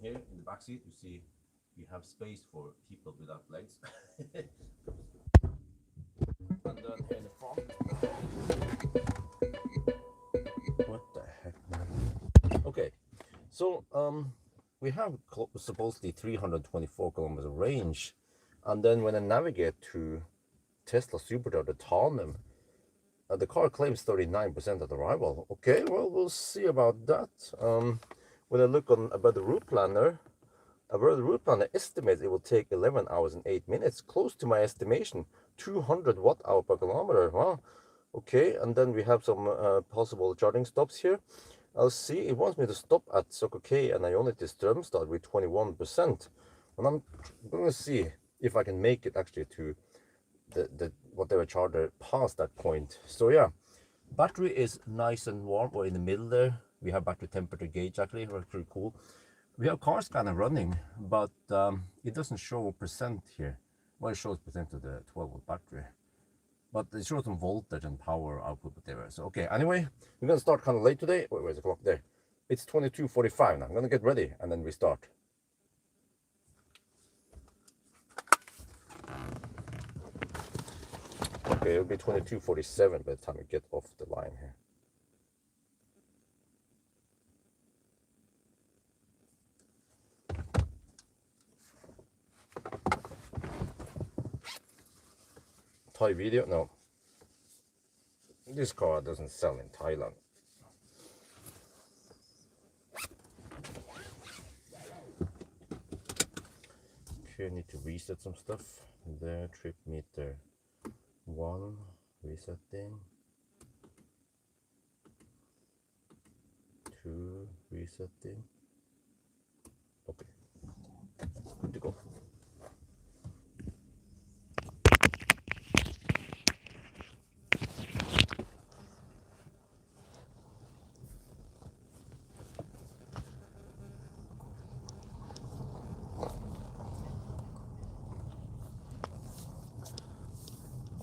here in the back seat, you see you have space for people without legs. And then here in the front, what the heck, man? Okay, so we have supposedly 324 kilometers of range, and then when I navigate to Tesla Superdrive, the Tandem, the car claims 39% at arrival. Okay, well, we'll see about that. When I look on about the route planner, estimates it will take 11 hours and 8 minutes, close to my estimation, 200 watt-hour per kilometer. Wow. Okay, and then we have some possible charging stops here. I'll see. It wants me to stop at Circle K and Ionity Strømstad with 21%. And I'm going to see if I can make it actually to the whatever charger past that point. So yeah, battery is nice and warm, or in the middle there. We have battery temperature gauge, actually, pretty cool. We have car scanner running, but it doesn't show percent here. Well, it shows percent of the 12-volt battery, but it shows some voltage and power output, whatever. So okay, anyway, we're gonna start kind of late today. Wait, where's the clock there? It's 22:45 now. I'm gonna get ready and then we start. Okay, it'll be 22:47 by the time we get off the line here. Thai video? No. This car doesn't sell in Thailand. Okay, I need to reset some stuff. There, trip meter 1, resetting. 2, resetting. Okay, good to go.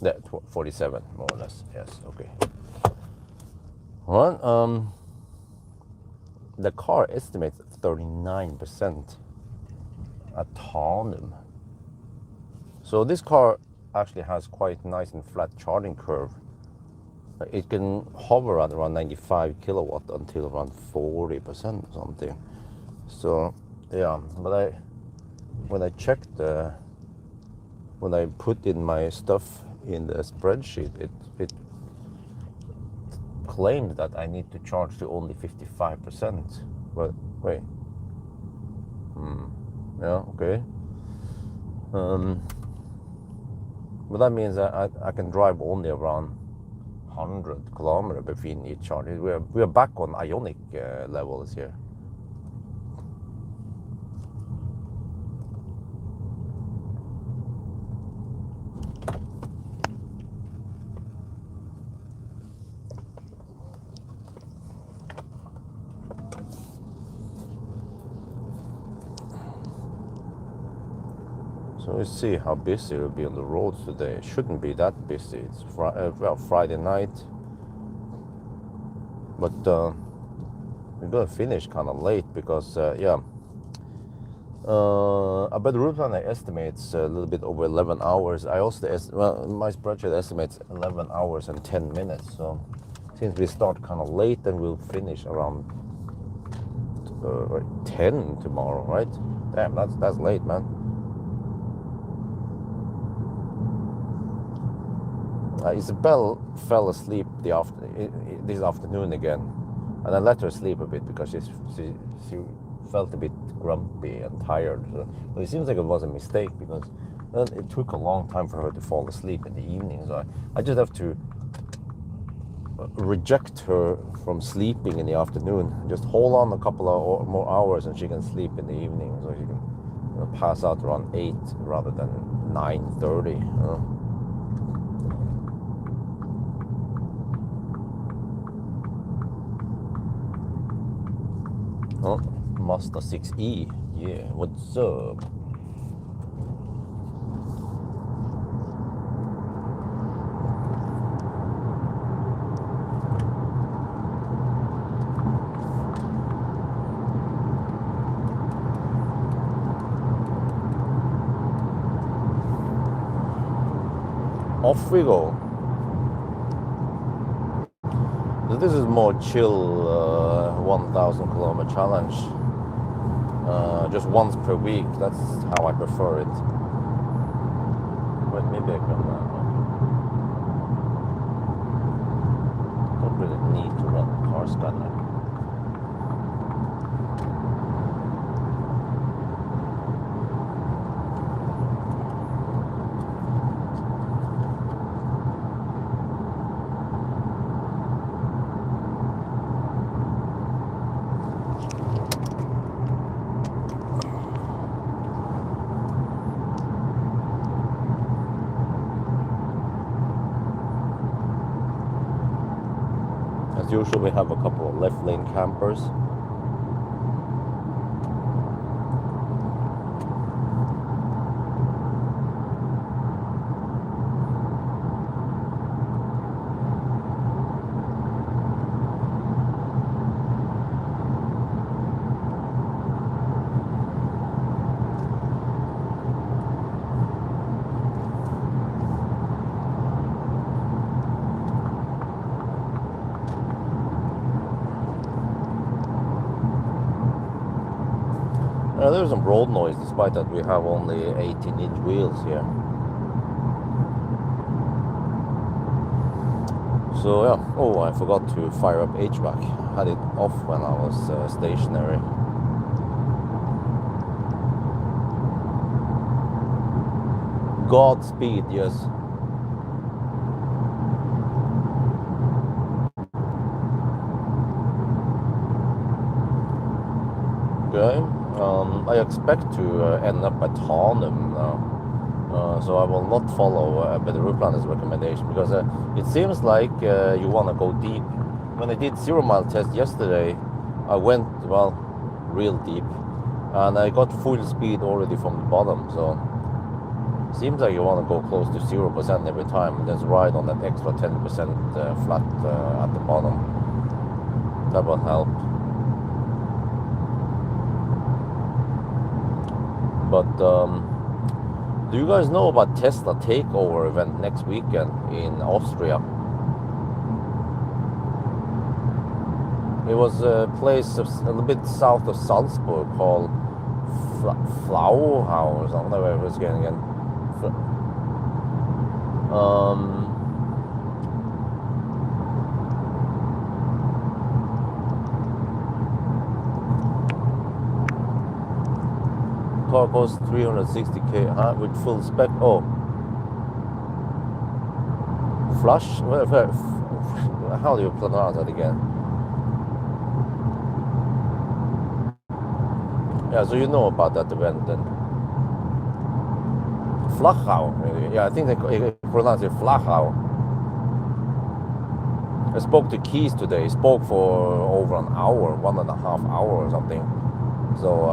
Yeah, 47 more or less. Yes, okay. Well, the car estimates 39% a Tandem. So this car actually has quite nice and flat charging curve. It can hover at around 95 kilowatt until around 40% or something. So yeah, but when I checked when I put in my stuff in the spreadsheet, it claimed that I need to charge to only 55%. But wait, yeah, okay. But that means I can drive only around 100 kilometers between each charge. We are back on ionic levels here. So let's see how busy it will be on the roads today. It shouldn't be that busy. It's Friday night, but we're gonna finish kind of late because yeah. But the route planner estimates a little bit over 11 hours. I also my spreadsheet estimates 11 hours and 10 minutes. So since we start kind of late, then we'll finish around 10 tomorrow, right? Damn, that's late, man. Isabel fell asleep this afternoon again, and I let her sleep a bit because she felt a bit grumpy and tired. So, but it seems like it was a mistake because it took a long time for her to fall asleep in the evening. So I just have to reject her from sleeping in the afternoon. Just hold on a couple of more hours and she can sleep in the evening, so she can pass out around 8 rather than 9:30. Oh, Mazda 6e, yeah, what's up? off we go. So this is more chill 1,000 kilometer challenge. Just once per week. That's how I prefer it. But maybe I can. Don't really need to run a car scanner. As usual, we have a couple of left lane campers. There's some road noise, despite that we have only 18-inch wheels here. So yeah, oh, I forgot to fire up HVAC. Had it off when I was stationary. Godspeed, yes. Okay. I expect to end up at Hanum now, so I will not follow Better Planner's recommendation, because it seems like you want to go deep. When I did 0 mile test yesterday, I went, well, real deep, and I got full speed already from the bottom, so it seems like you want to go close to 0% every time, and just ride on that extra 10% flat at the bottom. That will help. But do you guys know about Tesla takeover event next weekend in Austria? It was a place a little bit south of Salzburg called Flauhau or something. Where it was again. Car costs 360k with full spec. Oh, flush. How do you pronounce that again? Yeah, so you know about that event then. Flachau. Yeah, I think they pronounce it Flachau. I spoke to Keys today. He spoke for over an hour, 1.5 hours or something. So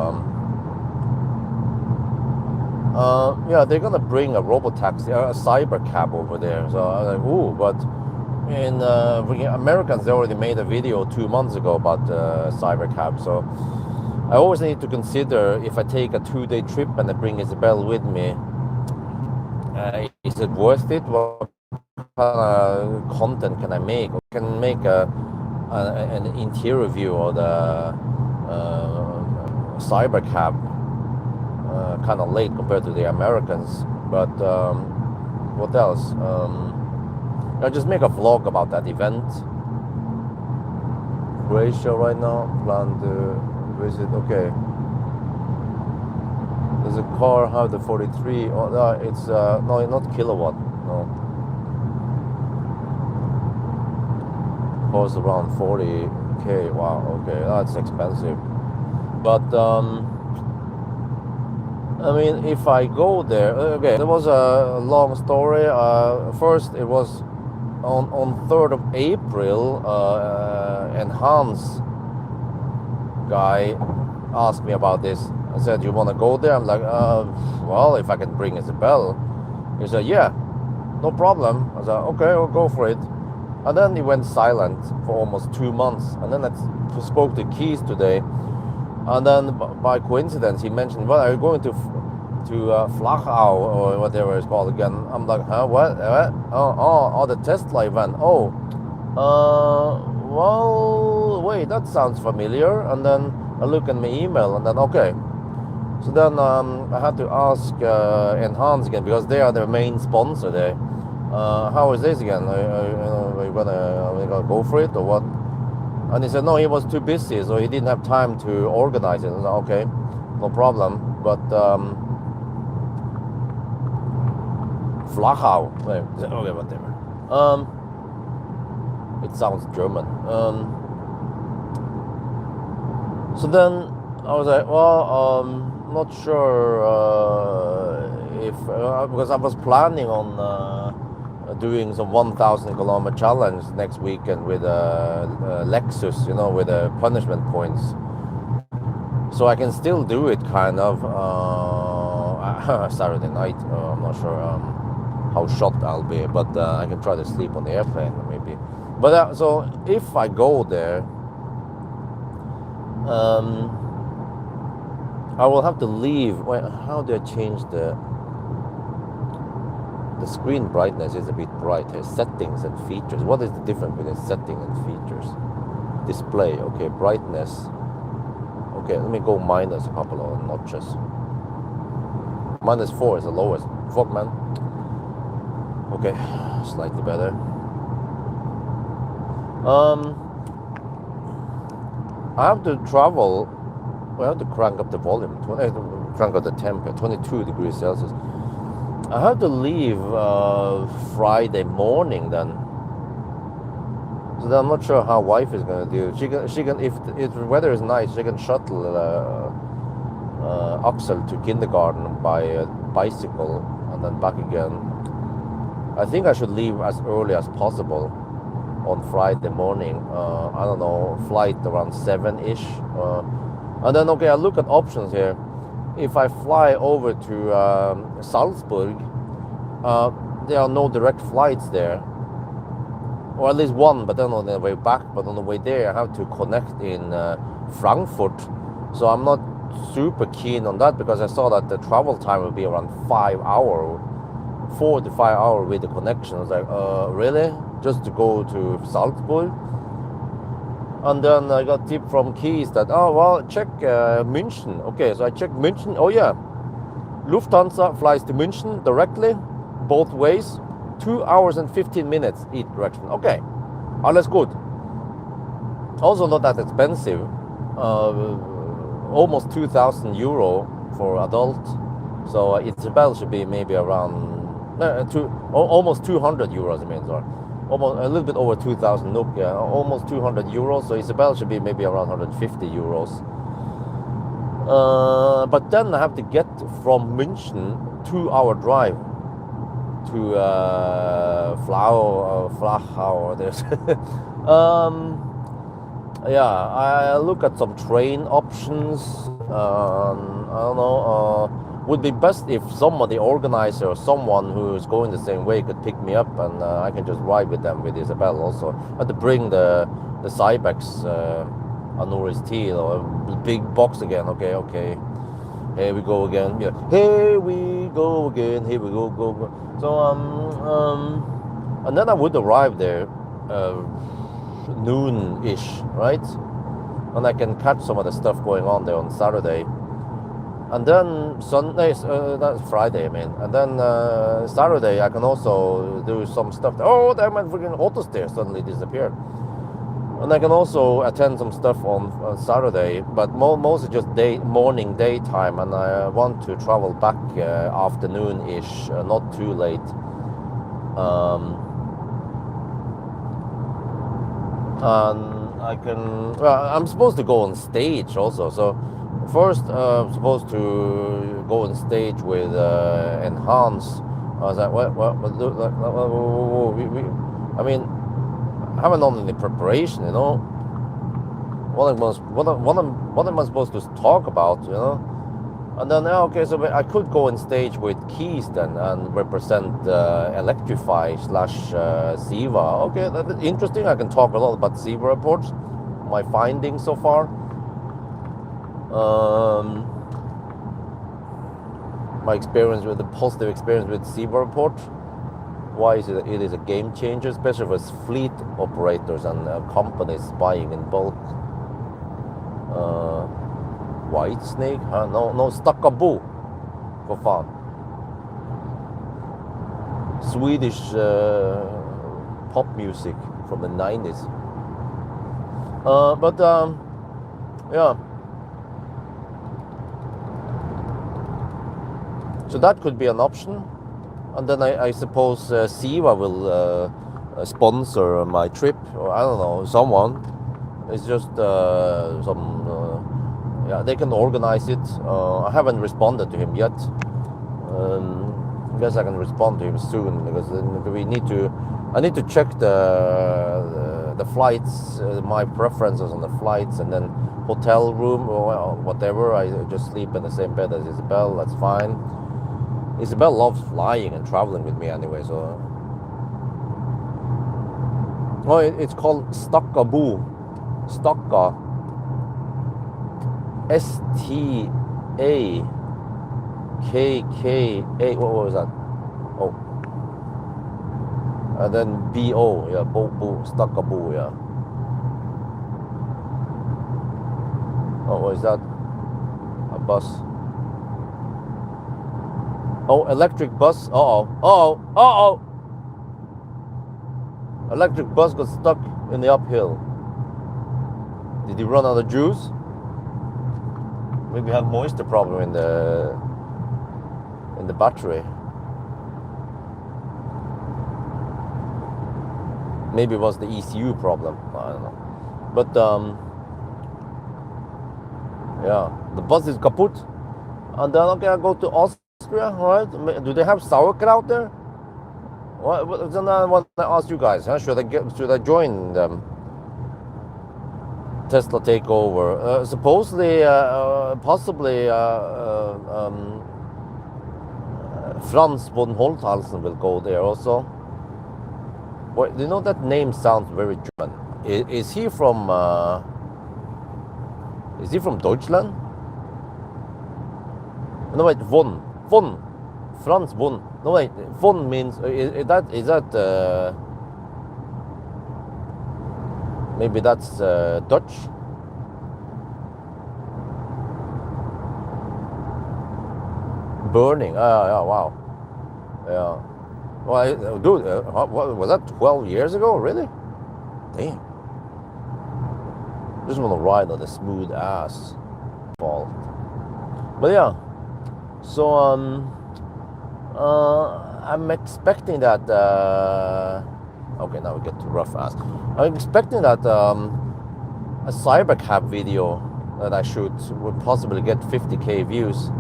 yeah, they're gonna bring a robotaxi, a cyber cab over there. So I'm like, ooh, but in Americans, they already made a video 2 months ago about cyber cab. So I always need to consider, if I take a 2-day trip and I bring Isabel with me, is it worth it? What kind of content can I make? I can make an interior view of the cyber cab. Kind of late compared to the Americans, but what else? I'll just make a vlog about that event. Croatia right now, plan to visit. Okay, does a car have the 43? Oh, no, it's no, not kilowatt. No, costs around 40k. Wow. Okay, that's expensive, but I mean, if I go there, okay, there was a long story. First, it was on 3rd of April, and Hans guy asked me about this. I said, you want to go there? I'm like, well, if I can bring Isabel. He said, yeah, no problem. I said, okay, I'll go for it. And then he went silent for almost 2 months. And then I spoke to Keys today. And then by coincidence, he mentioned, well, are you going to to Flachau or whatever it's called again. I'm like, huh, what? Oh, the Tesla event. Oh, well, wait, that sounds familiar. And then I look at my email, and then okay. So then I had to ask Enhance again because they are the main sponsor there. How is this again? Are you gonna go for it or what? And he said no, he was too busy, so he didn't have time to organize it. I was like, okay, no problem. But Flachau, okay, whatever. It sounds German. So then I was like, well, not sure if because I was planning on doing some 1,000 kilometer challenge next weekend with Lexus, with the punishment points. So I can still do it kind of Saturday night. I'm not sure how shot I'll be, but I can try to sleep on the airplane maybe. But so if I go there, I will have to leave. Wait, how do I change the screen brightness? Is a bit bright here. Settings and features. What is the difference between setting and features? Display. Okay, brightness. Okay, let me go minus a couple of notches. -4 is the lowest. Fuck, man. Okay, slightly better. I have to travel. I have to crank up the volume. Crank up the temperature. 22 degrees Celsius. I have to leave Friday morning then. So then I'm not sure how wife is gonna do. She can if the weather is nice, she can shuttle Axel to kindergarten by bicycle and then back again. I think I should leave as early as possible on Friday morning. I don't know, flight around 7-ish. And then okay, I look at options here. If I fly over to Salzburg, there are no direct flights there. Or at least one, but then on the way back. But on the way there, I have to connect in Frankfurt. So I'm not super keen on that because I saw that the travel time will be around 5 hours, 4 to 5 hours with the connection. I was like, really? Just to go to Salzburg? And then I got tip from Keys that, oh, well, check München. Okay, so I checked München. Oh, yeah. Lufthansa flies to München directly, both ways. 2 hours and 15 minutes each direction. Okay, alles good. Also not that expensive. Almost 2,000 euro for adult. So Isabel should be maybe around almost 200 euros. I mean, sorry, almost a little bit over 2,000 NOK. Yeah, almost 200 euros. So Isabel should be maybe around 150 euros. But then I have to get from München 2-hour drive to Flachau or this. Yeah, I look at some train options. I don't know. Would be best if somebody, organizer or someone who's going the same way, could pick me up and I can just ride with them with Isabel. Also, I had to bring the Cybex Anuris T, a big box again. Okay. Here we go again. Yeah. Here we go again. Here we go. So and then I would arrive there noon-ish, right? And I can catch some of the stuff going on there on Saturday. And then Sunday, that's Friday, I mean. And then Saturday I can also do some stuff. Oh, damn, my freaking autosteer suddenly disappeared. And I can also attend some stuff on Saturday, but mostly just morning, daytime, and I want to travel back afternoon-ish, not too late. And I can. I'm supposed to go on stage also. So first, I'm supposed to go on stage with Enhance. I was like, what? I mean, I haven't done any preparation, What am I supposed to talk about, And then, okay, so I could go on stage with Keys then and represent Electrify / Siva. Okay, that's interesting. I can talk a lot about Siva reports, my findings so far. my experience with the positive experience with Siva Report. Why is it is a game changer, especially for fleet operators and companies buying in bulk. White Snake? Huh? No, Stackabo. For fun. Swedish pop music from the 90s. Yeah. So that could be an option. And then I suppose Siva will sponsor my trip, or I don't know, someone. It's just yeah, they can organize it. I haven't responded to him yet. I guess I can respond to him soon, because I need to check the flights, my preferences on the flights, and then hotel room or whatever. I just sleep in the same bed as Isabel. That's fine. Isabel loves flying and traveling with me anyway, so. Oh, it's called Stackabo. Stacka. STAKKA. What was that? Oh. And then BO. Yeah, Bo. Stackabo. Yeah. Oh, what is that? A bus. Oh, electric bus. Uh-oh. Electric bus got stuck in the uphill. Did he run out of juice? Maybe have moisture problem in the battery. Maybe it was the ECU problem. I don't know. But yeah, the bus is kaput. And then okay, I go to Austria, right? Do they have sauerkraut there? What? Then I want to ask you guys, huh? Should I join them? Tesla takeover. Supposedly, possibly, Franz von Holthalsen will go there also. Well, you know, that name sounds very German. Is he from Deutschland? No wait, von Franz von. No wait, von means is that maybe that's Dutch. Burning. Yeah, wow. Yeah. Well, dude, what was that? 12 years ago? Really? Damn. Just want to ride on the smooth ass fall. But yeah. So I'm expecting that. Okay, now we get to rough ass. I'm expecting that a cybercab video that I shoot would possibly get 50k views.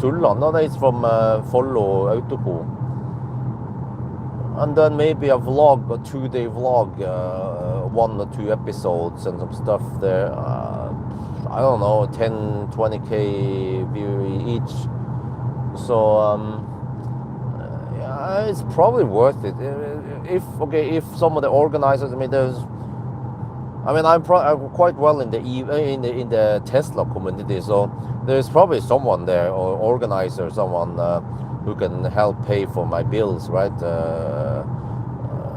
Sulland, no, it's from Follo Autopo. And then maybe a vlog, a 2-day vlog, 1 or 2 episodes and some stuff there. I don't know, 10, 20k view each. So yeah, it's probably worth it. If some of the organizers, I'm quite well in the Tesla community, so there's probably someone there or organizer, someone who can help pay for my bills, right?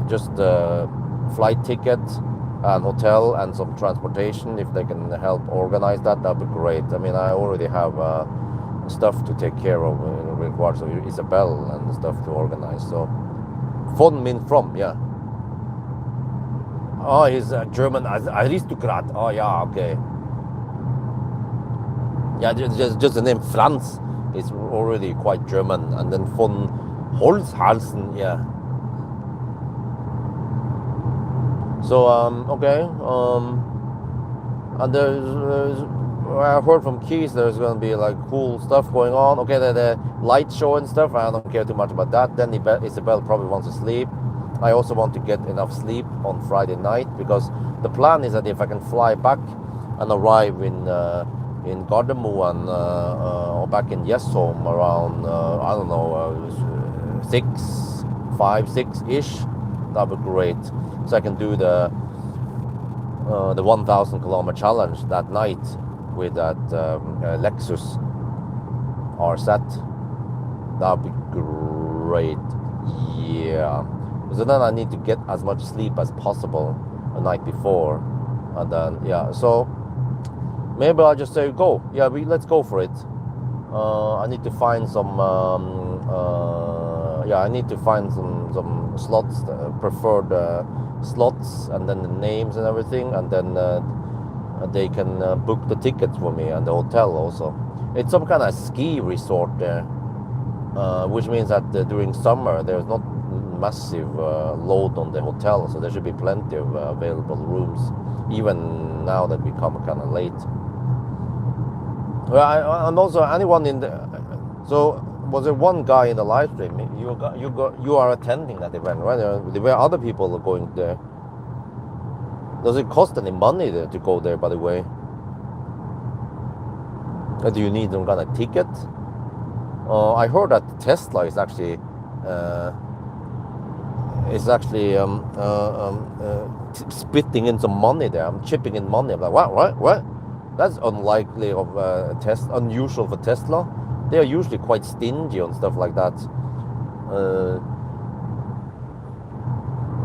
Just flight ticket and hotel and some transportation. If they can help organize that, that'd be great. I already have stuff to take care of in regards of Isabel and stuff to organize. So, von means from, yeah. Oh, he's a German aristocrat. Oh, yeah, okay. Yeah, just the name Franz is already quite German. And then von Holzhalsen, yeah. So, okay. And there's I heard from Keys there's going to be like cool stuff going on. Okay, the light show and stuff, I don't care too much about that. Then Isabel probably wants to sleep. I also want to get enough sleep on Friday night, because the plan is that if I can fly back and arrive in Gardermoen or back in Jesholm around I don't know 6-ish, that'd be great. So I can do the 1,000 kilometer challenge that night with that Lexus are set, that'd be great. Yeah. So then I need to get as much sleep as possible the night before, and then yeah. So maybe I'll just say go. Yeah, let's go for it. I need to find some. Yeah, I need to find some slots, preferred slots, and then the names and everything, and then they can book the tickets for me and the hotel also. It's some kind of ski resort there, which means that during summer there's not massive load on the hotel, so there should be plenty of available rooms, even now that we come kind of late. Well, and also anyone in the. So was there one guy in the live stream? You are attending that event, right? There were other people going there. Does it cost any money there to go there? By the way, do you need some kind of ticket? I heard that Tesla is actually spitting in some money there. I'm chipping in money. I'm like, what? That's unlikely of unusual for Tesla. They are usually quite stingy on stuff like that.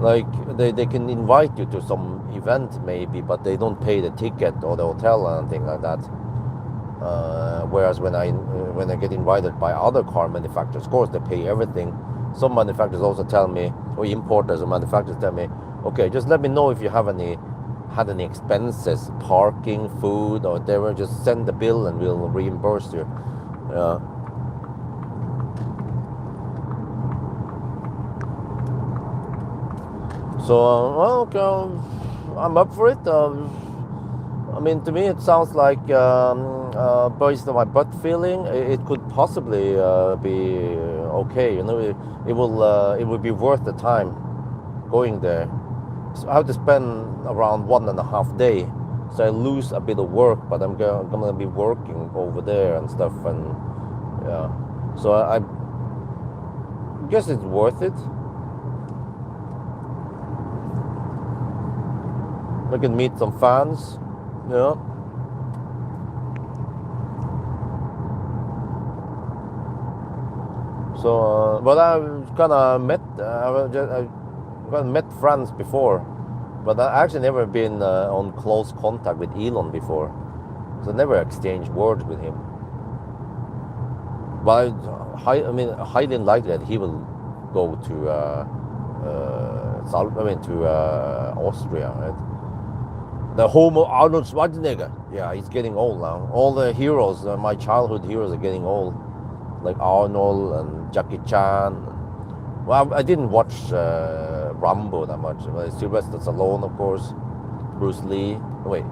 Like they can invite you to some event maybe, but they don't pay the ticket or the hotel or anything like that. Whereas when I get invited by other car manufacturers, of course they pay everything. Some manufacturers also tell me, or importers or manufacturers tell me, okay, just let me know if you had any expenses, parking, food, or whatever. Just send the bill and we'll reimburse you. So okay, I'm up for it. I mean, to me, it sounds like, based on my gut feeling, it could possibly be okay. You know, it will be worth the time going there. So I have to spend around 1.5 days, so I lose a bit of work, but I'm gonna be working over there and stuff, and yeah. So I guess it's worth it. I can meet some fans. Yeah. So, but I've kind of met friends before, but I actually never been on close contact with Elon before, so I never exchanged words with him. But I mean, highly likely that he will go to Austria, right? The home of Arnold Schwarzenegger. Yeah, he's getting old now. All the heroes, my childhood heroes, are getting old, like Arnold and Jackie Chan. Well, I didn't watch Rambo that much. Sylvester Stallone, of course, Bruce Lee. Wait.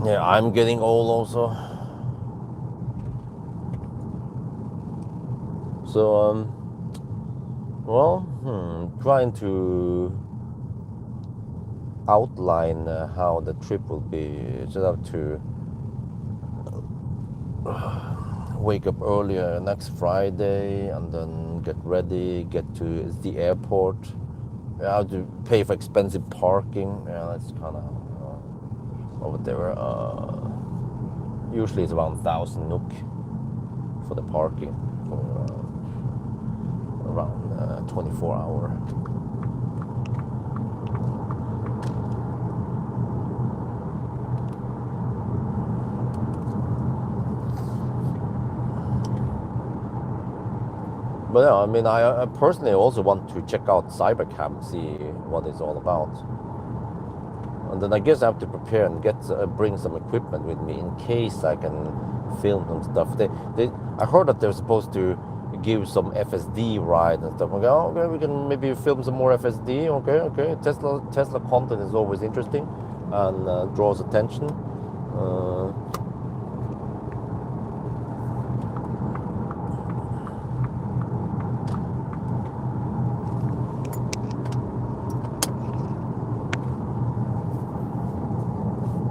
Yeah, I'm getting old also. So, trying to outline how the trip will be. Just have to wake up earlier next Friday and then get ready, get to the airport. I have to pay for expensive parking. Yeah, that's kind of over there. Usually it's around 1,000 NOK for the parking for around 24 hour. But yeah, I mean, I personally also want to check out Cybercam, see what it's all about. And then I guess I have to prepare and bring some equipment with me in case I can film some stuff. I heard that they're supposed to give some FSD ride and stuff. Okay, okay, we can maybe film some more FSD. Okay. Tesla content is always interesting and draws attention.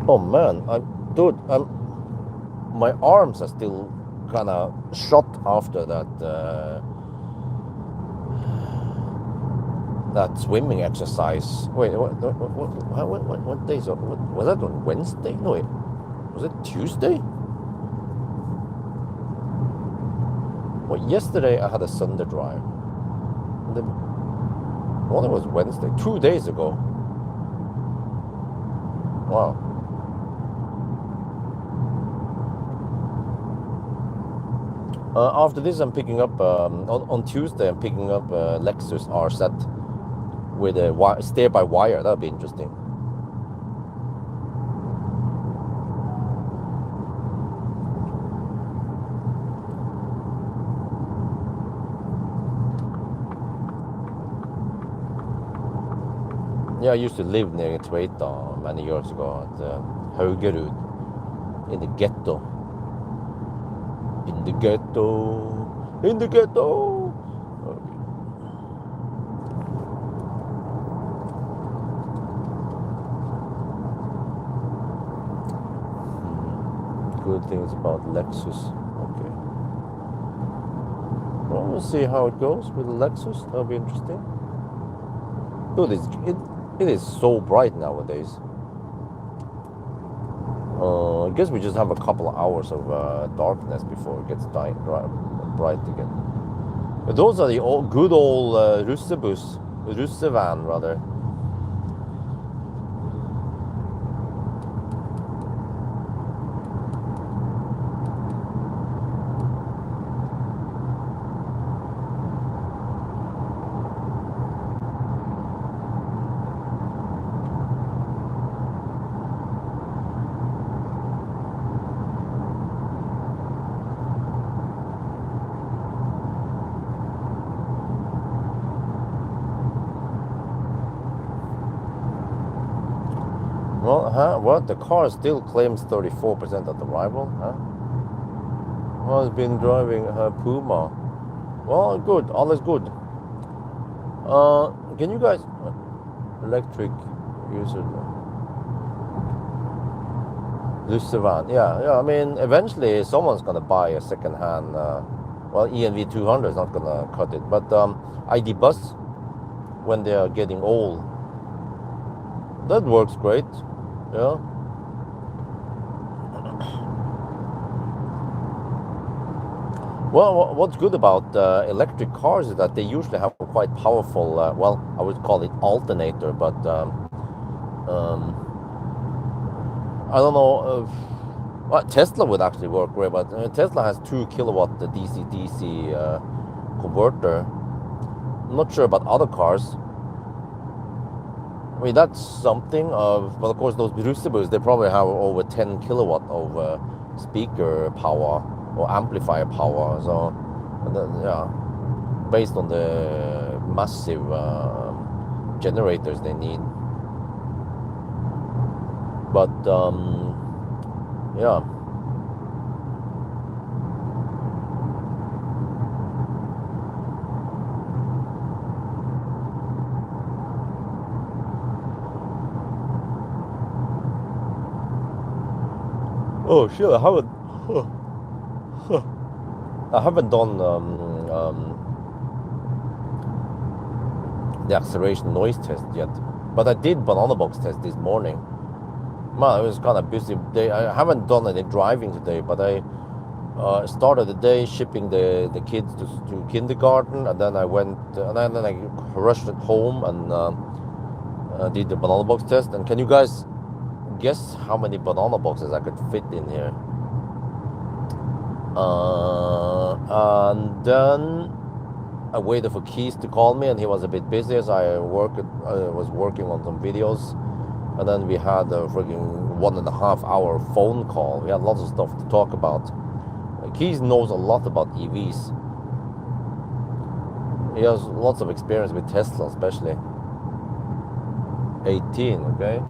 Oh man, my arms are still kind of shot after that swimming exercise. Wait, what day? What was that on Wednesday? No, wait, was it Tuesday? Well, yesterday I had a Sunday drive. The one was Wednesday, 2 days ago. Wow. After this, I'm picking up on Tuesday. I'm picking up Lexus RZ with a steer-by-wire. That'll be interesting. Yeah, I used to live near Tveita many years ago at Haugerud in the ghetto. In the ghetto. In the ghetto. Good things about Lexus. Okay. Well, we'll see how it goes with the Lexus. That'll be interesting. Dude, it is so bright nowadays. I guess we just have a couple of hours of darkness before it gets bright again. But those are the good old russevan rather. Well, huh? What? The car still claims 34% at arrival, huh? Well, it's been driving her Puma. Well, good. All is good. Can you guys electric user Lucevan? Yeah. I mean, eventually someone's gonna buy a second-hand. Well, ENV 200 is not gonna cut it, but ID Bus when they are getting old, that works great. Yeah. Well, what's good about electric cars is that they usually have quite powerful, well, I would call it alternator, but I don't know. Well, Tesla would actually work great, but Tesla has 2 kilowatt DC-DC converter. I'm not sure about other cars. I mean, that's something of, but of course those Rusibus, they probably have over 10 kilowatt of speaker power or amplifier power. So, yeah, based on the massive generators they need. But, yeah. Oh shit! I haven't done the acceleration noise test yet, but I did banana box test this morning. Man, it was kind of busy day. I haven't done any driving today, but I started the day shipping the kids to kindergarten, and then I went and then I rushed at home and did the banana box test. And can you guys guess how many banana boxes I could fit in here? And then I waited for Keith to call me, and he was a bit busy, so I was working on some videos, and then we had a freaking 1.5 hour phone call. We had lots of stuff to talk about. Keith knows a lot about EVs. He has lots of experience with Tesla, especially. 18, okay.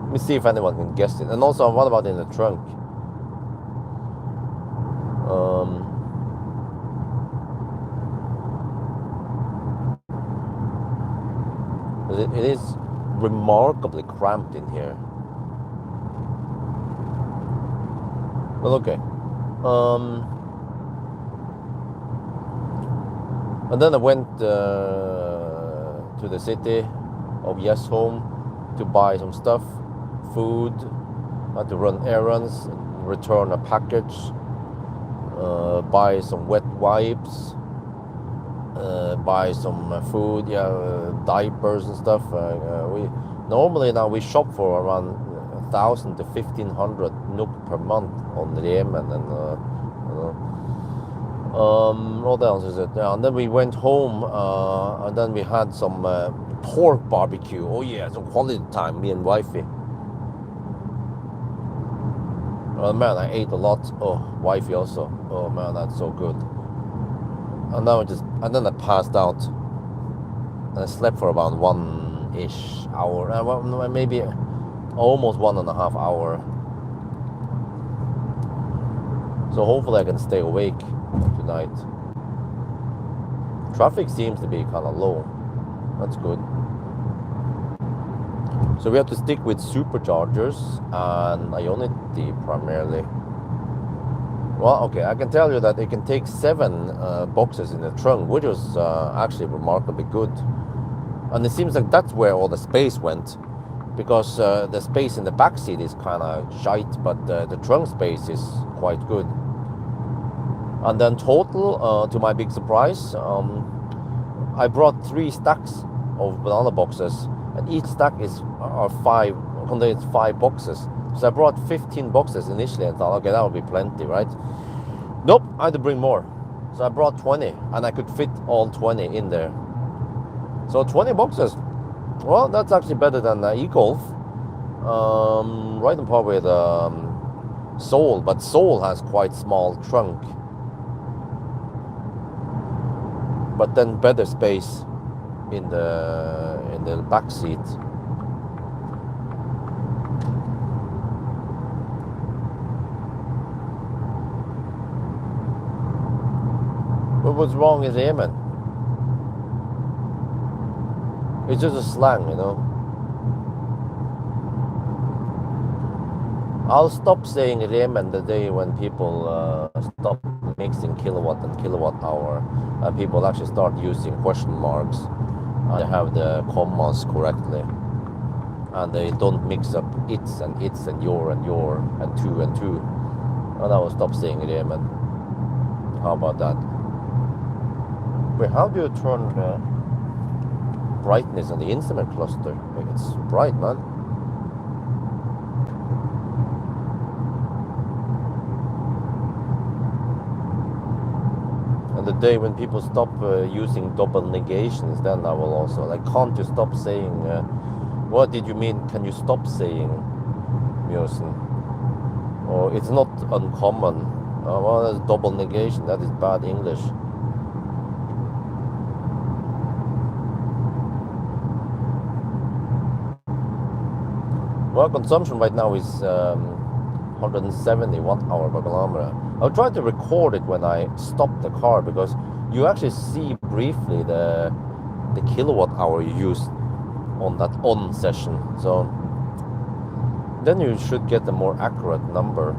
Let me see if anyone can guess it. And also, what about in the trunk? It is remarkably cramped in here. Well, okay. And then I went to the city of Home to buy some stuff, food. I had to run errands, return a package, buy some wet wipes, buy some food, diapers and stuff. We normally now we shop for around 1,000 to 1,500 NOK per month on Yemen, and what else is it? Yeah, and then we went home, and then we had some pork barbecue. Oh yeah, some quality time, me and wifey. Oh man, I ate a lot. Oh, wifey also. Oh man, that's so good. And then I passed out, and I slept for about 1-ish hour, maybe almost 1.5 hours. So hopefully I can stay awake tonight. Traffic seems to be kind of low. That's good. So we have to stick with superchargers and Ionity primarily. Well, okay, I can tell you that it can take 7 boxes in the trunk, which was actually remarkably good. And it seems like that's where all the space went, because the space in the back seat is kind of shite, but the trunk space is quite good. And then total, to my big surprise, I brought 3 stacks of banana boxes, and each stack contains 5 boxes. So I brought 15 boxes initially and thought, okay, that would be plenty, right? Nope, I had to bring more. So I brought 20, and I could fit all 20 in there. So 20 boxes. Well, that's actually better than e-Golf. Right on par with Soul, but Soul has quite small trunk. But then better space in the back seat. But what's wrong with Yemen? It's just a slang, you know. I'll stop saying Yemen the day when people stop mixing kilowatt and kilowatt hour, and people actually start using question marks, and they have the commas correctly, and they don't mix up it's and your and two and two. And I will stop saying Yemen. How about that? Wait, how do you turn the brightness on the instrument cluster? It's bright, man. And the day when people stop using double negations, then I will also, like, can't you stop saying, what did you mean? Can you stop saying Mjøsen? Or it's not uncommon. Well, that's double negation. That is bad English. Well, consumption right now is 170 watt-hour per kilometer. I'll try to record it when I stop the car, because you actually see briefly the kilowatt-hour you use on that on session. So then you should get a more accurate number.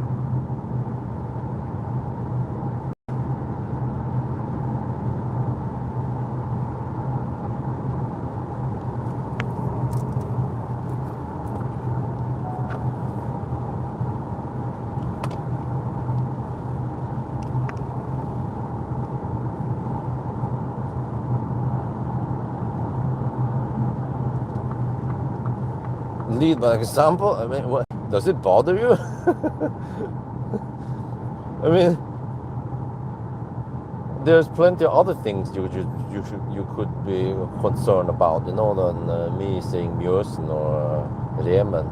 Lead by example. I mean, what, does it bother you? I mean, there's plenty of other things you could be concerned about, you know, than me saying Mjøsen or Yemen.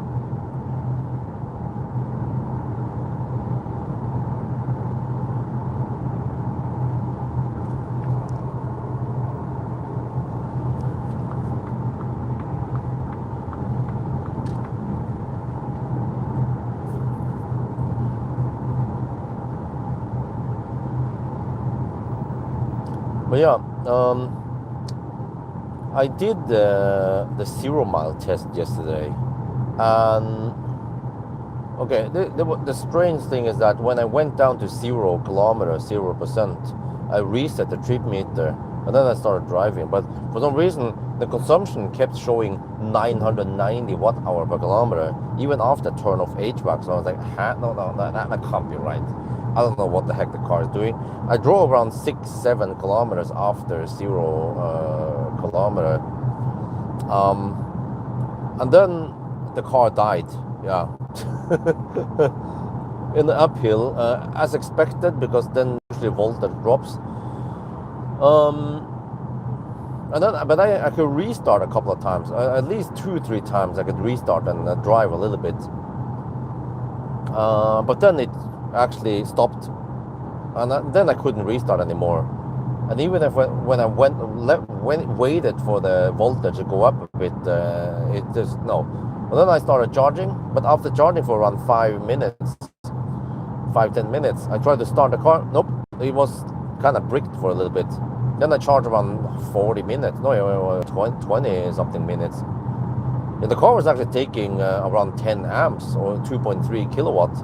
But yeah, I did the 0 mile test yesterday, and okay, the strange thing is that when I went down to 0 kilometers, 0%, I reset the trip meter, and then I started driving. But for some reason, the consumption kept showing 990 watt-hour per kilometer, even after turn off HVAC. So I was like, no, that can't be right. I don't know what the heck the car is doing. I drove around 6-7 kilometers after 0 kilometer, and then the car died. Yeah. In the uphill, as expected, because then usually voltage drops. And then, but I could restart a couple of times, at least 2-3 times. I could restart and drive a little bit, but then it actually stopped, and then I couldn't restart anymore. And even if when I waited for the voltage to go up a bit, it just no. And then I started charging, but after charging for around 5 minutes, 5-10 minutes, I tried to start the car. Nope, it was kind of bricked for a little bit. Then I charged around 40 minutes, no, 20 something minutes. And the car was actually taking around 10 amps or 2.3 kilowatt,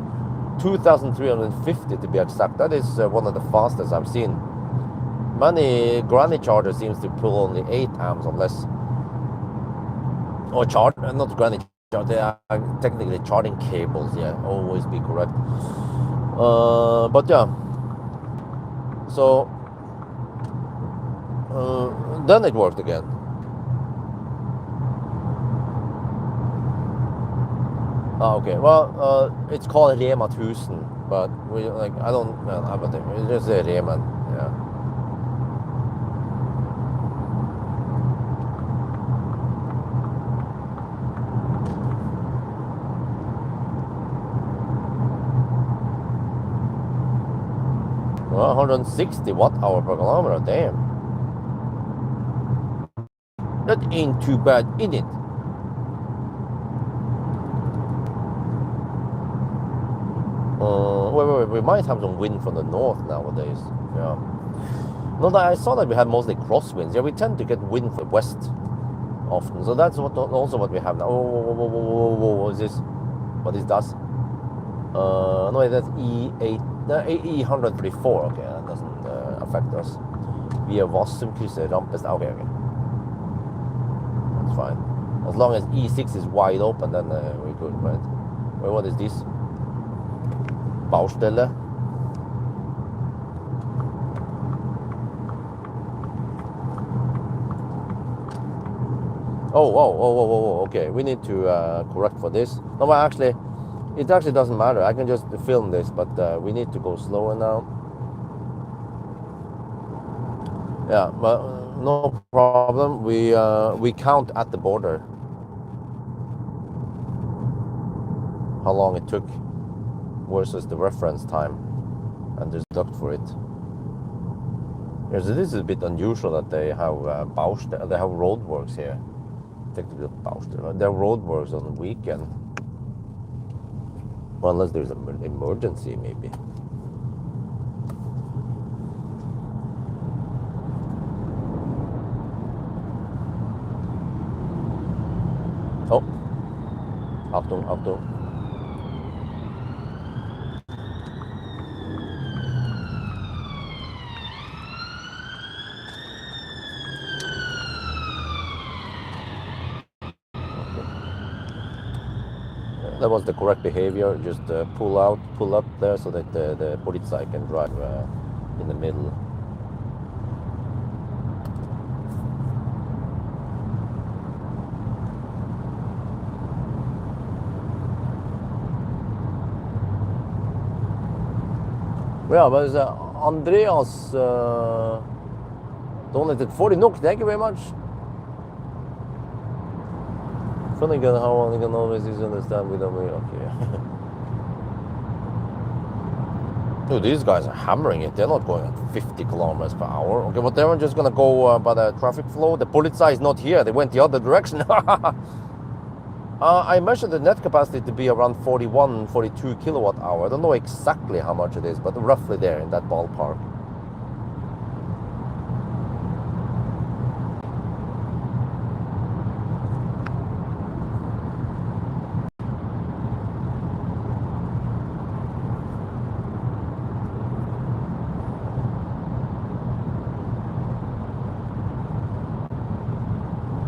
2,350 to be exact. That is one of the fastest I've seen. Many granny chargers seems to pull only 8 amps or less. Or charge, not granny charge, they are technically charging cables, yeah, always be correct. But yeah, so then it worked again. Okay, well, it's called Rema 1000, but we like I don't, it's just a Rema, yeah. Well, 160 watt-hour per kilometer, damn. That ain't too bad, in it? Wait, we might have some wind from the north nowadays. Yeah. No, I saw that we had mostly crosswinds. Yeah, we tend to get wind from the west often. So that's also what we have now. What is this? What is that? No, that's E134. Okay, that doesn't affect us. Via Vassumkrysset, Rampes. Okay. That's fine. As long as E6 is wide open, then we're good, right? Wait, what is this? Baustelle. Oh, okay. We need to correct for this. No, but actually, it actually doesn't matter. I can just film this, but we need to go slower now. Yeah, but no problem. We count at the border how long it took versus the reference time, and deduct for it. Yeah, so this is a bit unusual that they have they have roadworks here. Technically, there are roadworks on the weekend. Well, unless there's an emergency, maybe. Oh, Achtung. That was the correct behavior. Just pull up there so that the Polizei can drive in the middle. Yeah, but Andreas donated 40 NOK. Thank you very much. Funny gun, how one can always understand with them. Okay. Dude, these guys are hammering it. They're not going at 50 kilometers per hour. Okay, but they're just gonna go by the traffic flow. The Polizei is not here. They went the other direction. I measured the net capacity to be around 41, 42 kilowatt hour. I don't know exactly how much it is, but roughly there in that ballpark.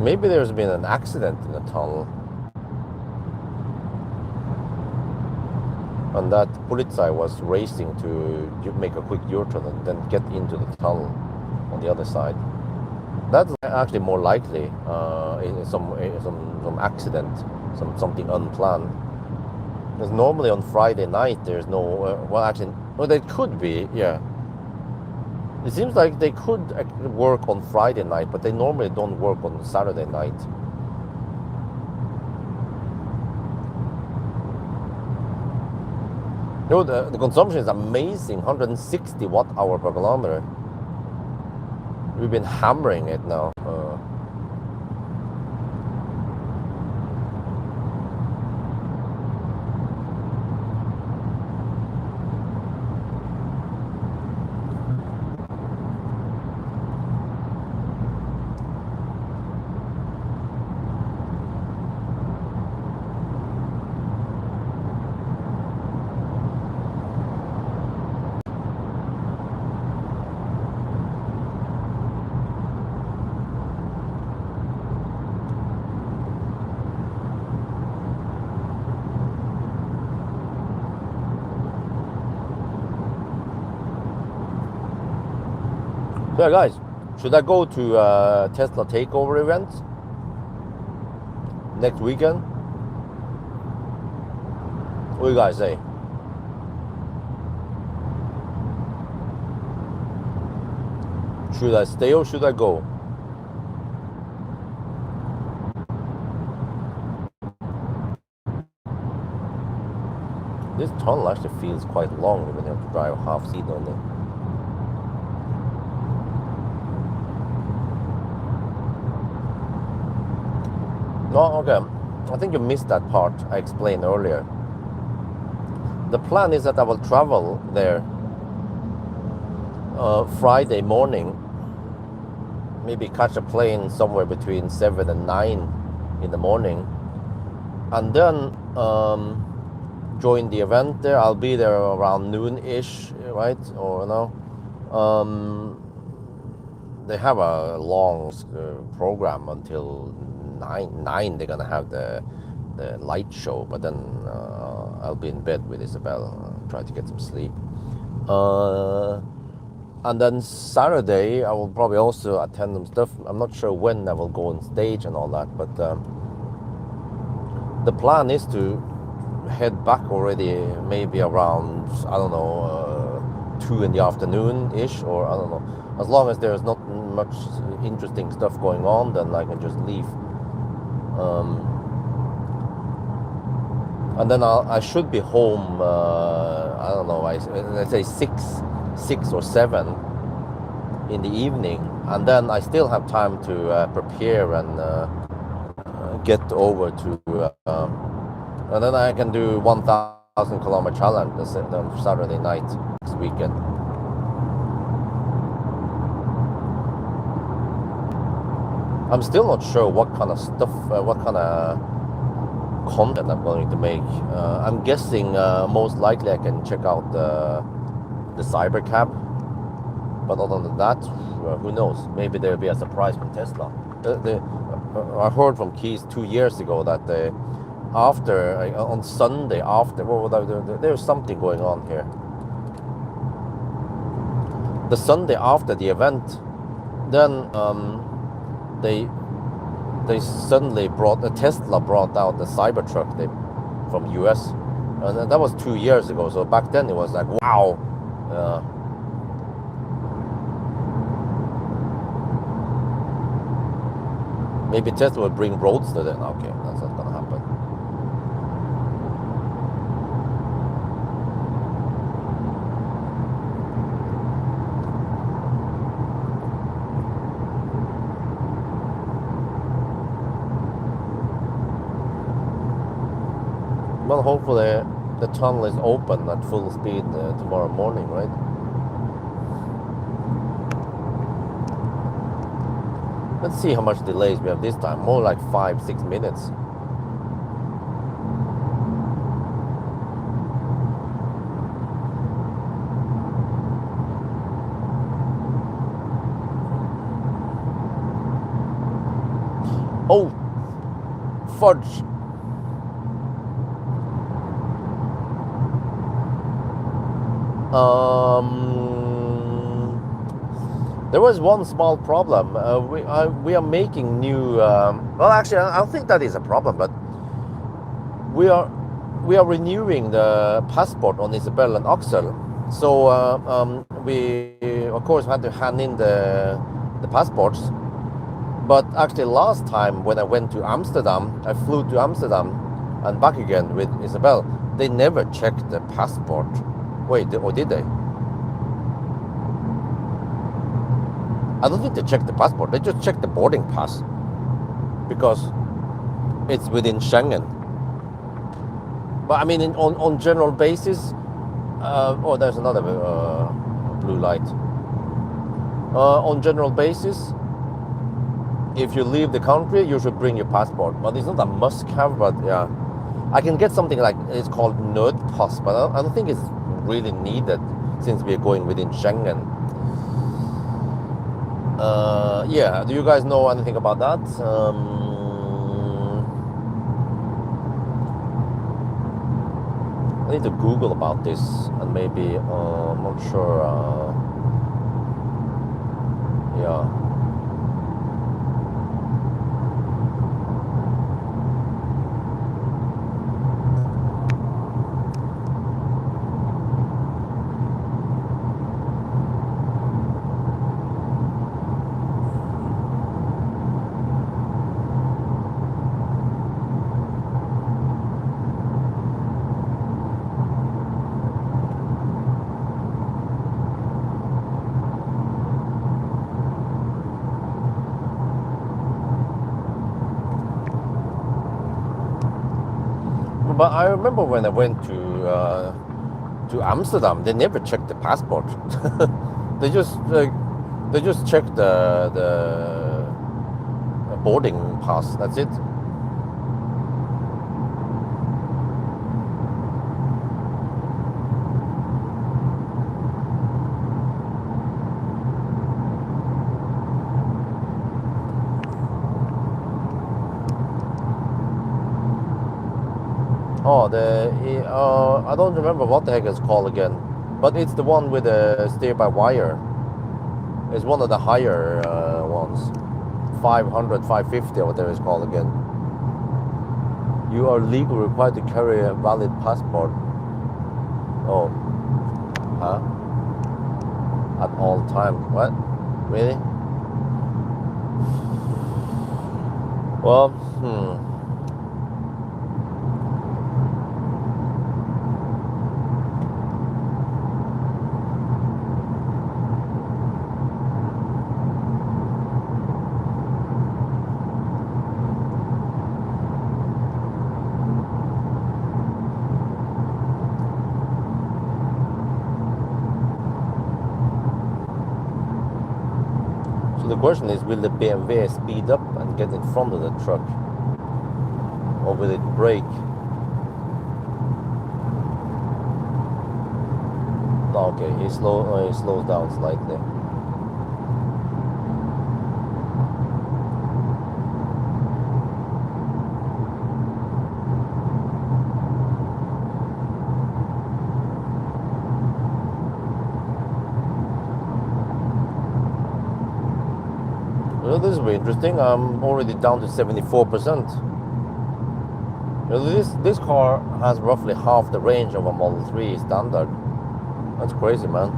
Maybe there's been an accident in the tunnel, and that Polizei was racing to make a quick U-turn and then get into the tunnel on the other side. That's actually more likely some accident, something unplanned. Because normally on Friday night there's no well, actually, well, there could be, yeah. It seems like they could work on Friday night, but they normally don't work on Saturday night. You know, the consumption is amazing, 160 watt hour per kilometer. We've been hammering it now. So yeah, guys, should I go to Tesla takeover event next weekend? What do you guys say? Should I stay or should I go? This tunnel actually feels quite long when you have to drive half seat on it. No, okay. I think you missed that part I explained earlier. The plan is that I will travel there Friday morning, maybe catch a plane somewhere between 7 and 9 in the morning, and then join the event there. I'll be there around noon-ish, right? Or no? They have a long program until 9. They're gonna have the light show, but then I'll be in bed with Isabel, try to get some sleep. And then Saturday I will probably also attend some stuff. I'm not sure when I will go on stage and all that, but the plan is to head back already maybe around, I don't know, 2 in the afternoon ish, or I don't know, as long as there's not much interesting stuff going on, then I can just leave. And then I should be home, I don't know, let's say 6 or 7 in the evening, and then I still have time to prepare and get over to, and then I can do 1,000 kilometer challenge on Saturday night next weekend. I'm still not sure what kind of stuff, what kind of content I'm going to make. I'm guessing most likely I can check out the Cybercab, but other than that, who knows? Maybe there'll be a surprise from Tesla. I heard from Keys 2 years ago that after on Sunday after, well, there's something going on here. The Sunday after the event, then they suddenly Tesla brought out the Cybertruck from US, and that was 2 years ago. So back then it was like, wow. Maybe Tesla will bring Roadster then. Okay, that's not gonna happen. Well, hopefully the tunnel is open at full speed tomorrow morning, right? Let's see how much delays we have this time. More like 5-6 minutes. Oh, fudge. There was one small problem. We are making new. Well, actually, I don't think that is a problem, but we are we are renewing the passport on Isabel and Axel. So we of course had to hand in the passports. But actually, last time when I went to Amsterdam, I flew to Amsterdam and back again with Isabel. They never checked the passport. Wait, or did they? I don't think they checked the passport. They just checked the boarding pass because it's within Schengen. But I mean, on general basis. Oh, there's another blue light. On general basis, if you leave the country, you should bring your passport. But it's not a must-have. But yeah, I can get something like it's called nødpass, but I don't think it's really needed since we're going within Schengen. Yeah, do you guys know anything about that? I need to Google about this and maybe I'm not sure. Yeah. But I remember when I went to Amsterdam, they never checked the passport. they just checked the boarding pass. That's it. Oh, I don't remember what the heck it's called again, but it's the one with the steer-by-wire. It's one of the higher ones, 500, 550 or whatever it's called again. You are legally required to carry a valid passport. Oh, huh? At all times. What? Really? Well, So the question is, will the BMW speed up and get in front of the truck? Or will it brake? No, okay, he slows down slightly. Well, this will be interesting. I'm already down to 74%. This car has roughly half the range of a Model 3 standard. That's crazy, man.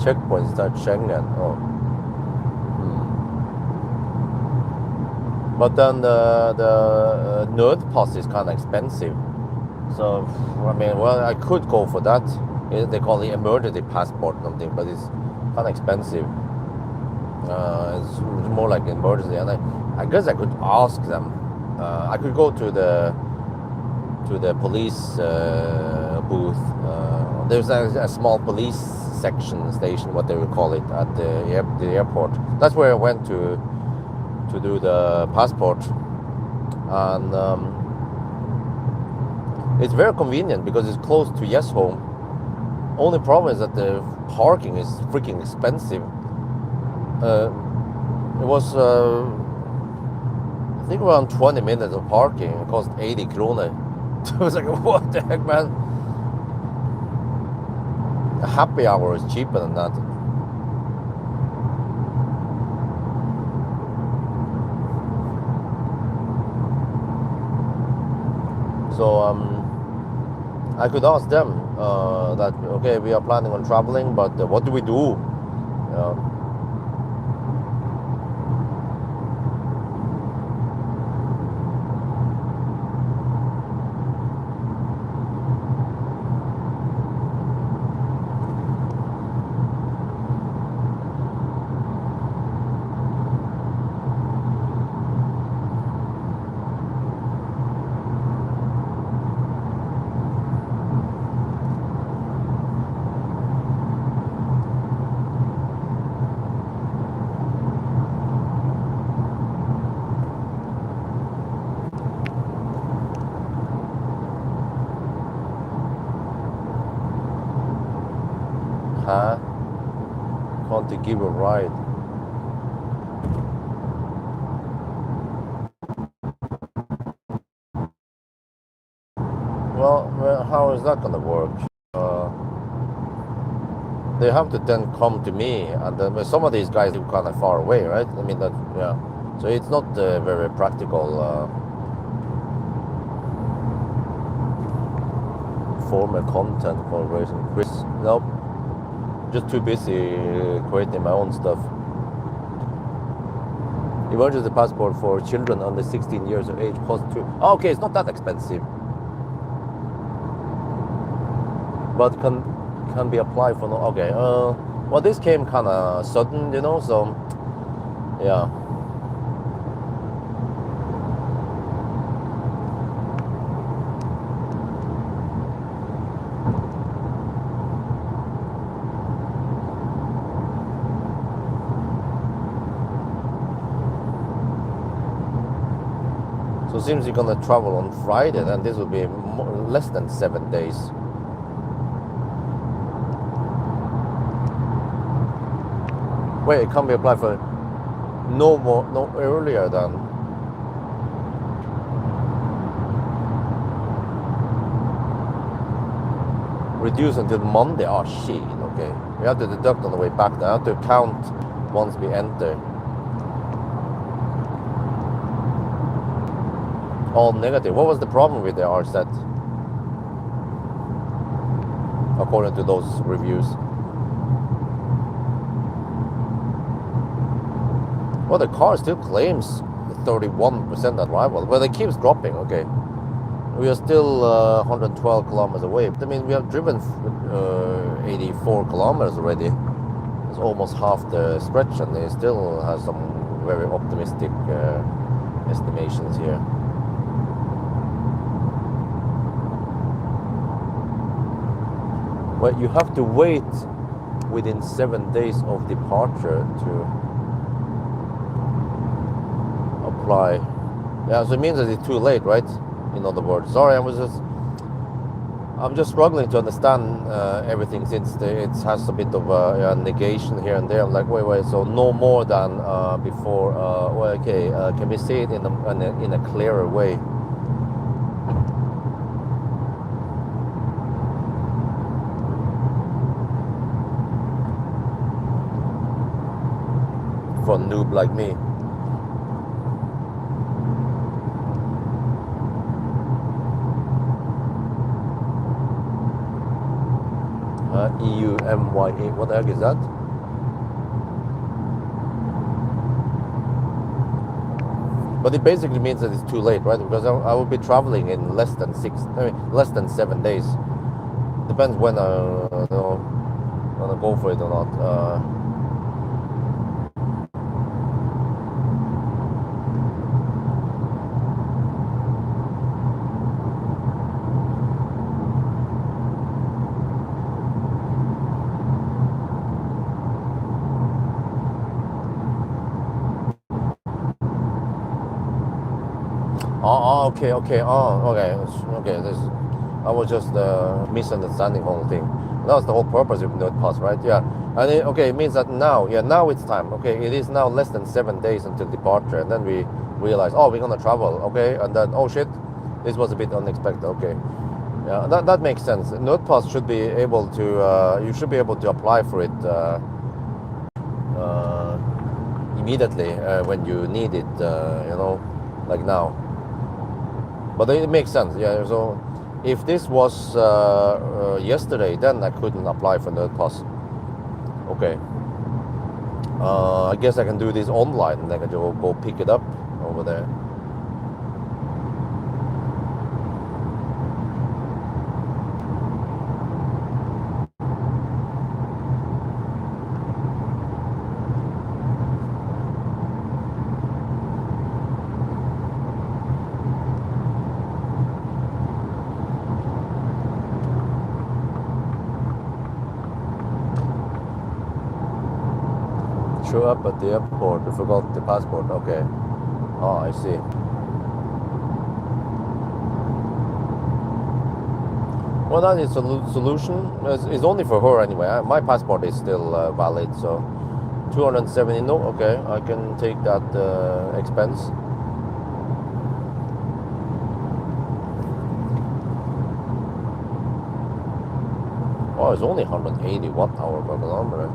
Checkpoint start Schengen. Oh. But then the nødpass is kind of expensive. So, I mean, well, I could go for that. They call it emergency passport or something, but it's kind of expensive. It's more like emergency, and I guess I could ask them. I could go to the police booth. There's a small police station, what they would call it, at the airport. That's where I went to do the passport, and it's very convenient because it's close to Yes Home. Only problem is that the parking is freaking expensive. It was, I think around 20 minutes of parking. It cost 80 kroner. I was like, what the heck, man? A happy hour is cheaper than that. So I could ask them that, okay, we are planning on traveling, but what do we do? Uh, huh? Can't they give a ride? Well, how is that gonna work? Uh, they have to then come to me, and then some of these guys live kind of far away, right? I mean, that, yeah. So it's not very practical formal content for raising Chris. Nope, just too busy creating my own stuff. Emergency passport for children under 16 years of age costs too. Oh, okay, it's not that expensive, but can be applied for no. Okay, well, this came kind of sudden, you know. So yeah. So it seems you're gonna travel on Friday, and this will be less than 7 days. Wait, it can't be applied for no earlier than. Reduce until Monday. Oh shit. Okay, we have to deduct on the way back. I have to count once we enter. All negative. What was the problem with the RZ? According to those reviews. Well, the car still claims 31% arrival, but it keeps dropping. Okay, we are still 112 kilometers away. I mean, we have driven 84 kilometers already. It's almost half the stretch, and it still has some very optimistic estimations here. Well, you have to wait within 7 days of departure to apply. Yeah, so it means that it's too late, right? In other words, sorry, I'm just struggling to understand everything, since it has a bit of a negation here and there. I'm like, wait, so no more than before. Well, okay, can we see it in a clearer way? For a noob like me. EUMYA, what the heck is that? But it basically means that it's too late, right? Because I will be traveling in less than 7 days. Depends when I gonna go for it or not. Okay. This. I was just misunderstanding the whole thing. That was the whole purpose of Node Pass, right? Yeah. And okay, it means that now, yeah, now it's time. Okay, it is now less than 7 days until departure, and then we realize, oh, we're gonna travel. Okay, and then oh shit, this was a bit unexpected. Okay, yeah, that makes sense. Node Pass should be able to you should be able to apply for it immediately when you need it. Like now. But it makes sense, yeah. So if this was yesterday, then I couldn't apply for Nerd Pass. Okay. I guess I can do this online and I can go pick it up over there. Show up at the airport, I forgot the passport. Okay. Oh, I see. Well, that is a solution. It's only for her anyway. My passport is still valid, so 270. No, okay, I can take that expense. Oh, it's only 180 watt-hour per kilometer.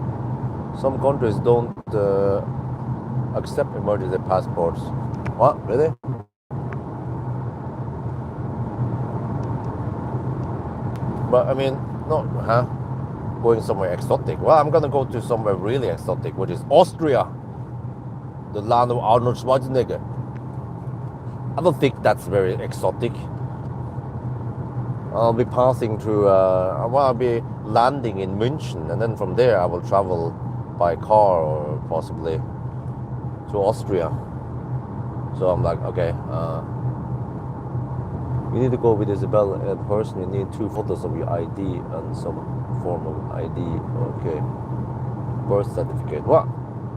Some countries don't accept emergency passports. What? Really? But I mean, going somewhere exotic. Well, I'm gonna go to somewhere really exotic, which is Austria, the land of Arnold Schwarzenegger. I don't think that's very exotic. I'll be passing through. I'll be landing in München, and then from there I will travel by car or possibly to Austria. So I'm like, okay, you need to go with Isabel in person. You need 2 photos of your ID and some form of ID. Okay, birth certificate. What?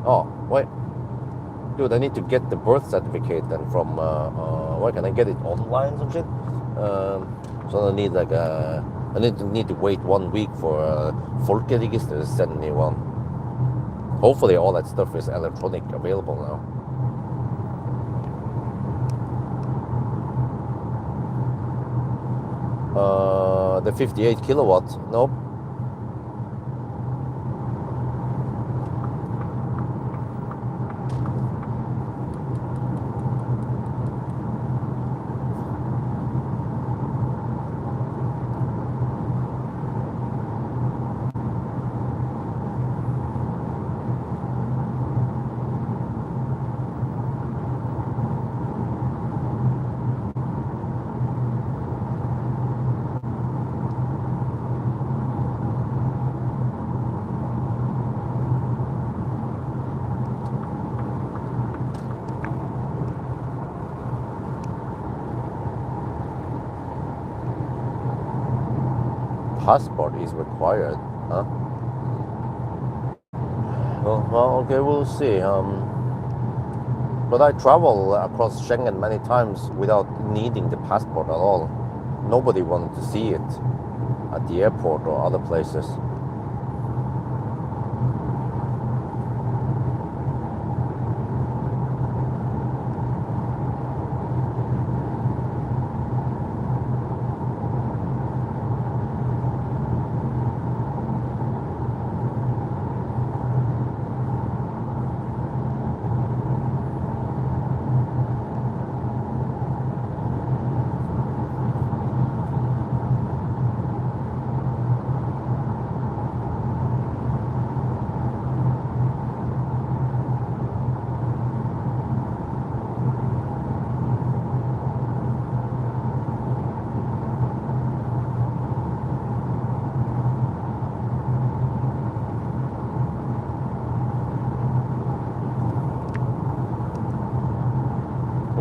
Oh, wait, dude, I need to get the birth certificate then from. Where can I get it online? Some shit. So I need like I need to wait 1 week for Folkeregister to send me one. Hopefully all that stuff is electronic available now. The 58 kilowatt, nope. Passport is required, huh? Well, okay, we'll see. But I travel across Schengen many times without needing the passport at all. Nobody wanted to see it at the airport or other places.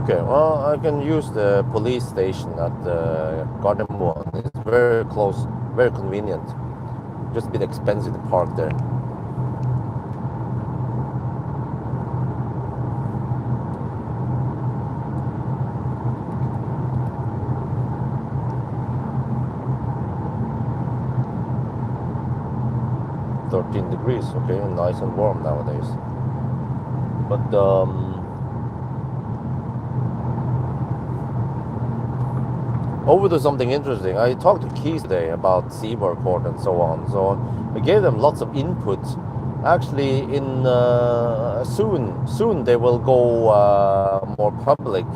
Okay, well, I can use the police station at Gardermoen. It's very close, very convenient. Just a bit expensive to park there. degrees. Okay, nice and warm nowadays. But over to something interesting. I talked to Keys today about Seaboard Court and so on. So I gave them lots of input. Actually, in soon they will go more public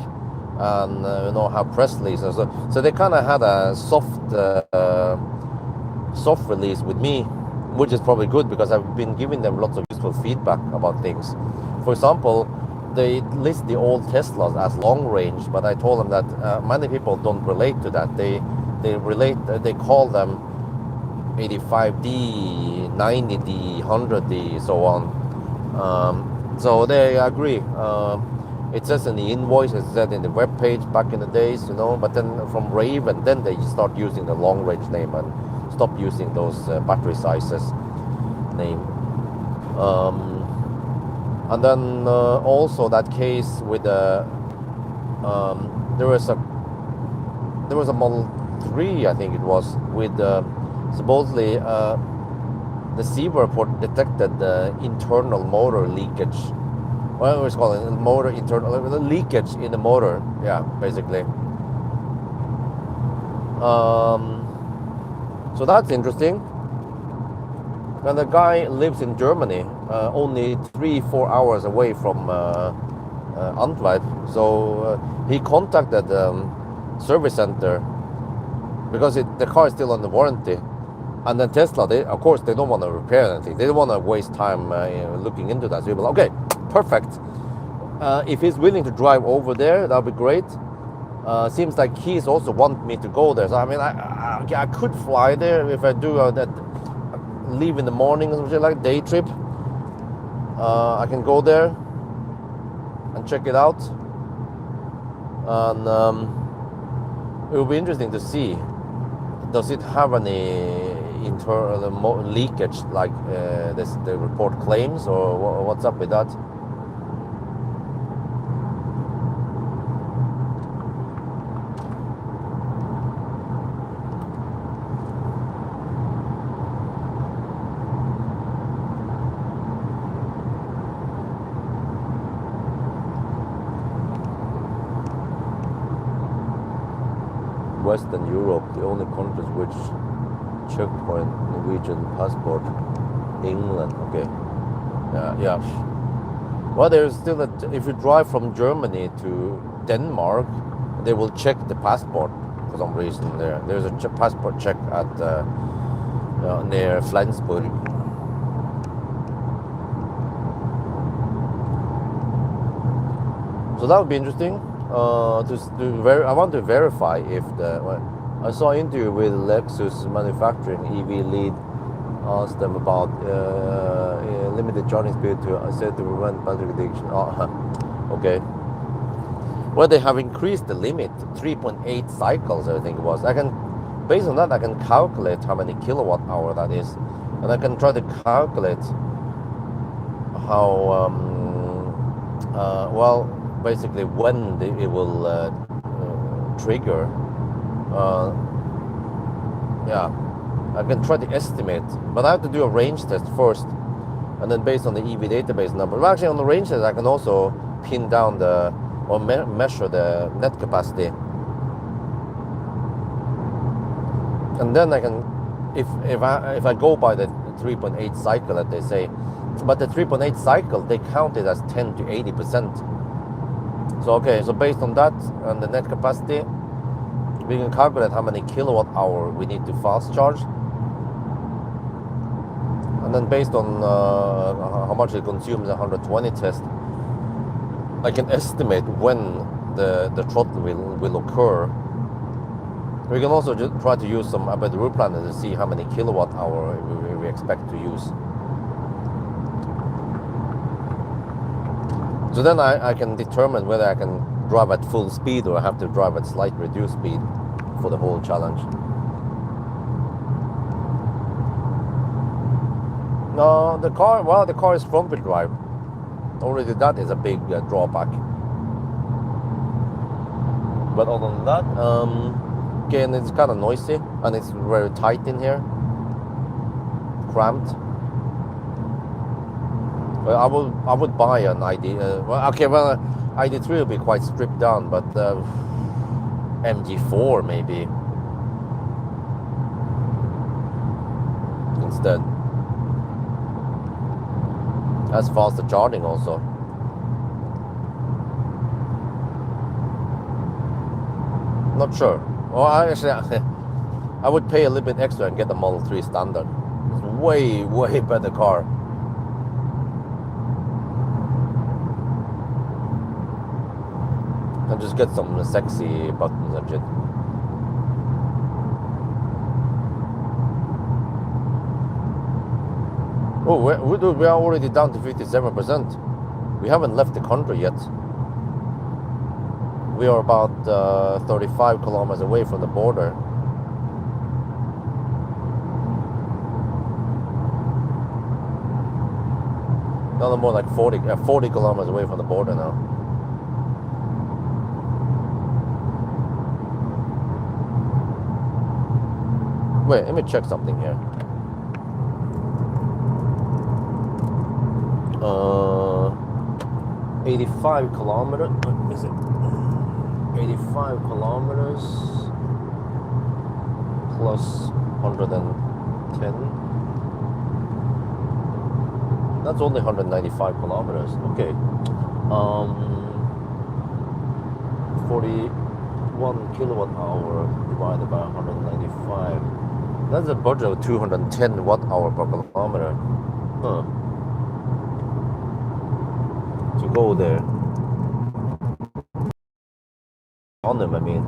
and have press releases. So they kind of had a soft release with me, which is probably good because I've been giving them lots of useful feedback about things. For example, they list the old Teslas as long range, but I told them that many people don't relate to that. They call them 85D, 90D, 100D, so on. So they agree. It says in the invoice, it said in the web page back in the days, but then from Raven, then they start using the long range name and stop using those battery sizes name. And then also that case with there was a Model 3, I think it was, with supposedly the Seaboard port detected internal motor leakage. What was called it? Motor internal leakage in the motor. Yeah, basically. So that's interesting. And the guy lives in Germany, only 3-4 hours away from Antwerp. So he contacted service center because the car is still under warranty. And then Tesla, of course, they don't want to repair anything. They don't want to waste time looking into that. So you'll be like, okay, perfect. If he's willing to drive over there, that'll be great. Seems like he's also want me to go there. So I mean, I could fly there if I do that. Leave in the morning or something like day trip. I can go there and check it out, and it will be interesting to see. Does it have any internal leakage like the report claims, or what's up with that? Western Europe, the only countries which checkpoint Norwegian passport, England. Okay, yeah. Well, there's still if you drive from Germany to Denmark, they will check the passport for some reason. There's a passport check at near Flensburg. So that would be interesting. I want to verify if I saw an interview with Lexus manufacturing EV lead, asked them about limited charging speed to prevent battery addiction. Okay. Well, they have increased the limit to 3.8 cycles, I think it was. Based on that, I can calculate how many kilowatt hour that is, and I can try to calculate how basically when it will trigger. I can try to estimate, but I have to do a range test first, and then based on the EV database number. Well, actually, on the range test, I can also pin down measure the net capacity, and then I can, if I go by the 3.8 cycle that they say, but the 3.8 cycle they count it as 10 to 80%. So okay, so based on that and the net capacity, we can calculate how many kilowatt hour we need to fast charge, and then based on how much it consumes a 120 test, I can estimate when the throttle will occur. We can also just try to use some about the route planner to see how many kilowatt hour we expect to use. So then I can determine whether I can drive at full speed or I have to drive at slight reduced speed for the whole challenge. No, the car is front wheel drive. Already that is a big drawback. But other than that, again, it's kind of noisy and it's very tight in here, cramped. Well, I would buy an ID. Well, okay, well, ID3 will be quite stripped down, but MG4 maybe instead. That's faster charging also. Not sure. Well, I would pay a little bit extra and get the Model 3 standard. It's way, way better car. And just get some sexy buttons and shit. Oh, we are already down to 57%. We haven't left the country yet. We are about 35 kilometers away from the border. No, more like 40 kilometers away from the border now. Wait, let me check something here. 85 kilometers. What is it? 85 kilometers plus 110. That's only 195 kilometers. Okay. 41 kilowatt hour divided by 195. That's a budget of 210 watt hour per kilometer. Huh. To go there. On them, I mean.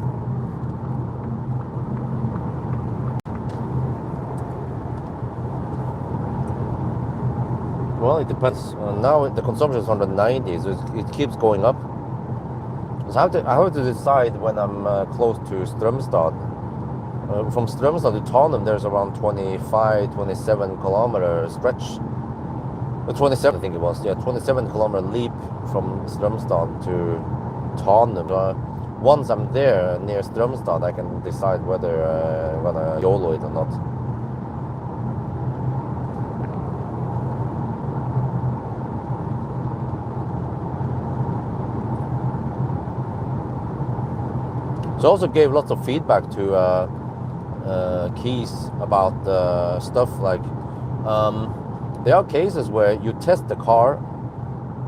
Well, it depends. Now the consumption is 190, so it keeps going up. So I have to decide when I'm close to Strömstad. From Strömstad to Tanum, there's around 25, 27 kilometer stretch. 27, I think it was. Yeah, 27 kilometer leap from Strömstad to Tanum. Once I'm there near Strömstad, I can decide whether I'm gonna YOLO it or not. So I also gave lots of feedback to Keys about stuff like there are cases where you test the car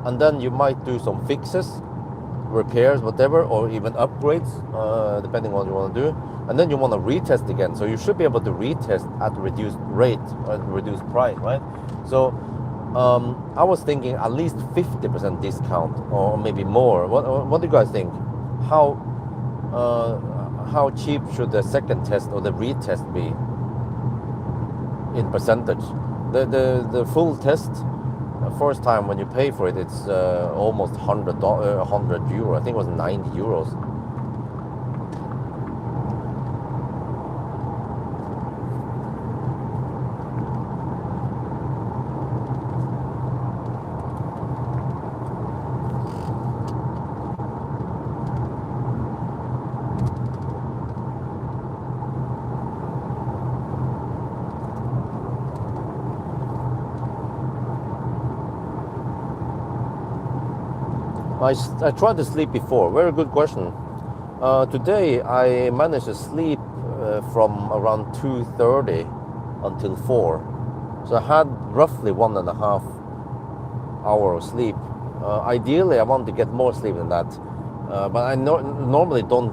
and then you might do some fixes, repairs, whatever, or even upgrades, depending on what you want to do, and then you want to retest again. So you should be able to retest at reduced rate, at reduced price, right? So I was thinking at least 50% discount or maybe more. What do you guys think? How cheap should the second test or the retest be in percentage? The full test, first time when you pay for it, it's almost €100. I think it was €90. I tried to sleep before. Very good question. Today I managed to sleep from around 2:30 until 4. So I had roughly 1.5 hour of sleep. Ideally, I want to get more sleep than that. But I normally don't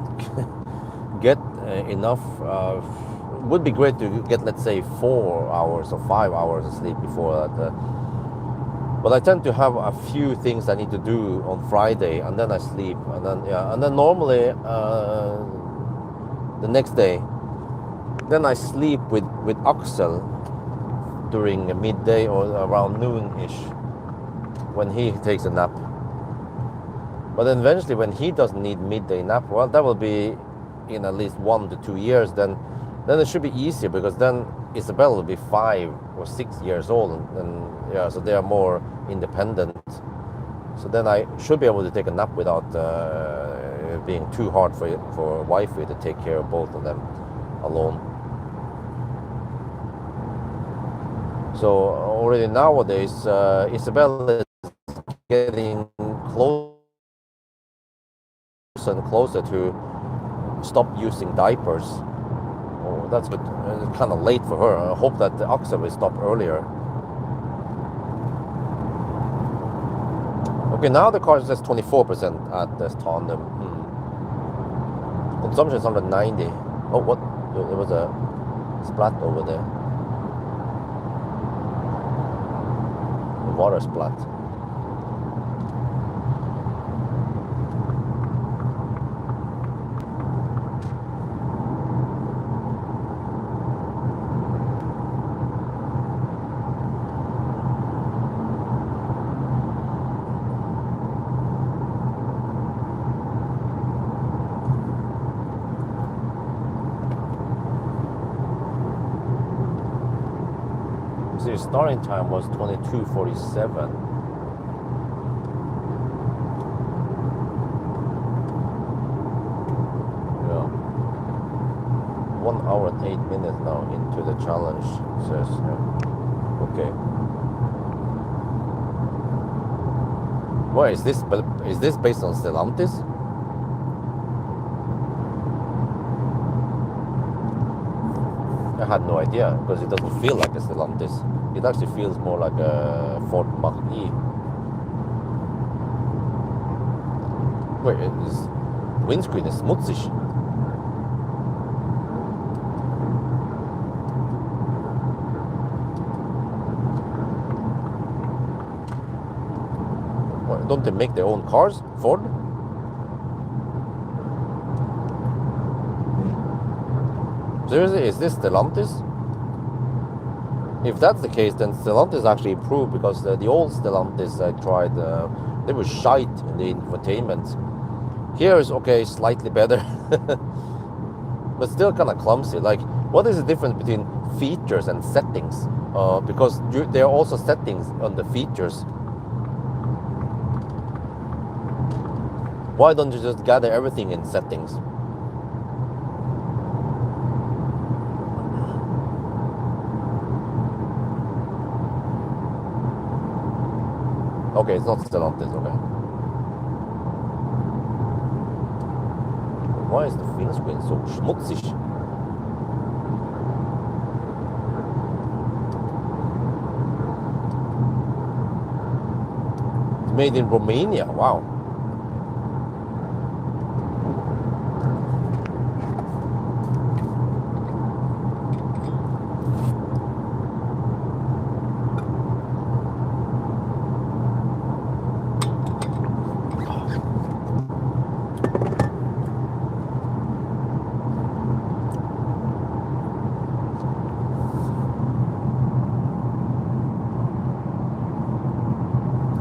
get enough. Would be great to get, let's say, 4 hours or 5 hours of sleep before that. But I tend to have a few things I need to do on Friday, and then I sleep, and then normally the next day, then I sleep with Axel during midday or around noon-ish when he takes a nap. But then eventually, when he doesn't need midday nap, well, that will be in at least 1 to 2 years. Then it should be easier, because then Isabel will be 5 or 6 years old, and so they are more independent. So then I should be able to take a nap without being too hard for wifey to take care of both of them alone. So already nowadays, Isabel is getting closer and closer to stop using diapers. Oh, that's good. It's kind of late for her. I hope that the oxen will stop earlier. Okay, now the car says 24% at this tandem. Consumption is 190. Oh, what? There was a splat over there. A water splat. The starting time was 22:47. Yeah. 1 hour and 8 minutes now into the challenge. Says, yeah. Okay. Well, is this based on Stellantis? I had no idea because it doesn't feel like a Stellantis. It actually feels more like a Ford Mach-E. Wait, this windscreen is smutzig. What, don't they make their own cars, Ford? Seriously, is this Stellantis? If that's the case, then Stellantis actually improved because the old Stellantis I tried, they were shite in the infotainment. Here is okay, slightly better, but still kind of clumsy. Like, what is the difference between features and settings? Because there are also settings on the features. Why don't you just gather everything in settings? Okay, it's not Stellantis, okay. Why is the windscreen so schmutzig? It's made in Romania, wow.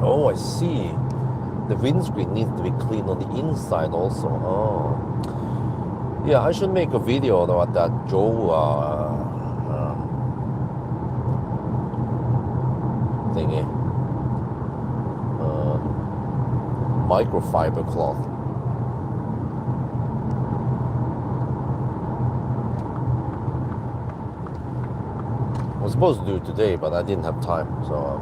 Oh, I see. The windscreen needs to be cleaned on the inside also. Oh. Yeah, I should make a video about that Joe thingy. Microfiber cloth. I was supposed to do it today, but I didn't have time, so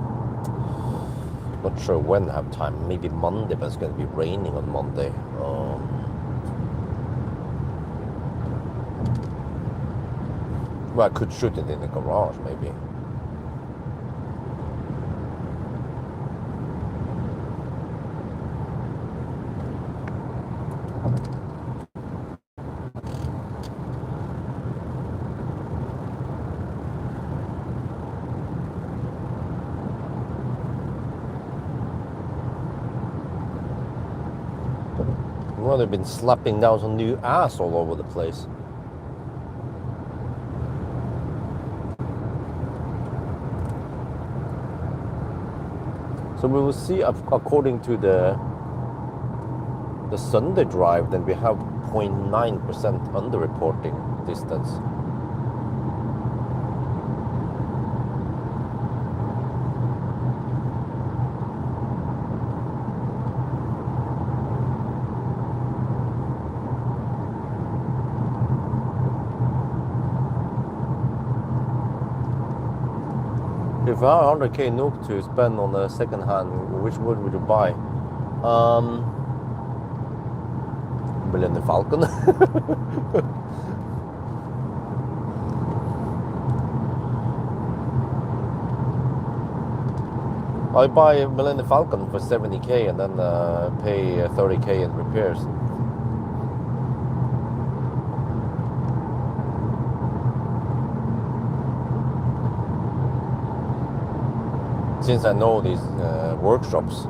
not sure when I have time. Maybe Monday, but it's going to be raining on Monday. Well, I could shoot it in the garage, maybe. Well, they've been slapping down some new ass all over the place. So we will see, according to the Sunday drive, then we have 0.9% underreporting distance. if you have 100k NOK to spend on a second hand, which would you buy? Millennium Falcon. I buy a Millennium Falcon for 70k and then pay 30k in repairs. Since I know these workshops.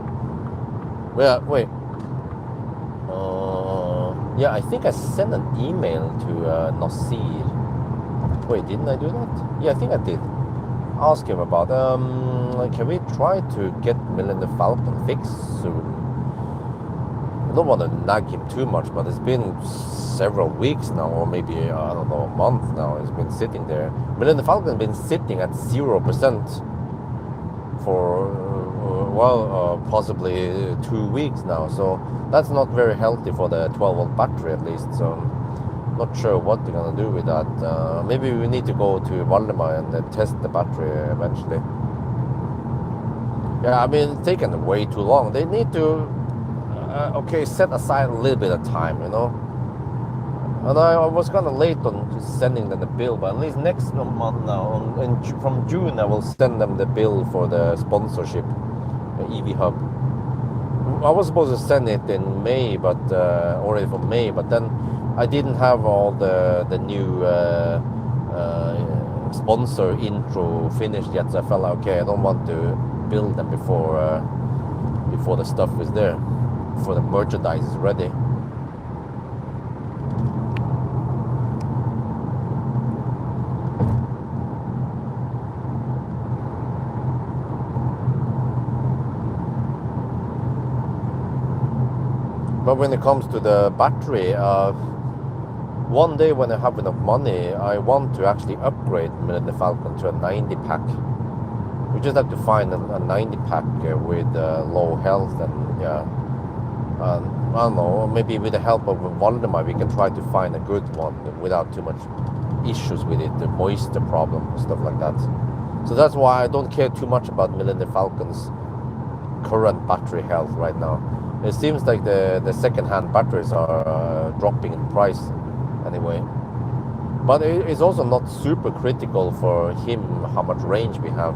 Yeah, wait. Yeah, I think I sent an email to Nasir. Wait, didn't I do that? Yeah, I think I did. Ask him about, can we try to get Millennium Falcon fixed soon? I don't want to nag him too much, but it's been several weeks now, or maybe, I don't know, a month now. It's been sitting there. Millennium Falcon has been sitting at 0% for possibly 2 weeks now, so that's not very healthy for the 12-volt battery at least. So I'm not sure what they're gonna do with that. Maybe we need to go to Valdemar and test the battery eventually. Yeah, I mean, it's taken way too long. They need to set aside a little bit of time, you know. And I was kind of late on just sending them the bill, but at least next month now, from June, I will send them the bill for the sponsorship, EV Hub. I was supposed to send it in May, but already for May, but then I didn't have all the new sponsor intro finished yet, so I felt like, okay, I don't want to build them before the stuff is there, before the merchandise is ready. But when it comes to the battery, one day when I have enough money, I want to actually upgrade the Falcon to a 90 pack. We just have to find a 90 pack with low health and yeah. I don't know, maybe with the help of Valdemar we can try to find a good one without too much issues with it, the moisture problem, stuff like that. So that's why I don't care too much about Millennium Falcon's current battery health right now. It seems like the second-hand batteries are dropping in price anyway. But it's also not super critical for him how much range we have.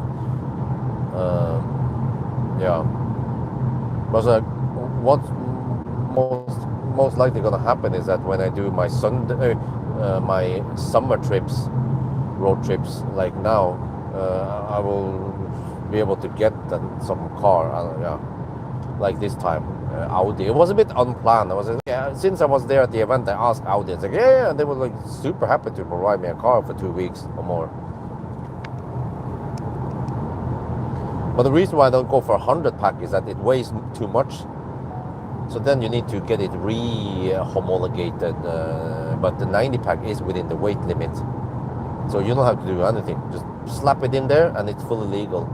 Yeah. But what's most likely going to happen is that when I do my my summer trips, road trips like now, I will be able to get some car. Yeah, like this time. Audi. It was a bit unplanned. Since I was there at the event, I asked Audi. It's like, yeah, and they were like super happy to provide me a car for 2 weeks or more. But the reason why I don't go for a 100 pack is that it weighs too much. So then you need to get it re-homologated. But the 90 pack is within the weight limit. So you don't have to do anything. Just slap it in there and it's fully legal.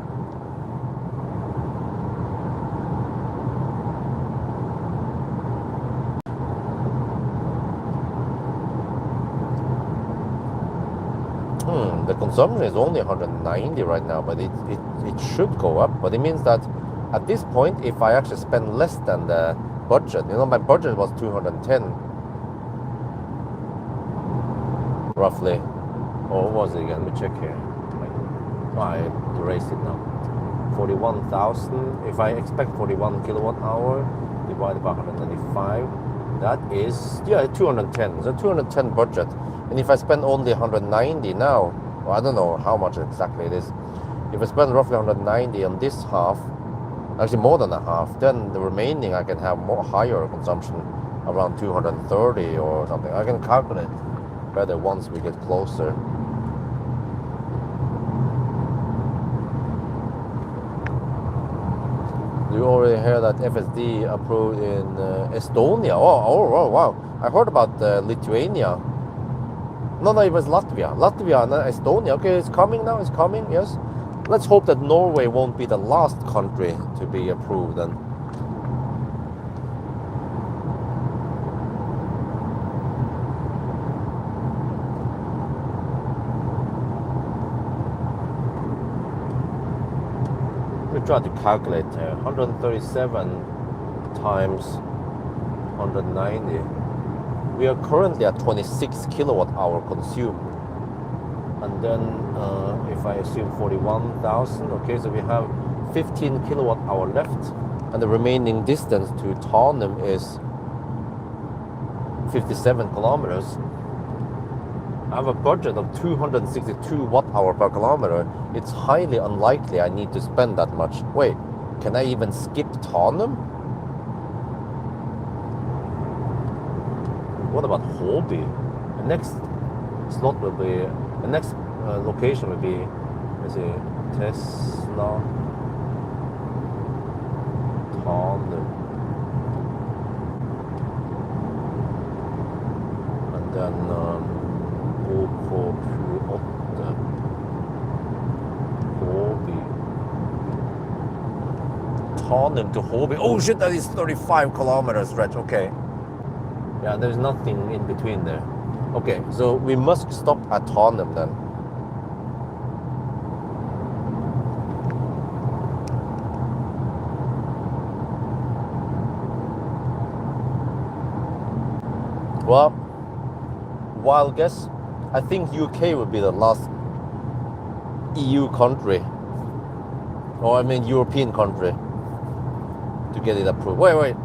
The consumption is only 190 right now, but it should go up. But it means that at this point, if I actually spend less than the budget, you know, my budget was 210 roughly. Or what was it again? Let me check here. I erased it now. 41,000. If I expect 41 kilowatt hour divided by 195, that is 210. So 210 budget. And if I spend only 190 now, well, I don't know how much exactly it is. If I spend roughly 190 on this half, actually more than a half, then the remaining I can have more higher consumption, around 230 or something. I can calculate better once we get closer. You already heard that FSD approved in Estonia. Oh, wow. I heard about Lithuania. No, it was Latvia. Latvia and Estonia. Okay, it's coming now. It's coming, yes. Let's hope that Norway won't be the last country to be approved then. try to calculate here. 137 times 190. We are currently at 26 kilowatt hour consumed. And then if I assume 41,000, okay, so we have 15 kilowatt hour left. And the remaining distance to Tarnum is 57 kilometers. I have a budget of 262 watt hour per kilometer. It's highly unlikely I need to spend that much. Wait, can I even skip Tarnum? What about Hobby? The next slot will be, the next location will be, let's see, Tesla, Tarnum. And then OK Q8, Hobby. Tarnum to Hobby. Oh shit, that is 35 kilometers stretch, okay. Yeah, there's nothing in between there. Okay, so we must stop at Tarnum then. Well, wild guess, I think UK would be the last EU country, or I mean European country, to get it approved. Wait.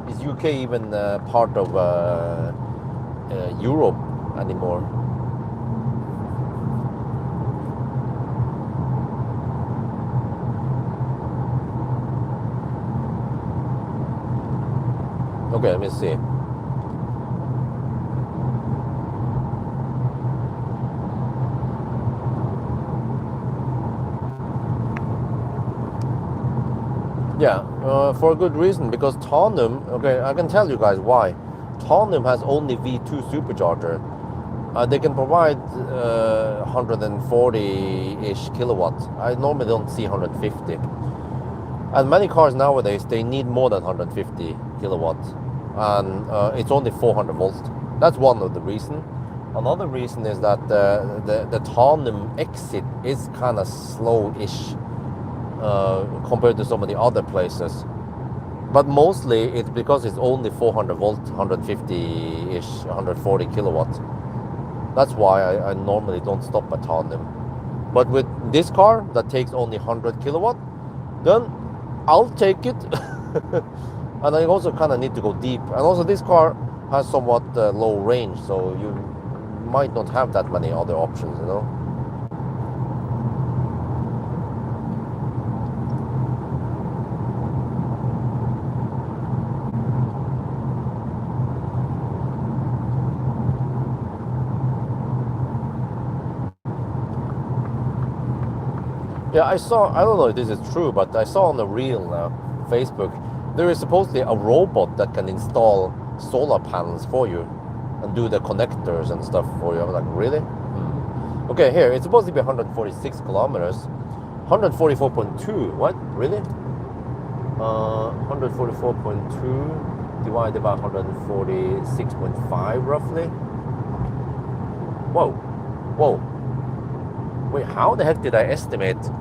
Is UK even part of Europe anymore? Okay, let me see. Yeah, for a good reason, because Tarnum, okay, I can tell you guys why. Tarnum has only V2 supercharger. They can provide 140-ish kilowatts. I normally don't see 150. And many cars nowadays, they need more than 150 kilowatts. And it's only 400 volts. That's one of the reasons. Another reason is that the Tarnum exit is kind of slow-ish. Compared to some of the other places, but mostly it's because it's only 400 volt, 150-ish, 140 kilowatts. That's why I normally don't stop at Tarnum. But with this car that takes only 100 kilowatt, then I'll take it. And I also kind of need to go deep. And also this car has somewhat low range, so you might not have that many other options, you know. Yeah, I don't know if this is true, but I saw on the reel Facebook, there is supposedly a robot that can install solar panels for you and do the connectors and stuff for you. I was like, really? Okay, here, it's supposed to be 146 kilometers. 144.2, what? Really? 144.2 divided by 146.5 roughly. Whoa. Wait, how the heck did I estimate?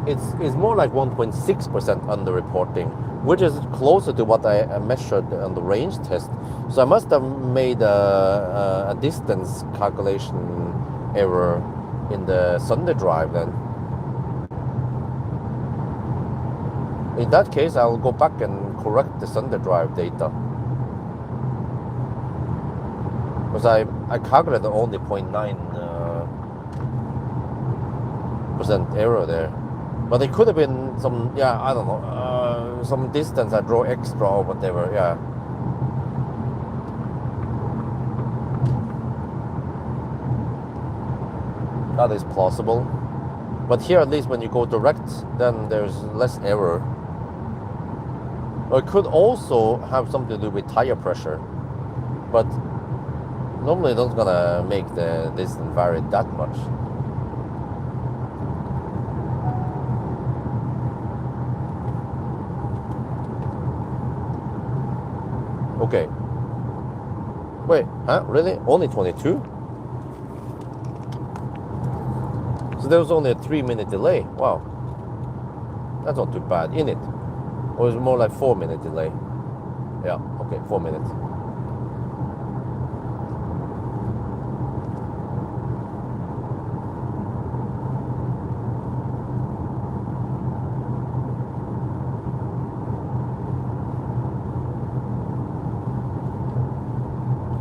It's more like 1.6% underreporting, which is closer to what I measured on the range test. So I must have made a distance calculation error in the Sunday drive then. In that case, I'll go back and correct the Sunday drive data. Because I calculated only 0.9% error there. But it could have been some, yeah, I don't know, some distance I draw extra or whatever, yeah. That is plausible. But here, at least when you go direct, then there's less error. Or it could also have something to do with tire pressure. But normally it's not gonna make the distance vary that much. Okay. Wait, huh? Really? Only 22? So there was only a 3-minute delay. Wow, that's not too bad, in it. Or is it more like 4-minute delay? Yeah, okay, 4 minutes.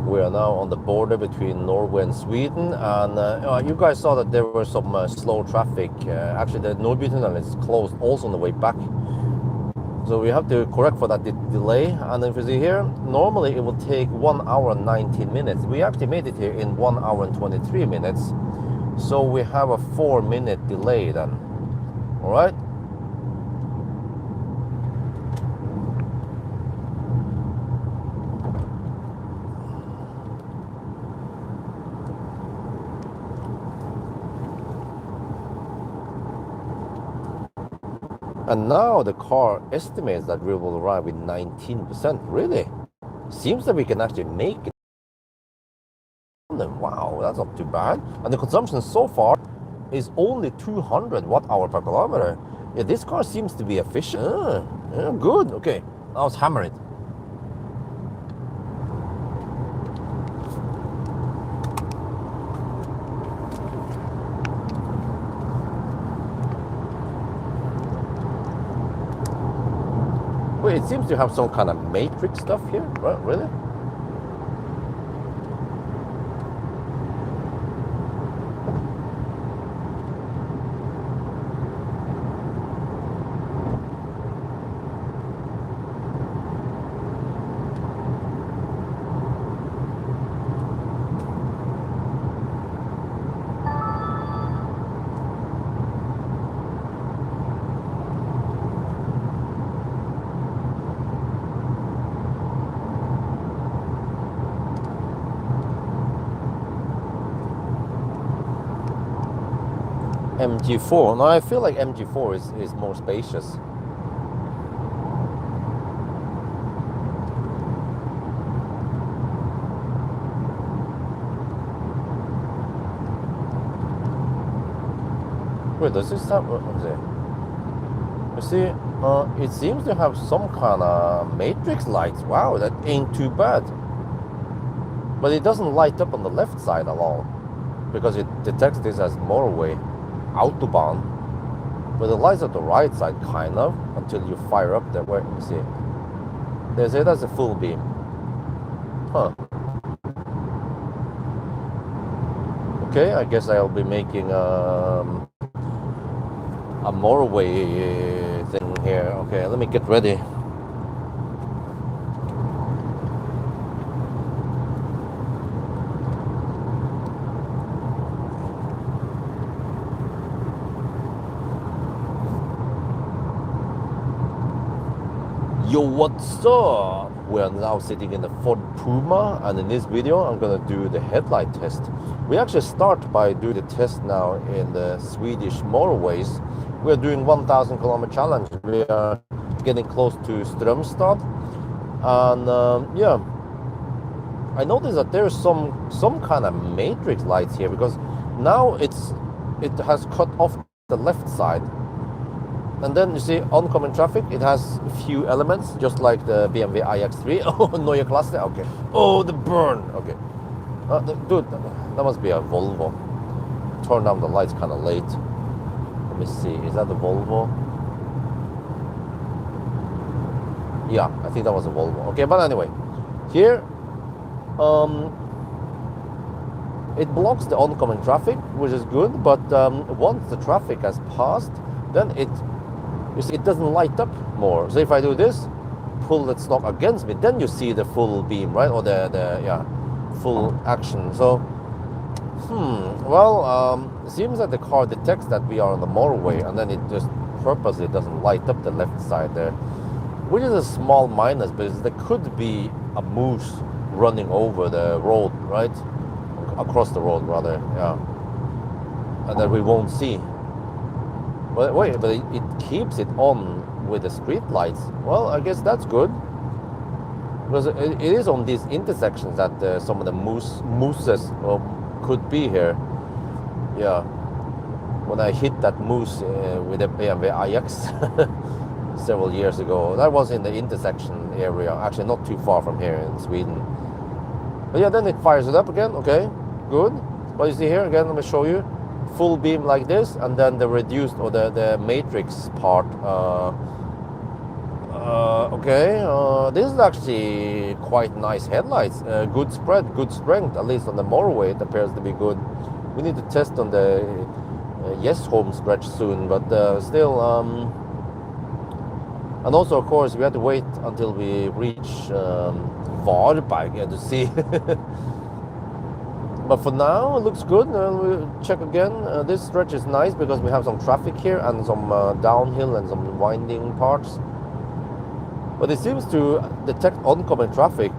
We are now on the border between Norway and Sweden, and you guys saw that there were some slow traffic. Actually, the Nordby tunnel is closed also on the way back, so we have to correct for that delay. And if you see here, normally it will take 1 hour and 19 minutes. We actually made it here in 1 hour and 23 minutes, so we have a 4-minute delay then. All right. And now the car estimates that we will arrive with 19%. Really? Seems that we can actually make it. Wow, that's not too bad. And the consumption so far is only 200 watt-hour per kilometer. Yeah, this car seems to be efficient. Yeah, good. Okay, now let's hammer it. Wait, it seems to have some kind of matrix stuff here. Right, really? MG4. Now I feel like MG4 is more spacious. Wait, does this have? You see, it seems to have some kind of matrix lights. Wow, that ain't too bad. But it doesn't light up on the left side at all, because it detects this as motorway. Autobahn, but the lights at the right side kind of until you fire up there. Wait, let me see. They say that's a full beam. Huh. Okay, I guess I'll be making a motorway thing here. Okay, let me get ready. Yo, what's up? We are now sitting in the Ford Puma, and in this video I'm gonna do the headlight test. We actually start by doing the test now in the Swedish motorways. We are doing 1,000 kilometer challenge. We are getting close to Strömstad, and yeah, I noticed that there's some kind of matrix lights here, because now it has cut off the left side. And then you see oncoming traffic, it has a few elements, just like the BMW iX3. Oh, Neue Klasse, okay. Oh, the burn, okay. Dude, that must be a Volvo. Turn down the lights kind of late. Let me see, is that the Volvo? Yeah, I think that was a Volvo. Okay, but anyway, here, it blocks the oncoming traffic, which is good, but once the traffic has passed, then you see, it doesn't light up more. So if I do this, pull that stock against me, then you see the full beam, right? Or the full action. So, well, it seems that the car detects that we are on the motorway, and then it just purposely doesn't light up the left side there, which is a small minus, because there could be a moose running over the road, right? Across the road, rather, yeah. And that we won't see. But wait, but it keeps it on with the street lights. Well, I guess that's good, because it is on these intersections that some of the mooses could be here. Yeah. when I hit that moose with a BMW iX several years ago. That was in the intersection area, actually not too far from here in Sweden. But yeah, then it fires it up again. Okay, good. But you see here again, let me show you. Full beam like this, and then the reduced or the matrix part. This is actually quite nice headlights. Good spread, good strength, at least on the motorway it appears to be good. We need to test on the yes home stretch soon, but still. And also, of course, we have to wait until we reach Varberg to see. But for now, it looks good. We'll check again. This stretch is nice because we have some traffic here and some downhill and some winding parts. But it seems to detect oncoming traffic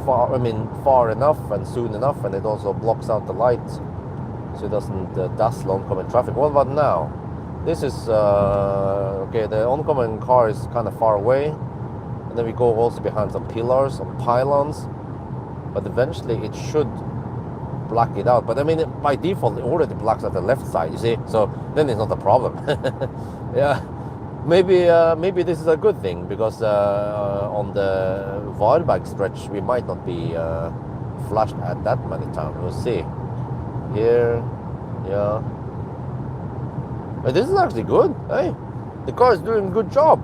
far enough and soon enough, and it also blocks out the light so it doesn't dazzle oncoming traffic. What about now? This is okay. The oncoming car is kind of far away, and then we go also behind some pillars, some pylons. But eventually it should black it out. But I mean, by default, it already blacks out the left side, you see? So then it's not a problem. Yeah, maybe this is a good thing, because on the Varberg stretch, we might not be flashed at that many times. We'll see. Here, yeah. But this is actually good. Hey, the car is doing a good job.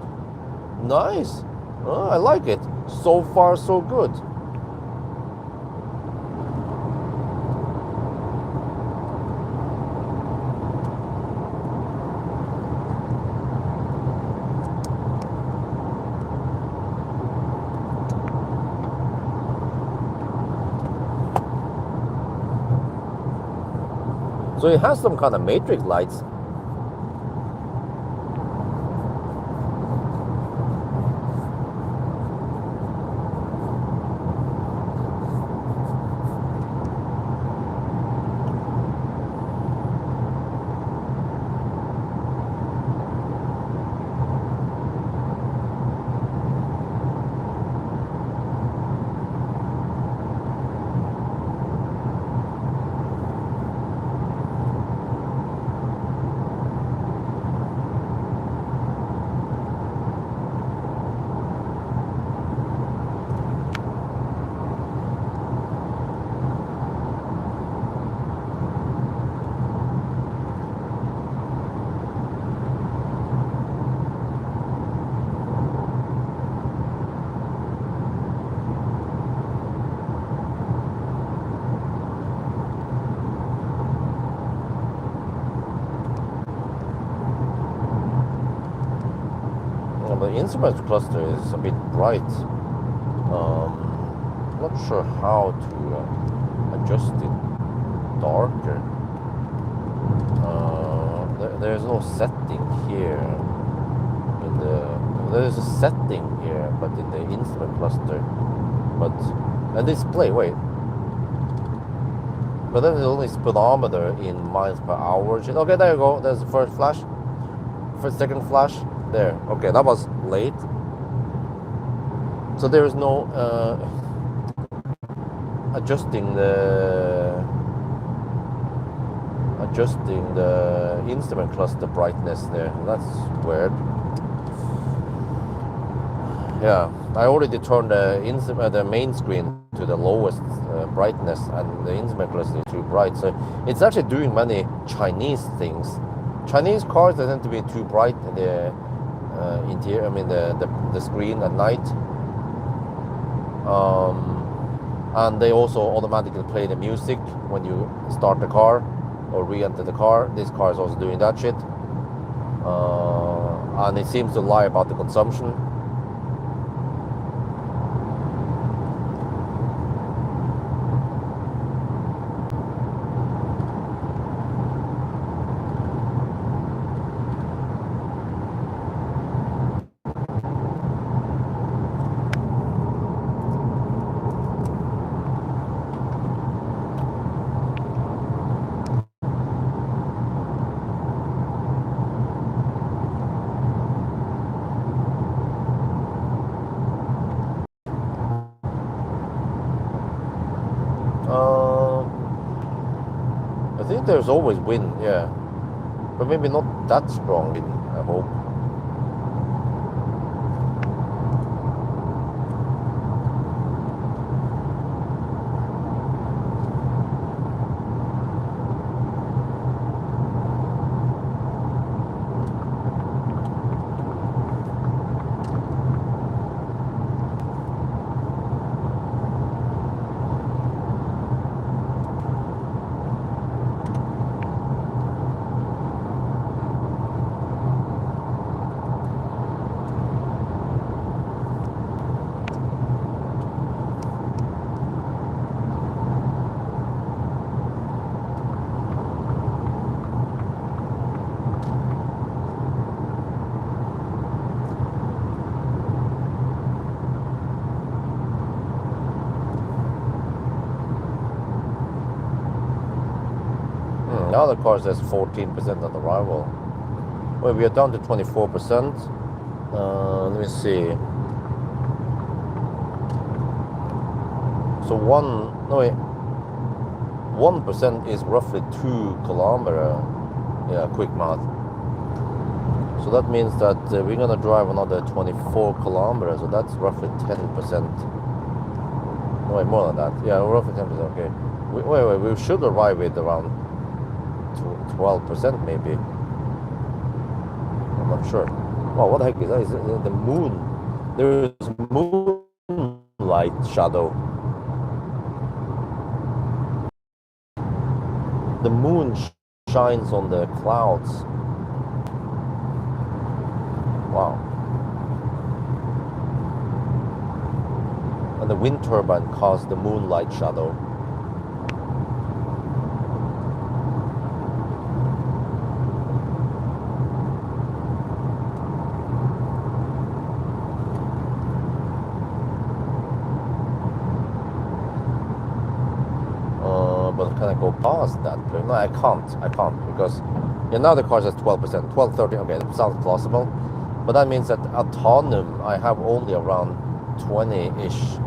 Nice. Oh, I like it. So far, so good. So it has some kind of matrix lights. The instrument cluster is a bit bright. Not sure how to adjust it darker. There's no setting here. There is a setting here, but in the instrument cluster. But a display. Wait. But then it's only speedometer in miles per hour. Okay, there you go. There's the first flash. Second flash. There. Okay, that was late. So there is no adjusting the instrument cluster brightness there. That's weird. Yeah, I already turned the main screen to the lowest brightness, and the instrument cluster is too bright. So it's actually doing many Chinese things. Chinese cars, they tend to be too bright in the interior. I mean the screen at night, and they also automatically play the music when you start the car or re-enter the car. This car is also doing that shit, and it seems to lie about the consumption. there's always wind, yeah. But maybe not that strong wind, I hope. Now the car says 14% on arrival. Well, we are down to 24%. Let me see. So 1% is roughly 2 kilometer. Yeah, quick math. So that means that we're gonna drive another 24 kilometers. So that's roughly 10%. No, wait, more than that. Yeah, roughly 10%. Okay. Wait. We should arrive with around 12% maybe. I'm not sure. Wow, what the heck is that? Is it the moon? There is moonlight shadow. The moon shines on the clouds. Wow. And the wind turbine caused the moonlight shadow. But can I go past that? No, I can't because now the car says 12%, 12, 13. Okay, that sounds plausible. But that means that autonomous, I have only around 20-ish,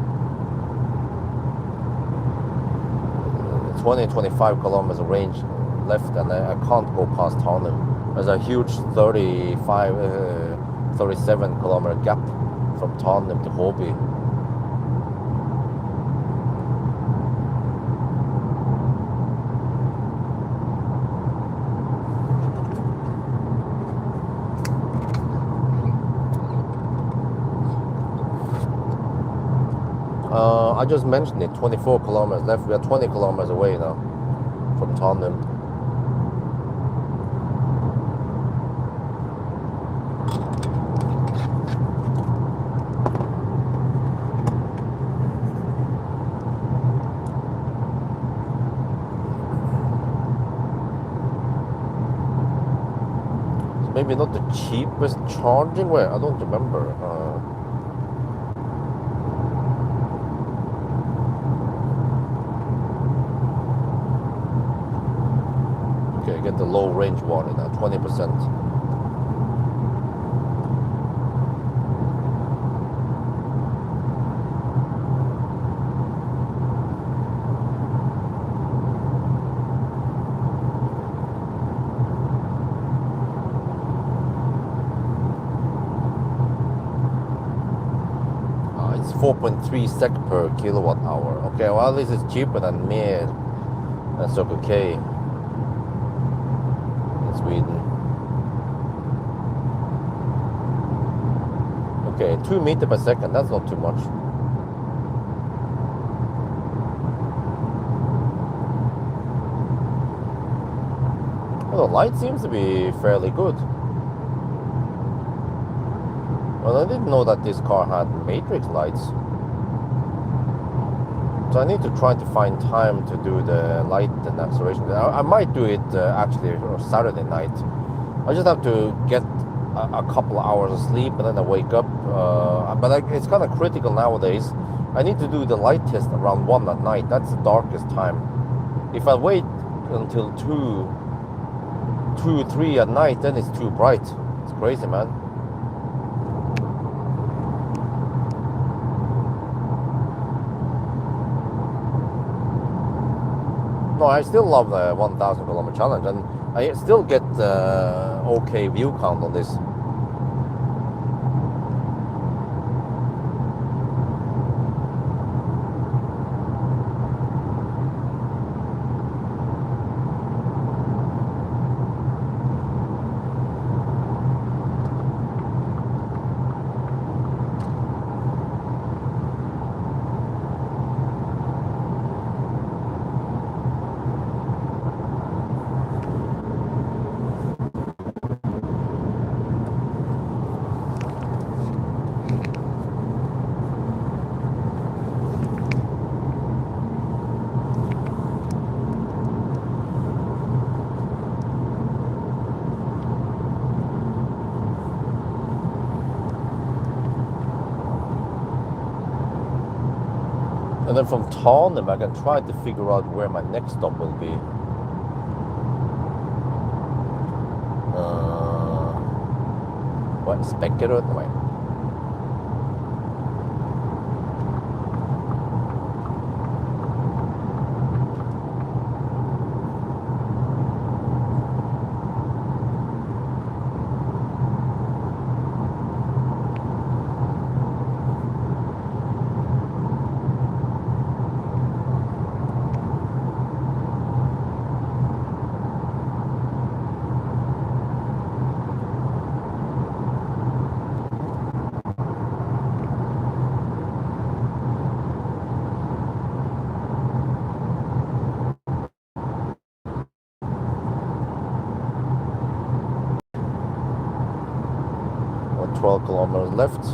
20, 25 kilometers of range left, and I can't go past Tarnum. There's a huge 35, 37 kilometer gap from Tarnum to Håby. I just mentioned it, 24 kilometers left. We are 20 kilometers away now from Tarnum. So maybe not the cheapest charging way, I don't remember. Get the low range one in 20%. It's 4.3 sec per kilowatt hour. Okay, well at least it's cheaper than me and Circle K. Sweden. Okay, 2 meters per second, that's not too much. Well, the light seems to be fairly good. Well, I didn't know that this car had matrix lights. So I need to try to find time to do the light and acceleration. I might do it actually on Saturday night. I just have to get a couple of hours of sleep and then I wake up. But it's kind of critical nowadays. I need to do the light test around 1 at night. That's the darkest time. If I wait until 2, 3 at night, then it's too bright. It's crazy, man. no, I still love the 1,000 kilometer challenge, and I still get okay view count on this. And then from Tarnum, I can try to figure out where my next stop will be. What? Spekkerød? Nei. Or 12 kilometers left.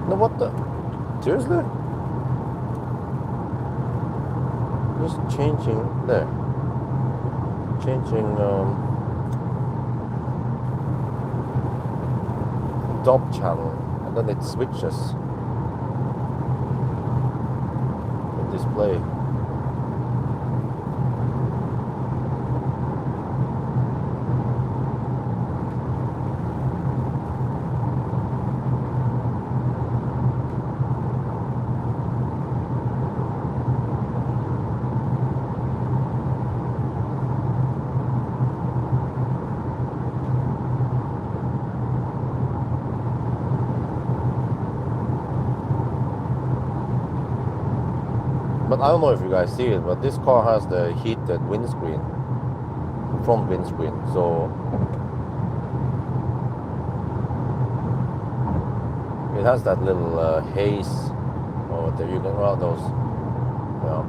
No, what the? Seriously? Just changing there. Changing dub channel, and then it switches the display. But I don't know if you guys see it, but this car has the heated windscreen, front windscreen, so it has that little haze over there. You can run those, yeah.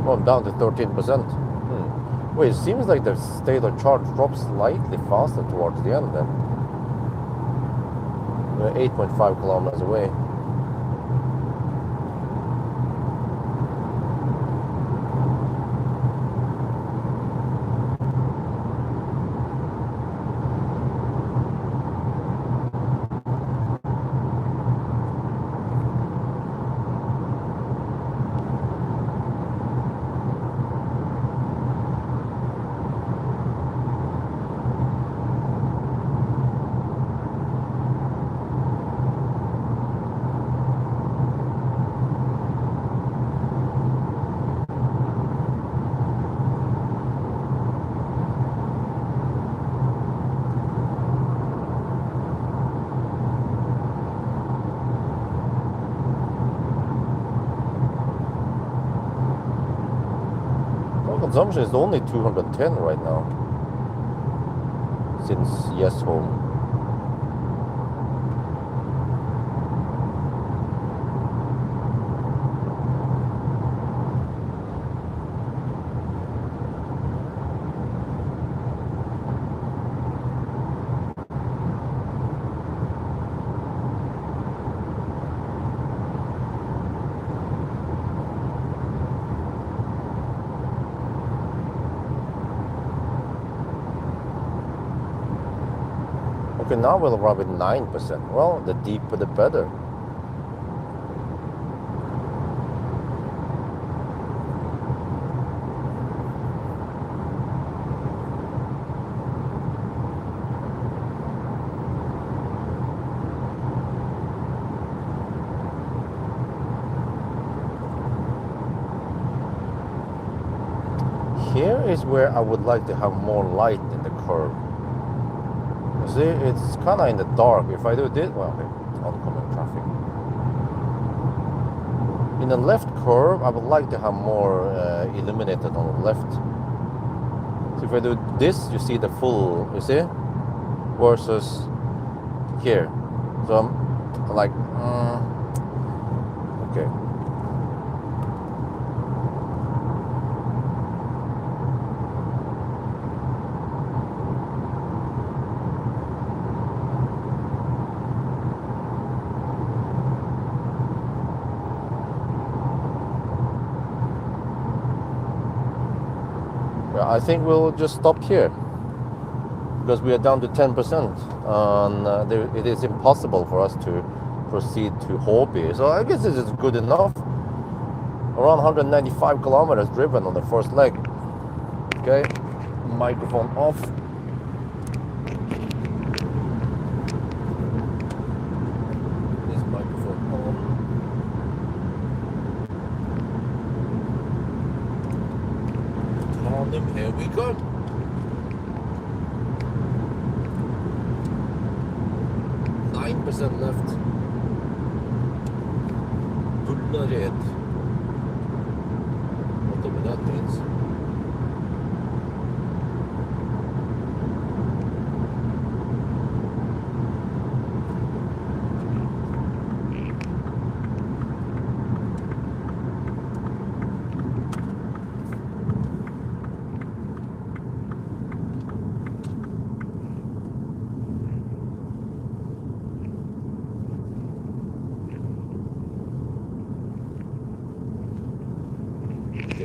Well, down to 13%. Wait, it seems like the state of charge drops slightly faster towards the end then. We're 8.5 kilometers away. Consumption is only 210 right now since Yes Home. Okay, now we'll rub it 9%. Well, the deeper the better. Here is where I would like to have more light in the curve. You see, it's kind of in the dark. If I do this, well, okay, oncoming traffic. In the left curve, I would like to have more illuminated on the left. So if I do this, you see the full, you see? Versus here. So I'm like, okay. I think we'll just stop here because we are down to 10%, and it is impossible for us to proceed to Hobby. So I guess this is good enough. Around 195 kilometers driven on the first leg. Okay, microphone off. This microphone on. Here we go. %9 left. Pull ahead. Whatever that means.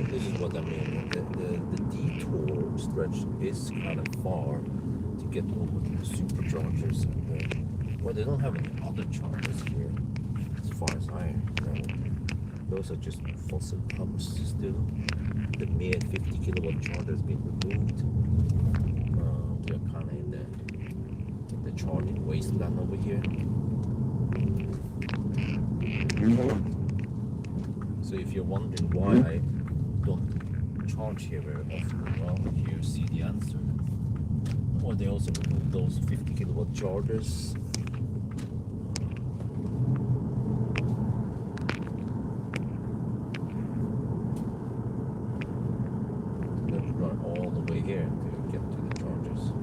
This is what I mean. The detour stretch is kind of far to get over to the superchargers. And, well, they don't have any other chargers here, as far as I know. Those are just fossil pumps still. The mere 50 kilowatt charger has been removed. We are kind of in the charging wasteland over here. So if you're wondering why I don't charge here very often, well, here you see the answer. Or they also remove those 50 kilowatt chargers. Then run all the way here to get to the chargers.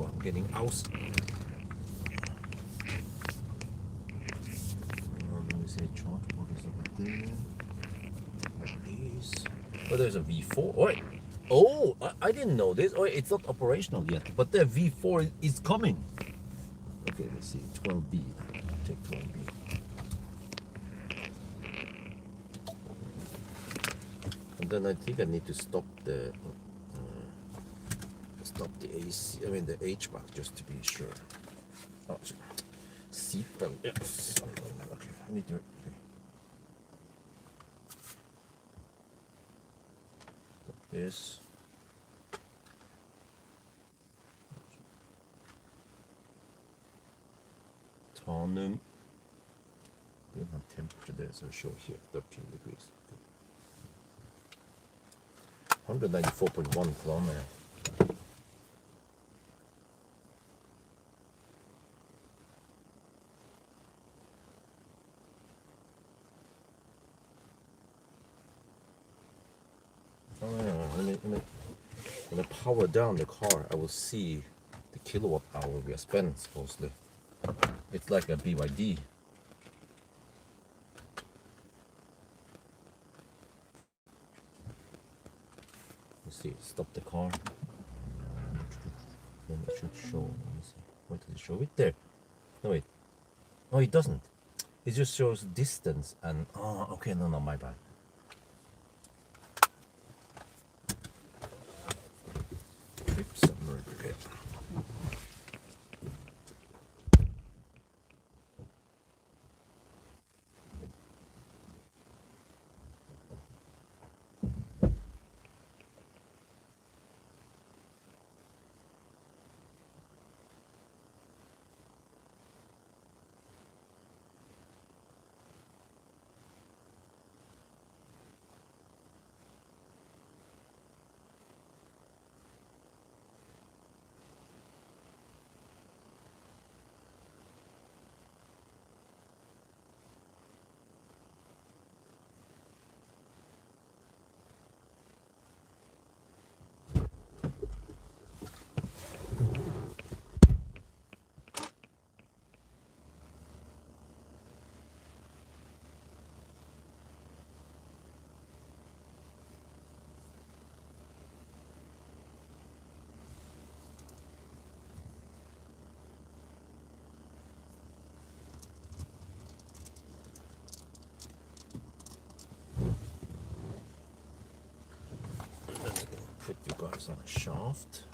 I'm getting out. Let me see, charge port is over there. Like this. Oh, there's a V4. Wait. Oh, I didn't know this. Oh, it's not operational yet, but the V4 is coming. Okay, let's see. 12B. Take 12B. And then I think I need to stop the AC. I mean the HVAC just to be sure. Oh, seatbelt. Yes. Okay, I need to. Okay. This. Tonum. We don't have temperature there, so show here 13 degrees. 194.1 kilometers. When I power down the car, I will see the kilowatt hour we are spending, supposedly. It's like a BYD. Let's see, stop the car. Then it should show. Let me see. Where does it show it? There. No, wait. No, it doesn't. It just shows distance and oh, okay, no, my bad. Trip submerger. Okay. Put you guys on a shaft.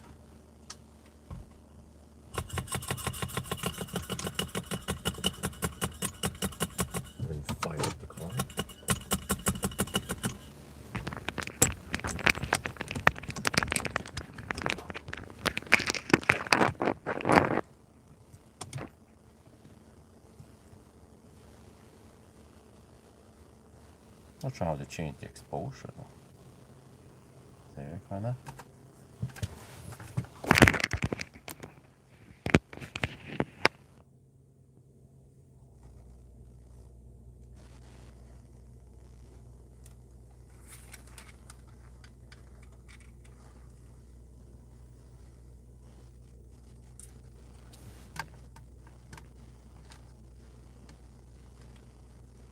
And fire up the car. Not sure how to change the exposure though. There, kinda.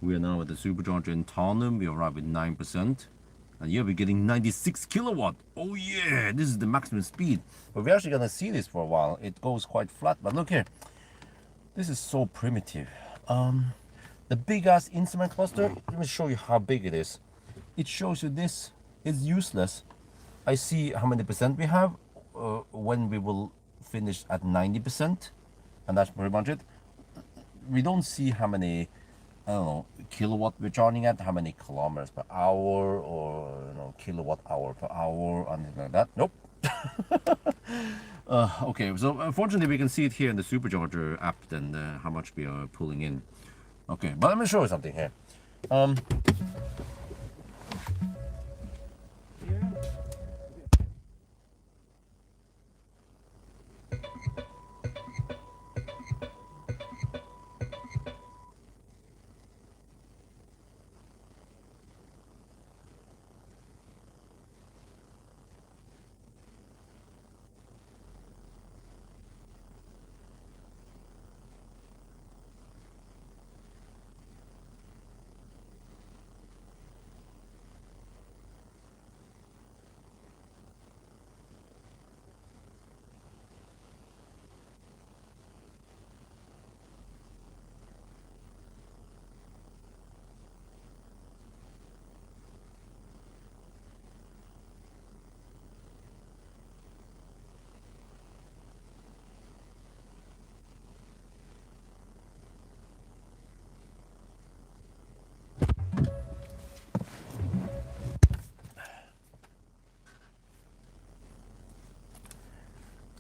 We are now at the supercharger in Tarnum. We arrived with 9%. And here we're getting 96 kilowatt. Oh yeah, this is the maximum speed. But we're actually gonna see this for a while. It goes quite flat, but look here. This is so primitive. The big ass instrument cluster, let me show you how big it is. It shows you this, it's useless. I see how many percent we have when we will finish at 90%. And that's pretty much it. We don't see how many, I don't know, kilowatt we're charging at, how many kilometers per hour, or kilowatt hour per hour, or anything like that. Nope. Okay, so unfortunately we can see it here in the supercharger app then how much we are pulling in. Okay, but let me show you something here.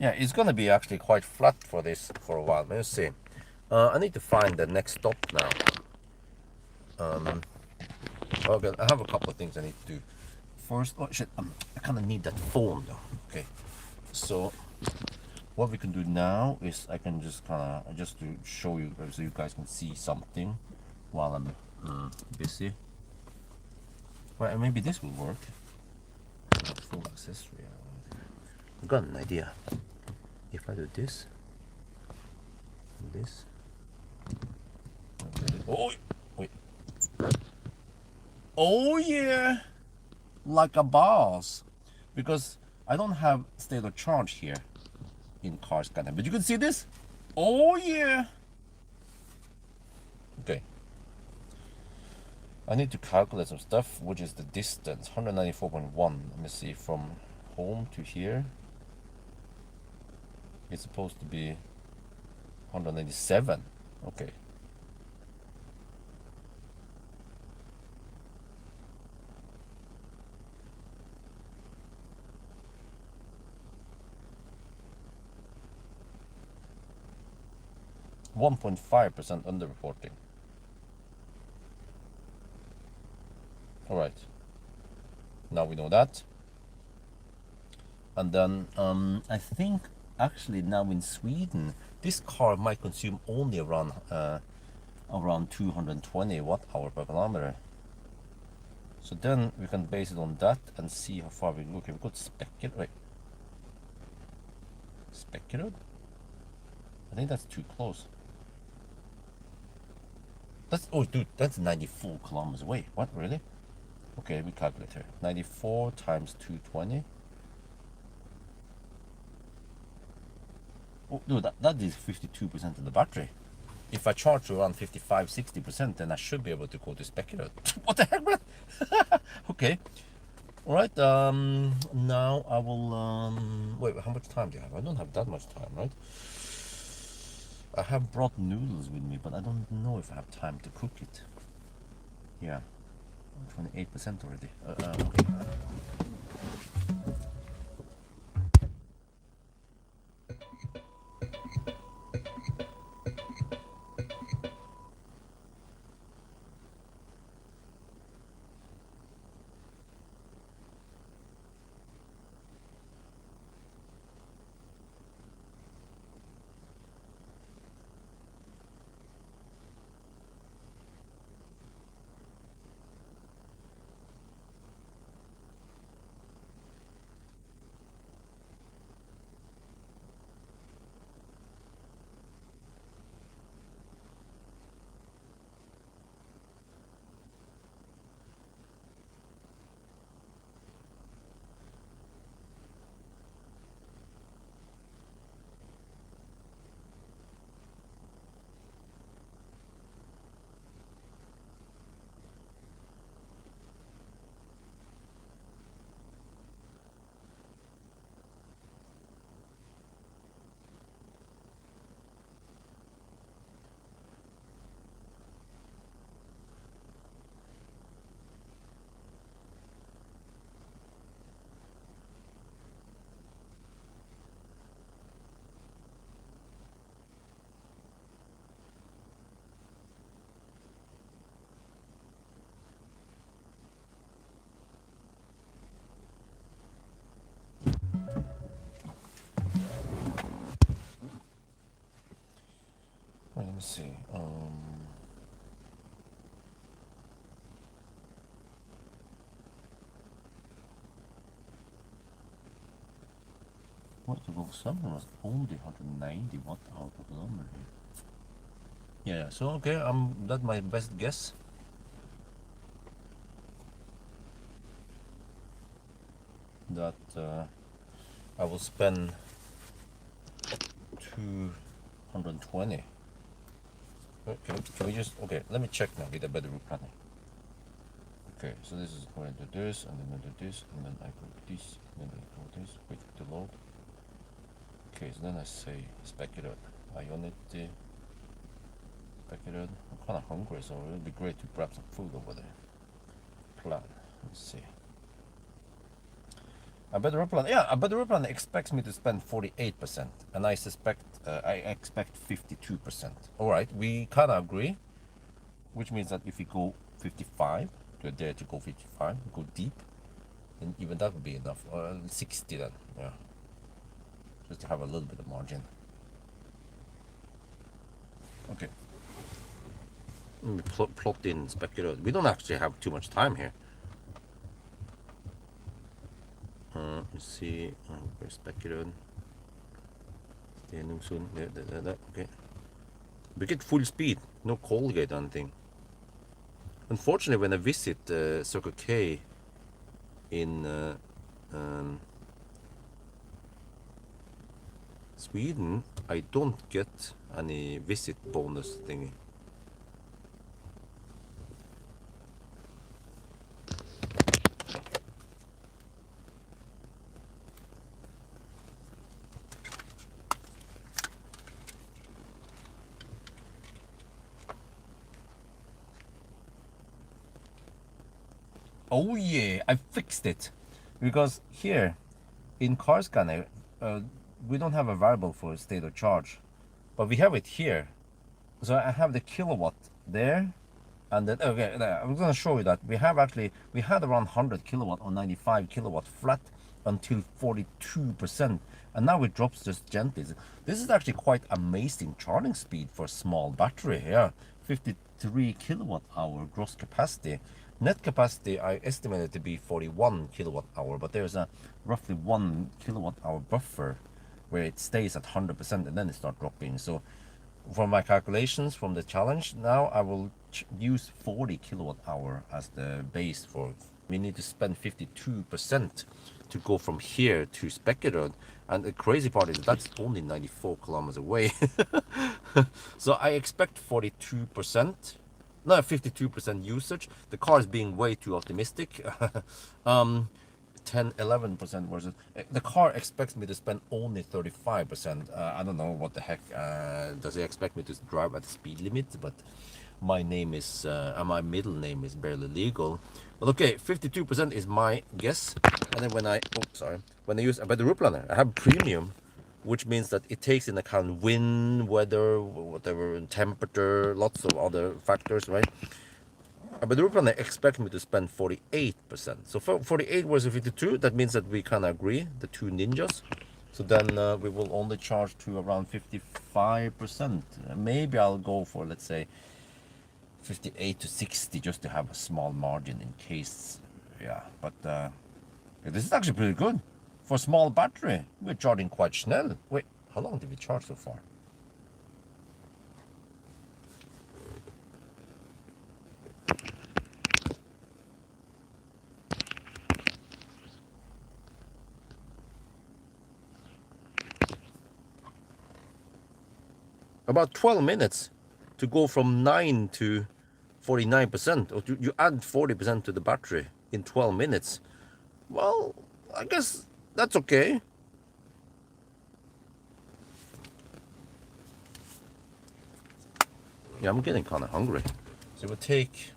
Yeah, it's gonna be actually quite flat for this for a while. Let's see. I need to find the next stop now. Okay, I have a couple of things I need to do. First, oh shit, I kind of need that phone though. Okay, so what we can do now is I can just just to show you so you guys can see something while I'm busy. Well, maybe this will work. Full accessory. I've got an idea. If I do this, and this. Oh wait. Oh yeah, like a boss. because I don't have state of charge here in car scanner. But you can see this. Oh yeah. Okay. I need to calculate some stuff, which is the distance, 194.1. Let me see, from home to here. It's supposed to be 187. Okay. (1.5% underreporting). All right. Now we know that. And then I think actually now in Sweden, this car might consume only around 220 watt-hour per kilometer. So then we can base it on that and see how far we go. Okay, we got Specked. Wait. Specked? I think that's too close. That's, oh dude, that's 94 kilometers away. What, really? Okay, we calculate here. 94 times 220. Oh, dude, that is 52% of the battery. If I charge around 55-60%, then I should be able to go to Specular. What the heck, man? Okay. All right. Now I will. Wait, how much time do you have? I don't have that much time, right? I have brought noodles with me, but I don't know if I have time to cook it. Yeah, 28% already. Okay. Let me see. What the summer was only 190 watt-hour per kilometer. Yeah. So okay, that's my best guess. That I will spend 220. Can we just, okay, let me check now with a better planning. Okay, so this is going to do this, and then I do this, and then I go this, and then I go this, wait for the load. Okay, so then I say speculate, Ionity, speculate. I'm kind of hungry, so it would be great to grab some food over there. Plan, let's see. A better plan, yeah, a better plan expects me to spend 48%, and I expect 52%. All right, we kind of agree, which means that if we go 55, to dare to go 55, go deep, then even that would be enough. 60 then, yeah, just to have a little bit of margin. Okay. Plot in speculate. We don't actually have too much time here. Let's see. Speculate. Okay. We get full speed, no Colgate or anything. Unfortunately, when I visit Circle K in Sweden, I don't get any visit bonus thingy. Oh yeah, I fixed it. Because here in car scanner, we don't have a variable for state of charge, but we have it here. So I have the kilowatt there, and then okay, I'm gonna show you that we had around 100 kilowatt or 95 kilowatt flat until 42%, and now it drops just gently. This is actually quite amazing charging speed for a small battery. Yeah, 53 kilowatt hour gross capacity. Net capacity I estimated to be 41 kilowatt hour, but there's a roughly 1 kilowatt hour buffer where it stays at 100% and then it starts dropping. So from my calculations from the challenge, now I will use 40 kilowatt hour as the base for. We need to spend 52% to go from here to Spekeröd, and the crazy part is that's only 94 kilometers away. So I expect 42%. No, 52% usage. The car is being way too optimistic. 10-11% versus the car expects me to spend only 35%. I don't know what the heck does he expect me to drive at the speed limit, but my name is my middle name is barely legal. But okay, 52% is my guess. And then when I use a better route planner, I have premium, which means that it takes in account wind, weather, whatever, temperature, lots of other factors, right? But the route planner expects me to spend 48%. So for 48 versus 52, that means that we kind of agree, the two ninjas. So then we will only charge to around 55%. Maybe I'll go for, let's say, 58 to 60 just to have a small margin in case. Yeah, but this is actually pretty good. For a small battery, we're charging quite snel. Wait, how long did we charge so far? About 12 minutes to go from 9 to 49%, or you add 40% to the battery in 12 minutes. Well, I guess that's okay. Yeah, I'm getting kind of hungry. So we'll take.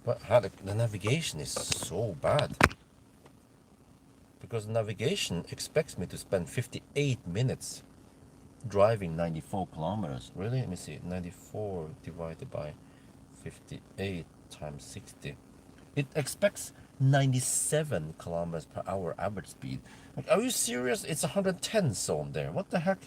But the navigation is so bad. Because navigation expects me to spend 58 minutes driving 94 kilometers. Really? Let me see. 94 divided by 58 times 60. It expects 97 kilometers per hour average speed. Like, are you serious? It's 110 zone there. What the heck?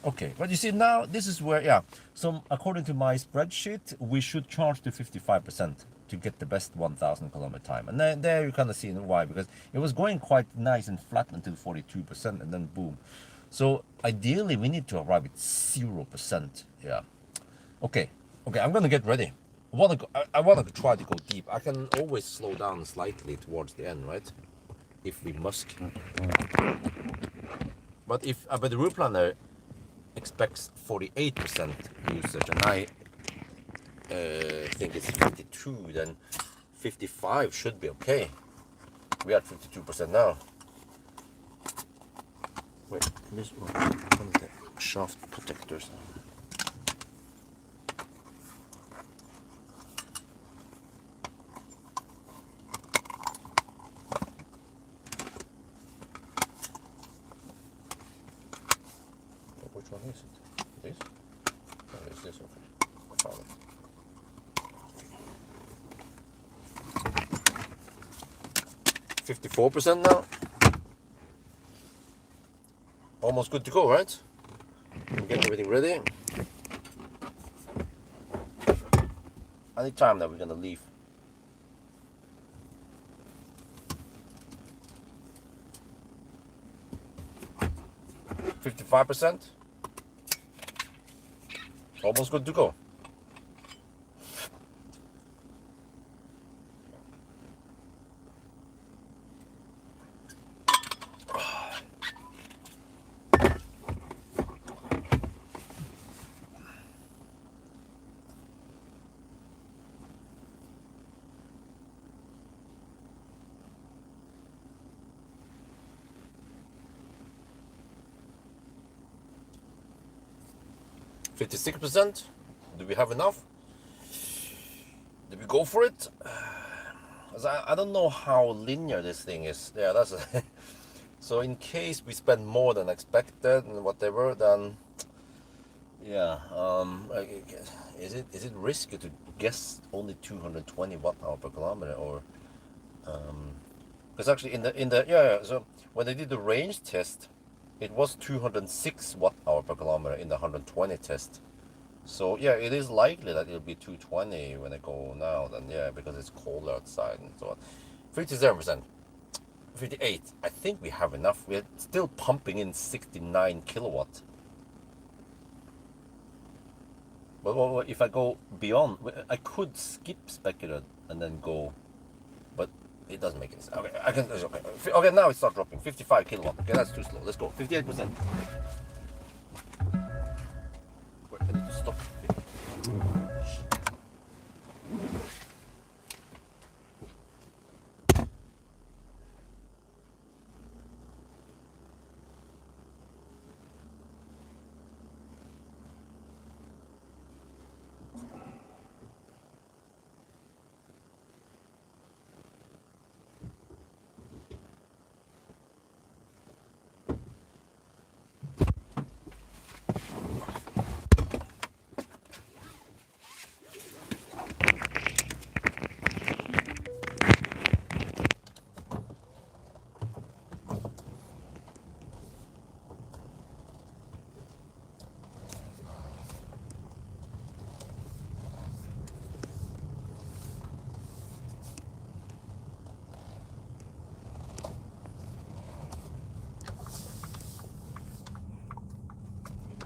Okay, but you see now, this is where, yeah. So according to my spreadsheet, we should charge to 55% to get the best 1,000 kilometer time. And then there you kind of see why, because it was going quite nice and flat until 42%, and then boom. So ideally, we need to arrive at 0%. Yeah. Okay. Okay, I'm gonna get ready. I wanna try to go deep. I can always slow down slightly towards the end, right? If we must. But the route planner expects 48% usage, and I think it's 52. Then 55 should be okay. We are at 52% now. Wait, this one of the shaft protectors. Which one is it? This? Oh, it's this, okay. I found it. 54% now. Almost good to go, right? I'm getting everything ready. Any time that we're gonna leave. $55%. Almost good to go. 56%. Do we have enough? Did we go for it? I don't know how linear this thing is. Yeah, that's so in case we spend more than expected and whatever, then yeah, is it risky to guess only 220 watt-hour per kilometer, or because actually yeah, so when they did the range test, it was 206 watt-hour per kilometer in the 120 test. So yeah, it is likely that it'll be 220 when I go now. Then yeah, because it's colder outside and so on. 57%, 58. I think we have enough. We're still pumping in 69 kilowatt. But if I go beyond, I could skip specular and then go, but it doesn't make any sense. Okay, I can. Okay, okay. Now it starts dropping. 55 kilowatt. Okay, that's too slow. Let's go. 58%. Wait, I need to stop.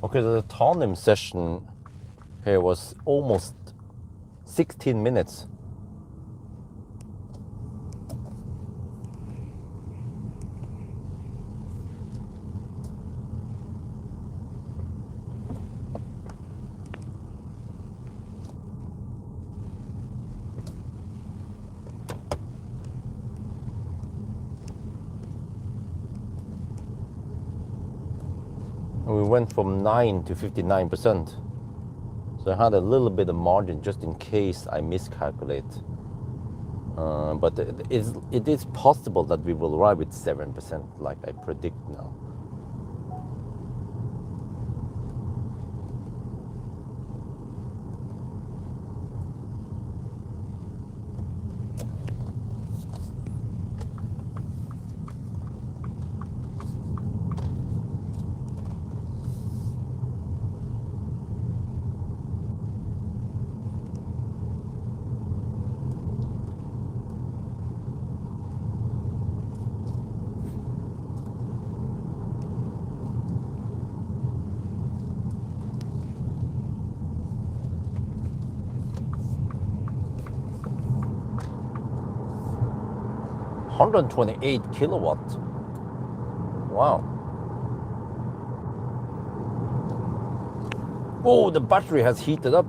Okay, the tandem session here was almost 16 minutes. We went from 9 to 59%. So I had a little bit of margin just in case I miscalculate. But it is possible that we will arrive at 7% like I predict now. $128 kilowatt. Wow. Oh, the battery has heated up.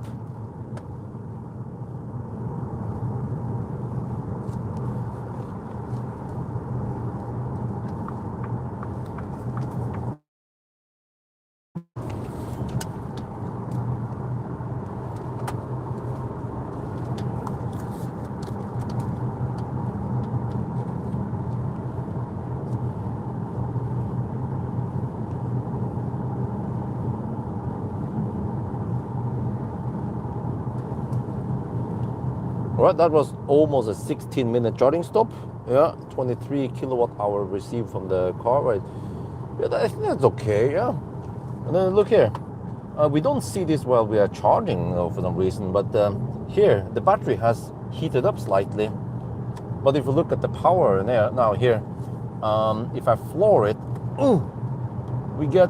Right, that was almost a 16-minute charging stop. Yeah, 23 kilowatt hour received from the car. Right. Yeah, I think that's okay. Yeah. And then look here. We don't see this while we are charging for some reason, but here the battery has heated up slightly. But if you look at the power there now here, if I floor it, we get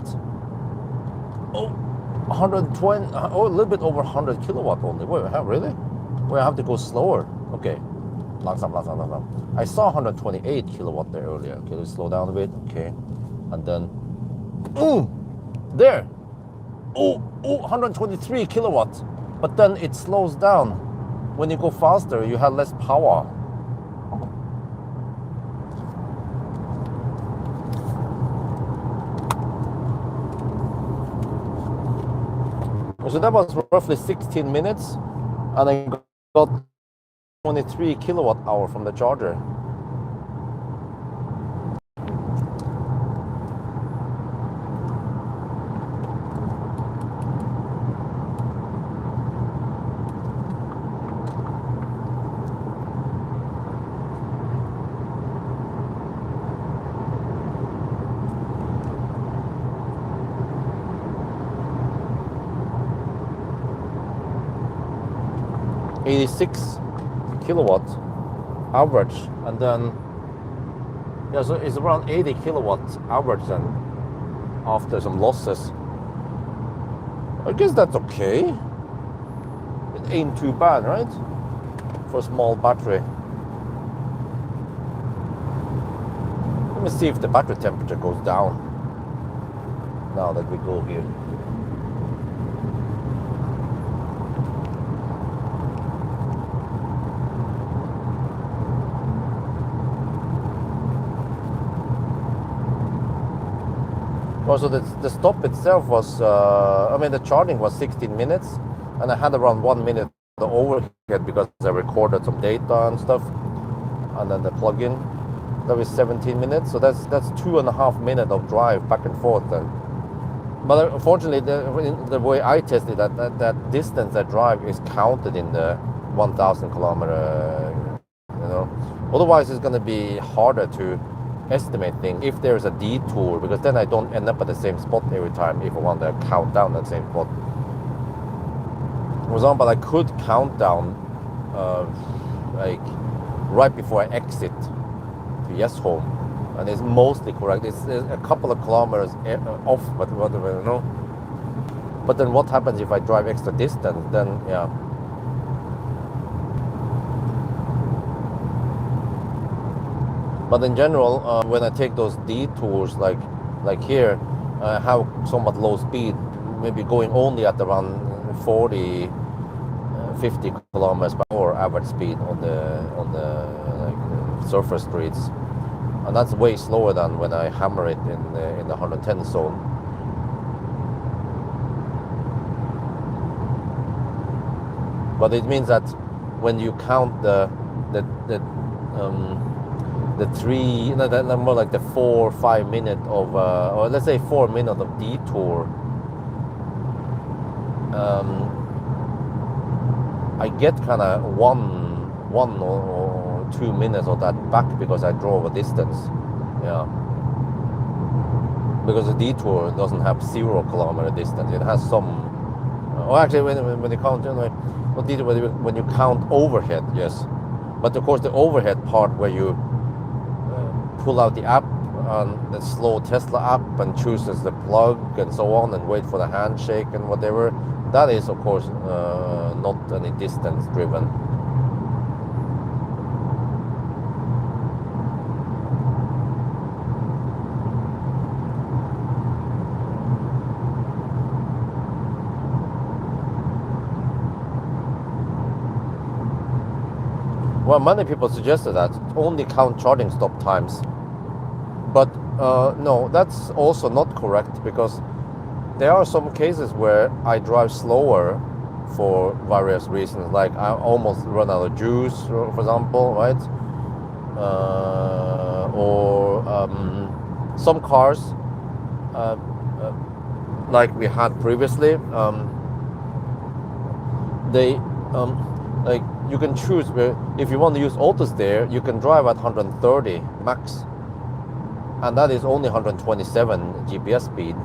120, a little bit over 100 kilowatt only. Wait, really? Well, I have to go slower. Okay. Langsam. I saw 128 kilowatt there earlier. Okay, let's slow down a bit. Okay. And then, there. 123 kilowatts. But then it slows down. When you go faster, you have less power. So that was roughly 16 minutes, and I got 23 kilowatt hour from the charger. $86 kilowatt average, and then yeah, so it's around 80 kilowatt average then after some losses. I guess that's okay. It ain't too bad, right? For a small battery. Let me see if the battery temperature goes down now that we go here. Also, the stop itself was, I mean, the charging was 16 minutes, and I had around 1 minute the overhead because I recorded some data and stuff, and then the plug-in, that was 17 minutes, so that's 2.5 minutes of drive back and forth then. But unfortunately, the way I tested that distance I drive is counted in the 1,000 kilometer, you know. Otherwise, it's going to be harder to estimate things if there's a detour, because then I don't end up at the same spot every time if I want to count down that same spot. For example, I could count down like right before I exit to Yes Home, and it's mostly correct. It's a couple of kilometers off, but whatever, you know. But then what happens if I drive extra distance? Then yeah. But in general, when I take those detours, like here, I have somewhat low speed, maybe going only at around 40, 50 kilometers per hour average speed on the like, surface streets, and that's way slower than when I hammer it in the 110 zone. But it means that when you count the 3, no, more like the 4 or 5 minutes of, or let's say 4 minutes of detour, I get kind of one or 2 minutes of that back because I drove a distance, yeah. Because the detour doesn't have 0 kilometer distance; it has some. Or actually, when you count, when you count overhead, yes. But of course, the overhead part where you pull out the app on the slow Tesla app and chooses the plug and so on and wait for the handshake and whatever, that is of course not any distance driven. Well, many people suggested that only count charging stop times, but no, that's also not correct, because there are some cases where I drive slower for various reasons, like I almost run out of juice, for example, right? Or some cars, like we had previously, they like you can choose where, if you want to use auto steer, you can drive at 130 max, and that is only 127 GPS speed.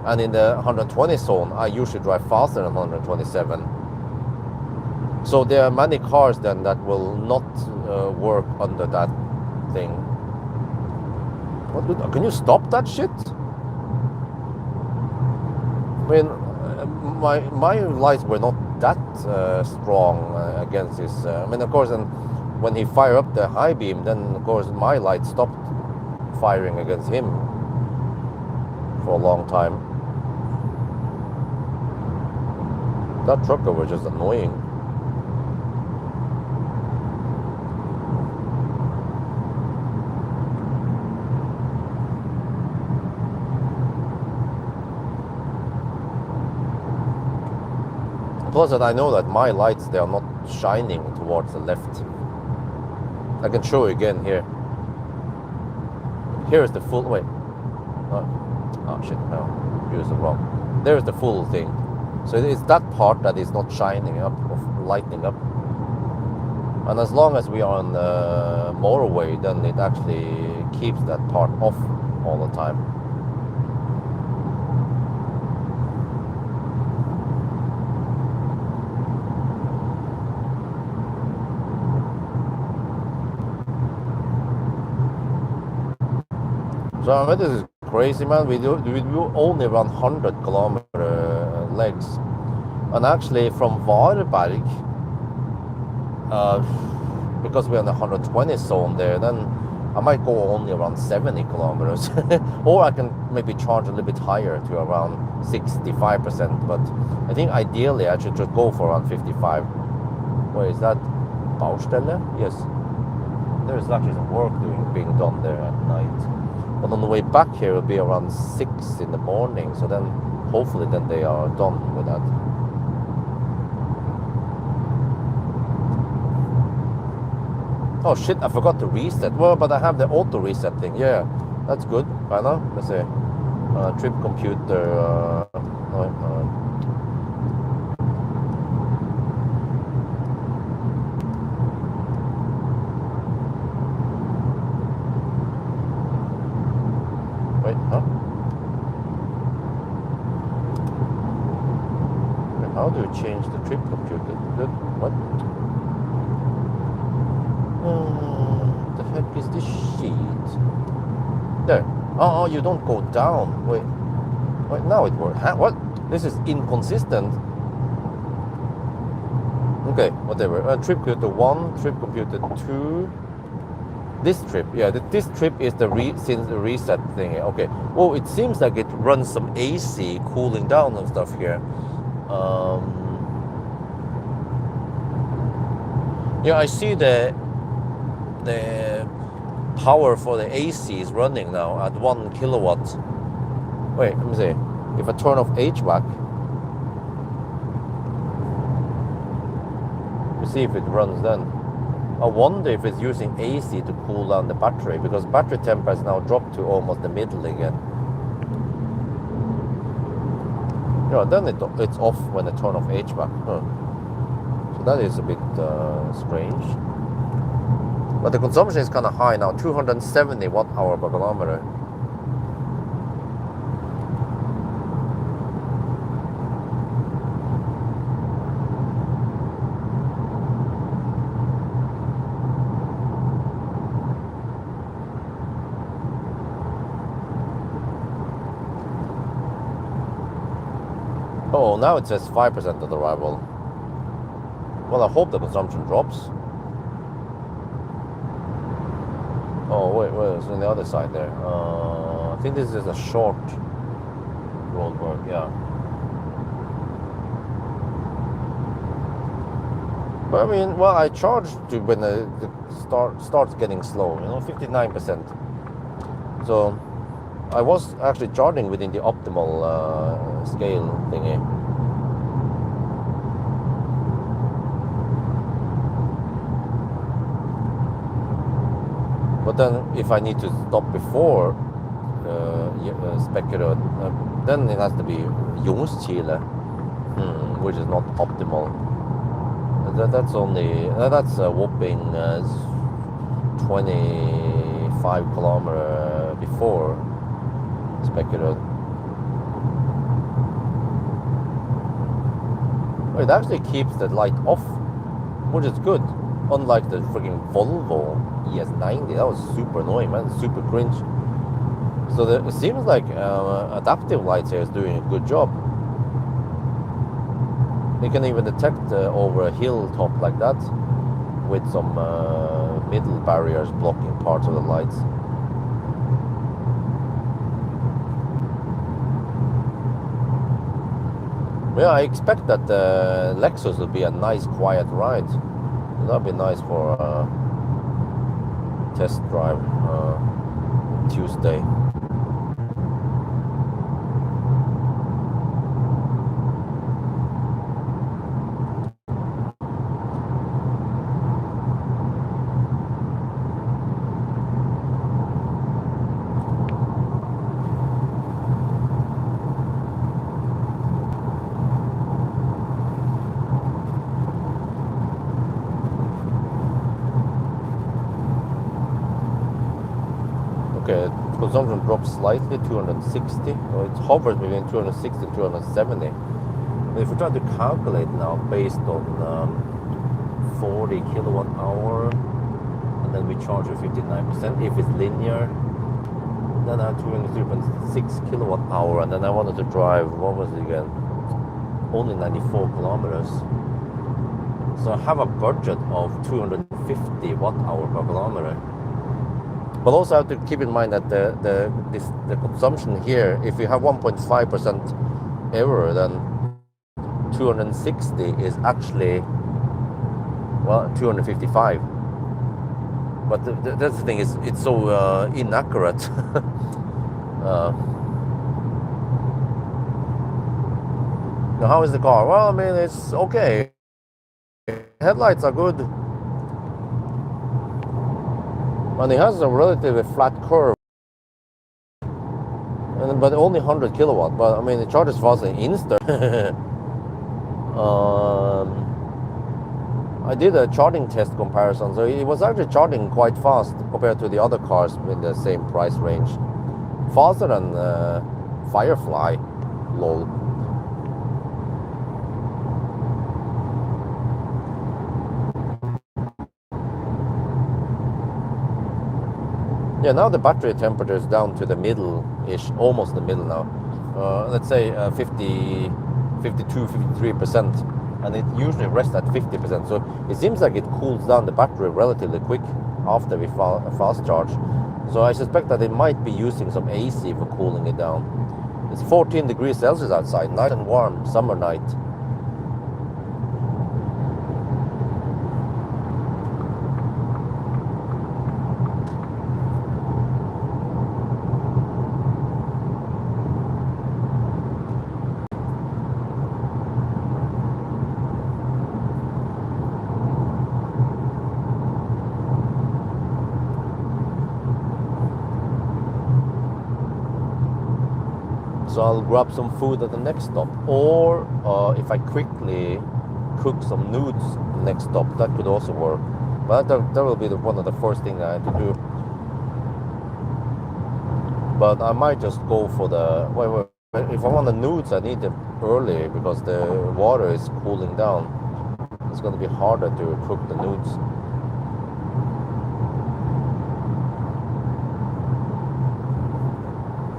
And in the 120 zone, I usually drive faster than 127. So there are many cars then that will not work under that thing. What, can you stop that shit? I mean, my lights were not that strong against this. I mean, of course, and when he fired up the high beam, then of course my light stopped firing against him for a long time. That trucker was just annoying. plus that I know that my lights, they are not shining towards the left. I can show you again here. Here is the full, wait. Oh shit, no, here's the wrong. There's the full thing. So it's that part that is not shining up, of lighting up. And as long as we are on the motorway, then it actually keeps that part off all the time. So I mean, this is crazy, man. We do only run 100-kilometer legs, and actually from Varberg, because we're in the 120 zone there, then I might go only around 70 kilometers, or I can maybe charge a little bit higher to around 65%. But I think ideally I should just go for around 55. Where is that? Baustelle? Yes. There is actually some work being done there at night. But on the way back here, it'll be around 6 in the morning. So then, hopefully, then they are done with that. Oh shit! I forgot to reset. Well, but I have the auto reset thing. Yeah, that's good. Right now, let's see. Trip computer. Wait, huh? Wait, how do you change the trip computer? What? The heck is this sheet? There. Oh, you don't go down. Wait, now it works. Huh? What? This is inconsistent. Okay, whatever. Trip computer 1, trip computer 2. This trip, yeah, this trip is the reset thing. Okay. Oh, it seems like it runs some AC cooling down and stuff here. Yeah, I see the power for the AC is running now at 1 kilowatt. Wait, let me see. If I turn off HVAC, we see if it runs then. I wonder if it's using AC to cool down the battery, because battery temp has now dropped to almost the middle again. Yeah, then it's off when I turn off HVAC. So that is a bit strange. But the consumption is kind of high now, 270 watt-hour per kilometer. Oh, now it says 5% of the arrival. Well, I hope the consumption drops. Oh, wait, it's on the other side there. I think this is a short roadwork, yeah. But I mean, well, I charged to when it starts getting slow, 59%. So I was actually charging within the optimal scale thingy. But then if I need to stop before Spekkerød, then it has to be Ljungskile, which is not optimal. That's a whopping 25 kilometer before Spekkerød. It actually keeps the light off, which is good. Unlike the freaking Volvo ES90, that was super annoying, man. Super cringe. So it seems like adaptive lights here is doing a good job. They can even detect over a hilltop like that with some middle barriers blocking parts of the lights. Yeah, I expect that the Lexus will be a nice quiet ride. That'd be nice for a test drive Tuesday. consumption drops slightly, 260. So it hovers between 260 and 270. But if we try to calculate now based on 40 kilowatt hour, and then we charge you 59%. If it's linear, then I have 203.6 kilowatt hour, and then I wanted to drive, what was it again? Only 94 kilometers. So I have a budget of 250 watt hour per kilometer. But also I have to keep in mind that the consumption here, if you have 1.5% error, then 260 is actually, well, 255. But that's the thing, is it's so inaccurate. Now, how is the car? Well, I mean, it's okay. Headlights are good. And it has a relatively flat curve. But only 100 kilowatt. But I mean, it charges fast and instant. I did a charging test comparison, so it was actually charging quite fast compared to the other cars in the same price range. Faster than Firefly, lol. Yeah, now the battery temperature is down to the middle-ish, almost the middle now. Let's say 50, 52, 53%. And it usually rests at 50%. So it seems like it cools down the battery relatively quick after we fast charge. So I suspect that it might be using some AC for cooling it down. It's 14 degrees Celsius outside, nice and warm, summer night. So I'll grab some food at the next stop, or if I quickly cook some nudes next stop, that could also work. But that will be one of the first things I have to do. But I might just go for the if I want the nudes, I need them early because the water is cooling down. It's going to be harder to cook the nudes.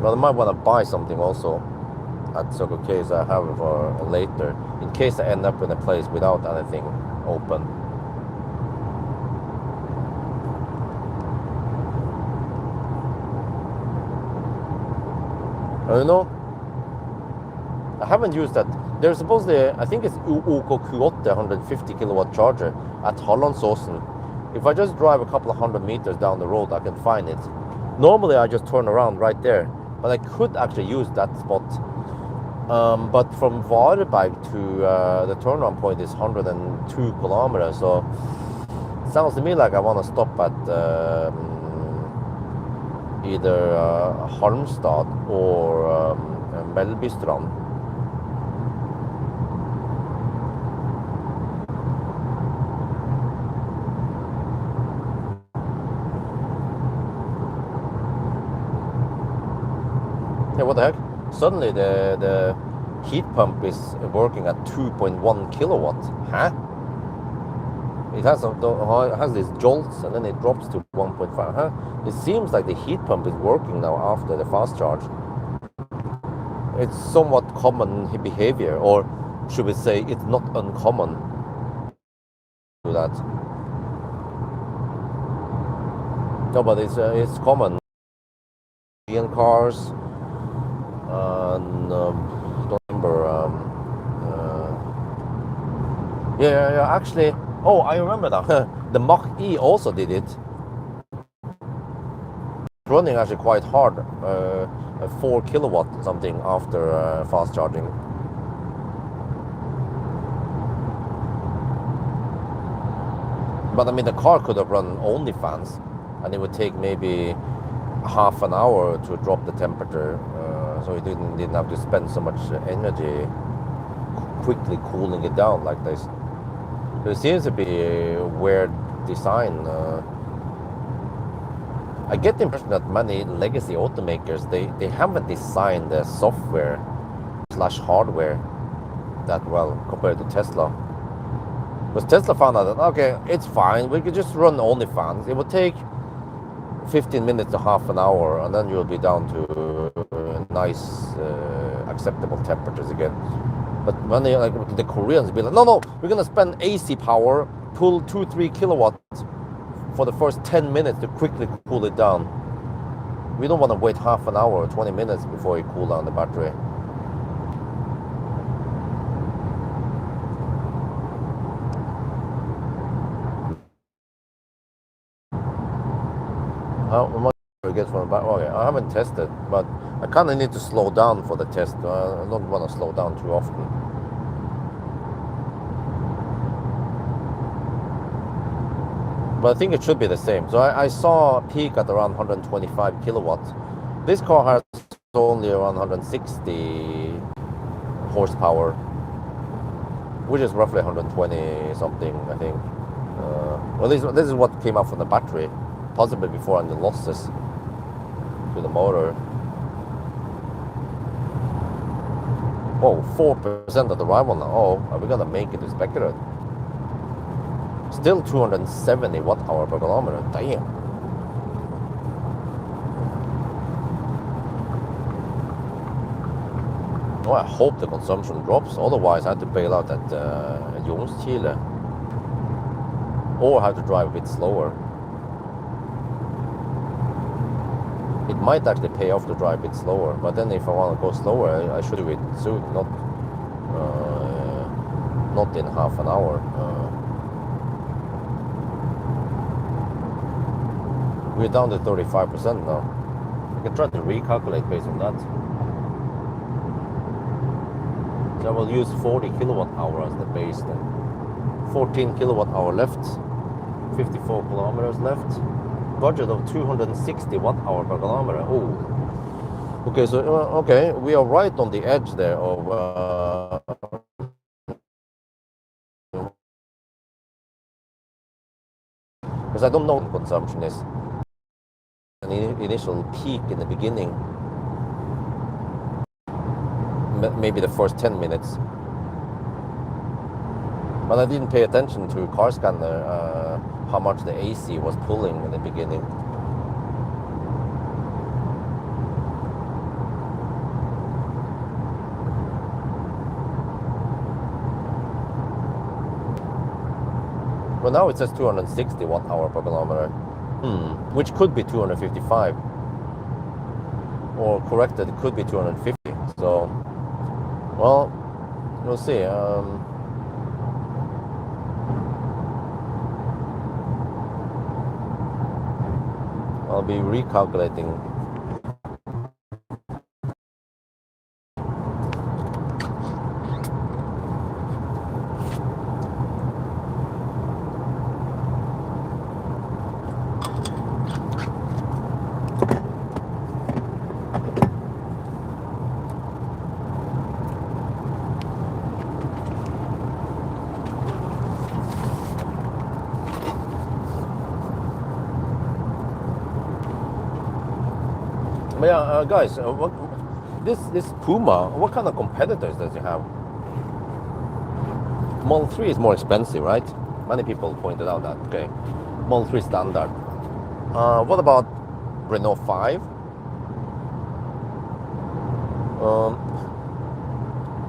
But I might want to buy something also at Circle K, so I have it for later, in case I end up in a place without anything open. You know, I haven't used that. There's supposedly, I think it's OK8 150 kilowatt charger at Hallandsåsen. If I just drive a couple of 100 meters down the road, I can find it. Normally I just turn around right there, but I could actually use that spot. But from Varberg to the turnaround point is 102 kilometers, so it sounds to me like I want to stop at either Halmstad or Mellbystrand. Yeah, what the heck? Suddenly the heat pump is working at 2.1 kilowatt. Huh? It has these jolts and then it drops to 1.5. Huh? It seems like the heat pump is working now after the fast charge. It's somewhat common behavior, or should we say it's not uncommon to do that. No, but it's common. European cars. Don't remember. Yeah. Actually, oh, I remember that. The Mach-E also did it. Running actually quite hard, 4 kilowatt something after fast charging. But I mean, the car could have run only fans, and it would take maybe half an hour to drop the temperature. So you didn't have to spend so much energy quickly cooling it down like this. So it seems to be a weird design. I get the impression that many legacy automakers, they haven't designed the software slash hardware that well compared to Tesla. Because Tesla found out that, okay, it's fine, we could just run only fans. It would take 15 minutes to half an hour, and then you'll be down to nice, acceptable temperatures again. But when they, like the Koreans, be like, no, we're gonna spend AC power, pull 2-3 kilowatts for the first 10 minutes to quickly cool it down. We don't want to wait half an hour or 20 minutes before you cool down the battery. How much do you get from the battery? Okay, I haven't tested, but I kind of need to slow down for the test. I don't want to slow down too often. But I think it should be the same. So I saw a peak at around 125 kilowatts. This car has only around 160 horsepower, which is roughly 120 something, I think. Well, this is what came out from the battery, possibly before any losses to the motor. Oh, 4% of the rival now. Oh, are we gonna make it to speculative? Still 270 watt-hour per kilometer. Damn. Oh, I hope the consumption drops. Otherwise, I had to bail out at Ljungskile. Or have to drive a bit slower. It might actually pay off to drive a bit slower. But then if I want to go slower, I should do it soon, not in half an hour. We're down to 35% now. I can try to recalculate based on that. So I will use 40 kilowatt hour as the base then. 14 kilowatt hour left, 54 kilometers left. Budget of 260 watt hour per kilometer. Oh, okay. So okay, we are right on the edge there of. Because I don't know what consumption is. An initial peak in the beginning, maybe the first 10 minutes, but I didn't pay attention to car scanner how much the AC was pulling in the beginning. Well, now it says 260 watt hour per kilometer. Which could be 255, or corrected, it could be 250. So, well, we'll see. I'll be recalculating. But yeah, guys, this Puma, what kind of competitors does it have? Model 3 is more expensive, right? Many people pointed out that. Okay, Model 3 standard. What about Renault 5?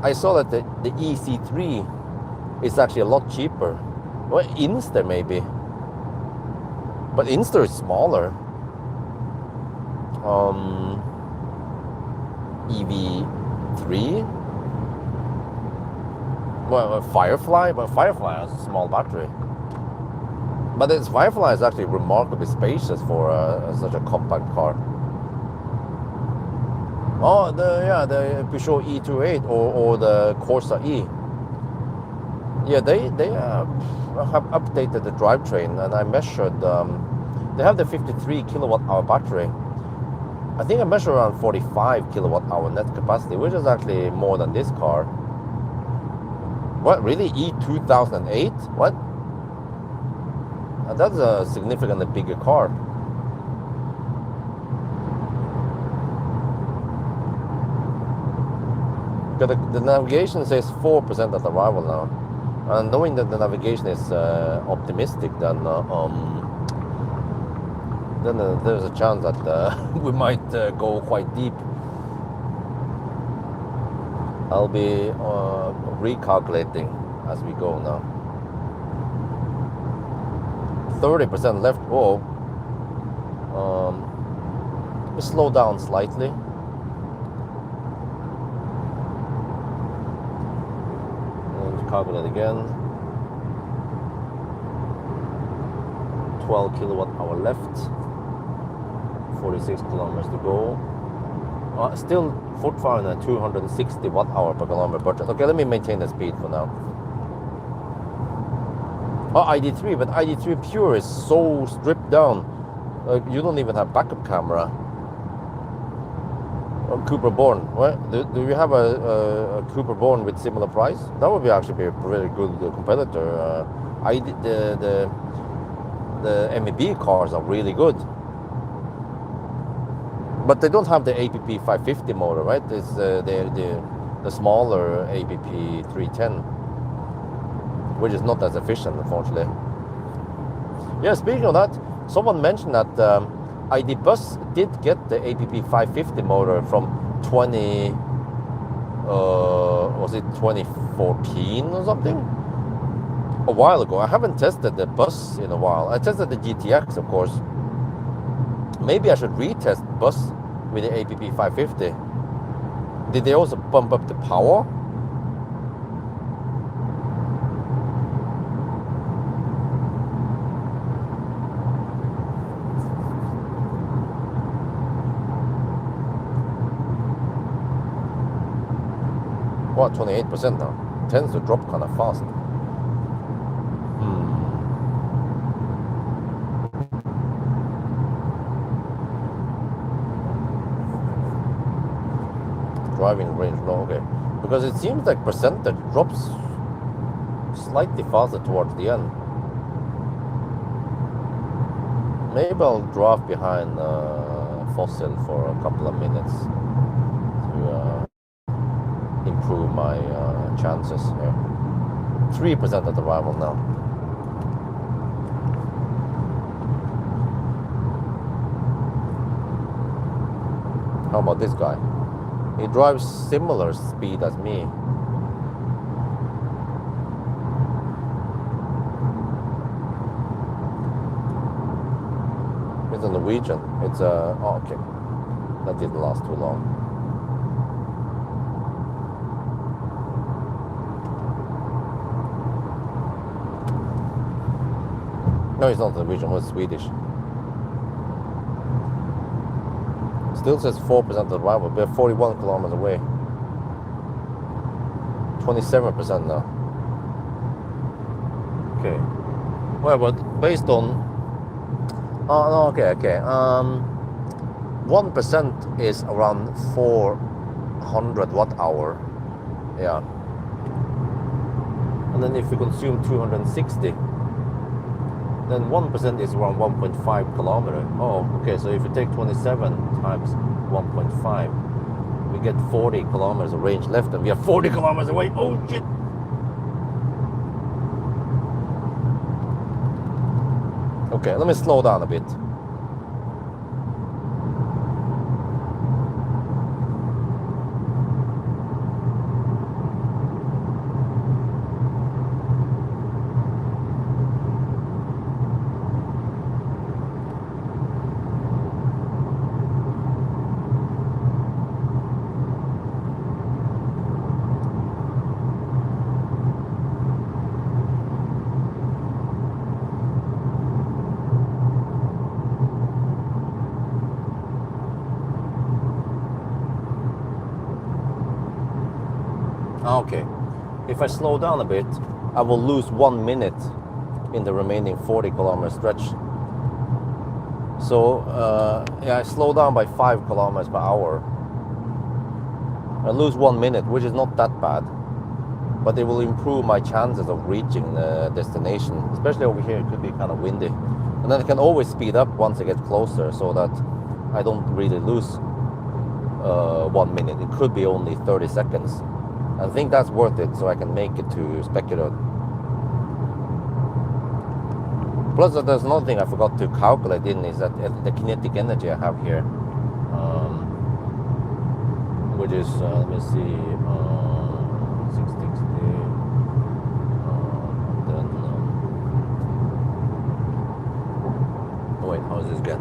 I saw that the EC3 is actually a lot cheaper. Well, Inster maybe, but Inster is smaller. EV3. Well, Firefly, but Firefly has a small battery. But this Firefly is actually remarkably spacious for such a compact car. Oh, the Peugeot E28 or the Corsa E. Yeah, they have updated the drivetrain, and I measured. They have the 53 kilowatt hour battery. I think I measured around 45 kilowatt hour net capacity, which is actually more than this car. What, really? E2008? What? That's a significantly bigger car. The navigation says 4% at arrival now. And knowing that the navigation is optimistic, then there's a chance that we might go quite deep. I'll be recalculating as we go now. 30% left. Whoa. We slow down slightly. Calculate again. 12 kilowatt hour left. 46 kilometers to go. Still foot far at 260 watt hour per kilometer. But okay, let me maintain the speed for now. Oh, ID3, but ID3 Pure is so stripped down. You don't even have backup camera. Cooper Born. What? Do you have a Cooper Born with similar price? That would be actually be a very good competitor. The MEB cars are really good, but they don't have the APP 550 motor, right? It's the smaller APP 310, which is not as efficient, unfortunately. Yeah, speaking of that, someone mentioned that ID Bus did get the APP 550 motor from 2014 or something? A while ago. I haven't tested the Bus in a while. I tested the GTX, of course. Maybe I should retest Bus with the APP 550. Did they also bump up the power? What, 28% now? Tends to drop kind of fast. Driving range low, okay. Because it seems like percentage drops slightly faster towards the end. Maybe I'll drive behind Fossil for a couple of minutes to improve my chances here. 3% at arrival now. How about this guy? He drives similar speed as me. It's a Norwegian. It's a... Oh, okay. That didn't last too long. No, it's not Norwegian, it's Swedish. Still says 4% arrival, we're 41 kilometers away. 27% now. Okay. Well, but based on... Oh, no, okay. 1% is around 400 watt hour. Yeah. And then if we consume 260, then 1% is around 1.5 kilometer. Oh, okay, so if you take 27 times 1.5, we get 40 kilometers of range left, and we are 40 kilometers away. Oh, shit! Okay, let me slow down a bit. Okay, if I slow down a bit, I will lose 1 minute in the remaining 40 kilometer stretch. So yeah, I slow down by 5 kilometers per hour. I lose 1 minute, which is not that bad, but it will improve my chances of reaching the destination. Especially over here, it could be kind of windy. And then I can always speed up once I get closer, so that I don't really lose 1 minute. It could be only 30 seconds. I think that's worth it, so I can make it to Specular. Plus, there's another thing I forgot to calculate in is that the kinetic energy I have here, which is let me see, 660. Then oh wait, how does this get?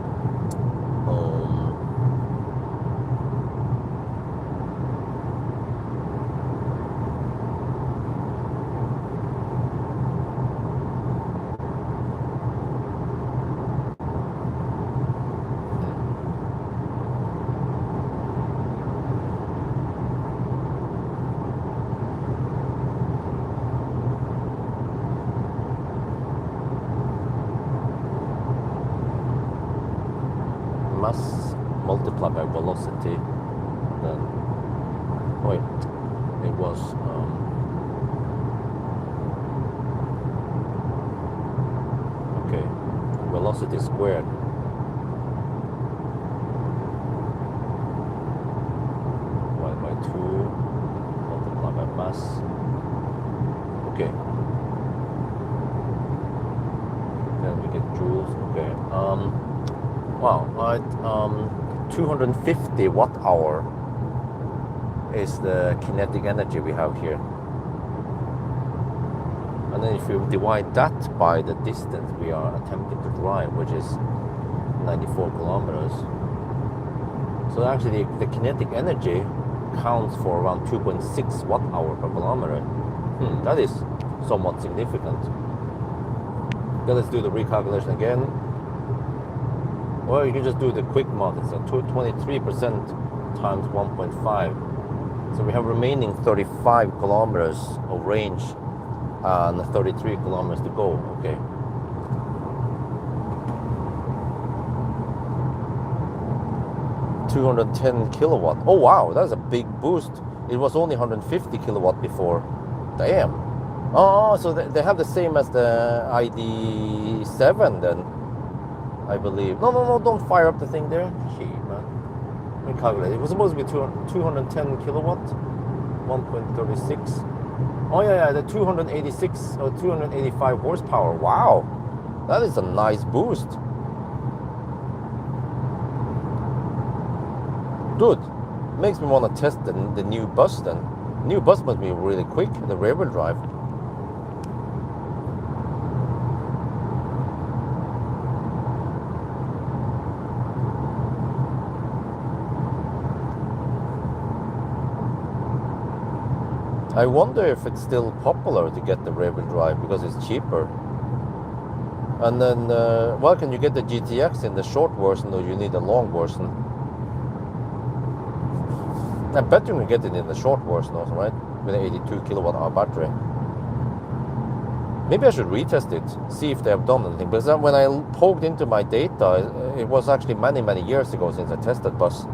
Mass multiplied by velocity, then wait, it was okay, velocity squared divided by 2 multiplied by mass. Okay, then we get joules. Okay, wow, 250 watt hour is the kinetic energy we have here. And then if you divide that by the distance we are attempting to drive, which is 94 kilometers, so actually the kinetic energy counts for around 2.6 watt hour per kilometer. That is somewhat significant. Okay, let's do the recalculation again. Well, you can just do the quick math. It's 23% times 1.5. So we have remaining 35 kilometers of range and 33 kilometers to go. Okay. $210 kilowatt. Oh wow, that's a big boost. It was only 150 kilowatt before. Damn. Oh, so they have the same as the ID7 then, I believe. No, don't fire up the thing there. Gee, man. Let me calculate. It was supposed to be 210 kilowatt, 1.36. Oh yeah, the 286 or 285 horsepower. Wow, that is a nice boost. Dude, makes me want to test the new bus then. New bus must be really quick, the rear-wheel drive. I wonder if it's still popular to get the rear-wheel drive because it's cheaper. And then, well, can you get the GTX in the short version or you need a long version? I bet you can get it in the short version also, right? With an 82 kilowatt hour battery. Maybe I should retest it, see if they have done anything. Because when I poked into my data, it was actually many years ago since I tested bus.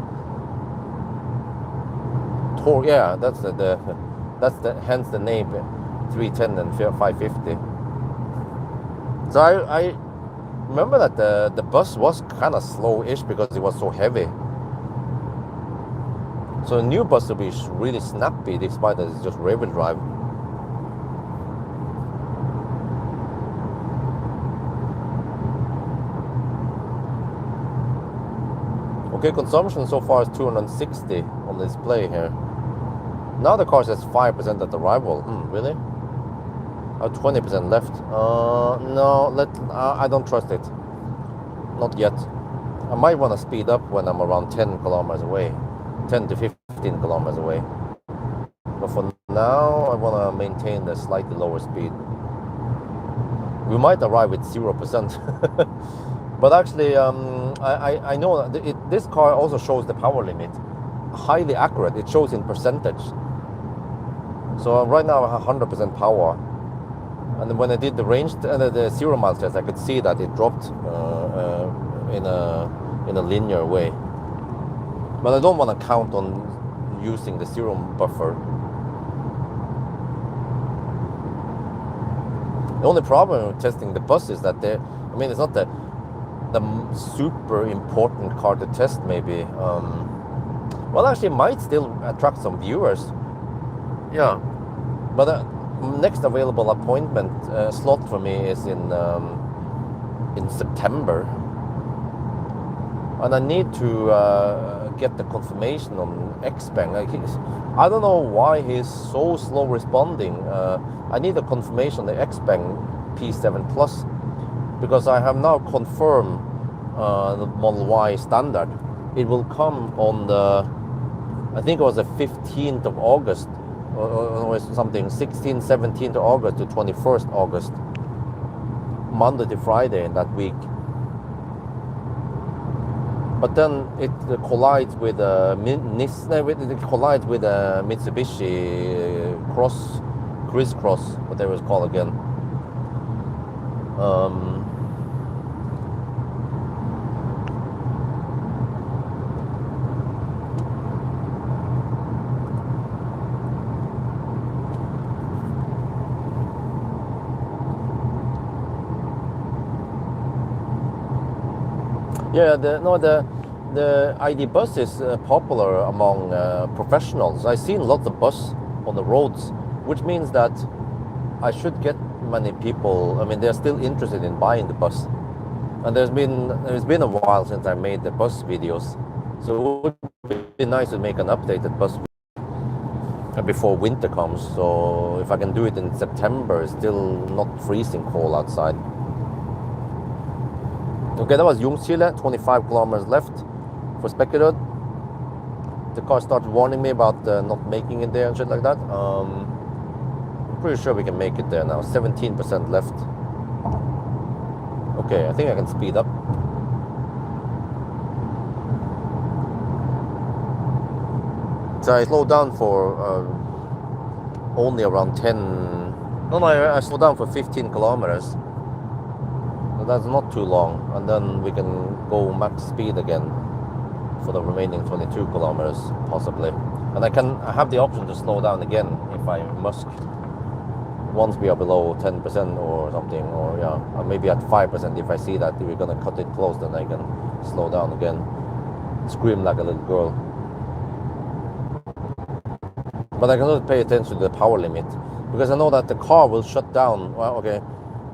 Yeah, that's hence the name 310 and 550. So I remember that the bus was kind of slow-ish because it was so heavy. So a new bus will be really snappy despite that it's just rear-wheel drive. Okay, consumption so far is 260 on the display here. Now the car says 5% at arrival. Really? 20% left. No, I don't trust it. Not yet. I might want to speed up when I'm around 10 kilometers away. 10 to 15 kilometers away. But for now, I want to maintain the slightly lower speed. We might arrive with 0%. But actually, I know that this car also shows the power limit. Highly accurate. It shows in percentage. So right now I have 100% power. And then when I did the range, the 0 mile test, I could see that it dropped in a linear way. But I don't want to count on using the 0 buffer. The only problem with testing the bus is that it's not the super important car to test maybe. Well, actually it might still attract some viewers yeah, but next available appointment slot for me is in September, and I need to get the confirmation on Xpeng. Like I don't know why he's so slow responding. I need a confirmation on the Xpeng P7 Plus, because I have now confirmed the Model Y standard. It will come on the, I think it was the 15th of August, or something, 16th, 17th of August to 21st August, Monday to Friday in that week. But then it collides with Mitsubishi crisscross, whatever it's called again. Yeah, the ID bus is popular among professionals. I've seen lots of bus on the roads, which means that I should get many people. I mean, they're still interested in buying the bus. And it's been a while since I made the bus videos, so it would be nice to make an updated bus before winter comes. So if I can do it in September, it's still not freezing cold outside. Okay, that was Ljungskile, 25 kilometers left for Spekkerud. The car started warning me about not making it there and shit like that. I'm pretty sure we can make it there now. 17% left. Okay, I think I can speed up. So I slowed down for only around 10. No, I slowed down for 15 kilometers. So that's not too long, and then we can go max speed again for the remaining 22 kilometers, possibly. And I have the option to slow down again if I must, once we are below 10% or something, or yeah, or maybe at 5%. If I see that we're gonna cut it close, then I can slow down again, scream like a little girl. But I cannot pay attention to the power limit, because I know that the car will shut down. Well, okay,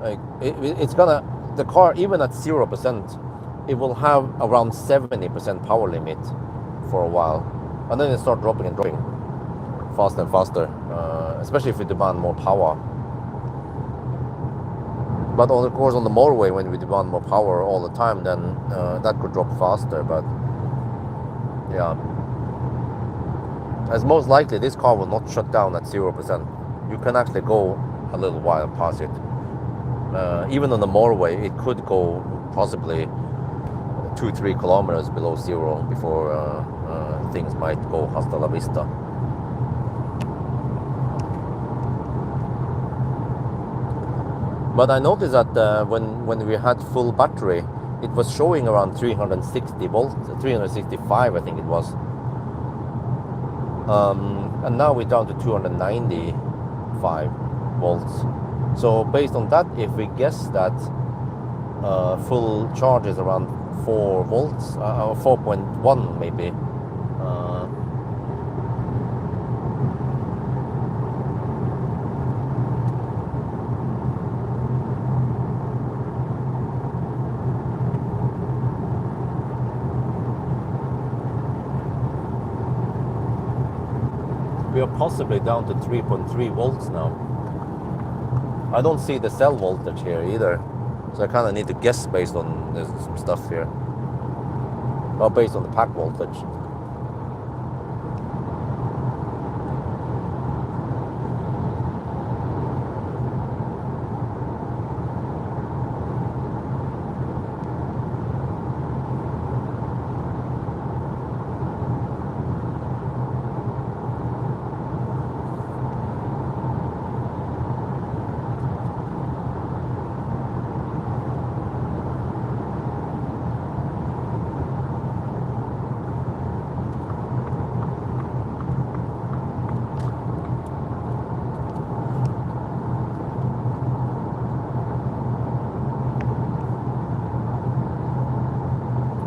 like it's gonna, the car, even at 0%, it will have around 70% power limit for a while, and then it starts dropping and dropping faster and faster, especially if you demand more power. But of course on the motorway, when we demand more power all the time, then that could drop faster. But yeah, as most likely this car will not shut down at 0%. You can actually go a little while past it. Even on the motorway, it could go possibly 2-3 kilometers below zero before things might go hasta la vista. But I noticed that when we had full battery, it was showing around 360 volts, 365 I think it was. And now we're down to 295 volts. So based on that, if we guess that full charge is around 4 volts, or 4.1 maybe, we are possibly down to 3.3 volts now. I don't see the cell voltage here either, so I kind of need to guess based on some stuff here, or based on the pack voltage.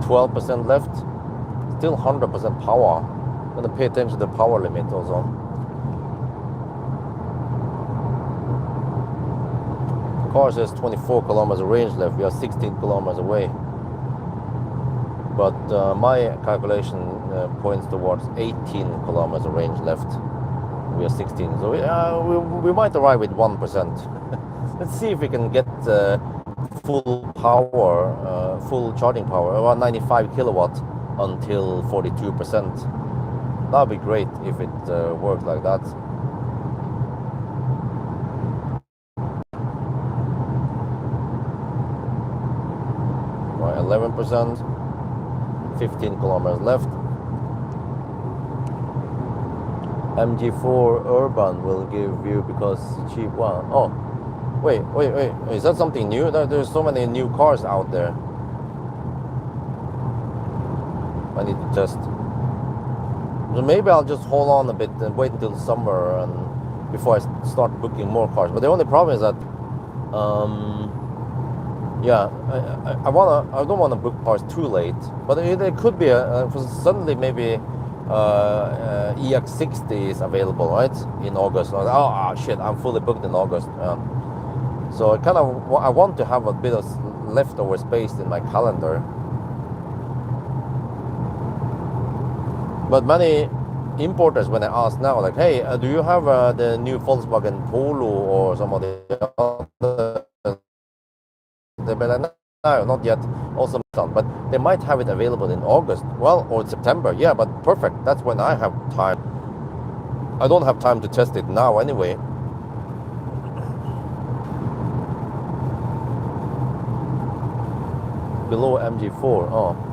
%, left, still 100% power. I'm gonna pay attention to the power limit also. car says 24 kilometers range left. We are 16 kilometers away. But my calculation points towards 18 kilometers range left. We are 16, so we might arrive with 1%. Let's see if we can get full power, full charging power, around 95 kilowatt until 42%. That would be great if it worked like that. Right, 11%, 15 kilometers left. MG4 Urban will give you because cheap one. Oh, wait. Is that something new? There's so many new cars out there. I need to test. So maybe I'll just hold on a bit and wait until summer and before I start booking more cars. But the only problem is that, yeah, I don't want to book cars too late. But it could be suddenly maybe EX60 is available, right, in August. Oh shit, I'm fully booked in August. So I want to have a bit of leftover space in my calendar. But many importers, when I ask now, like, hey, do you have the new Volkswagen Polo or some of the other? They'll be like, no, not yet. Also, but they might have it available in August, well, or September. Yeah, but perfect. That's when I have time. I don't have time to test it now anyway. Below MG4. Oh.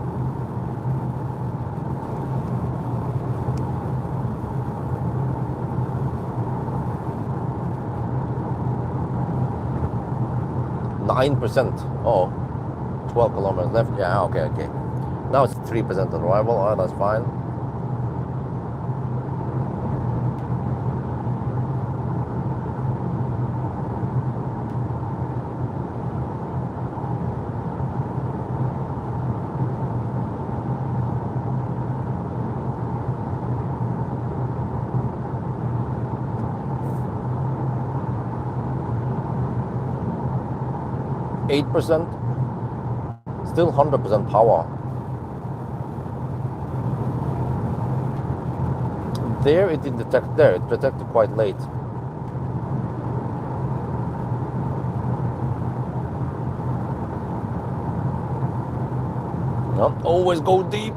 %. Oh, 12 kilometers left. Yeah, okay. Now it's 3% on arrival. Oh, that's fine. %, still 100% power. There it didn't detect there, it detected quite late. No, always go deep.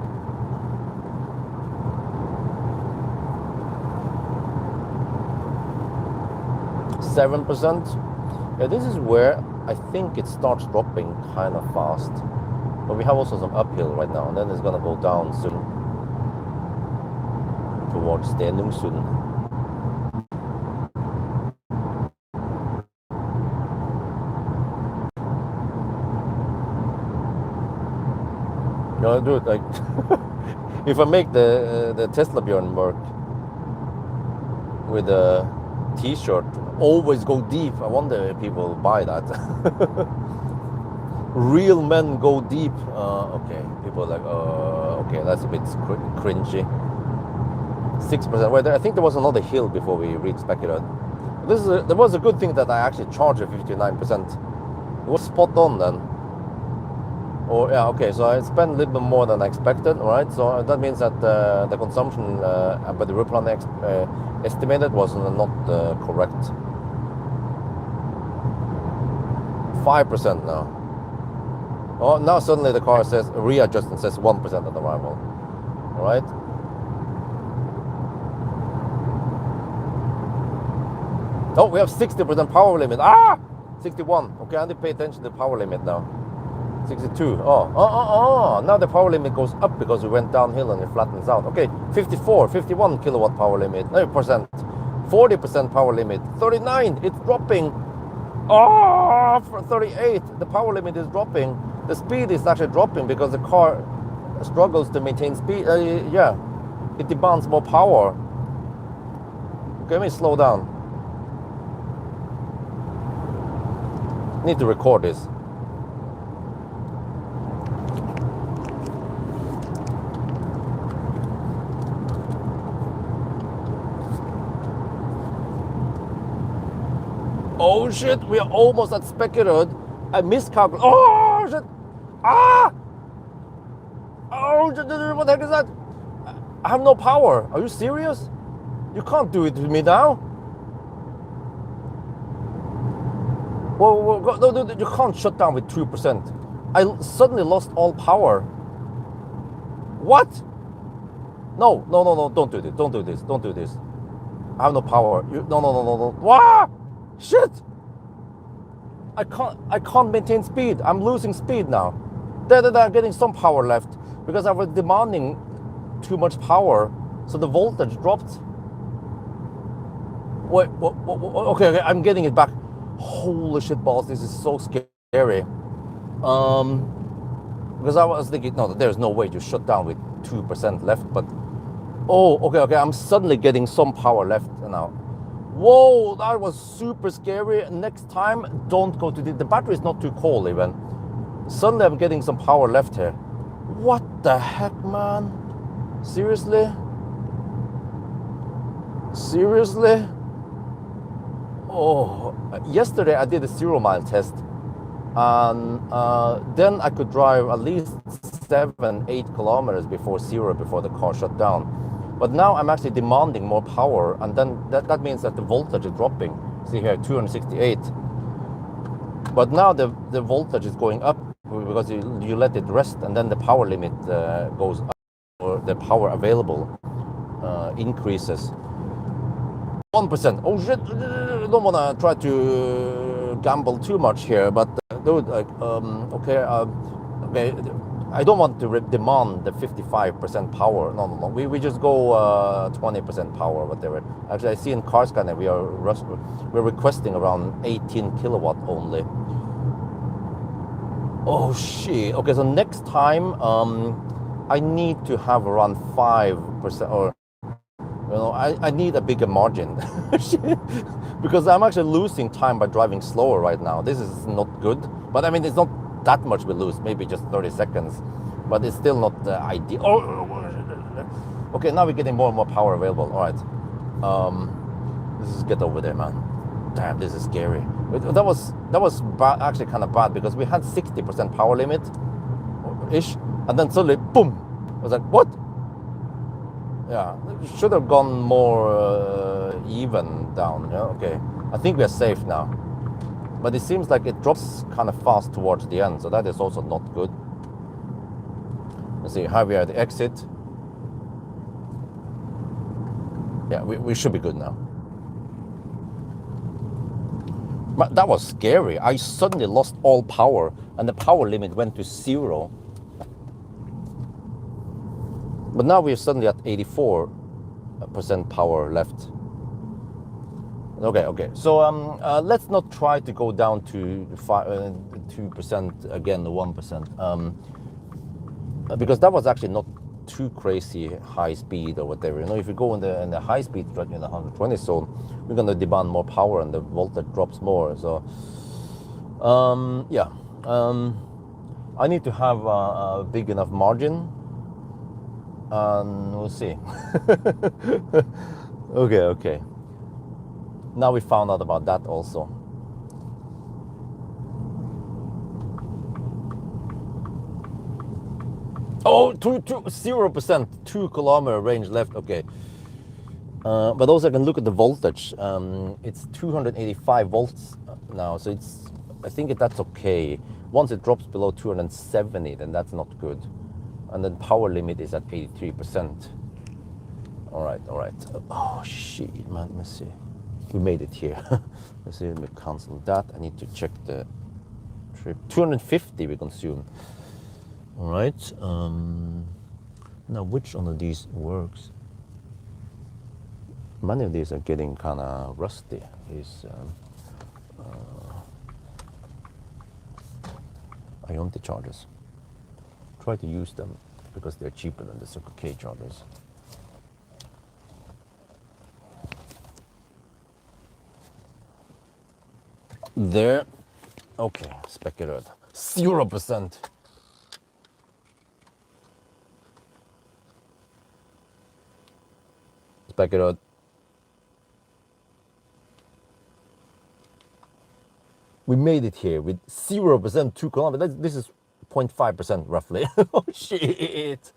%. Yeah, this is where I think it starts dropping kind of fast. But we have also some uphill right now, and then it's gonna go down soon towards Stenungsund. No, do it like if I make the Tesla Björn work with a T-shirt, always go deep. I wonder if people buy that. Real men go deep. Okay, people are like, okay, that's a bit cringy. 6%. Wait, I think there was another hill before we reached Beckerud. There was a good thing that I actually charged at 59%. It was spot on then. Or yeah, okay. So I spent a little bit more than I expected. All right. So that means that the consumption by the Ruplan estimated was not correct. 5% now. Oh, now suddenly the car says readjust and says 1% at arrival. All right. Oh, we have 60% power limit. 61. Okay, I need to pay attention to the power limit now. 62. Oh. Now the power limit goes up because we went downhill and it flattens out. Okay, 54, 51 kilowatt power limit. 9%. 40% power limit. 39. It's dropping. For 38. The power limit is dropping. The speed is actually dropping because the car struggles to maintain speed. Yeah, it demands more power. Okay, let me slow down. Need to record this. Oh shit, we are almost at speculated. I miscalculated. Oh shit! Ah! Oh, what the heck is that? I have no power. Are you serious? You can't do it to me now. Well, no, you can't shut down with 2%. I suddenly lost all power. What? No, no, no, no, don't do this. Don't do this. Don't do this. I have no power. No, no, no, no, no. Wow! Shit! I can't maintain speed. I'm losing speed now. I'm getting some power left because I was demanding too much power, so the voltage dropped. Wait, okay, okay, I'm getting it back. Holy shit balls, this is so scary. Because I was thinking, no, there's no way to shut down with 2% left, but oh, okay, okay, I'm suddenly getting some power left now. Whoa, that was super scary. Next time, don't go to the battery is not too cold even. Suddenly I'm getting some power left here. What the heck, man? Seriously? Seriously? Oh, yesterday I did a 0 mile test, and then I could drive at least 7-8 kilometers before zero, before the car shut down. But now I'm actually demanding more power, and then that means that the voltage is dropping. See here, 268. But now the voltage is going up because you let it rest, and then the power limit goes up, or the power available increases. 1%. Oh shit! I don't want to try to gamble too much here, but dude, like, okay, okay, I don't want to demand the 55% power. No, no, no. We just go 20% power, whatever. Actually, I see in car scanner we're requesting around 18 kilowatt only. Oh shit! Okay, so next time, I need to have around 5%, or I need a bigger margin because I'm actually losing time by driving slower right now. This is not good, but I mean, it's not that much we lose, maybe just 30 seconds, but it's still not ideal. Oh, okay, now we're getting more and more power available. All right, let's just get over there, man. Damn, this is scary. That was actually kind of bad because we had 60% power limit ish, and then suddenly, boom! I was like, what? Yeah, should have gone more even down. Yeah, okay. I think we are safe now. But it seems like it drops kind of fast towards the end, so that is also not good. Let's see, how we are at the exit. Yeah, we should be good now. But that was scary. I suddenly lost all power, and the power limit went to 0. But now we're suddenly at 84% power left. Okay, okay. So let's not try to go down to 2% again, 1%, because that was actually not too crazy high speed or whatever. You know, if you go in the high speed truck in the 120 zone, we're gonna demand more power and the voltage drops more. So yeah, I need to have a big enough margin, and we'll see. Okay, okay. Now we found out about that also. Oh, 0%, 2 kilometer range left. Okay. But also I can look at the voltage. It's 285 volts now, so I think that's okay. Once it drops below 270, then that's not good. And then power limit is at 83%. All right, all right. Oh shit, man. Let me see. We made it here. Let's see. Let me cancel that. I need to check the trip. 250 we consumed. All right. Now which one of these works? Many of these are getting kind of rusty. These Ionti chargers. Try to use them because they're cheaper than the Circle K chargers. There. Okay, speculated. 0%. Speculated. we made it here with 0% 2 kilometers. This is 0.5% roughly. Oh shit.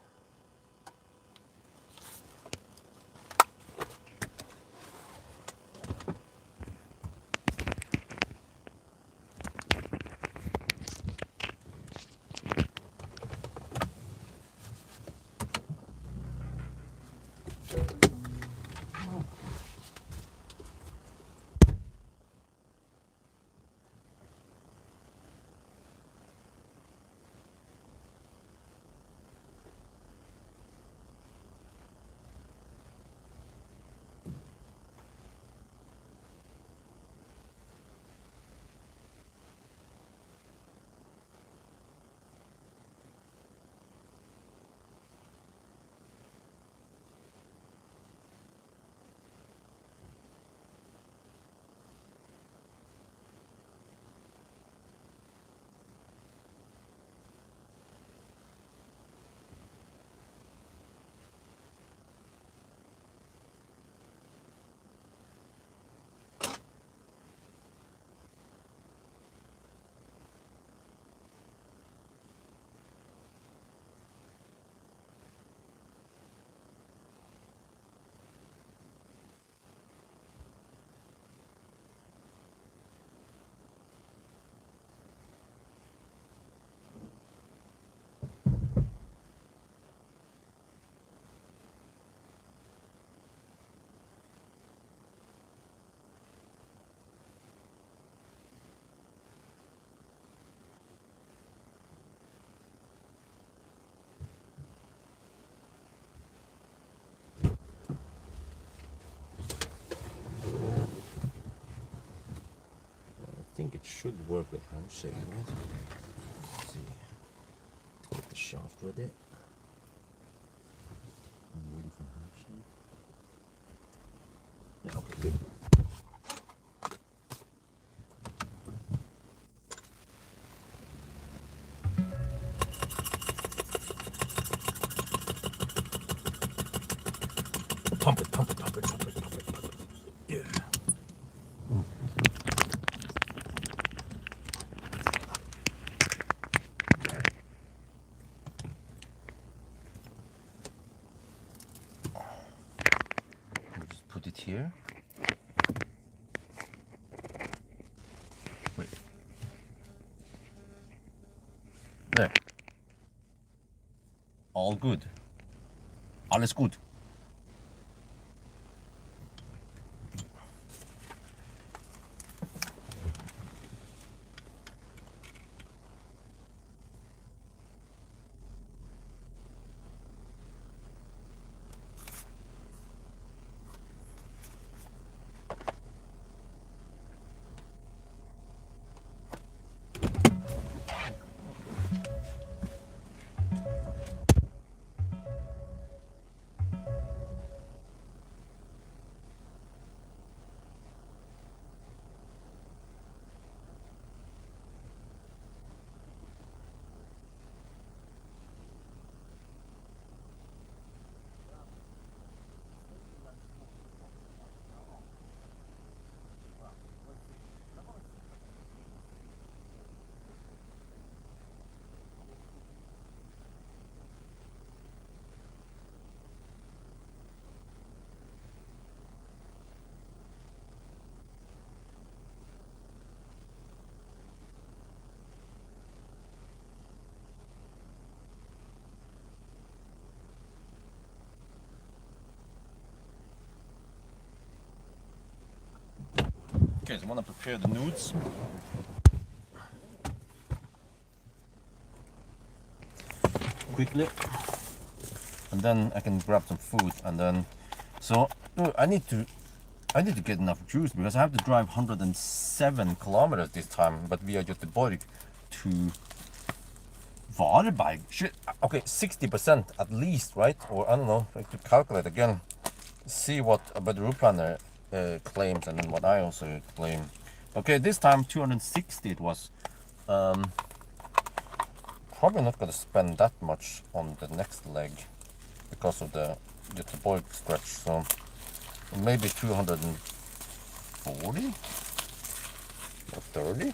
I think it should work with handshake, right? Let's see. Get the shaft ready. I'm waiting for handshake. Yeah, okay, good. Pump it, pump it, pump it, pump it, pump it, pump it. Yeah. Just put it here. Wait. There. All good. Alles gut. Okay, so I want to prepare the nudes. Quickly. And then I can grab some food and then so I need to get enough juice because I have to drive 107 kilometers this time, but via Göteborg to Varberg. Shit. Okay, 60% at least, right? Or I don't know, I have to calculate again. See what about the route planner claims and then what I also claim. Okay, this time 260 it was. Probably not gonna spend that much on the next leg because of the Göteborg stretch, so maybe 240. What 30.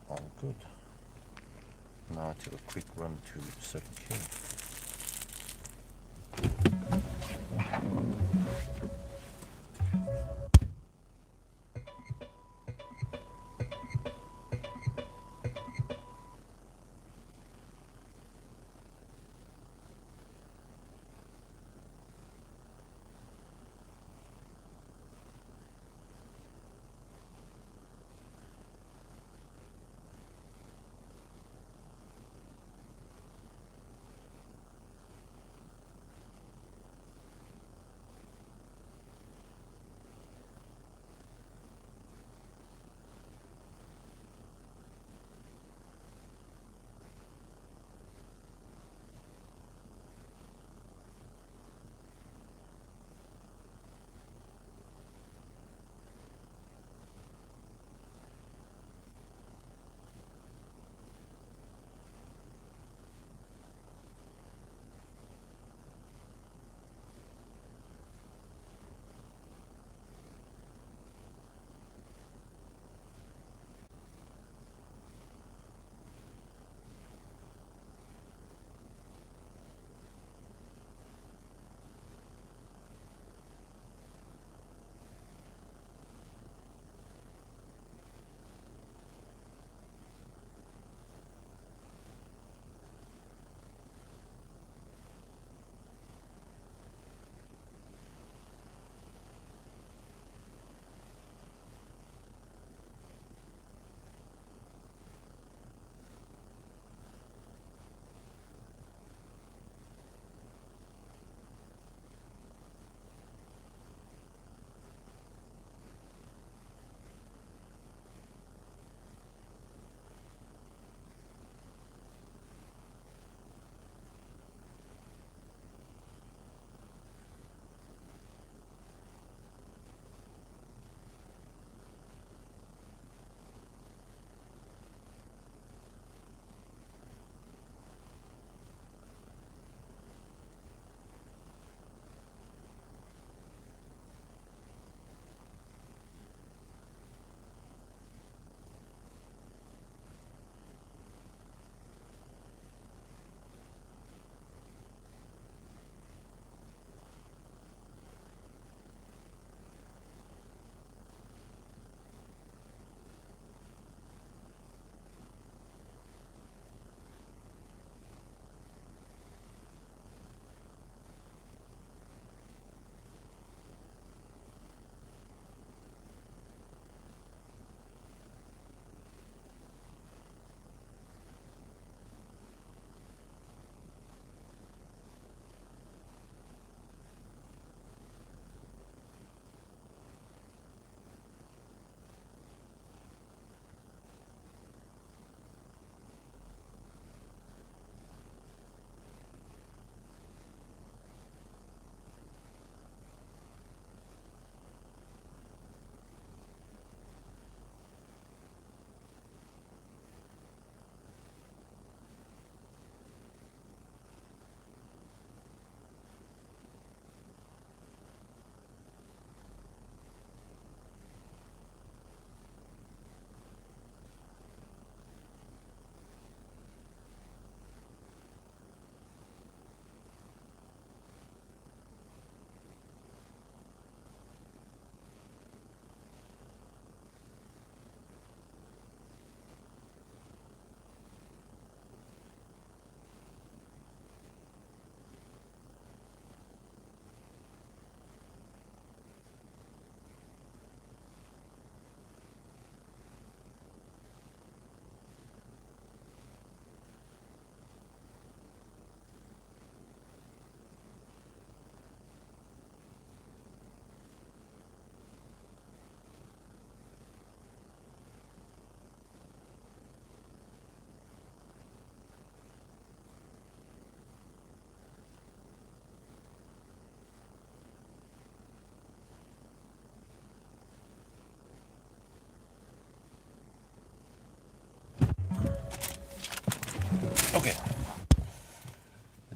All good. Now I take a quick run to Circle K.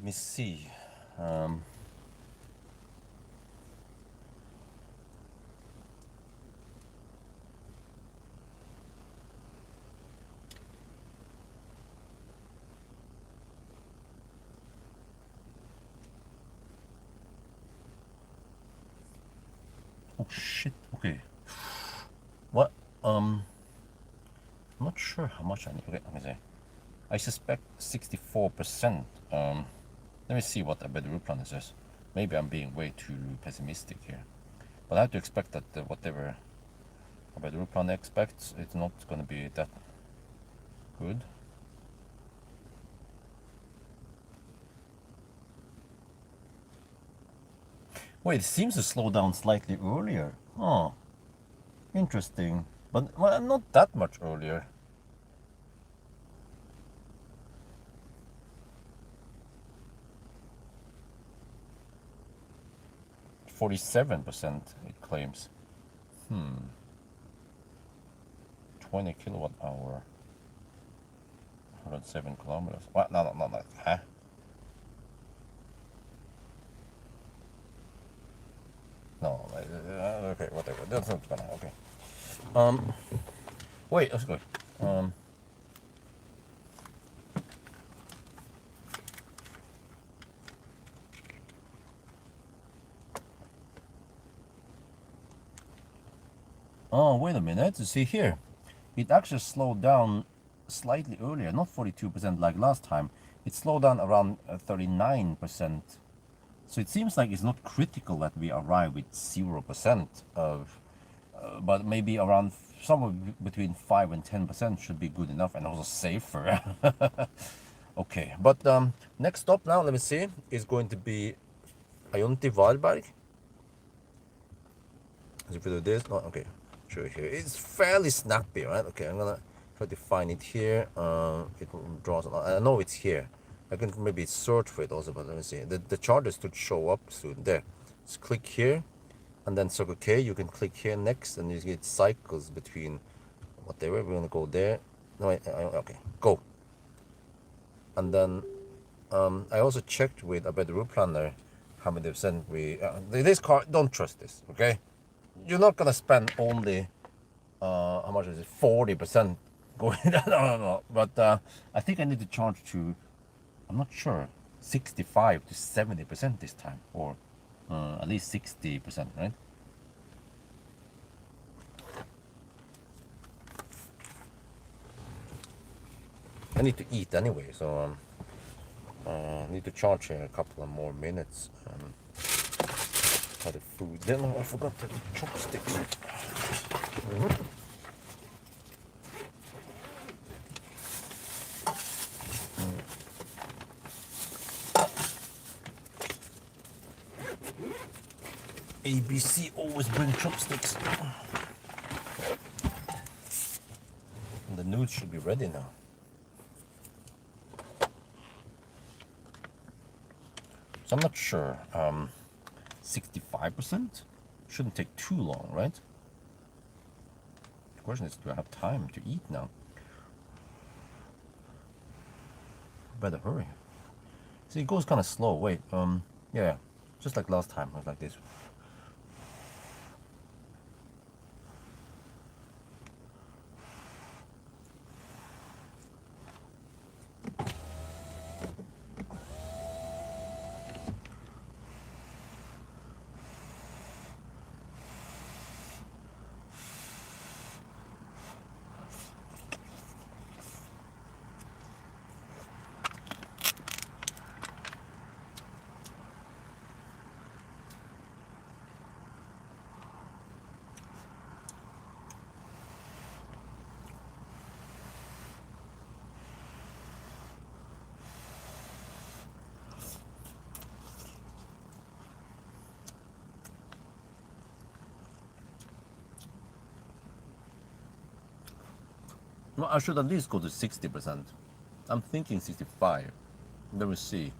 Let me see. Oh shit. Okay. What? I'm not sure how much I need. Okay, let me see. I suspect 64%. Let me see what the better root plan says. Maybe I'm being way too pessimistic here. But I have to expect that whatever a better root plan expects, it's not going to be that good. Wait, it seems to slow down slightly earlier. Oh, interesting. But well, not that much earlier. %47% it claims. 20 kilowatt hour. 107 kilometers. What? No, huh? No, okay, whatever. That's not gonna, okay. Wait, let's go. Oh, wait a minute. See here. It actually slowed down slightly earlier, not 42% like last time. It slowed down around 39%. So it seems like it's not critical that we arrive with 0% of, but maybe around somewhere between 5 and 10% should be good enough and also safer. Okay, but next stop now, let me see, is going to be Ayunti Valberg. If we do this, oh, okay, sure here. It's fairly snappy, right? Okay, I'm gonna try to find it here. It draws a lot. I know it's here. I can maybe search for it also, but let me see. The charges should show up soon. There. Just click here, and then circle K. You can click here next, and you get cycles between whatever. We're gonna go there. No, okay, go. And then I also checked with a better route planner how many percent we. This car, don't trust this, okay? You're not gonna spend only how much is it? 40% going. No. But I think I need to charge to. I'm not sure. 65 to 70% this time, or at least 60%, right? I need to eat anyway, so I need to charge in a couple of more minutes. For the food. Then I forgot the chopsticks. ABC always bring chopsticks. And the noodles should be ready now. So I'm not sure. 65% shouldn't take too long, right? The question is, do I have time to eat now? Better hurry. See, it goes kind of slow. Wait, yeah, just like last time, it was like this. Well, I should at least go to 60%. I'm thinking 65. Let me see.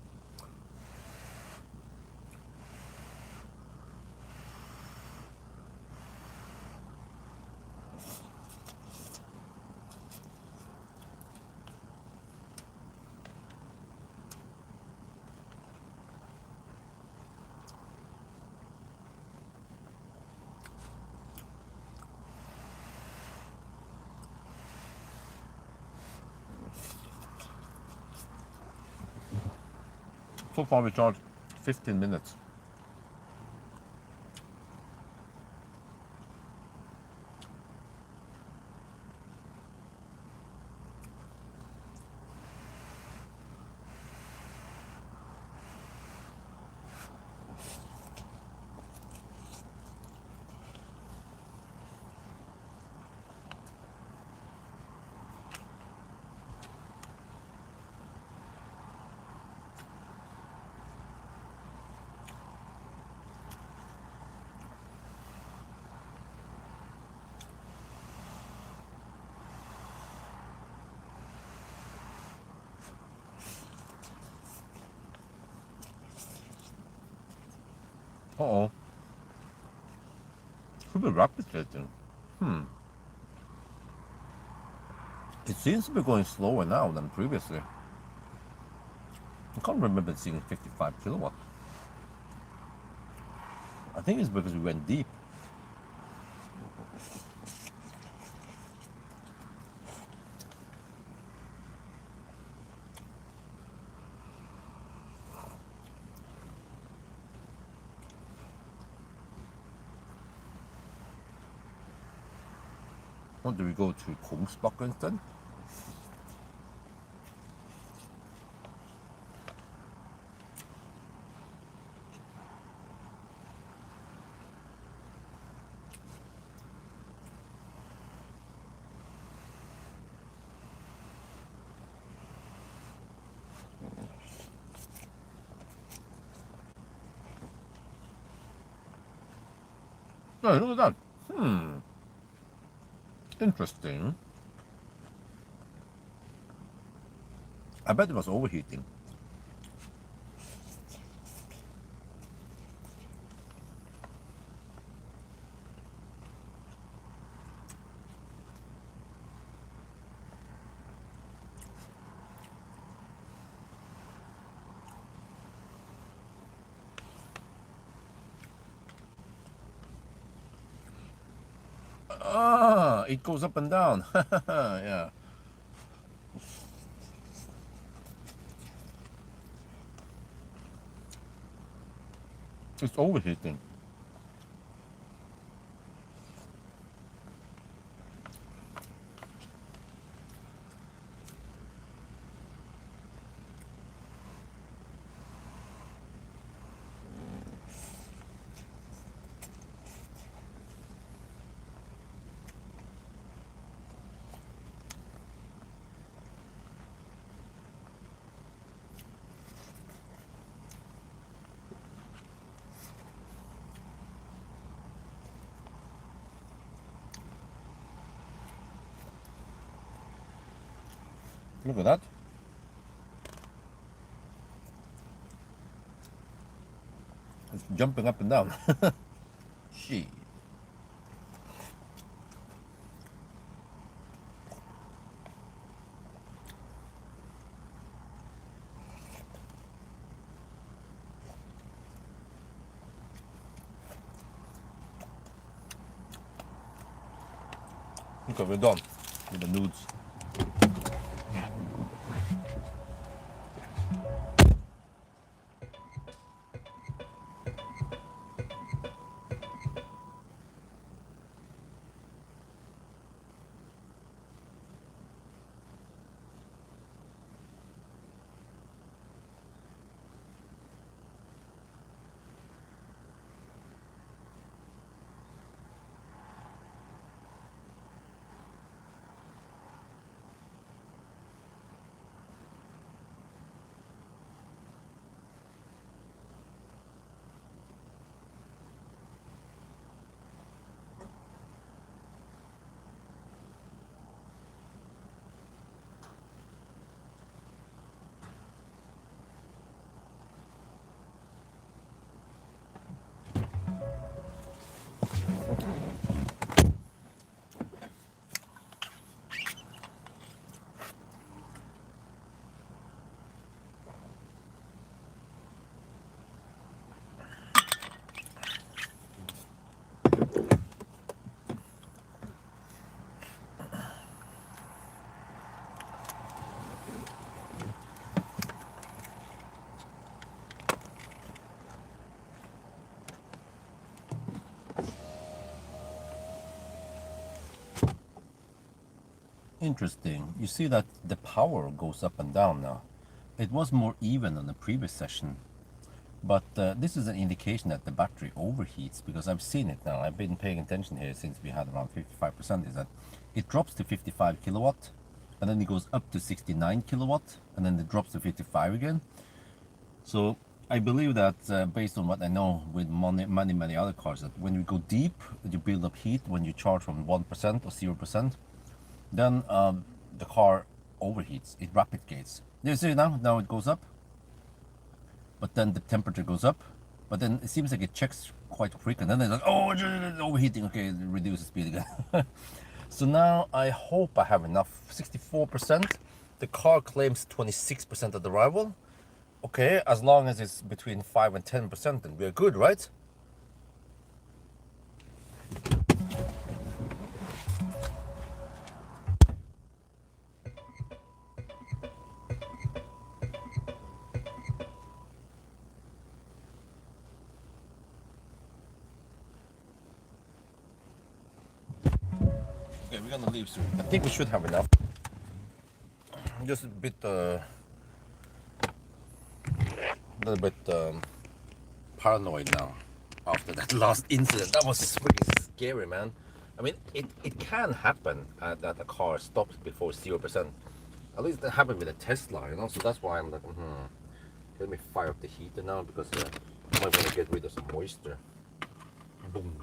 So far we charged 15 minutes. Uh-oh. Could be replicating. It seems to be going slower now than previously. I can't remember seeing 55 kilowatt. I think it's because we went deep. Or do we go to Kongsbakken instead? No, look at that. Interesting. I bet it was overheating. Ah, it goes up and down. Yeah. It's overheating. Look at that. It's jumping up and down. Gee. Okay, we're done with the nudes. Interesting. You see that the power goes up and down now. It was more even on the previous session, but this is an indication that the battery overheats, because I've seen it now. I've been paying attention here since we had around 55%, is that it drops to 55 kilowatt, and then it goes up to 69 kilowatt, and then it drops to 55 again. So I believe that based on what I know with many other cars, that when you go deep, you build up heat. When you charge from 1% or 0%, then the car overheats. It rapid gates. You see now it goes up, but then the temperature goes up, but then it seems like it checks quite quick, and then it's like, oh, it's overheating. Okay, reduce the speed again. So now I hope I have enough. 64%. The car claims 26% at arrival. Okay, as long as it's between 5 and 10%, then we're good, right? Okay, we're gonna leave soon. I think we should have enough. Just a bit, little bit paranoid now after that last incident. That was freaking scary, man. I mean, it can happen that a car stops before 0%. At least that happened with a Tesla, you know. So that's why I'm like, let me fire up the heater now, because I might want to get rid of some moisture. Boom.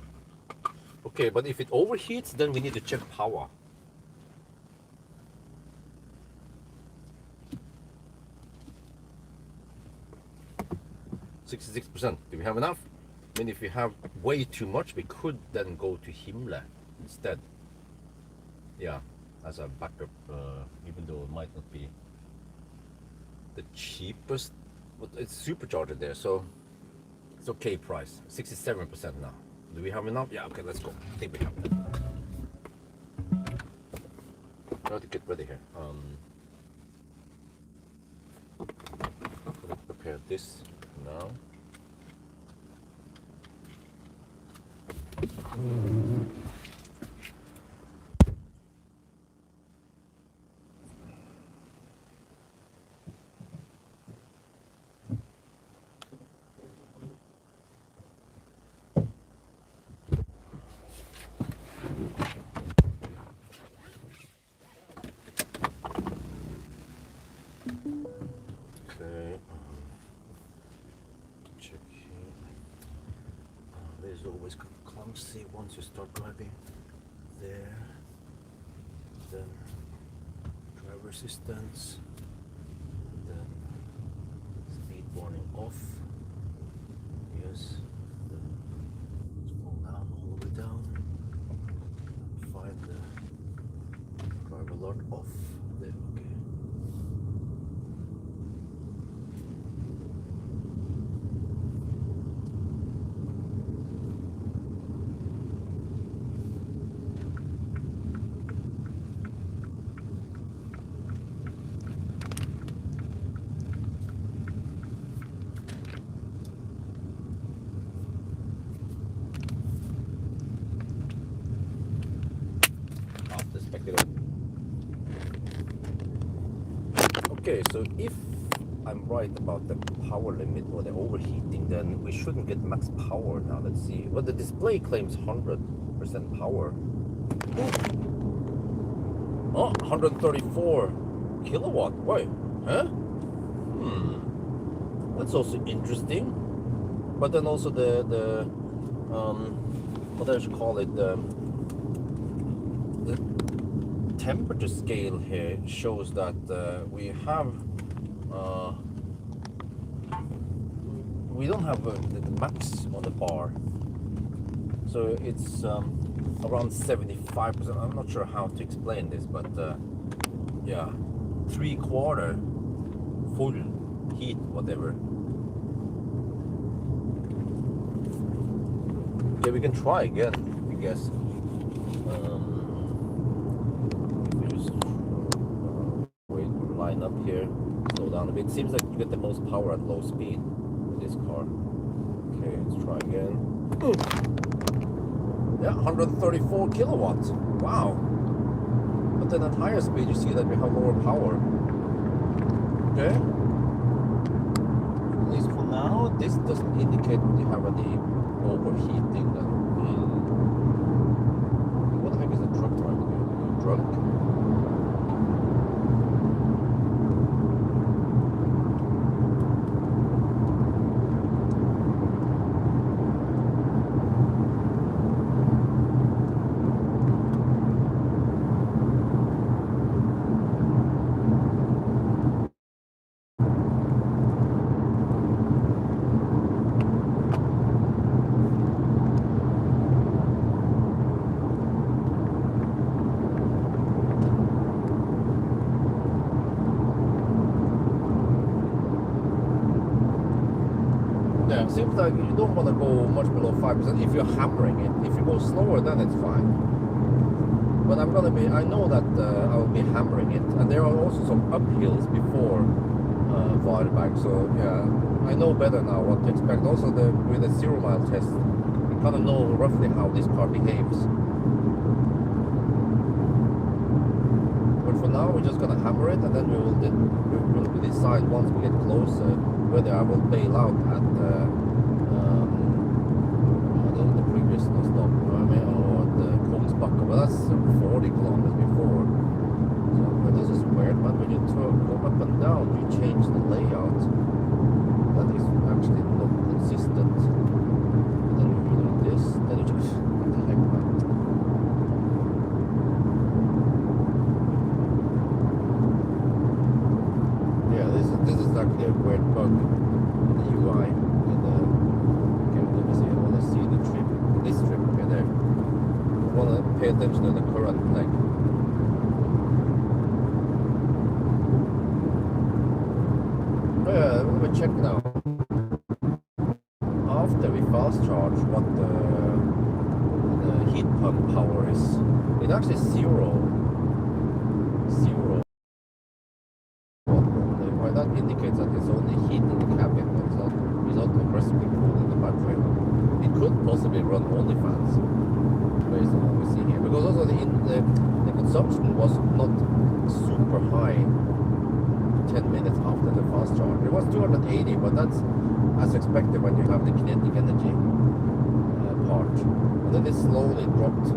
Okay, but if it overheats, then we need to check power. %. Do we have enough? I mean, if we have way too much, we could then go to Himmler instead. Yeah, as a backup, even though it might not be the cheapest, but it's supercharger there, so it's okay price. 67% now. Do we have enough? Yeah, okay, let's go. I think we have enough. I have to get ready here. Let's prepare this now. Okay, check here. There's always clumsy once you start driving. There, then driver assistance, then speed warning off. Yes, then scroll down all the way down. Find the driver alert off. There, okay. Okay, so if I'm right about the power limit or the overheating, then we shouldn't get max power now. Let's see. Well, the display claims 100% power. Oh, 134 kilowatt. Wait, huh? That's also interesting. But then also the what I should call it, the temperature scale here shows that we don't have the max on the bar, so it's around 75%. I'm not sure how to explain this, but yeah, 3/4 full heat, whatever. Okay, we can try again, I guess. Line up here, slow down a bit. Seems like you get the most power at low speed with this car. Okay, let's try again. Yeah, 134 kilowatts. Wow. But But then at higher speed, you see that we have lower power. Okay? At least for now, this doesn't indicate we have any overheating. Then. What the heck is the truck driving? Are you drunk? Yeah, it seems like you don't want to go much below 5% if you're hammering it. If you go slower, then it's fine. But I know that I will be hammering it. And there are also some uphills before Varberg. So yeah, I know better now what to expect. Also with the 0 mile test, you kind of know roughly how this car behaves. But for now, we're just going to hammer it, and then we will decide once we get closer whether I will bail out at the previous stop, or the Kongsbacka. But that's 40 kilometers before. So, but this is weird, man. When you go up and down, you change the layout. That is actually not consistent. Then you do this, then you just, what the heck, man? This is actually a weird bug in the UI. Okay, let me see. I want to see the trip. This trip, okay, there. I want to pay attention to the current leg. Let me check now. After we fast charge, what the heat pump power is. It's actually zero. That indicates that it's only heat in the cabin, but it's not aggressively cooling the battery. It could possibly run only fans, based on what we see here. Because also the consumption was not super high 10 minutes after the fast charge. It was 280, but that's as expected when you have the kinetic energy part. And then it slowly dropped.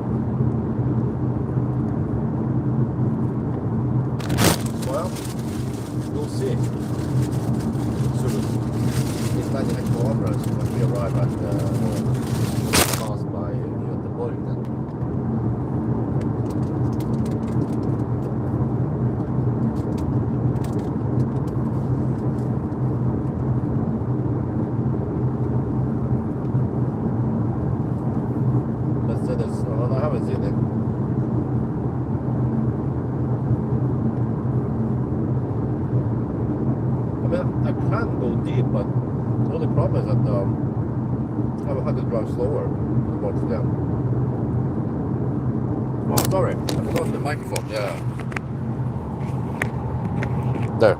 Well, we'll see. Soon. It's 99 kilometers when we arrive at pass by Göteborg then. Let's say this. I haven't seen it. I can go deep, but the only problem is that I will have to drive slower towards them. Oh, sorry, I forgot the microphone. Yeah, there.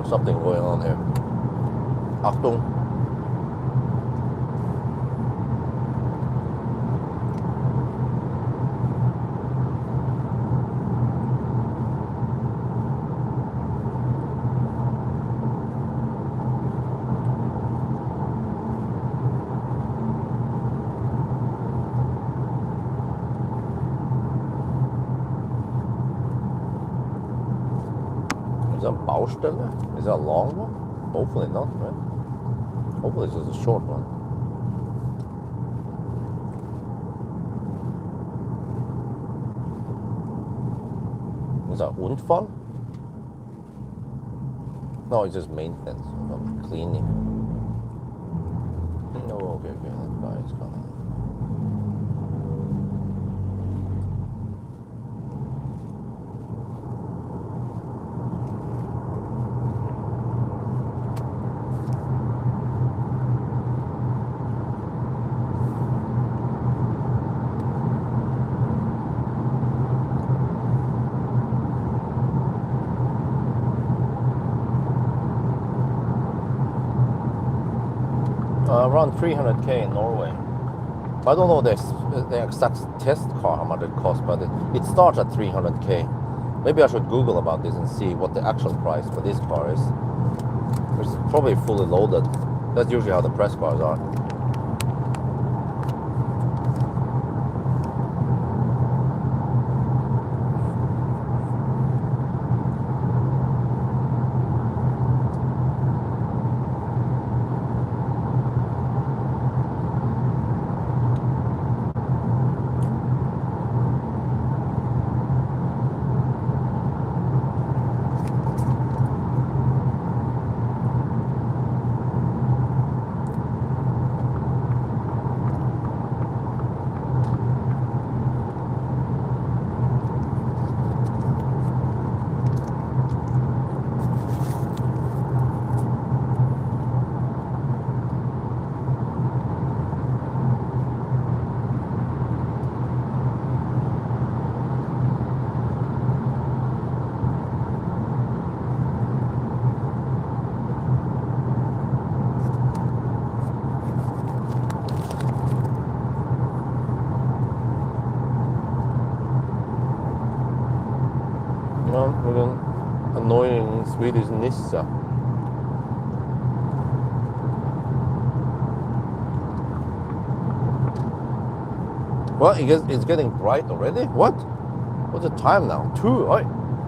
Something going on here. Achtung. Is that a Baustelle? Is that a long one? Hopefully not, right? Hopefully it's just a short one. Is that Unfall? No, it's just maintenance, cleaning. Oh, okay, that guy is gone. around 300k in Norway. I don't know the exact test car, how much it costs, but it starts at 300k. Maybe I should Google about this and see what the actual price for this car is. It's probably fully loaded. That's usually how the press cars are. With an annoying Swedish Nissa. Well, it's getting bright already. What? What's the time now? 2.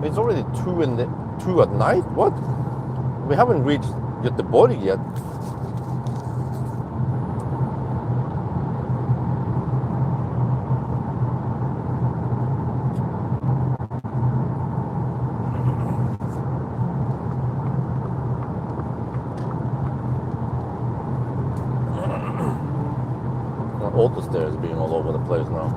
It's already 2 at night. What? We haven't reached Göteborg yet. Auto stairs being all over the place now.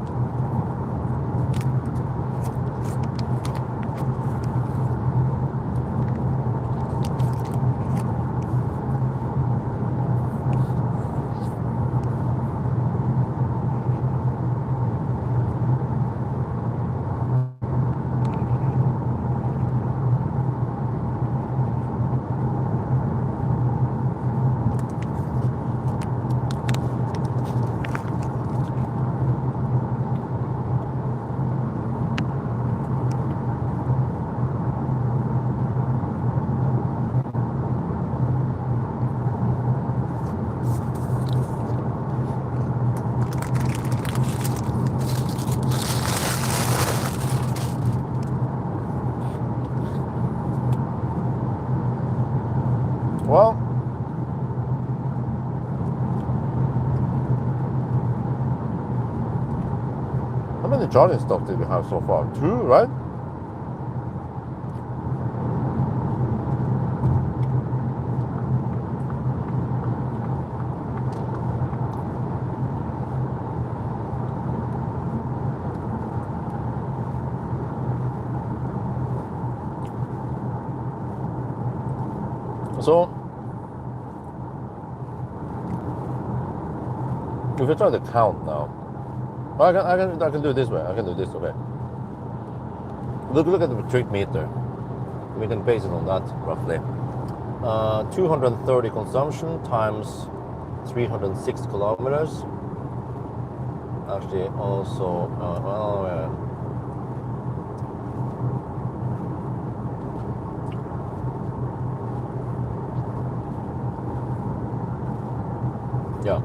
Well, how many charging stops did we have so far? 2, right? So, if we try to count now, I can do it this way. I can do this. Okay. Look at the trip meter. We can base it on that roughly. 230 consumption times 306 kilometers. Actually, also yeah.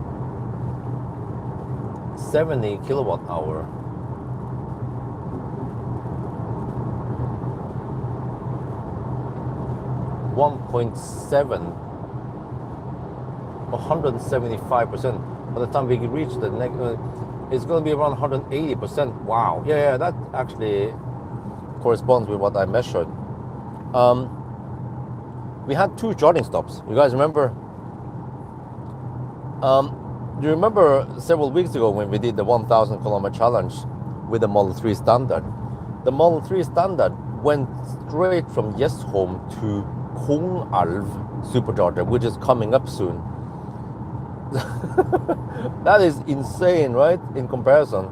70 kilowatt hour. .7, 175%. By the time we reach the next, it's going to be around 180%. Wow. Yeah, that actually corresponds with what I measured. We had 2 charging stops. You guys remember? Do you remember several weeks ago when we did the 1,000 kilometer challenge with the Model 3 Standard? The Model 3 Standard went straight from Gjesholm to Kongalv supercharger, which is coming up soon. That is insane, right? In comparison.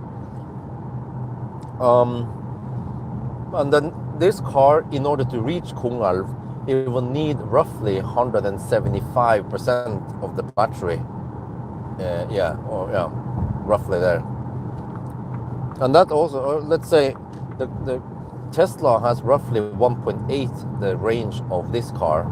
And then this car, in order to reach Kongalv, it will need roughly 175% of the battery. Yeah, or yeah, roughly there. And that also, let's say, the Tesla has roughly 1.8 the range of this car.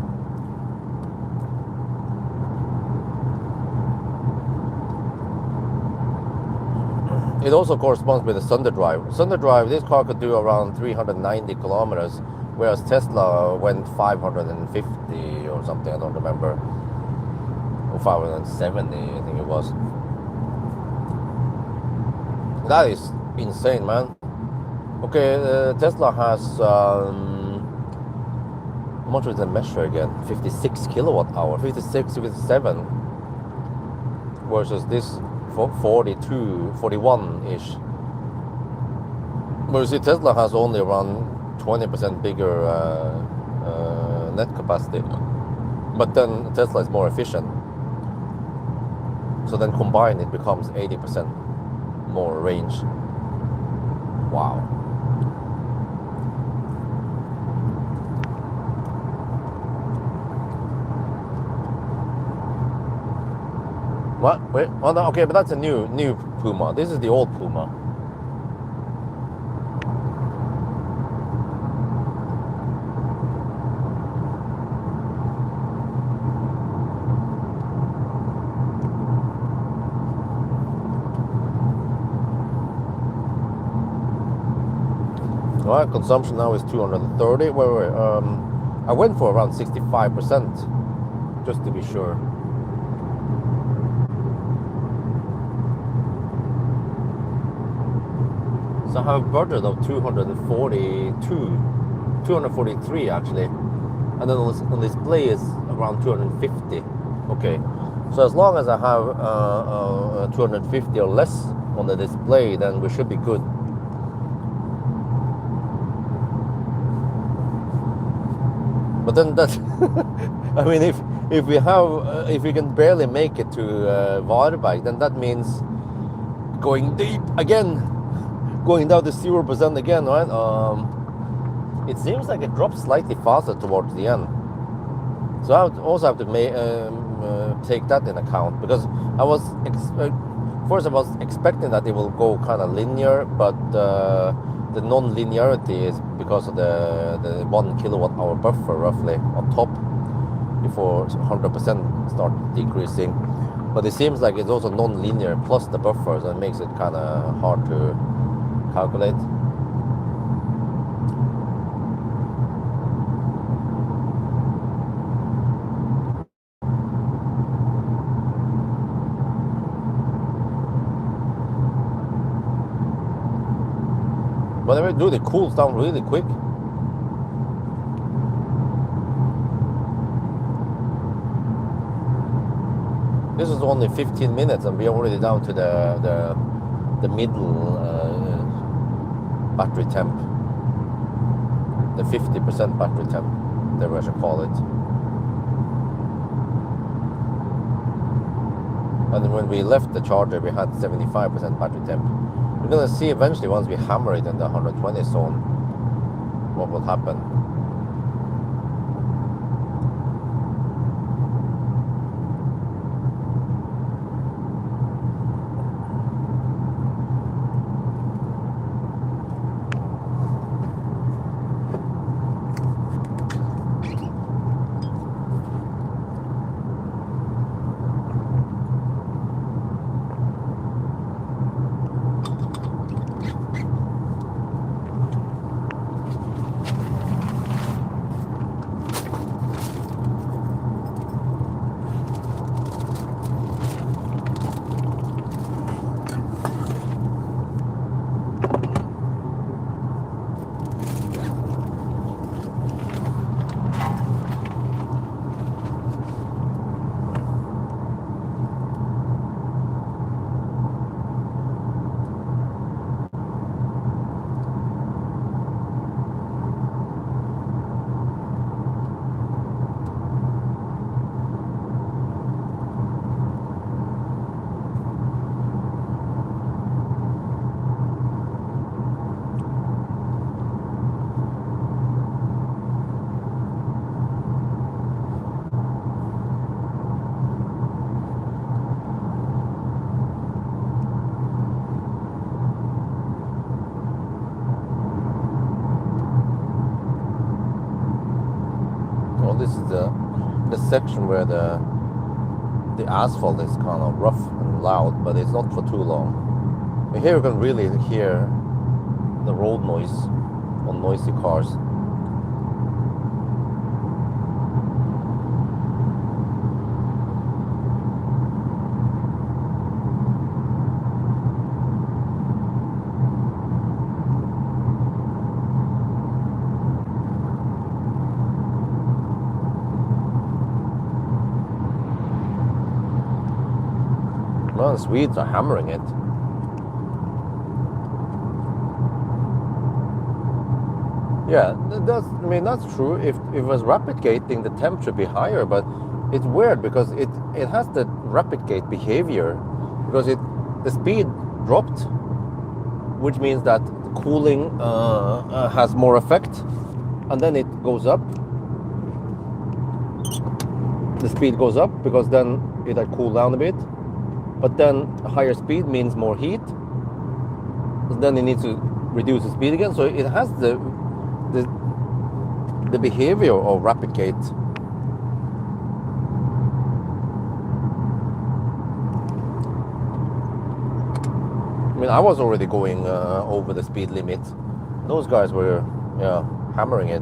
It also corresponds with the Thunderdrive. Thunderdrive, this car could do around 390 kilometers, whereas Tesla went 550 or something, I don't remember. Or 570, I think it was. That is insane, man. Okay, Tesla has, how much was the measure again? 56 kilowatt hour, 56, 57, versus this 42, 41-ish. But you see, Tesla has only around 20% bigger net capacity. But then Tesla is more efficient. So then combined it becomes 80% more range. Wow. What? Wait. Oh no. Okay, but that's a new Puma. This is the old Puma. Well, consumption now is 230. Wait. I went for around 65%, just to be sure. So I have a budget of 243 actually, and then on display is around 250. Okay, so as long as I have 250 or less on the display, then we should be good. But then that, I mean, if we can barely make it to Varberg, then that means going deep again. Going down to 0% again, right? It seems like it drops slightly faster towards the end. So I would also have to take that in account, because I was first I was expecting that it will go kind of linear, but the non-linearity is because of the 1 kilowatt hour buffer roughly on top before 100% start decreasing. But it seems like it's also non-linear plus the buffer, so it makes it kind of hard to calculate. Whenever you do, it cools down really quick. This is only 15 minutes and we're already down to the middle battery temp, the 50% battery temp, whatever I should call it. And when we left the charger, we had 75% battery temp. We're gonna see eventually, once we hammer it in the 120 zone, what will happen. section where the asphalt is kind of rough and loud, but it's not for too long. And here you can really hear the road noise on noisy cars. Well, the Swedes are hammering it. Yeah, that's true. If it was rapid gating, the temp should be higher, but it's weird because it has the rapid gate behavior, because the speed dropped, which means that the cooling has more effect, and then it goes up. The speed goes up because then it had cooled down a bit, but then higher speed means more heat. So then it needs to reduce the speed again. So it has the behavior of rapid gate. I mean, I was already going over the speed limit. Those guys were, yeah, hammering it.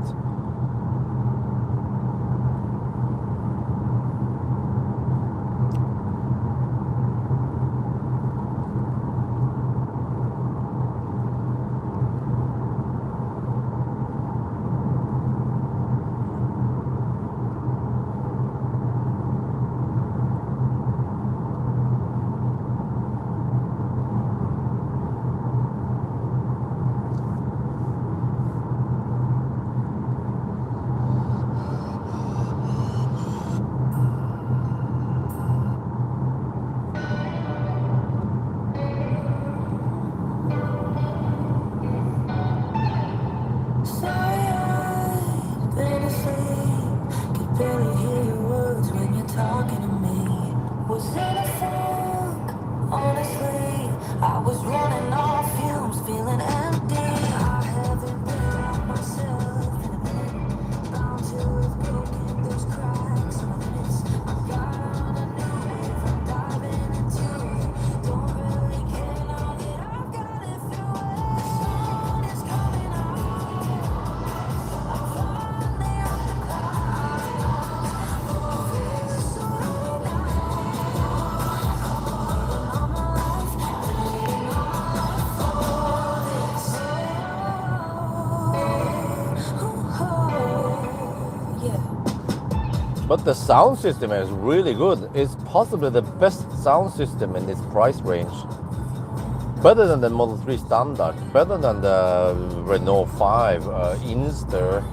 But the sound system is really good. It's possibly the best sound system in this price range. Better than the Model 3 Standard, better than the Renault 5, Inster,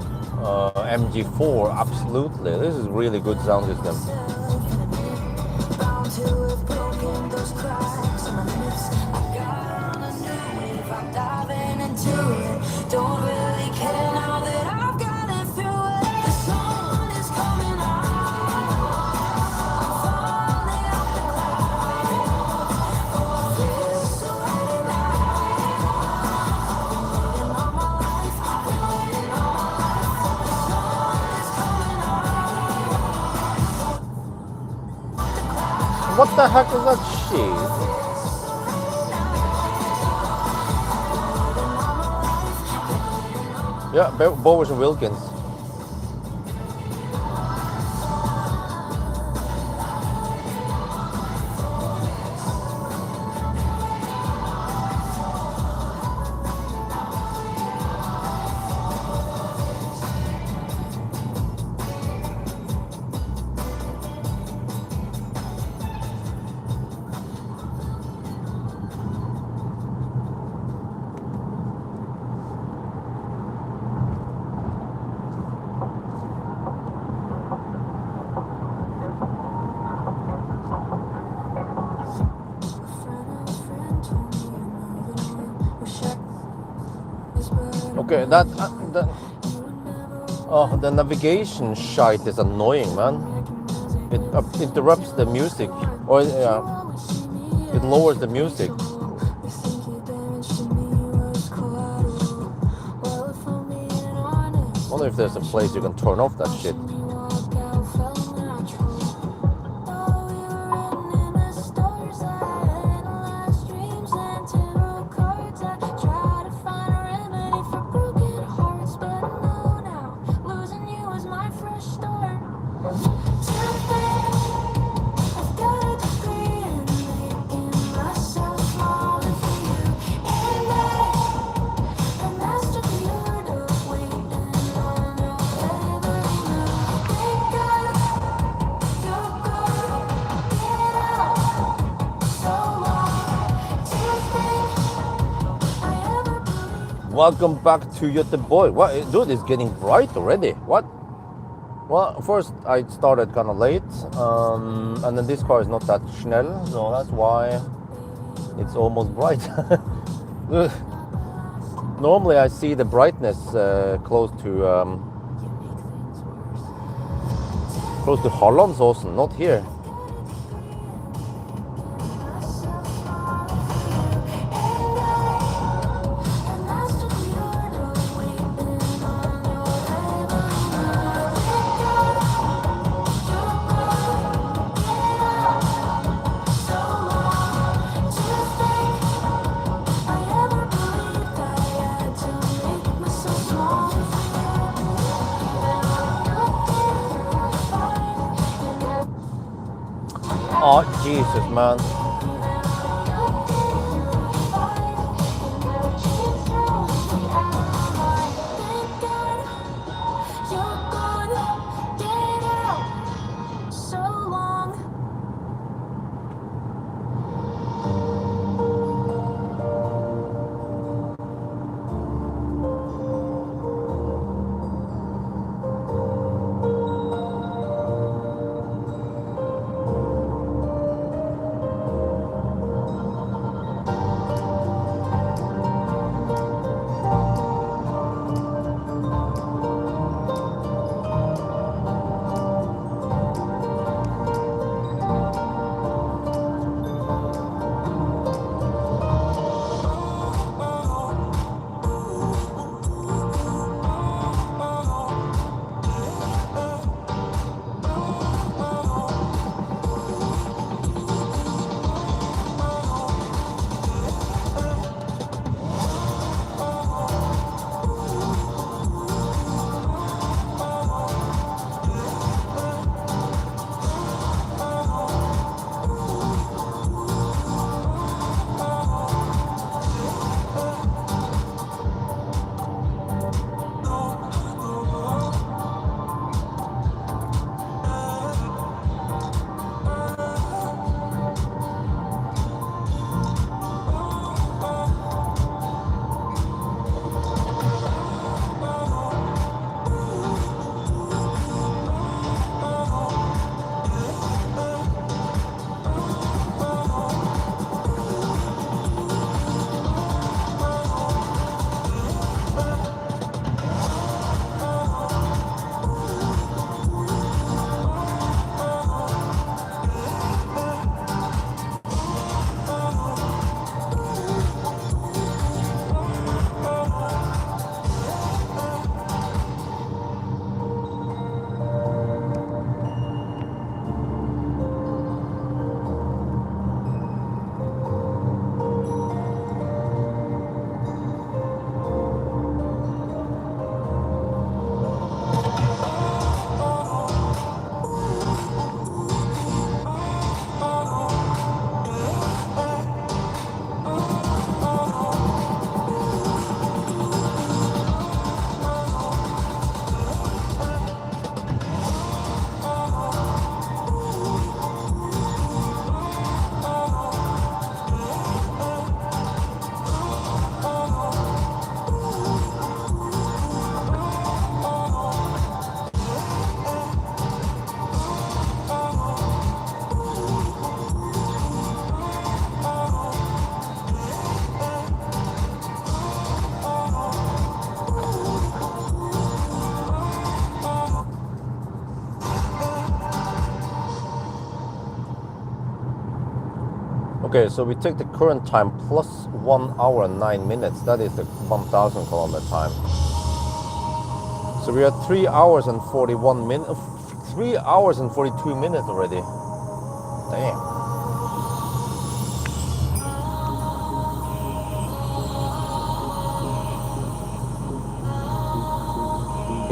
MG4, absolutely. This is really good sound system. What the heck is that shit? Yeah, Bowers and Wilkins. Okay, the navigation shite is annoying, man. It interrupts the music, or it lowers the music. I wonder if there's a place you can turn off that shit. Welcome back to Göteborg. What, dude, it's getting bright already. What? Well, first I started kind of late, and then this car is not that schnell, so that's why it's almost bright. Normally I see the brightness close to Hollandsåsen, not here. Oh, Jesus, man. Okay, so we take the current time plus 1 hour and 9 minutes. That is the 1,000 kilometer time. So we are 3 hours and 41 minutes, 3 hours and 42 minutes already. Damn.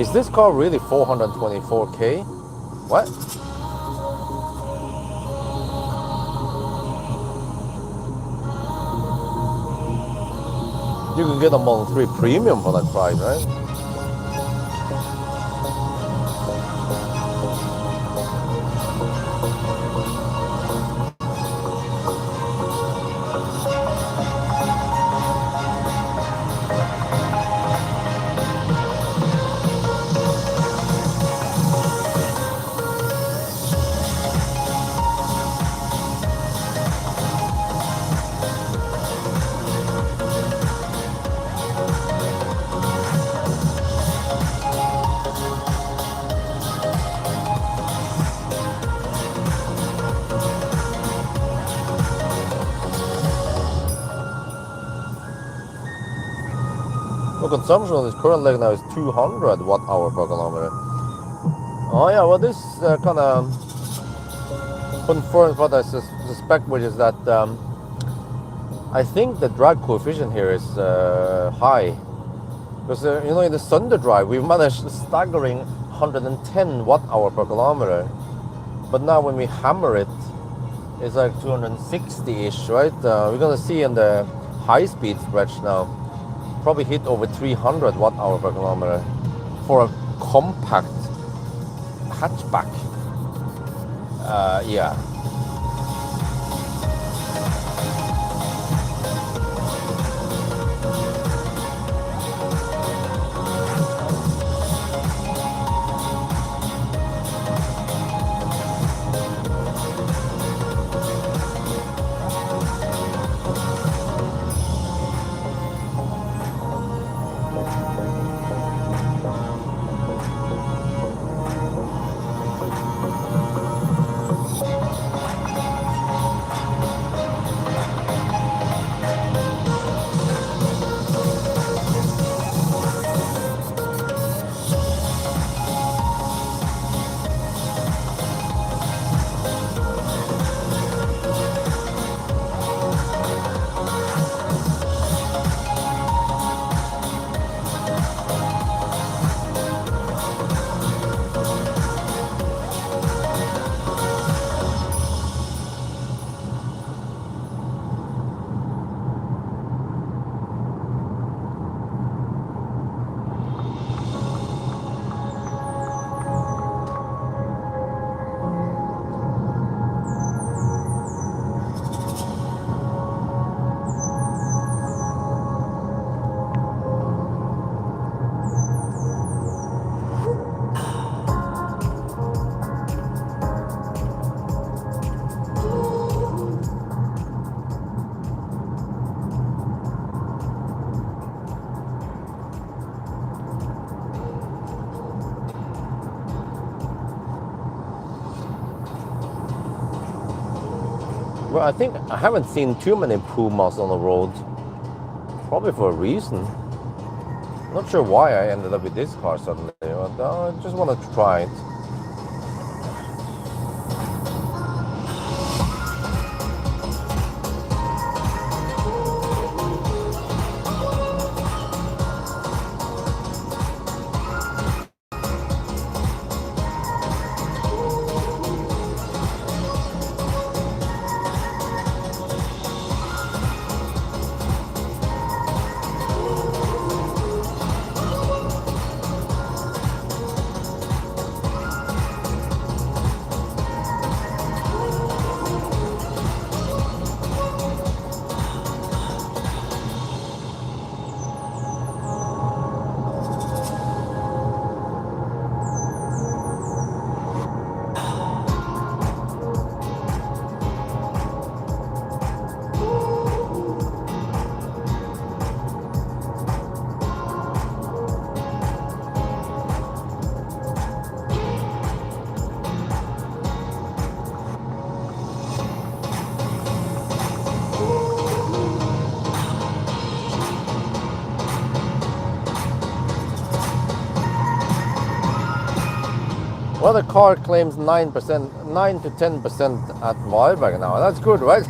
Is this car really 424k? What? You can get a Model 3 Premium for that price, right? The consumption on this current leg now is 200 watt hour per kilometer. Oh yeah, well this kind of confirms what I suspect, which is that I think the drag coefficient here is high. Because you know, in the Thunder drive we managed a staggering 110 watt hour per kilometer, but now when we hammer it, it's like 260-ish, right? We're gonna see in the high-speed stretch now, probably hit over 300 watt hour per kilometer for a compact hatchback. Yeah. Well, I think I haven't seen too many Pumas on the road, probably for a reason. Not sure why I ended up with this car suddenly, but I just wanted to try it. Well, the car claims 9%, 9 to 10% at Malberg now. That's good, right?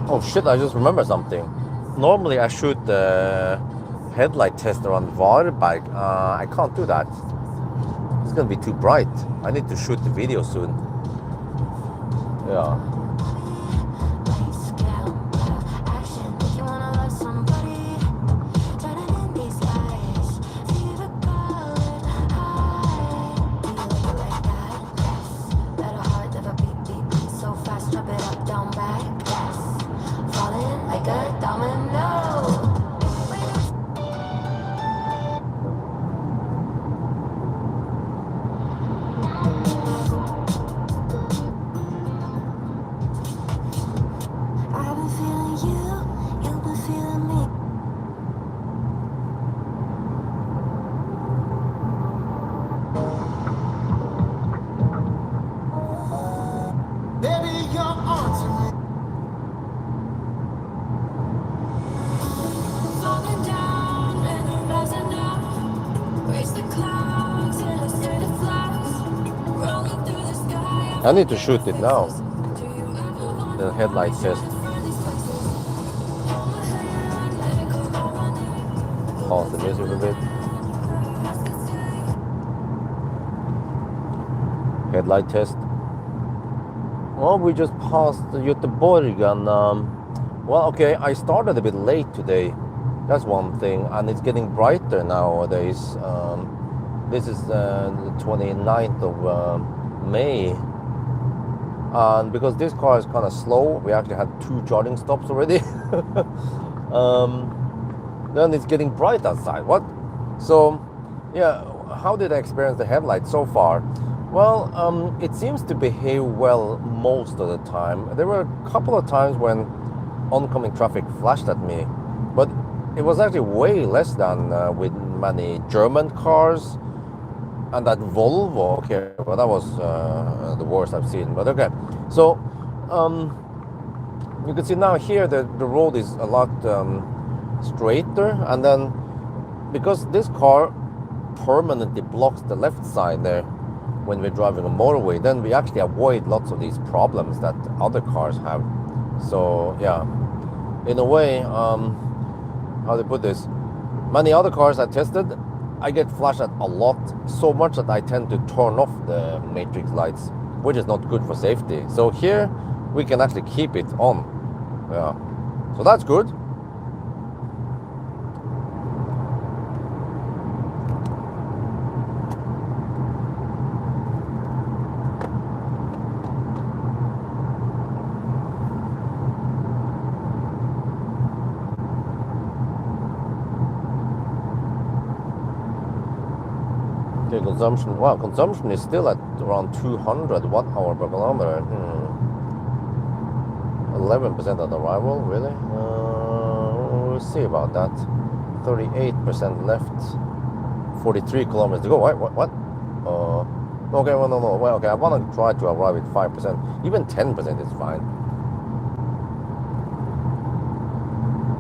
Oh shit, I just remembered something. Normally I shoot the headlight tester on Varberg. I can't do that. It's gonna be too bright. I need to shoot the video soon. Yeah. I need to shoot it now. The headlight test. Pause the music a bit. Headlight test. Well, we just passed Göteborg and well, okay, I started a bit late today. That's one thing, and it's getting brighter nowadays. This is the 29th of May. And because this car is kind of slow, we actually had 2 charging stops already. Then it's getting bright outside. What? So, yeah, how did I experience the headlights so far? Well, it seems to behave well most of the time. There were a couple of times when oncoming traffic flashed at me, but it was actually way less than with many German cars. And that Volvo, okay, well, that was the worst I've seen, but okay. So, you can see now here that the road is a lot straighter, and then because this car permanently blocks the left side there when we're driving a motorway, then we actually avoid lots of these problems that other cars have. So, yeah, in a way, how to put this, many other cars I tested, I get flashed at a lot, so much that I tend to turn off the matrix lights, which is not good for safety. So here we can actually keep it on. Yeah, so that's good. Okay, consumption. Wow, consumption is still at around 200 watt-hour per kilometer. 11% at arrival, really? We'll see about that. 38% left. 43 kilometers to go. What? Okay, well, no. Well, okay, I want to try to arrive at 5%. Even 10% is fine.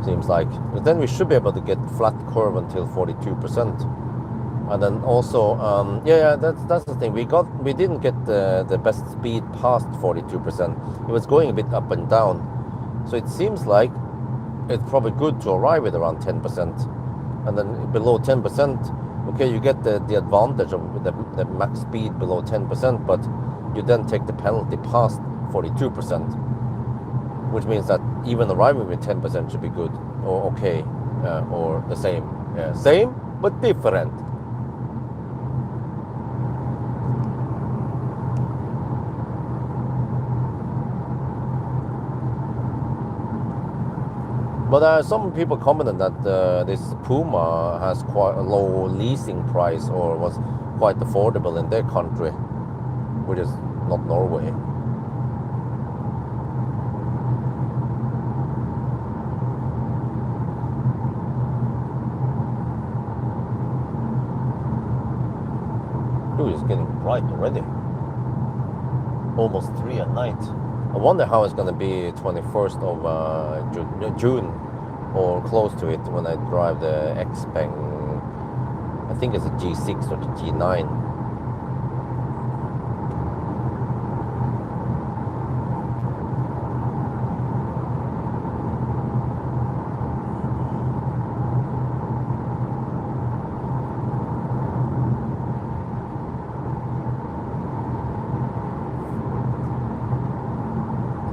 Seems like. But then we should be able to get flat curve until 42%. And then also, that's the thing. We didn't get the best speed past 42%. It was going a bit up and down, so it seems like it's probably good to arrive at around 10%, and then below 10%, okay, you get the advantage of the max speed below 10%, but you then take the penalty past 42%, which means that even arriving with 10% should be good or okay, or the same, same but different. But some people commented that this Puma has quite a low leasing price, or was quite affordable in their country, which is not Norway. Ooh, it's getting bright already. Almost 3 at night. I wonder how it's going to be 21st of June or close to it when I drive the Xpeng. I think it's a G6 or the G9.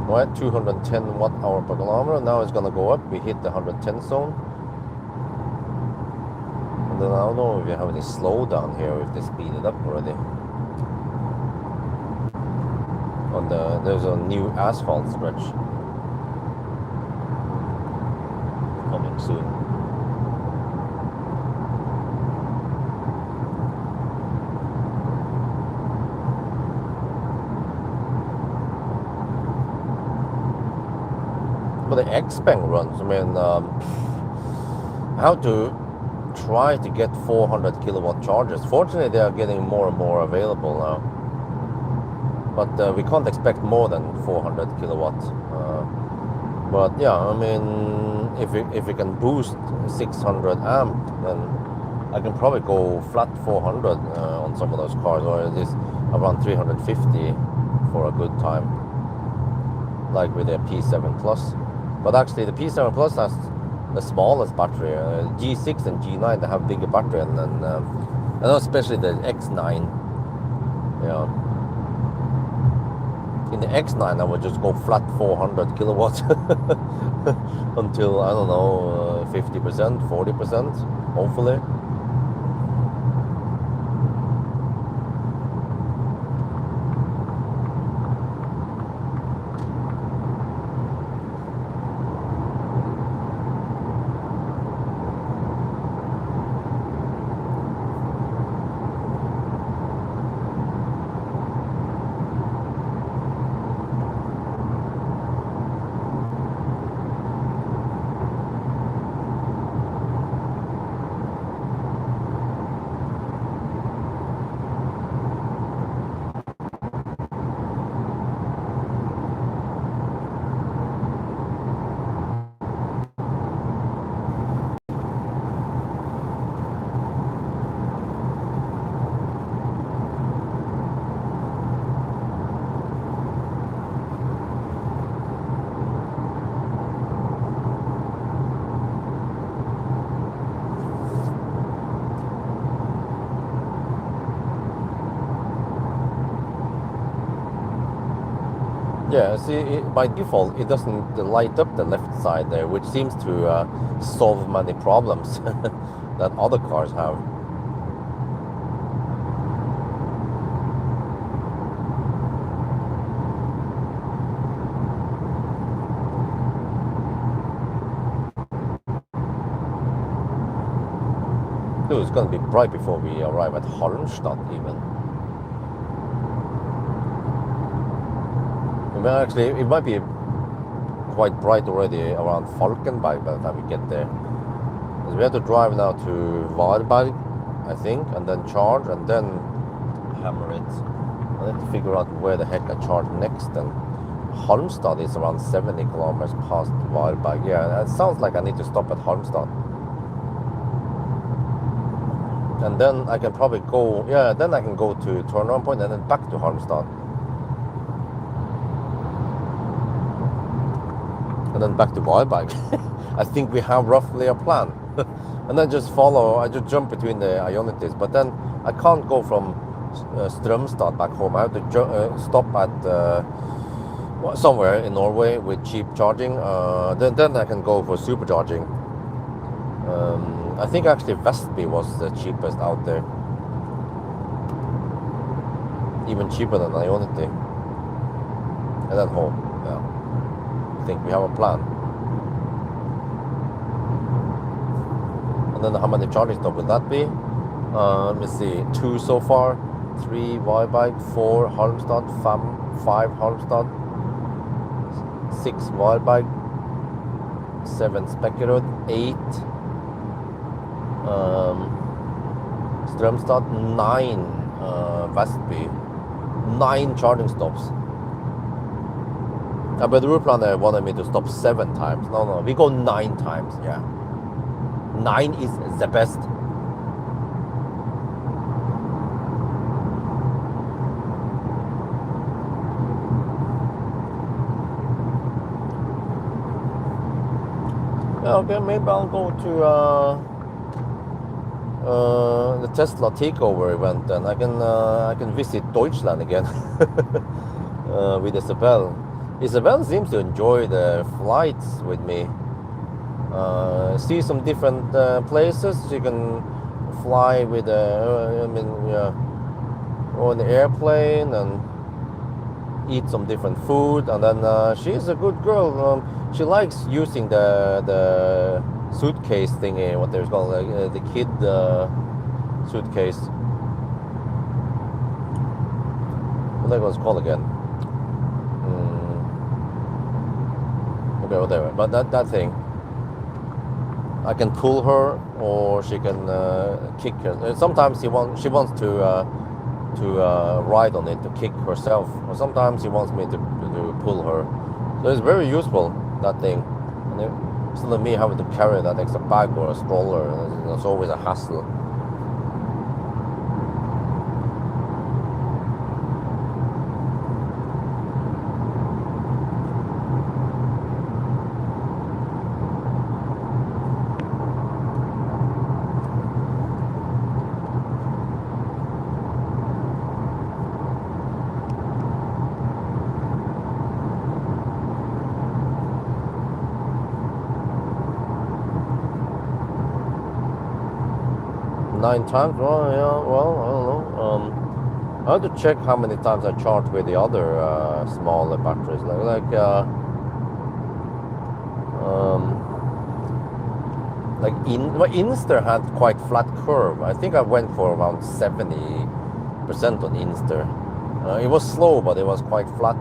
We're at 210 watt-hour per kilometer. Now it's gonna go up. We hit the 110 zone. And then I don't know if you have any slowdown here, if they speed it up already. There's a new asphalt stretch coming soon. But the X-Bank runs, I mean, how to try to get 400 kilowatt chargers. Fortunately, they are getting more and more available now. But we can't expect more than 400 kilowatt. But yeah, I mean, if we can boost 600 amp, then I can probably go flat 400 on some of those cars, or at least around 350 for a good time, like with the P7 Plus. But actually, the P7 Plus has the smallest battery. G6 and G9, they have bigger battery, and especially the X9. Yeah. In the X9, I would just go flat 400 kilowatts until, I don't know, 50%, 40%, hopefully. Yeah, see, by default, it doesn't light up the left side there, which seems to solve many problems that other cars have. Dude, it's gonna be bright before we arrive at Halmstad even. Well, actually, it might be quite bright already around Falkenberg by the time we get there. Because we have to drive now to Varberg, I think, and then charge, and then hammer it. I need to figure out where the heck I charge next. And Halmstad is around 70 kilometers past Varberg. Yeah, it sounds like I need to stop at Halmstad. And then I can probably go, yeah, then I can go to turnaround point and then back to Halmstad. And then back to Varberg. I think we have roughly a plan. And then just follow, I just jump between the Ionities. But then I can't go from Strømstad back home. I have to stop at somewhere in Norway with cheap charging. Then I can go for supercharging. I think actually Vestby was the cheapest out there. Even cheaper than Ionity. And then home, yeah. I think we have a plan. And then how many charging stops will that be? Let me see, 2 so far, 3 Varberg, 4 Halmstad, 5 Halmstad, 6 Varberg, 7 Spekkerud, 8 Strømstad, 9 Vestby, 9 charging stops. But the route planner wanted me to stop 7 times. No, we go 9 times, yeah. 9 is the best. Okay, maybe I'll go to the Tesla takeover event, and I can visit Deutschland again with Isabel. Isabel seems to enjoy the flights with me. See some different places. She can fly with on the airplane and eat some different food. And then she's a good girl. She likes using the suitcase thingy, what they're called, the kid suitcase. What that was called again? Okay, whatever. But that thing, I can pull her, or she can kick her. Sometimes she wants to ride on it, to kick herself, or sometimes she wants me to pull her. So it's very useful, that thing. And instead of me having to carry that extra bag or a stroller, it's always a hassle. Nine times? Well, yeah. Well, I don't know. I have to check how many times I charged with the other smaller batteries. My Inster had quite flat curve. I think I went for around 70% on Inster. It was slow, but it was quite flat.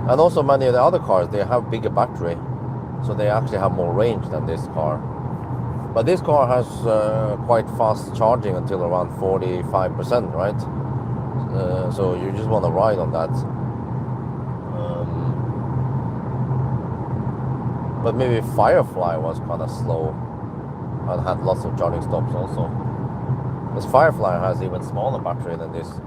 And also many of the other cars, they have bigger battery, so they actually have more range than this car. But this car has quite fast charging until around 45%, right? So you just want to ride on that. But maybe Firefly was kind of slow and had lots of charging stops also. This Firefly has even smaller battery than this.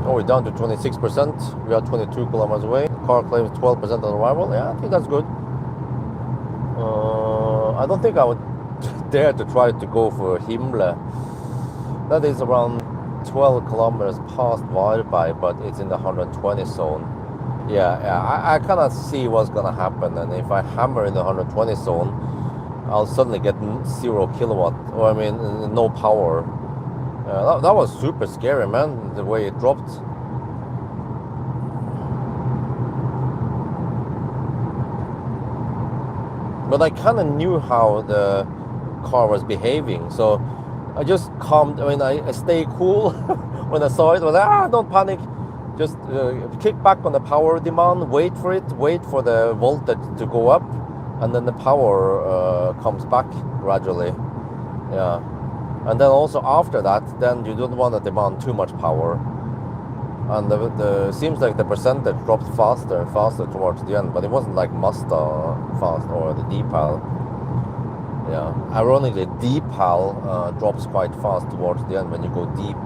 We're down to 26%. We are 22 kilometers away. The car claims 12% on arrival. Yeah, I think that's good. I don't think I would dare to try to go for Himle. That is around 12 kilometers past Varberg, but it's in the 120 zone. Yeah, I kind of see what's gonna happen, and if I hammer in the 120 zone, I'll suddenly get 0 kilowatt, or I mean, no power. That was super scary, man, the way it dropped. But I kind of knew how the car was behaving, so I just calmed. I mean, I stay cool when I saw it. I was like, don't panic. Just kick back on the power demand, wait for it, wait for the voltage to go up, and then the power comes back gradually. Yeah. And then also after that, then you don't want to demand too much power. And the seems like the percentage dropped faster and faster towards the end, but it wasn't like Mazda fast or the D-Pal. Yeah, ironically, D-Pal drops quite fast towards the end when you go deep.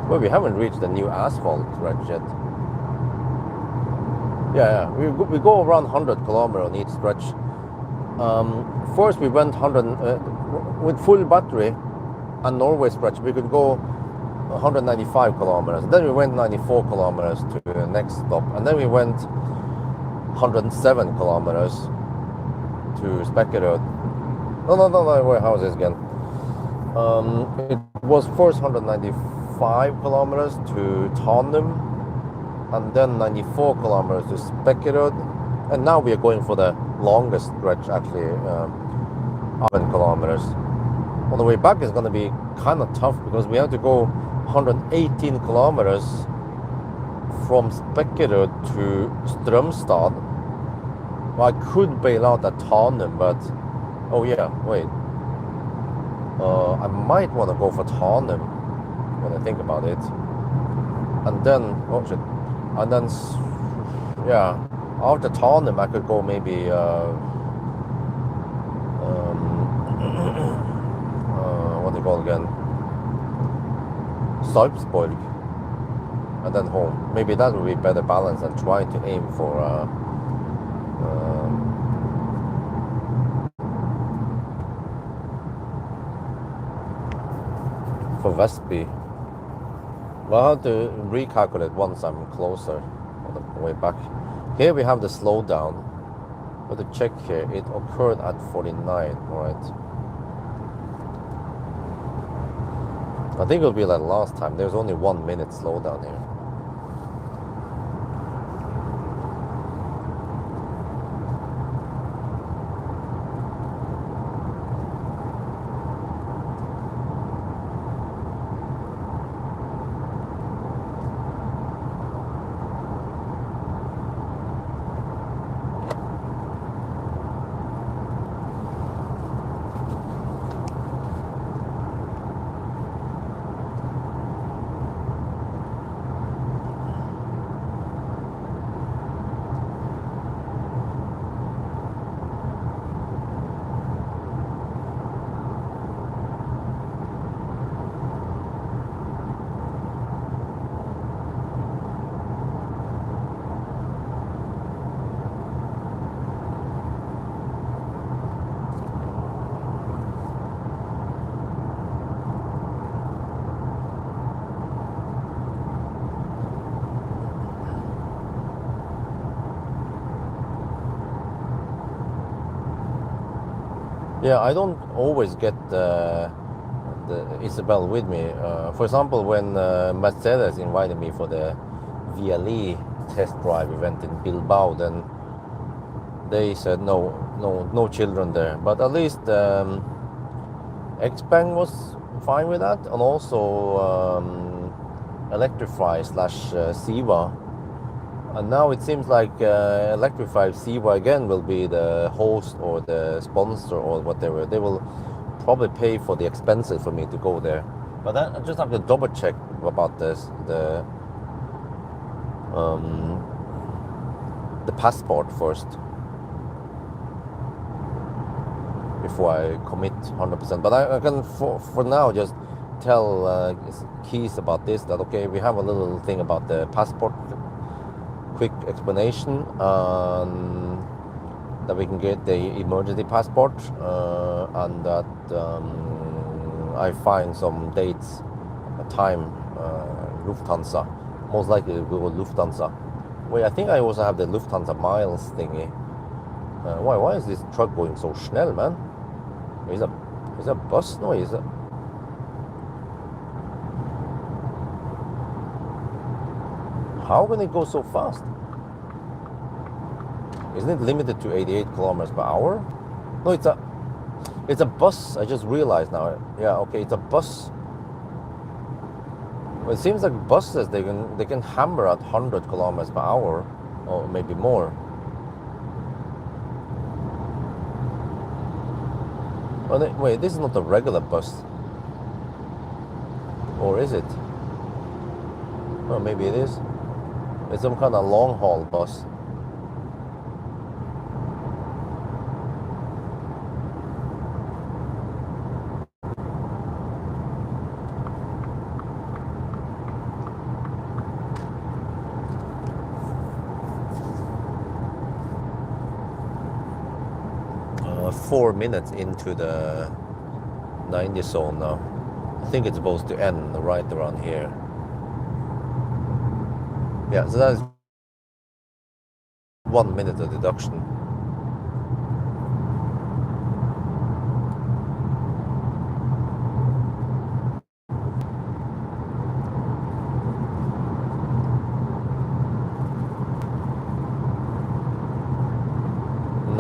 Well, we haven't reached the new asphalt stretch yet. Yeah, we go around 100 kilometers on each stretch. First we went 100 with full battery, and Norway stretch we could go 195 kilometers. Then we went 94 kilometers to the next stop, and then we went 107 kilometers to Spekerud. No, wait, how is this again? It was first 195 kilometers to Tanum, and then 94 kilometers to Spekerud, and now we are going for the longest stretch, actually, 7 kilometers. On the way back is going to be kind of tough because we have to go 118 kilometers from Spekerud to Strömstad. Well, I could bail out at Tanum, but oh yeah, wait. I might want to go for Tanum when I think about it. And then, oh shit. And then, yeah, after Tanum I could go maybe, what do you call it again? Salzburg. And then home. Maybe that would be better balance than trying to aim for, Vestby. Well, I'll have to recalculate once I'm closer on the way back. Here we have the slowdown. But to check here, it occurred at 49, right? I think it'll be like last time. There's only 1 minute slowdown here. Yeah, I don't always get the Isabel with me. For example, when Mercedes invited me for the VLE test drive event in Bilbao, then they said no children there. But at least Xpeng was fine with that, and also Electrify slash Siva. And now it seems like Electrify Siva again will be the host or the sponsor or whatever. They will probably pay for the expenses for me to go there. But I just have to double check about this, the passport first before I commit 100%. But I can for now just tell Keys about this, that okay, we have a little thing about the passport, quick explanation, that we can get the emergency passport, and that I find some dates, a time, Lufthansa, most likely we will go Lufthansa. Wait, I think I also have the Lufthansa miles thingy. Why is this truck going so schnell, man? Is a bus? No, is it? How can it go so fast? Isn't it limited to 88 kilometers per hour? No, it's a bus. I just realized now. Yeah, okay, it's a bus. Well, it seems like buses they can hammer at 100 kilometers per hour, or maybe more. Oh, wait, this is not a regular bus, or is it? Oh, maybe it is. It's some kind of long haul bus. Uh, 4 minutes into the 90 zone now. I think it's supposed to end right around here. Yeah, so that's 1 minute of deduction.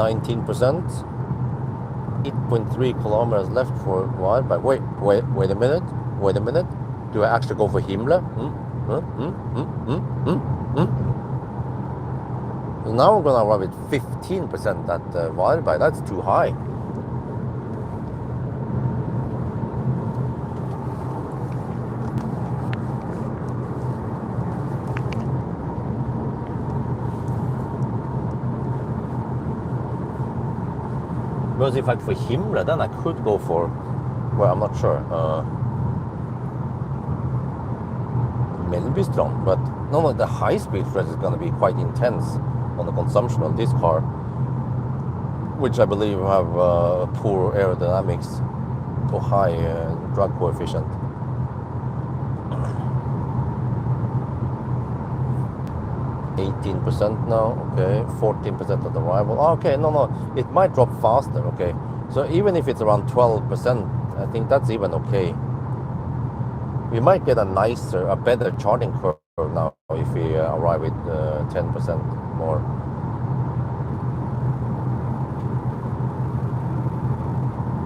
%, 8.3 kilometers left for what? But wait a minute. Do I actually go for Himmler? So now we're gonna arrive at 15% at Varberg. That's too high. Because if I for Himmler, then I could go for, well, I'm not sure, Mellbystrand, but no, the high-speed stretch is going to be quite intense on the consumption of this car, which I believe have poor aerodynamics or high drag coefficient. %, now, okay, 14% of the arrival. Okay, no, it might drop faster, okay. So even if it's around 12%, I think that's even okay. We might get a better charting curve now if we arrive with 10% more.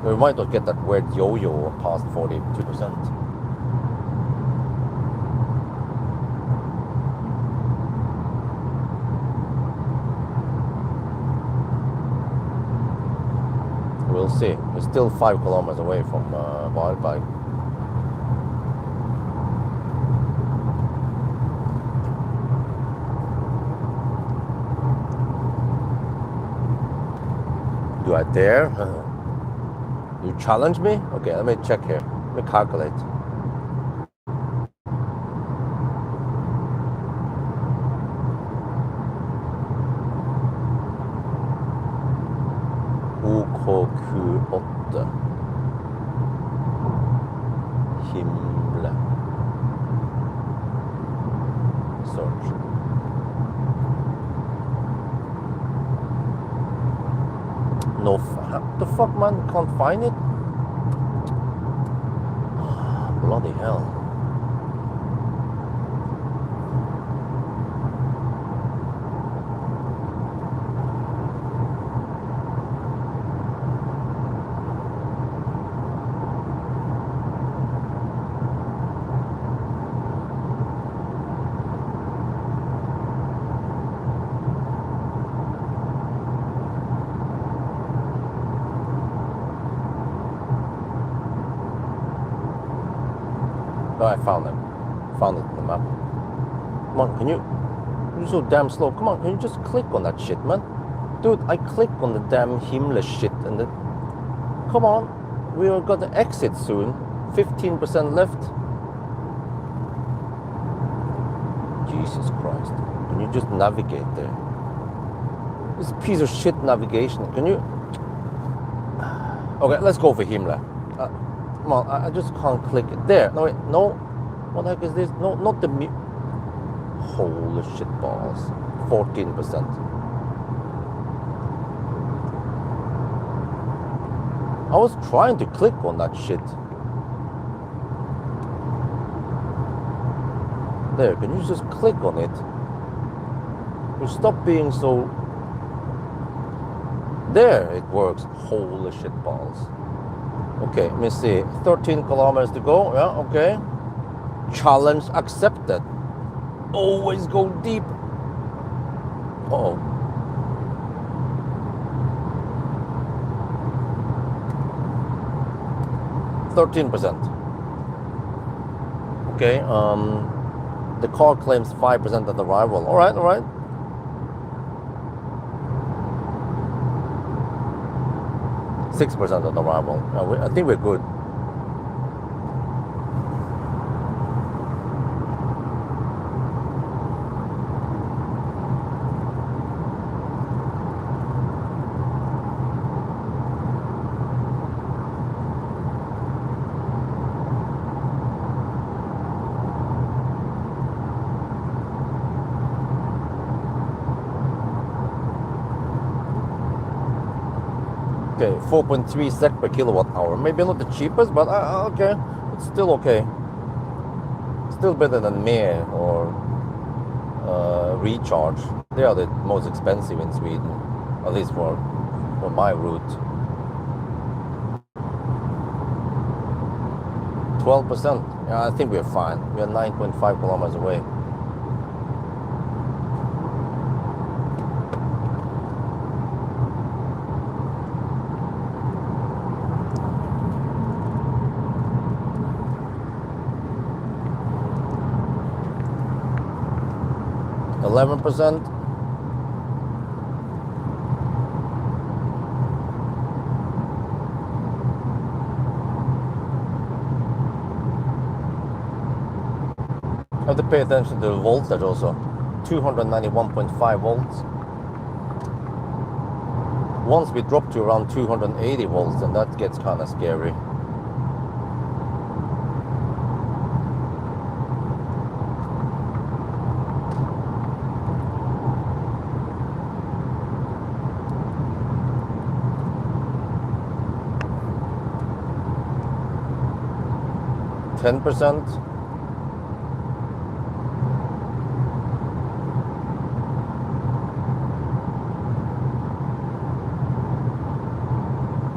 We might not get that weird yo-yo past 42%. We'll see. We're still 5 kilometers away from Varberg. Do I dare? You challenge me? Okay, let me check here. Let me calculate. OKQ8 Himmler. Search. No, what the fuck, man? Can't find it? Bloody hell. Oh, I found it. Found it in the map. Come on, you're so damn slow. Come on, can you just click on that shit, man? Dude, I click on the damn Himmler shit and then... Come on, we're gonna exit soon. 15% left. Jesus Christ. Can you just navigate there? This piece of shit navigation. Can you... Okay, let's go for Himmler. Come on, I just can't click it. There. No, wait. No. What the heck is this? No, not the... Holy shit balls. 14%. I was trying to click on that shit. There, can you just click on it? You stop being so... There, it works. Holy shit balls. Okay, let me see. 13 kilometers to go. Yeah, okay. Challenge accepted. Always go deep. Uh-oh. %. Okay, the car claims 5% at arrival. All right. %6% at arrival. I think we're good. Okay, 4.3 sec per kilowatt hour. Maybe not the cheapest, but okay, it's still okay. Still better than Mer or Recharge. They are the most expensive in Sweden, at least for my route. 12%. Yeah, I think we're fine. We are 9.5 kilometers away. %. Have to pay attention to the voltage also. 291.5 volts. Once we drop to around 280 volts, then that gets kind of scary. %.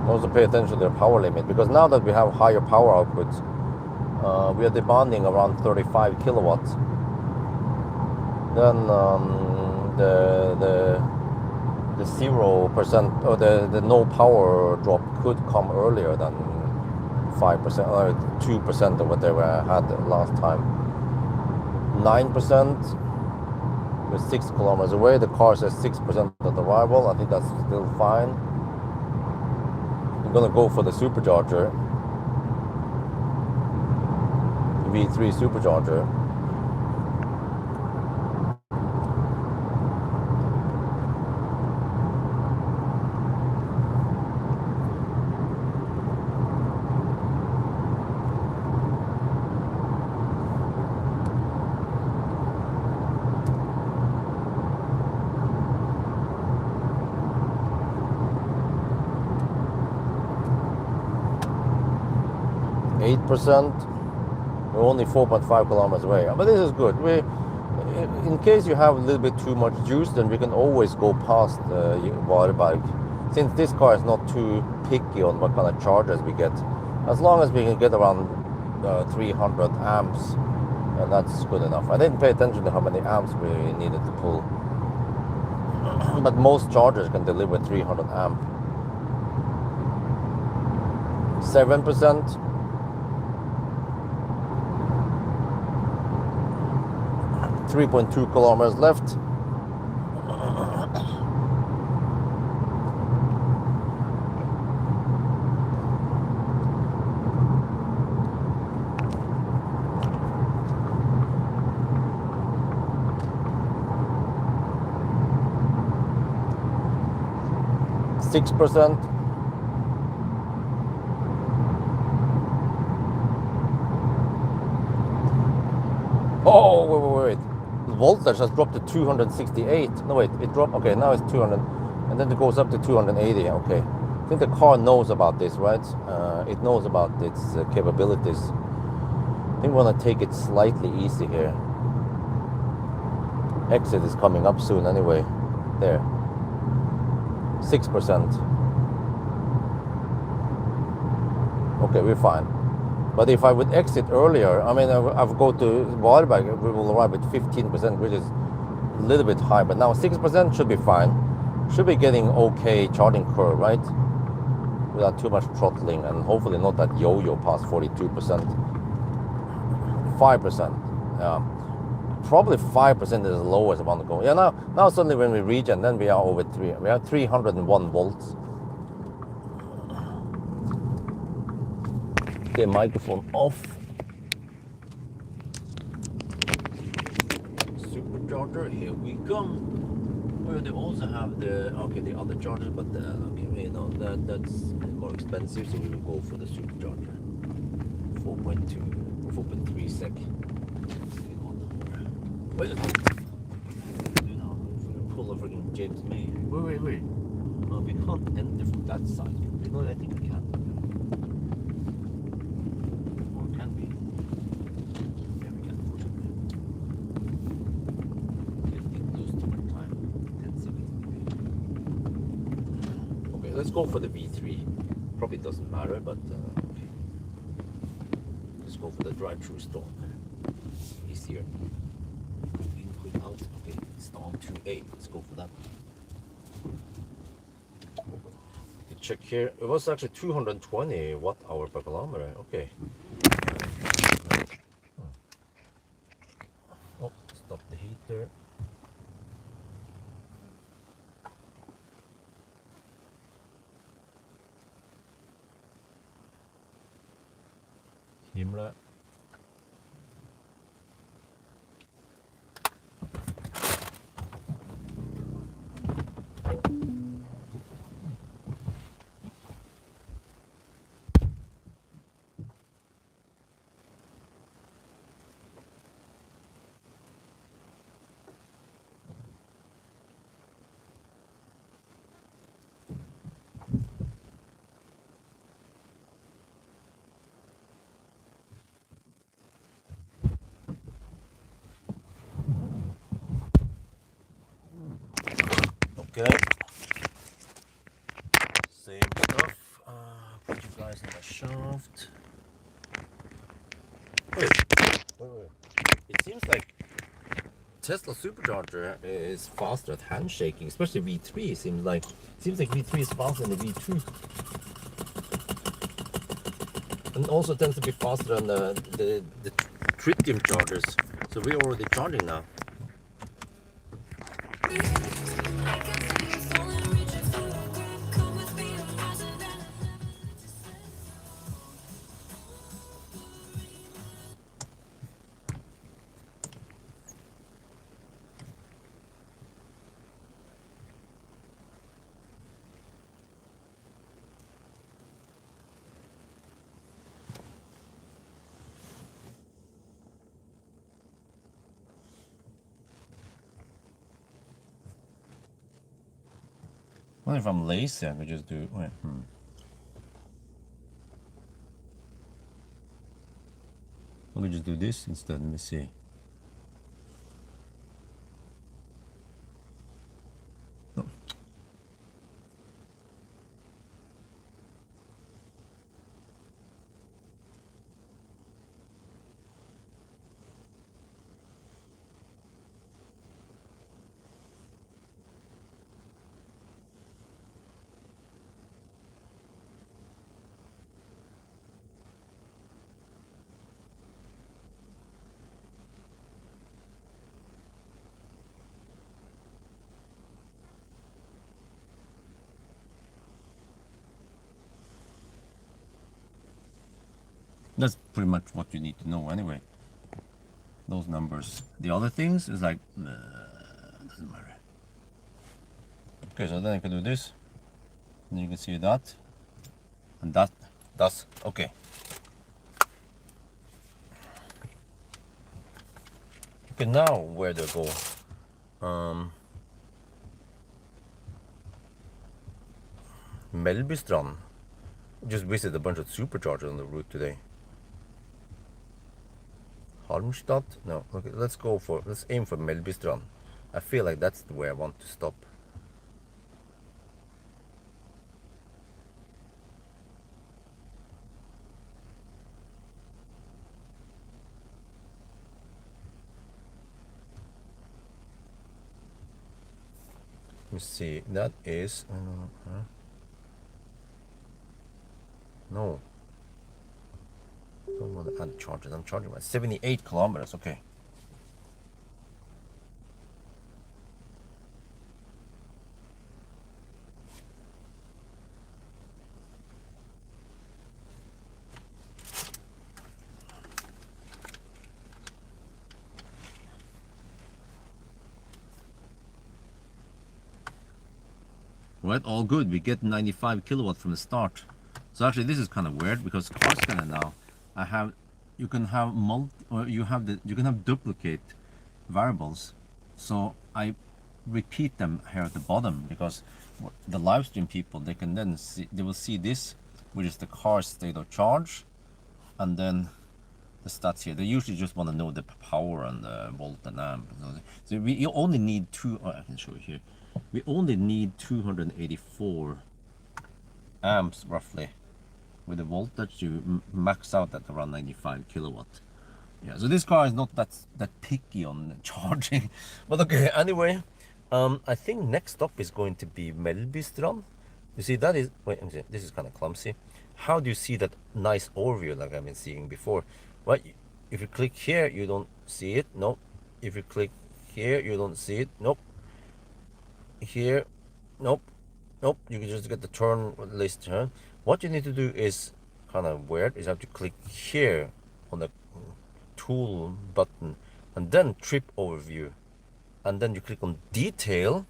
Also pay attention to the power limit, because now that we have higher power outputs, we are demanding around 35 kilowatts. Then the 0% or the no power drop could come earlier than 5% or 2% or whatever I had last time. 9%. We're 6 kilometers away. The car says 6% at arrival. I think that's still fine. I'm gonna go for the supercharger, V3 supercharger. %. We're only 4.5 kilometers away, but this is good. In case you have a little bit too much juice, then we can always go past Varberg. Since this car is not too picky on what kind of charges we get, as long as we can get around 300 amps, that's good enough. I didn't pay attention to how many amps we needed to pull, but most chargers can deliver 300 amp. 7%. 3.2 kilometers left. %. Oh, wait. Voltage has dropped to 268. No, wait, it dropped. Okay, now it's 200, and then it goes up to 280. Okay, I think the car knows about this, right? It knows about its capabilities. I think we want to take it slightly easy here. Exit is coming up soon anyway. There. 6%. Okay, we're fine. But if I would exit earlier, I mean, I would go to Varberg, we will arrive at 15%, which is a little bit high. But now 6% should be fine. Should be getting okay charging curve, right? Without too much throttling, and hopefully not that yo-yo past 42%. 5%. Yeah. Probably 5% is the lowest I want to go. Yeah, now suddenly when we reach, and then we are over 3. We have 301 volts. Okay, microphone off. Supercharger, here we come. Well, they also have the other charger, but that's more expensive, so we will go for the supercharger. 4.3 sec. Wait a minute. Pull a freaking James May. Wait. We can't enter from that side. You know, I think we can. Or can we? Yeah, we can. Getting lose too much time. 10 seconds maybe. Okay, let's go for the V3. Probably doesn't matter, but okay. Let's go for the drive-through stall. Easier. Input out. Okay, stall 2A. Let's go for that. Check here. It was actually 220 watt hour per kilometer. Okay. Oh, stop the heater. Himmler. Okay. Same stuff. Put you guys in the shaft. Wait. It seems like Tesla supercharger is faster at handshaking, especially V3. Seems like V3 is faster than the V2, and also tends to be faster than the tritium chargers. So we're already charging now. Well, if I'm lazy, I could just do. Wait, Let me just do this instead. Let me see. No. That's pretty much what you need to know anyway. Those numbers. The other things is like, doesn't matter. Okay, so then I can do this. And then you can see that. And that's okay. Okay, now where do I go? Mellbystrand. Just visit a bunch of superchargers on the route today. Halmstad? No. Okay, let's aim for Mellbystrand. I feel like that's the way I want to stop. Let me see. That is no. Don't want to add charges. I'm charging by 78 kilometers. Okay. Right, all good. We get 95 kilowatt from the start. So actually, this is kind of weird because car scanner now, you can have duplicate variables. So I repeat them here at the bottom, because the live stream people, they can then see, they will see this, which is the car state of charge, and then the stats here. They usually just want to know the power and the volt and amp. So you only need I can show you here. We only need 284 amps roughly. With the voltage, you max out at around 95 kilowatt. Yeah, so this car is not that picky on charging. But okay, anyway, I think next stop is going to be Mellbystrand. You see, that is, wait, this is kind of clumsy. How do you see that nice overview like I've been seeing before? Well, if you click here, you don't see it. Nope. If you click here, you don't see it. Nope. Here, nope. Nope. You can just get the turn list here. What you need to do is kind of weird, is have to click here on the tool button and then trip overview, and then you click on detail,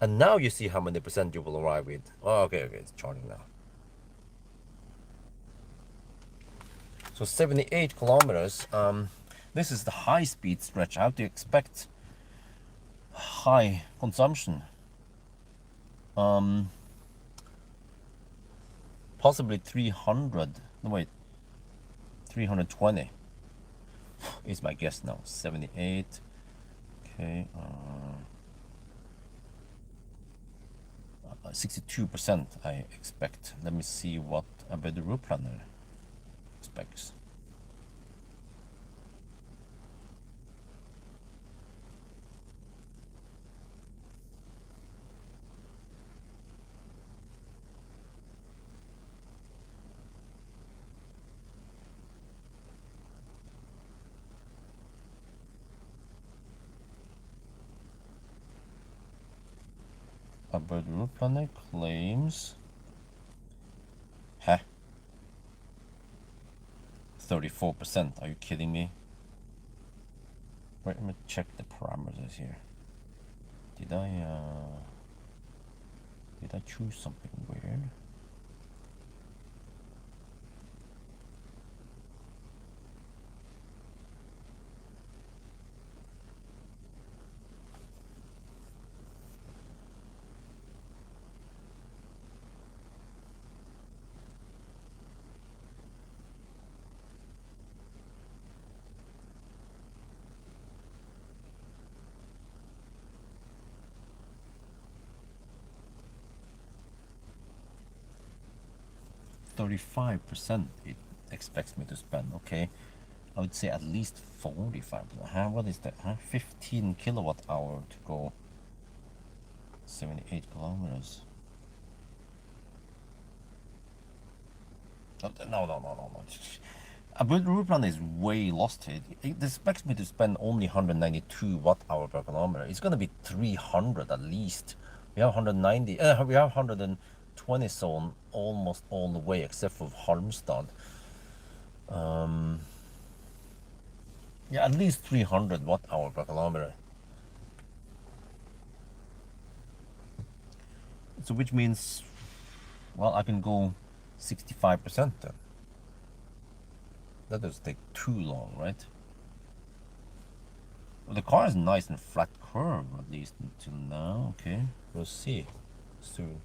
and now you see how many percent you will arrive with. Oh, okay, it's charging now. So 78 kilometers. This is the high speed stretch. I have to expect high consumption. Possibly 300. No, wait, 320 is my guess now. 78. Okay. 62% I expect. Let me see what a better route planner specs. About route planner claims 34%. Are you kidding me? Wait, let me check the parameters here. Did I choose something weird? %. It expects me to spend. Okay, I would say at least 45. What is that? 15 kilowatt hour to go 78 kilometers. No. A good route plan is way lost here. It expects me to spend only 192 watt hour per kilometer. It's gonna be 300 at least. We have 190. We have 120 zone almost all the way except for Halmstad. Yeah, at least 300 watt hour per kilometer. So which means, well, I can go 65% then. That doesn't take too long, right? Well, the car is nice and flat curve, at least until now. Okay, we'll see soon.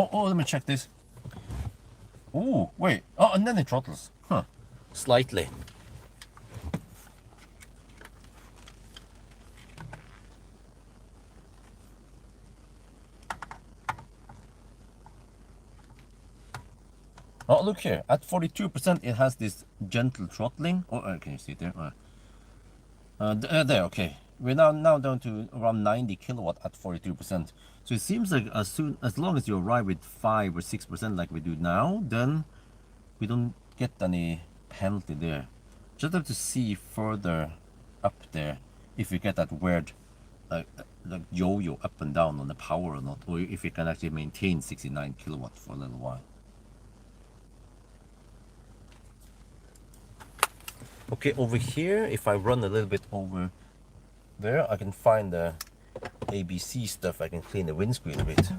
Oh, let me check this. Oh, wait. Oh, and then it throttles. Huh. Slightly. Oh, look here. At 42%, it has this gentle throttling. Oh, can you see it there? There, okay. We're now down to around 90 kilowatt at 42%. So it seems like as long as you arrive with 5 or 6% like we do now, then we don't get any penalty there. Just have to see further up there if we get that weird like yo-yo up and down on the power or not, or if it can actually maintain 69 kilowatt for a little while. Okay, over here, if I run a little bit over there, I can find the ABC stuff. I can clean the windscreen a bit.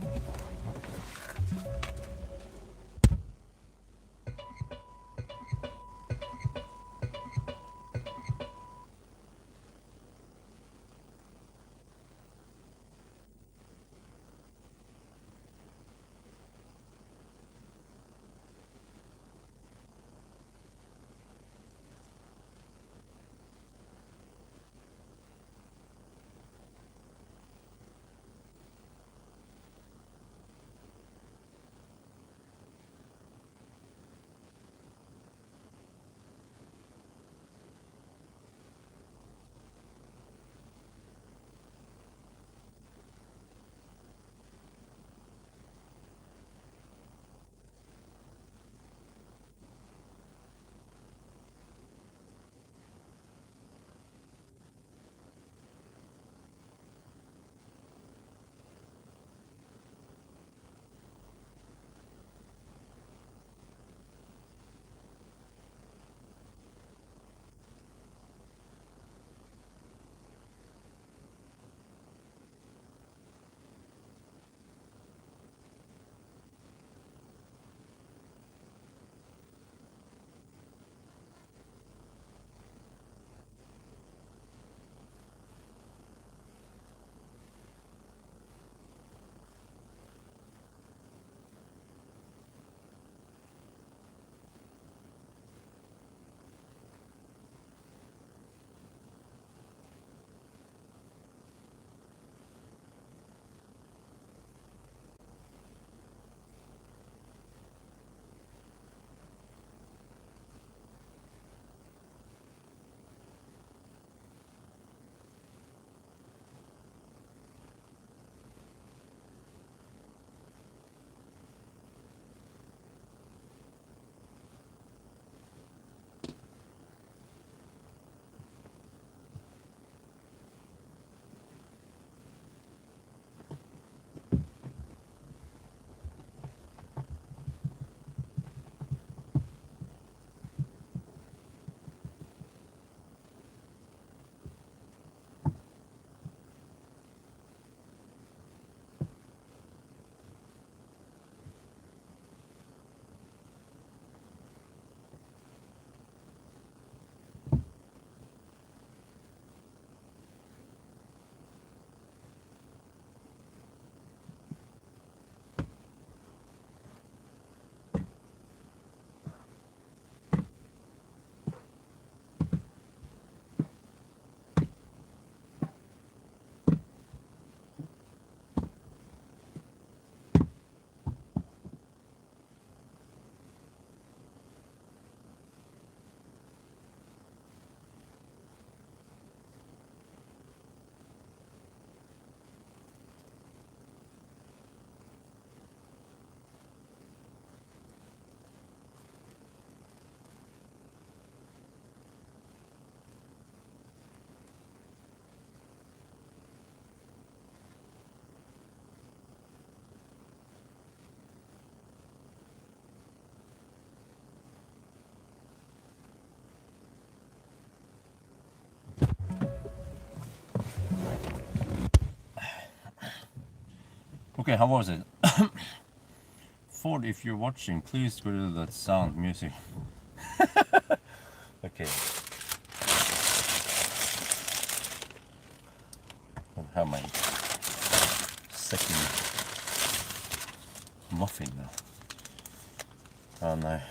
Okay, how was it? Ford, if you're watching, please go to that sound music. Okay. I have my second nothing now. And I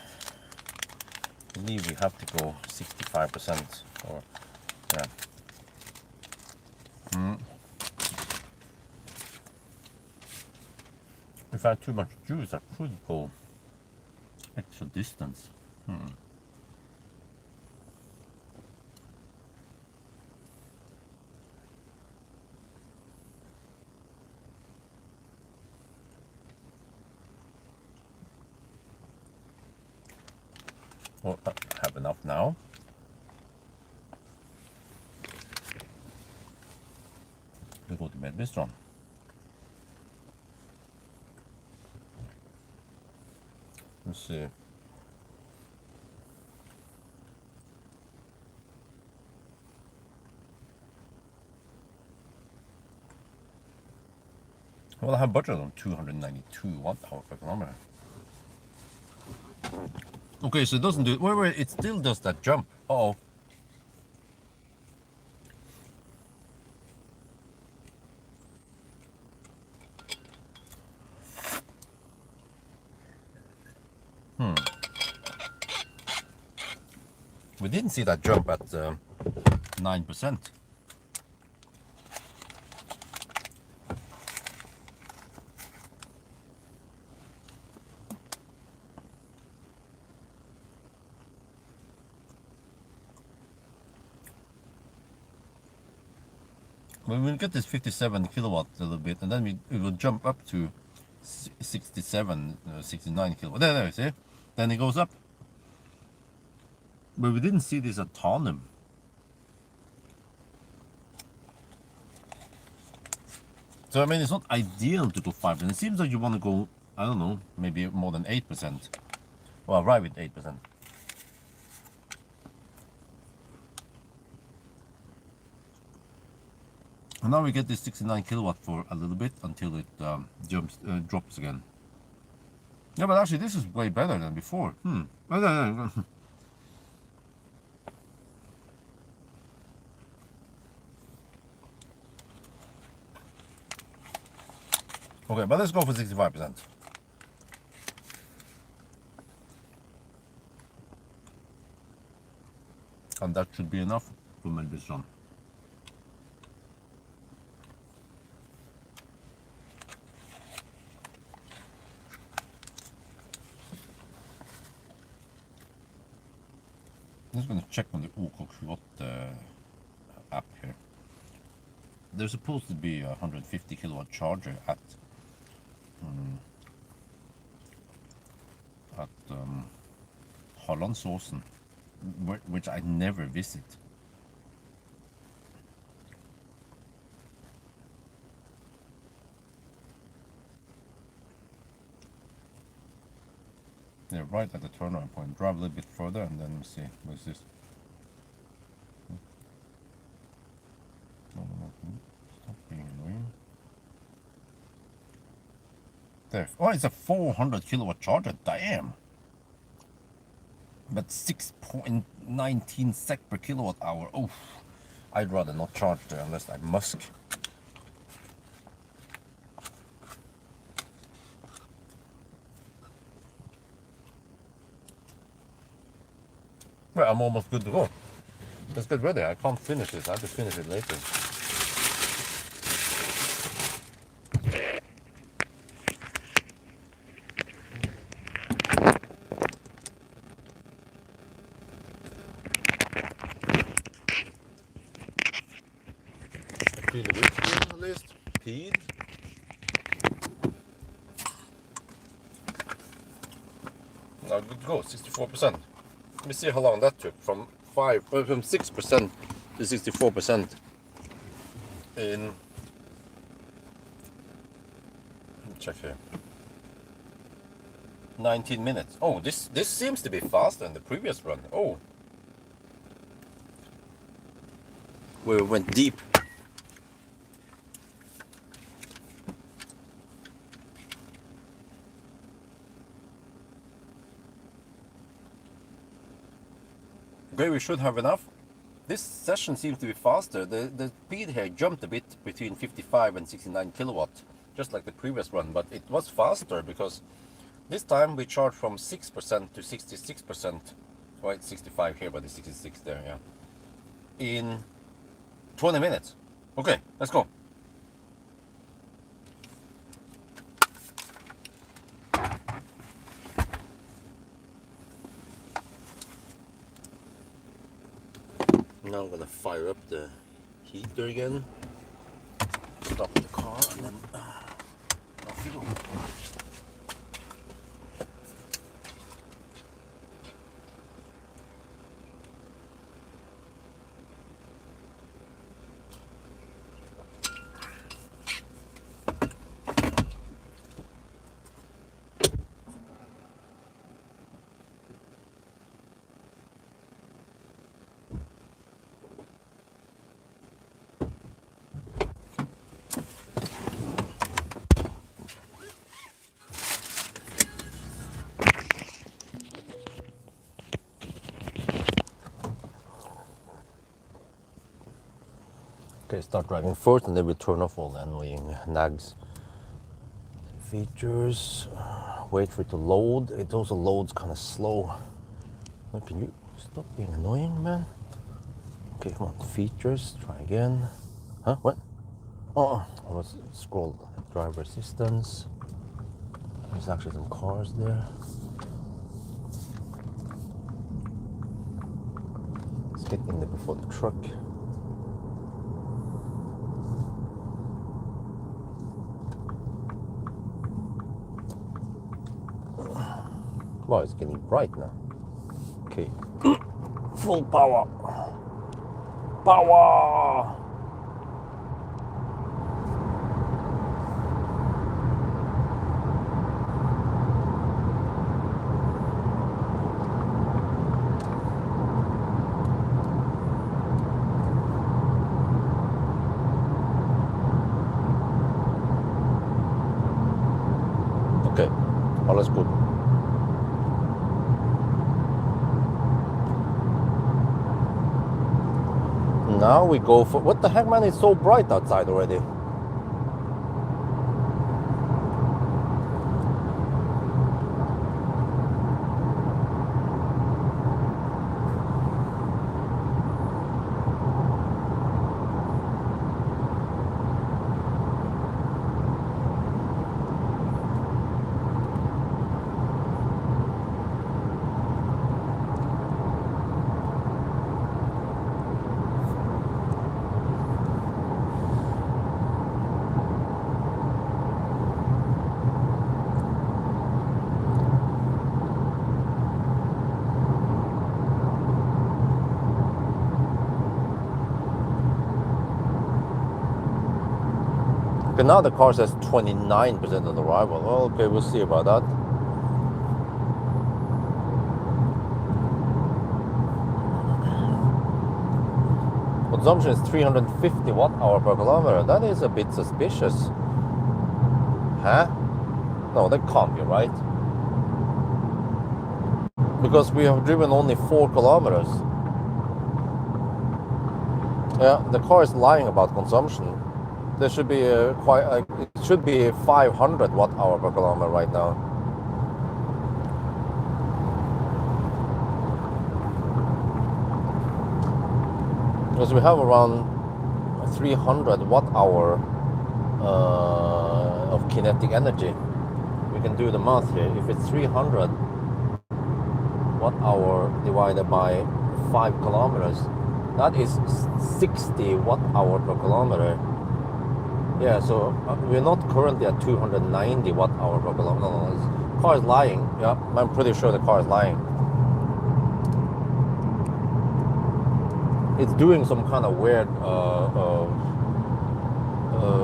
believe we have to go 65% or yeah. If I had too much juice, I could go extra distance. Well, I have enough now. We go to bed bistro. Let's see. Well, I have budget on 292 watt-hour per kilometer. Okay, so it doesn't do. Wait, it still does that jump. Uh-oh. We didn't see that jump at 9%. Well, we'll get this 57 kilowatt a little bit, and then it will jump up to 67, 69 kilowatt. There, see? Then it goes up. But we didn't see this at Tarnum. So, I mean, it's not ideal to go 5%. It seems like you want to go, I don't know, maybe more than 8%. Well, arrive with 8%. And now we get this 69 kilowatt for a little bit until it drops again. Yeah, but actually this is way better than before. Okay, but let's go for 65%. And that should be enough to make this run. I'm just going to check on the OK app here. There's supposed to be a 150 kilowatt charger at Hallandsåsen, which I never visit. Yeah, right at the turnaround point. Drive a little bit further and then see. What's this? No, stop being annoying. There. Oh, it's a 400 kilowatt charger. Damn. But 6.19 sec per kilowatt hour. Oh, I'd rather not charge there unless I must. Well, I'm almost good to go. Let's get ready. I can't finish this. I have to finish it later. Feel a bit good at least. Peed. Now good to go. 64%. Let me see how long that took from 6% to 64% in. Let me check here. 19 minutes. Oh, this seems to be faster than the previous run. Oh, we went deep. Okay, we should have enough. This session seems to be faster. The speed here jumped a bit between 55 and 69 kilowatt just like the previous run, but it was faster because this time we charged from 6% to 66%, right? 65 here, but it's 66 there, yeah. In 20 minutes. Okay, let's go. Now I'm gonna fire up the heater again. Stop the car and then off you go. Okay, start driving first and then we turn off all the annoying nags. Features, wait for it to load. It also loads kind of slow. Can you stop being annoying, man? Okay, come on, features, try again. Huh, what? Oh, I was scrolled. Driver assistance. There's actually some cars there. Let's get in there before the truck. Wow, it's getting bright now. Okay. Full power. Power! Okay, all is good. Now we go for, what the heck, man, it's so bright outside already. Okay, now the car says 29% on arrival. Well, okay, we'll see about that. Consumption is 350 watt-hour per kilometer. That is a bit suspicious. Huh? No, that can't be right. Because we have driven only 4 kilometers. Yeah, the car is lying about consumption. There should be it should be 500 watt-hour per kilometer right now. Because we have around 300 watt-hour of kinetic energy. We can do the math here. If it's 300 watt-hour divided by 5 kilometers, that is 60 watt-hour per kilometer. Yeah, so we're not currently at 290 watt-hour per kilometer. No, the car is lying. Yeah, I'm pretty sure the car is lying. It's doing some kind of weird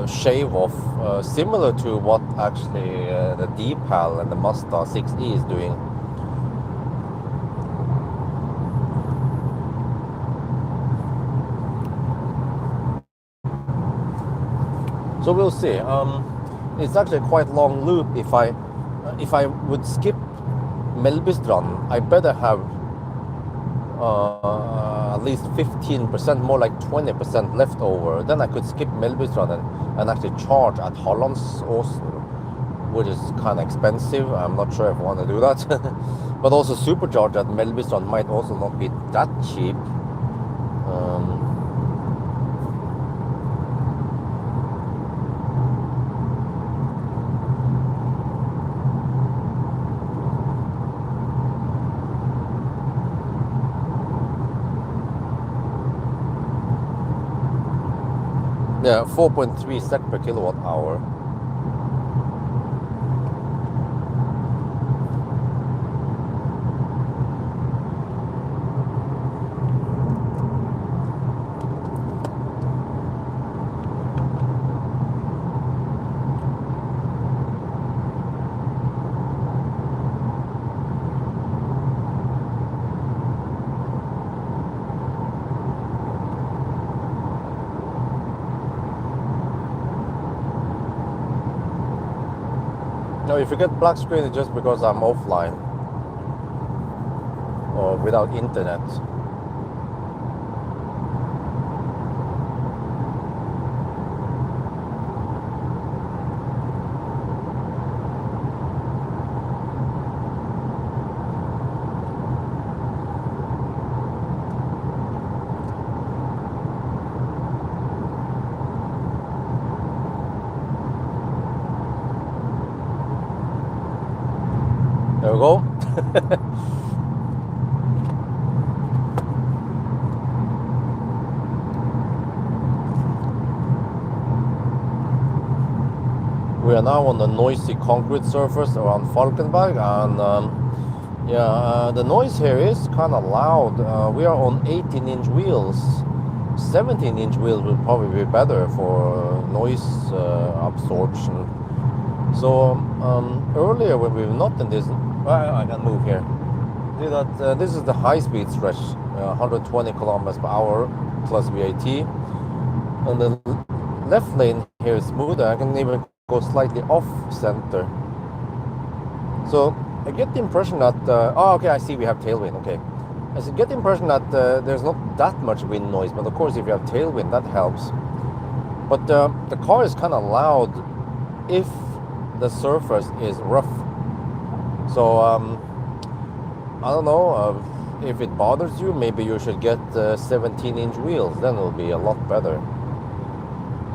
shave off, similar to what actually the D-PAL and the Mazda 6e is doing. So we'll see. It's actually a quite long loop. If I would skip Melbystrand, I better have at least 15%, more like 20% left over, then I could skip Melbystrand and actually charge at Hallandsåsen, which is kind of expensive. I'm not sure if I want to do that. But also supercharge at Melbystrand might also not be that cheap. Yeah, 4.3 SEK per kilowatt hour. No, if you get black screen, it's just because I'm offline or without internet. There we go. We are now on the noisy concrete surface around Falkenberg, and the noise here is kind of loud. We are on 18-inch wheels. 17-inch wheels will probably be better for noise absorption. So earlier when we were not in this, I can move here. See that this is the high-speed stretch, 120 kilometers per hour plus VAT, and the left lane here is smoother. I can even go slightly off center. So I get the impression that okay, I see we have tailwind. Okay, I get the impression that there's not that much wind noise, but of course if you have tailwind that helps. But the car is kind of loud if the surface is rough. So I don't know if it bothers you. Maybe you should get 17-inch wheels. Then it'll be a lot better.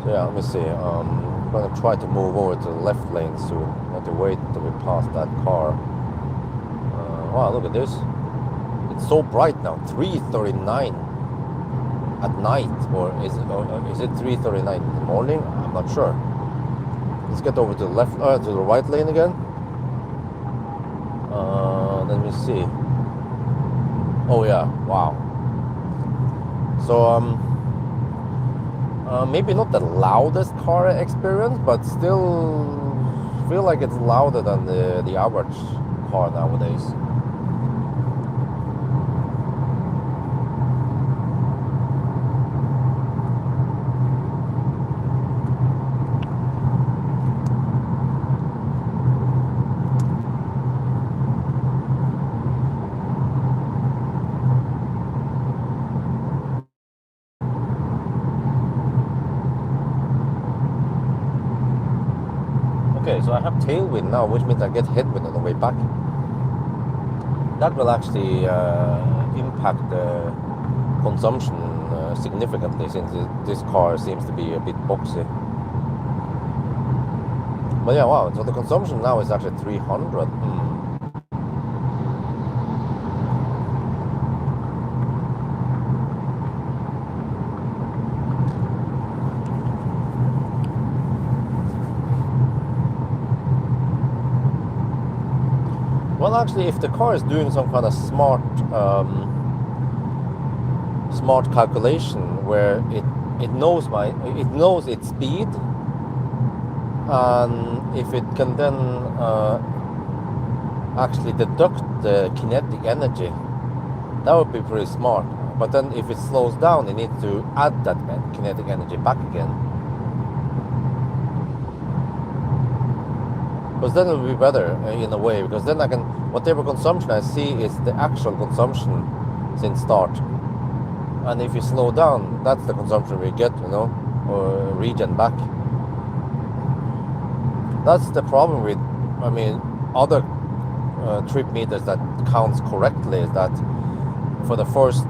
So yeah, let me see. I'm gonna try to move over to the left lane soon. I have to wait until we pass that car. Wow, look at this. It's so bright now. 3:39 at night, or is it 3:39 in the morning? I'm not sure. Let's get over to the left, to the right lane again. Let me see. Oh yeah, wow. So maybe not the loudest car experience, but still feel like it's louder than the average car nowadays. Okay, so I have tailwind now, which means I get headwind on the way back. That will actually impact the consumption significantly, since this car seems to be a bit boxy. But yeah, wow, so the consumption now is actually 300. Well, actually, if the car is doing some kind of smart calculation where it knows its speed, and if it can then actually deduct the kinetic energy, that would be pretty smart. But then if it slows down, it needs to add that kinetic energy back again. Because then it will be better in a way, because then I can, whatever consumption I see is the actual consumption since start. And if you slow down, that's the consumption we get, or regen back. That's the problem with, other trip meters that counts correctly, is that for the first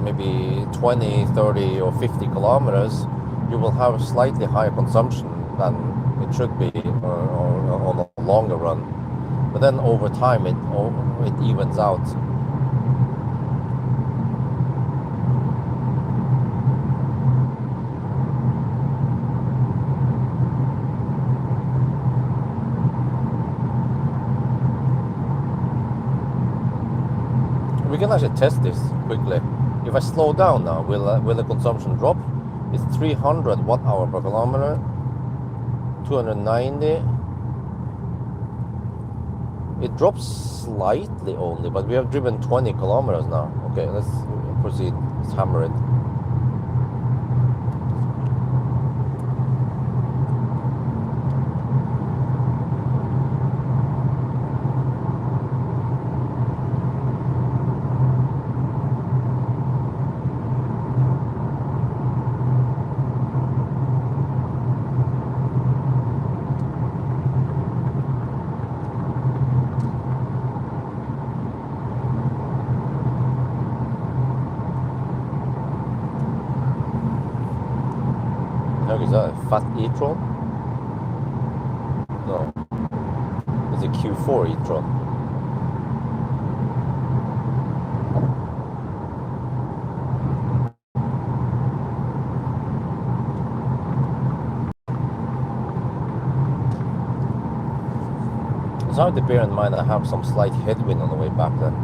maybe 20, 30 or 50 kilometers, you will have slightly higher consumption than it should be on a longer run. But then over time it evens out. We can actually test this quickly. If I slow down now, will the consumption drop? It's 300 watt-hour per kilometer, 290. It drops slightly only, but we have driven 20 kilometers now. Okay, let's proceed. Let's hammer it. Is that a fat e-tron? No. It's a Q4 e-tron. So I have to bear in mind I have some slight headwind on the way back then.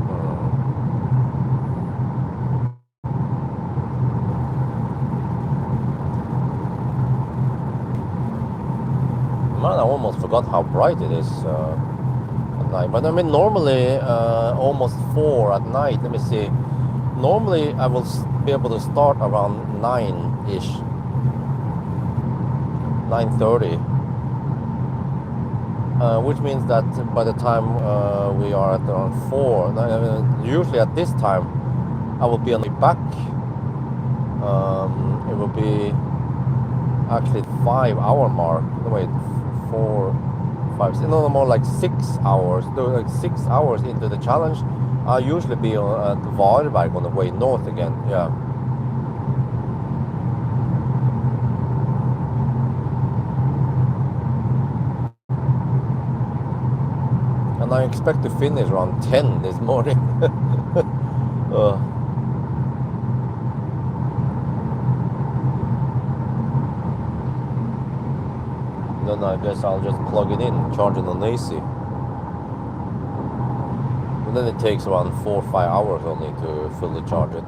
Man, I almost forgot how bright it is at night. But normally almost 4 at night. Let me see. Normally I will be able to start around 9-ish, 9:30, which means that by the time we are at around 4, usually at this time I will be on the way back. It will be actually 5-hour mark. Wait. 4, 5, 6, no, more like 6 hours. Like 6 hours into the challenge, I'll usually be at Varberg on the way north again. Yeah. And I expect to finish around 10 this morning. Then I guess I'll just plug it in, charge it on AC. And then it takes around 4 or 5 hours only to fully charge it.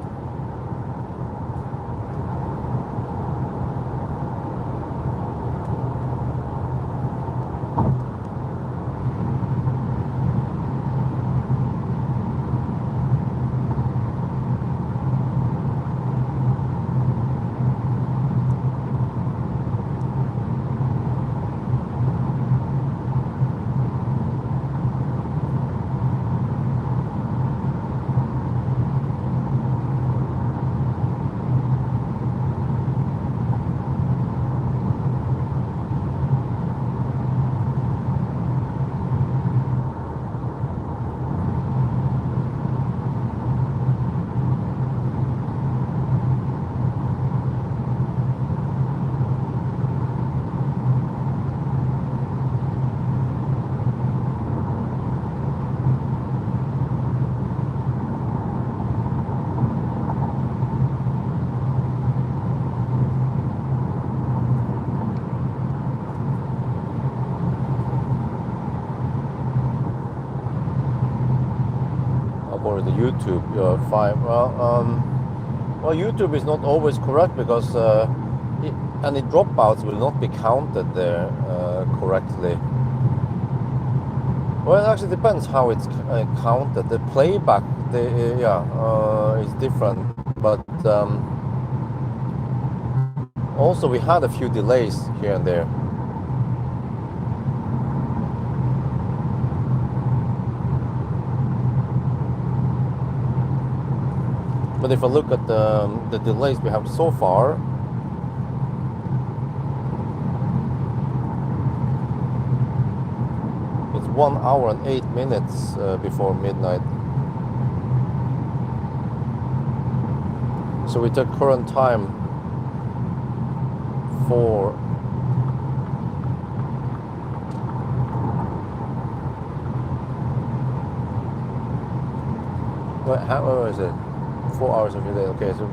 The YouTube 5. Well, YouTube is not always correct because any dropouts will not be counted there correctly. Well, it actually depends how it's counted. The playback, is different, but also we had a few delays here and there. But if I look at the delays we have so far, it's 1 hour and 8 minutes before midnight. So we took current time for how is it? 4 hours of your day. Okay, so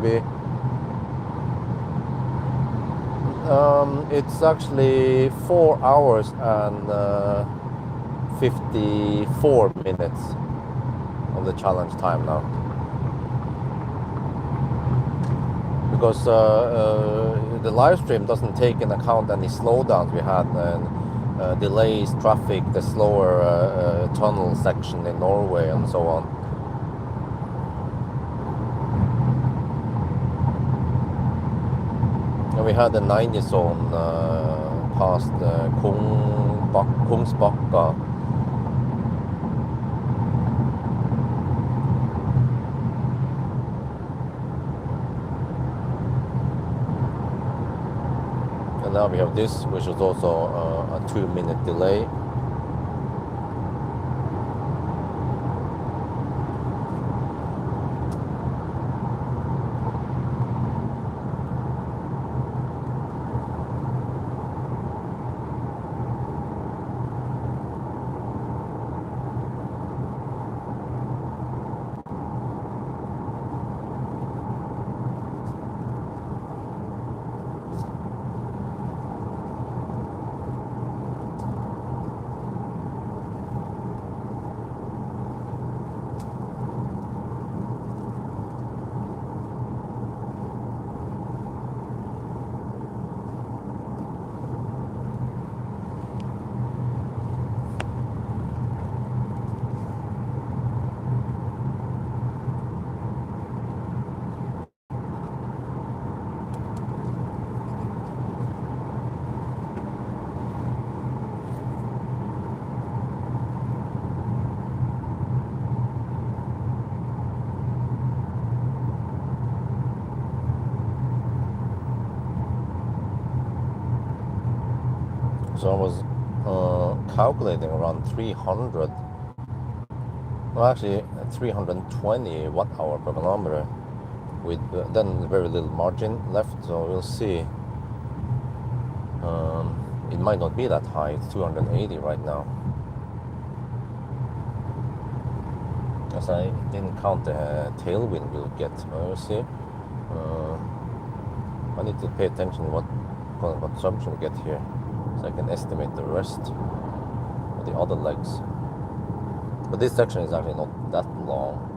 it's actually 4 hours and 54 minutes of the challenge time now. Because the live stream doesn't take into account any slowdowns we had and delays, traffic, the slower tunnel section in Norway and so on. And we had the 90 zone past Kungsbacka. And now we have this, which is also a 2-minute delay. So I was calculating around 300, well actually 320 watt-hour per kilometer with then very little margin left, so we'll see. It might not be that high, it's 280 right now. As I didn't count the tailwind we'll get, we'll see. I need to pay attention to what consumption we get here, so I can estimate the rest of the other legs. But this section is actually not that long.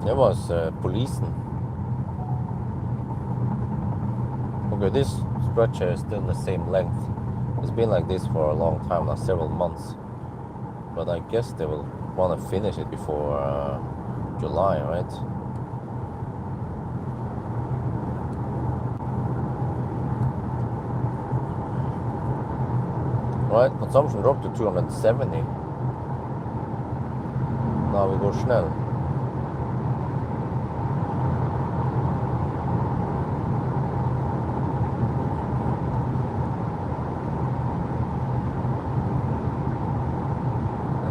It was policing. Okay, this stretcher is still the same length. It's been like this for a long time now, several months. But I guess they will want to finish it before July, right? Right, consumption dropped to 270. Now we go Schnell.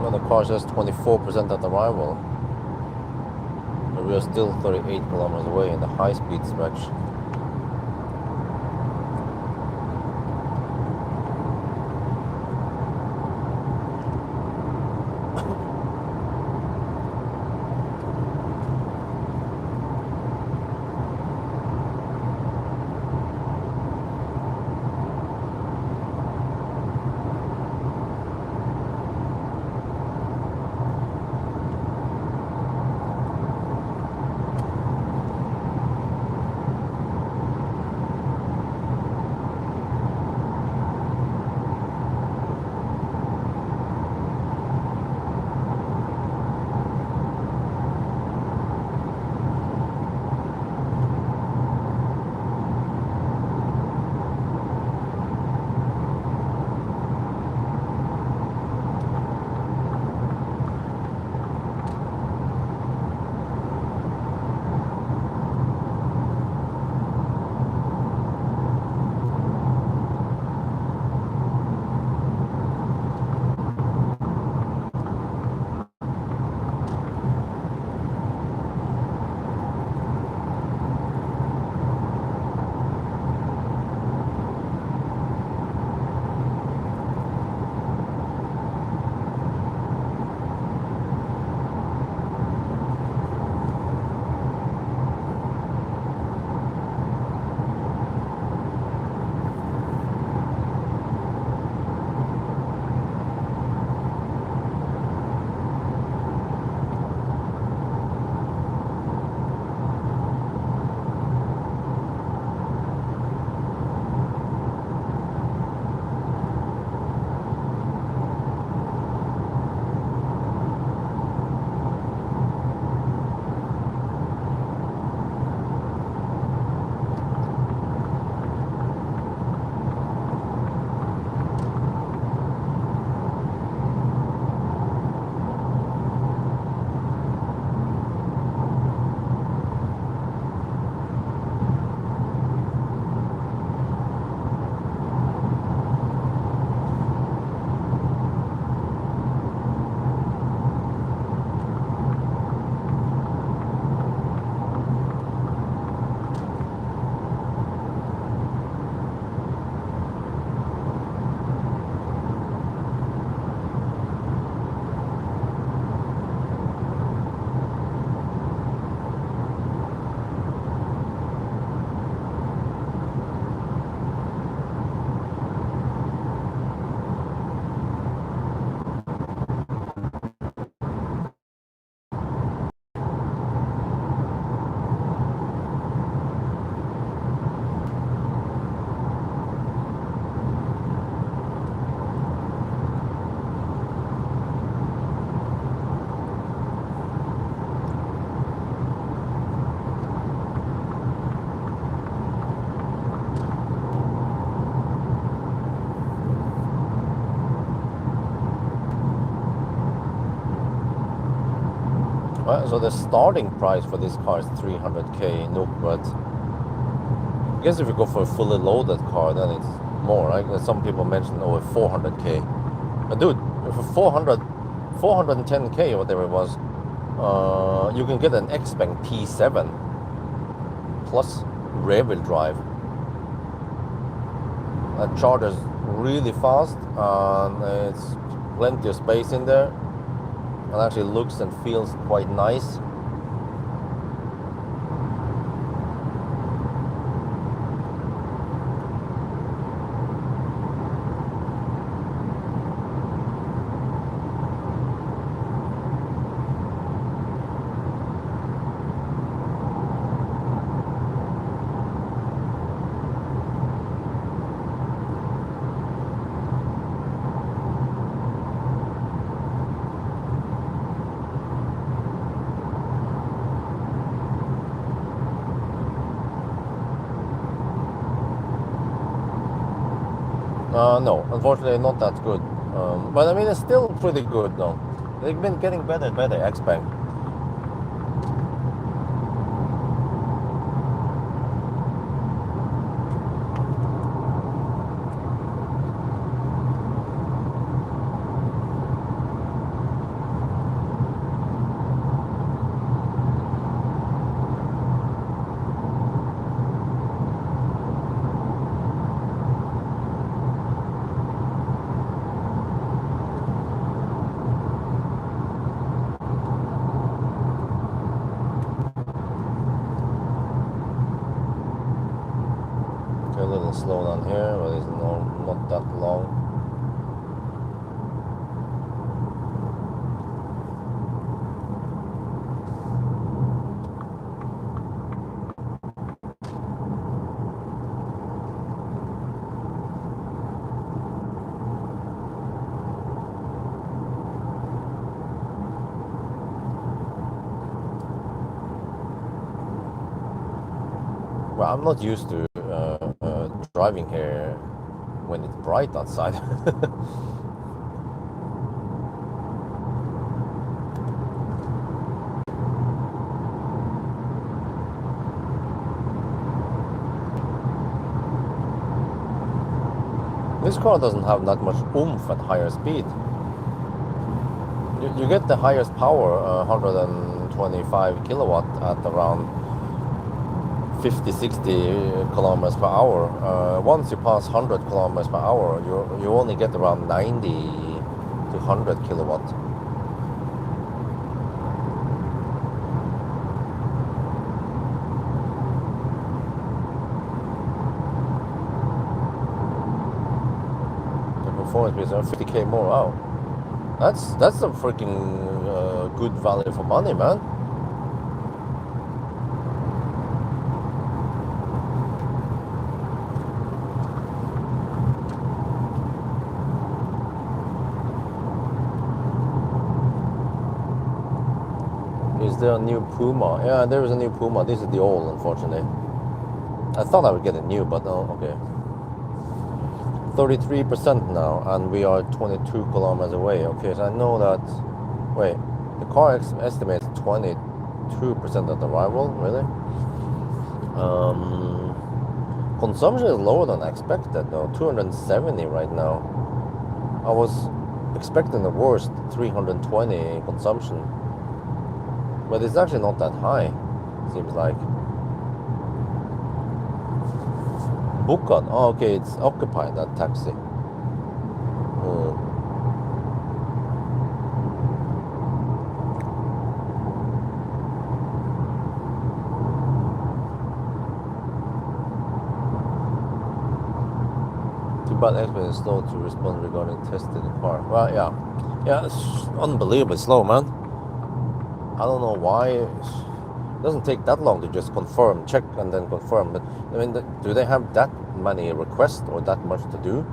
And the car says 24% at arrival. But we are still 38 kilometers away in the high-speed stretch. Right, so the starting price for this car is 300k NOK, but I guess if you go for a fully loaded car, then it's more, right? Some people mentioned over 400k. But dude, for 410k or whatever it was, you can get an Xpeng P7 plus rear-wheel drive. That charges really fast, and it's plenty of space in there. It actually looks and feels quite nice. No, unfortunately, not that good. But I mean, it's still pretty good though. They've been getting better and better, X-Bank. A little slow down here, but it's not that long. Well, I'm not used to driving here when it's bright outside. This car doesn't have that much oomph at higher speed. You get the highest power, 125 kilowatt at around 50, 60 kilometers per hour. Once you pass 100 kilometers per hour, you only get around 90 to 100 kilowatt. The performance is 50k more. Wow, that's a freaking good value for money, man. Is there a new Puma? Yeah, there is a new Puma. This is the old, unfortunately. I thought I would get a new, but no, okay. 33% now, and we are 22 kilometers away. Okay, so I know that. Wait, the car estimates 22% at arrival. Really? Consumption is lower than expected, though. 270 right now. I was expecting the worst, 320 consumption. But it's actually not that high, seems like. Bukan. Oh, okay, it's occupied, that taxi. Too bad X-Men is slow to respond regarding testing the car. Well, yeah. Yeah, it's unbelievably slow, man. I don't know why. It doesn't take that long to just confirm, check, and then confirm. But I mean, do they have that many requests or that much to do?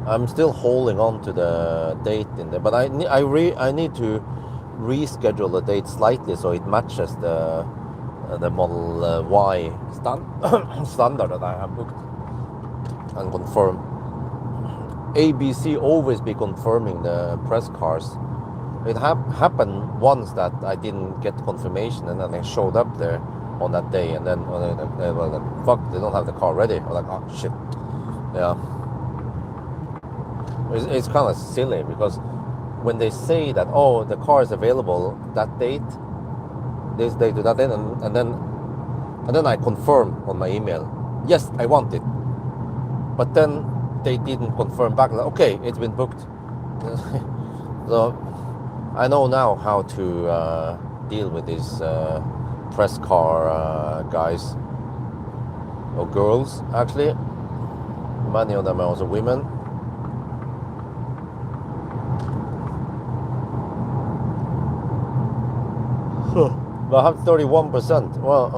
I'm still holding on to the date in there, but I need to reschedule the date slightly so it matches the Model Y standard that I have booked and confirm. ABC always be confirming the press cars. It happened once that I didn't get confirmation, and then they showed up there on that day, and then they were like, "Fuck, they don't have the car ready." I was like, "Oh shit." Yeah, it's kind of silly because when they say that, "Oh, the car is available that date, this date to that date," and then I confirm on my email, "Yes, I want it," but then they didn't confirm back. Like, okay, it's been booked. So I know now how to deal with these press car guys or girls. Actually, many of them are also women. But I have 31%. Well,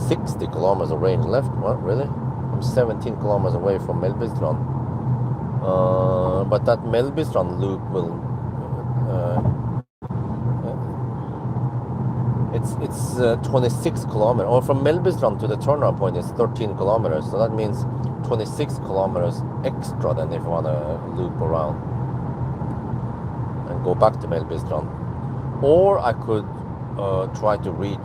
60 kilometers of range left. What, really? I'm 17 kilometers away from Melbystrand. But that Melbystrand loop will It's 26 kilometers, or from Melbystrand to the turnaround point is 13 kilometers. So that means 26 kilometers extra than if you want to loop around and go back to Melbystrand. Or I could try to reach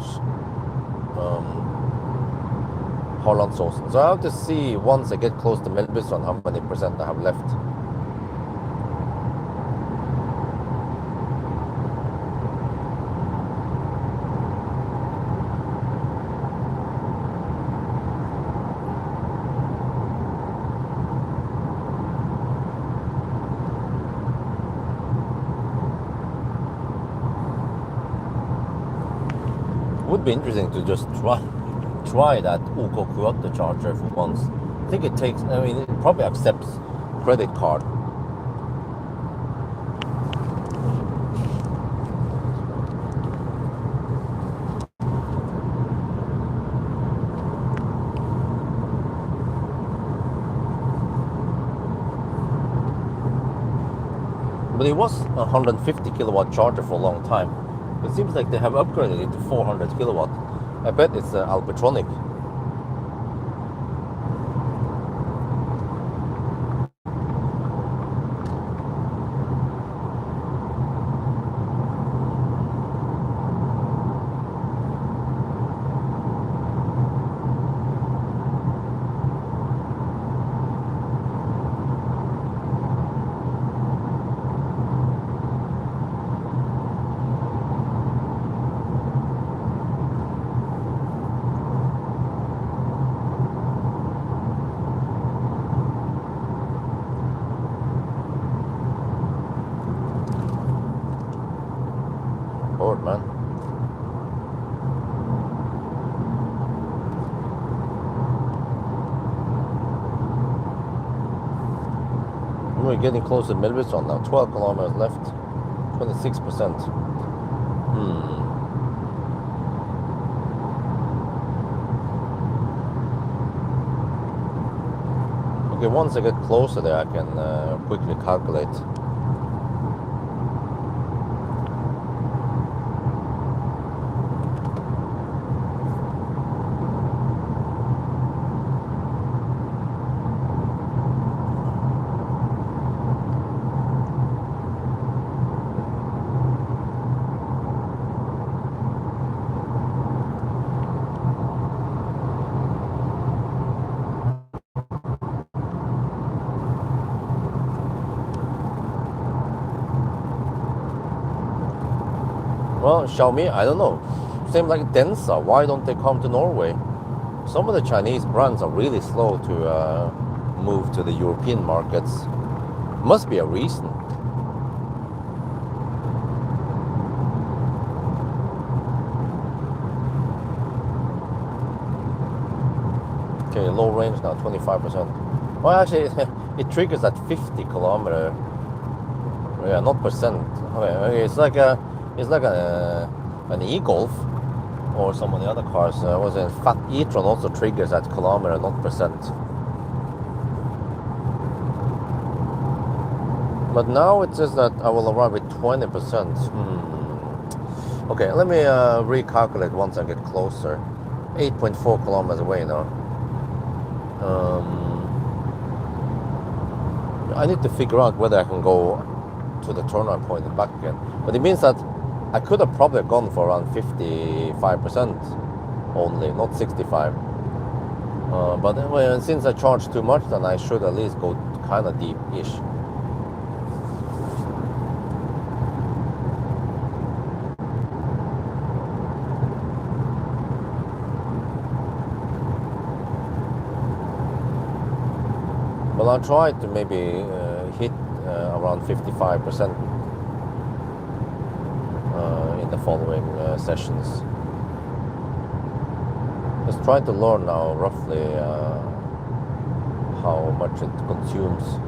Harlandsåsen. So I have to see once I get close to Melbystrand how many percent I have left. Would be interesting to just try that OK Kyoto charger for once. I think it takes, I mean, it probably accepts credit card. But it was a 150 kilowatt charger for a long time. It seems like they have upgraded it to 400 kilowatt. I bet it's Alpitronic. Bored, man. We're getting close to Melbystrand now. 12 kilometers left. 26%. Okay, once I get closer there, I can quickly calculate. Well, Xiaomi, I don't know. Same like Densa. Why don't they come to Norway? Some of the Chinese brands are really slow to move to the European markets. Must be a reason. Okay, low range now, 25%. Well, actually, it triggers at 50 kilometer. Yeah, not percent. Okay, it's like an e-Golf or some of the other cars. Was it Fat e-tron also triggers at kilometer, not percent. But now it says that I will arrive at 20%. Okay, let me recalculate once I get closer. 8.4 kilometers away now. I need to figure out whether I can go to the turnaround point and back again. But it means that I could have probably gone for around 55% only, not 65. But anyway, since I charged too much, then I should at least go kind of deep-ish. Well, I'll try to maybe hit around 55% in the following sessions. Just trying to learn now roughly how much it consumes.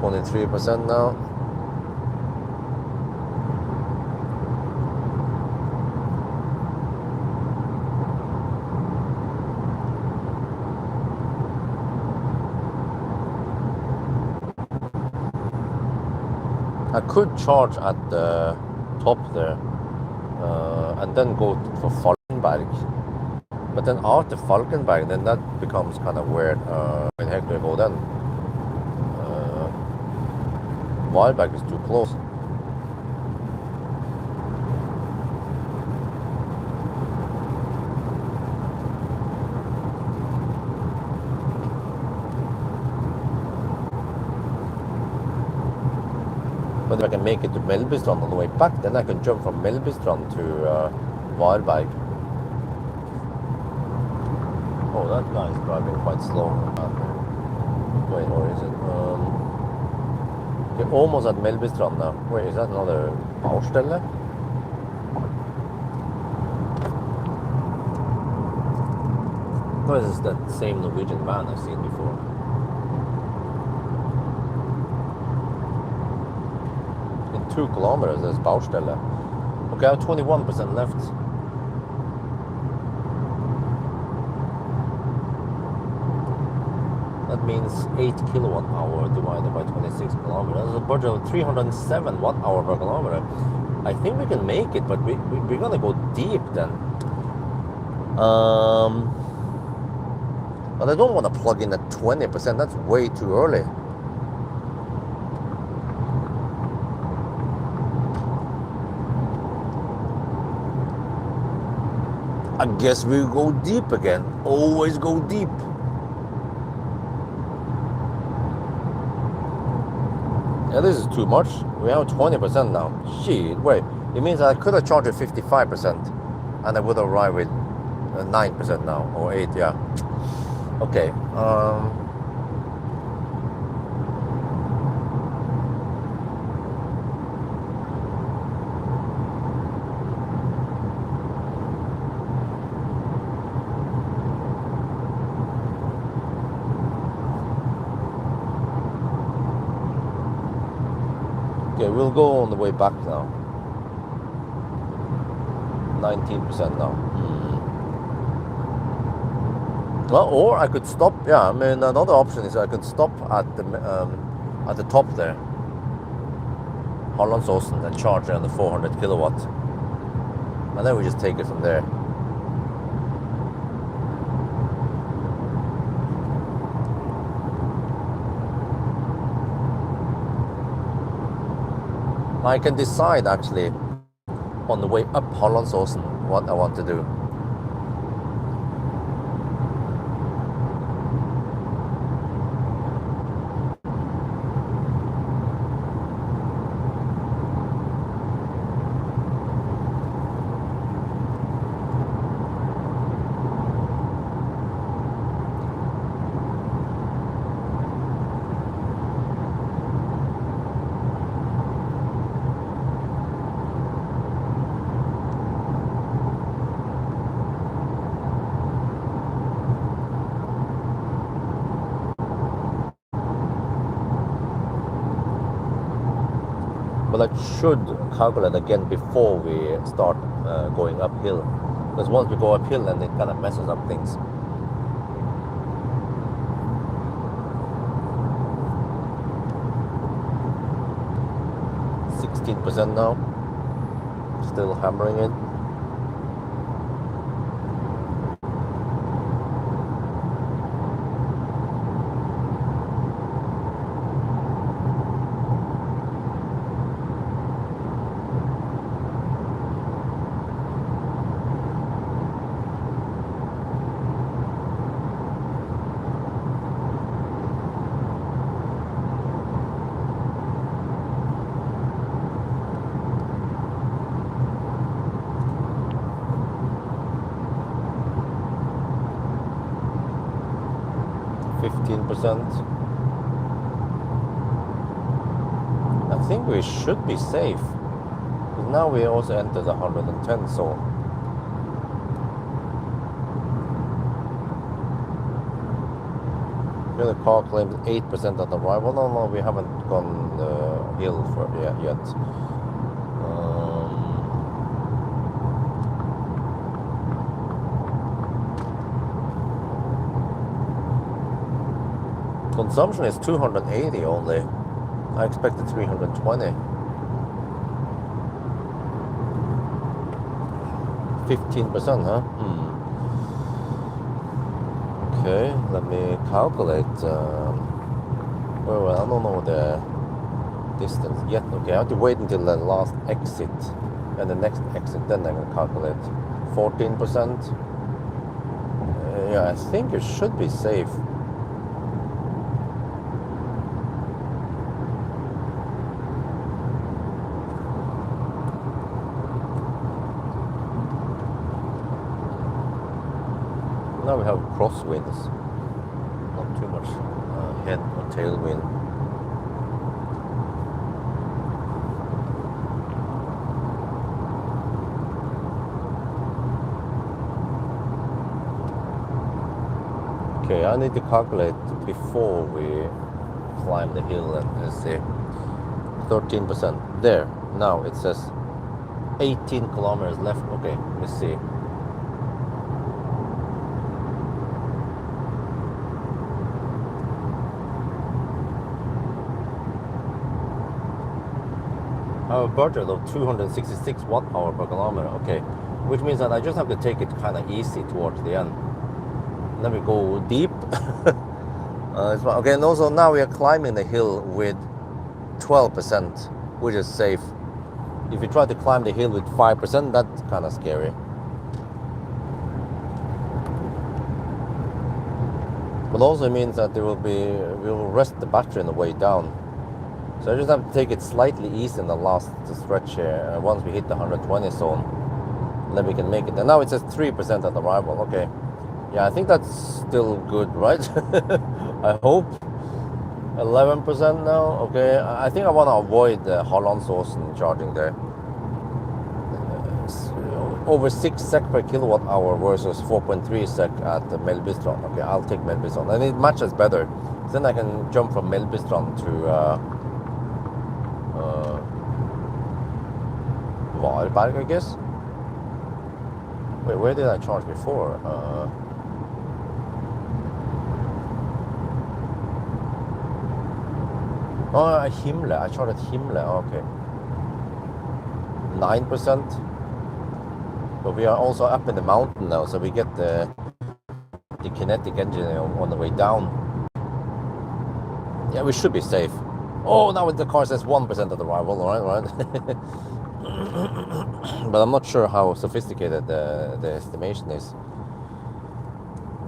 23% now. I could charge at the top there, and then go for Falkenberg. But then after Falkenberg, then that becomes kind of weird. Where the heck do I go then? Wildberg is too close. But if I can make it to Mellbystrand on the way back, then I can jump from Mellbystrand to Varberg. Oh, that guy is driving quite slow. Wait, or is it? We're almost at Mellbystrand now. Wait, is that another Baustelle? Or is this that same Norwegian van I've seen before? In 2 kilometers, there's Baustelle. Okay, I have 21% left. That means 8 kilowatt hour divided by 26 kilometers. That's a budget of 307 watt hour per kilometer. I think we can make it, but we're gonna go deep then. But I don't want to plug in at 20%. That's way too early. I guess we'll go deep again. Always go deep. Yeah, this is too much. We have 20% now. Shit, wait. It means I could have charged at 55% and I would arrive with 9% now, or 8, yeah. Okay. Okay, we'll go on the way back now. 19% now. Well, or I could stop. Yeah, I mean, another option is I could stop at the top there, Hollandsåsen, and charge on the 400 kilowatt, and then we just take it from there. I can decide actually on the way up Hollandsåsen what I want to do. But I should calculate again before we start going uphill, because once we go uphill, then it kind of messes up things. %16 now, still hammering it. I think we should be safe. But now we also enter the 110 zone. Here the car claims 8% at arrival. No, we haven't gone hill for yet. Consumption is 280 only. I expected 320. 15%, huh? Okay, let me calculate. Well, I don't know the distance yet. Okay, I have to wait until the last exit and the next exit, then I'm gonna calculate. 14%. Yeah, I think it should be safe. Now we have crosswinds, not too much head or tailwind. Okay, I need to calculate before we climb the hill and let's see. 13%. There. Now it says 18 kilometers left. Okay, let me see. I have a budget of 266 watt-hour per kilometer. Okay, which means that I just have to take it kind of easy towards the end. Then we go deep. Okay, and also now we are climbing the hill with 12%, which is safe. If you try to climb the hill with 5%, that's kind of scary. But also means that we will rest the battery on the way down. So I just have to take it slightly easy in the last stretch here. Once we hit the 120 zone, then we can make it. And now it says 3% at arrival. Okay. Yeah, I think that's still good, right? I hope. 11% now. Okay, I think I want to avoid the Hallandsåsen charging there. Over 6 SEK per kilowatt hour versus 4.3 SEK at Mellbystrand. Okay, I'll take Mellbystrand. And it matches better. Then I can jump from Mellbystrand to Varberg, I guess. Wait, where did I charge before? Oh, Himle. I charged at Himle. Okay. 9%. But we are also up in the mountain now, so we get the kinetic engine on the way down. Yeah, we should be safe. Oh, now the car says 1% at arrival. All right. But I'm not sure how sophisticated the estimation is.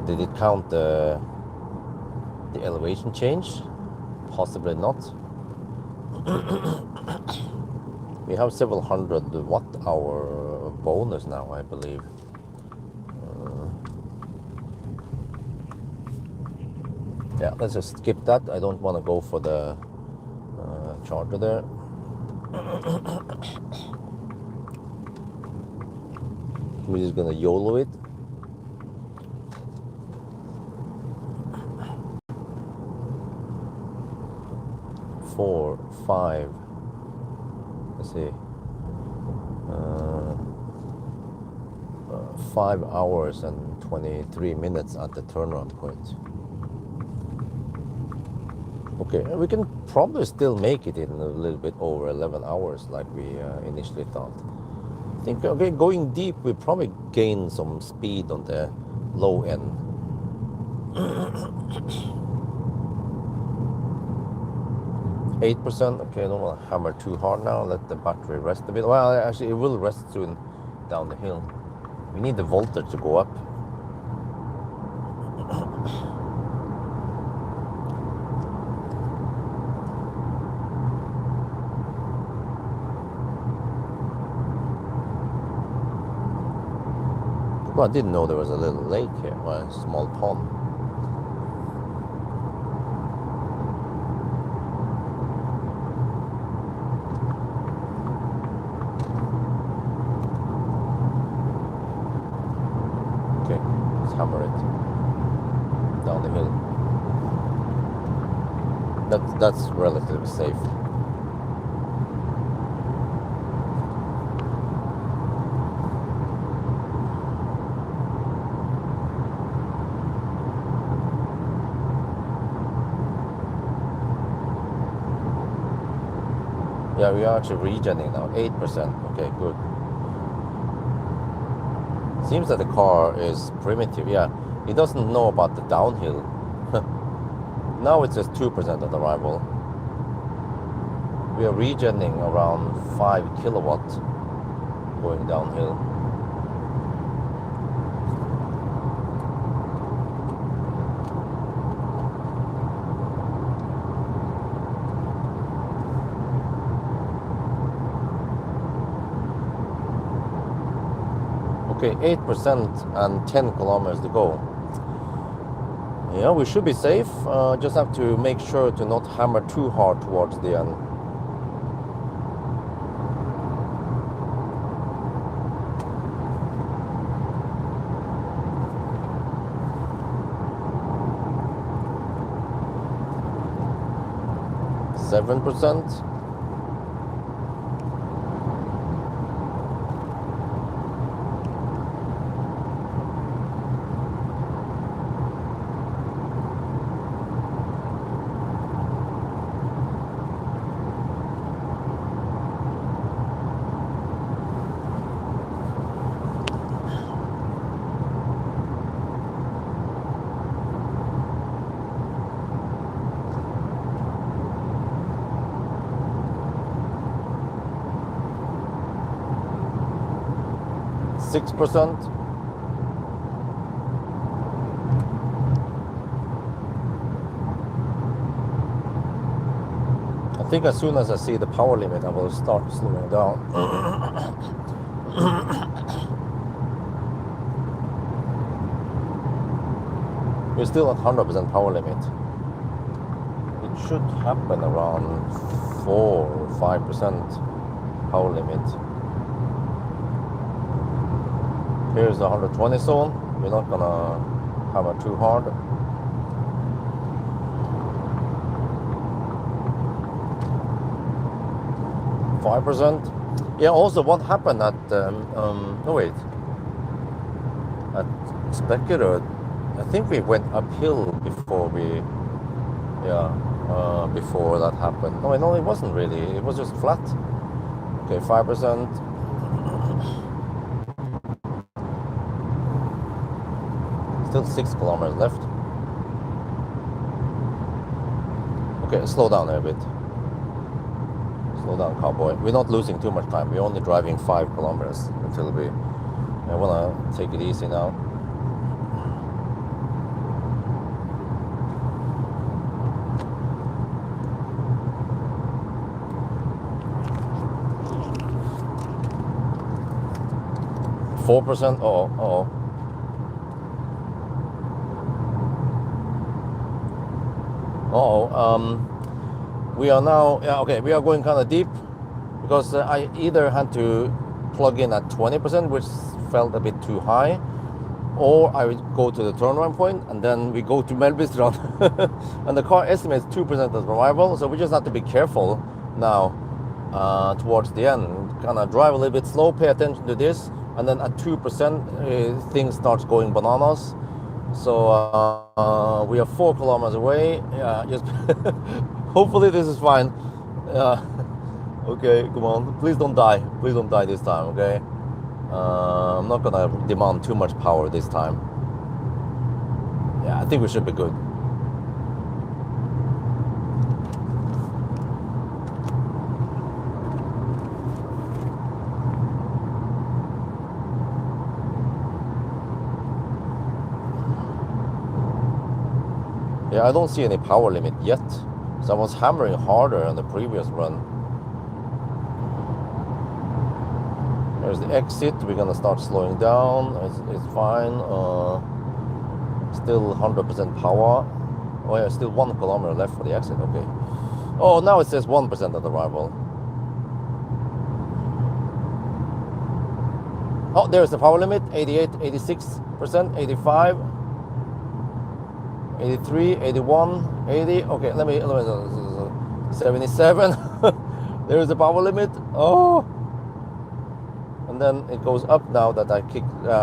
Did it count the elevation change? Possibly not. We have several hundred watt-hour bonus now, I believe. Yeah, let's just skip that. I don't want to go for the charger there. We're just gonna YOLO it. Four, 5. Let's see. 5 hours and 23 minutes at the turnaround point. Okay, we can probably still make it in a little bit over 11 hours like we initially thought. I think, okay, going deep, we probably gain some speed on the low end. 8%. Okay, I don't want to hammer too hard now. Let the battery rest a bit. Well, actually, it will rest soon down the hill. We need the voltage to go up. Well, I didn't know there was a little lake here, well, a small pond. Okay, let's hammer it down the hill. That's relatively safe. Yeah, we are actually regenerating now. 8%. Okay, good. Seems that the car is primitive. Yeah, it doesn't know about the downhill. Now it's just 2% of the arrival. We are regenerating around 5 kilowatts going downhill. Okay, 8% and 10 kilometers to go. Yeah, we should be safe. Just have to make sure to not hammer too hard towards the end. %. 6%. I think as soon as I see the power limit, I will start slowing down. We're still at 100% power limit. It should happen around 4 or 5% power limit. Here's the 120 zone. We're not gonna hammer too hard. %. Yeah, also what happened at, no wait, at Speculator, I think we went uphill before we, before that happened. No, it wasn't really, it was just flat. Okay, 5%. Still 6 kilometers left. Okay, slow down a bit. Slow down, cowboy. We're not losing too much time. We're only driving 5 kilometers until we. I wanna take it easy now. %. Oh. We are now, we are going kind of deep because I either had to plug in at 20%, which felt a bit too high, or I would go to the turnaround point and then we go to Melbystrand. And the car estimates 2% as arrival, so we just have to be careful now towards the end. Kind of drive a little bit slow, pay attention to this, and then at 2%, things starts going bananas. So we are 4 kilometers away. Yeah, just hopefully this is fine. Okay, come on. Please don't die. Please don't die this time, okay? I'm not gonna demand too much power this time. Yeah, I think we should be good. Yeah, I don't see any power limit yet. So I was hammering harder on the previous run. There's the exit. We're gonna start slowing down. It's fine. Still 100% power. Oh yeah, still 1 kilometer left for the exit. Okay. Oh, now it says 1% at arrival. Oh, there's the power limit. 88, 86%, 85. 83, 81, 80. Okay, let me 77. There's the power limit. Oh, and then it goes up now that I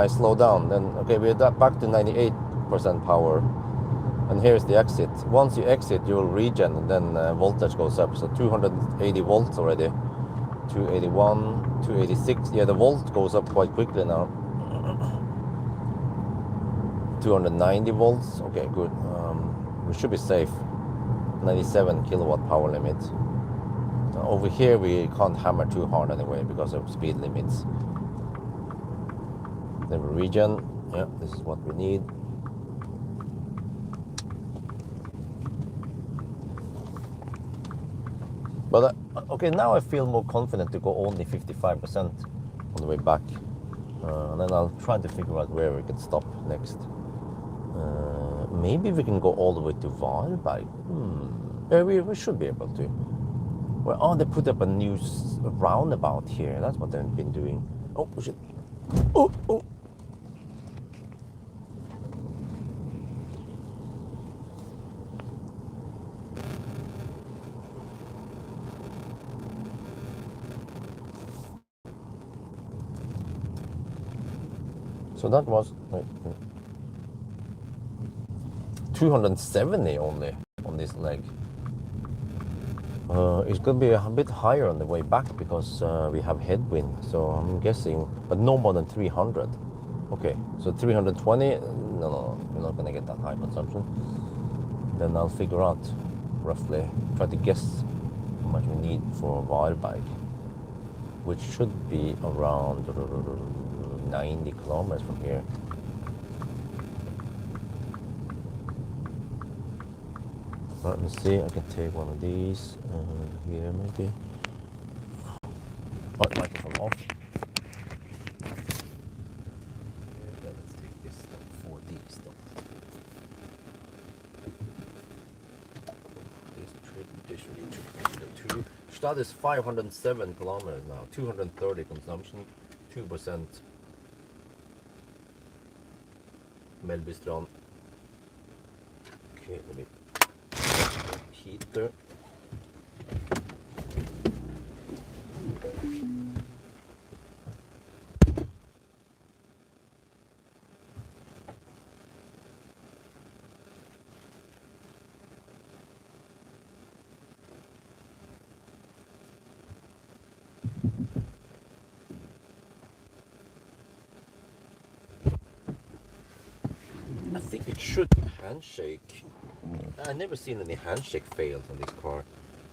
slow down. Then okay, we're back to 98% power, and here's the exit. Once you exit, you will regen, and then voltage goes up. So 280 volts already. 281, 286. Yeah, the volt goes up quite quickly now. 290 volts. Okay, good. We should be safe. 97 kilowatt power limit. Over here we can't hammer too hard anyway because of speed limits. The region, yeah, this is what we need. But okay, now I feel more confident to go only 55% on the way back. And then I'll try to figure out where we can stop next. Maybe we can go all the way to Varberg. Yeah, we should be able to. Well, oh, they put up a new roundabout here. That's what they've been doing. Oh, shit. Oh, oh. So that was 270 only on this leg. It's going to be a bit higher on the way back because we have headwind. So I'm guessing, but no more than 300. Okay, so 320. No, we're not going to get that high consumption. Then I'll figure out roughly, try to guess how much we need for Varberg, which should be around 90 kilometers from here. Let me see, I can take one of these here maybe. Oh, microphone off. Let's take this stop, 4D stop. Stad is 507 kilometers now, 230 consumption, 2%. Mellbystrand. Okay, let me heater. I think it should handshake. I've never seen any handshake fails on this car.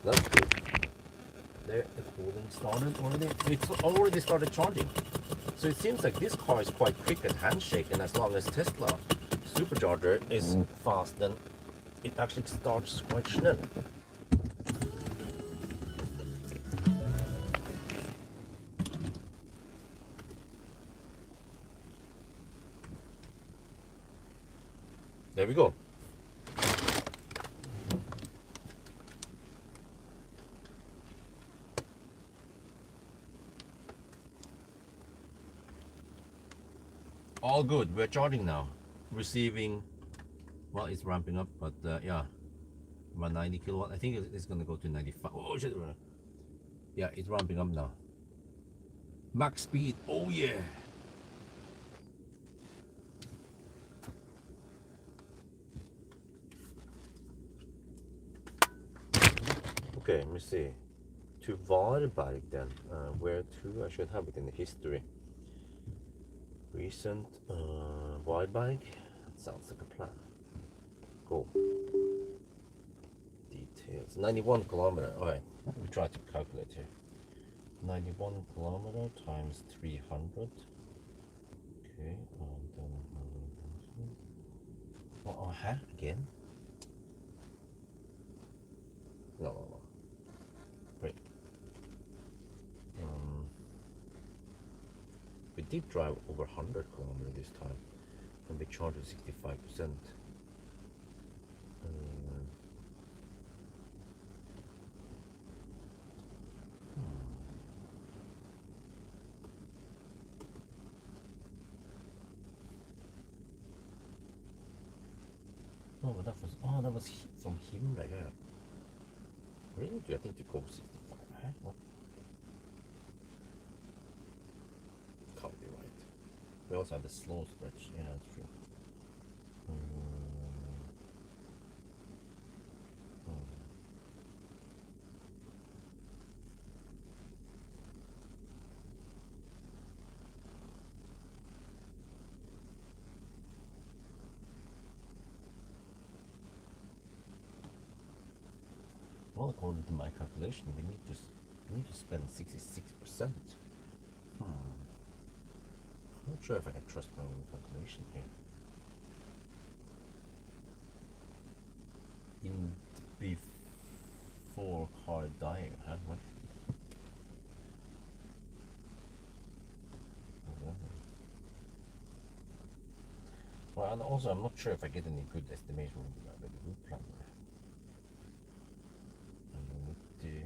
That's good. There, the cooling started already. It's already started charging. So it seems like this car is quite quick at handshake, and as long as Tesla supercharger is fast, then it actually starts quite snel. There we go. All good. We're charging now. Receiving, well, it's ramping up, but yeah, about 90 kilowatt. I think it's going to go to 95. Oh shit! Yeah, it's ramping up now. Max speed. Oh yeah. Okay, let me see. To Varberg then. Where to? I should have it in the history. Recent Varberg. That sounds like a plan. Cool. Details. 91 kilometer. Alright, we try to calculate here. 91 kilometer times 300. Okay, and then again? No. Wait. We did drive over 100 kilometers this time, and we charged at 65%. Oh, that was from him like that. Really? Do I think to go 65? What? Can't be right. We also have the slow stretch. Yeah, that's true. Well, according to my calculation, we need to spend 66%. I'm not sure if I can trust my own calculation here. In before car dying, huh? What? Well, and also I'm not sure if I get any good estimation with the route planner. And then with the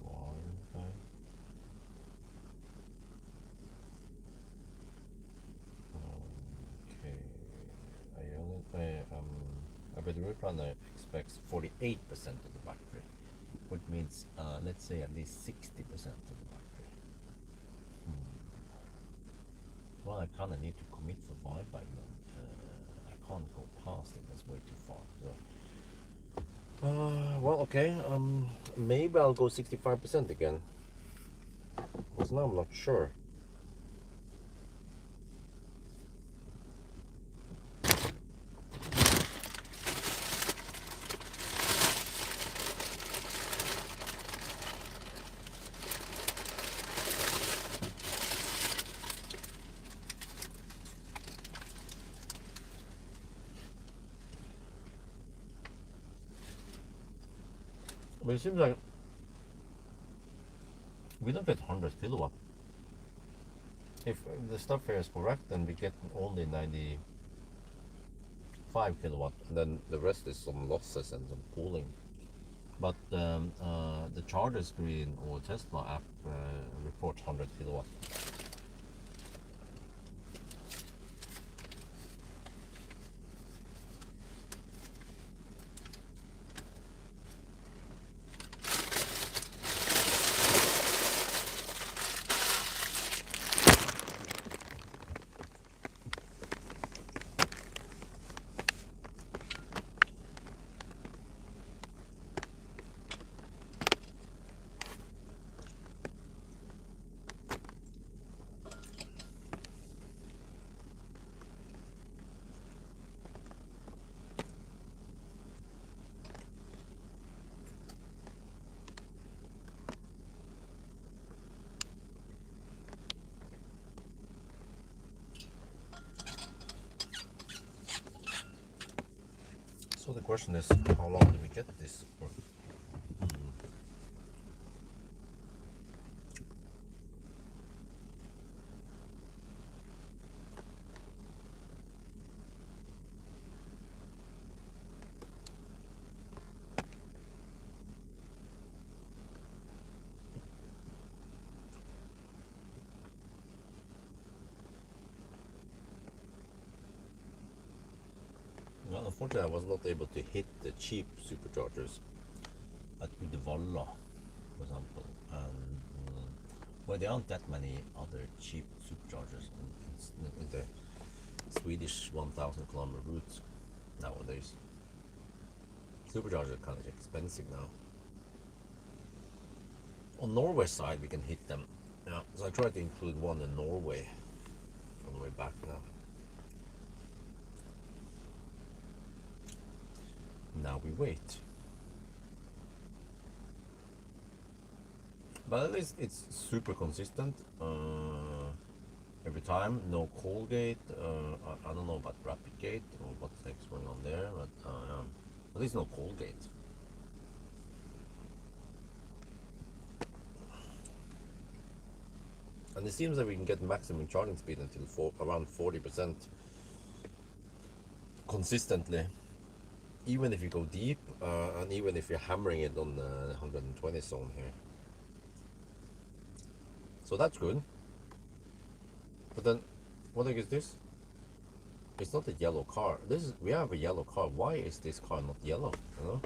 wire. Okay. But the route planner expects 48% of the battery, which means let's say at least 60% of the battery. Well, I kind of need to commit for buyback then. I can't go past it. That's way too far. So, well, okay. Maybe I'll go 65% again. Because now I'm not sure. But it seems like we don't get 100 kilowatt. If the stuff here is correct, then we get only 95 kilowatt, and then the rest is some losses and some cooling. But the charger screen or Tesla app reports 100 kilowatt. So the question is, how long do we get this for? Well, unfortunately, I was not able to hit the cheap superchargers at Uddevalla, for example. Well, there aren't that many other cheap superchargers in the Swedish 1,000 kilometer routes nowadays. Superchargers are kind of expensive now. On Norway side, we can hit them. Yeah, so I tried to include one in Norway on the way back now. Now we wait. But at least it's super consistent every time. No Colgate. I don't know about Rapid Gate or what the heck's going on there, but at least no Colgate. And it seems that we can get maximum charging speed until around 40% consistently, even if you go deep, and even if you're hammering it on the 120 zone here. So that's good. But then, what the heck is this? It's not a yellow car. We have a yellow car. Why is this car not yellow? You know?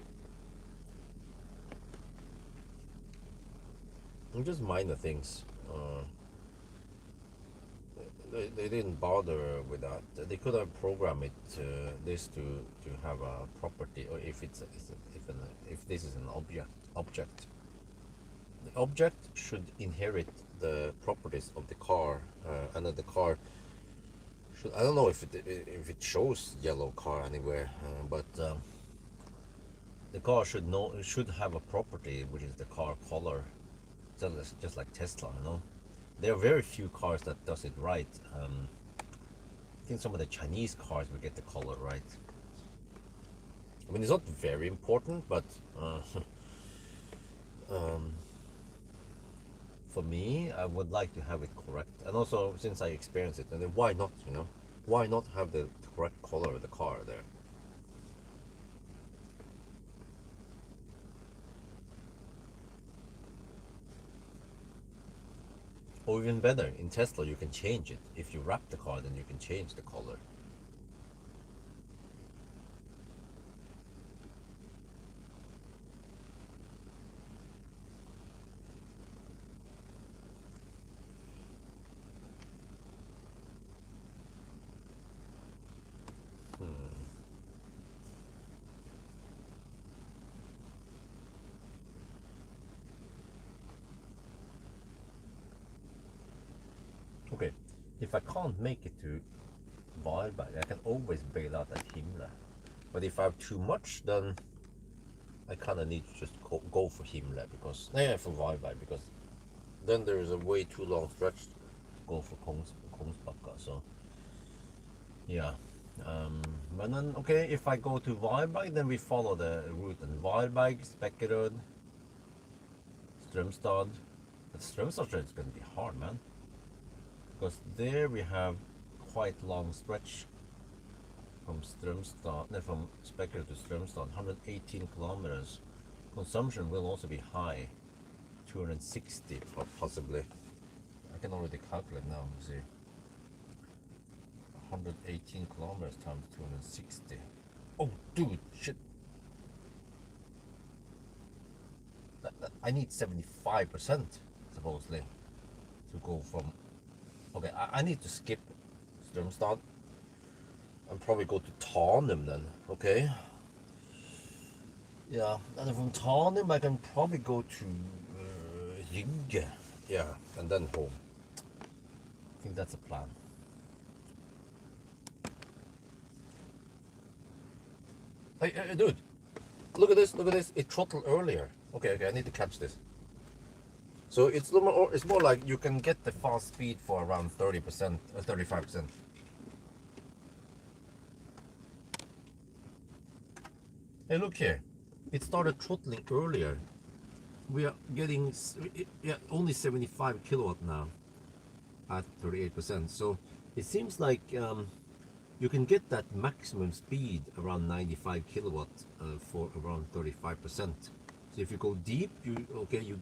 And just minor things. They didn't bother with that. They could have programmed it this to have a property, or if if this is an object. The object should inherit the properties of the car, and then the car should. I don't know if it shows yellow car anywhere, but the car should have a property which is the car color, just like Tesla. There are very few cars that does it right. I think some of the Chinese cars will get the color right. I mean, it's not very important, but um, for me, I would like to have it correct. And also, since I experienced it, and then why not? Why not have the correct color of the car there? Or even better, in Tesla, you can change it. If you wrap the car, then you can change the color. Okay, if I can't make it to Walberg, I can always bail out at Himmler. But if I have too much, then I kind of need to just go for Himmler because, yeah, for Walberg, because then there is a way too long stretch to go for Kongsbacka. So, yeah. But then, okay, if I go to Walberg, then we follow the route in Walberg, Spekkerud, Strömstad. But Strömstad is going to be hard, man. Because there we have quite long stretch from from Spekkerud to Strömstad, 118 kilometers. Consumption will also be high, 260 possibly. I can already calculate now. See, 118 kilometers times 260. Oh, dude, shit. I need 75% supposedly to go from. Okay, I need to skip Strömstad and probably go to Tanum then. Okay. Yeah, and then from Tanum I can probably go to Rygge. Yeah, and then home. I think that's a plan. Hey, dude, look at this, look at this. It throttled earlier. Okay, I need to catch this. So it's more like you can get the fast speed for around 30% or 35%. Hey, look here. It started throttling earlier. We are getting only 75 kilowatt now at 38%. So it seems like you can get that maximum speed around 95 kilowatt for around 35%. So if you go deep, you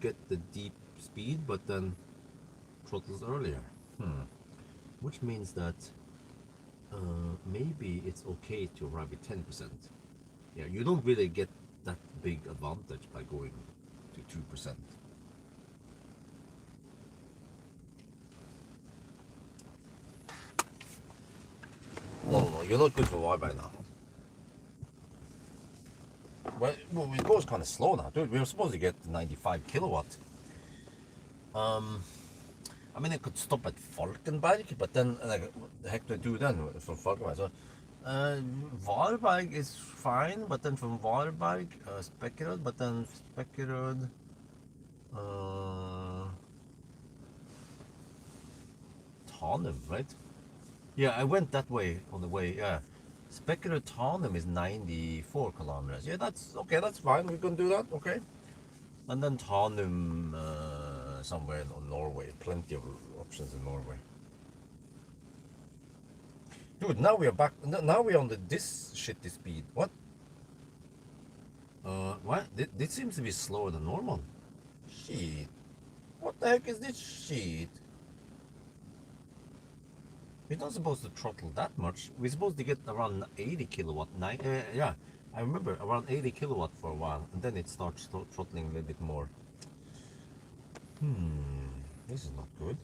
get the deep speed, but then throttles earlier. Which means that maybe it's okay to arrive at 10%. Yeah, you don't really get that big advantage by going to 2%. No, you're not good for Wi-Fi now. Well, it goes kind of slow now, dude. We were supposed to get 95 kilowatt. I mean, I could stop at Falkenberg, but then, like, what the heck do I do then from Falkenberg? So, Varberg is fine, but then from Varberg, Spekkerud, but then Spekkerud, Tanum, right? Yeah, I went that way on the way, yeah. Spekkerud Tanum is 94 kilometers. Yeah, that's okay, that's fine. We can do that, okay. And then Tanum somewhere in Norway. Plenty of options in Norway. Dude, now we are back. Now we're on this shitty speed. What? What? This seems to be slower than normal. Shit. What the heck is this shit? We're not supposed to throttle that much. We're supposed to get around 80 kilowatt. Yeah, I remember around 80 kilowatt for a while, and then it starts throttling a little bit more. This is not good.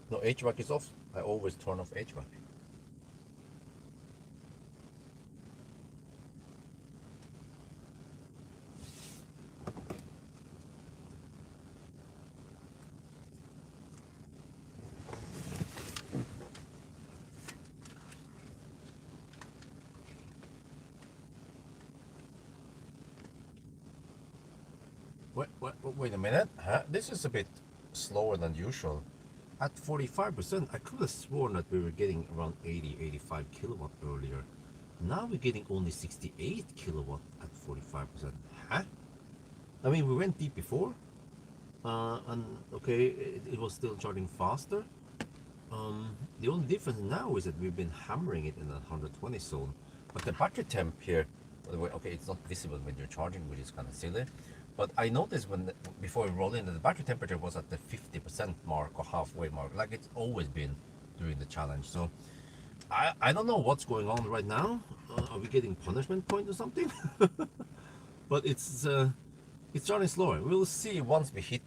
No, HVAC is off. I always turn off HVAC. Wait a minute. Huh? This is a bit slower than usual. At 45%, I could have sworn that we were getting around 80, 85 kilowatt earlier. Now we're getting only 68 kilowatt at 45%. Huh? I mean, we went deep before, and okay, it was still charging faster. The only difference now is that we've been hammering it in the 120 zone. But the battery temp here, by the way, okay, it's not visible when you're charging, which is kind of silly. But I noticed before we rolled in, that the battery temperature was at the 50% mark or halfway mark, like it's always been during the challenge. So I don't know what's going on right now. Are we getting punishment point or something? But it's running slower. We'll see once we hit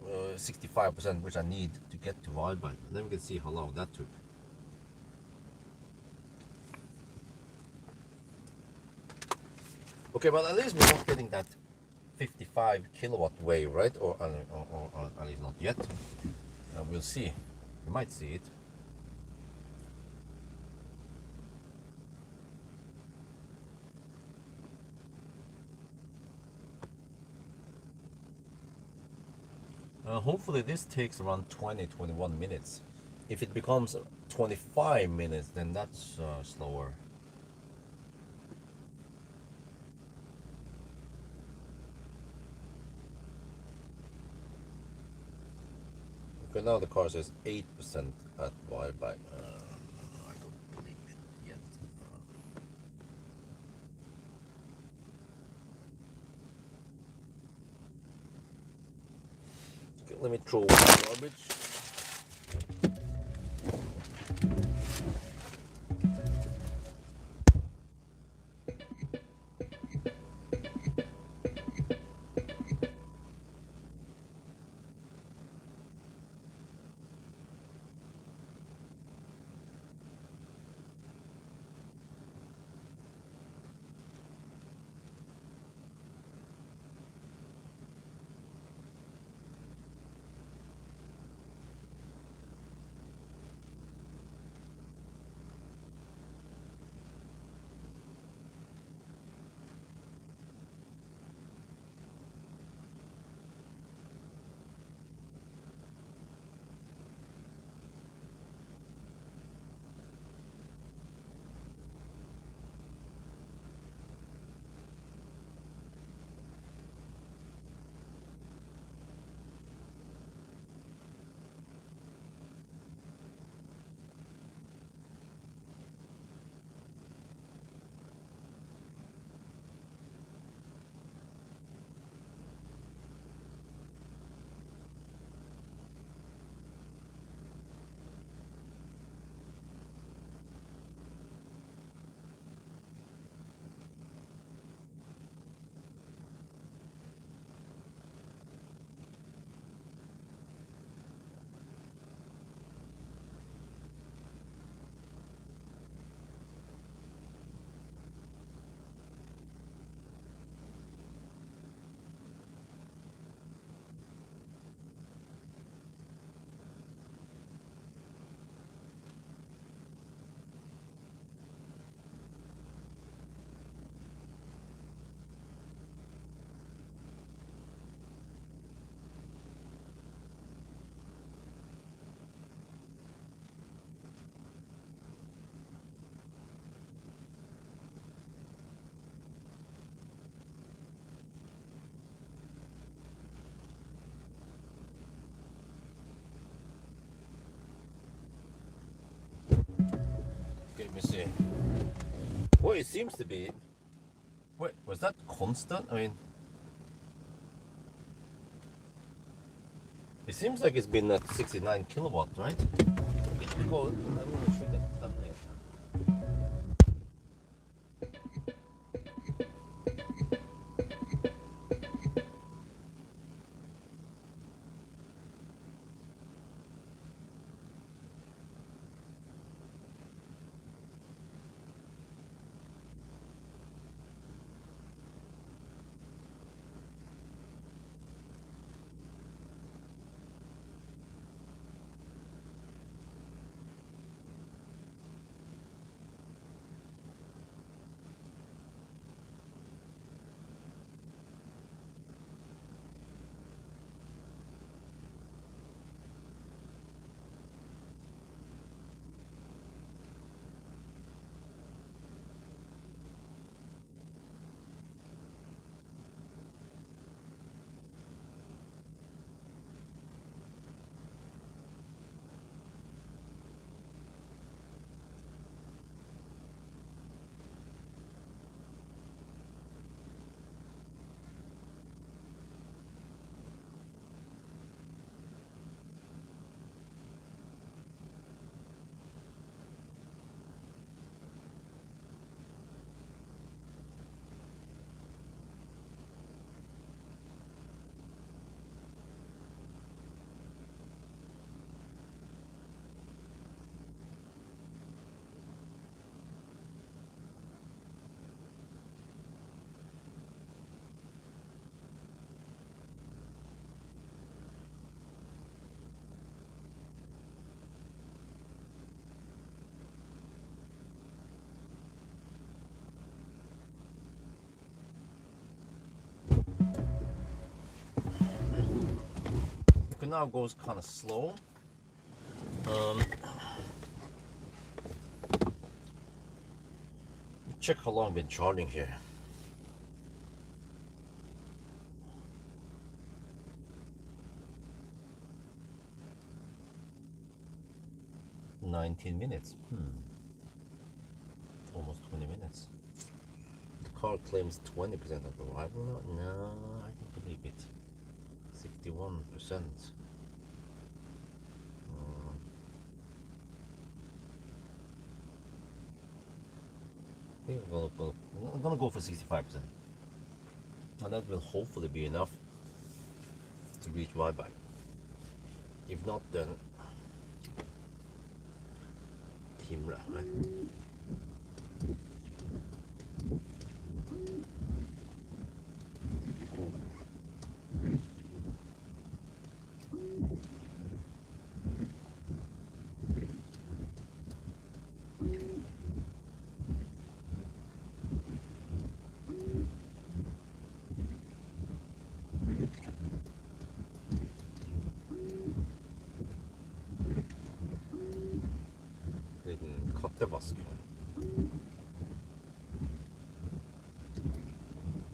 65%, which I need to get to Wildbank. And then we can see how long that took. Okay, but at least we're not getting that 55 kilowatt wave, right? Or at least not yet. We'll see. We might see it. Hopefully this takes around 20-21 minutes. If it becomes 25 minutes, then that's slower. Okay, now the car says 8% at Wildbank. I don't believe it yet. Okay, let me throw garbage. Okay, let me see. Well, it seems to be. Wait, was that constant? I mean, it seems like it's been at 69 kilowatt, right? Because I'm gonna shoot that thumbnail. now goes kind of slow. Check how long I've been charging here. $19 minutes. Almost 20 minutes. The car claims 20% of arrival. No, I don't believe it. 61%. I'm gonna go for 65%. And that will hopefully be enough to reach Wi-Fi. If not, then Timra, right? Liten kattevask.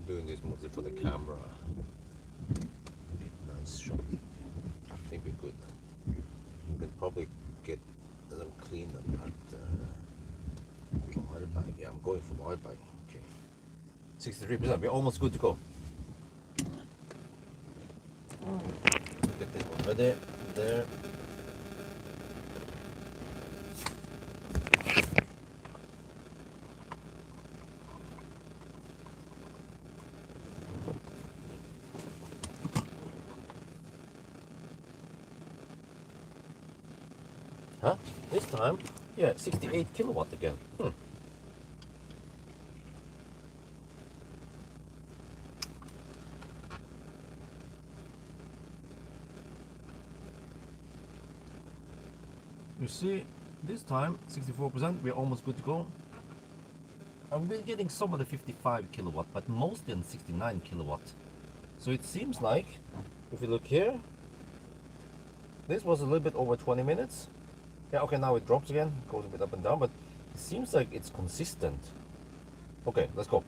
Doing this mostly for the camera. Nice shot. I think we're good. We can probably get them cleaned up at wide bag. Yeah, I'm going for wide bag. Okay. 63%. We're almost good to go. Get this one ready. There. Huh? This time? Yeah, 68 kilowatt again. You see, this time 64%, we're almost good to go. I've been getting some of the 55 kilowatt, but mostly on 69 kilowatt. So it seems like, if you look here, this was a little bit over 20 minutes. Yeah, okay, now it drops again, goes a bit up and down, but it seems like it's consistent. Okay, let's go.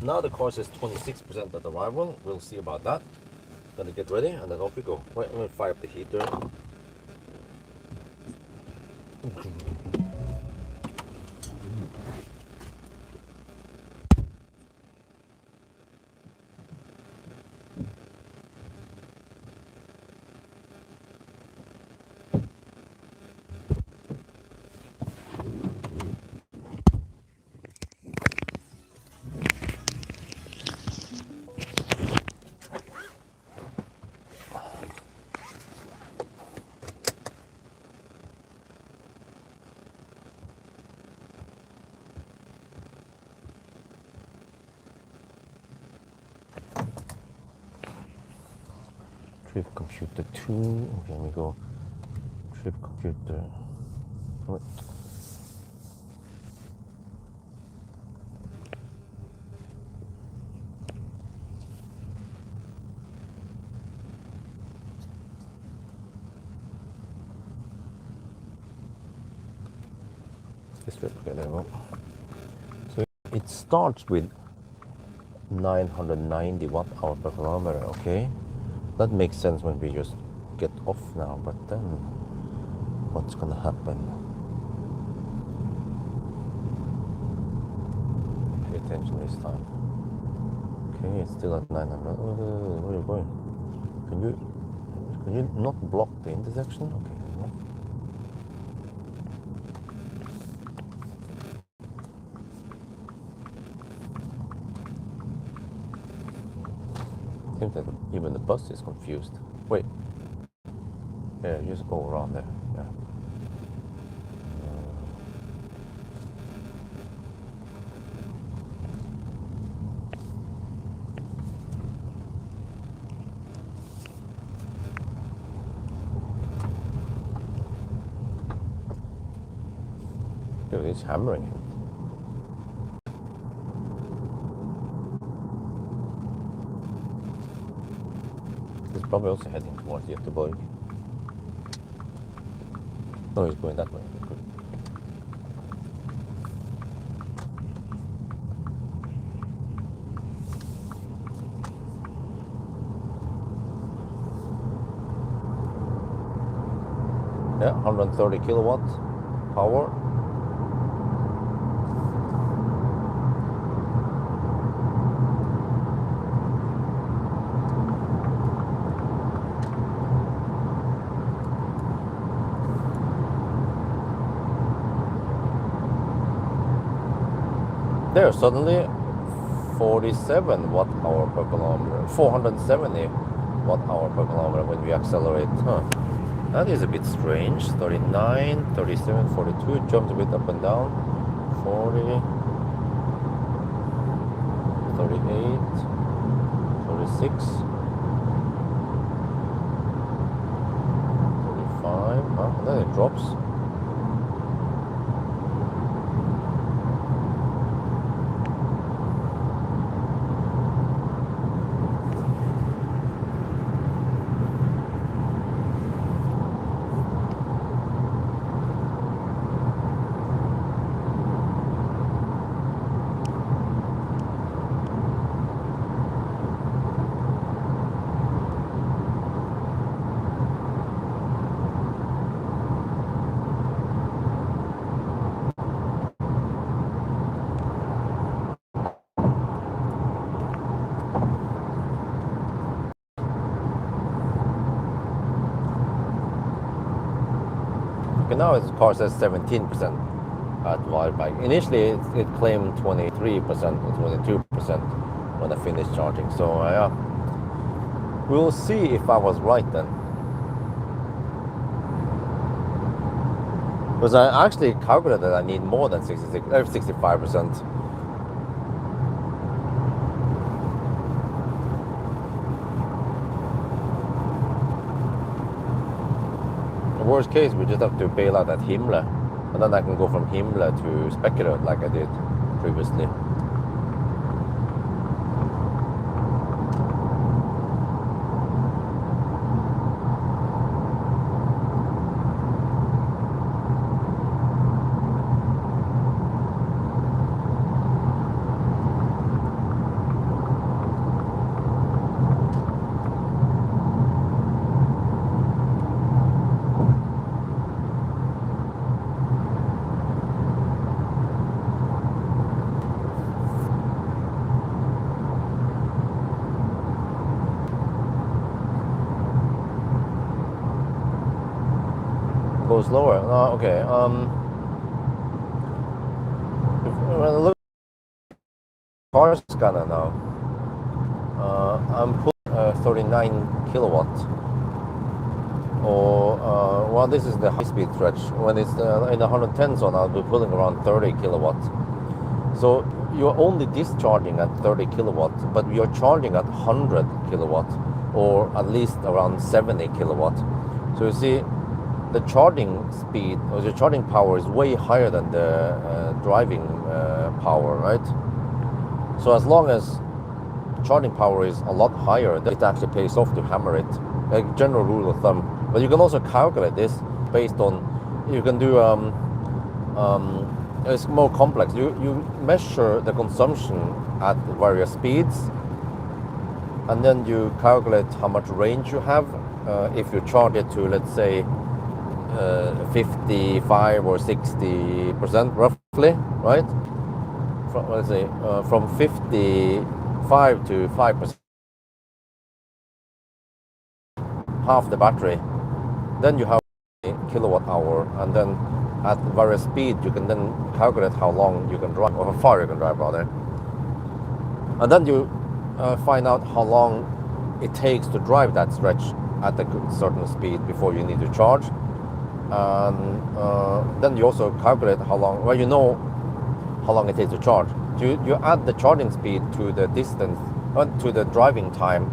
Now the car says 26% at arrival. We'll see about that. Gonna get ready and then off we go. Wait, I'm gonna fire up the heater. Trip computer 2. Okay, we go. Trip computer. What? This trip, okay, there we go. So it starts with 990 watt-hour per kilometer, okay? That makes sense when we just get off now, but then what's gonna happen? Pay attention this time. Okay, it's still at 900. Where are you going? Can you not block the intersection? Okay. Seems that even the bus is confused. Wait. Yeah, just go around there. Yeah. Dude, it's hammering it. He's probably also heading towards Göteborg. No, he's going that way. Good. Yeah, 130 kilowatt power. There, suddenly 47 watt hour per kilometer, 470 watt hour per kilometer when we accelerate. Huh. That is a bit strange. 39, 37, 42, jumps a bit up and down. 40, 38, 36, 45, huh? And then it drops. Okay, now its car says 17% at wild bike. Initially, it claimed 23% or 22% when I finished charging. So yeah, we'll see if I was right then. Because I actually calculated that I need more than 65%. Worst case, we just have to bail out at Himmler, and then I can go from Himmler to Spekeröd like I did previously. Go slower. Okay. When I look at the car scanner now, I'm pulling 39 kilowatt. Or well, this is the high-speed stretch. When it's in the 110 zone, I'll be pulling around 30 kilowatt. So you're only discharging at 30 kilowatt, but you're charging at 100 kilowatt, or at least around 70 kilowatt. So you see, the charging speed or the charging power is way higher than the driving power, right? So as long as charging power is a lot higher, it actually pays off to hammer it. Like general rule of thumb. But you can also calculate this based on, you can do it's more complex. You measure the consumption at various speeds, and then you calculate how much range you have if you charge it to, let's say, 55 or 60% roughly, right? From, let's say from 55 to 5%, half the battery. Then you have kilowatt hour, and then at various speed you can then calculate how long you can drive, or how far you can drive rather. And then you find out how long it takes to drive that stretch at a certain speed before you need to charge. And then you also calculate how long, well, you know how long it takes to charge. You add the charging speed to the distance, to the driving time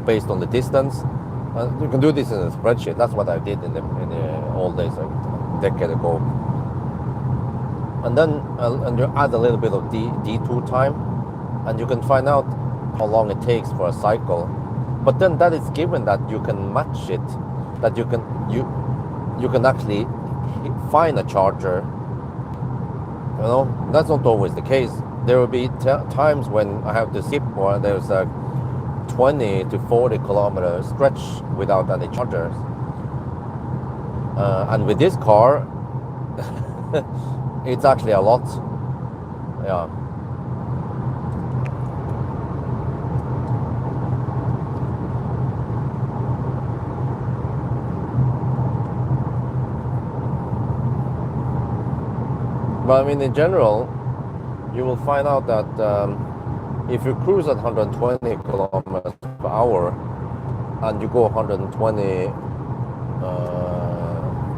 based on the distance. You can do this in a spreadsheet. That's what I did in the old days, like a decade ago. And then and you add a little bit of detour time, and you can find out how long it takes for a cycle But then that is given that you can match it, that you can actually find a charger. You know, that's not always the case. There will be times when I have to skip, or there's a 20 to 40 kilometer stretch without any chargers. And with this car, it's actually a lot. Yeah. But I mean, in general, you will find out that if you cruise at 120 kilometers per hour and you go 120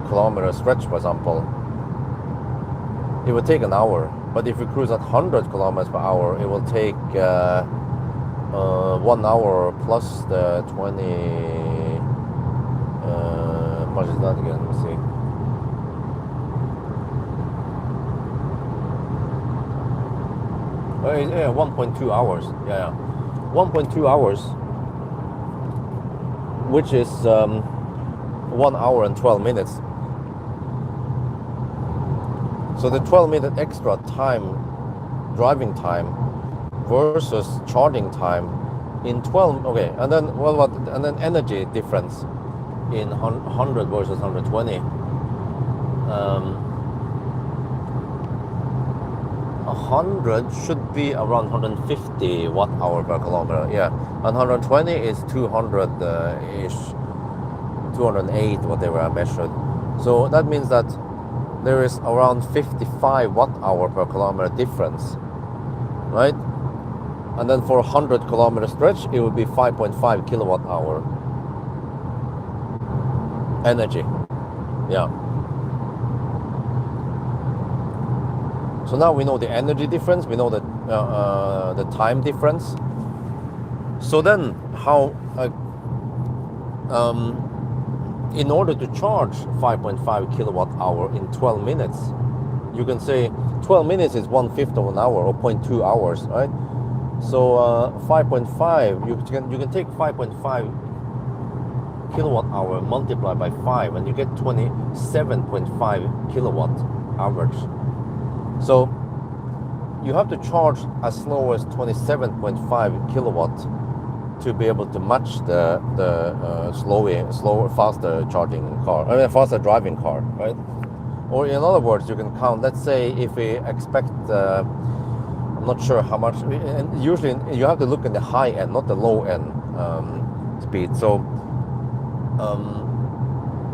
kilometer stretch, for example, it will take an hour. But if you cruise at 100 kilometers per hour, it will take 1 hour plus the 20. How much is that again? Let me see. Yeah, 1.2 hours. Yeah, 1.2 hours, which is 1 hour and 12 minutes. So the 12-minute extra time, driving time, versus charging time in 12. Okay, and then and then energy difference in 100 versus 120. 100 should be around 150 watt hour per kilometer. Yeah, and 120 is 200 ish, 208 whatever I measured. So that means that there is around 55 watt hour per kilometer difference, right? And then for a 100 kilometer stretch, it would be 5.5 kilowatt hour energy. Yeah. So now we know the energy difference, we know the time difference. So then how, in order to charge 5.5 kilowatt hour in 12 minutes, you can say 12 minutes is 1/5 of an hour, or 0.2 hours, right? So 5.5, you can take 5.5 kilowatt hour multiplied by 5, and you get 27.5 kilowatt average. So you have to charge as slow as 27.5 kilowatt to be able to match the slower, faster charging car, faster driving car, right? Or in other words, you can count. Let's say if we expect, I'm not sure how much. And usually you have to look at the high end, not the low end speed. So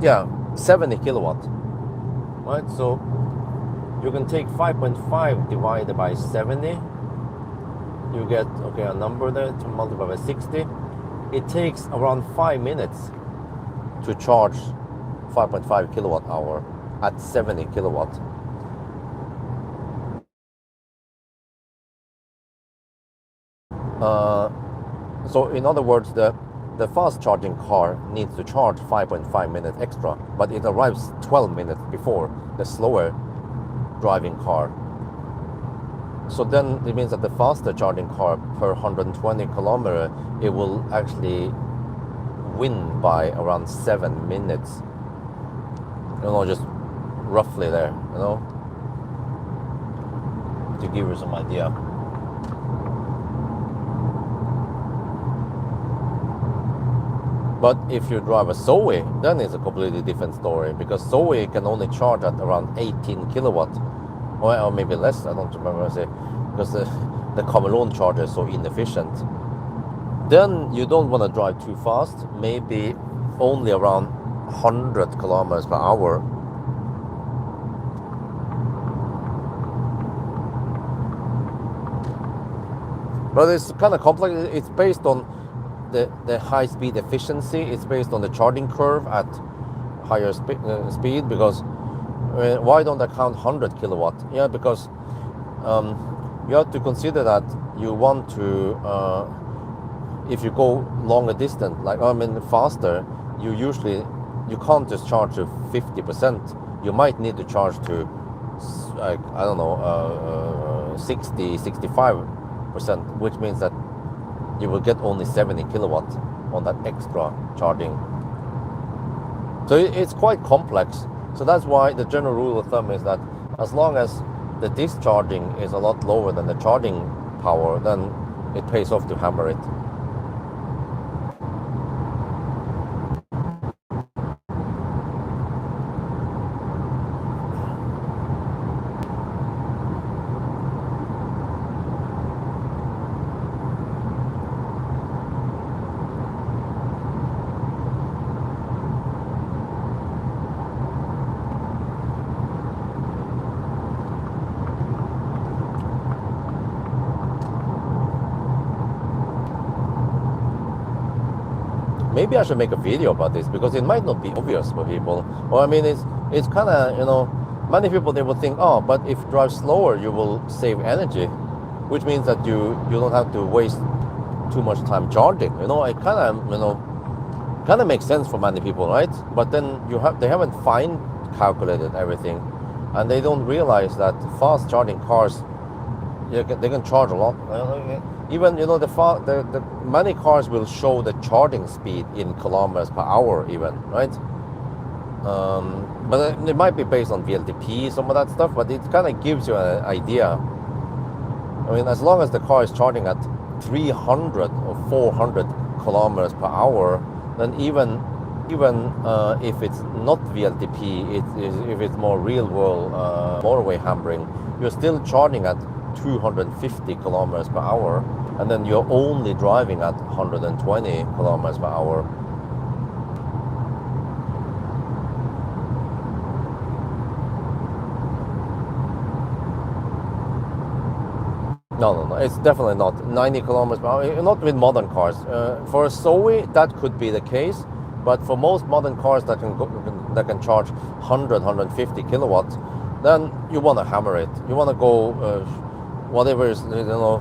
yeah, 70 kilowatt, right? So you can take 5.5 divided by 70. You get, okay, a number there to multiply by 60. It takes around 5 minutes to charge 5.5 kilowatt hour at 70 kilowatt. So in other words, the fast charging car needs to charge 5.5 minutes extra, but it arrives 12 minutes before the slower driving car. So then it means that the faster charging car per 120 kilometer, it will actually win by around 7 minutes. You know, just roughly there, you know, to give you some idea. But if you drive a Zoe, then it's a completely different story, because Zoe can only charge at around 18 kilowatt, or maybe less, I don't remember what I say, because the Camelon charger is so inefficient. Then you don't want to drive too fast, maybe only around 100 kilometers per hour. But it's kind of complex. It's based on the high speed efficiency. It's based on the charging curve at higher speed, because why don't I count 100 kilowatt? Yeah, because you have to consider that you want to, if you go longer distance, like faster, you can't just charge to 50%. You might need to charge to, like, I don't know, 60, 65%, which means that you will get only 70 kilowatts on that extra charging. So it's quite complex. So that's why the general rule of thumb is that as long as the discharging is a lot lower than the charging power, then it pays off to hammer it. Maybe I should make a video about this because it might not be obvious for people. Or I mean, it's kind of, you know, many people, they will think, oh, but if you drive slower, you will save energy, which means that you don't have to waste too much time charging. You know, it kind of, you know, kind of makes sense for many people, right? But then they haven't fine calculated everything, and they don't realize that fast charging cars, they can charge a lot. Even, you know, the many cars will show the charging speed in kilometers per hour even, right? But it might be based on VLTP, some of that stuff, but it kind of gives you an idea. I mean, as long as the car is charging at 300 or 400 kilometers per hour, then even if it's not VLTP, if it's more real world motorway hammering, you're still charging at 250 kilometers per hour, and then you're only driving at 120 kilometers per hour. No, it's definitely not 90 kilometers per hour, not with modern cars. For a Zoe, that could be the case, but for most modern cars that can charge 100, 150 kilowatts, then you want to hammer it. You want to go whatever is, you know,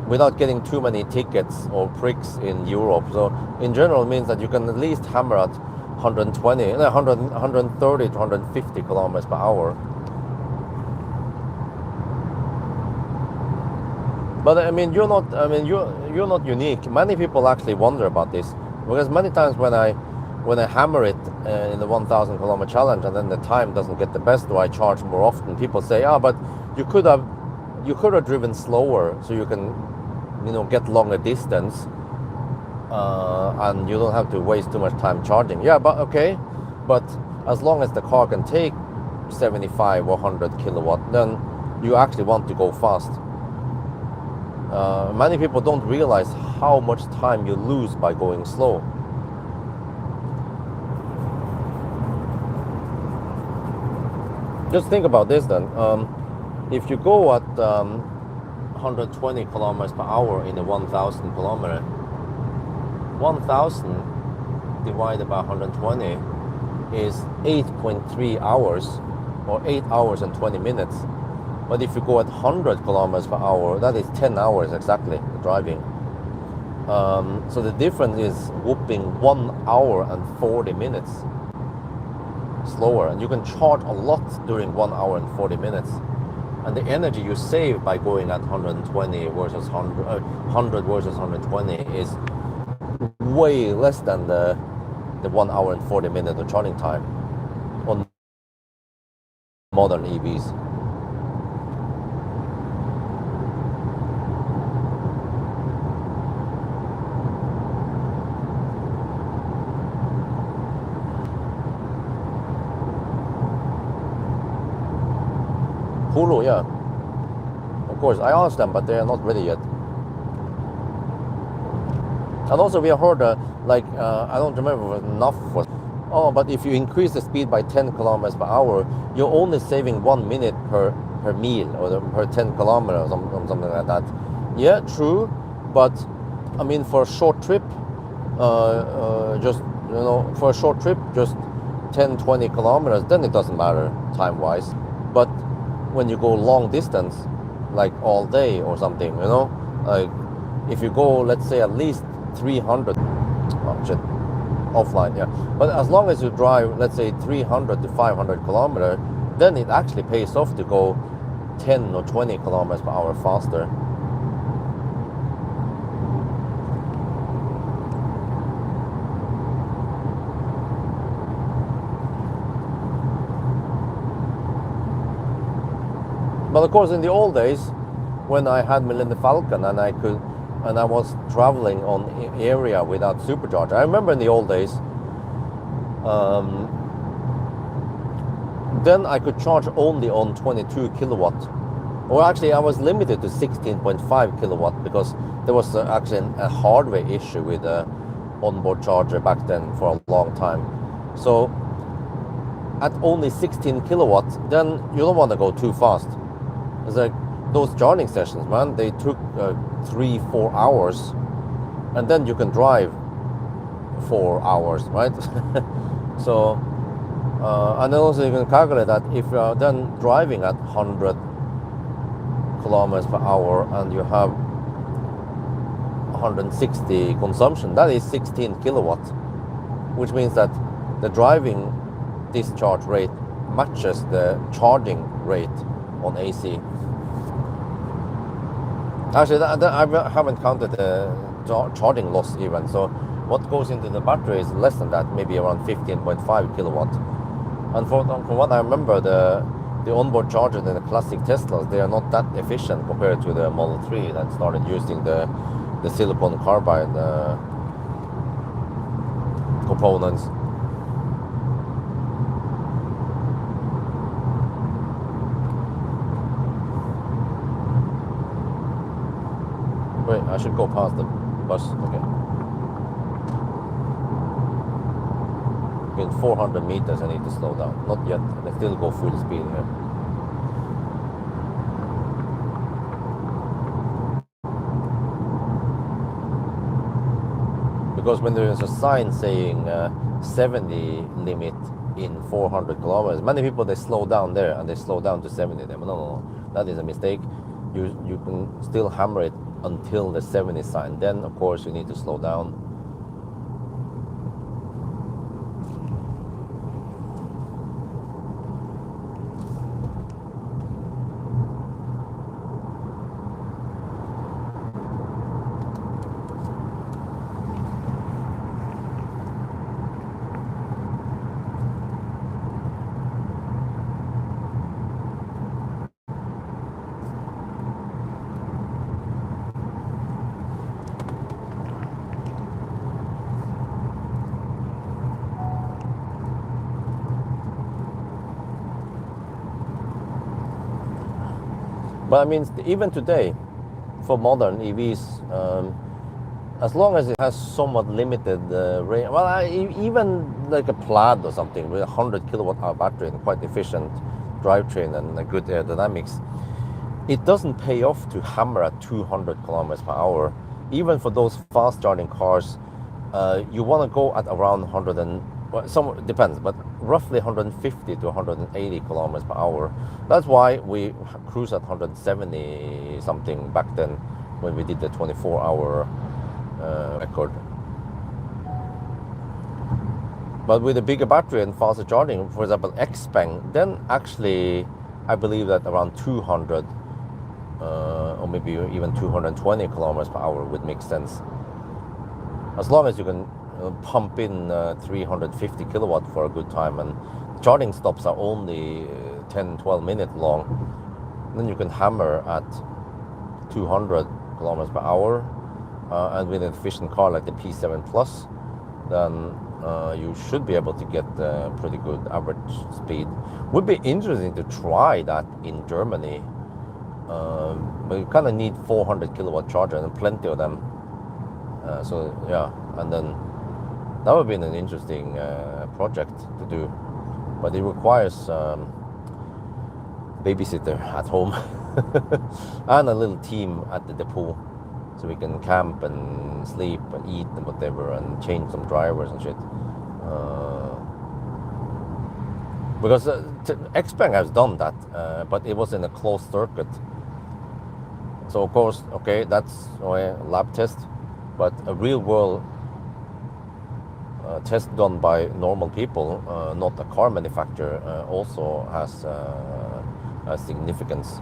without getting too many tickets or pricks in Europe. So in general, it means that you can at least hammer at 120, 130 to 150 kilometers per hour. But I mean, you're not unique. Many people actually wonder about this, because many times when I hammer it in the 1,000 kilometer challenge and then the time doesn't get the best, or I charge more often, people say, but you could have driven slower so you can, you know, get longer distance, and you don't have to waste too much time charging. Yeah, but okay, but as long as the car can take 75 or 100 kilowatt, then you actually want to go fast. Many people don't realize how much time you lose by going slow. Just think about this then. If you go at 120 kilometers per hour in a 1,000 kilometer, 1,000 divided by 120 is 8.3 hours, or 8 hours and 20 minutes. But if you go at 100 kilometers per hour, that is 10 hours exactly driving. So the difference is whooping 1 hour and 40 minutes slower, and you can charge a lot during 1 hour and 40 minutes. And the energy you save by going at 120 versus 100 versus 120 is way less than the 1 hour and 40 minute of charging time on modern EVs. Hulu, yeah. Of course, I asked them, but they are not ready yet. And also we have heard, I don't remember if it was enough for, but if you increase the speed by 10 kilometers per hour, you're only saving 1 minute per meal, or per 10 kilometers, or something like that. Yeah, true, but I mean, for a short trip, just 10, 20 kilometers, then it doesn't matter time-wise. But when you go long distance, like all day or something, you know, like if you go, let's say, at least 300, offline, yeah. But as long as you drive, let's say, 300 to 500 kilometers, then it actually pays off to go 10 or 20 kilometers per hour faster. But of course, in the old days, when I had Millennium Falcon and I was traveling on area without supercharger. I remember in the old days, then I could charge only on 22 kilowatt. Or actually, I was limited to 16.5 kilowatt because there was actually a hardware issue with the onboard charger back then for a long time. So at only 16 kilowatt, then you don't want to go too fast. It's like those charging sessions, man, they took 3-4 hours, and then you can drive 4 hours, right? So, and then also you can calculate that if you are then driving at 100 kilometers per hour and you have 160 consumption, that is 16 kilowatt, which means that the driving discharge rate matches the charging rate on AC. Actually, I haven't counted the charging loss even, so what goes into the battery is less than that, maybe around 15.5 kilowatt. And from what I remember, the onboard charger in the classic Teslas, they are not that efficient compared to the Model 3 that started using the silicon carbide components. Wait, I should go past the bus. Okay. In 400 meters, I need to slow down. Not yet. I still go full speed here. Because when there is a sign saying 70 limit in 400 kilometers, many people, they slow down there and they slow down to 70. No, that is a mistake. You can still hammer it until the 70 sign. Then, of course, you need to slow down. But I mean, even today, for modern EVs, as long as it has somewhat limited range, well, even like a Plaid or something with a 100 kilowatt hour battery and quite efficient drivetrain and a good aerodynamics, it doesn't pay off to hammer at 200 kilometers per hour. Even for those fast charging cars, you want to go at around 100 and, well, some depends, but roughly 150 to 180 kilometers per hour. That's why we cruise at 170 something back then when we did the 24-hour record. But with a bigger battery and faster charging, for example, Xpeng, then actually I believe that around 200 or maybe even 220 kilometers per hour would make sense. As long as you can pump in 350 kilowatt for a good time, and charging stops are only 10-12 minutes long, then you can hammer at 200 kilometers per hour, and with an efficient car like the P7 Plus, then you should be able to get pretty good average speed. Would be interesting to try that in Germany, but you kind of need 400 kilowatt charger and plenty of them. So yeah, and then that would be an interesting project to do, but it requires babysitter at home and a little team at the depot, so we can camp and sleep and eat and whatever and change some drivers and shit. Because Xpeng has done that, but it was in a closed circuit. So of course, okay, that's a lab test, but a real world test done by normal people, not a car manufacturer, also has significance.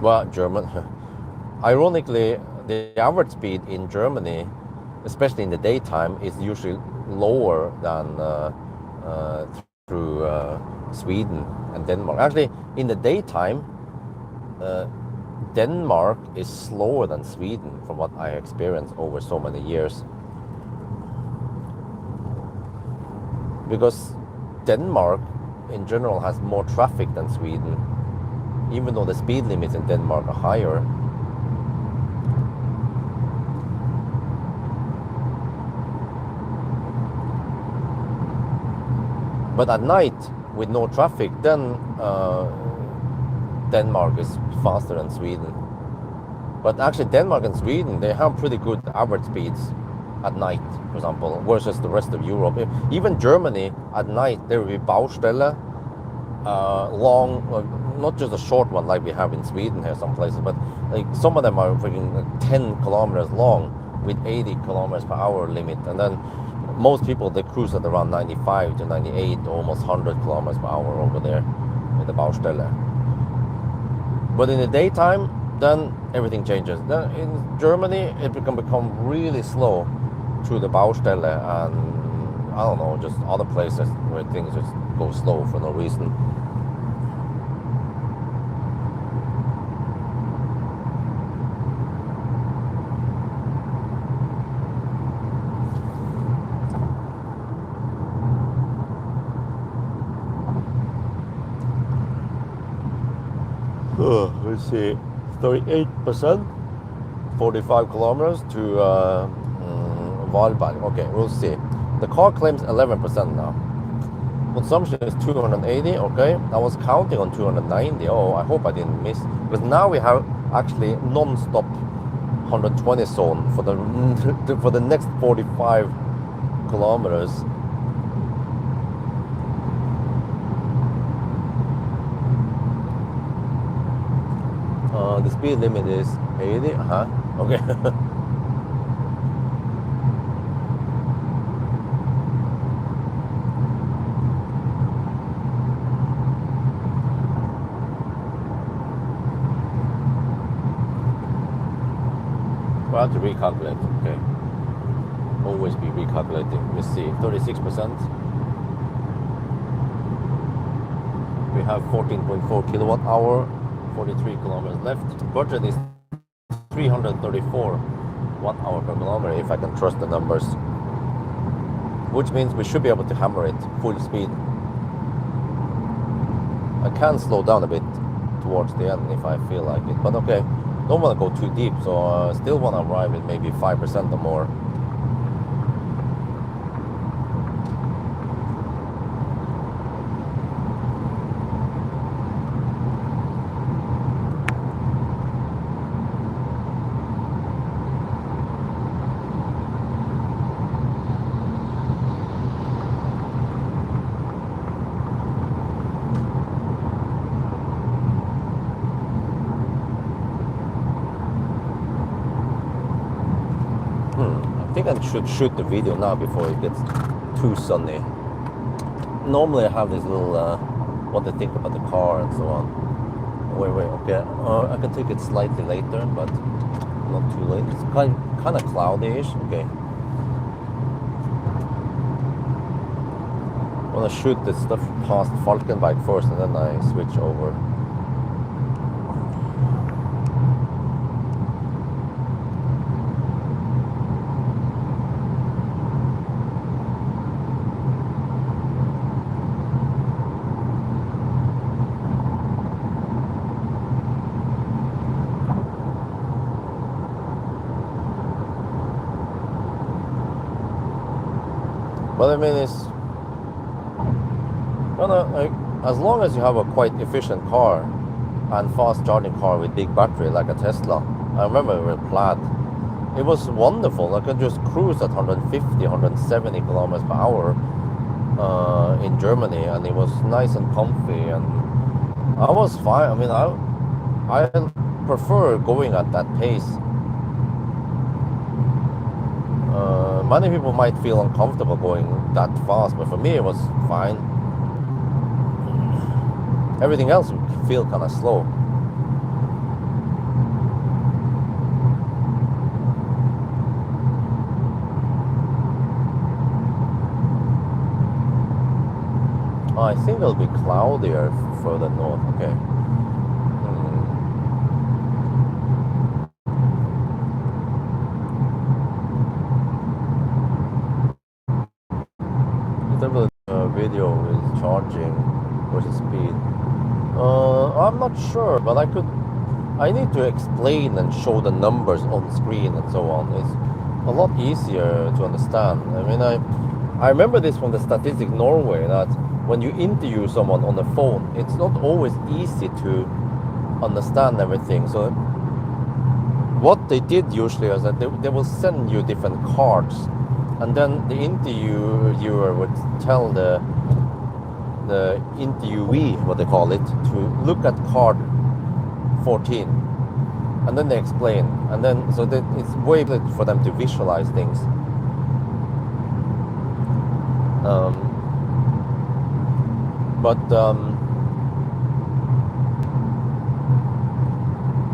Well, German. Ironically, the average speed in Germany, especially in the daytime, is usually lower than through Sweden and Denmark. Actually, in the daytime, Denmark is slower than Sweden from what I experienced over so many years. Because Denmark in general has more traffic than Sweden, even though the speed limits in Denmark are higher. But at night, with no traffic, then Denmark is faster than Sweden. But actually Denmark and Sweden, they have pretty good average speeds at night, for example, versus the rest of Europe. Even Germany, at night, there will be Baustelle, long, not just a short one like we have in Sweden here, some places, but like some of them are freaking 10 kilometers long with 80 kilometers per hour limit. And then most people, they cruise at around 95 to 98, almost 100 kilometers per hour over there in the Baustelle. But in the daytime, then everything changes. Then in Germany, it can become really slow through the Baustelle and, I don't know, just other places where things just go slow for no reason. Let's see, 38%, 45 kilometers to Valberg. Okay, we'll see. The car claims 11% now. Consumption is 280. Okay, I was counting on 290. Oh, I hope I didn't miss, because now we have actually non-stop 120 zone for the next 45 kilometers. The speed limit is 80. Okay. We'll have to recalculate. Okay. Always be recalculating. Let's see. 36%. We have 14.4 kilowatt hour. 43 kilometers left. Budget is 334 watt hour per kilometer, if I can trust the numbers. Which means we should be able to hammer it full speed. I can slow down a bit towards the end if I feel like it. But okay, don't want to go too deep, so still want to arrive at maybe 5% or more. I think I should shoot the video now before it gets too sunny. Normally I have this little what they think about the car and so on. Wait, okay. I can take it slightly later, but not too late. It's kind of cloudy-ish. Okay. I want to shoot this stuff past Falkenberg first, and then I switch over. But I mean, it's like, as long as you have a quite efficient car and fast charging car with big battery like a Tesla. I remember with Plaid, it was wonderful. I could just cruise at 150, 170 kilometers per hour in Germany, and it was nice and comfy, and I was fine. I mean, I prefer going at that pace. Many people might feel uncomfortable going that fast, but for me it was fine. Everything else would feel kind of slow. I think it'll be cloudier further north. Okay. The video is charging versus speed. I'm not sure, but I need to explain and show the numbers on screen and so on. It's a lot easier to understand. I mean, I remember this from the Statistic Norway that when you interview someone on the phone, it's not always easy to understand everything. So what they did usually is that they will send you different cards, and then the interviewer would tell the interviewee, what they call it, to look at card 14, and then they explain, and then so that it's way better for them to visualize things.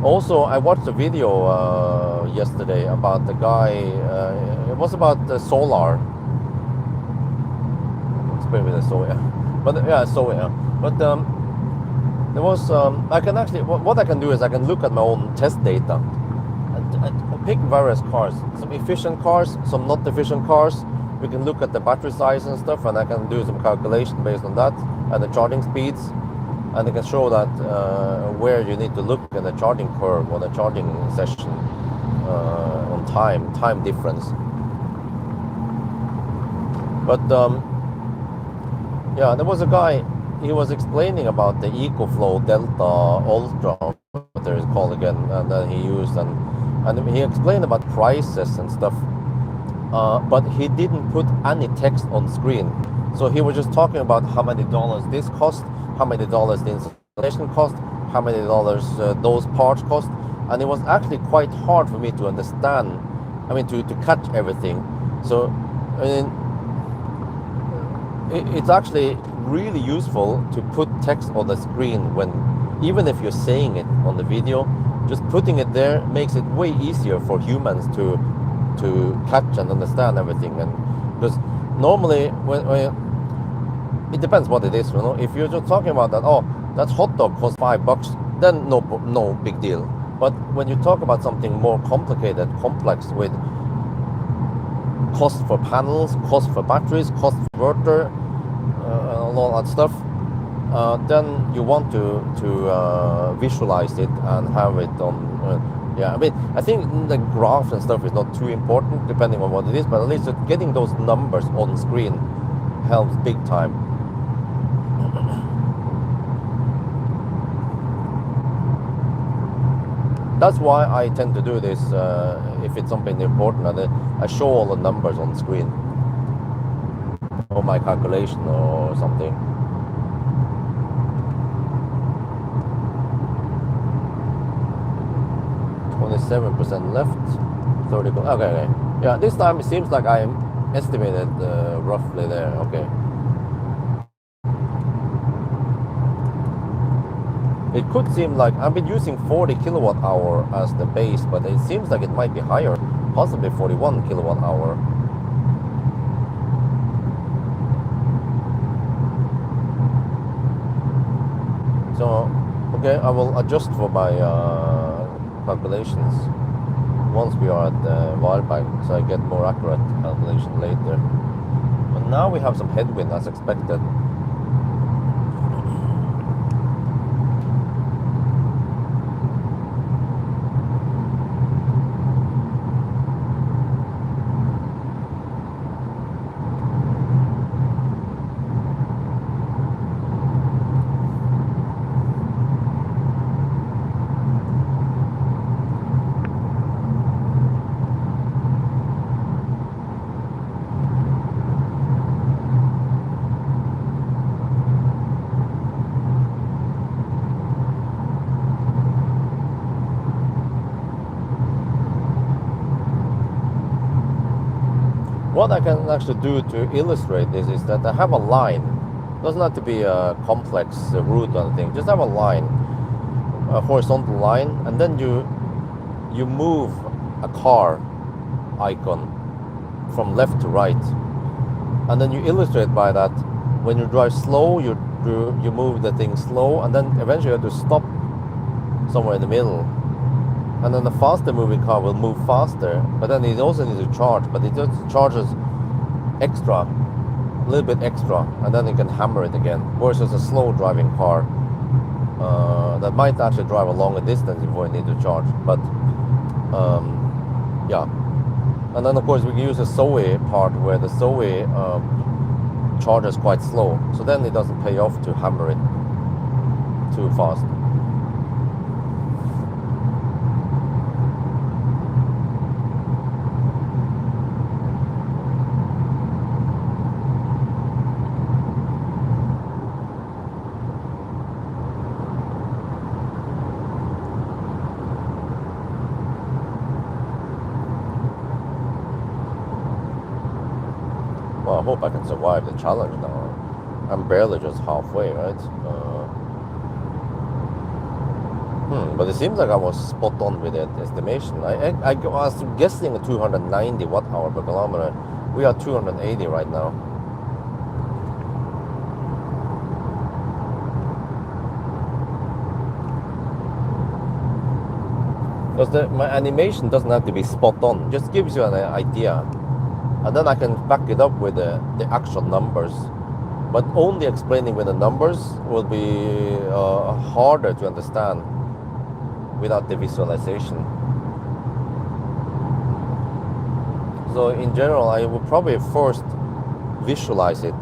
Also, I watched a video yesterday about the guy. It was about the solar. Explain with the solar, but yeah, solar. But there was. I can actually. What I can do is I can look at my own test data and pick various cars. Some efficient cars, some not efficient cars. We can look at the battery size and stuff, and I can do some calculation based on that and the charging speeds. And I can show that where you need to look in the charging curve or the charging session on time difference. But yeah, there was a guy, he was explaining about the EcoFlow Delta Ultra, what there is called again, and then he used, and he explained about prices and stuff, but he didn't put any text on screen. So he was just talking about how many dollars this cost, how many dollars the installation cost, how many dollars those parts cost, and it was actually quite hard for me to understand. I mean, to catch everything. So, I mean, it's actually really useful to put text on the screen when, even if you're saying it on the video, just putting it there makes it way easier for humans to catch and understand everything. And because normally when it depends what it is, you know. If you're just talking about that, oh, that hot dog costs $5, then no big deal. But when you talk about something more complicated, complex, with cost for panels, cost for batteries, cost for inverter, and all that stuff, then you want to visualize it and have it on. Yeah, I mean, I think the graph and stuff is not too important, depending on what it is, but at least getting those numbers on screen helps big time. That's why I tend to do this if it's something important, and I show all the numbers on screen, or my calculation or something. 27% left, 30. Okay. Yeah, this time it seems like I estimated roughly there. Okay. It could seem like I've been using 40 kilowatt hour as the base, but it seems like it might be higher, possibly 41 kilowatt hour. So, okay, I will adjust for my calculations once we are at the Valberg, so I get more accurate calculation later. But now we have some headwind as expected. What I can actually do to illustrate this is that I have a line. It doesn't have to be a complex route or anything. Just have a line, a horizontal line, and then you move a car icon from left to right, and then you illustrate by that when you drive slow, you move the thing slow, and then eventually you have to stop somewhere in the middle. And then the faster moving car will move faster, but then it also needs to charge, but it just charges extra, a little bit extra, and then you can hammer it again. Versus a slow driving car that might actually drive a longer distance before you need to charge. But yeah. And then of course we can use a Zoe part where the Zoe charges quite slow, so then it doesn't pay off to hammer it too fast. Well, I hope I can survive the challenge now. I'm barely just halfway, right? But it seems like I was spot on with that estimation. I was guessing 290 watt-hour per kilometer. We are 280 right now. Because my animation doesn't have to be spot on. It just gives you an idea. And then I can back it up with the actual numbers. But only explaining with the numbers will be harder to understand without the visualization. So in general, I would probably first visualize it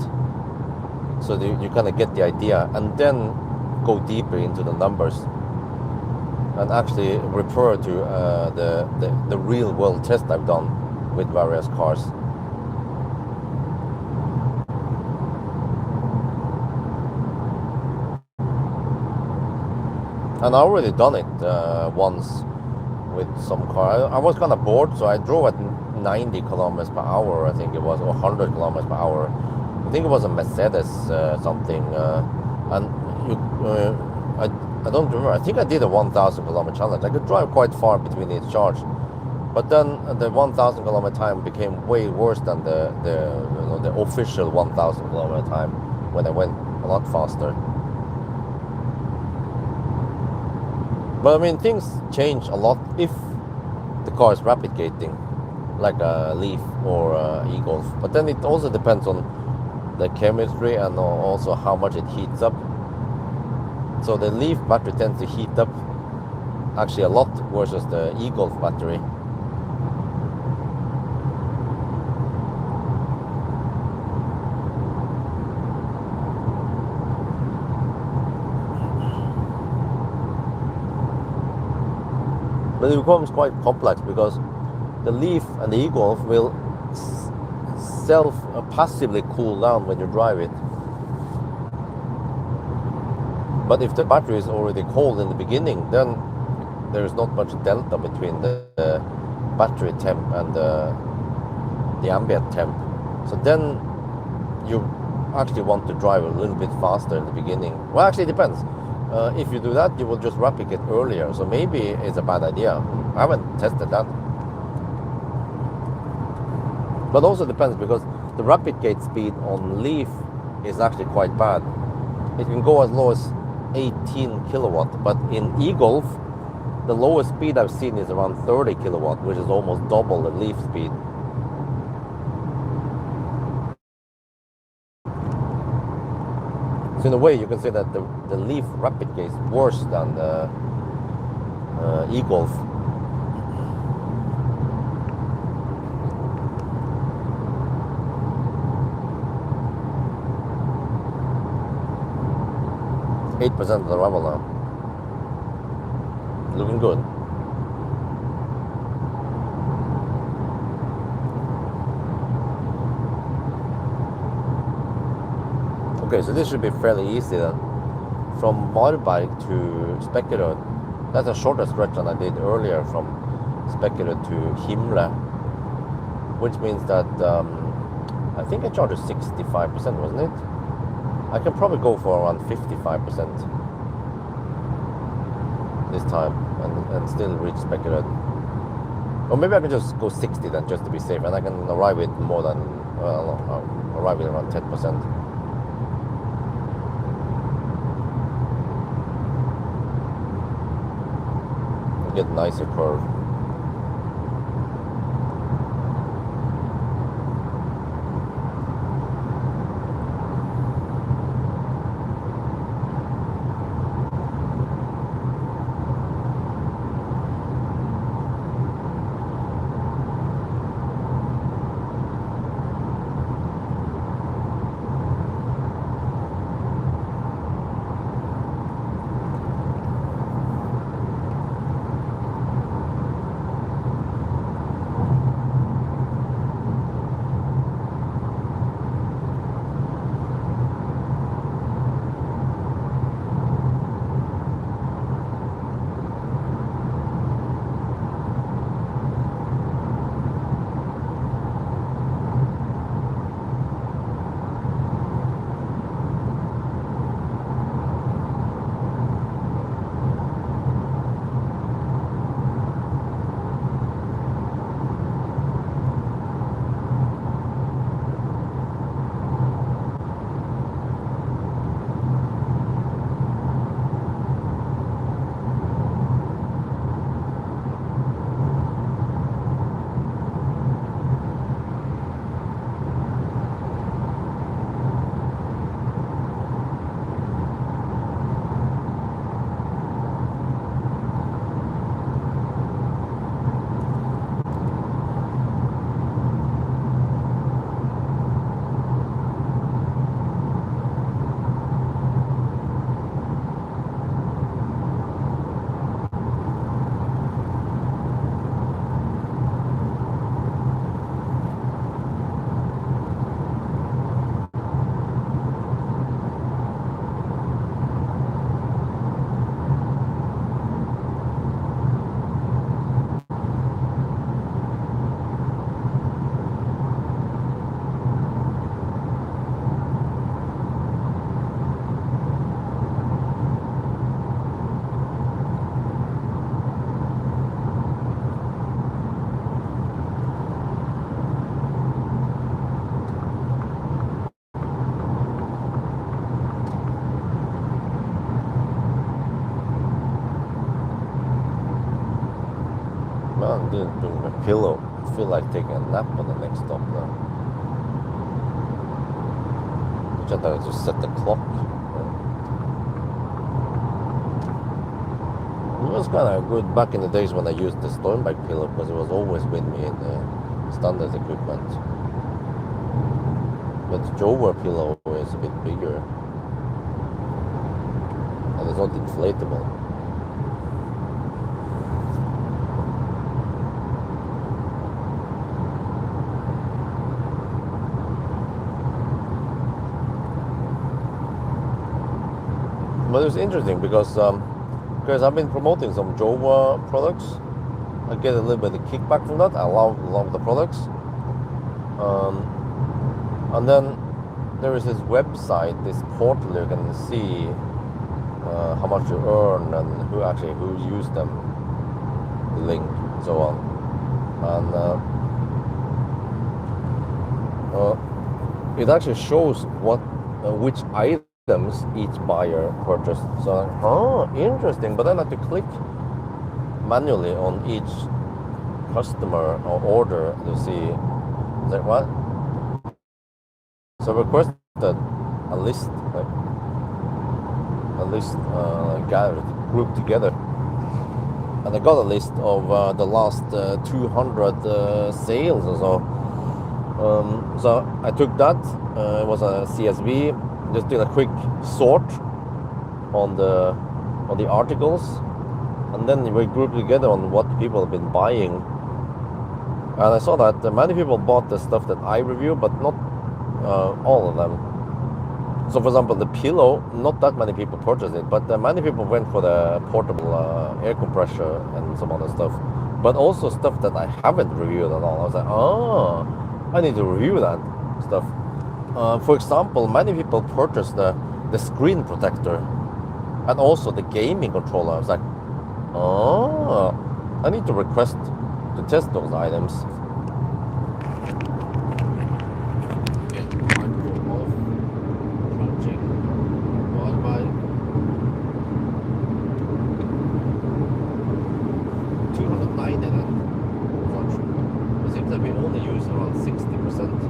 so that you kind of get the idea, and then go deeper into the numbers and actually refer to the real world test I've done with various cars. And I already done it once with some car. I was kind of bored, so I drove at 90 kilometers per hour, I think it was, or 100 kilometers per hour. I think it was a Mercedes something. And I don't remember. I think I did a 1,000 kilometer challenge. I could drive quite far between each charge. But then the 1,000 kilometer time became way worse than the official 1,000 kilometer time when I went a lot faster. But I mean, things change a lot if the car is rapid gating, like a Leaf or a e-Golf. But then it also depends on the chemistry and also how much it heats up. So the Leaf battery tends to heat up actually a lot versus the e-Golf battery. But it becomes quite complex because the Leaf and the e-Golf will passively cool down when you drive it. But if the battery is already cold in the beginning, then there is not much delta between the battery temp and the ambient temp. So then you actually want to drive a little bit faster in the beginning. Well, actually it depends. If you do that, you will just rapid it earlier. So maybe it's a bad idea. I haven't tested that. But also depends because the rapid gate speed on Leaf is actually quite bad. It can go as low as 18 kilowatt, but in e-Golf, the lowest speed I've seen is around 30 kilowatt, which is almost double the Leaf speed. So in a way, you can say that the Leaf rapid gate is worse than the e-Golf. %8 of the level now. Looking good. Okay, so this should be fairly easy then. From Varberg to Spekerød, that's a shorter stretch than I did earlier from Spekerød to Himle, which means that I think I charged 65%, wasn't it? I can probably go for around 55% this time and still reach Spekerød. Or maybe I can just go 60 then, just to be safe, and I can arrive with more than, arrive with around 10%. get nicer curve. Man, I didn't bring my pillow. I feel like taking a nap on the next stop now. Just thought I just set the clock. It was kind of good back in the days when I used the Stormbike pillow because it was always with me in the standard equipment. But the Jover pillow is a bit bigger and it's not inflatable. But it's interesting because I've been promoting some Jova products. I get a little bit of kickback from that. I love the products. And then there is this website, this portal you can see how much you earn and who used them, the link, and so on. And it actually shows which items each buyer purchased. So, interesting. But then I have to click manually on each customer or order to see. Like what? So I requested a list, gathered, grouped together, and I got a list of the last 200 sales or so. So I took that. It was a CSV. Just did a quick sort on the articles, and then we grouped together on what people have been buying. And I saw that many people bought the stuff that I review, but not all of them. So, for example, the pillow, not that many people purchased it, but many people went for the portable air compressor and some other stuff. But also stuff that I haven't reviewed at all. I was like, I need to review that stuff. For example, many people purchased the screen protector and also the gaming controller. I was like, I need to request to test those items. tiny then. Not sure. It seems that we only use around 60%.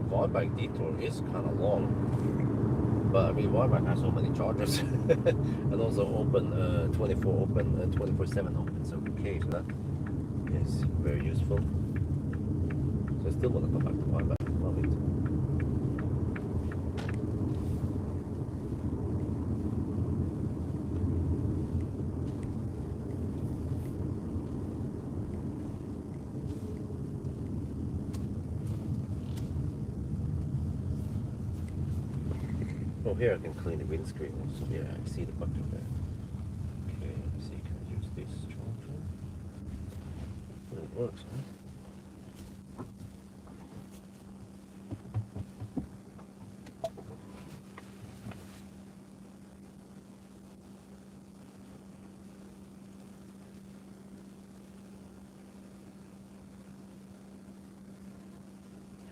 Wildback detour is kind of long, but I mean Wildback has so many chargers and also open 24 open and 24/7 open, so okay, so that is very useful. So I still want to come back to Wildback. Love it. Oh, here I can clean the windscreen. So yeah, I see the button there. Okay, let me see. Can I use this charger? Well, it works, right?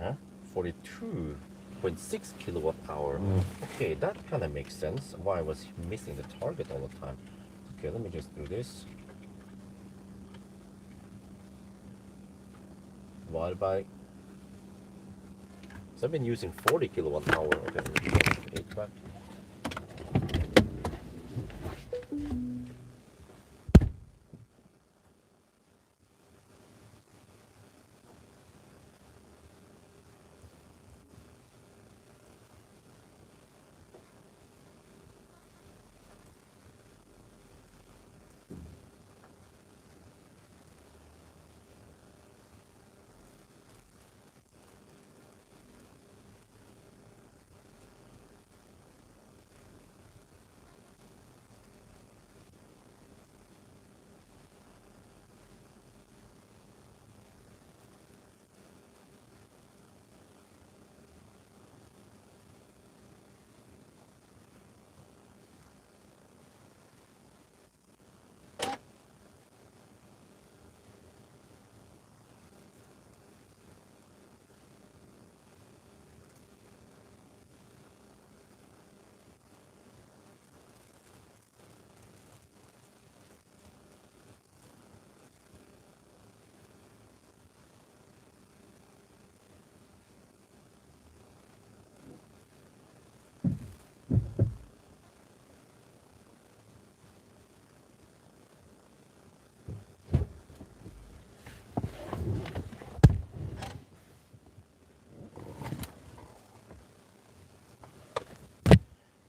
Huh? 42.6 kilowatt hour. Okay, that kind of makes sense. Why I was missing the target all the time. Okay, let me just do this. Divided by. So I've been using 40 kilowatt hour. Okay, HVAC.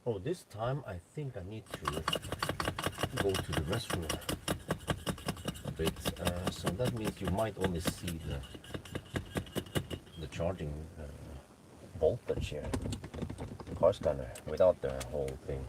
Oh, this time I think I need to go to the restroom a bit. So that means you might only see the charging voltage here, the car scanner, without the whole thing.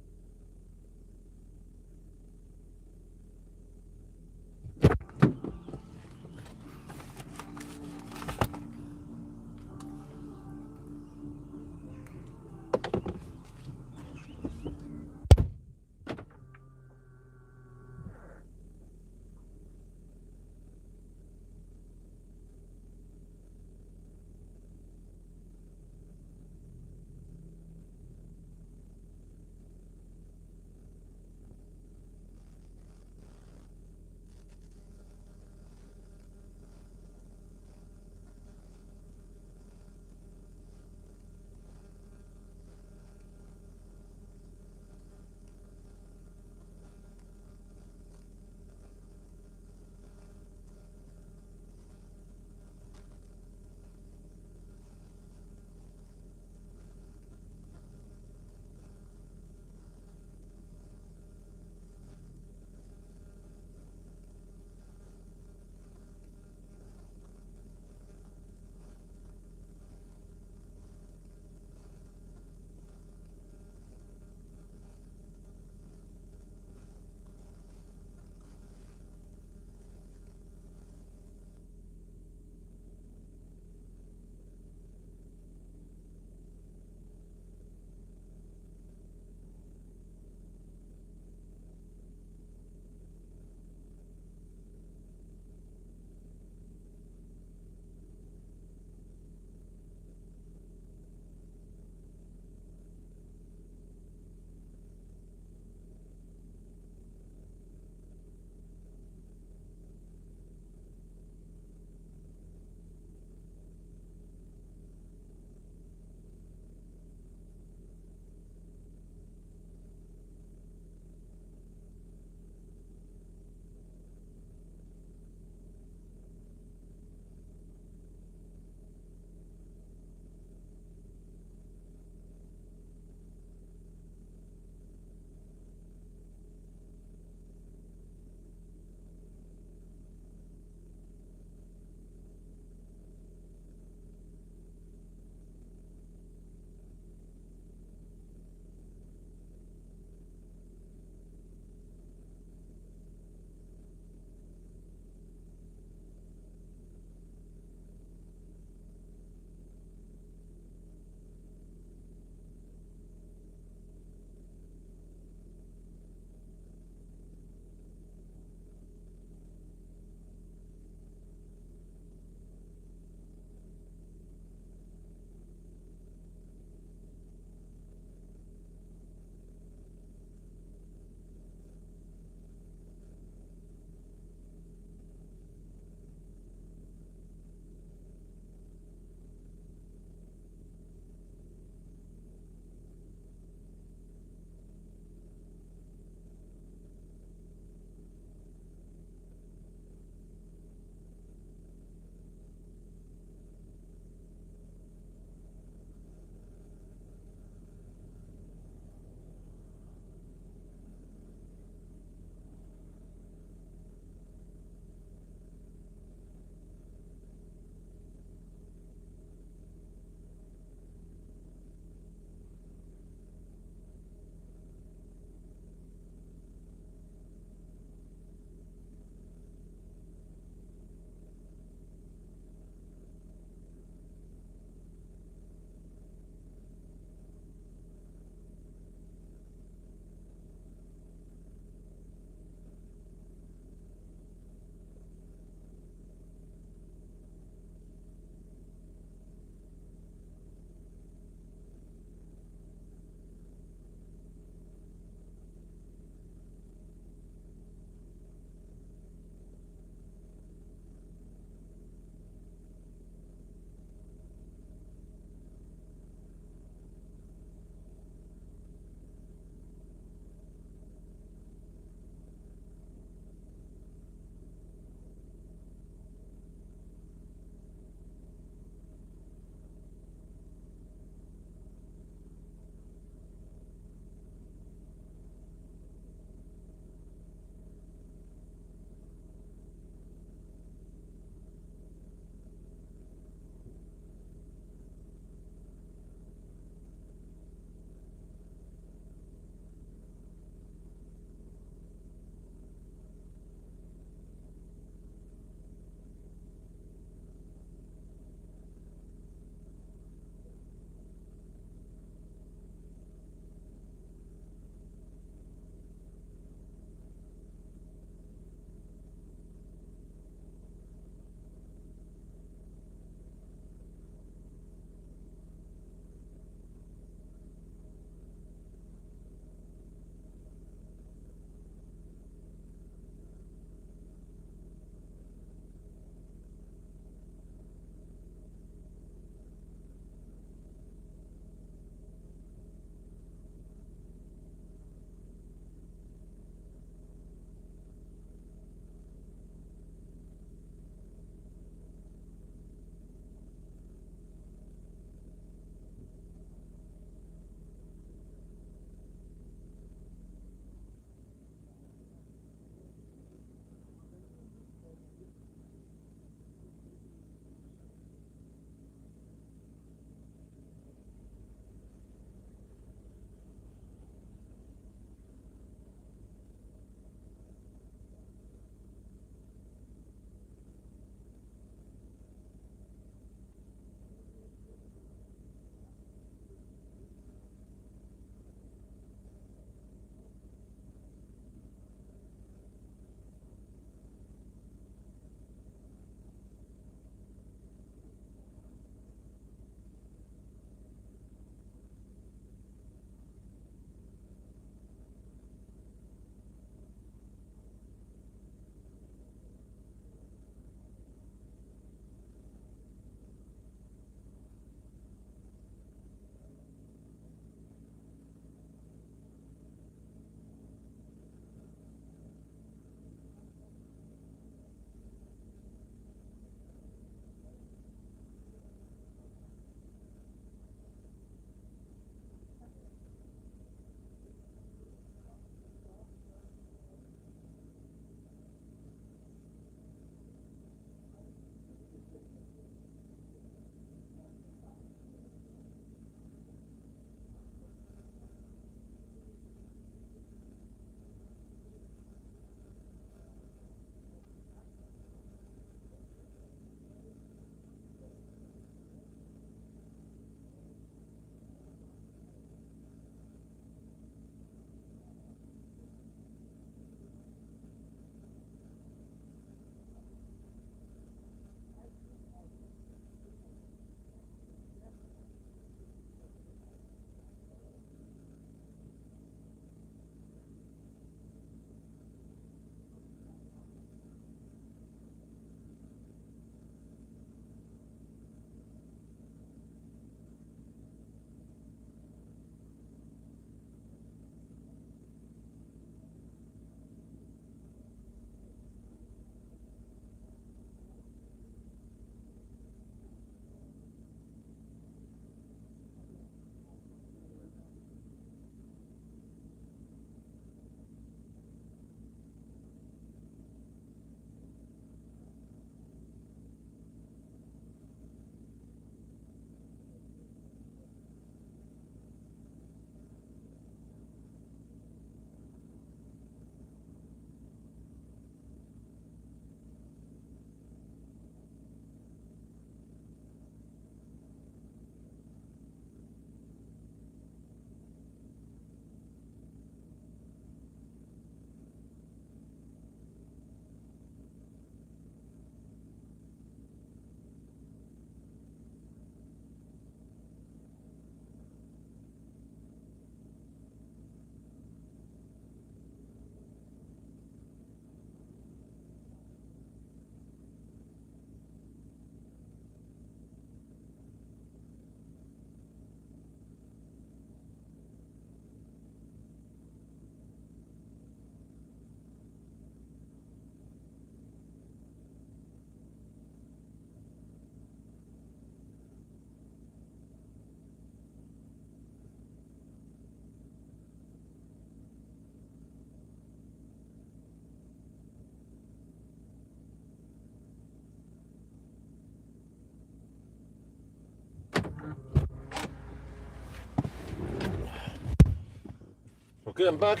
Okay, I'm back.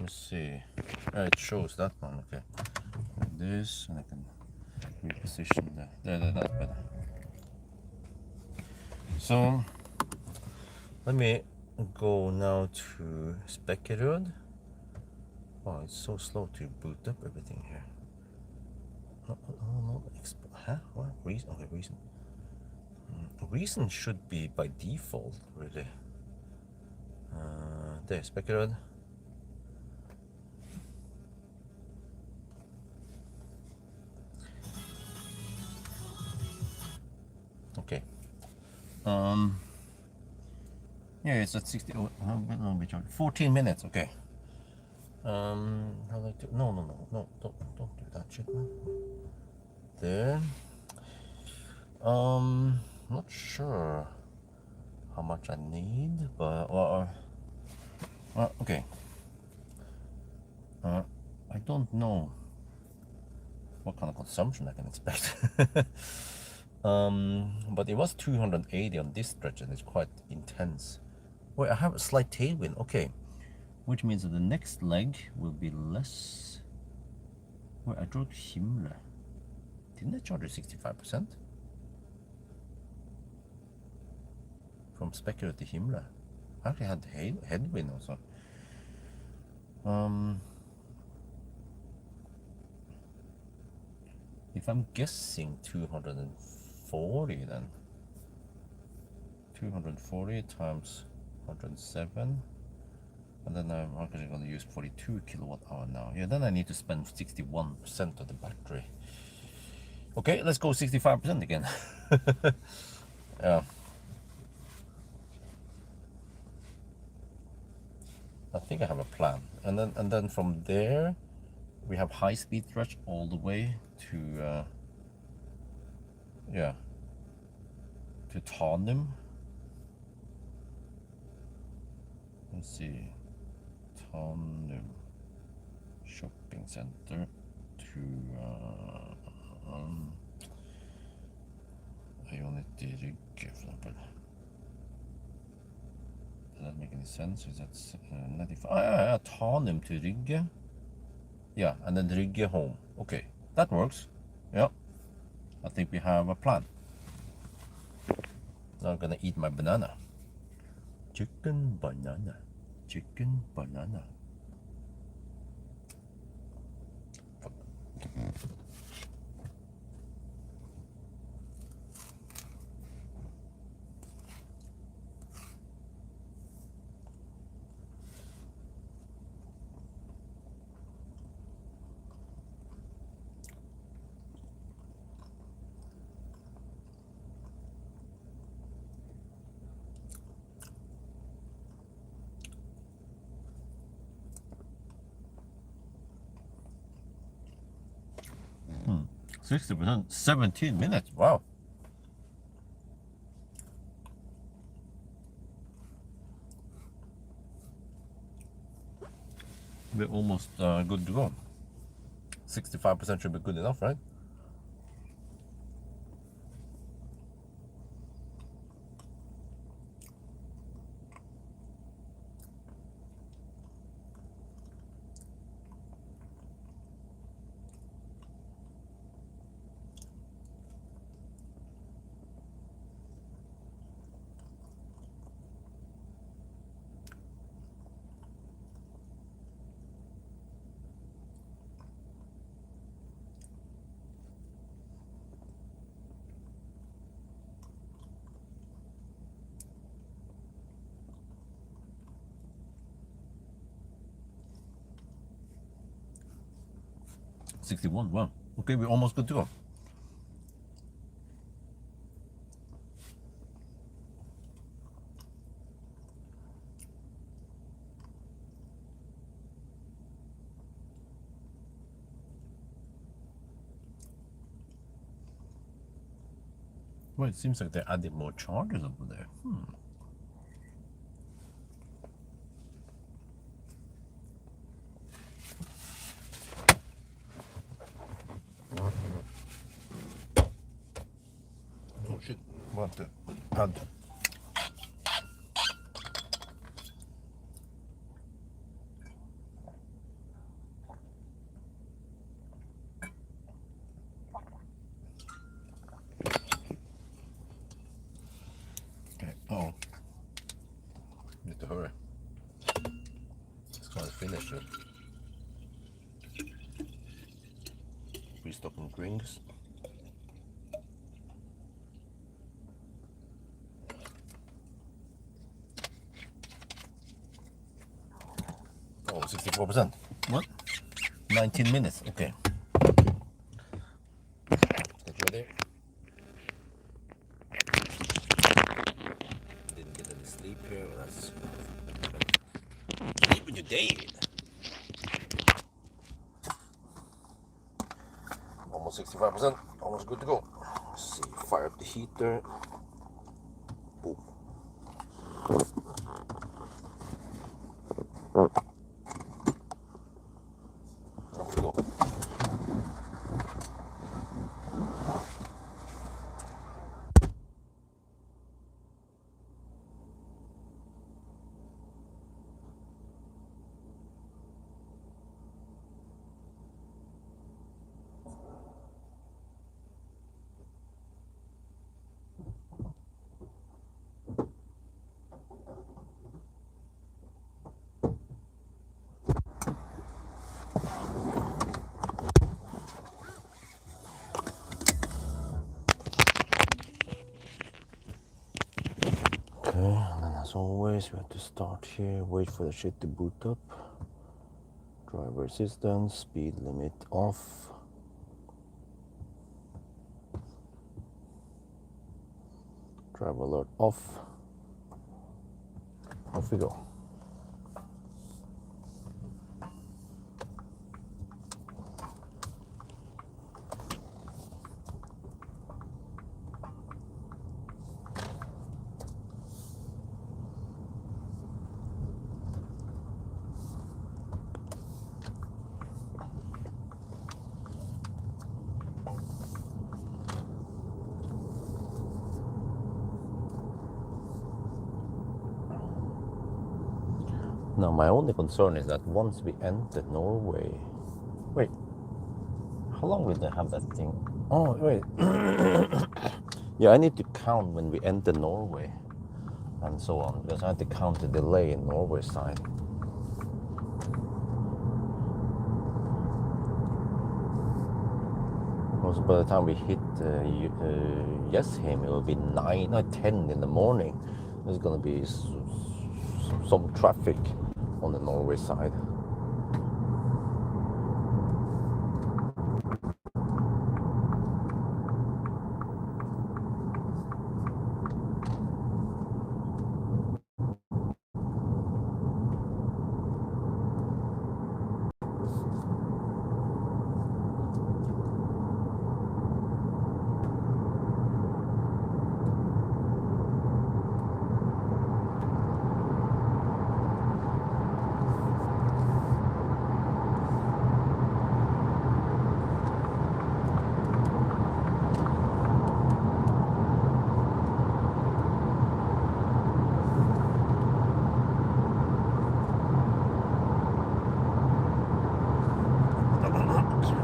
Let's see. It shows that one. Okay, like this, and I can reposition that. That's better. So let me go now to Speckerud. Oh, it's so slow to boot up everything here. No. Huh? What reason? Okay, reason. Reason should be by default, really. There, Speckerud. Okay. Yeah, it's at 60. Oh, 14 minutes. Okay. How like to? No. Don't do that shit, man. There. Not sure how much I need, but okay. I don't know what kind of consumption I can expect. But it was 280 on this stretch, and it's quite intense. Wait, I have a slight tailwind. Okay, which means that the next leg will be less. Wait, I drew Himmler. Didn't I charge it 65%? From Spectre to Himmler. I actually had headwind also. If I'm guessing 240 then. 240 times 107. And then I'm actually going to use 42 kilowatt hour now. Yeah, then I need to spend 61% of the battery. Okay, let's go 65% again. Yeah. I think I have a plan. And then from there we have high speed stretch all the way to to Tanum. Let's see. Tanum shopping center to Ionity Rygge, for example. Does that make any sense? Is that 95? Tanum to Rygge. Yeah, and then Rygge home. Okay, that works. Yeah, I think we have a plan. Now I'm gonna eat my banana. Chicken banana. Chicken banana. Hmm. 60%, 17 minutes. Wow. We're almost good to go. 65% should be good enough, right? $61. Wow. Okay, we're almost good to go. Well, it seems like they're adding more charges over there. Oh shit, what to add Restocking drinks. Oh, 64%. What? 19 minutes. Okay. Get ready. Didn't get any sleep here. That's sleep when you did. Almost 65%. Almost good to go. Let's see. Fire up the heater. Boom. Off we go. Okay, and then as always, we have to start here, wait for the shit to boot up. Driver assistance, speed limit off. Driver alert off. Off we go. Now my only concern is that once we enter Norway, wait, how long will they have that thing? Oh wait, yeah, I need to count when we enter Norway and so on, because I have to count the delay in Norway side. Also, by the time we hit Yesheim, it will be 9 or 10 in the morning. There's gonna be some traffic on the Norway side.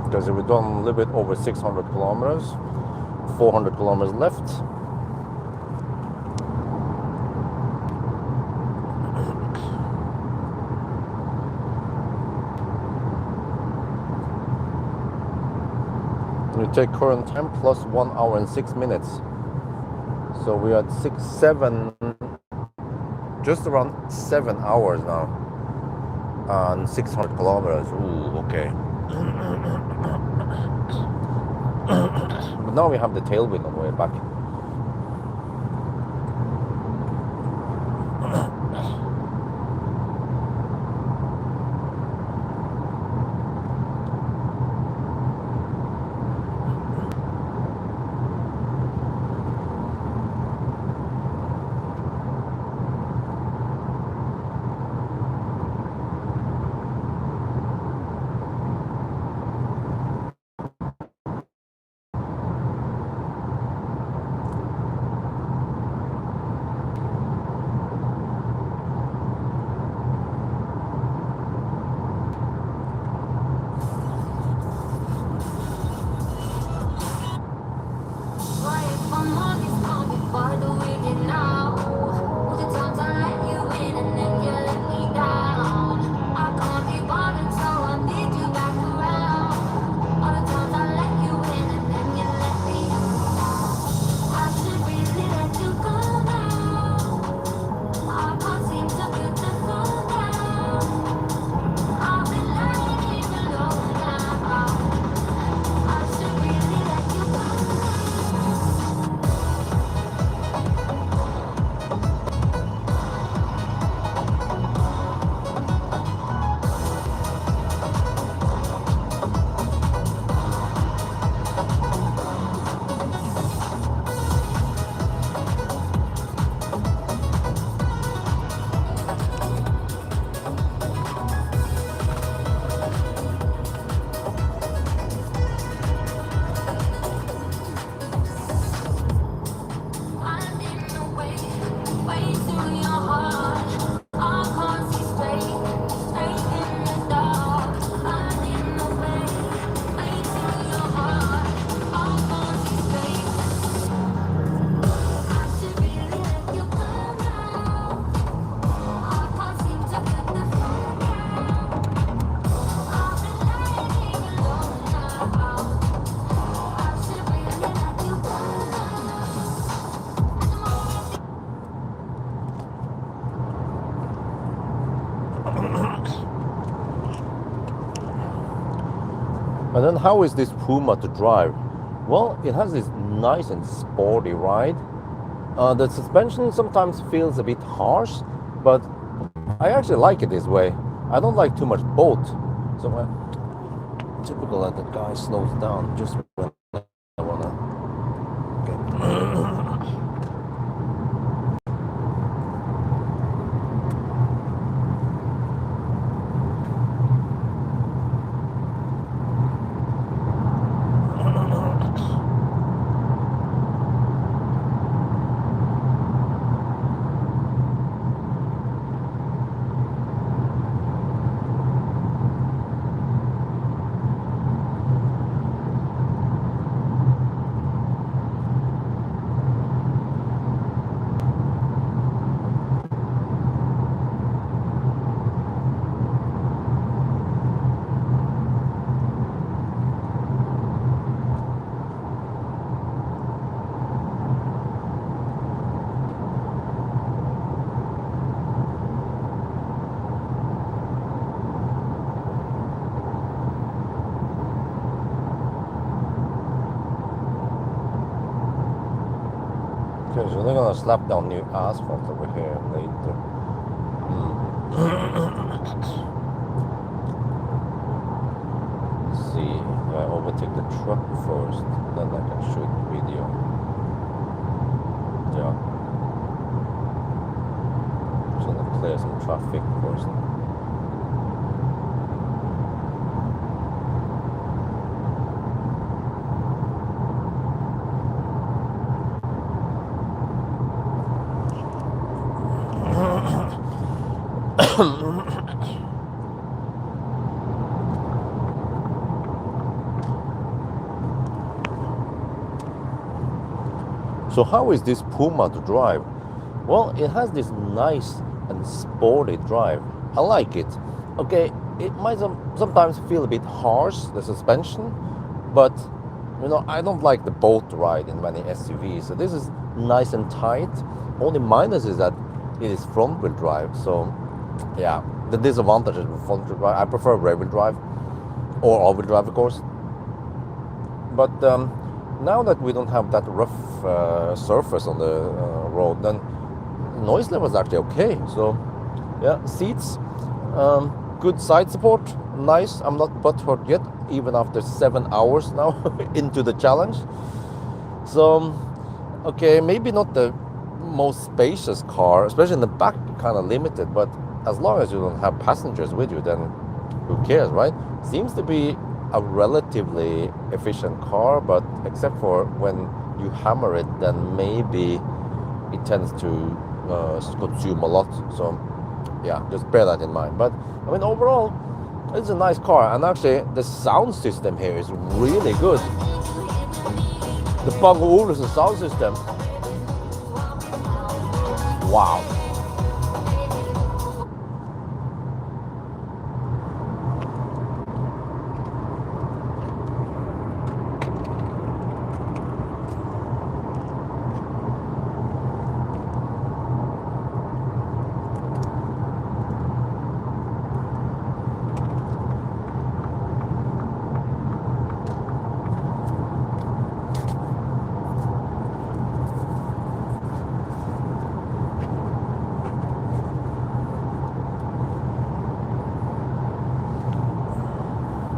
Because we've done a little bit over 600 kilometers, 400 kilometers left. We take current time plus 1 hour and 6 minutes. So we are at 7, just around 7 hours now, and 600 kilometers. Ooh, okay. But now we have the tailwind on the way back. Keep on And then how is this Puma to drive? Well, it has this nice and sporty ride. The suspension sometimes feels a bit harsh, but I actually like it this way. I don't like too much bolt. So typical that the guy slows down just when I wanna. Okay. Okay, so they're gonna slap down new asphalt over here later. Let's see, if I overtake the truck first, then I can shoot video. Yeah. Just gonna clear some traffic first. So how is this Puma to drive? Well, it has this nice and sporty drive. I like it. Okay, it might sometimes feel a bit harsh, the suspension, but I don't like the bolt ride in many SUVs. So this is nice and tight. Only minus is that it is front wheel drive. So yeah, the disadvantage of front wheel drive. I prefer rear wheel drive or all wheel drive, of course. But now that we don't have that rough surface on the road, then noise level is actually okay. So yeah, seats, good side support, nice. I'm not butthurt yet, even after 7 hours now into the challenge. So okay, maybe not the most spacious car, especially in the back, kind of limited, but as long as you don't have passengers with you, then who cares, right? Seems to be a relatively efficient car, but except for when you hammer it, then maybe it tends to consume a lot. So yeah, just bear that in mind. But I mean, overall, it's a nice car, and actually the sound system here is really good. The Pawel Olufsen sound system, wow.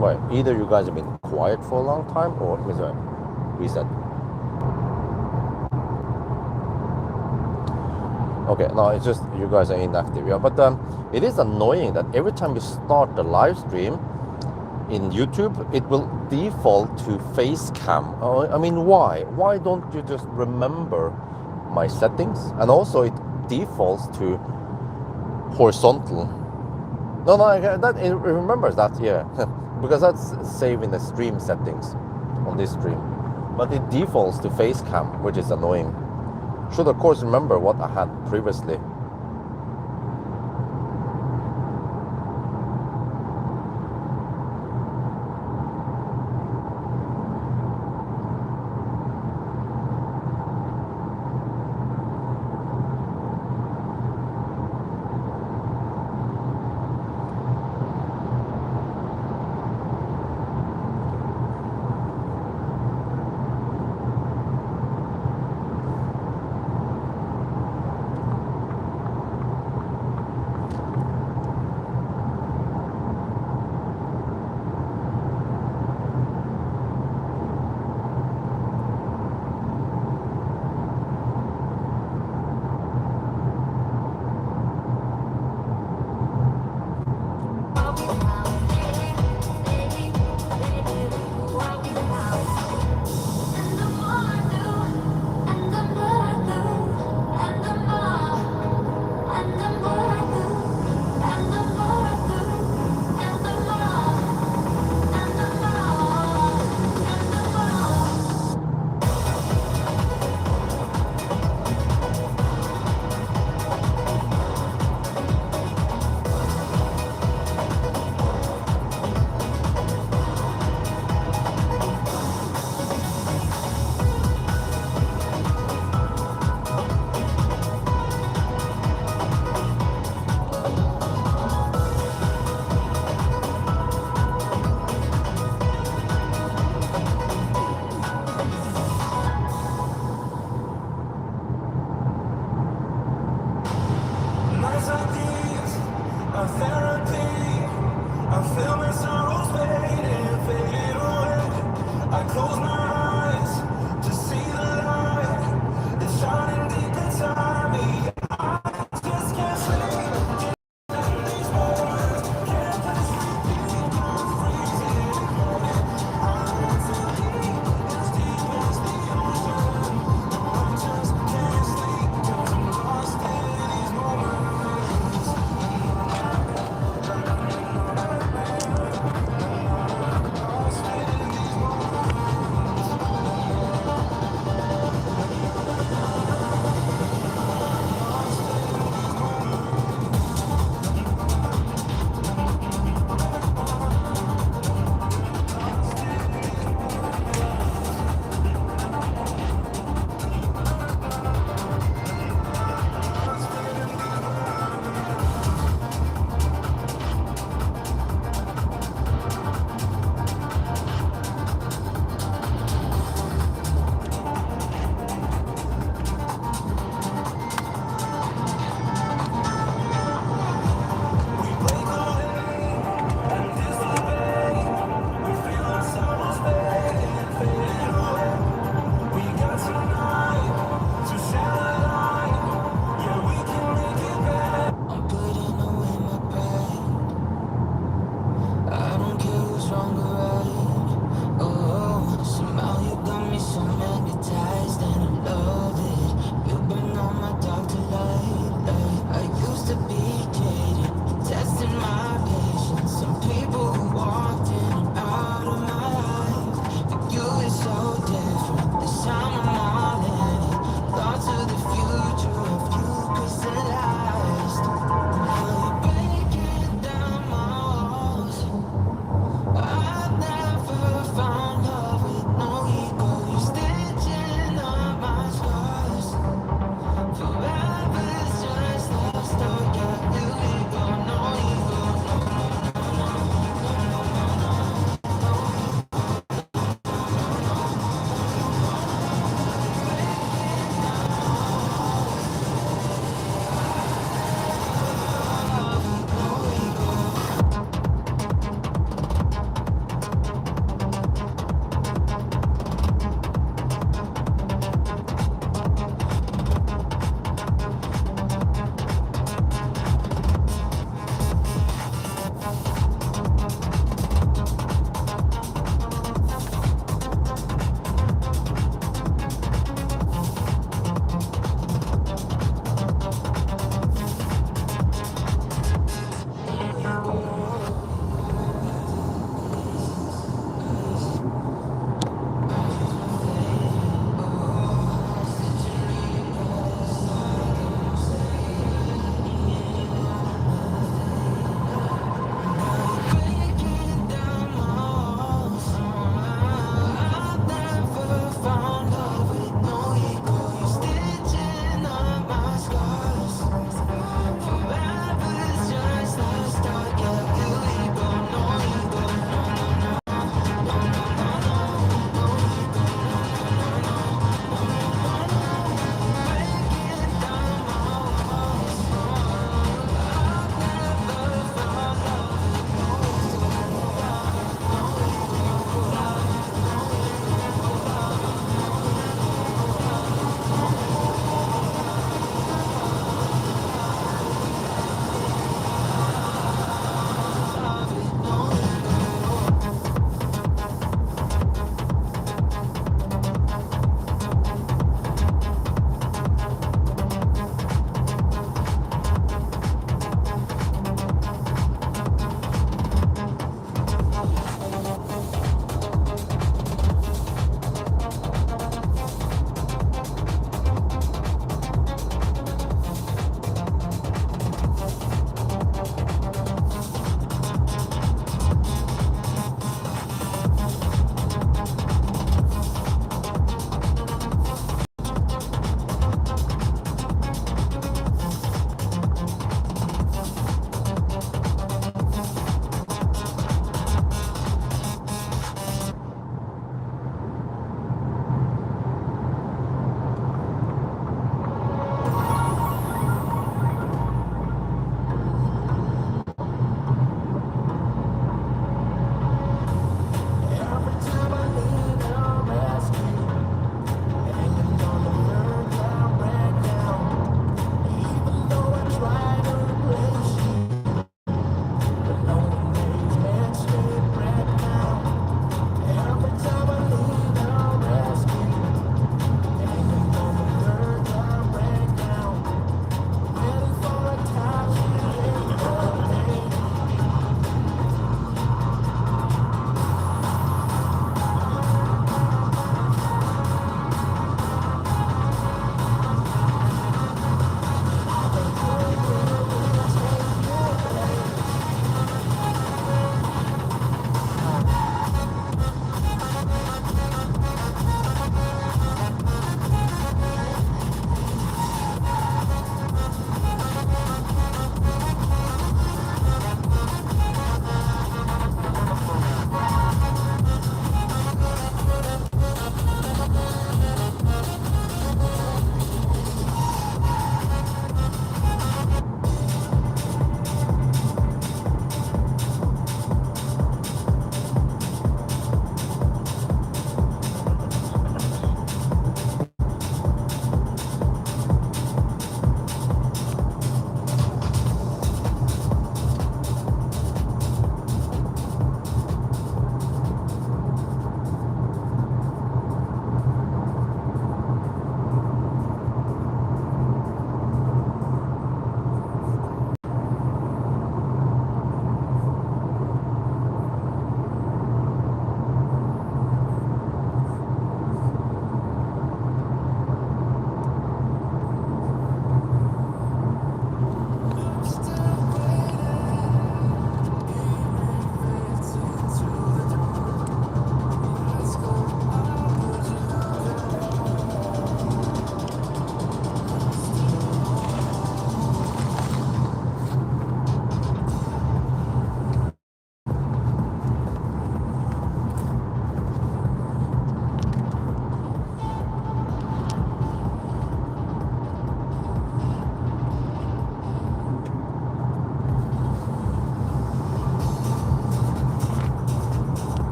Wait, either you guys have been quiet for a long time, or reset. Okay, no, it's just you guys are inactive. Yeah, but it is annoying that every time you start the live stream in YouTube, it will default to face cam. I mean, why? Why don't you just remember my settings? And also, it defaults to horizontal. No, that it remembers that, yeah, because that's saved in the stream settings on this stream. But it defaults to face cam, which is annoying. Should of course remember what I had previously.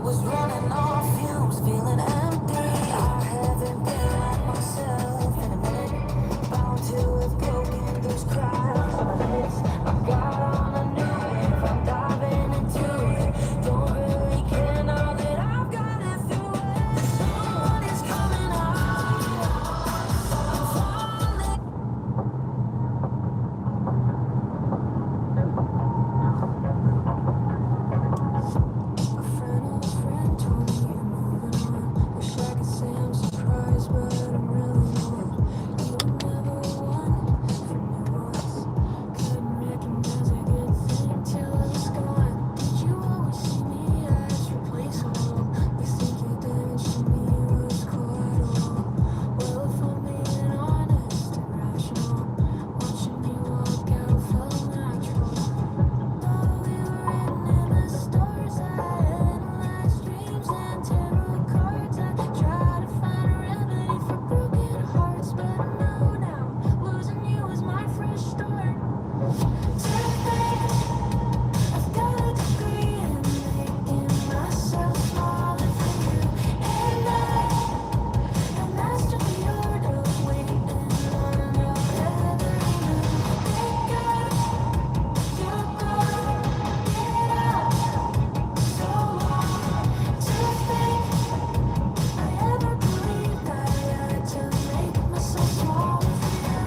was running on fumes, feeling empty. I haven't been like myself in a minute. Bound to have broken those cracks in my lips. I've got on a new wave, I'm diving into it. Don't really care now that I've got it through it. The sun is coming out. I'm falling. A friend of a friend told me you're moving on. Wish I could say I'm surprised, but I'm really not. You were never one for new ones. Couldn't recognize a good thing till it was gone. Did you always see me as replaceable? You think your damage to me was collateral? Well, if I'm being honest and rational, watching you walk out felt natural. Thought we were written in the stars. I analyzed dreams and tarot cards. I try to find a remedy for broken hearts, but I know now losing you is my fresh start. To think I've got a degree in making myself smaller for you, and I mastered the art of waiting on your every move. Thank God you're gone. Get out so long. To think I ever believed I had to make myself smaller for you.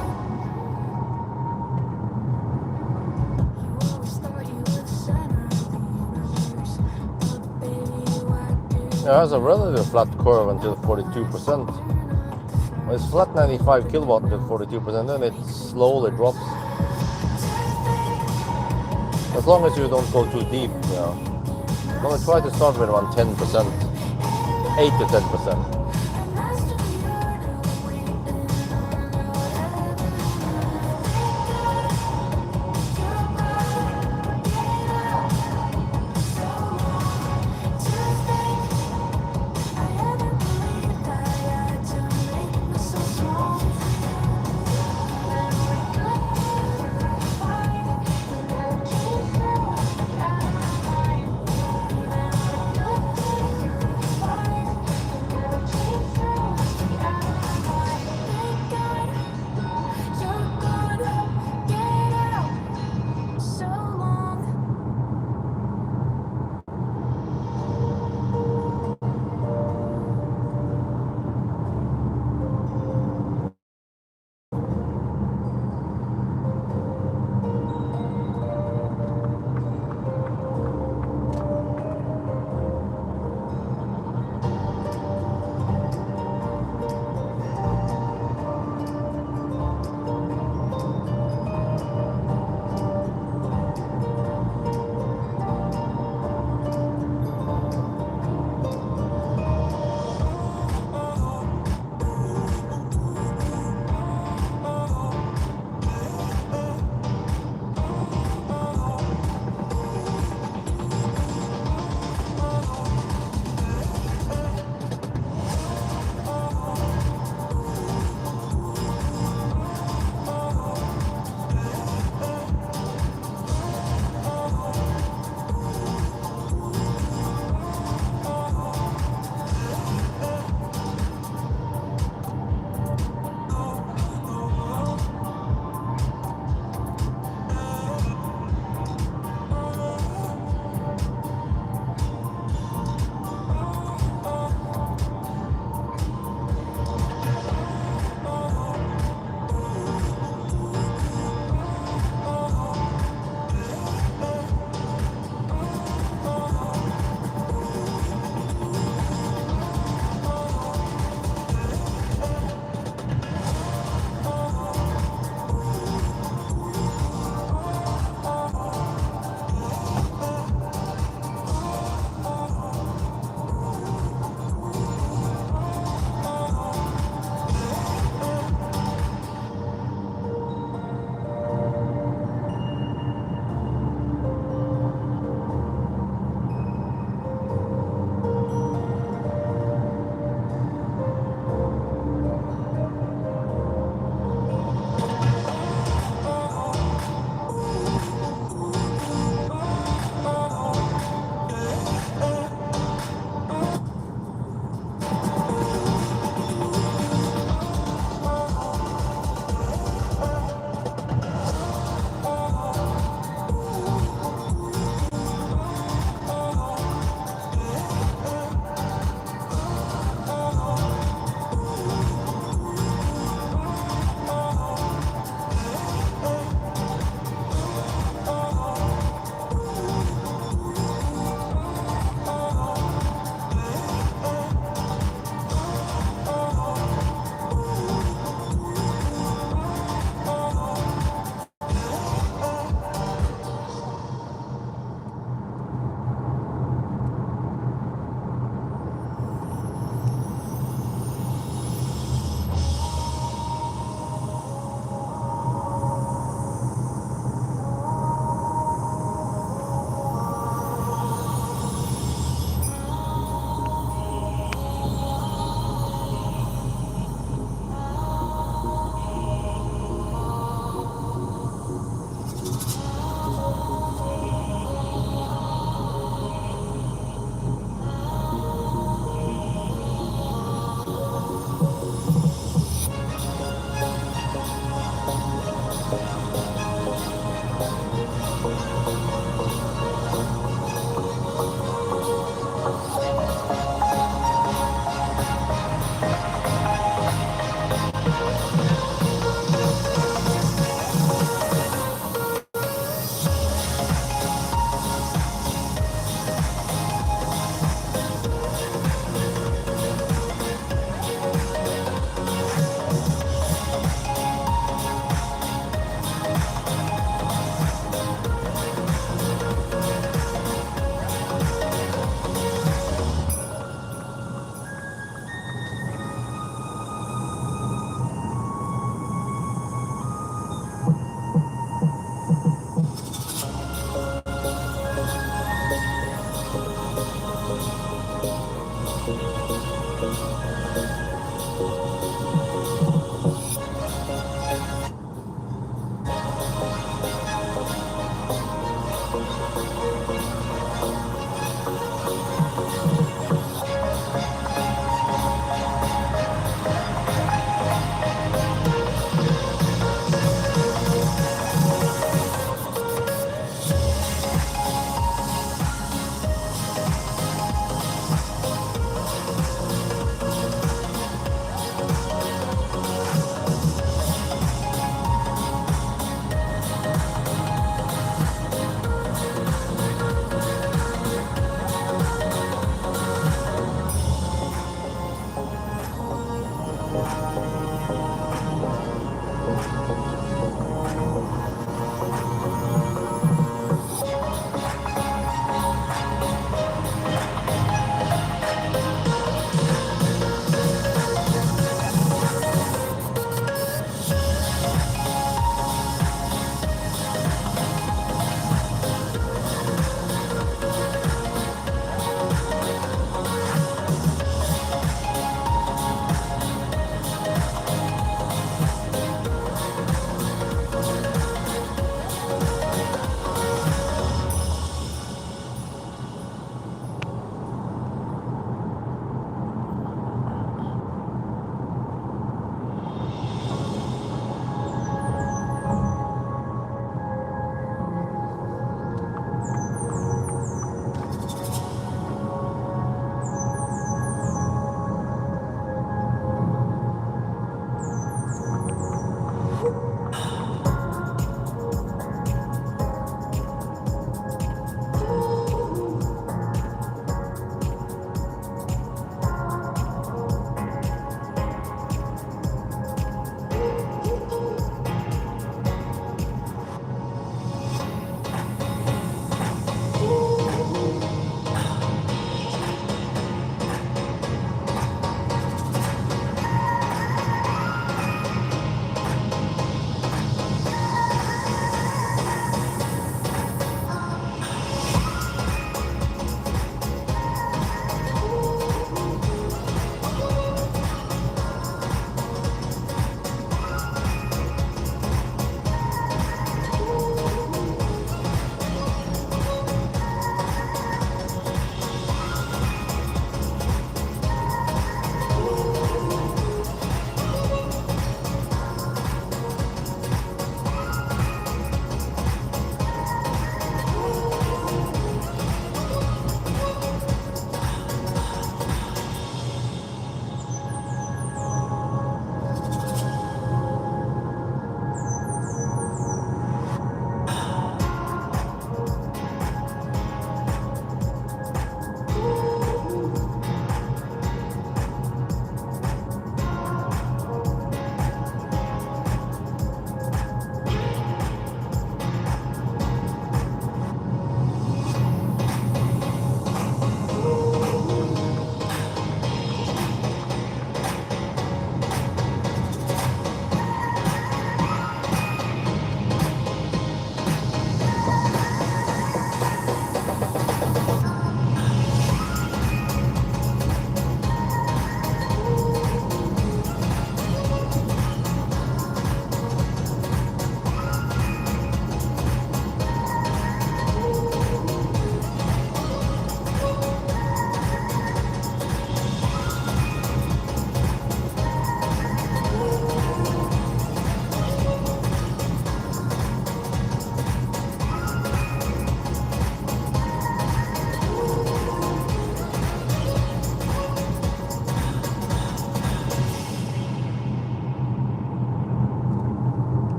You always thought you were the center of the universe, but baby, you act It has a relatively flat curve until 42%. It's flat 95 kilowatt until 42%, then it slowly drops. As long as you don't go too deep, you know. I'm gonna try to start with around 10%, 8 to 10%.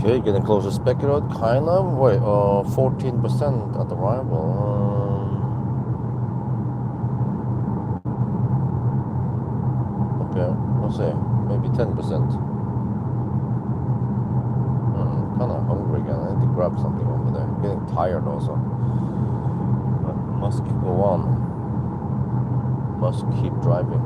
Okay, getting closer. Spec road, kind of. Wait, 14% at arrival. Okay, we'll see. Maybe 10%. Kind of hungry again. I need to grab something over there. Getting tired also. But must go on. Must keep driving.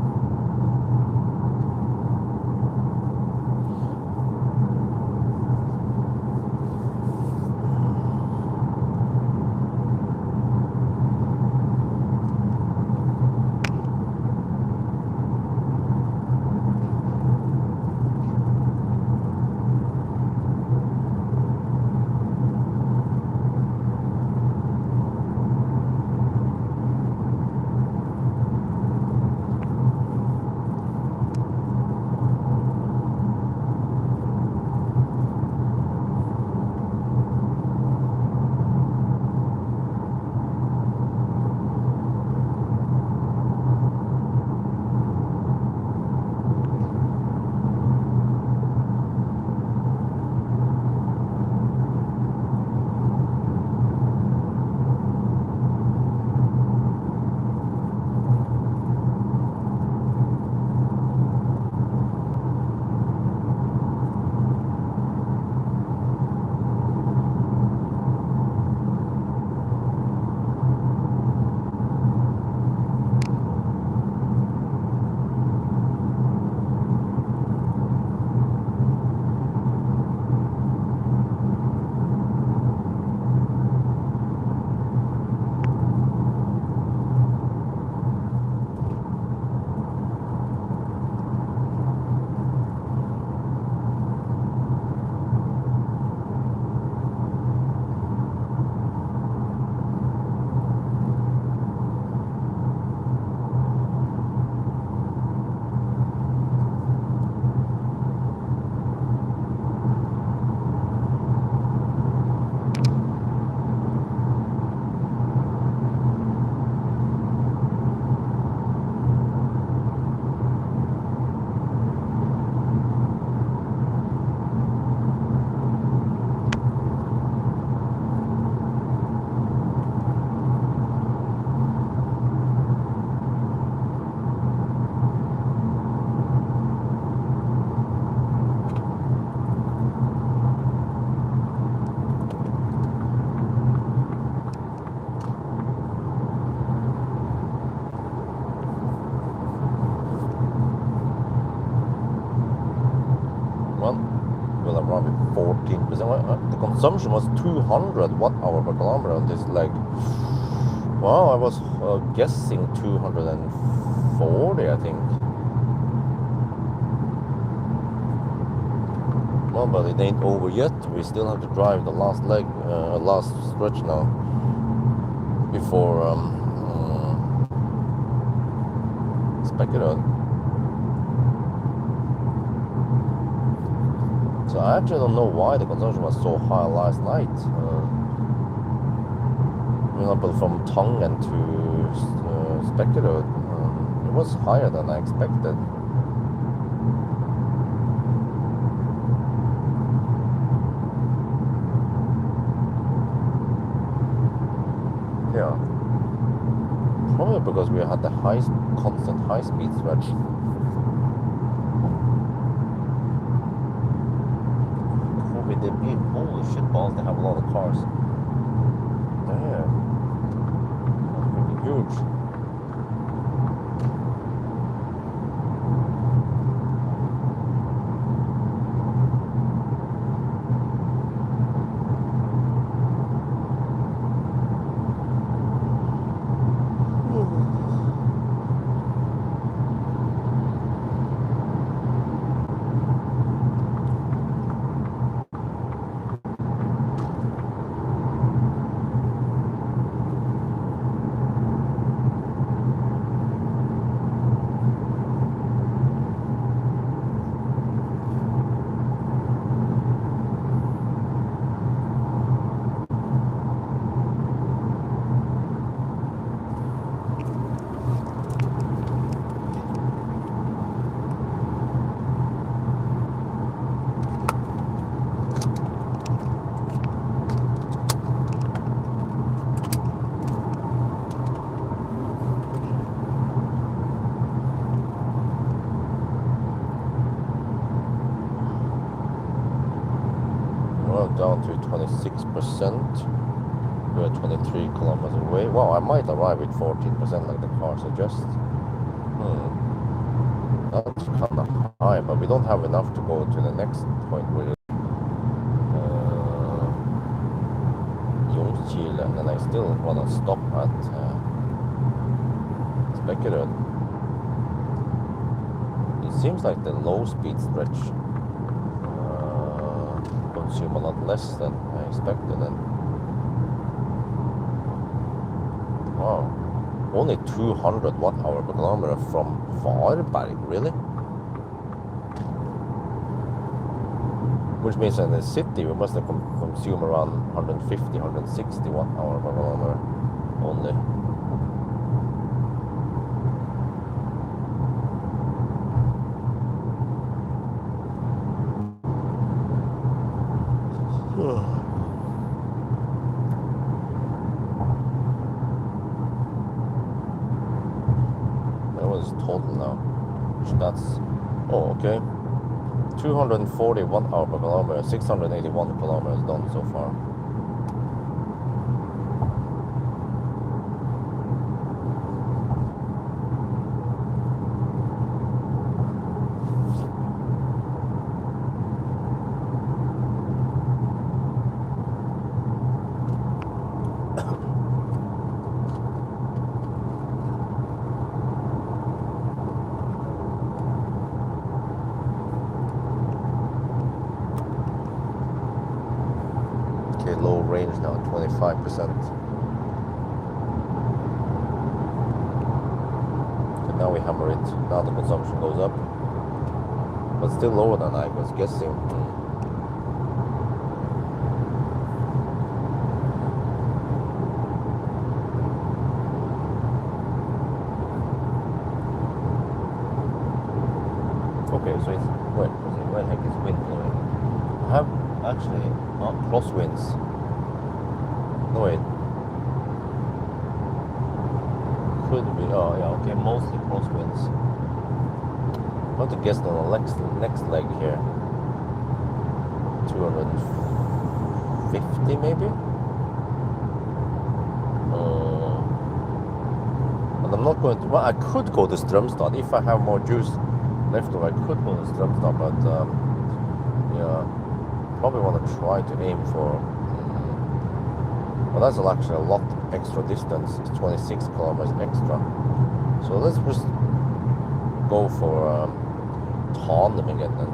Well, will arrive at 14%. The consumption was 200 watt hour per kilometer, and this is like, well, I was guessing 240, I think. Well, but it ain't over yet. We still have to drive the last leg, last stretch now, before spec it out. So I actually don't know why the consumption was so high last night. For example, from Tongan to Speculative, it was higher than I expected. Yeah, probably because we had the constant high-speed stretch. They be holy shit balls, they have a lot of cars. Damn. That's pretty huge. down to 26%. We're 23 kilometers away. Wow, I might arrive with 14% like the car suggests. That's kind of high, but we don't have enough to go to the next point with Chile, and then I still want to stop at Spekerød. It seems like the low speed stretch consume a lot less than I expected. And wow, only 200 watt-hour per kilometer from Varberg, really? Which means in the city we must have consumed around 150, 160 watt-hour per kilometer only. That was total now. That's, oh, okay. 240 watt-hour per kilometer, 681 kilometers done so far. Low range now, 25%. And now we hammer it. Now the consumption goes up, but still lower than I was guessing. Okay, so it's where the heck is wind blowing? I have actually not crosswinds. No wait. Could be. Oh yeah. Okay. Mostly crosswinds. I have to guess on the next leg here. 250 maybe. And I'm not going to. Well, I could go to Strømstad if I have more juice left over. I could go to Strømstad, but yeah, probably want to try to aim for. Well, that's actually a lot extra distance. It's 26 kilometers extra. So let's just go for Tanem again then.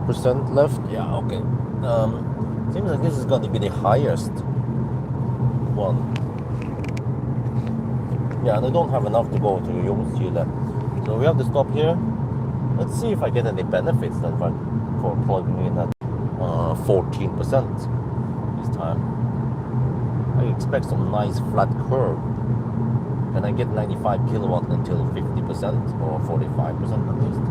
% left. Yeah, okay. Seems like this is going to be the highest one. Yeah, and I don't have enough to go to Ljungskile. So we have to stop here. Let's see if I get any benefits then for plugging in at 14% this time. I expect some nice flat curve. and I get 95 kilowatt until 50% or 45% at least.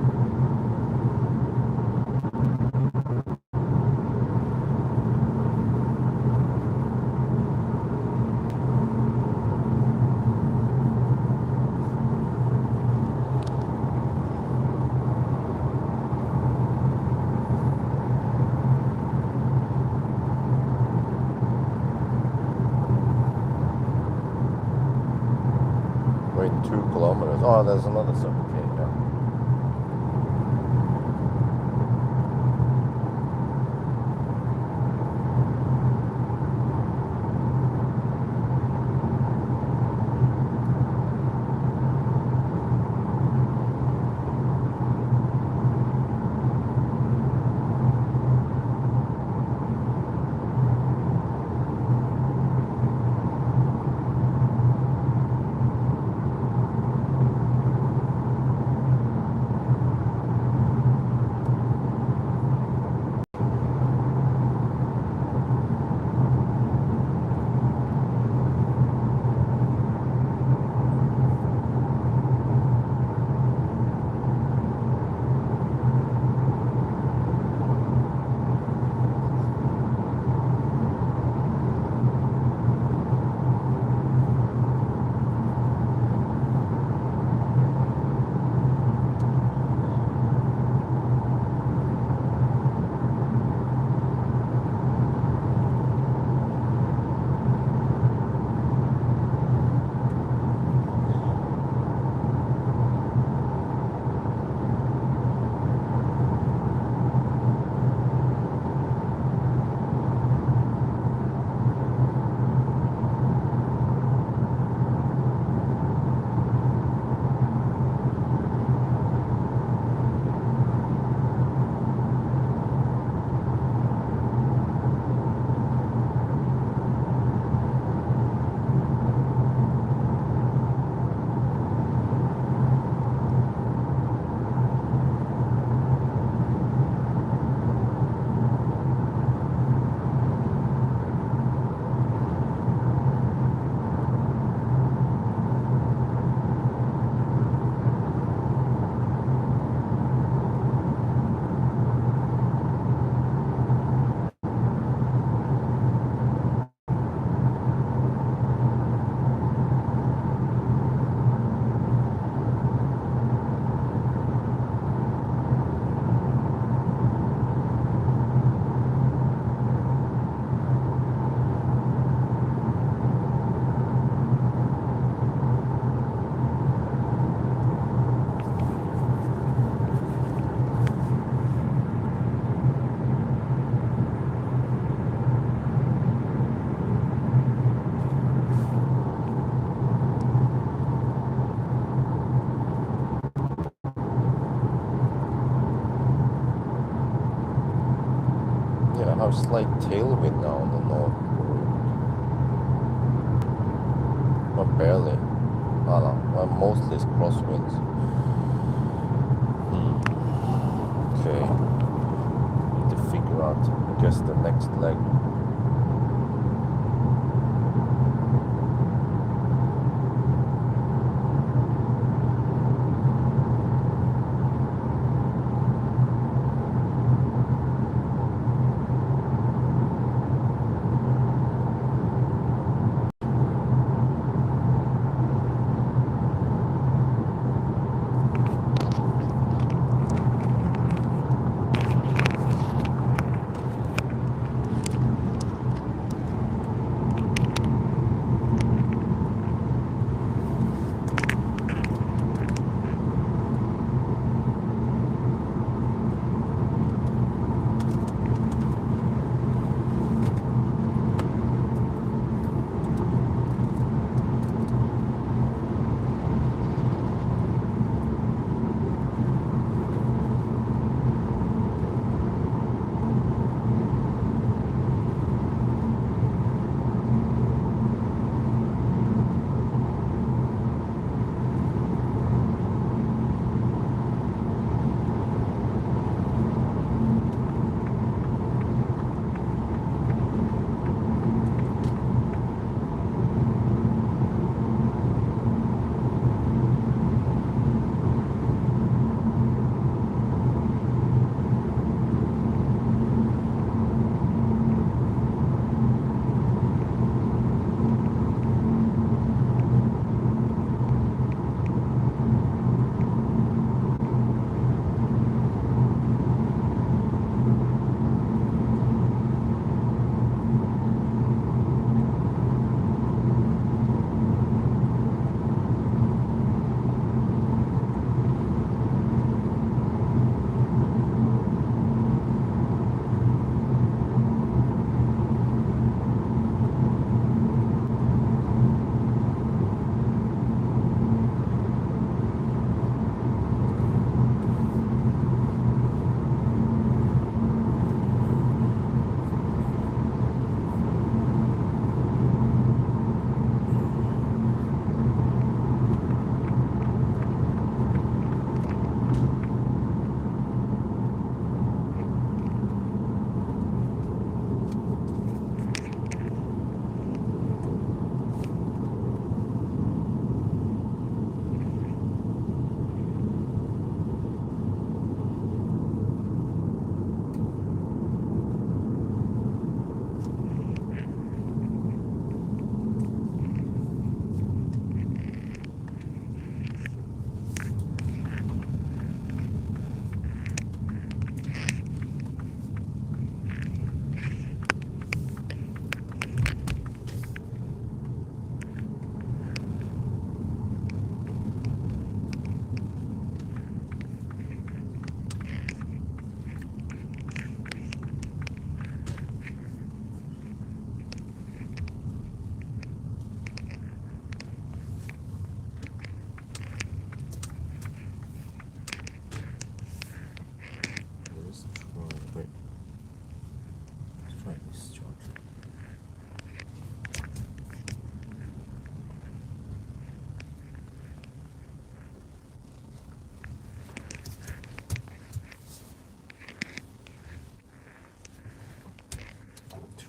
Wait, 2 kilometers. Oh, there's another circle. Okay, yeah. Yeah, I have slight tailwind now on the north road. But barely. Oh no, well, mostly it's crosswinds. Okay. Need to figure out, I guess, the next leg.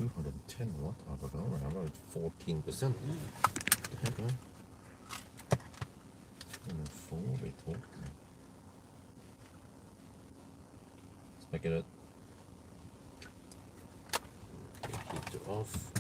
210 watt hour per hour. How about 14%? What the heck, man? 4 we talking. Let's make it heater off.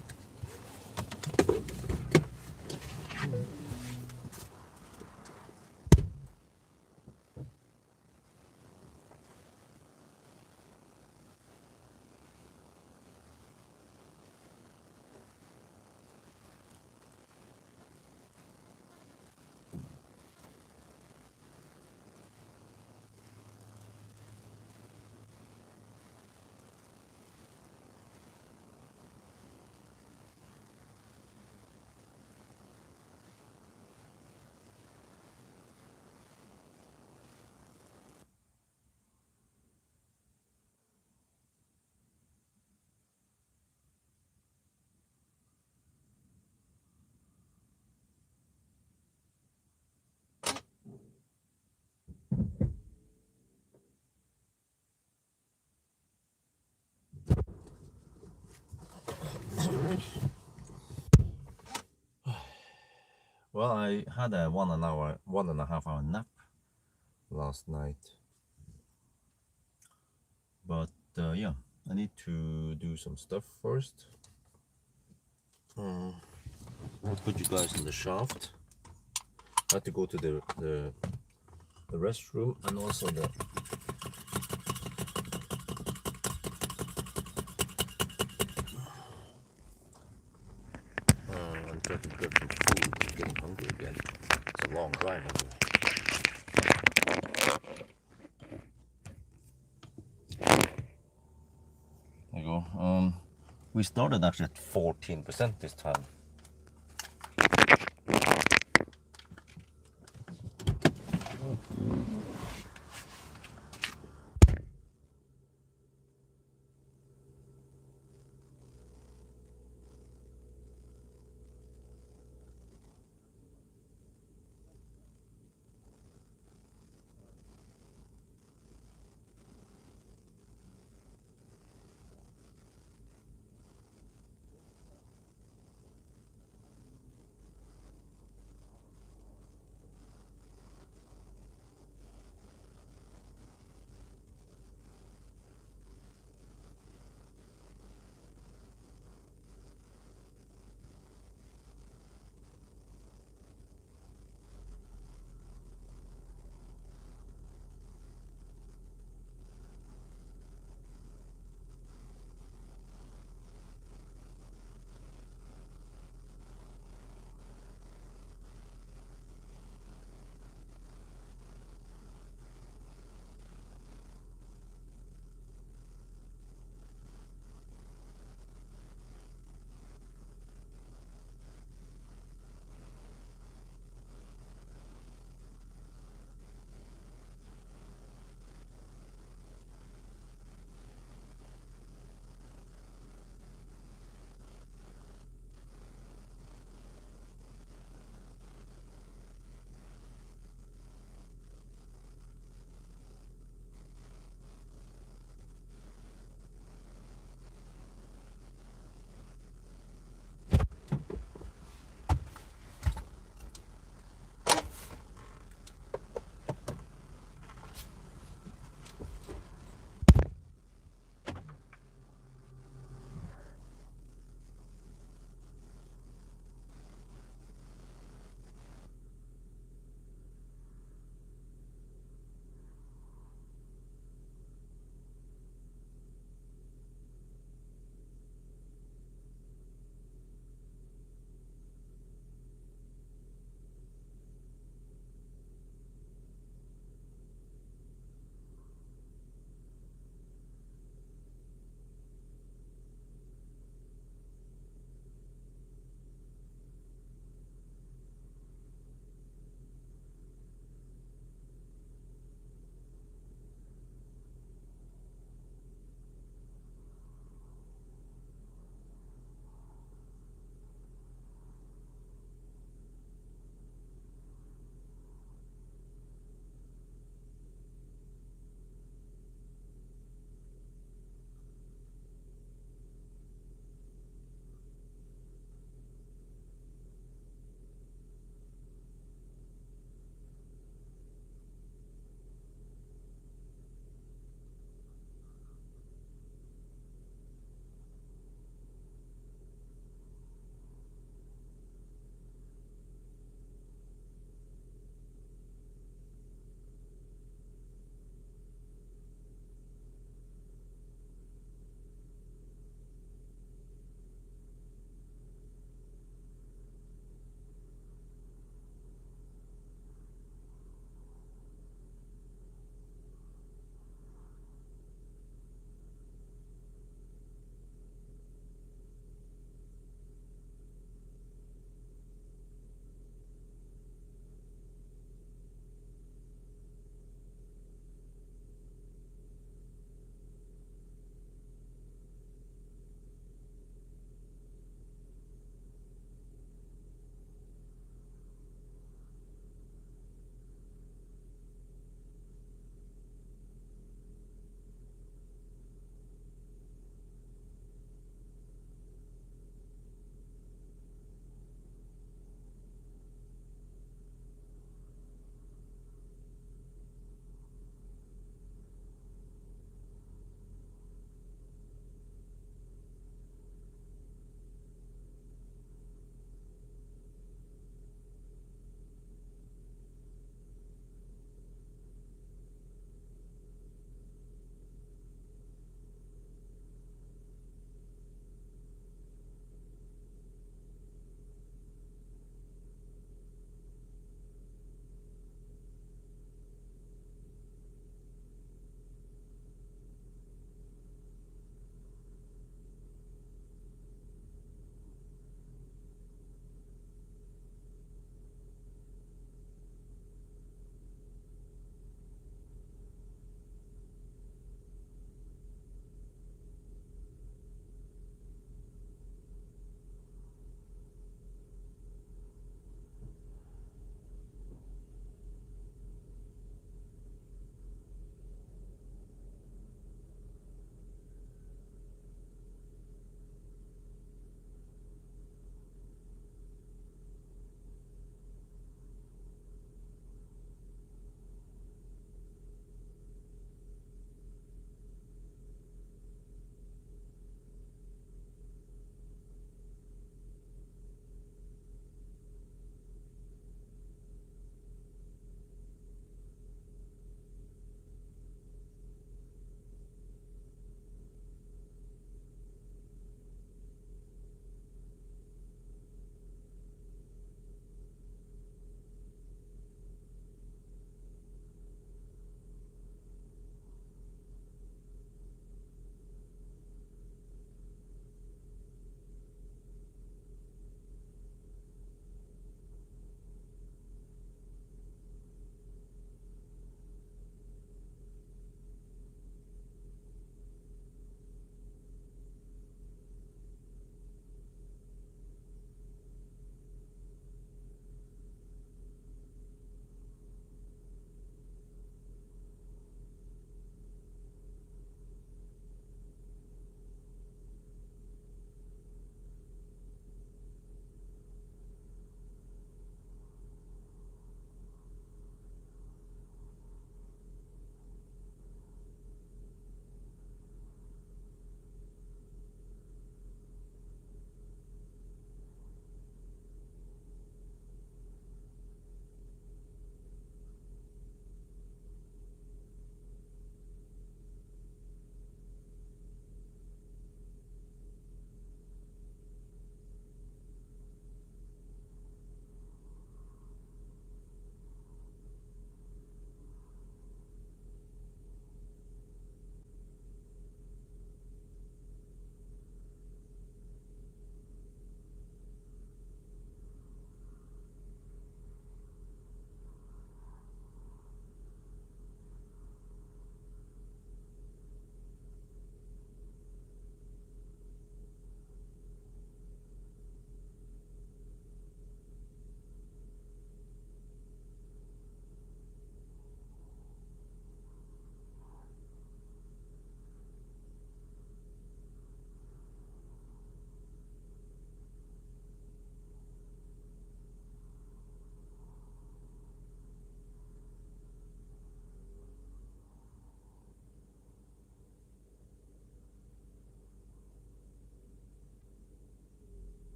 Well, I had a 1.5 hour nap last night, but yeah, I need to do some stuff first. I'll put you guys in the shaft. I had to go to the restroom and also the I'm trying to grab some food. I'm getting hungry again. It's a long drive. There you go. We started actually at 14% this time.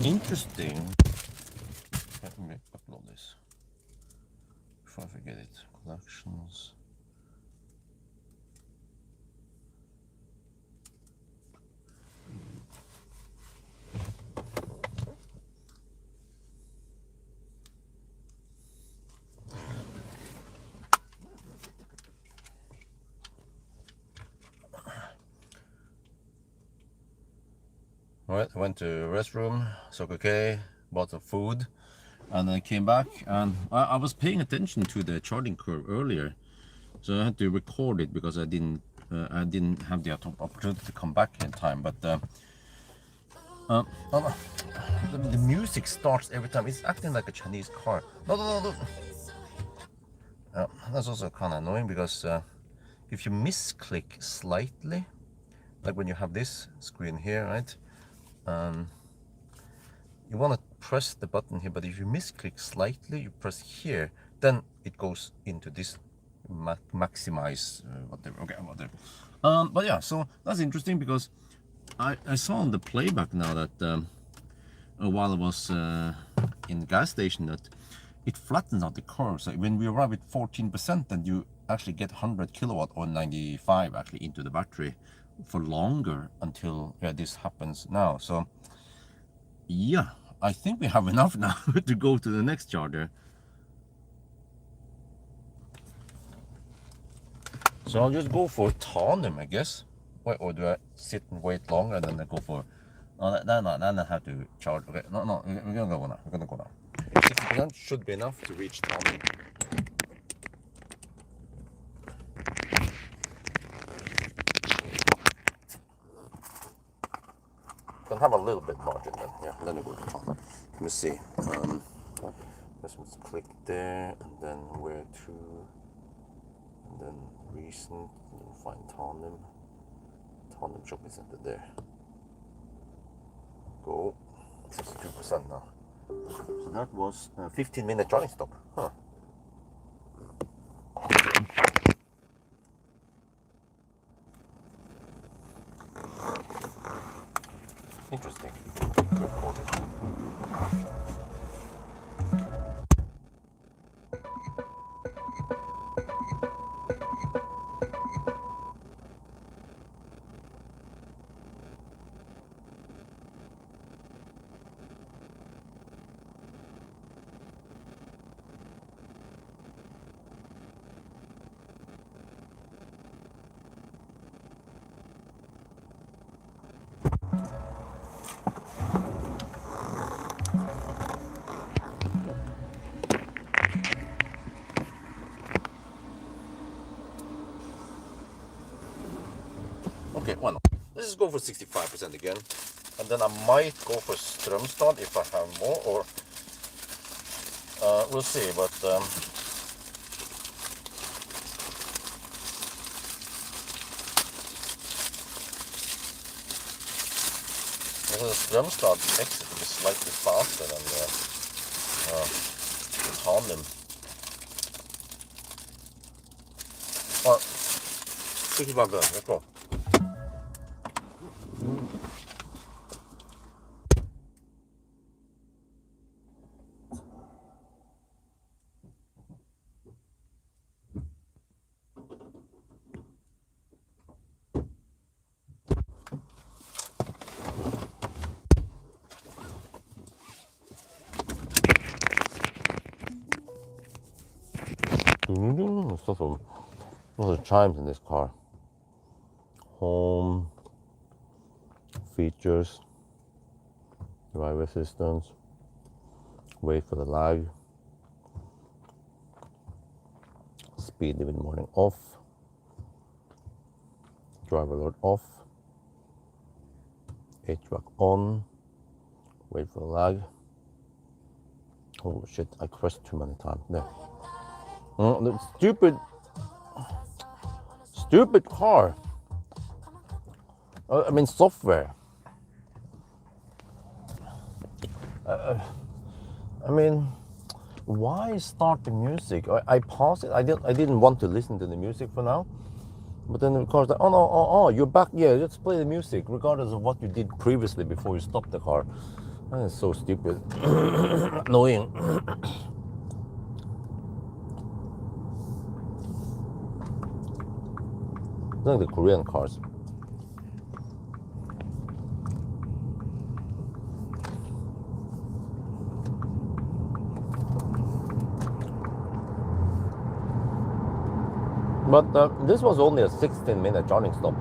Interesting. Let me upload this before I forget it. Collections. Alright, I went to restroom, okay, bought some food, and then I came back, and I was paying attention to the charging curve earlier, so I had to record it because I didn't have the opportunity to come back in time. But the music starts every time. It's acting like a Chinese car. No. That's also kind of annoying because if you misclick slightly, like when you have this screen here, right? You want to press the button here, but if you misclick slightly, you press here, then it goes into this maximize whatever. Okay, whatever. But yeah, so that's interesting because I saw on the playback now that while I was in the gas station that it flattens out the curve. So when we arrive at 14%, then you actually get 100 kilowatt or 95 actually into the battery for longer until this happens now. So yeah, I think we have enough now to go to the next charger. So I'll just go for tandem, I guess. Wait, or do I sit and wait longer and then I go for? No, then I have to charge. Okay, no, we're gonna go now. We're gonna go now. 60% should be enough to reach tandem. Can have a little bit margin then. Yeah, then we go to tandem. Let me see. Let's click there and then where to, and then recent, and then find tandem. Tandem shopping center there. Go. 62% now. So that was a 15-minute charging stop. Huh. Interesting. Okay, well, let's just go for 65% again, and then I might go for strømstad if I have more, or we'll see. But the strømstad exit is slightly faster than the tandem. Well, 65%, let's go. Lots of chimes in this car. Home, features, driver assistance, wait for the lag, speed limit warning off, driver alert off, HVAC on, wait for the lag. Oh shit, I crashed too many times there. The stupid car. I mean software. I mean, why start the music? I paused it. I didn't want to listen to the music for now. But then of course, like, oh no, you're back. Yeah, let's play the music, regardless of what you did previously before you stopped the car. That is so stupid. Annoying. Like the Korean cars. But this was only a 16-minute charging stop.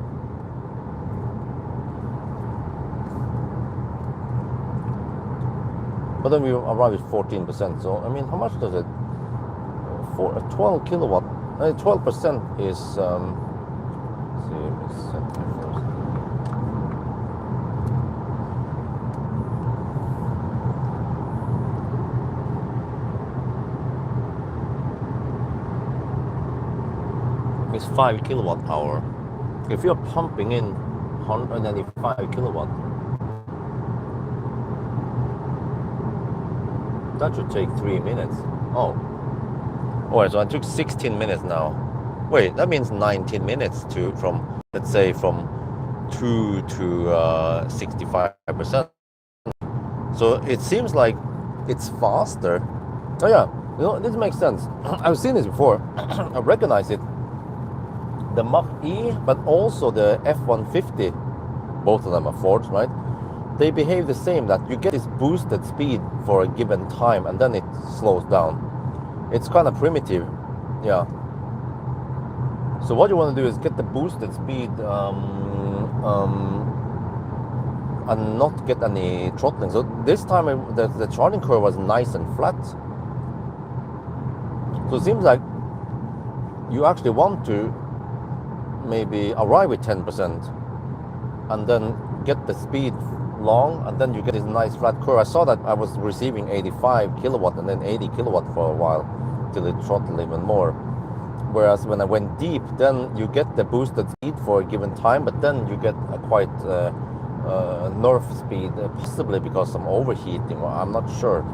But then we arrived at 14%. So I mean, how much does it? For a 12 kilowatt, 12% is. Let's see, let's set it first. It's 5 kilowatt hour. If you're pumping in 195 kilowatt, that should take 3 minutes. Oh, alright. So I took 16 minutes now. Wait, that means 19 minutes to from, let's say, from 2 to 65%. So it seems like it's faster. Oh yeah, you know, this makes sense. I've seen this before. I recognize it. The Mach-E, but also the F-150, both of them are Fords, right? They behave the same, that you get this boosted speed for a given time and then it slows down. It's kind of primitive, yeah. So what you want to do is get the boosted speed and not get any throttling. So this time the charging curve was nice and flat. So it seems like you actually want to maybe arrive with 10% and then get the speed long, and then you get this nice flat curve. I saw that I was receiving 85 kilowatt and then 80 kilowatt for a while till it throttled even more. Whereas when I went deep, then you get the boosted speed for a given time, but then you get a quite nerf speed, possibly because I'm overheating, or I'm not sure.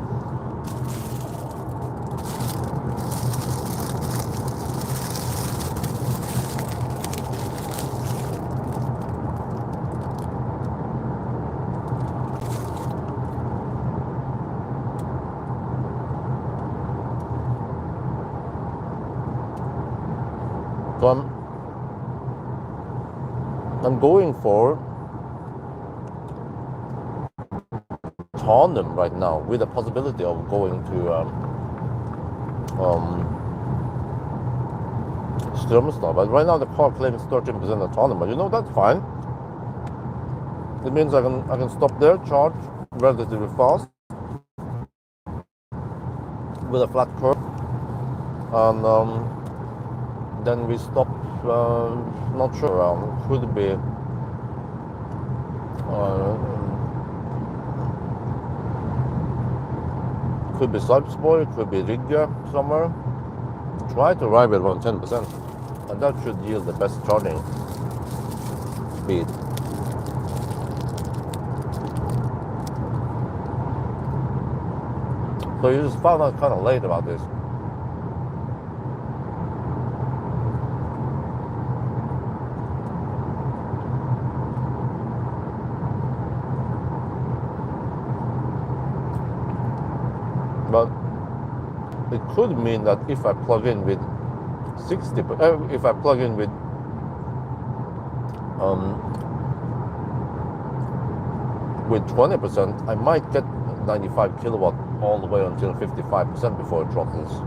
So I'm going for tandem right now, with the possibility of going to Strömstad. But right now the car claims 13% autonomy. But you know, that's fine. It means I can stop there, charge relatively fast with a flat curve, and then we stop. Not sure around. Could be. Could be Sarpsborg, could be Riga somewhere. Try to arrive at around 10%, and that should yield the best charging speed. So you just found out kind of late about this. But it could mean that if I plug in with 60, if I plug in with 20%, I might get 95 kilowatt all the way until 55% before it throttles.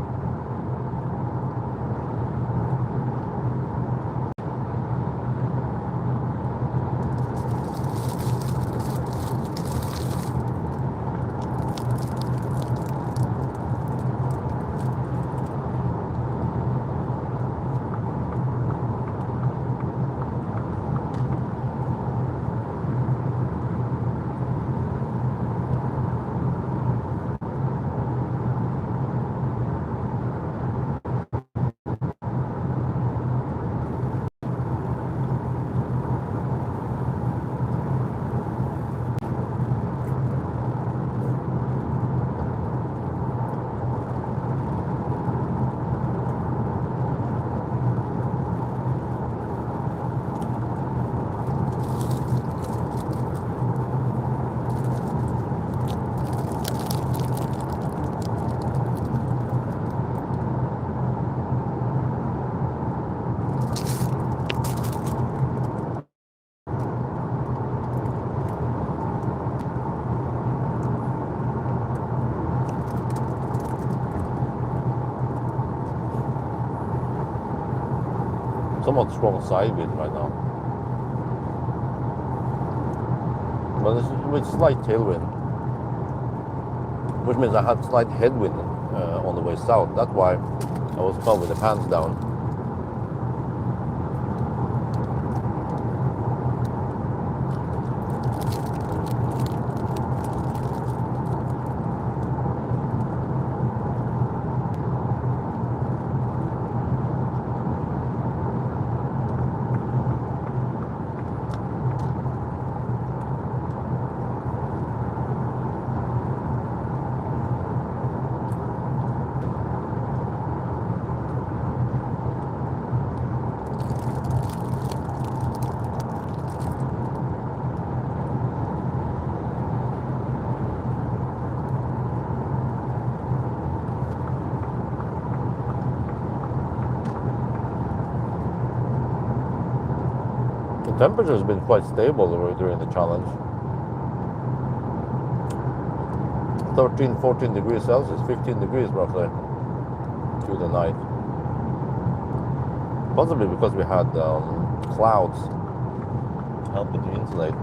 somewhat strong side wind right now. But it's with slight tailwind, which means I had slight headwind on the way south. That's why I was caught with the pants down. The temperature has been quite stable during the challenge. 13, 14 degrees Celsius, 15 degrees roughly through the night. Possibly because we had clouds helping to insulate.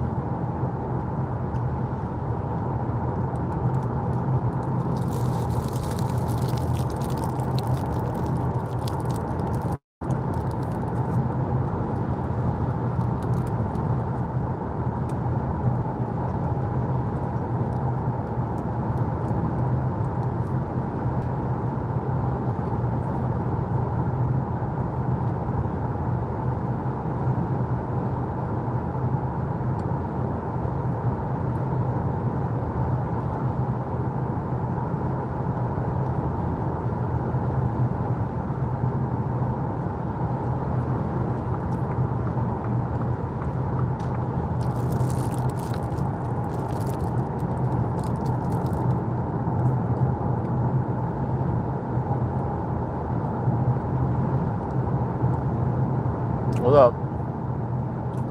Well,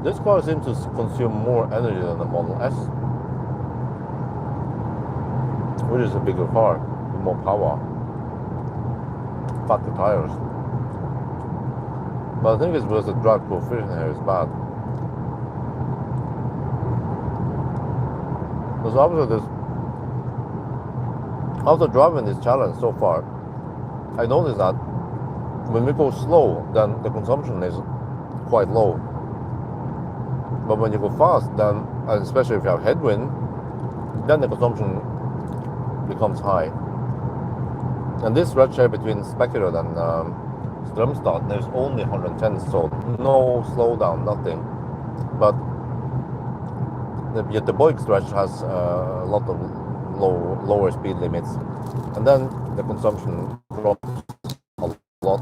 this car seems to consume more energy than the Model S, which is a bigger car with more power, fatter tires. But I think it's because the drag coefficient here is bad. Because obviously after driving this challenge so far, I noticed that when we go slow, then the consumption is quite low. But when you go fast, then, and especially if you have headwind, then the consumption becomes high. And this stretch here between Spekerud and Strömstad, there's only 110, so no slowdown, nothing. But the Boig stretch has a lot of lower speed limits, and then the consumption drops a lot.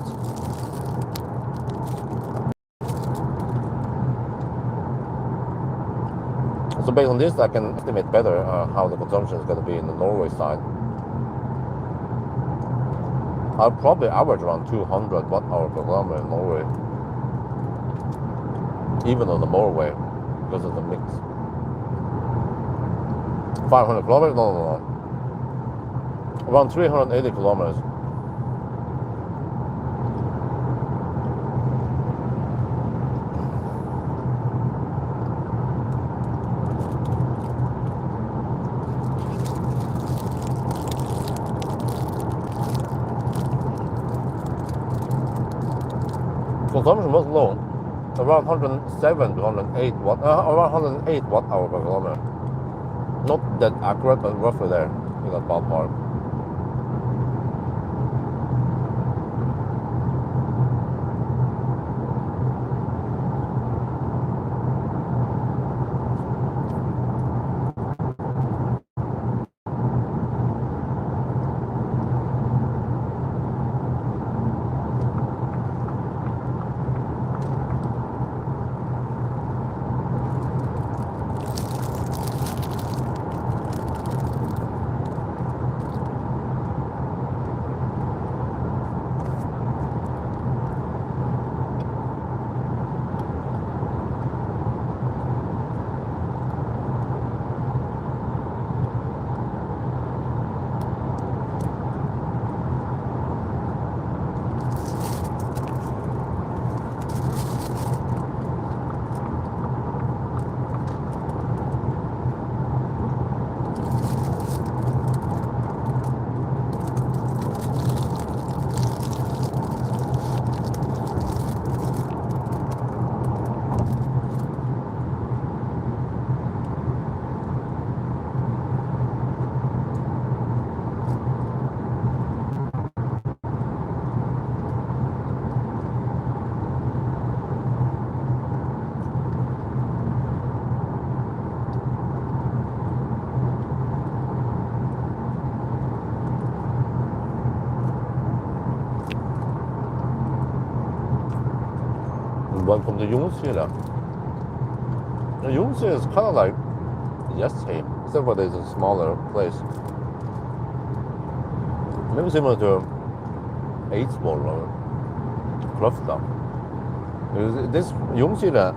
So based on this, I can estimate better how the consumption is going to be in the Norway side. I'll probably average around 200 watt-hour per kilometer in Norway, even on the motorway, because of the mix. 500 kilometers? No. Around 380 kilometers. Consumption was low, around 107 to 108 watt, around 108 watt-hour per kilometer. Not that accurate, but roughly there in that ballpark. welcome to Jungshyla. Jungshyla is kind of like Jessheim, except for there's a smaller place. Maybe similar to Eidsvoll or Kløfta. This Jungshyla,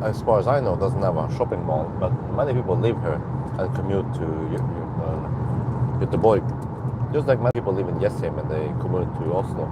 as far as I know, doesn't have a shopping mall, but many people live here and commute to Göteborg. Just like many people live in Jessheim and they commute to Oslo.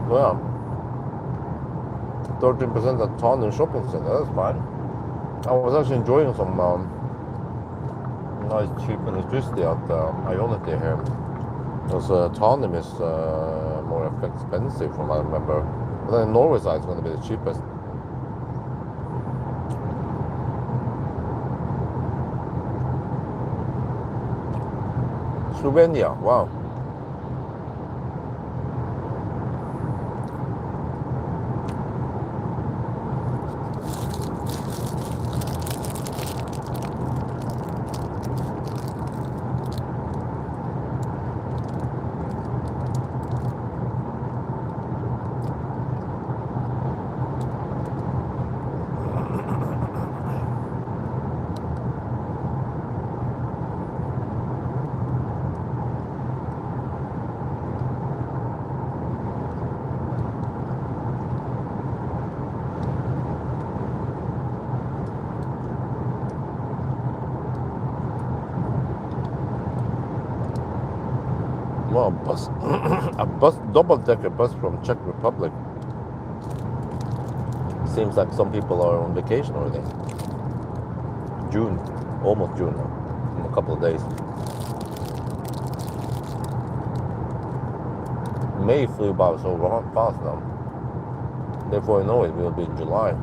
Well, 13% at Trondheim shopping center, that's fine. I was actually enjoying some nice cheap electricity at Ionity here. Because Trondheim is more expensive from what I remember. But then Norway side is going to be the cheapest. Slovenia, wow. Well, a double-decker bus from Czech Republic. Seems like some people are on vacation already. June, almost June now, in a couple of days. May flew by so fast now. Before you know it, we'll be in July.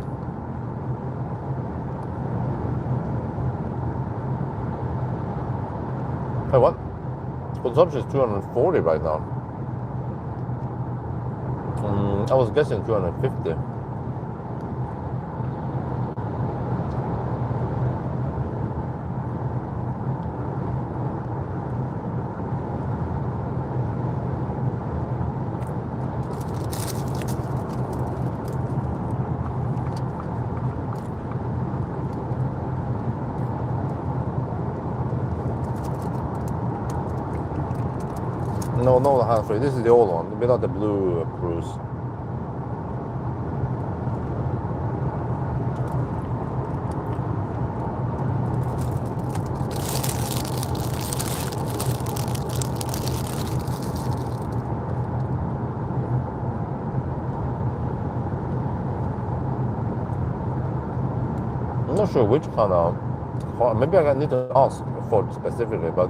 Hey, what? Consumption is 240 right now. I was guessing 250. No, the hands-free. This is the old one, without the blue cruise. I'm not sure which kind of car. Maybe I need to ask Ford specifically, but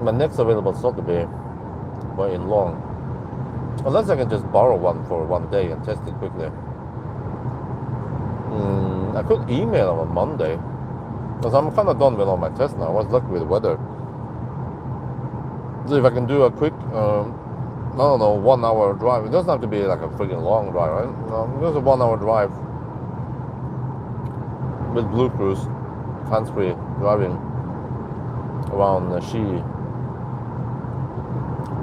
my next available slot to be very long. Unless I can just borrow one for one day and test it quickly. I could email them on Monday. Because I'm kind of done with all my tests now. I was lucky with the weather. So if I can do a quick, I don't know, 1 hour drive. It doesn't have to be like a freaking long drive, right? No, just a 1 hour drive with Blue Cruise, hands-free driving around Ski,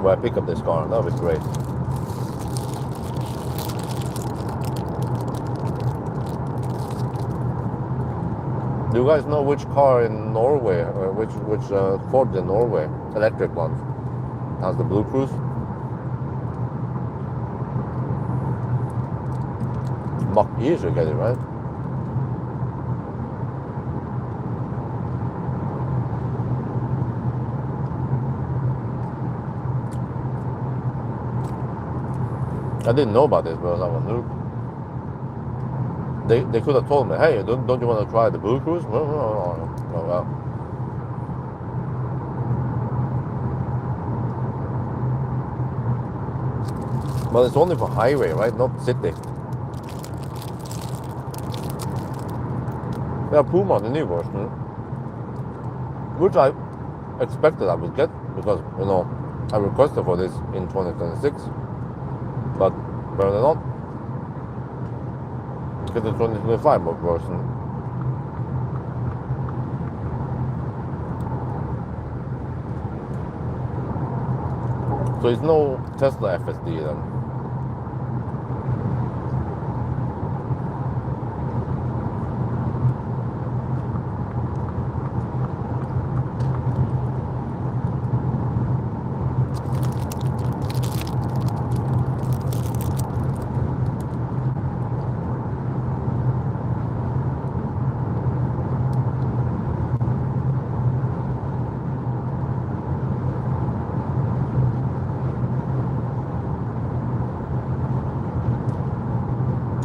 where I pick up this car. That would be great. Do you guys know which car in Norway, or which Ford in Norway, electric one, has the Blue Cruise? Mach-E should get it, right? I didn't know about this because I'm a noob. They could have told me, hey, don't you want to try the Blue Cruise? No, well. But it's only for highway, right? Not city. Yeah, Puma, the new version, which I expected I would get because, I requested for this in 2026. But apparently not. Get the 2025 version. So it's no Tesla FSD then.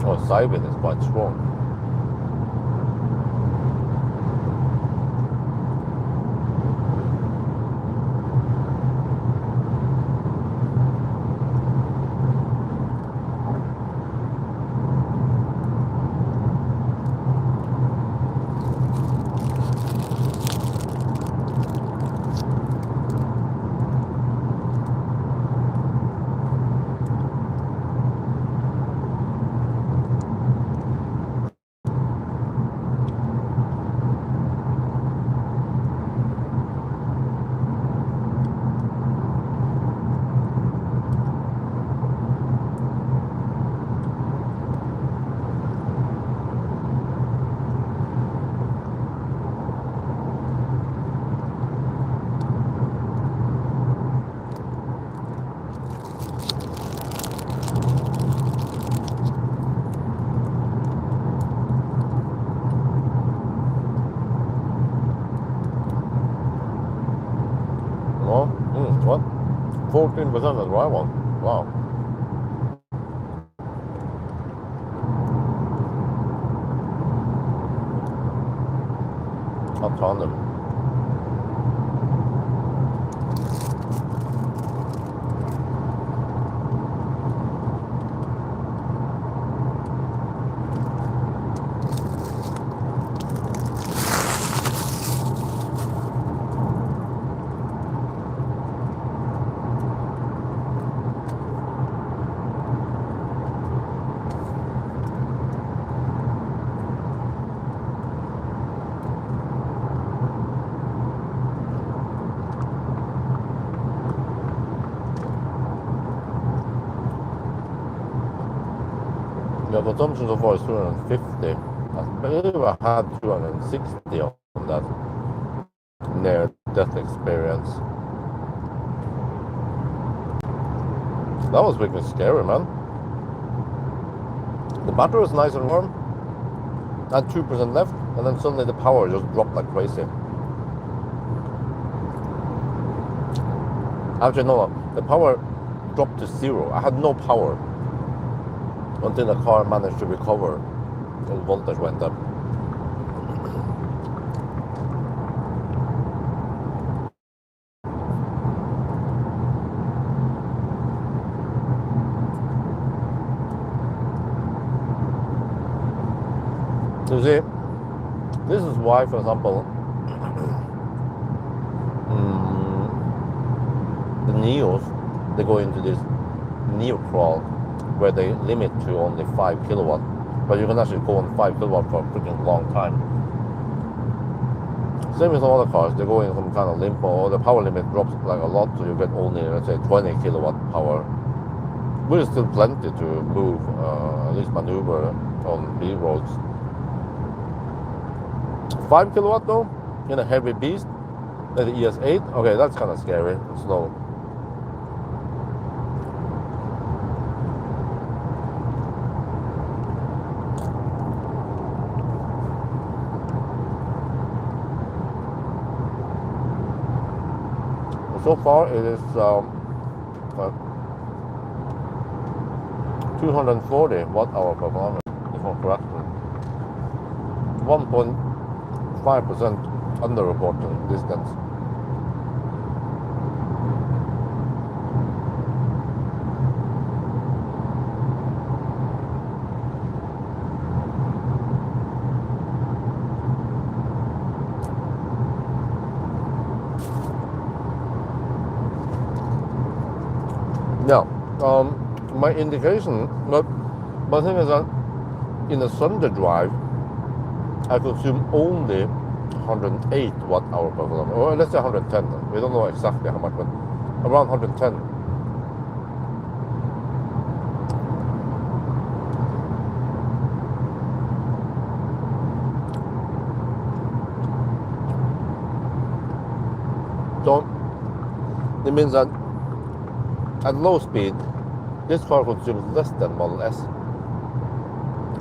Oh, side wind is quite strong. No? What? 14% is what I want. Wow. A ton of them. The consumption so far is 250. I believe I had 260 on that near death experience. That was freaking scary, man. The battery was nice and warm. I had 2% left, and then suddenly the power just dropped like crazy. Actually, no, the power dropped to zero. I had no power until the car managed to recover and voltage went up. So you see, this is why, for example, the Neos, they go into this Neo crawl where they limit to only 5 kilowatt, but you can actually go on 5 kilowatt for a freaking long time. Same with some other cars, they go in some kind of limbo, or the power limit drops like a lot, so you get only, let's say, 20 kilowatt power, which is still plenty to move, at least maneuver on B roads. 5 kilowatt though, in a heavy beast, like the ES8, okay, that's kind of scary, slow. So far it is 240 watt-hour per kilometer, if I'm correct. 1.5% underreported distance. Now, my indication, but the thing is that in a Sunday drive, I consume only 108 watt-hour per kilometer, or let's say 110. We don't know exactly how much, but around 110. So it means that at low speed, this car consumes less than Model S.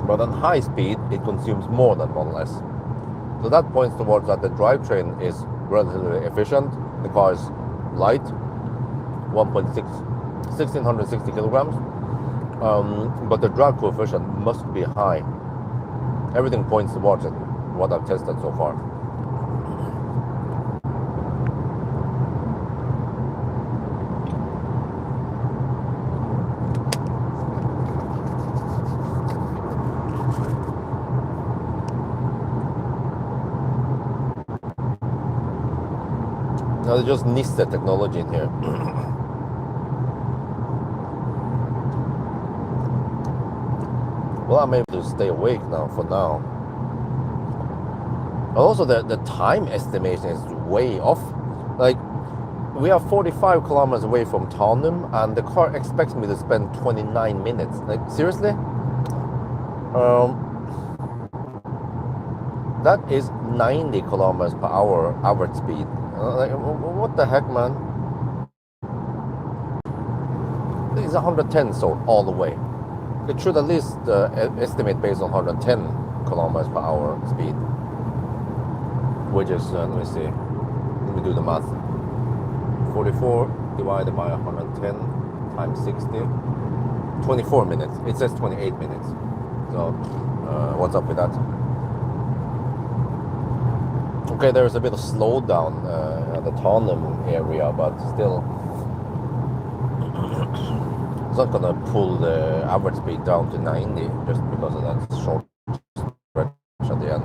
But on high speed, it consumes more than Model S. So that points towards that the drivetrain is relatively efficient. The car is light, 1.6, 1660 kilograms. But the drag coefficient must be high. Everything points towards it, what I've tested so far. Now they just missed the technology in here. Well, I'm able to stay awake now for now. But also the time estimation is way off. Like, we are 45 kilometers away from Tanum and the car expects me to spend 29 minutes. Like, seriously? That is 90 kilometers per hour average speed. Like, what the heck, man? It's 110 so all the way. It should at least estimate based on 110 kilometers per hour speed, which is, let me see, let me do the math. 44 divided by 110 times 60, 24 minutes. It says 28 minutes. So, what's up with that? Okay, there's a bit of slowdown at the Tanum area, but still, it's not gonna pull the average speed down to 90 just because of that short stretch at the end.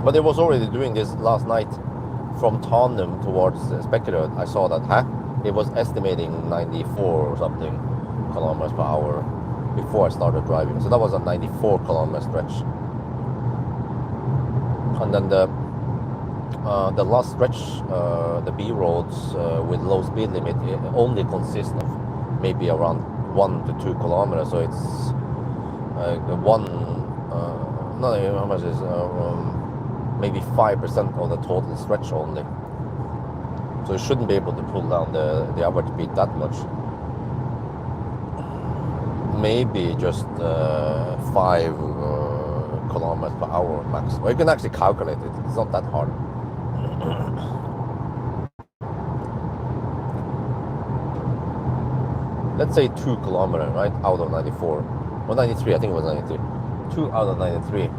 But it was already doing this last night from Tanum towards Spekerød. I saw that it was estimating 94 or something kilometers per hour before I started driving. So that was a 94 kilometer stretch. And then the last stretch, the B roads with low speed limit, it only consists of maybe around 1 to 2 kilometers. So it's how much is maybe 5% of the total stretch only. So you shouldn't be able to pull down the average speed that much. Maybe just 5 kilometers per hour max. Or you can actually calculate it. It's not that hard. Let's say 2 kilometers, right, out of 94. Or 93, I think it was 93. 2 out of 93.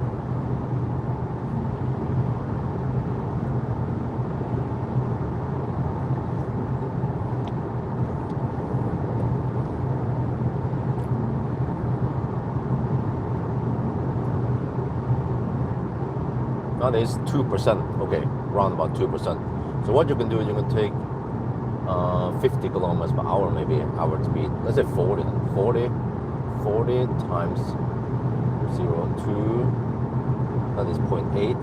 That is 2%, okay, around about 2%. So what you can do is you can take 50 kilometers per hour, maybe average speed. Let's say 40 then. 40 times 0.2, that is 0.8.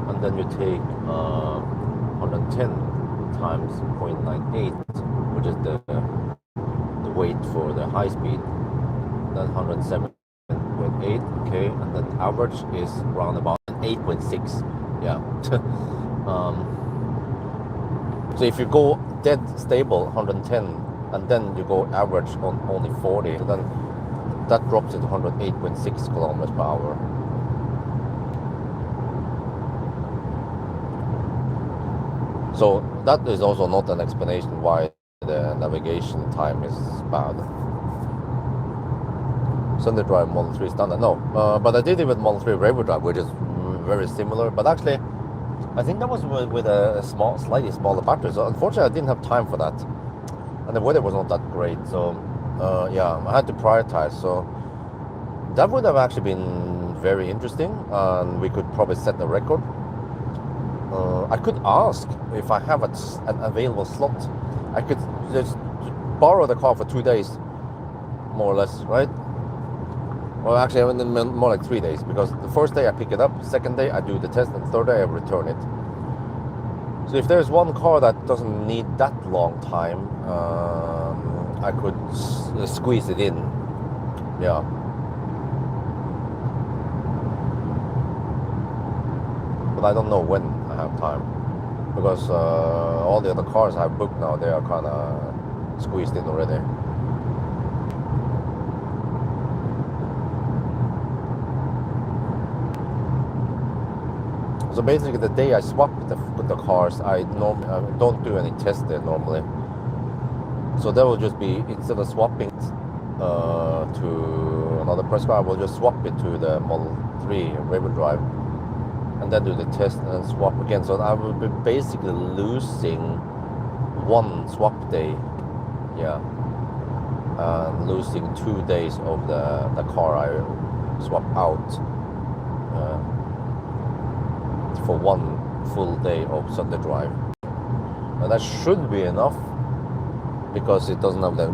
And then you take 110 times 0.98, which is the weight for the high speed. Then 107. 8, okay, and then average is around about 8.6. Yeah. So if you go dead stable 110 and then you go average on only 40, so then that drops it to 108.6 kilometers per hour. So that is also not an explanation why the navigation time is bad. Sunday Drive Model 3 standard, no. But I did it with Model 3 rear-wheel drive, which is very similar. But actually, I think that was with a slightly smaller battery. So unfortunately, I didn't have time for that, and the weather was not that great. So yeah, I had to prioritize. So that would have actually been very interesting, and we could probably set the record. I could ask if I have an available slot. I could just borrow the car for 2 days, more or less, right? Well, actually, I mean, more like 3 days, because the first day I pick it up, second day I do the test, and third day I return it. So if there's one car that doesn't need that long time, I could squeeze it in. Yeah. But I don't know when I have time, because all the other cars I have booked now, they are kind of squeezed in already. So basically, the day I swap the cars, I don't do any tests there normally. So that will just be, instead of swapping to another press car, I will just swap it to the Model 3 rear-wheel drive, and then do the test and swap again. So I will be basically losing one swap day, yeah, and losing 2 days of the car I swap out. For one full day of Sunday drive, and that should be enough, because it doesn't have the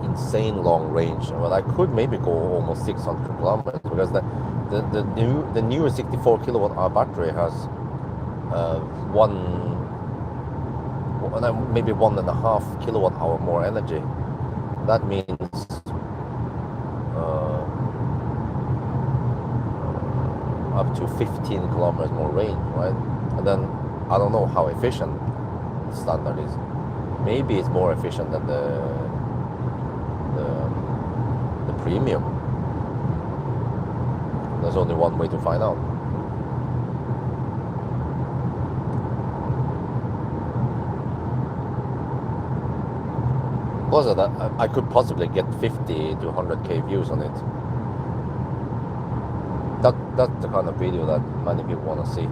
insane long range. Well, I could maybe go almost 600 kilometers, because the newer 64 kilowatt hour battery has maybe 1.5 kilowatt hour more energy. That means up to 15 kilometers more range, right? And then I don't know how efficient the standard is. Maybe it's more efficient than the premium. There's only one way to find out. Plus, I could possibly get 50 to 100k views on it. That's the kind of video that many people want to see.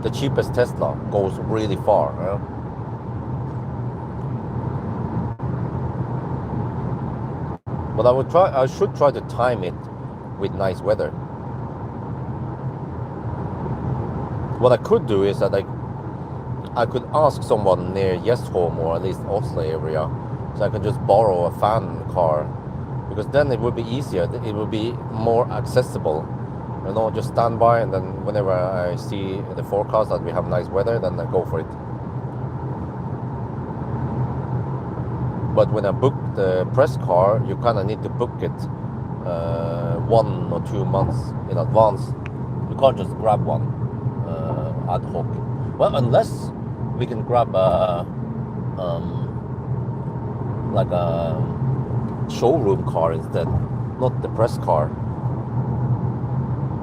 The cheapest Tesla goes really far. But I should try to time it with nice weather. What I could do is that I could ask someone near Gjesholm, or at least Oslo area, so I could just borrow a fan car, because then it would be easier. It would be more accessible. You know, just stand by, and then whenever I see the forecast that we have nice weather, then I go for it. But when I book the press car, you kind of need to book it 1 or 2 months in advance. You can't just grab one ad hoc. Well, unless we can grab like a showroom car instead, not the press car.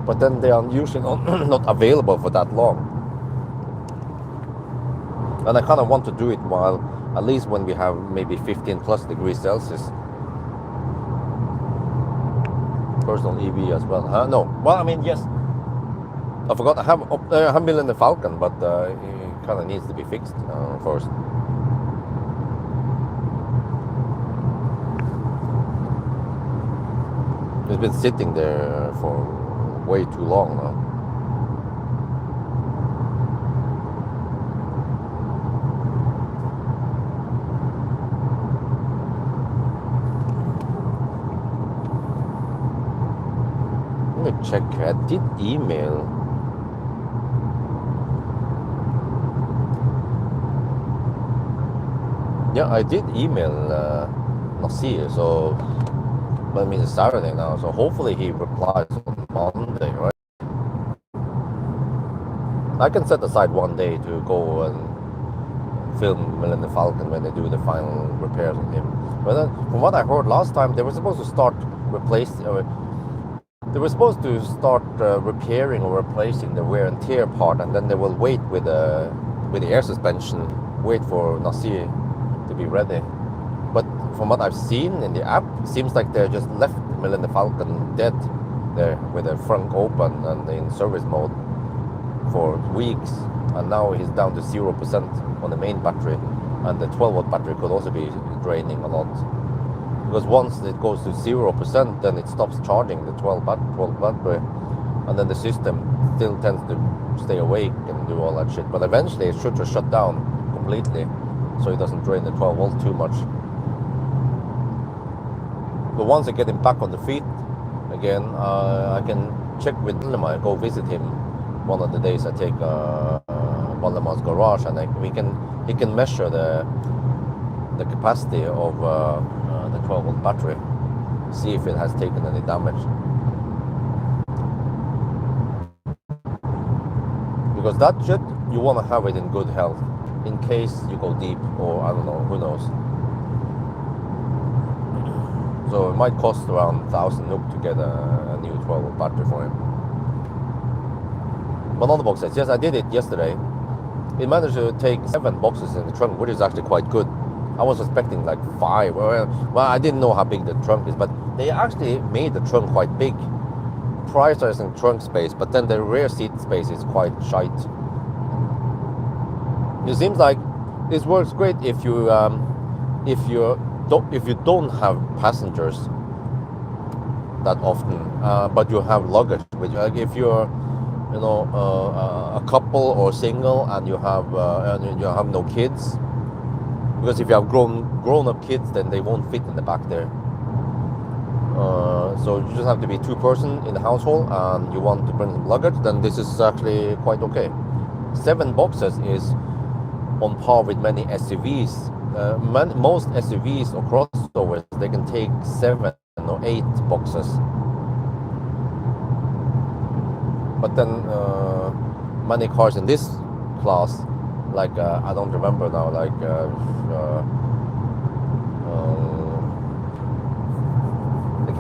But then they are usually not available for that long. And I kind of want to do it while, at least when we have maybe 15 plus degrees Celsius. Personal EV as well. No, well, I mean, yes. I forgot, I have Millennium Falcon, but it kind of needs to be fixed first. It's been sitting there for way too long now. Let me check. I did email. Yeah, I did email Nasir, so that means it's Saturday now, so hopefully he replies on Monday, right? I can set aside 1 day to go and film Millennium Falcon when they do the final repairs on him. But then, from what I heard last time, they were supposed to start repairing or replacing the wear and tear part, and then they will wait with with the air suspension, wait for Nasir to be ready. But from what I've seen in the app, it seems like they just left Millennium Falcon dead there with the front open and in service mode for weeks, and now he's down to 0% on the main battery, and the 12-volt battery could also be draining a lot, because once it goes to 0%, then it stops charging the 12 battery, and then the system still tends to stay awake and do all that shit, but eventually it should just shut down completely so it doesn't drain the 12 volt too much. But once I get him back on the feet again, I can check with Valdemar, go visit him one of the days I take Valdemar's garage, and he can measure the capacity of the 12 volt battery, see if it has taken any damage. Because that shit, you want to have it in good health, in case you go deep, or I don't know, who knows. So it might cost around 1,000 NOK to get a new 12 volt battery for him. But on the boxes, yes, I did it yesterday. It managed to take 7 boxes in the trunk, which is actually quite good. I was expecting like 5. Well, I didn't know how big the trunk is, but they actually made the trunk quite big. Prioritizing trunk space, but then the rear seat space is quite shite. It seems like this works great if you don't have passengers that often, but you have luggage. Like if you're, you know, a couple or single, and you have no kids, because if you have grown-up kids, then they won't fit in the back there. So you just have to be 2 person in the household, and you want to bring some luggage, then this is actually quite okay. 7 boxes is on par with many SUVs. Most SUVs or crossovers, they can take 7 or 8 boxes. But then many cars in this class, like I don't remember now, like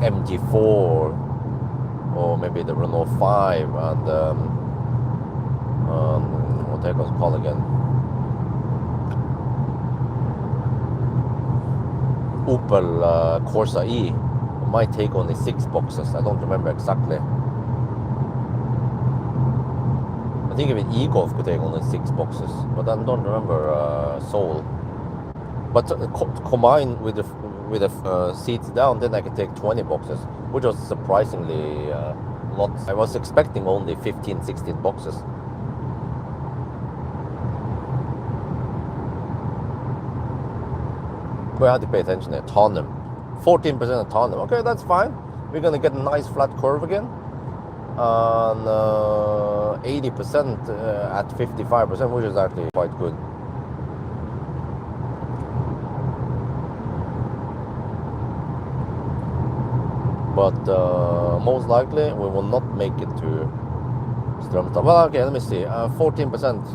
MG4, or maybe the Renault 5, and what the heck was it called again? Opel Corsa E might take only 6 boxes. I don't remember exactly. I think even e-Golf could take only 6 boxes, but I don't remember Soul. But combined with the seats down, then I can take 20 boxes, which was surprisingly lots. I was expecting only 15, 16 boxes. We have to pay attention there. Tandem, 14% of tandem. Okay, that's fine. We're gonna get a nice flat curve again, and 80% at 55%, which is actually quite good. But most likely we will not make it to Strømstad. Well, okay, let me see. 14%.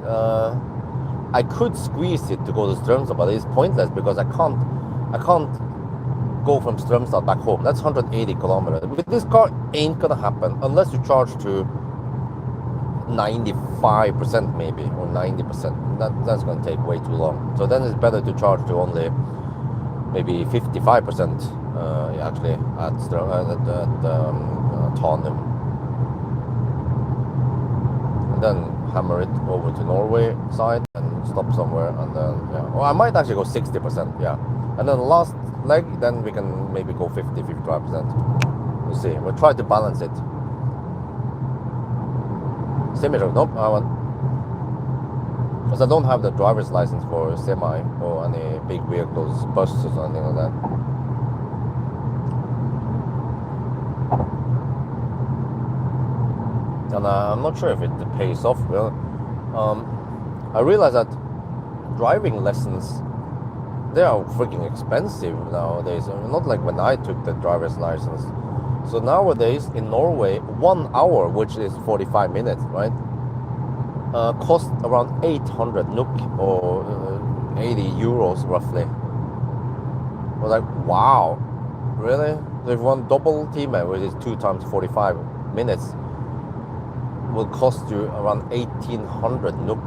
I could squeeze it to go to Strømstad, but it's pointless because I can't go from Strømstad back home. That's 180 kilometers. With this car, ain't gonna happen unless you charge to 95% maybe, or 90%. That's gonna take way too long. So then it's better to charge to only maybe 55% actually at Tandem, and then hammer it over to Norway side and stop somewhere, and then well, I might actually go 60%, and then the last leg, then we can maybe go 50-55%. We'll see. We'll try to balance it. Semi-truck, nope. Because I don't have the driver's license for semi or any big vehicles, buses or anything like that. And I'm not sure if it pays off. Well, I realize that driving lessons, they are freaking expensive nowadays. Not like when I took the driver's license. So nowadays in Norway, 1 hour, which is 45 minutes, right, cost around 800 NOK, or 80 euros roughly. I was like, wow, really? So if one double team, which is 2 times 45 minutes, will cost you around 1800 NOK.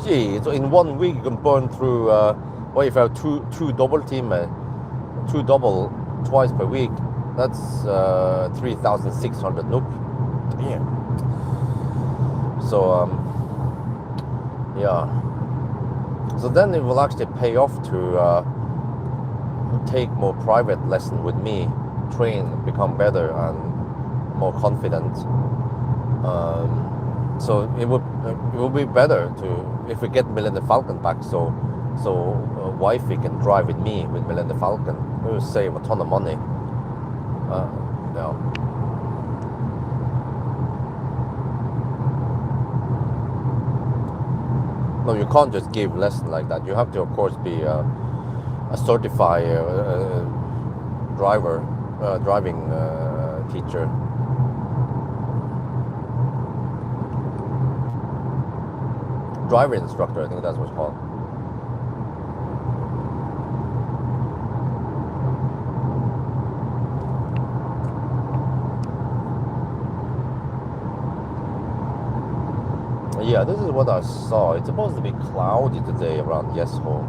Shit. So in 1 week you can burn through. Well, if you have two double team, two double twice per week, that's 3,600 NOK. Damn. So yeah. So then it will actually pay off to take more private lesson with me, train, become better and more confident. So it will be better to if we get Melinda Falcon back. So wifey can drive with me with Melinda Falcon. We will save a ton of money. Yeah. No, you can't just give lesson like that. You have to, of course, be a certified driving teacher. Driver instructor, I think that's what's called. Yeah, this is what I saw. It's supposed to be cloudy today around Yesholm.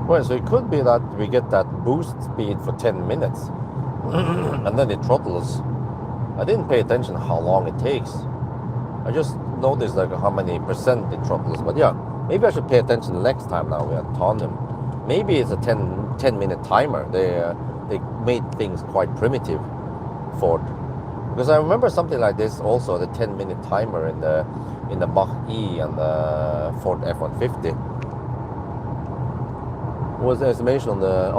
Well, so it could be that we get that boost speed for 10 minutes and then it throttles. I didn't pay attention how long it takes. I just noticed like how many percent it throttles. But yeah, maybe I should pay attention next time now we're at Tandem. Maybe it's a 10 minute timer. They made things quite primitive, Ford. Because I remember something like this also, the 10-minute timer in the Mach-E and the Ford F-150. Was the estimation on the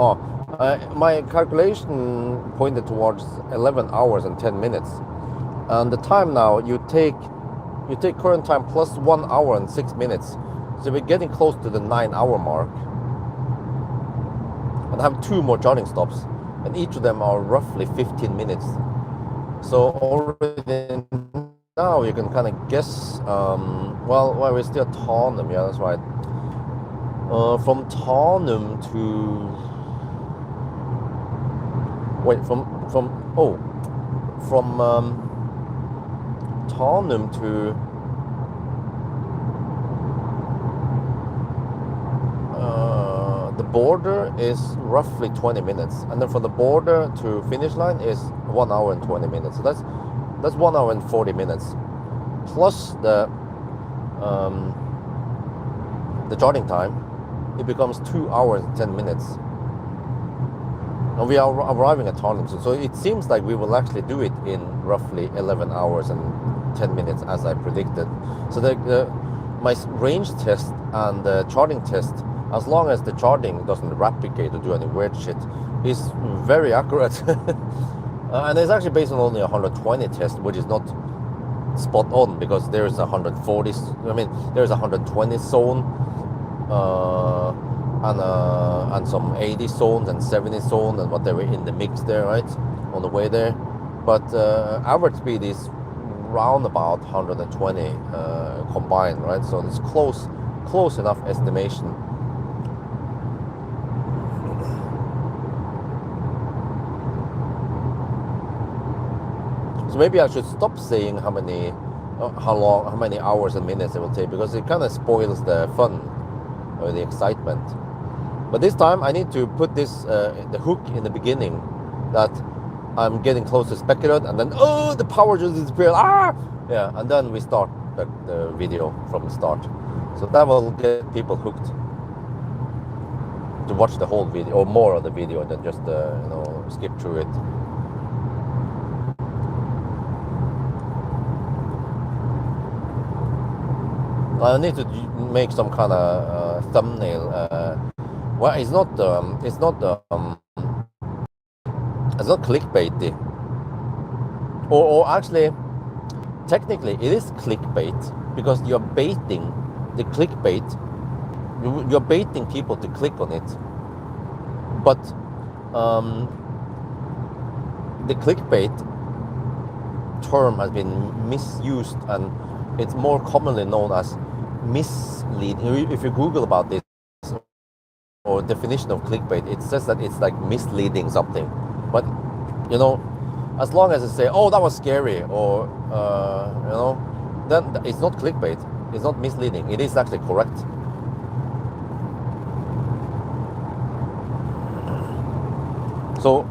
my calculation pointed towards 11 hours and 10 minutes, and the time now you take current time plus 1 hour and 6 minutes, so we're getting close to the 9-hour mark, and have 2 more charging stops, and each of them are roughly 15 minutes. So already now you can kind of guess. Well, we're still Tandem, yeah, that's right. From Tandem to from Tandem to the border is roughly 20 minutes, and then from the border to finish line is 1 hour and 20 minutes. So that's 1 hour and 40 minutes, plus the charging time. It becomes 2 hours and 10 minutes. And we are arriving at Tandem, so it seems like we will actually do it in roughly 11 hours and 10 minutes as I predicted. So my range test and the charging test, as long as the charging doesn't replicate or do any weird shit, is very accurate. And it's actually based on only 120 test, which is not spot on because there is 140. I mean, there is 120 zone. And some 80 zones and 70 zones and whatever in the mix there, right, on the way there. But average speed is round about 120 combined, right? So it's close enough estimation. So maybe I should stop saying how many hours and minutes it will take, because it kind of spoils the fun or the excitement. But this time I need to put this the hook in the beginning, that I'm getting close to speculate, and then the power just disappeared. Yeah, and then we start the video from the start. So that will get people hooked to watch the whole video or more of the video than just skip through it. I need to make some kind of thumbnail. Well, it's not clickbaity. Or actually, technically, it is clickbait, because you're baiting the clickbait. You're baiting people to click on it. But the clickbait term has been misused and It's more commonly known as misleading. If you Google about this or definition of clickbait, it says that it's like misleading something. But you know, as long as it say, "Oh, that was scary," or you know, then it's not clickbait. It's not misleading. It is actually correct. So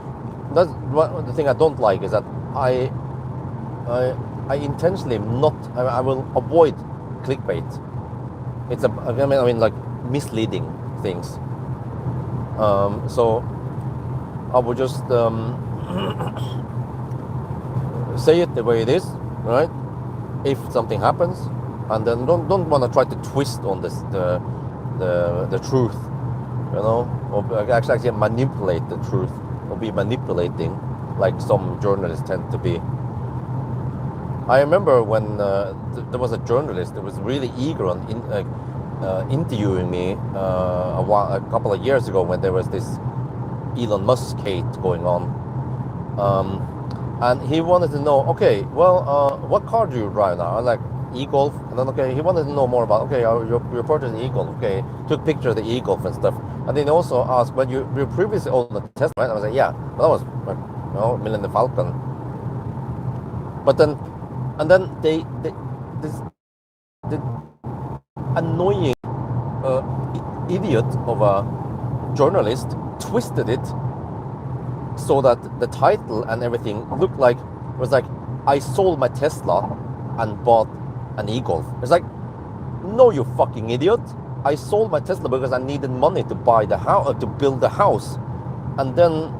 that's the thing I don't like is that I intentionally not. I will avoid clickbait. It's I mean like misleading things. So I would just say it the way it is, right? If something happens, and then don't want to try to twist on this the truth, you know, or actually manipulate the truth, or be manipulating like some journalists tend to be. I remember when there was a journalist that was really eager on interviewing me a couple of years ago when there was this Elon Musk hate going on. And he wanted to know, okay, well, what car do you drive now? I'm like, e-Golf. And then, okay, he wanted to know more about, okay, you purchased an e-Golf, okay, took picture of the e-Golf and stuff. And then he also asked, when you previously owned a Tesla, right? I was like, yeah, but that was, like, you know, Millennium Falcon. But then, and then the annoying idiot of a journalist twisted it so that the title and everything looked like it was like, I sold my Tesla and bought an e-Golf. It's like, no, you fucking idiot. I sold my Tesla because I needed money to buy the house, to build the house. And then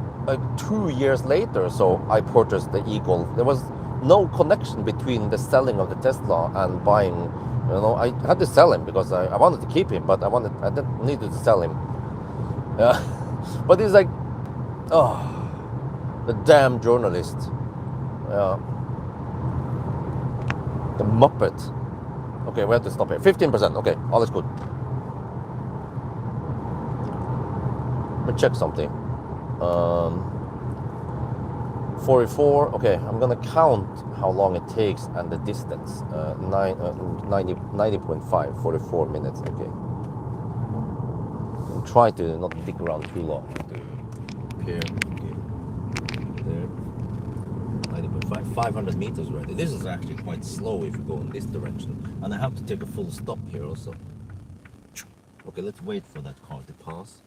2 years later, so I purchased the e-Golf. There was no connection between the selling of the Tesla and buying, you know, I had to sell him because I wanted to keep him, but I didn't needed to sell him. Yeah. But it's like, oh, the damn journalist. Yeah. The Muppet. Okay, we have to stop here. 15%. Okay, all is good. Let me check something. 44. Okay, I'm gonna count how long it takes and the distance. 90.5. 44 minutes. Okay. I'll try to not dick around too long. Here. Okay. There. 90.5. 500 meters already. This is actually quite slow if you go in this direction. And I have to take a full stop here also. Okay, let's wait for that car to pass.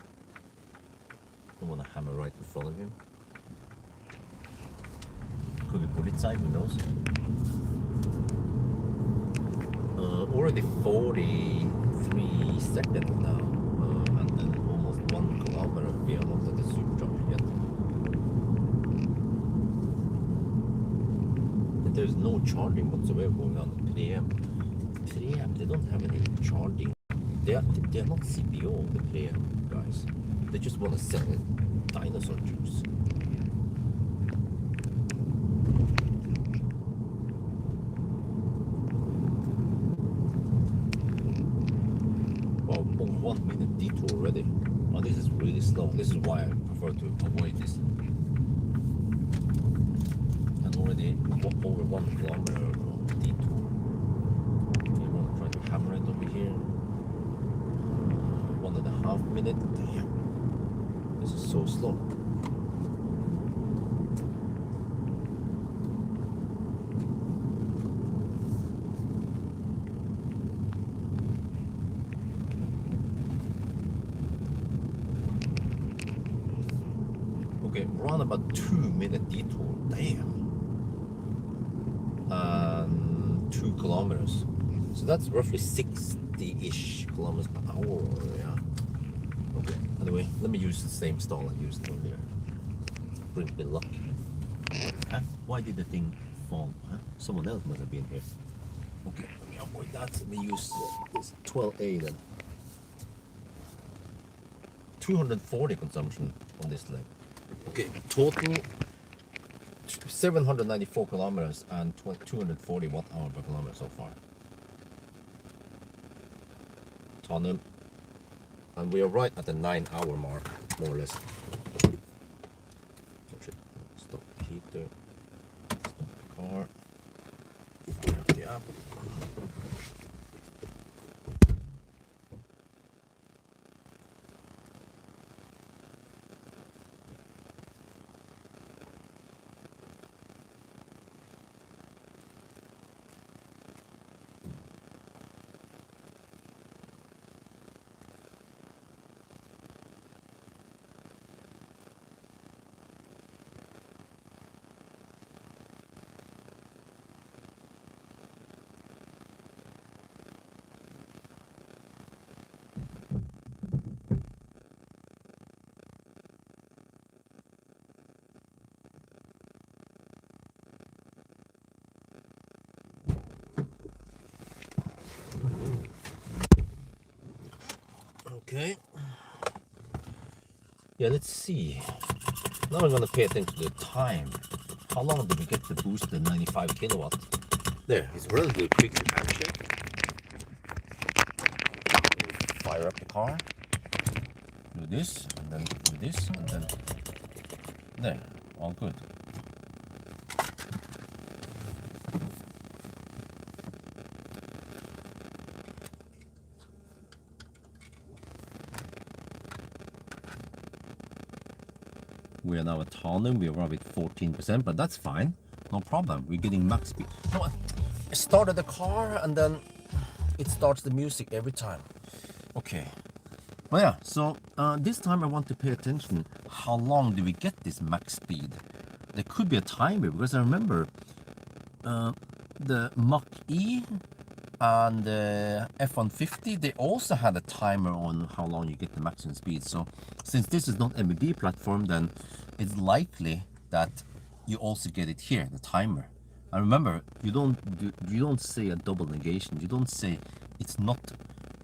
Don't want to hammer right in front of him. Could be polizei, who knows? Already 43 seconds now. And then almost 1 kilometer. We are not at the supercharger yet. And there's no charging whatsoever going on at 3M. 3M, they don't have any charging. They're not CPO, the 3M guys. They just want to sell dinosaur juice. Well, 1 minute detour already. Oh, this is really slow. This is why I prefer to avoid this. And already over 1 kilometer detour. You want to try to hammer it over here. 1.5 minutes. Damn. This is so slow. Okay, around about 2-minute detour. Damn. 2 kilometers. So that's roughly 60-ish kilometers per hour. Yeah. Okay. Anyway, let me use the same stall I used earlier. Bring me luck. Huh? Why did the thing fall? Huh? Someone else must have been here. Okay, let me avoid that. Let me use this 12A then. 240 consumption on this leg. Okay, total 794 kilometers and 240 watt-hour per kilometer so far. Tunnel. And we are right at the 9-hour mark, more or less. Stop the heater. Stop the car. Fire up the Yeah. Okay. Yeah, let's see. Now we're gonna pay attention to the time. How long did we get the boost the 95 kilowatt? There, it's relatively quick to handshake. Fire up the car. Do this, and then do this, and then there. All good. We are now at Harlem. We are at 14%, but that's fine. No problem. We're getting max speed. No, I started the car and then it starts the music every time. Okay. Well, yeah, so this time I want to pay attention. How long do we get this max speed? There could be a timer because I remember the Mach-E and the F-150, they also had a timer on how long you get the maximum speed. So since this is not MBB platform, then it's likely that you also get it here, the timer. And remember, you don't say a double negation. You don't say it's not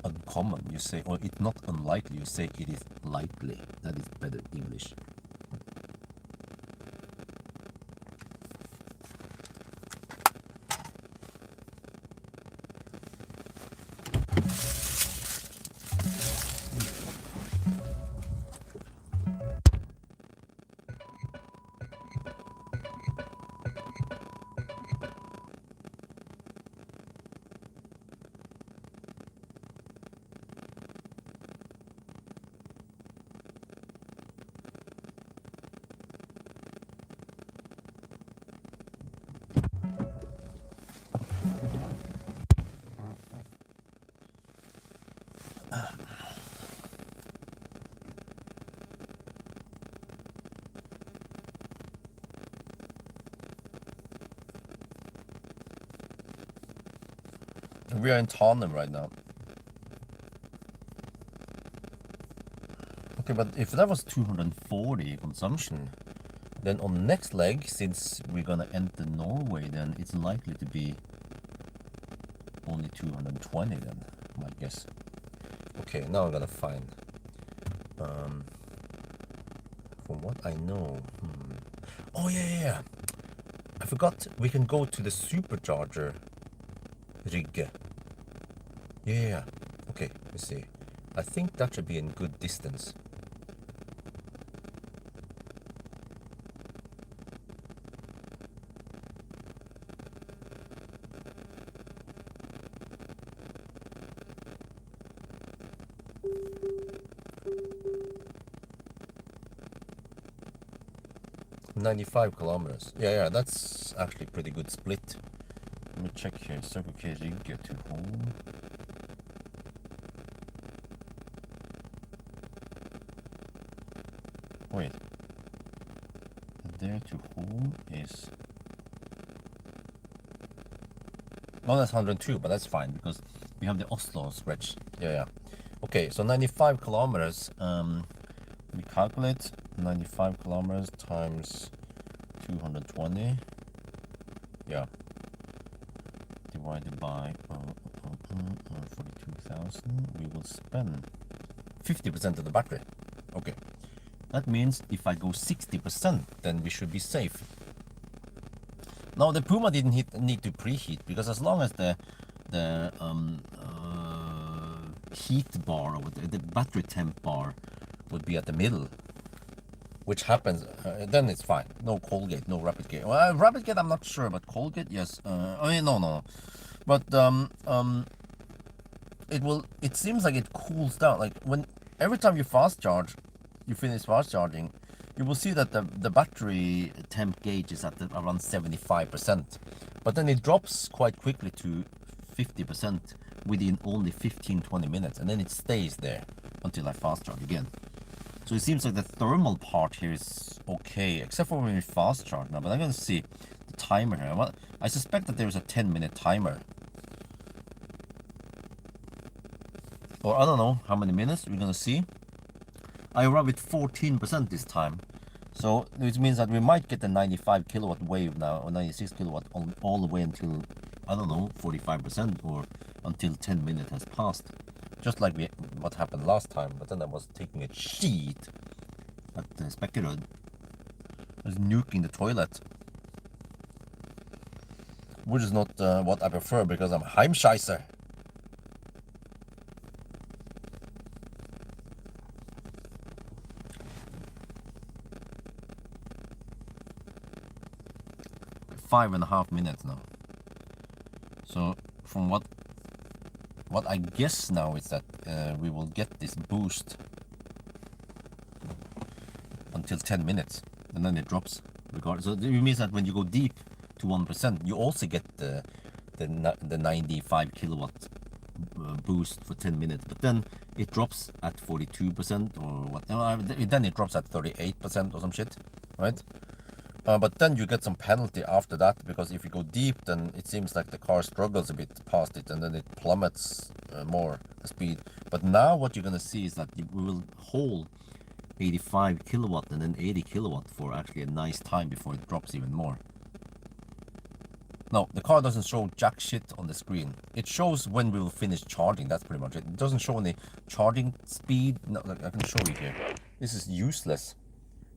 uncommon. You say, or it's not unlikely. You say it is likely. That is better English. We are in Tottenham right now. Okay, but if that was 240 consumption, then on the next leg, since we're gonna enter Norway, then it's likely to be only 220 then, my guess. Okay, now I'm gonna find. From what I know, oh yeah, I forgot. We can go to the supercharger rig. Yeah. Okay, let's see. I think that should be in good distance. $95 kilometers. Yeah, that's actually pretty good split. Let me check here. Circle K rig to home. Wait. There to home is. Well, that's 102, but that's fine because we have the Oslo stretch. Yeah. Okay, so 95 kilometers. We calculate 95 kilometers times 220. Yeah. Divided by 42,000. We will spend 50% of the battery. Okay. That means if I go 60%, then we should be safe. Now the Puma didn't need to preheat because as long as the heat bar or the battery temp bar would be at the middle, which happens, then it's fine. No cold gate, no rapid gate. Well, rapid gate I'm not sure, but cold gate, yes. No. But it seems like it cools down. Like when every time you fast charge, you finish fast charging, you will see that the battery temp gauge is at around 75%, but then it drops quite quickly to 50% within only 15-20 minutes, and then it stays there until I fast charge again. So it seems like the thermal part here is okay, except for when we fast charge now. But I'm gonna see the timer here. Well, I suspect that there's a 10-minute timer, or I don't know how many minutes we're gonna see. I arrived at 14% this time, so which means that we might get the 95 kilowatt wave now, or 96 kilowatt all the way until, I don't know, 45%, or until 10 minutes has passed, just like what happened last time. But then I was taking a shit at the Spekkerud. I was nuking the toilet, which is not what I prefer, because I'm Heimscheißer. Five and a half minutes now. So from what I guess now is that we will get this boost until 10 minutes, and then it drops regardless. So it means that when you go deep to 1%, you also get the 95 kilowatt boost for 10 minutes, but then it drops at 42% or whatever. Then it drops at 38% or some shit, right? But then you get some penalty after that, because if you go deep, then it seems like the car struggles a bit past it, and then it plummets more the speed. But now what you're gonna see is that we will hold 85 kilowatt and then 80 kilowatt for actually a nice time before it drops even more. No, the car doesn't show jack shit on the screen. It shows when we will finish charging. That's pretty much it. It doesn't show any charging speed. No, I can show you here. This is useless.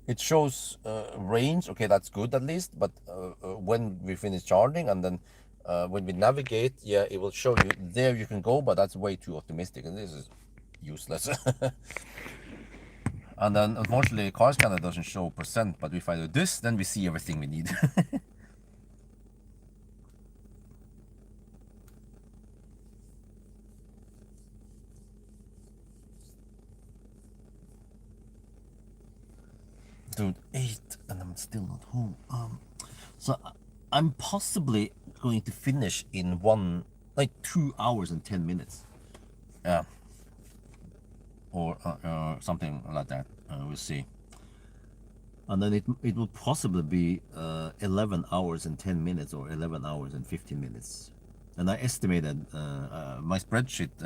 It shows range. Okay, that's good at least. But when we finish charging, and then when we navigate, yeah, it will show you there you can go. But that's way too optimistic, and this is useless. And then unfortunately, car scanner doesn't show percent. But if I do this, then we see everything we need. Dude, 8 and I'm still not home. So I'm possibly going to finish in 2 hours and 10 minutes. Yeah. Or something like that. We'll see. And then it will possibly be 11 hours and 10 minutes or 11 hours and 15 minutes. And I estimated, my spreadsheet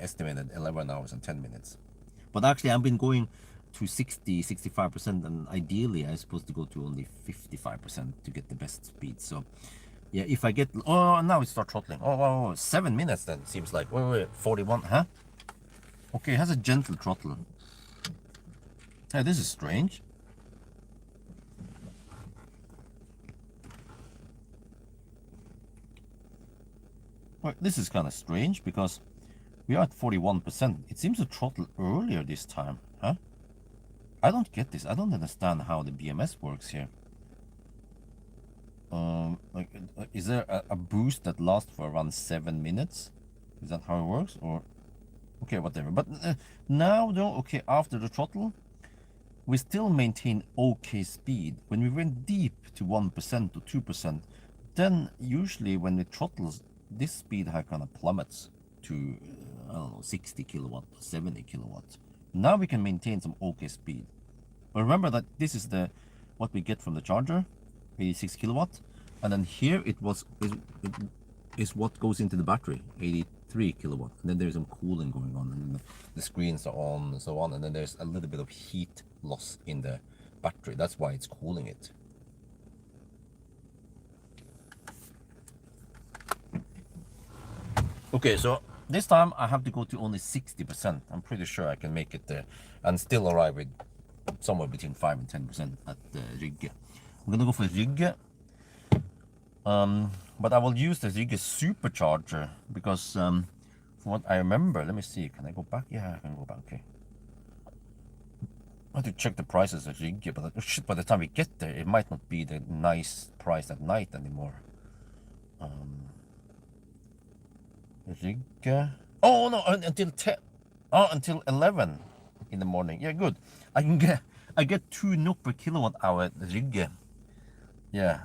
estimated 11 hours and 10 minutes. But actually I've been going to 65%, and ideally I'm supposed to go to only 55% to get the best speed. So yeah, if I get, oh, now it starts throttling. Oh, 7 minutes then, seems like. Wait, 41, huh? Okay, it has a gentle throttle. Hey, this is strange. Well, this is kind of strange, because we are at 41%. It seems to throttle earlier this time, huh? I don't get this. I don't understand how the BMS works here. Is there a boost that lasts for around 7 minutes? Is that how it works? Or okay, whatever. But now though, okay, after the throttle, we still maintain okay speed. When we went deep to 1% or 2%, then usually when it throttles, this speed kind of plummets to I don't know, 60 kilowatt, 70 kilowatt. Now we can maintain some okay speed. But remember that this is what we get from the charger, 86 kilowatt, and then here it is what goes into the battery, 83 kilowatt. And then there's some cooling going on, and the screens are on and so on, and then there's a little bit of heat loss in the battery. That's why it's cooling it. Okay, so this time I have to go to only 60%. I'm pretty sure I can make it there and still arrive with somewhere between 5 and 10% at Rygge. I'm gonna go for Rygge, but I will use the Rygge supercharger, because from what I remember, let me see, can I go back? Yeah, I can go back. Okay, I have to check the prices at Rygge, but shit, by the time we get there, it might not be the nice price at night anymore. Rygge. Oh no, until 10. Oh, until 11 in the morning. Yeah, good. I get 2 NOK per kilowatt hour at Rygge. Yeah,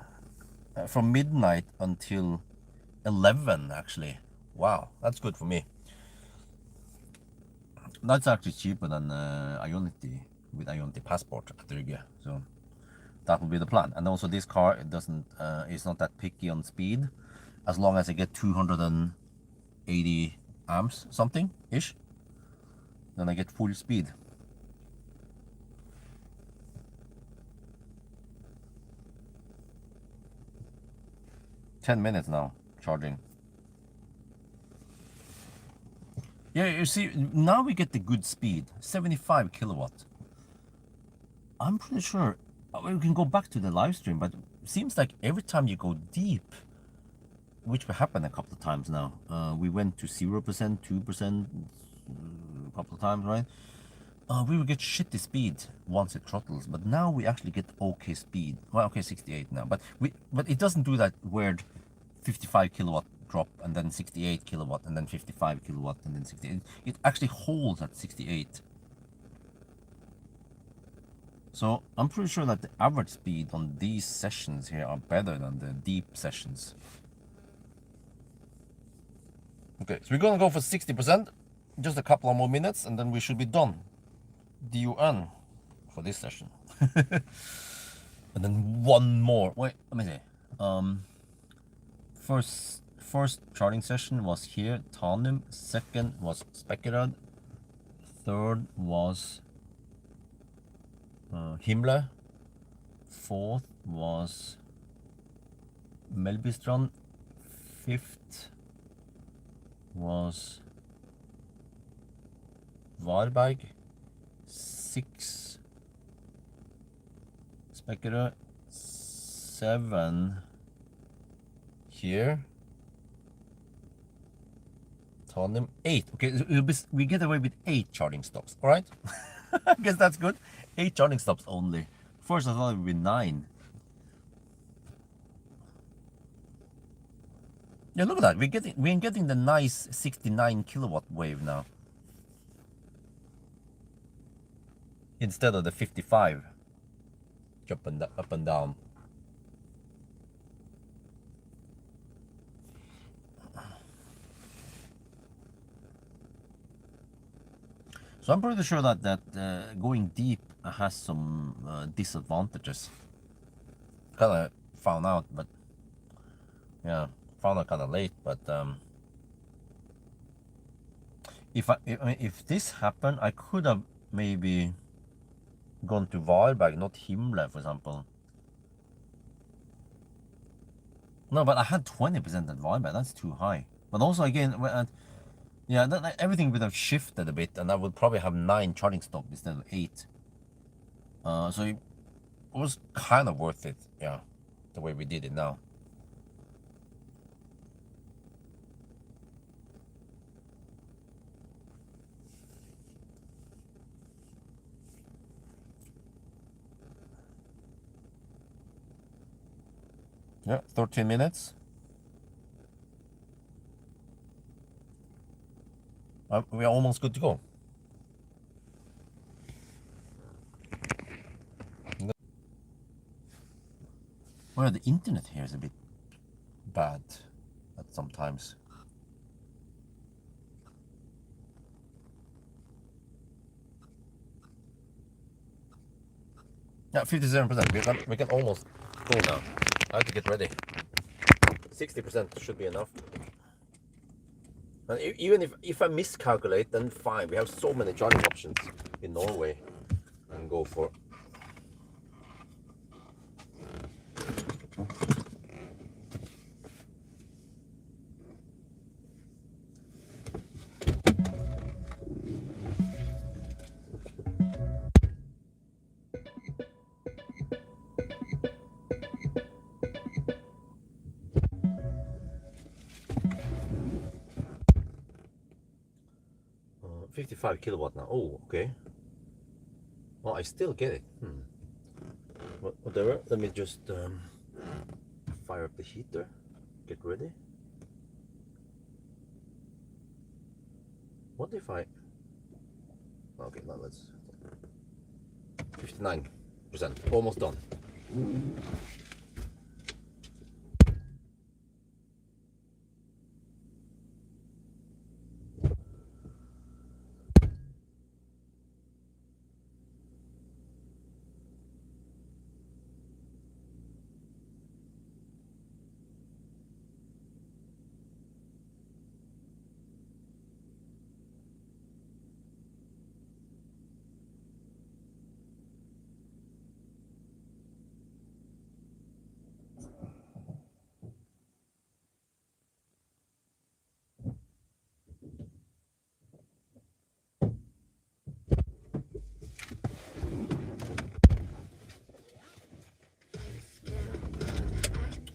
from midnight until 11 actually. Wow, that's good for me. That's actually cheaper than Ionity with Ionity Passport at Rygge. So that will be the plan. And also this car, it doesn't, it's not that picky on speed, as long as I get 280 amps something ish, then I get full speed. 10 minutes now charging. Yeah, you see, now we get the good speed, 75 kilowatt. I'm pretty sure we can go back to the live stream, but it seems like every time you go deep, which will happen a couple of times now, we went to 0%, 2%, a couple of times, right? We will get shitty speed once it throttles, but now we actually get okay speed. Well, okay, 68 now, but it doesn't do that weird 55 kilowatt drop and then 68 kilowatt and then 55 kilowatt and then 68. It actually holds at 68. So I'm pretty sure that the average speed on these sessions here are better than the deep sessions. Okay, so we're gonna go for 60%, just a couple of more minutes, and then we should be done. DUN for this session. And then one more. Wait, let me see. First charting session was here, Tanum. Second was Spekkerud. Third was Himle. Fourth was Melbystrand. Fifth was Varberg. 6 Spekkerud. 7 here. Tanum. 8. Okay, we get away with 8 charging stops. All right. I guess that's good. 8 charging stops only. First I thought it would be 9. Yeah, look at that. We're getting the nice 69 kilowatt wave now, instead of the 55 up and down. So I'm pretty sure that going deep has some disadvantages. Kind of found out, but yeah, found out kind of late. But if this happened, I could have maybe gone to Varberg, not Himle, for example. No, but I had 20% at Varberg. That's too high. But also again, yeah, everything would have shifted a bit, and I would probably have 9 charging stops instead of 8. So it was kind of worth it, yeah, the way we did it now. Yeah, 13 minutes. We are almost good to go. Well, the internet here is a bit bad at sometimes. Yeah, 57%. We can almost go now. I have to get ready. 60% should be enough. And even if I miscalculate, then fine. We have so many charging options in Norway, and go for. Uh, 55 kilowatt now. Oh, okay. Oh, I still get it. Whatever. Let me just fire up the heater. Get ready. What if I... Okay, now let's... 59%, almost done.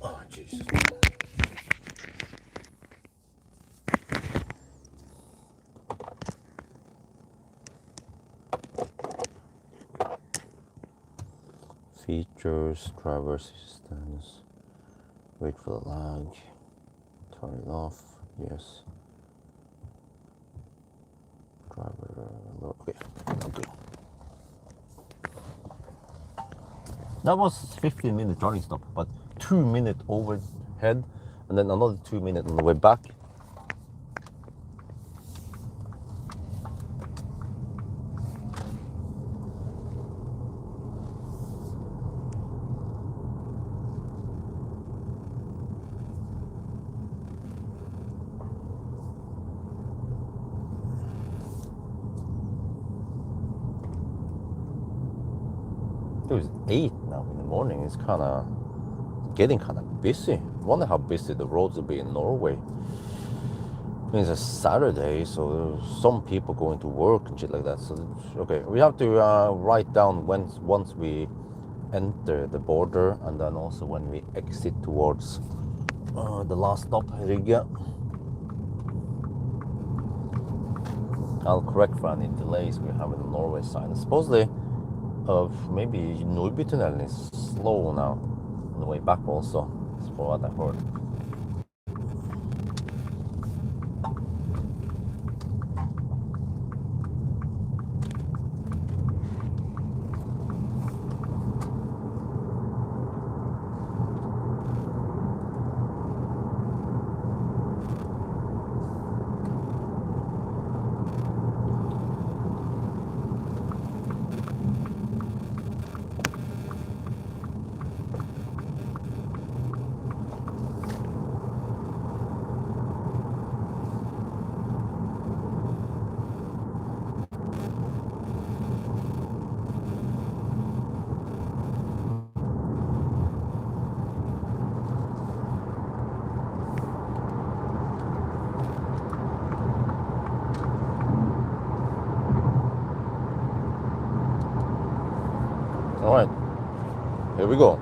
Oh, Jesus. Features, driver assistance, wait for the lag, turn it off, yes. Driver, okay, okay. That was 15-minute charging stop, but 2 minutes overhead, and then another 2 minutes on the way back. It was 8 now in the morning. It's kind of getting kind of busy. Wonder how busy the roads will be in Norway. It's a Saturday, so there's some people going to work and shit like that. So okay, we have to write down once we enter the border, and then also when we exit towards the last stop, Riga. I'll correct for any delays we have on the Norway side. Supposedly, maybe Nordbytunnelen is slow now on the way back also. That's what I heard. All right, here we go.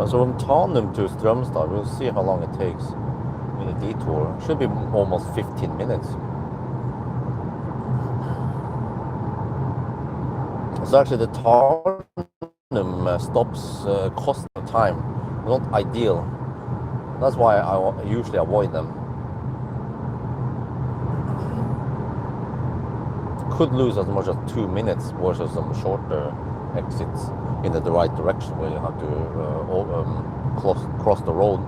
So from Tanum to Strömstad, we'll see how long it takes in a detour. Should be almost 15 minutes. So actually the Tanum stops cost of time, not ideal. That's why I usually avoid them. Could lose as much as 2 minutes versus some shorter exits in the right direction where you have to cross the road.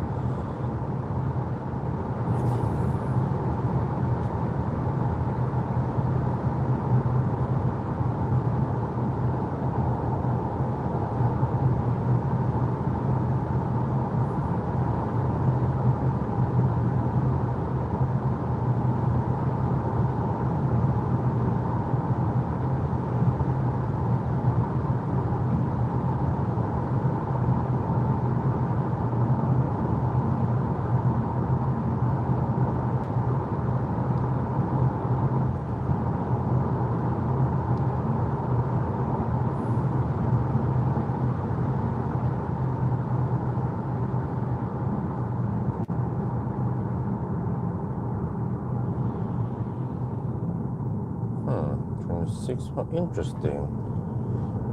6. Interesting.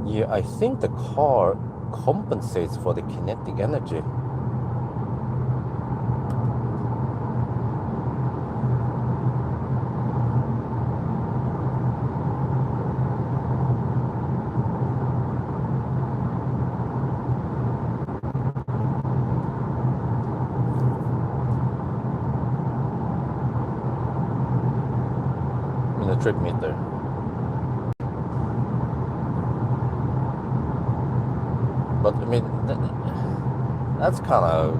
Yeah, I think the car compensates for the kinetic energy. In the trip meter. But I mean, that's kind of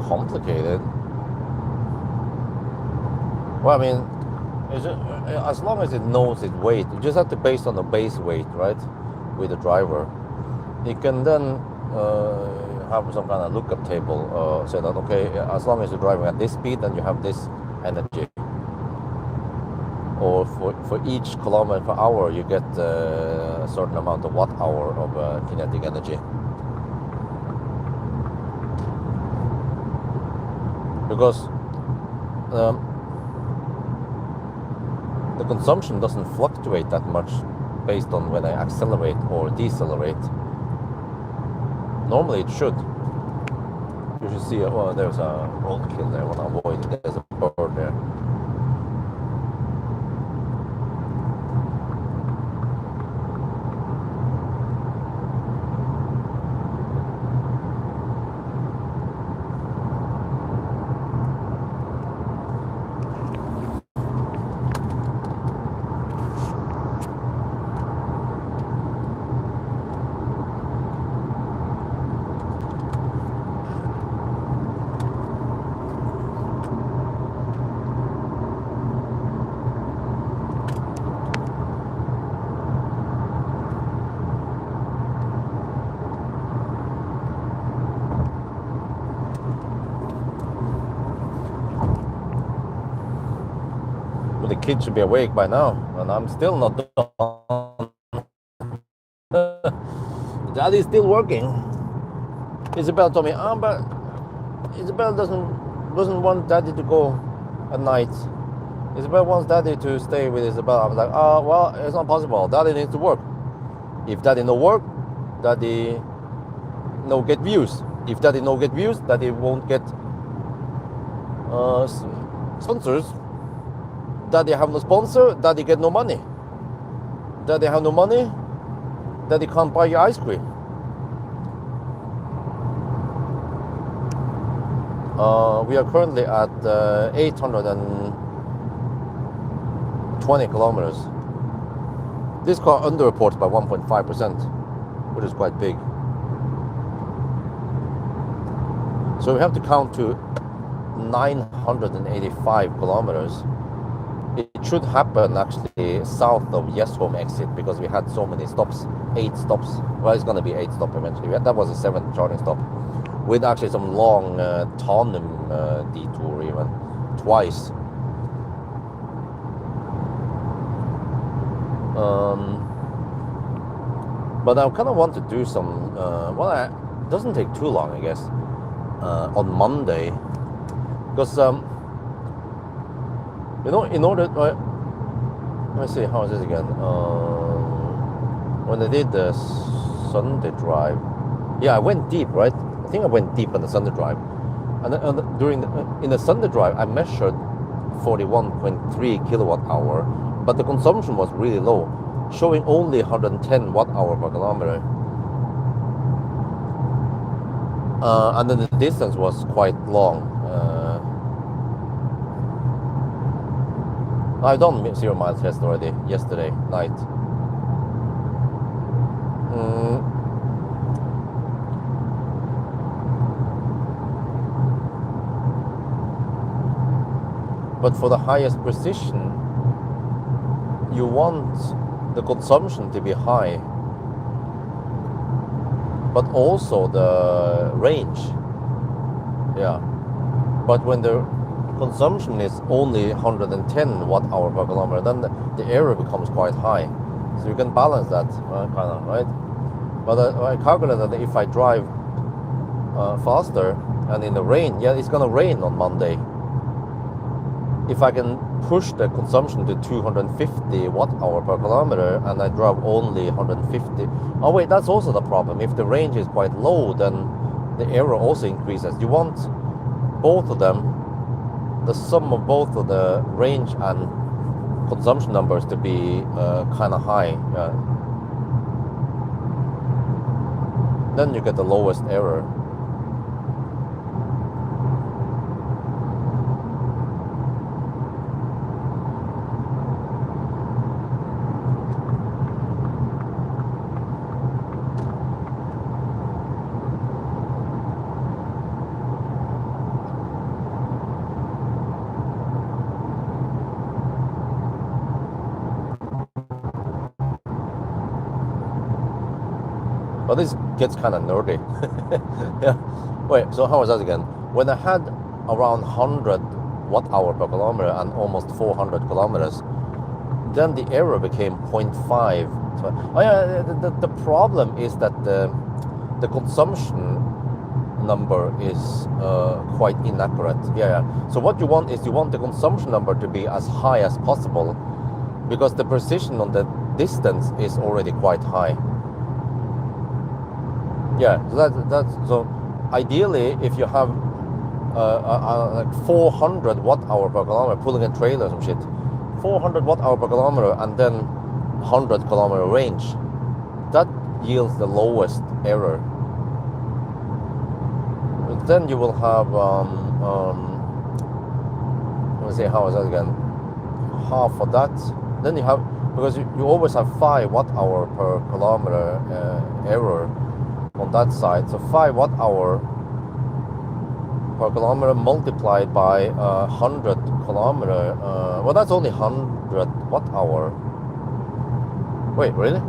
complicated. Well, I mean, as long as it knows its weight, you just have to base on the base weight, right? With the driver, you can then have some kind of lookup table. Say that okay, as long as you're driving at this speed, then you have this energy. Or for each kilometer per hour, you get a certain amount of watt hour of kinetic energy. Because the consumption doesn't fluctuate that much based on when I accelerate or decelerate. Normally it should. You should see, oh, there's a roadkill there. I want to avoid it. There's a bird there. The kids should be awake by now, and I'm still not done. Daddy's still working. Isabel told me, but Isabel doesn't want Daddy to go at night. Isabel wants Daddy to stay with Isabel. I was like, well, it's not possible. Daddy needs to work. If Daddy no work, Daddy no get views. If Daddy no get views, Daddy won't get sponsors. Daddy have no sponsor, Daddy get no money. Daddy have no money, Daddy can't buy you ice cream. We are currently at 820 kilometers. This car underreports by 1.5%, which is quite big. So we have to count to 985 kilometers. It should happen actually south of Yesholm exit because we had so many stops, 8 stops. Well, it's going to be 8 stops eventually. That was a 7th charging stop with actually some long Tanum detour even, twice. But I kind of want to do some, it doesn't take too long, I guess, on Monday. Because in order, let me see, how is this again? When I did the Sunday drive, yeah, I went deep, right? I think I went deep on the Sunday drive, and in the Sunday drive, I measured 41.3 kilowatt hour, but the consumption was really low, showing only 110 watt hour per kilometer, and then the distance was quite long. I've done 0 mile test already yesterday night. But for the highest precision, you want the consumption to be high, but also the range. Yeah. But when the consumption is only 110 watt hour per kilometer, then the error becomes quite high. So you can balance that, kind of, right? But I calculated that if I drive faster and in the rain, yeah, it's gonna rain on Monday. if I can push the consumption to 250 watt hour per kilometer and I drive only 150, oh wait, that's also the problem. If the range is quite low, then the error also increases. You want both of them, the sum of both of the range and consumption numbers to be kind of high. Then you get the lowest error. But this gets kind of nerdy. Yeah. Wait, so how was that again? When I had around 100 watt hour per kilometer and almost 400 kilometers, then the error became 0.5. Oh yeah, the problem is that the consumption number is quite inaccurate. Yeah. So what you want is you want the consumption number to be as high as possible, because the precision on the distance is already quite high. Yeah, so so ideally, if you have like 400 watt hour per kilometer pulling a trailer or some shit, 400 watt hour per kilometer and then 100 kilometer range, that yields the lowest error. But then you will have let me see, how is that again? Half of that. Then you have, because you always have 5 watt hour per kilometer error on that side. So 5 watt hour per kilometer multiplied by 100 kilometer. Well, that's only 100 watt hour. Wait, really?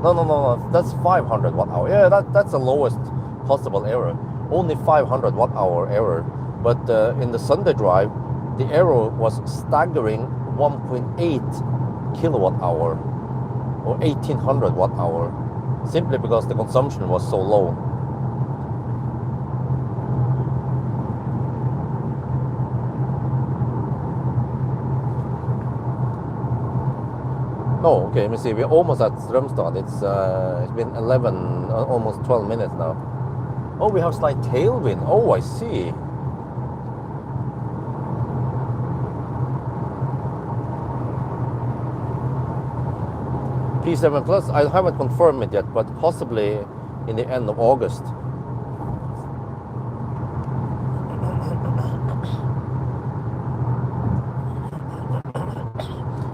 No. That's 500 watt hour. Yeah, that's the lowest possible error. Only 500 watt hour error. But in the Sunday drive, the error was staggering 1.8 kilowatt hour or 1800 watt hour, simply because the consumption was so low. Oh, okay, let me see. We're almost at Strömstad. It's been 11, almost 12 minutes now. Oh, we have slight tailwind. Oh, I see. P7 Plus, I haven't confirmed it yet, but possibly in the end of August.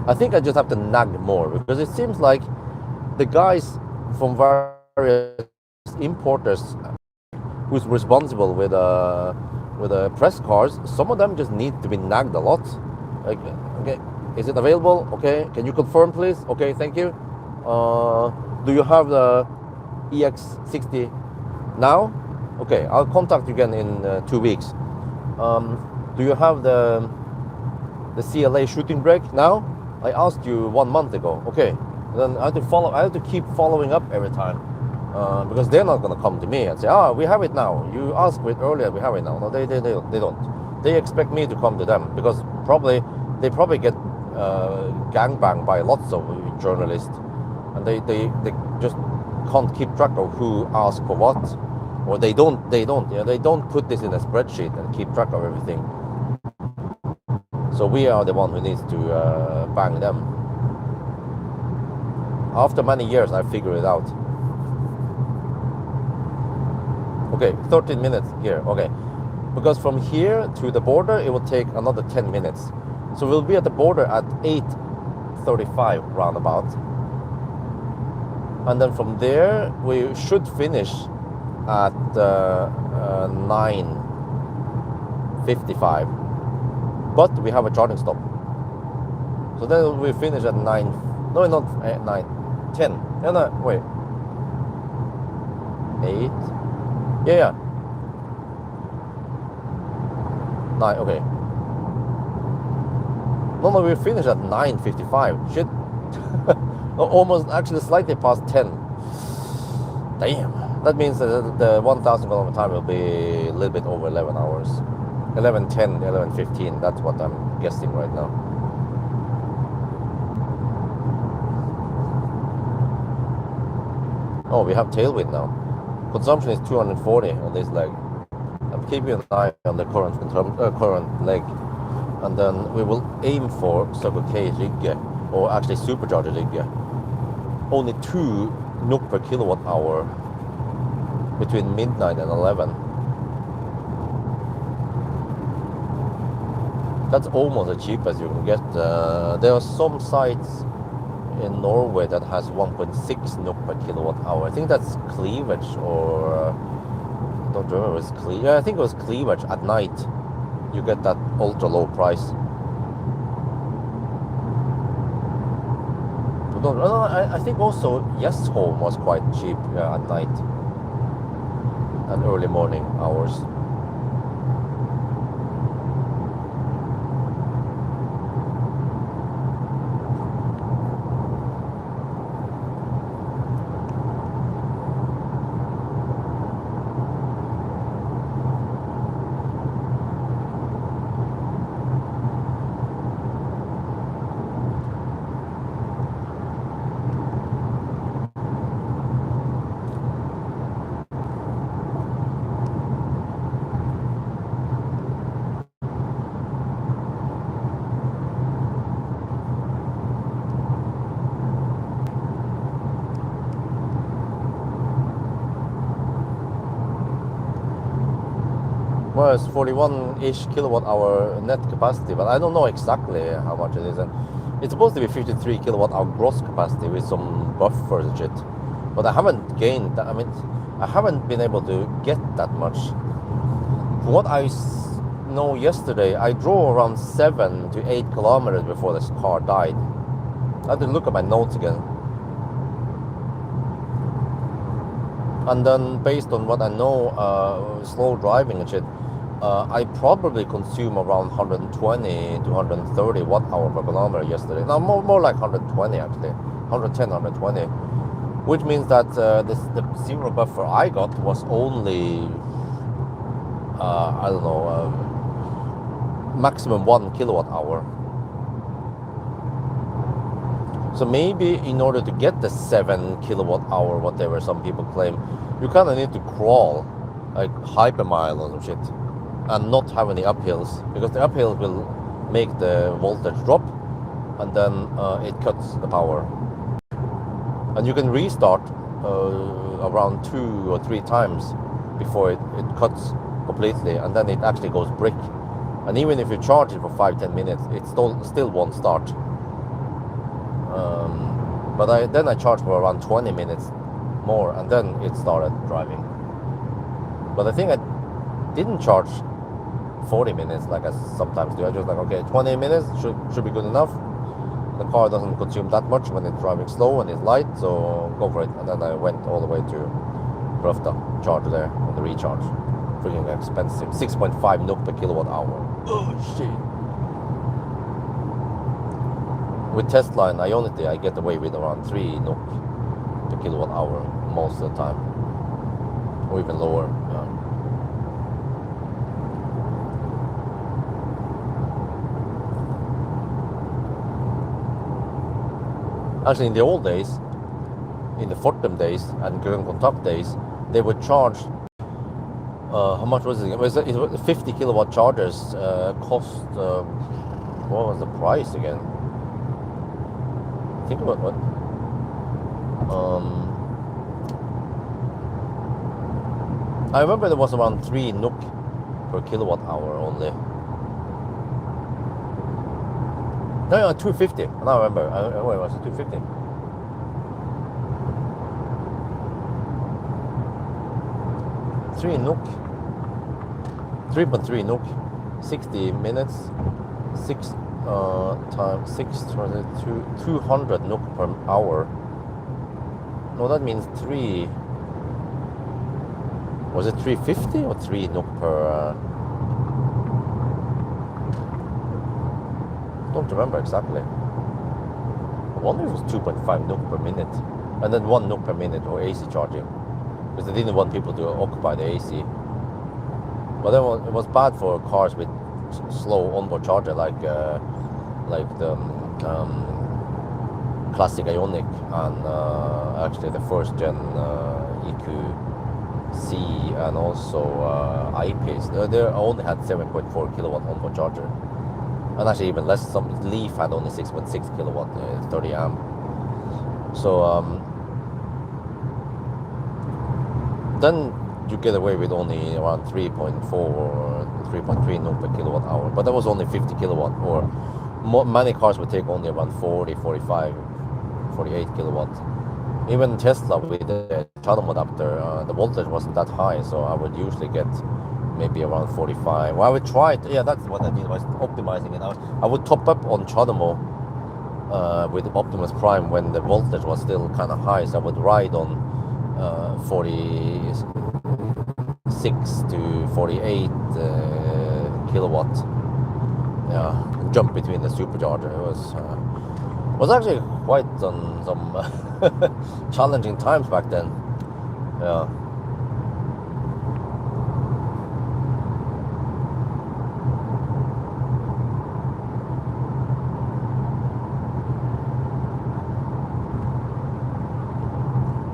I think I just have to nag more, because it seems like the guys from various importers who's responsible with press cars, some of them just need to be nagged a lot. Like, okay, is it available? Okay, can you confirm, please? Okay, thank you. Do you have the EX60 now? Okay, I'll contact you again in 2 weeks. Do you have the CLA shooting brake now? I asked you 1 month ago. Okay, then I have to keep following up every time, because they're not gonna come to me and say, we have it now. You asked for it earlier, we have it now. No, they don't. They expect me to come to them, because they probably get gangbanged by lots of journalists, and they just can't keep track of who asked for what, or they don't put this in a spreadsheet and keep track of everything. So we are the one who needs to bang them. After many years, I figured it out. Okay, 13 minutes here. Okay, because from here to the border, it will take another 10 minutes. So we'll be at the border at 8:35 roundabout. And then from there, we should finish at 9:55. But we have a charging stop. So then we finish at 9. No, not 9. 10. No, wait. 8. Yeah. 9, okay. No, we finish at 9:55. Shit. Almost, actually slightly past 10. Damn. That means that the 1,000 kilometer time will be a little bit over 11 hours. 11:10, 11:15. That's what I'm guessing right now. Oh, we have tailwind now. Consumption is 240 on this leg. I'm keeping an eye on the current leg, and then we will aim for Circle K Rygge, or actually supercharger Rygge. Only 2 NOK per kilowatt hour between midnight and 11. That's almost as cheap as you can get. There are some sites in Norway that has 1.6 NOK per kilowatt hour. I think that's cleavage, or I don't remember if it's cleavage. Yeah, I think it was cleavage at night. You get that ultra low price. I think also Yes Home was quite cheap at night and early morning hours. Well, it's 41-ish kilowatt hour net capacity, but I don't know exactly how much it is. And it's supposed to be 53 kilowatt hour gross capacity with some buffers and shit. But I haven't gained that. I mean, I haven't been able to get that much. From what I know yesterday, I drove around 7 to 8 kilometers before this car died. I had to look at my notes again. And then based on what I know, slow driving and shit, I probably consume around 120 to 130 watt hour per kilometer yesterday. No, more like 120 actually, 110, 120. Which means that the zero buffer I got was only, I don't know, maximum 1 kilowatt hour. So maybe in order to get the 7 kilowatt hour, whatever some people claim, you kind of need to crawl, like hypermile or some shit, and not have any uphills, because the uphills will make the voltage drop, and then it cuts the power. And you can restart around 2 or 3 times before it cuts completely, and then it actually goes brick. And even if you charge it for 5-10 minutes, it still won't start. But then I charged for around 20 minutes more, and then it started driving. But I think I didn't charge 40 minutes like I sometimes do. I just like, okay, 20 minutes should be good enough. The car doesn't consume that much when it's driving slow and it's light, so go for it. And then I went all the way to Brøfta, charger there on the recharge. Freaking expensive, 6.5 NOK per kilowatt hour. Oh shit. With Tesla and Ionity, I get away with around 3 NOK per kilowatt hour most of the time, or even lower. Yeah. Actually, in the old days, in the Fortum days and Grønn Kontakt days, they would charge. How much was it? It was 50 kilowatt chargers cost. What was the price again? Think about what. I remember there was around 3 NOK per kilowatt hour only. No, 250. Now I remember. Wait, was it 250? NOK. 3.3 NOK. 60 minutes. 6 times 6 200 NOK per hour. No, that means 3. Was it 350 or 3 NOK per? Don't remember exactly. I wonder if it was 2.5 NOK per minute, and then 1 NOK per minute or AC charging, because they didn't want people to occupy the AC. But then it was bad for cars with slow onboard charger, like the classic Ioniq and actually the first gen EQC and also I-Pace. They only had 7.4 kilowatt onboard charger, and actually even less. Some Leaf had only 6.6 kilowatt, 30 amp. So then you get away with only around 3.4 or 3.3 NOK per kilowatt hour. But that was only 50 kilowatt, or many cars would take only around 40, 45, 48 kilowatt. Even Tesla with the CHAdeMO adapter, the voltage wasn't that high, so I would usually get maybe around 45. Well, I would try to, yeah, that's what I did, I was optimizing it. I would top up on CHAdeMO with Optimus Prime when the voltage was still kind of high, so I would ride on 46 to 48 kilowatt. Yeah, jump between the supercharger. It was actually quite some challenging times back then. Yeah.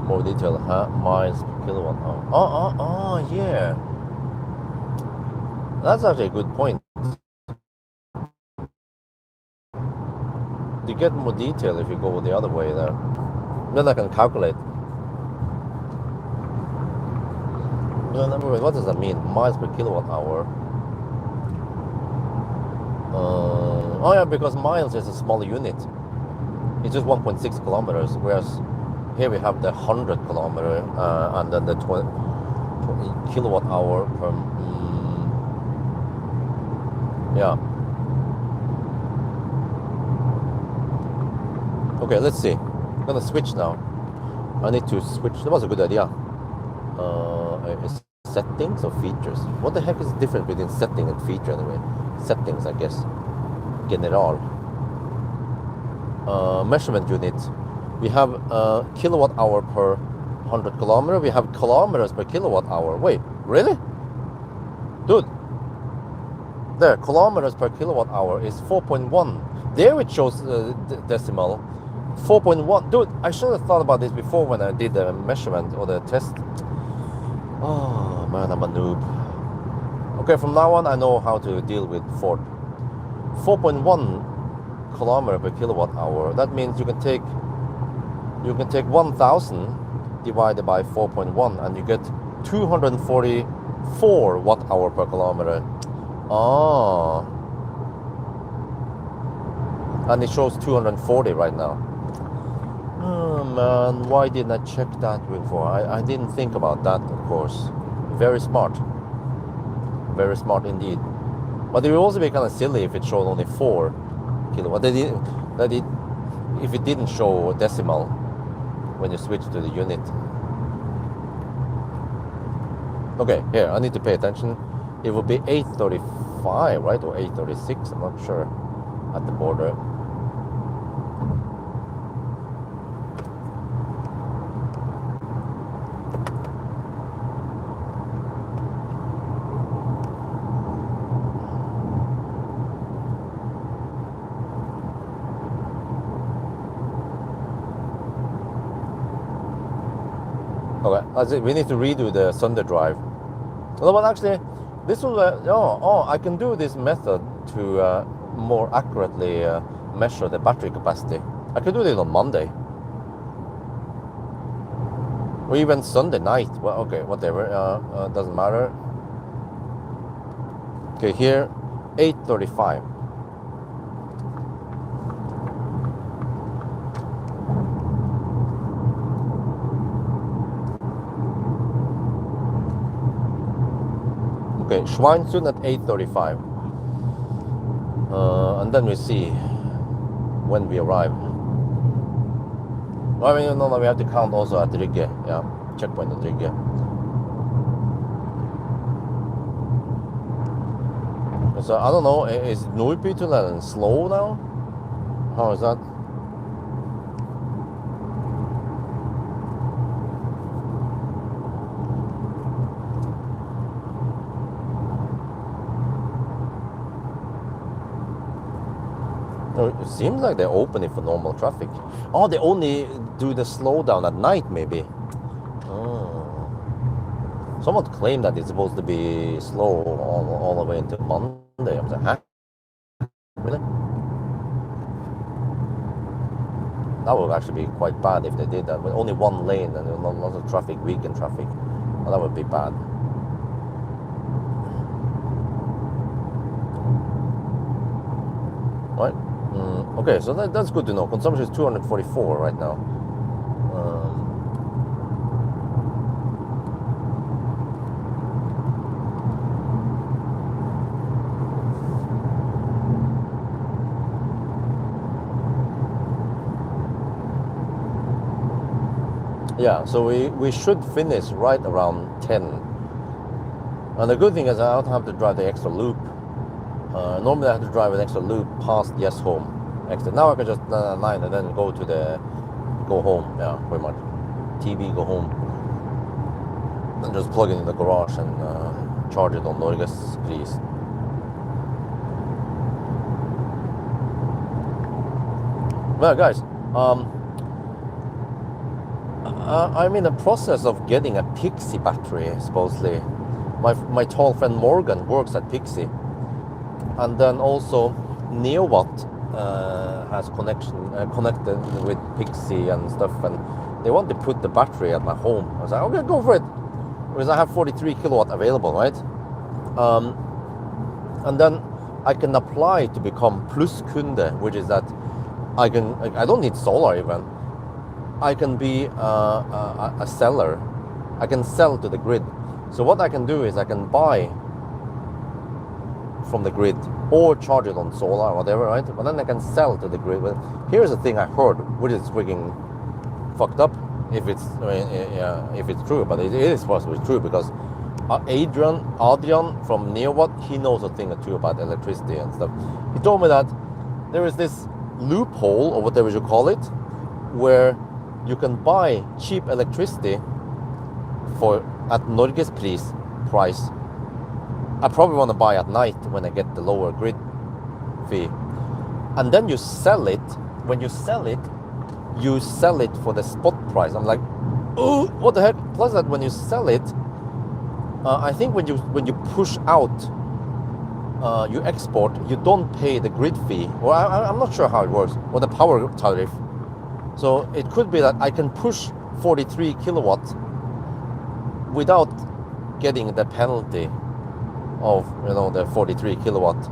More detail, miles per kilowatt hour. Oh, yeah. That's actually a good point. You get more detail if you go the other way there. Then I can calculate. What does that mean? Miles per kilowatt hour. Oh yeah, because miles is a smaller unit. It's just 1.6 kilometers, whereas here we have the 100 kilometer and then the 20 kilowatt hour per. Yeah. Okay, let's see. I'm gonna switch now. I need to switch. That was a good idea. Settings or features? What the heck is the difference between setting and feature anyway? Settings, I guess. General. Measurement unit. We have kilowatt hour per 100 kilometer. We have kilometers per kilowatt hour. Wait, really? Dude. There, kilometers per kilowatt hour is 4.1. There it shows decimal. 4.1. Dude, I should have thought about this before when I did the measurement or the test. Oh man, I'm a noob. Okay, from now on I know how to deal with Ford. 4.1 kilometer per kilowatt hour. That means you can take 1,000 divided by 4.1 and you get 244 watt hour per kilometer. Oh. And it shows 240 right now. Oh man, why didn't I check that before? I didn't think about that, of course. Very smart. Very smart indeed. But it would also be kind of silly if it showed only 4 kilowatt. If it didn't show decimal when you switch to the unit. Okay, here, I need to pay attention. It would be 835, right? Or 836, I'm not sure, at the border. Okay, that's it. We need to redo the Sunday drive. Well, but actually, this will. I can do this method to more accurately measure the battery capacity. I can do this on Monday, or even Sunday night. Well, okay, whatever. Doesn't matter. Okay, here, 8:35. Okay, Schweinsund at 8:35. And then we see when we arrive. I mean, no, we have to count also at Rygge. Yeah, checkpoint at Rygge. So I don't know, is Nordbytunnelen slow now? How is that? No, it seems like they open it for normal traffic. Oh, they only do the slowdown at night, maybe. Oh. Someone claimed that it's supposed to be slow all the way until Monday. I was like, huh? Really? That would actually be quite bad if they did that. With only one lane and lots of traffic, weekend traffic. Well, that would be bad. Right? Okay, so that's good to know. Consumption is 244 right now. Yeah, so we should finish right around 10. And the good thing is I don't have to drive the extra loop. Normally I have to drive an extra loop past Yes Home exit. Now I can just 9 and then go home. Yeah, pretty much. TV, go home. And just plug it in the garage and charge it on Norges Pris. Well, guys, I'm in the process of getting a Pixie battery, supposedly. My tall friend Morgan works at Pixie. And then also Neowatt has connected with Pixie and stuff, and they want to put the battery at my home. I was like, okay, go for it, because I have 43 kilowatt available, right? And then I can apply to become Plus Kunde, which is that I don't need solar even. I can be a seller. I can sell to the grid. So what I can do is I can buy from the grid or charge it on solar or whatever, right? But then I can sell to the grid. But here's the thing I heard, which is freaking fucked up if it's true, but it is possibly true, because Adrian from Neowatt, he knows a thing or two about electricity and stuff. He told me that there is this loophole, or whatever you call it, where you can buy cheap electricity at Norges price. I probably want to buy at night when I get the lower grid fee. And then you sell it. When you sell it for the spot price. I'm like, oh, what the heck? Plus that when you sell it, I think when you push out, you export, you don't pay the grid fee. Well, I'm not sure how it works, or the power tariff. So it could be that I can push 43 kilowatt without getting the penalty of the 43 kilowatt.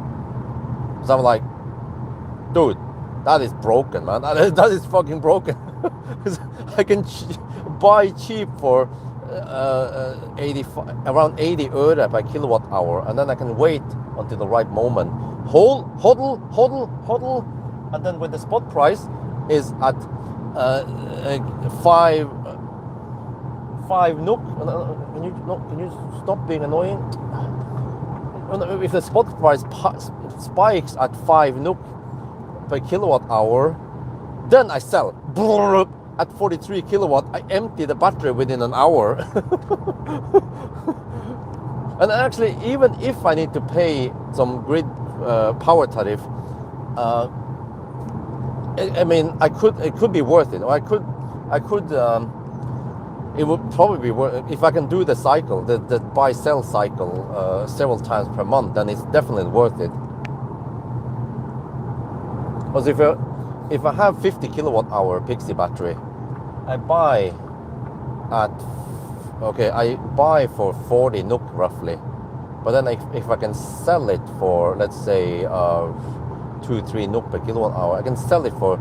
So I'm like, dude, that is broken, man. That is fucking broken. I can buy cheap for around 80 euro per kilowatt hour, and then I can wait until the right moment. Hodl, and then when the spot price is at 5 NOK. Can you stop being annoying? If the spot price spikes at 5 NOK per kilowatt hour, then I sell at 43 kilowatt. I empty the battery within an hour. And actually, even if I need to pay some grid power tariff, I mean, it could be worth it. Or it would probably be worth, if I can do the cycle, the buy-sell cycle several times per month, then it's definitely worth it. Because if I have 50 kilowatt hour Pixie battery, I buy for 40 NOK roughly. But then if I can sell it for, let's say, 2-3 NOK per kilowatt hour, I can sell it for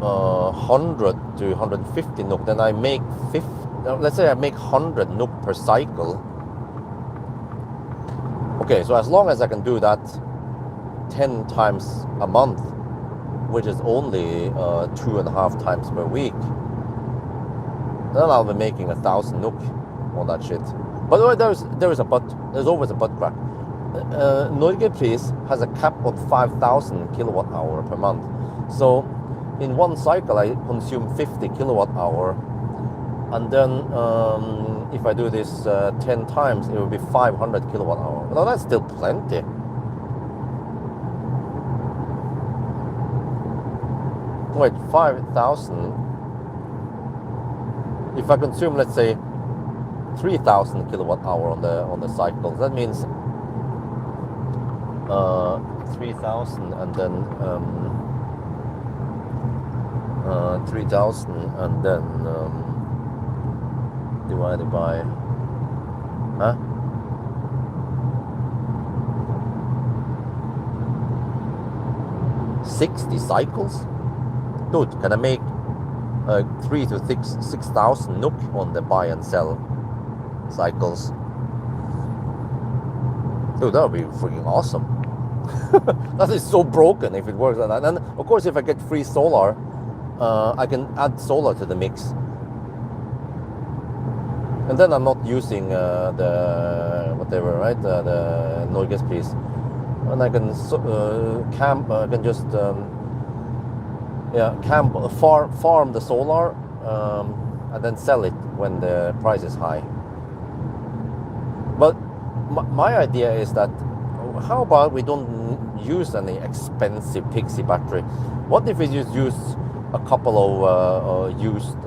100 to 150 NOK, then I make let's say I make 100 NOK per cycle. Okay, so as long as I can do that 10 times a month, which is only 2.5 times per week, then I'll be making 1,000 NOK on that shit. But there's always a but crack. Norgepris has a cap on 5,000 kilowatt hour per month. So in one cycle I consume 50 kilowatt hour, and then if I do this 10 times, it will be 500 kilowatt hour. Now that's still plenty. Wait, 5,000. If I consume, let's say, 3,000 kilowatt hour on the cycle, that means 3,000 and then 3,000 and then divided by 60 cycles. Dude, can I make 3 to 6,000 NOK on the buy and sell cycles? Dude, that would be freaking awesome. That is so broken if it works like that. And of course, if I get free solar, I can add solar to the mix. And then I'm not using the whatever, right? The Norgespris. And I can camp. I can just farm the solar and then sell it when the price is high. But my idea is that how about we don't use any expensive Pixie battery? What if we just use a couple of used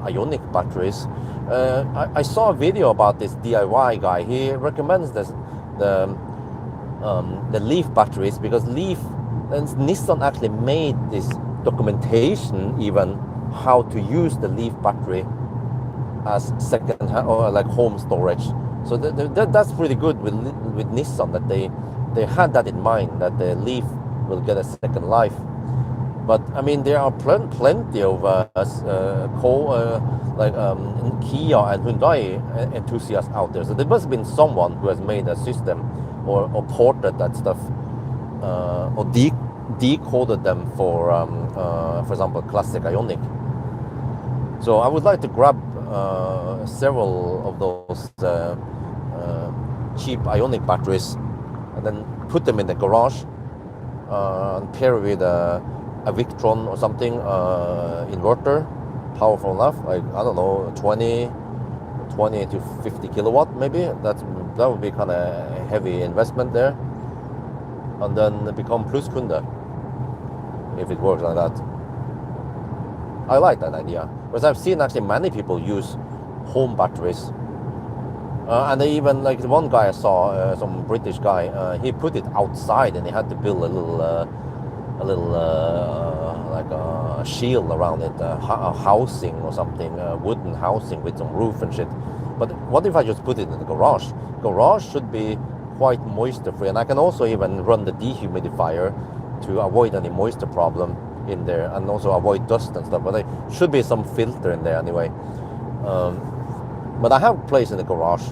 ionic batteries? I saw a video about this DIY guy. He recommends the Leaf batteries because Leaf and Nissan actually made this documentation even how to use the Leaf battery as second or like home storage. So that's pretty good with Nissan that they had that in mind, that the Leaf will get a second life. But I mean, there are plenty of Kia and Hyundai enthusiasts out there. So there must have been someone who has made a system or ported that stuff or decoded them for example, classic Ioniq. So I would like to grab several of those cheap Ioniq batteries and then put them in the garage and pair with a Victron or something inverter, powerful enough, like I don't know, 20 to 50 kilowatt maybe. That would be kind of heavy investment there, and then become Pluskunde if it works like that. I like that idea because I've seen actually many people use home batteries, and they even, like the one guy I saw, some British guy, he put it outside and he had to build a little like a shield around it, a housing or something, a wooden housing with some roof and shit. But what if I just put it in the garage? Garage should be quite moisture free, and I can also even run the dehumidifier to avoid any moisture problem in there and also avoid dust and stuff. But there should be some filter in there anyway. But I have a place in the garage,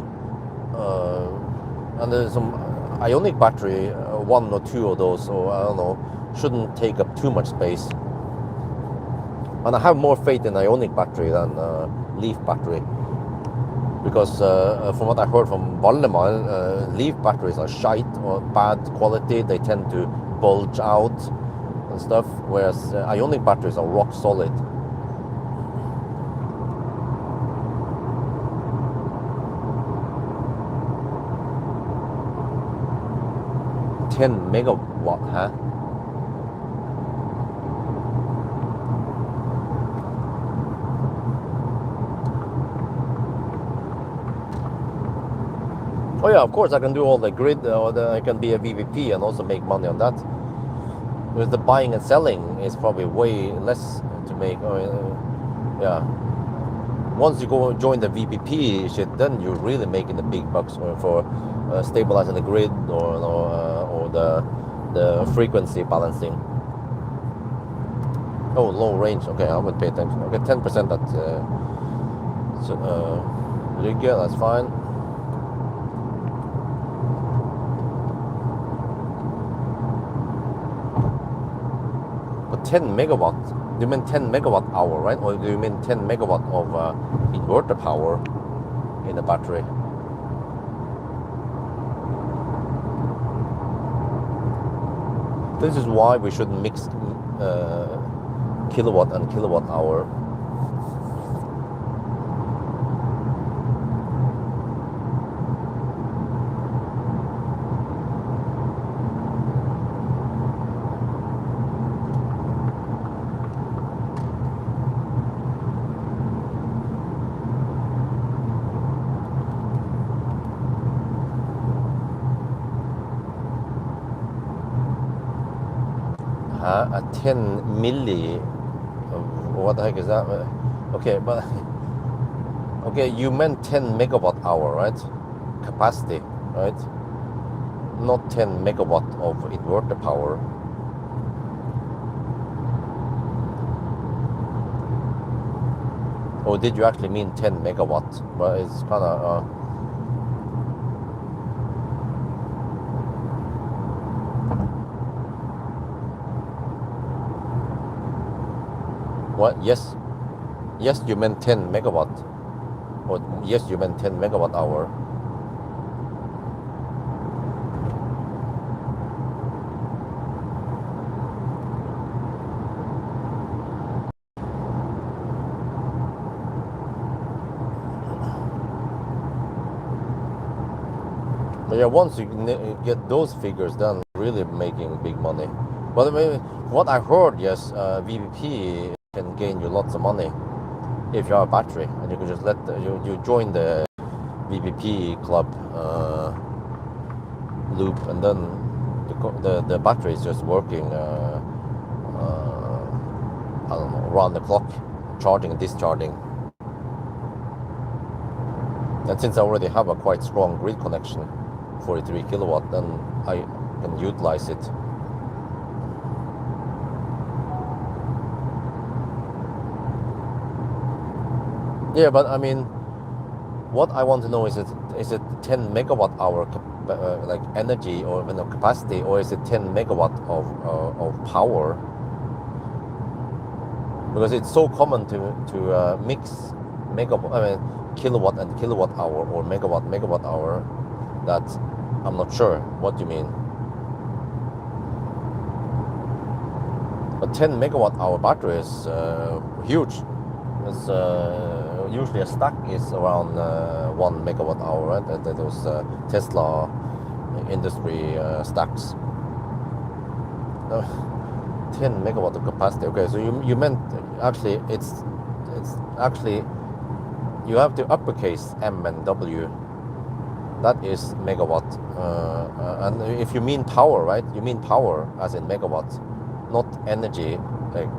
and there's some Ioniq battery, one or two of those, or I don't know, shouldn't take up too much space. And I have more faith in Ioniq battery than Leaf battery, because from what I heard from Valdemar, Leaf batteries are shite or bad quality. They tend to bulge out and stuff, whereas Ioniq batteries are rock solid. $10 megawatt, huh? Oh yeah, of course I can do all the grid, or I can be a VVP and also make money on that. Because the buying and selling is probably way less to make. Yeah. Once you go join the VPP shit, then you're really making the big bucks for stabilizing the grid or the frequency balancing. Oh, low range. Okay, I would pay attention. Okay, 10% at Rygge, that's fine. But 10 megawatt. Do you mean 10 megawatt hour, right? Or do you mean 10 megawatt of inverter power in the battery? This is why we shouldn't mix kilowatt and kilowatt hour. A 10 milli. What the heck is that? Okay, but okay, you meant 10 megawatt hour, right? Capacity, right? Not 10 megawatt of inverter power. Or did you actually mean 10 megawatt? But it's kind of what? Yes, yes, you meant 10 megawatt. Or yes, you meant 10 megawatt hour. But yeah, once you get those figures, then really making big money. But I mean, what I heard, yes, VVP can gain you lots of money if you have a battery, and you can just let you join the VVP club loop, and then the battery is just working. I don't know, around the clock, charging and discharging. And since I already have a quite strong grid connection, 43 kilowatt, then I can utilize it. Yeah, but I mean, what I want to know is it 10 megawatt hour like energy or capacity, or is it 10 megawatt of power? Because it's so common to mix kilowatt and kilowatt hour, or megawatt hour, that I'm not sure what you mean. A 10 megawatt hour battery is huge. It's usually a stack is around 1 megawatt hour, right? Those Tesla industry stacks. 10 megawatt of capacity. Okay, so you meant actually it's actually you have to uppercase M and W. That is megawatt. And if you mean power, right? You mean power as in megawatt, not energy like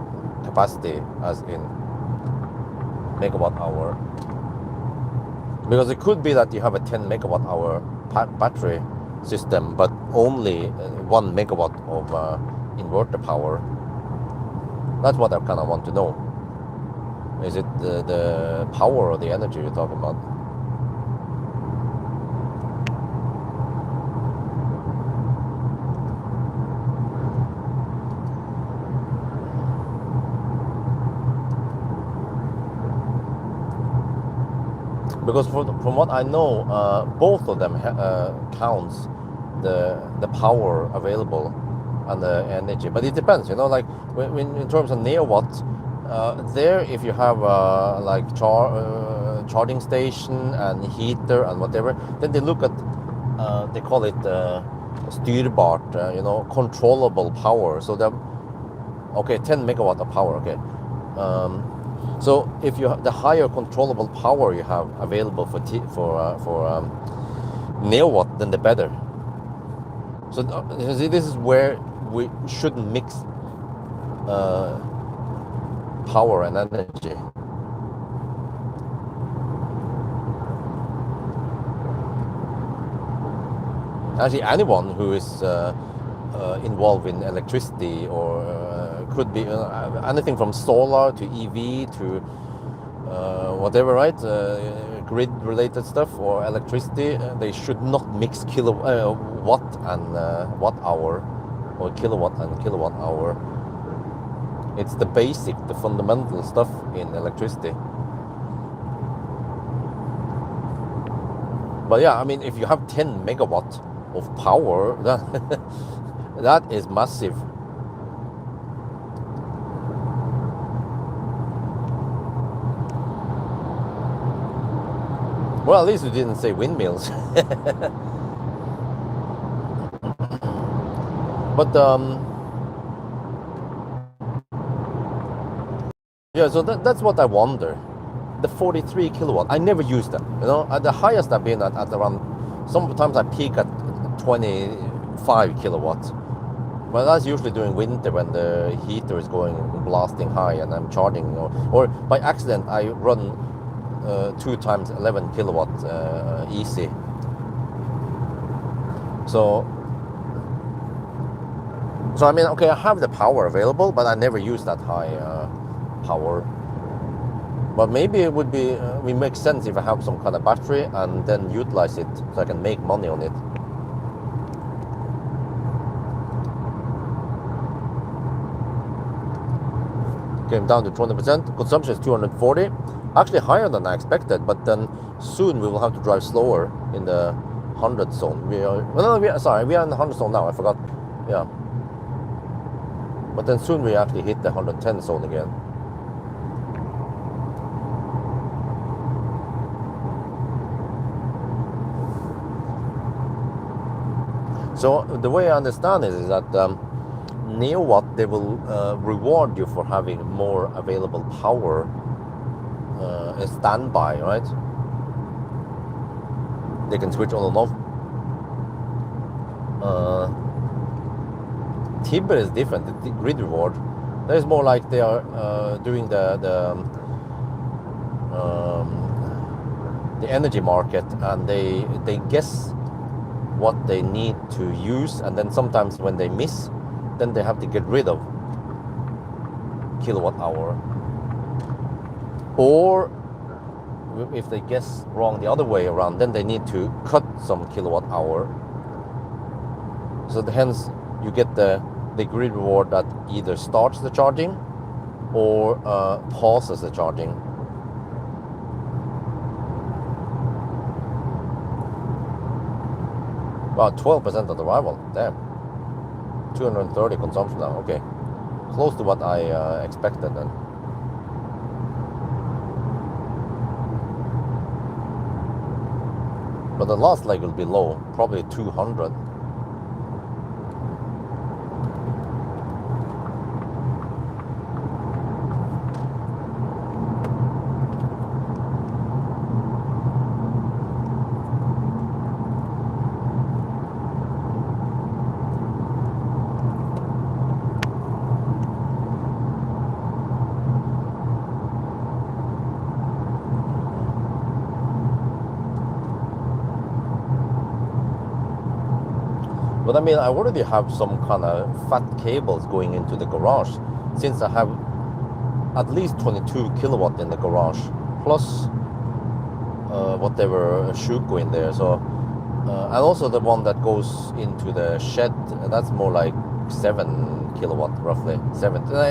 capacity as in megawatt hour. Because it could be that you have a 10 megawatt hour battery system, but only 1 megawatt of inverter power. That's what I kind of want to know. Is it the power or the energy you're talking about? Because from what I know, both of them counts the power available and the energy. But it depends, you know, like when in terms of neowatt, there if you have like charging station and heater and whatever, then they look at they call it styrbart, you know, controllable power. So okay, 10 megawatt of power. Okay. So if you have the higher controllable power you have available for neowatt, then the better. So this is where we shouldn't mix power and energy. Actually, anyone who is involved in electricity or could be anything from solar to EV to whatever, right? Grid related stuff or electricity, they should not mix watt and watt hour or kilowatt and kilowatt hour. It's the basic, the fundamental stuff in electricity. But yeah, I mean, if you have 10 megawatt of power, that is massive. Well, at least you didn't say windmills. But yeah, so that's what I wonder. The 43 kilowatt, I never used that. You know, at the highest I've been at around. Sometimes I peak at 25 kilowatts. But that's usually during winter when the heater is going blasting high and I'm charging, or by accident I run 2 times 11 kilowatt easy. So I mean, okay, I have the power available, but I never use that high power. But maybe it would be, it makes sense if I have some kind of battery and then utilize it so I can make money on it. Came down to 20%. Consumption is 240. Actually higher than I expected, but then soon we will have to drive slower in the 100 zone. We are, well, no, we are in the 100 zone now, I forgot. Yeah. But then soon we actually hit the 110 zone again. So the way I understand it is that Neowatt, they will reward you for having more available power standby, right? They can switch on and off. Tibber is different. The grid reward, that is more like they are doing the energy market, and they guess what they need to use, and then sometimes when they miss, then they have to get rid of kilowatt hour. Or if they guess wrong the other way around, then they need to cut some kilowatt hour. So hence you get the grid reward that either starts the charging or pauses the charging. Wow, 12% of the arrival. Damn. 230 consumption now. Okay. Close to what I expected then. But the last leg will be low, probably 200. But I mean, I already have some kind of fat cables going into the garage, since I have at least 22 kilowatt in the garage, plus whatever should go in there. So, and also the one that goes into the shed, that's more like 7 kilowatt roughly,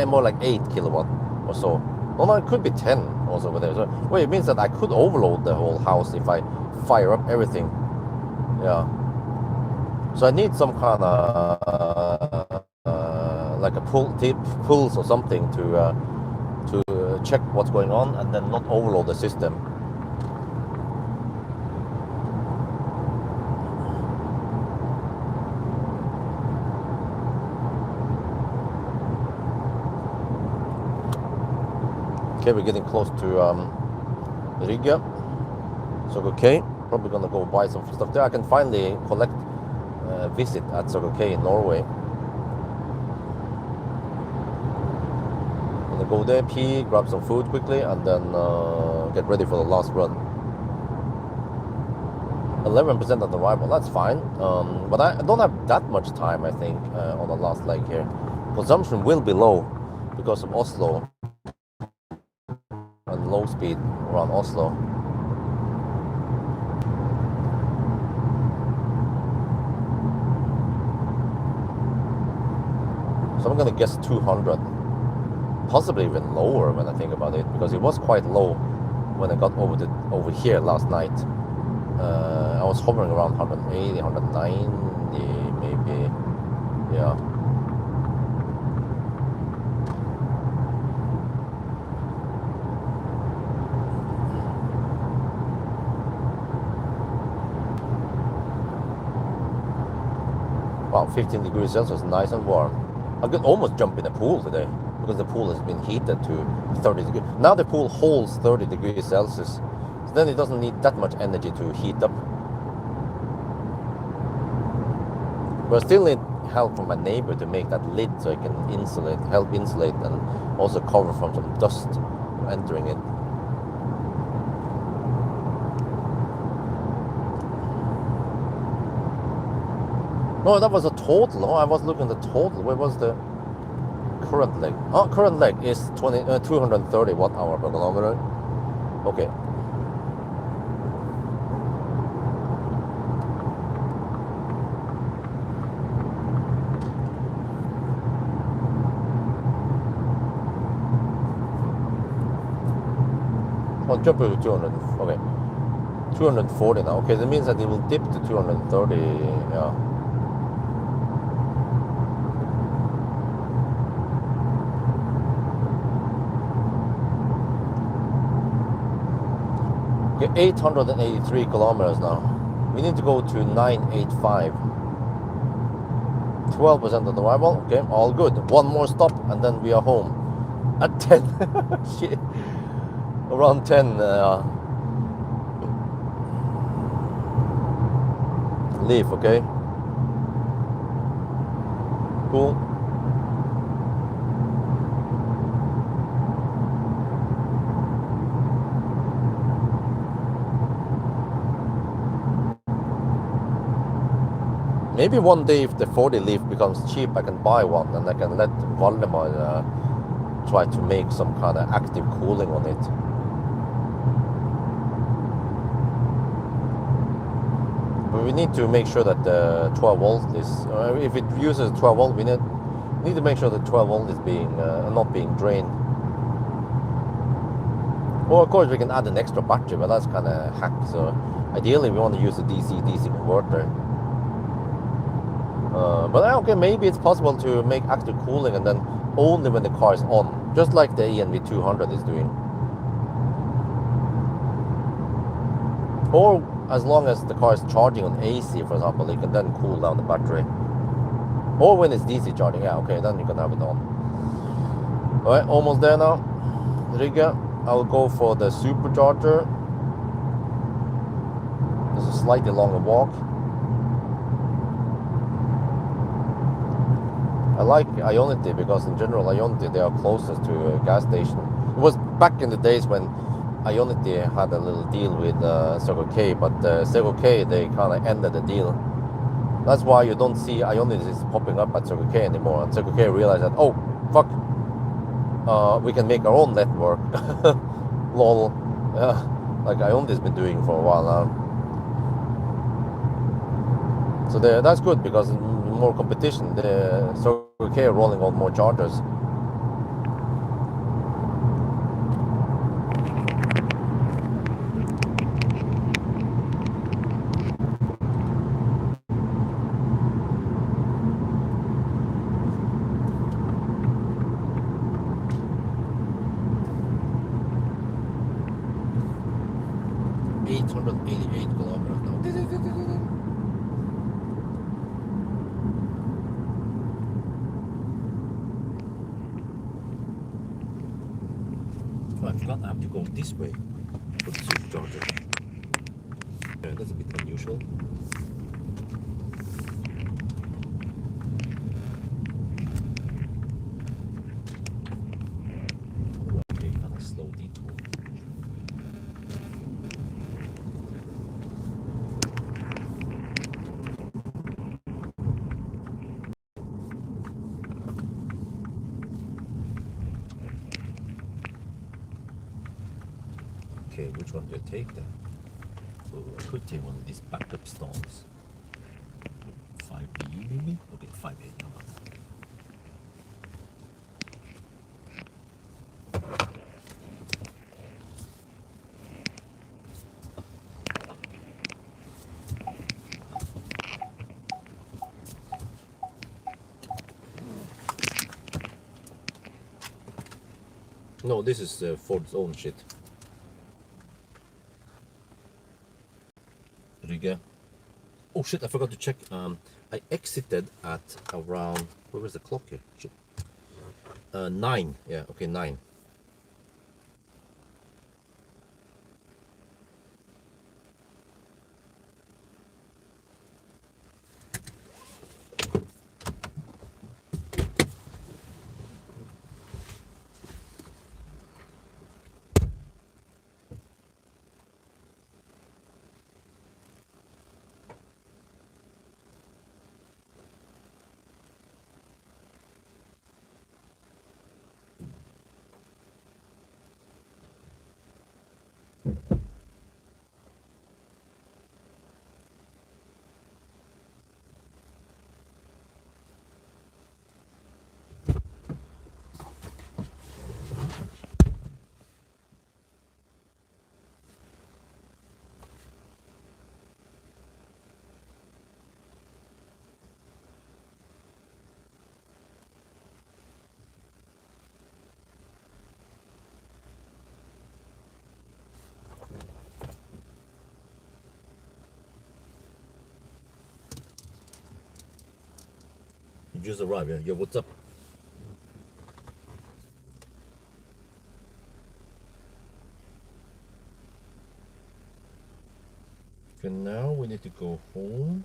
more like 8 kilowatt or so. Well, no, it could be 10 also over there. So, well, it means that I could overload the whole house if I fire up everything. Yeah. So I need some kind of like a pulse or something to check what's going on and then not overload the system. Okay, we're getting close to Riga. So okay, probably gonna go buy some stuff there. I can finally collect visit at Circle K in Norway. Gonna go there, pee, grab some food quickly, and then get ready for the last run. 11% of the arrival, that's fine. But I don't have that much time, I think, on the last leg here. Consumption will be low because of Oslo and low speed around Oslo. So I'm gonna guess 200, possibly even lower when I think about it, because it was quite low when I got over here last night. I was hovering around 180, 190 maybe, yeah. Wow, 15 degrees Celsius, nice and warm. I could almost jump in the pool today because the pool has been heated to 30 degrees. Now the pool holds 30 degrees Celsius, so then it doesn't need that much energy to heat up. But still need help from my neighbor to make that lid so I can help insulate, and also cover from some dust entering it. No, that was a total. Oh, I was looking at the total. Where was the current leg? Oh, current leg is 230 watt-hour per kilometer. Okay. I'll jump to 200. Okay. 240 now. Okay, that means that it will dip to 230. Yeah. Okay, 883 kilometers now. We need to go to 985. 12% of the arrival. Okay, all good. One more stop and then we are home. At 10. Shit. Around 10. Leave, okay? Cool. Maybe one day if the 40 leaf becomes cheap, I can buy one and I can let Valdemar try to make some kind of active cooling on it. But we need to make sure that the 12 volt is, if it uses 12 volt, we need to make sure that 12 volt is being not being drained. Well, of course we can add an extra battery, but that's kind of hack. So ideally we want to use a DC-DC converter. But okay, maybe it's possible to make active cooling and then only when the car is on, just like the ENV 200 is doing. Or as long as the car is charging on AC, for example, it can then cool down the battery. Or when it's DC charging, yeah, okay, then you can have it on. Alright, almost there now. Riga, I'll go for the supercharger. There's a slightly longer walk. I like Ionity because in general Ionity they are closest to a gas station. It was back in the days when Ionity had a little deal with Circle K, but Circle K they kind of ended the deal. That's why you don't see Ionity popping up at Circle K anymore. And Circle K realized that, oh fuck, we can make our own network. Lol, like Ionity's been doing for a while now. So that's good because more competition. The Circle K are rolling out more chargers. I forgot I have to go this way for the supercharger. Yeah, that's a bit unusual. Okay, kind of slow detour. Okay, which one do I take then? Oh, I could take one of these backup stalls. 5B maybe? Okay, 5A. No, this is Ford's own shit. Riga. Oh shit, I forgot to check. I exited at around, where was the clock here? Shit. 9. Yeah, okay, 9. just arrived. Yeah, what's up? Okay, now we need to go home.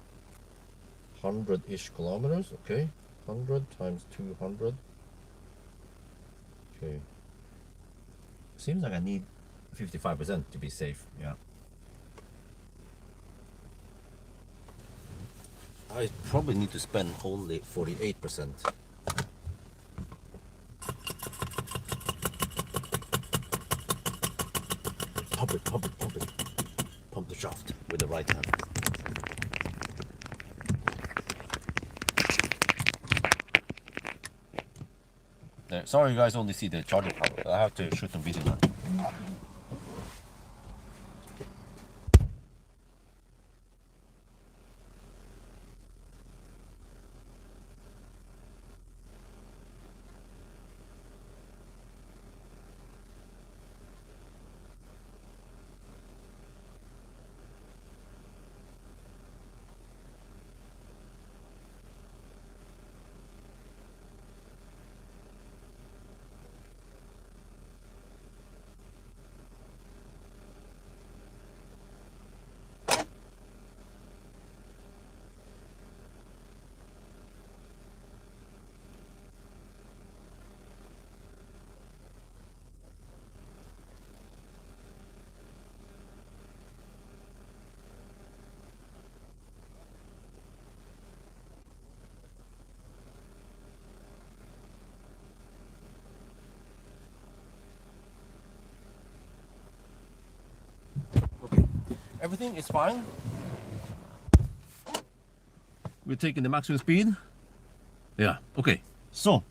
100-ish kilometers. Okay, 100 times 200. Okay. Seems like I need 55% to be safe. Yeah. I probably need to spend only 48%. Pump it, pump it, pump it. Pump the shaft with the right hand. There. Sorry you guys only see the charging power. I have to shoot some video now. Okay, everything is fine. We're taking the maximum speed. Yeah, okay. So,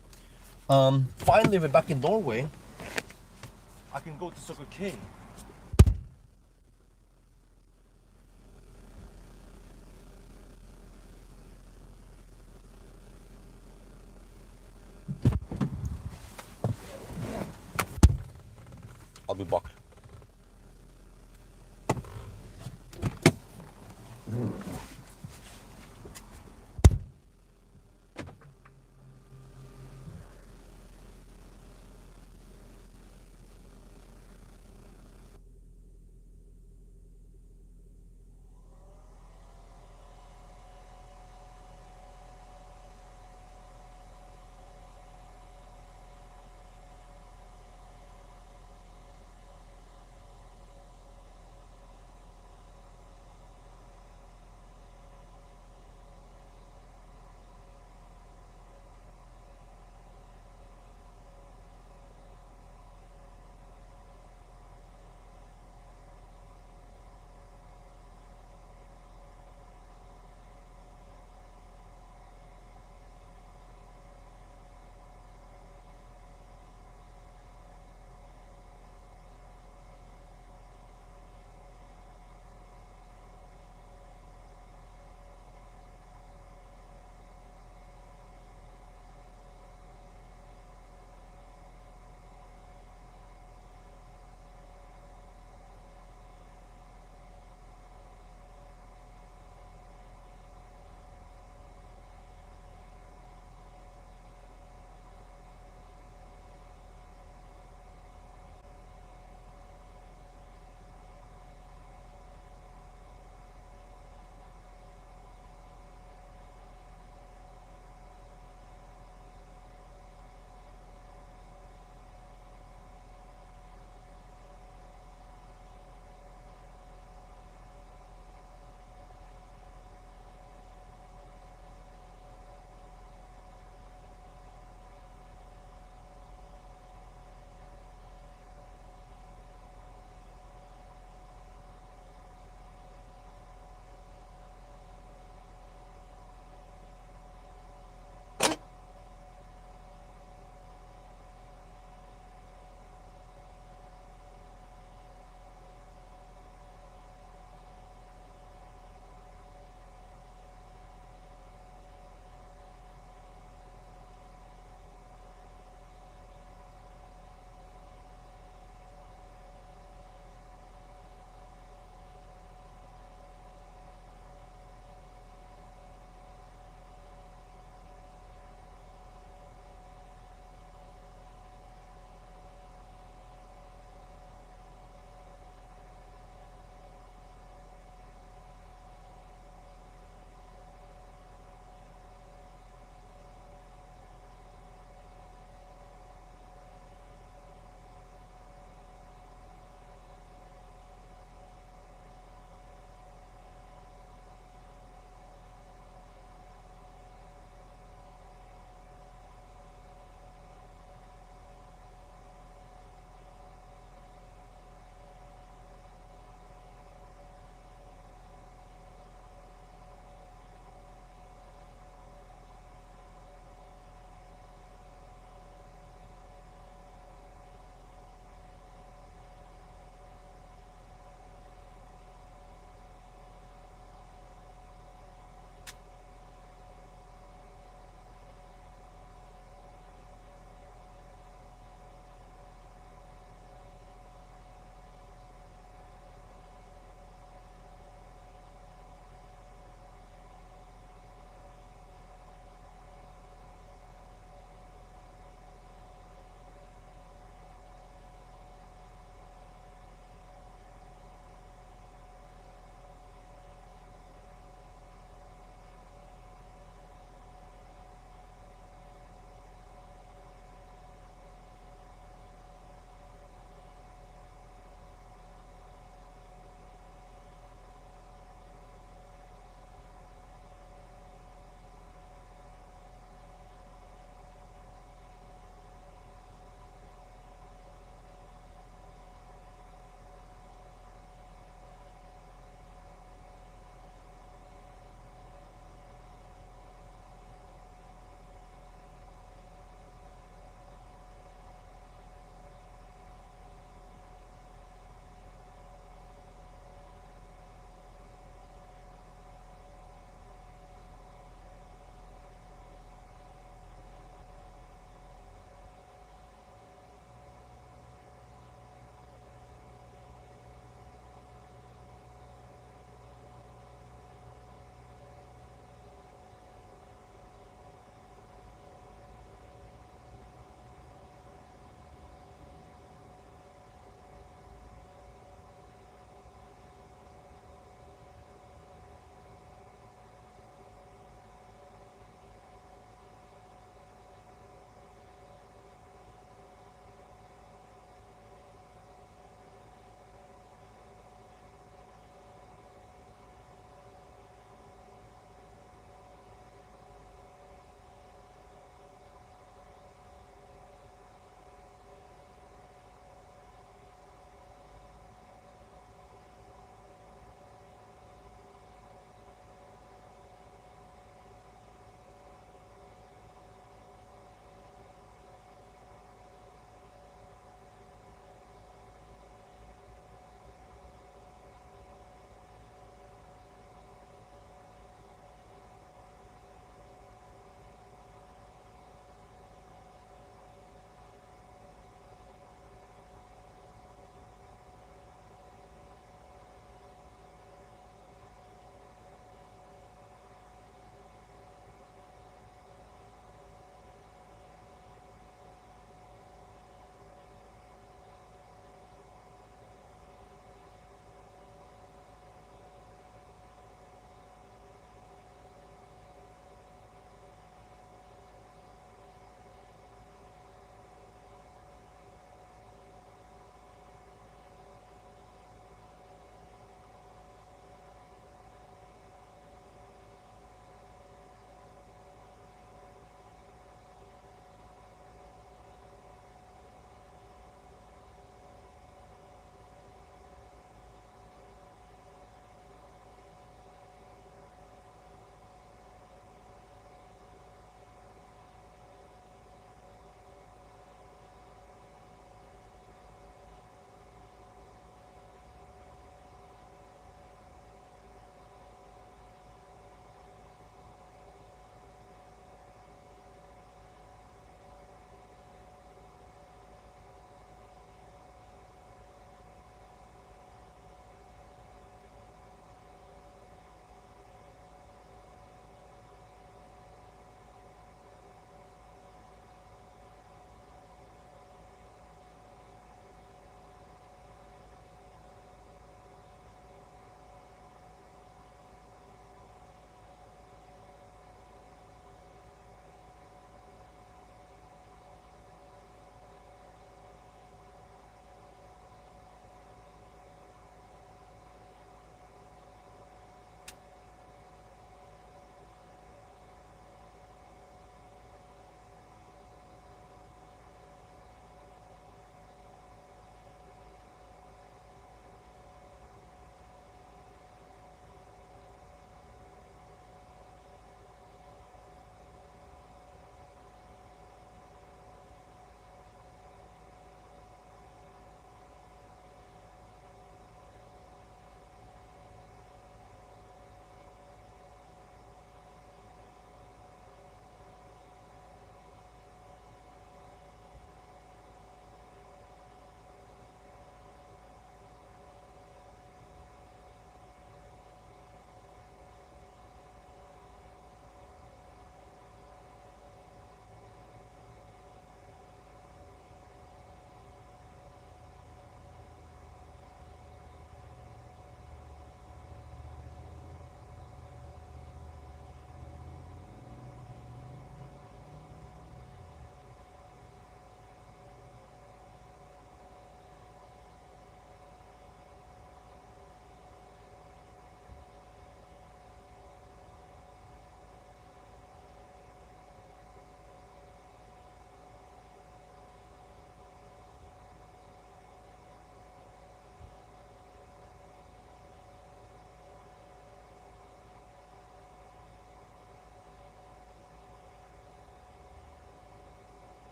finally we're back in Norway. I can go to Circle K. I'll be back.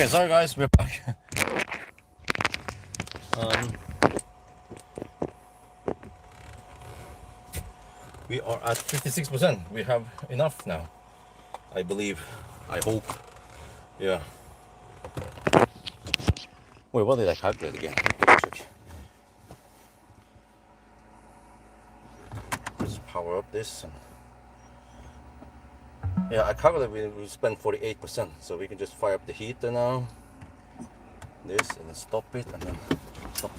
Okay, sorry guys, we're back. We are at 56%. We have enough now, I believe. I hope. Yeah. Wait, what did I calculate again? Check. Just power up this. And yeah, I calculated we spent 48%, so we can just fire up the heater now. This and then stop it and then stop.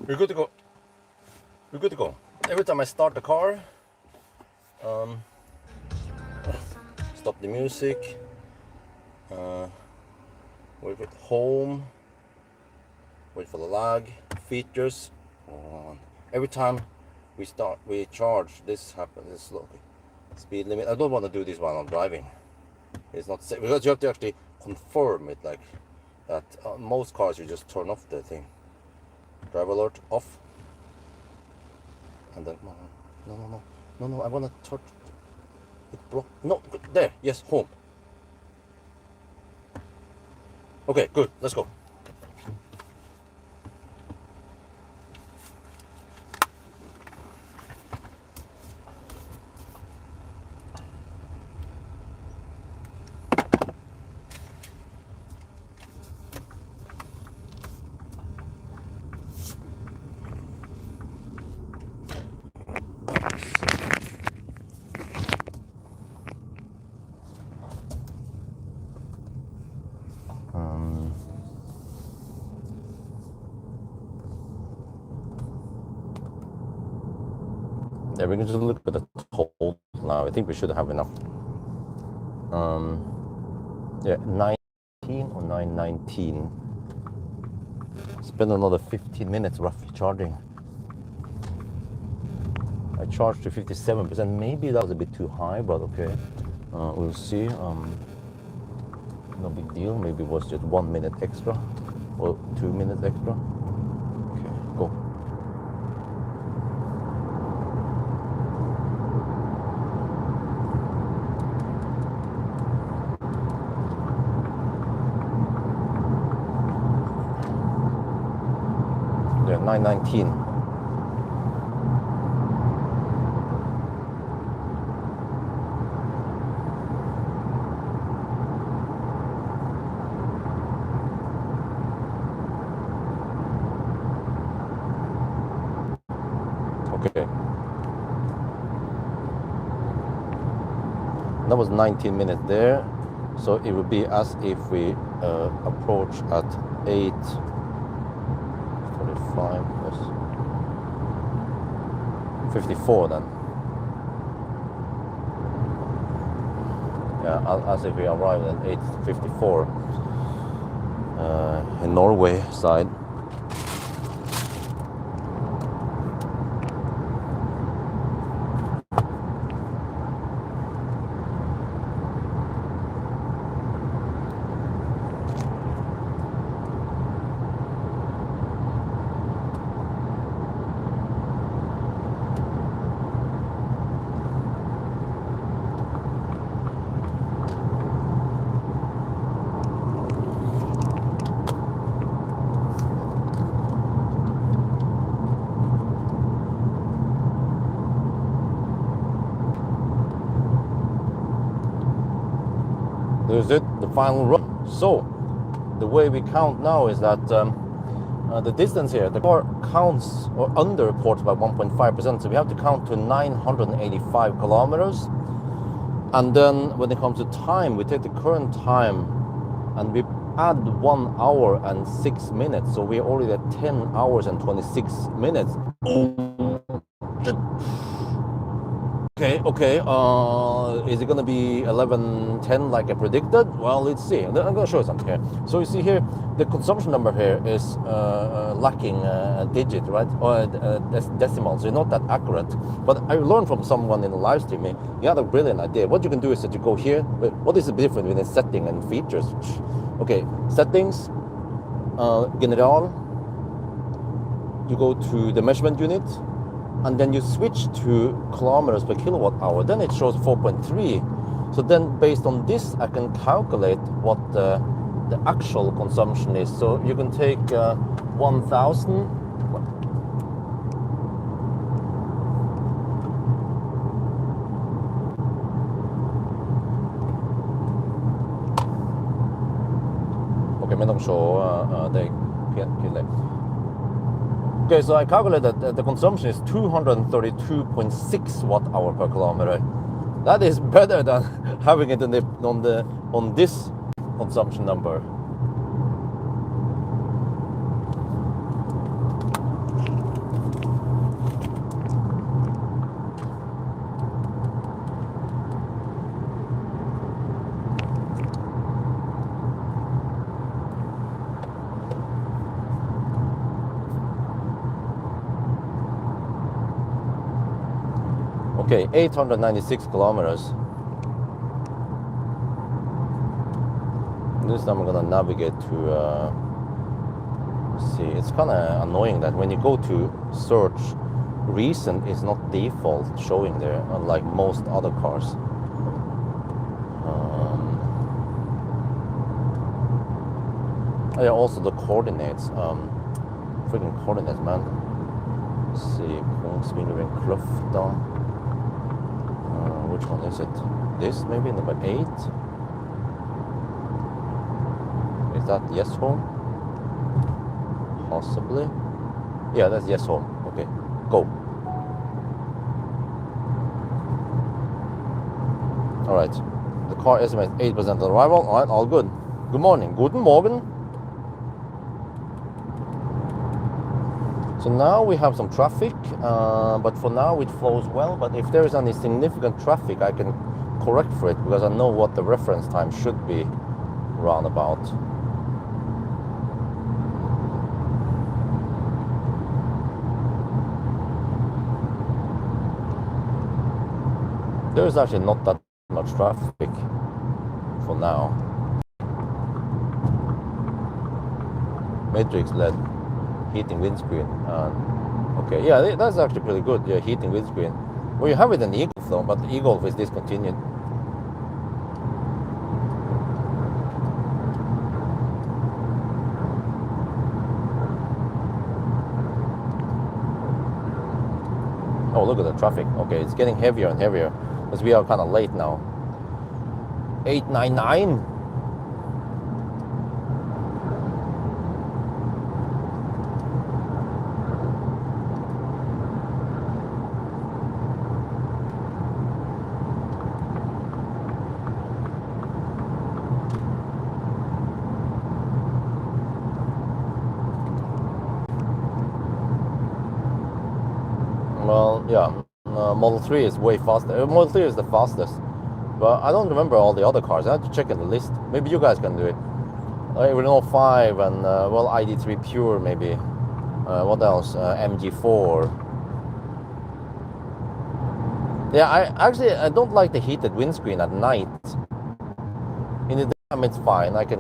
We're good to go. We're good to go. Every time I start the car, stop the music, wait for home, wait for the lag, features. Every time we charge, this happens. This slowly. Speed limit. I don't want to do this while I'm driving. It's not safe because you have to actually confirm it like that. Most cars you just turn off the thing. Driver alert off. And then no, I wanna touch it. Block. No, there. Yes, home. Okay, good. Let's go. Yeah, we can just look at the total now. I think we should have enough. Yeah, 19 or 919. Spend another 15 minutes roughly charging. I charged to 57%. Maybe that was a bit too high, but okay. We'll see. No big deal. Maybe it was just 1 minute extra or 2 minutes extra. Okay, go. Yeah, 919. Okay. That was 19 minutes there. So it would be as if we approach at 8:45 plus 54 then. Yeah, as if we arrived at 8:54 in Norway side. There's it, the final run. So, the way we count now is that the distance here, the car counts or underreports by 1.5%. So we have to count to 985 kilometers. And then when it comes to time, we take the current time and we add 1 hour and 6 minutes. So we're already at 10 hours and 26 minutes. Oh, shit. Okay. Is it gonna be 11:10 like I predicted? Well, let's see. I'm gonna show you something here. So you see here, the consumption number here is lacking a digit, right? Or decimal, so it's not that accurate. But I learned from someone in the live stream. He had a brilliant idea. What you can do is that you go here. What is the difference between setting and features? Okay, settings, general. You go to the measurement unit, and then you switch to kilometers per kilowatt hour, then it shows 4.3. So then based on this, I can calculate what the actual consumption is. So you can take 1,000. Okay, ไม่ต้องโชว์ได้เพี้ยนเลย Okay, so I calculated that the consumption is 232.6 watt hour per kilometer. That is better than having it on this consumption number. Okay, 896 kilometers. This time I'm gonna navigate to, see, it's kind of annoying that when you go to search, recent is not default showing there, unlike most other cars. Yeah, also the coordinates, freaking coordinates, man. Let's see, Kongsvinger Kløfta. Which one is it? This, maybe number 8? Is that yes home? Possibly. Yeah, that's yes home. Okay, go. Alright, the car estimates 8% arrival. Alright, all good. Good morning. Guten Morgen. So now we have some traffic, but for now it flows well. But if there is any significant traffic, I can correct for it because I know what the reference time should be roundabout. There is actually not that much traffic for now. Matrix LED. Heating windscreen. Okay, yeah, that's actually pretty good. Yeah, heating windscreen. Well, you have it in the e-Golf though, but the e-Golf is discontinued. Oh, look at the traffic. Okay, it's getting heavier and heavier because we are kind of late now. 899. Well, yeah, Model 3 is way faster. Model 3 is the fastest, but I don't remember all the other cars. I have to check in the list. Maybe you guys can do it. Renault 5 and, well, ID3 Pure maybe. What else? MG4. Yeah, I don't like the heated windscreen at night. In the daytime it's fine. I can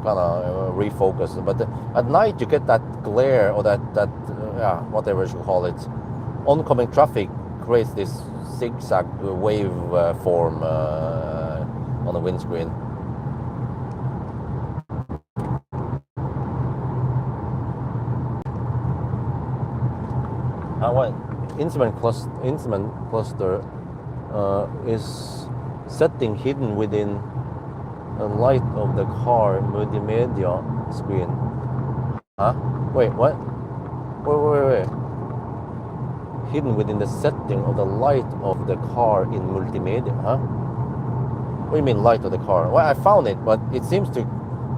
kind of refocus. But at night you get that glare or that yeah, whatever you call it. Oncoming traffic creates this zigzag wave form on the windscreen. What instrument cluster is setting hidden within the light of the car multimedia screen. Huh? Wait, what? Wait. Hidden within the setting of the light of the car in multimedia, huh? What do you mean light of the car? Well, I found it, but it seems to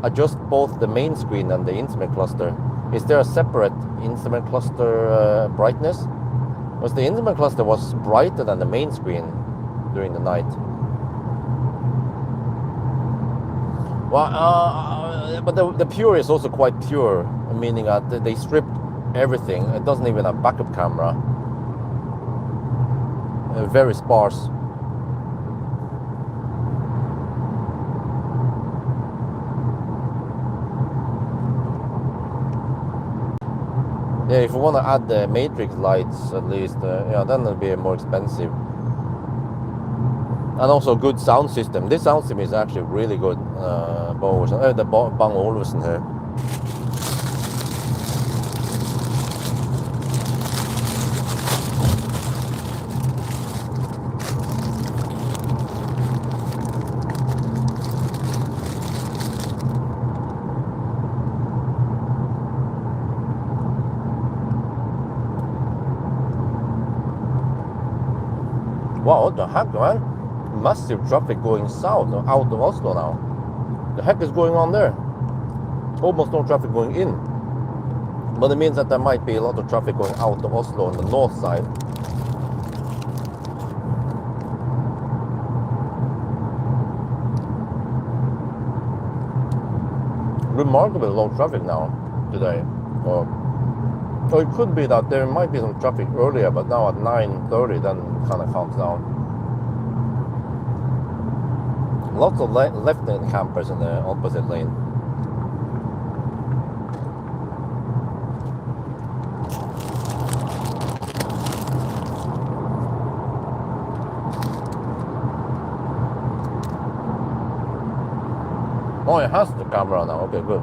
adjust both the main screen and the instrument cluster. Is there a separate instrument cluster brightness? Was the instrument cluster was brighter than the main screen during the night. Well, but the Pure is also quite pure, meaning that they stripped everything. It doesn't even have backup camera. Very sparse. Yeah, if you want to add the matrix lights at least, yeah, then it'll be more expensive. And also good sound system. This sound system is actually really good. The Bang Olufsen here. Wow, what the heck, man? Massive traffic going south, out of Oslo now. The heck is going on there? Almost no traffic going in. But it means that there might be a lot of traffic going out of Oslo on the north side. Remarkably low traffic now, today. Or it could be that there might be some traffic earlier, but now at 9:30 then it kind of calms down. Lots of left-lane campers in the opposite lane. Oh, it has the camera now. Okay, good.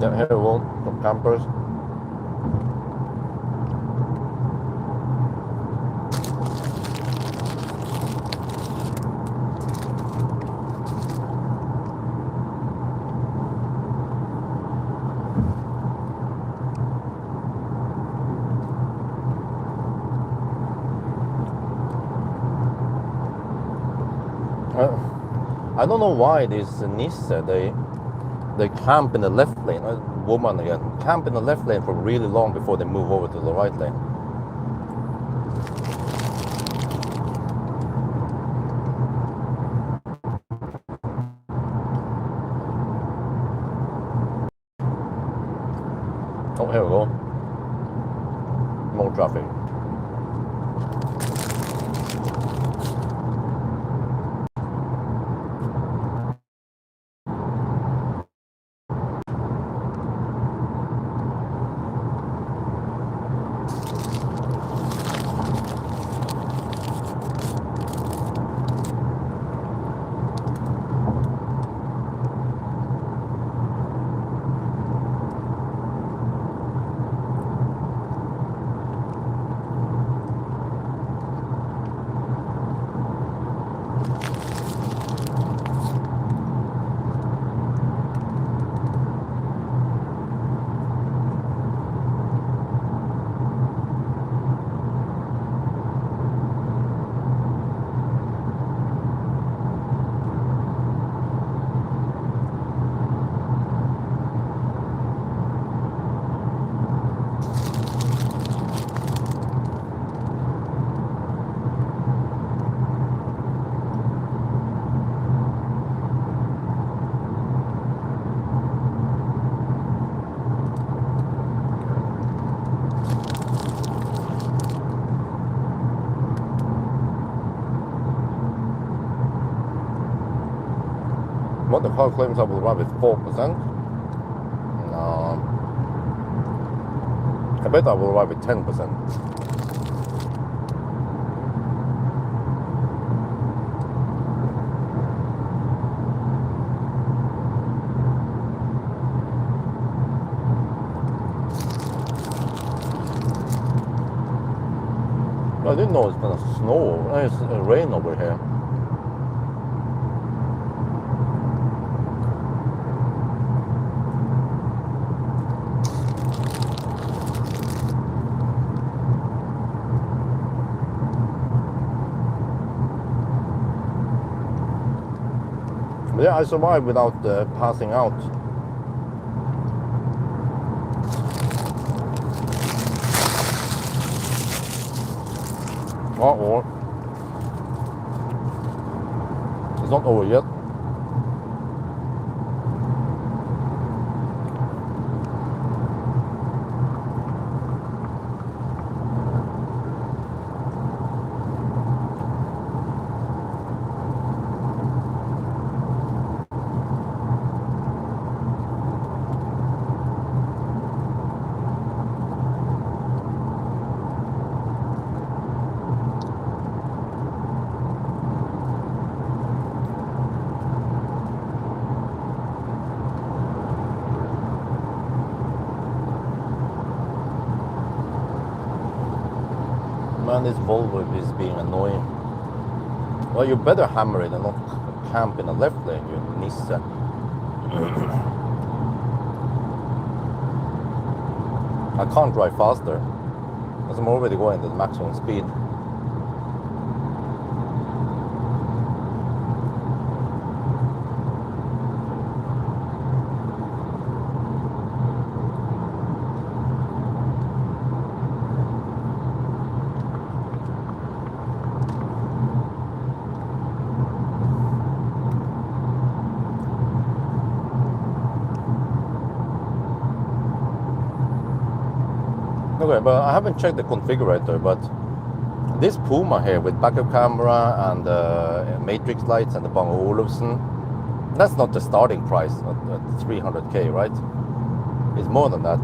Yeah, here we go, some campers. I don't know why this Nisse, they camp in the left lane, woman again, camp in the left lane for really long before they move over to the right lane. Oh, here we go. More traffic. What the car claims I will arrive with 4%. No. I bet I will arrive with 10%. I didn't know it's gonna snow. It's rain over here. But yeah, I survived without passing out. Or it's not over yet. Man, this Volvo is being annoying. Well, you better hammer it and not camp in the left lane, you nisse. I can't drive faster, because I'm already going to the maximum speed. Okay, but I haven't checked the configurator, but this Puma here with backup camera and matrix lights and the Bang Olufsen, that's not the starting price at 300k, right? It's more than that.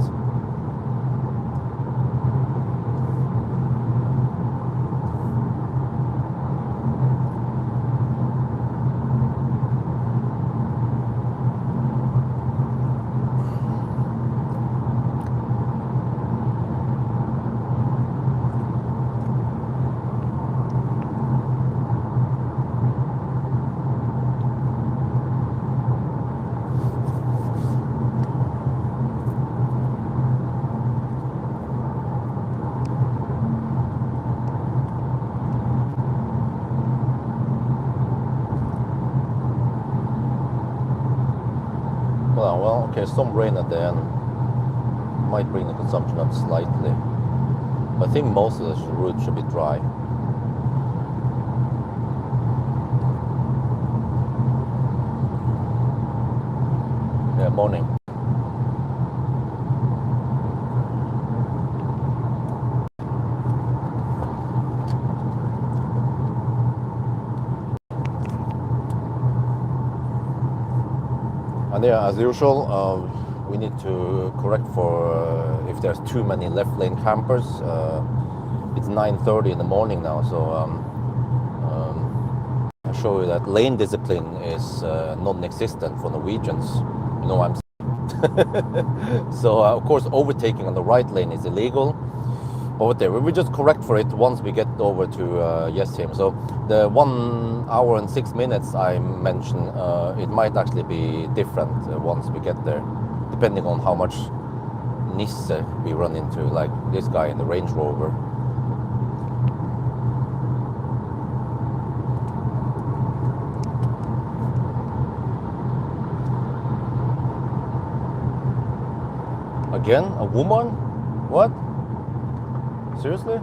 Well, okay, some rain at the end might bring the consumption up slightly. But I think most of the route should be dry. Yeah, morning. And yeah, as usual, we need to correct for if there's too many left lane campers. It's 9:30 in the morning now, so I show you that lane discipline is non-existent for Norwegians. You know what I'm saying? So of course, overtaking on the right lane is illegal. Over there, we just correct for it once we get over to Jessheim. So the 1 hour and 6 minutes I mentioned, it might actually be different once we get there, depending on how much Nisse we run into, like this guy in the Range Rover. Again, a woman? What? Seriously?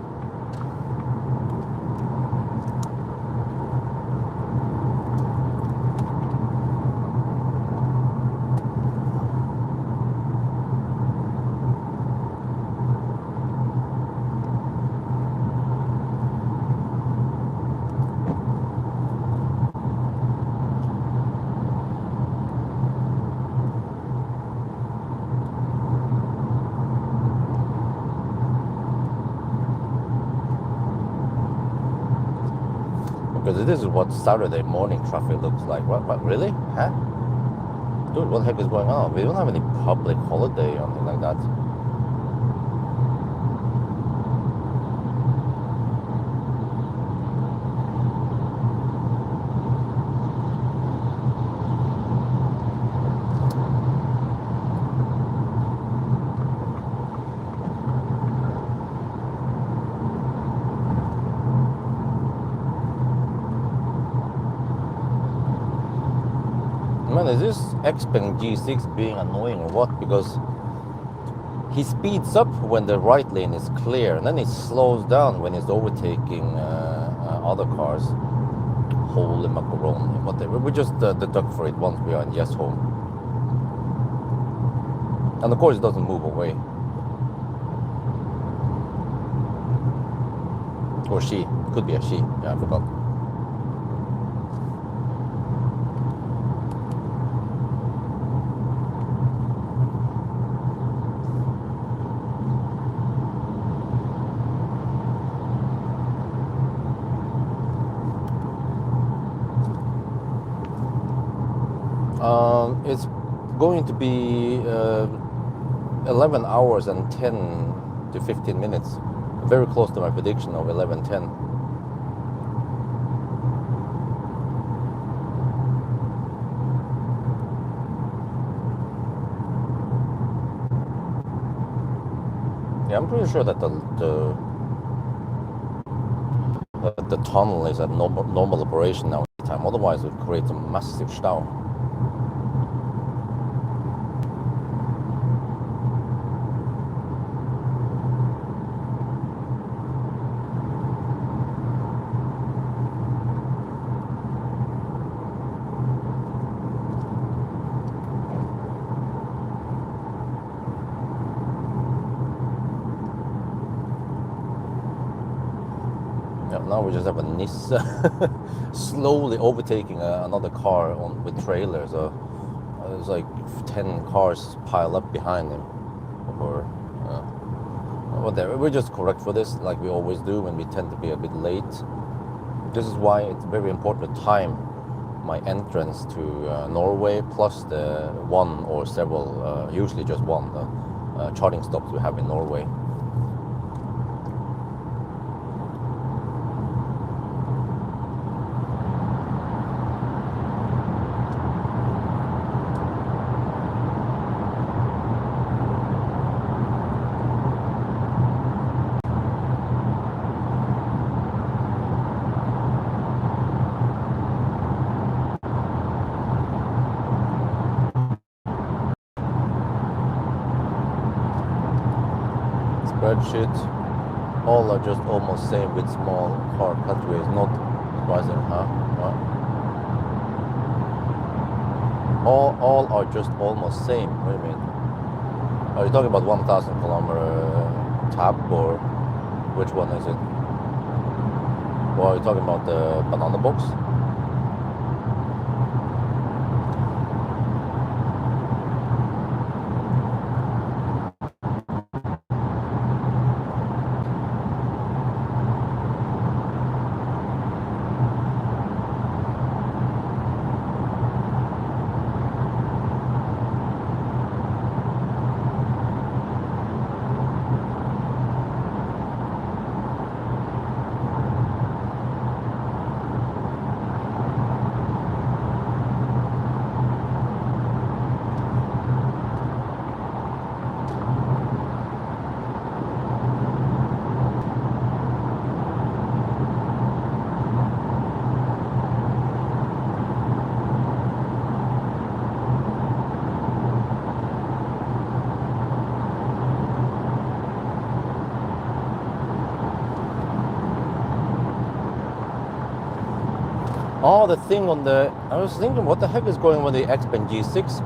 Because this is what Saturday morning traffic looks like. What really? Huh? Dude, what the heck is going on? We don't have any public holiday or anything like that. Man, is this Xpeng G6 being annoying or what? Because he speeds up when the right lane is clear, and then he slows down when he's overtaking other cars. Holy macaroni. Whatever. We just deduct for it once we are in Yes Home. And of course it doesn't move away. Or she. Could be a she. Yeah, I forgot. It's going to be 11 hours and 10 to 15 minutes. Very close to my prediction of 11:10. Yeah, I'm pretty sure that the tunnel is at normal operation now. Otherwise, it would create a massive stau. Now we just have a Nissa slowly overtaking another car with trailers. There's like 10 cars piled up behind him. Or whatever. We're just correct for this, like we always do when we tend to be a bit late. This is why it's very important to time my entrance to Norway plus the one or several, usually just one, charging stops we have in Norway. Spreadsheet. All are just almost same with small car cutaways. Not surprising, huh? What? All are just almost same. What do you mean? Are you talking about 1,000 kilometer tab, or which one is it? Or are you talking about the banana box? Oh, the thing on the... I was thinking, what the heck is going on with the Xpeng G6?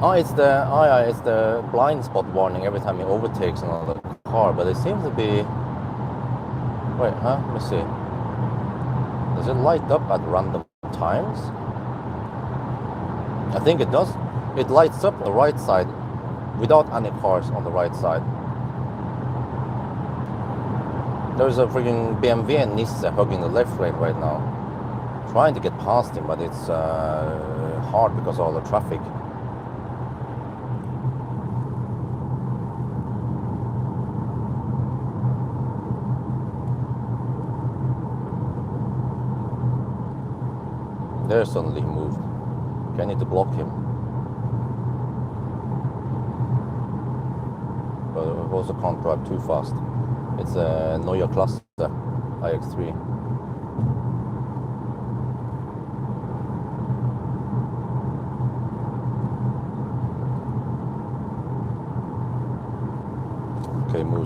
Oh, it's the blind spot warning every time he overtakes another car, but it seems to be... Wait, huh? Let me see. Does it light up at random times? I think it does. It lights up on the right side without any cars on the right side. There's a freaking BMW and Nissan hugging the left lane right now. Trying to get past him, but it's hard because of all the traffic. There suddenly he moved. Okay, I need to block him. But I also can't drive too fast. It's a Neue Klasse iX3.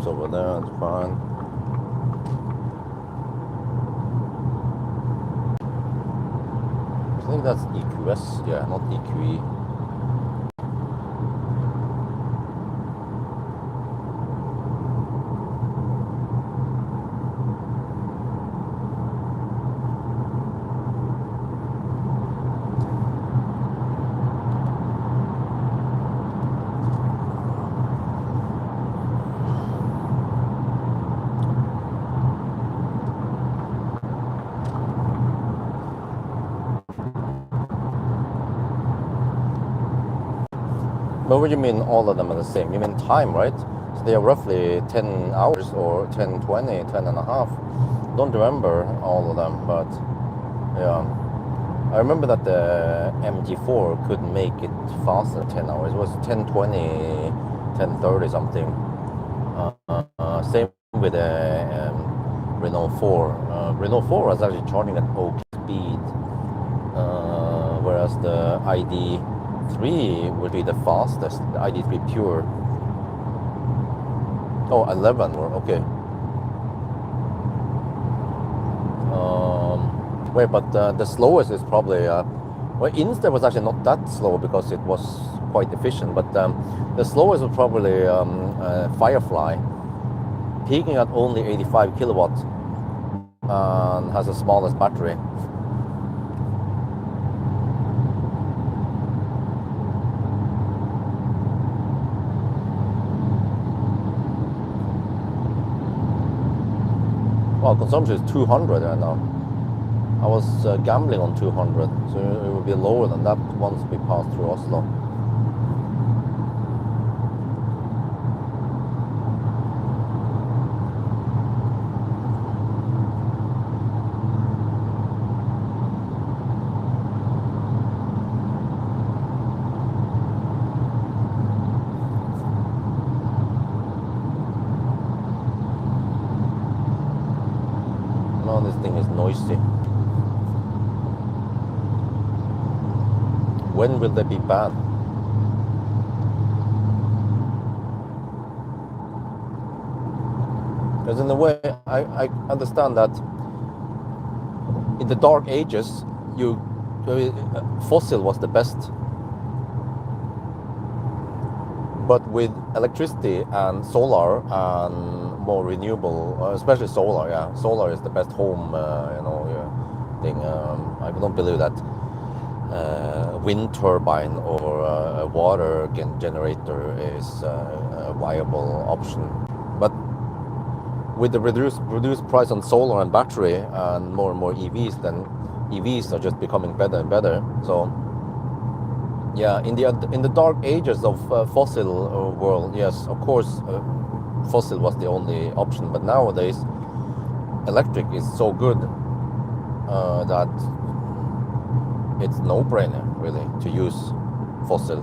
Pumps over there, it's fine. I think that's EQS, yeah, not EQE. But what do you mean all of them are the same? You mean time, right? So they are roughly 10 hours or 10, 20, 10 and a half. Don't remember all of them, but yeah. I remember that the MG4 could make it faster, 10 hours. It was 10:20, 10:30 something. Same with the Renault 4. Renault 4 was actually charging at OK speed, whereas the ID3 would be the fastest, the ID3 Pure. Oh, 11, okay. Wait, but the slowest is probably, well, Insta was actually not that slow because it was quite efficient, but the slowest was probably Firefly, peaking at only 85 kilowatts and has the smallest battery. Well, consumption is 200 right now. I was gambling on 200, so it would be lower than that once we pass through Oslo. No, this thing is noisy. When will they be banned? Because in a way, I understand that in the dark ages, fossil was the best. But with electricity and solar and more renewable, especially solar, yeah, solar is the best home, thing. I don't believe that wind turbine or a water generator is a viable option. But with the reduced price on solar and battery and more EVs, then EVs are just becoming better and better. So yeah, in the dark ages of fossil world, yes, of course, fossil was the only option. But nowadays, electric is so good that it's no-brainer really to use fossil,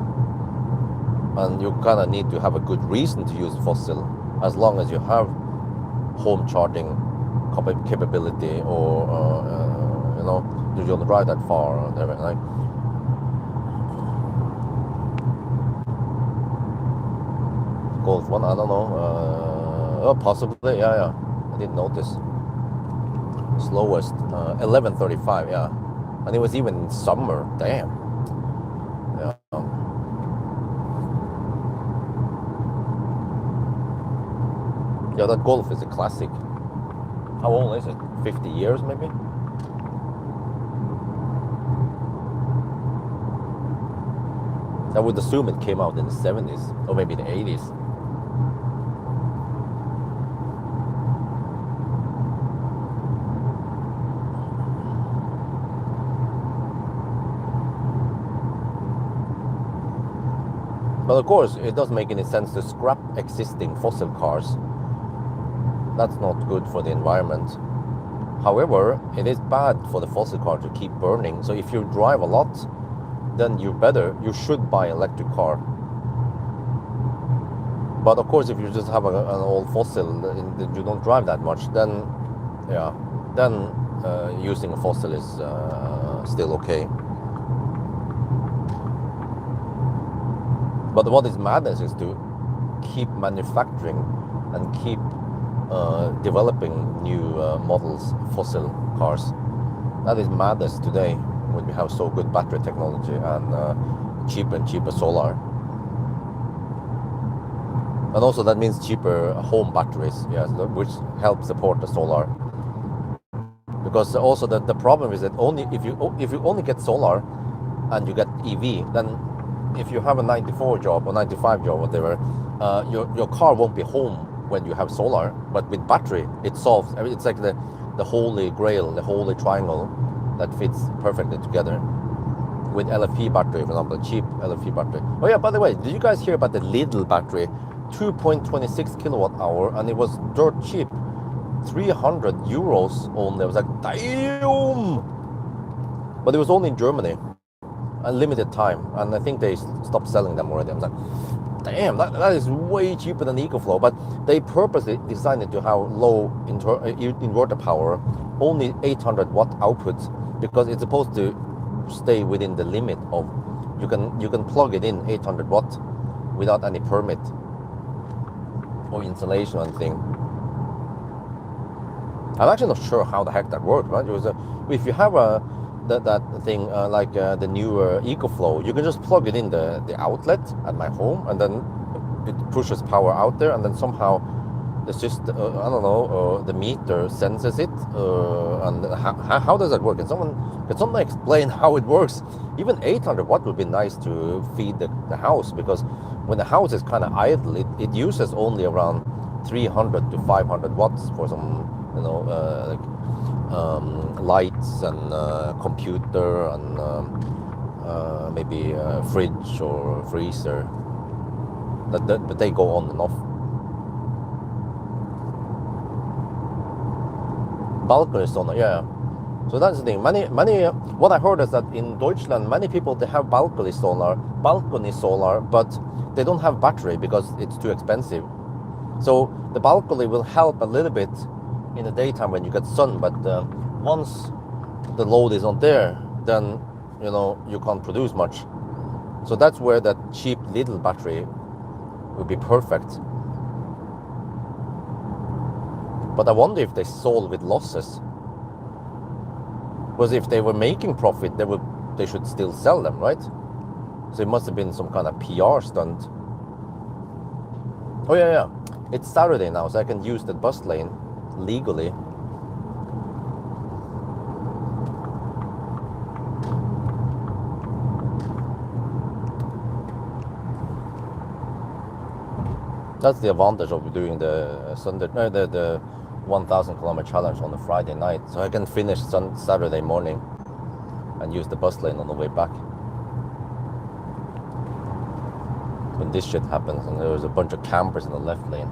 and you kind of need to have a good reason to use fossil, as long as you have home charging capability, or you don't drive that far or whatever. Like, Golf 1, I don't know. Possibly, yeah. I didn't notice. Slowest, 11:35, yeah. And it was even in summer, damn. Yeah. Yeah, that Golf is a classic. How old is it? 50 years, maybe? I would assume it came out in the 70s, or maybe the 80s. But of course, it doesn't make any sense to scrap existing fossil cars. That's not good for the environment. However, it is bad for the fossil car to keep burning. So if you drive a lot, then you should buy an electric car. But of course, if you just have an old fossil and you don't drive that much, then using a fossil is still okay. But what is madness is to keep manufacturing and keep developing new models, fossil cars. That is madness today when we have so good battery technology and cheaper and cheaper solar. And also that means cheaper home batteries, yes, which help support the solar. Because also the problem is that only if you only get solar and you get EV, then if you have a 94 job or 95 job, whatever, your car won't be home when you have solar. But with battery, it solves. I mean, it's like the holy grail, the holy triangle that fits perfectly together. With LFP battery, for example, cheap LFP battery. Oh yeah, by the way, did you guys hear about the Lidl battery? 2.26 kilowatt hour, and it was dirt cheap. 300 euros only. I was like, damn! But it was only in Germany. A limited time, and I think they stopped selling them already. I was like, damn, that is way cheaper than the EcoFlow. But they purposely designed it to have low inverter power, only 800 watt output, because it's supposed to stay within the limit of you can plug it in 800 watt without any permit or installation or anything. I'm actually not sure how the heck that works, right? It was if you have that thing like the newer EcoFlow, you can just plug it in the outlet at my home, and then it pushes power out there, and then somehow the system, I don't know, the meter senses it, and how does that work? Can someone explain how it works? Even 800 watt would be nice to feed the house, because when the house is kind of idle, it uses only around 300 to 500 watts for some, lights and computer and maybe a fridge or freezer. But they go on and off. Balcony sauna, yeah. So that's the thing. Many. What I heard is that in Deutschland, many people they have balcony solar, but they don't have battery because it's too expensive. So the balcony will help a little bit in the daytime when you get sun, but once the load is not there, then you can't produce much. So that's where that cheap little battery would be perfect. But I wonder if they sold with losses. Because if they were making profit, they should still sell them, right? So it must have been some kind of PR stunt. Oh yeah. It's Saturday now, so I can use the bus lane legally. That's the advantage of doing the Sunday, the 1,000 kilometer challenge on a Friday night. So I can finish Saturday morning and use the bus lane on the way back. When this shit happens and there was a bunch of campers in the left lane.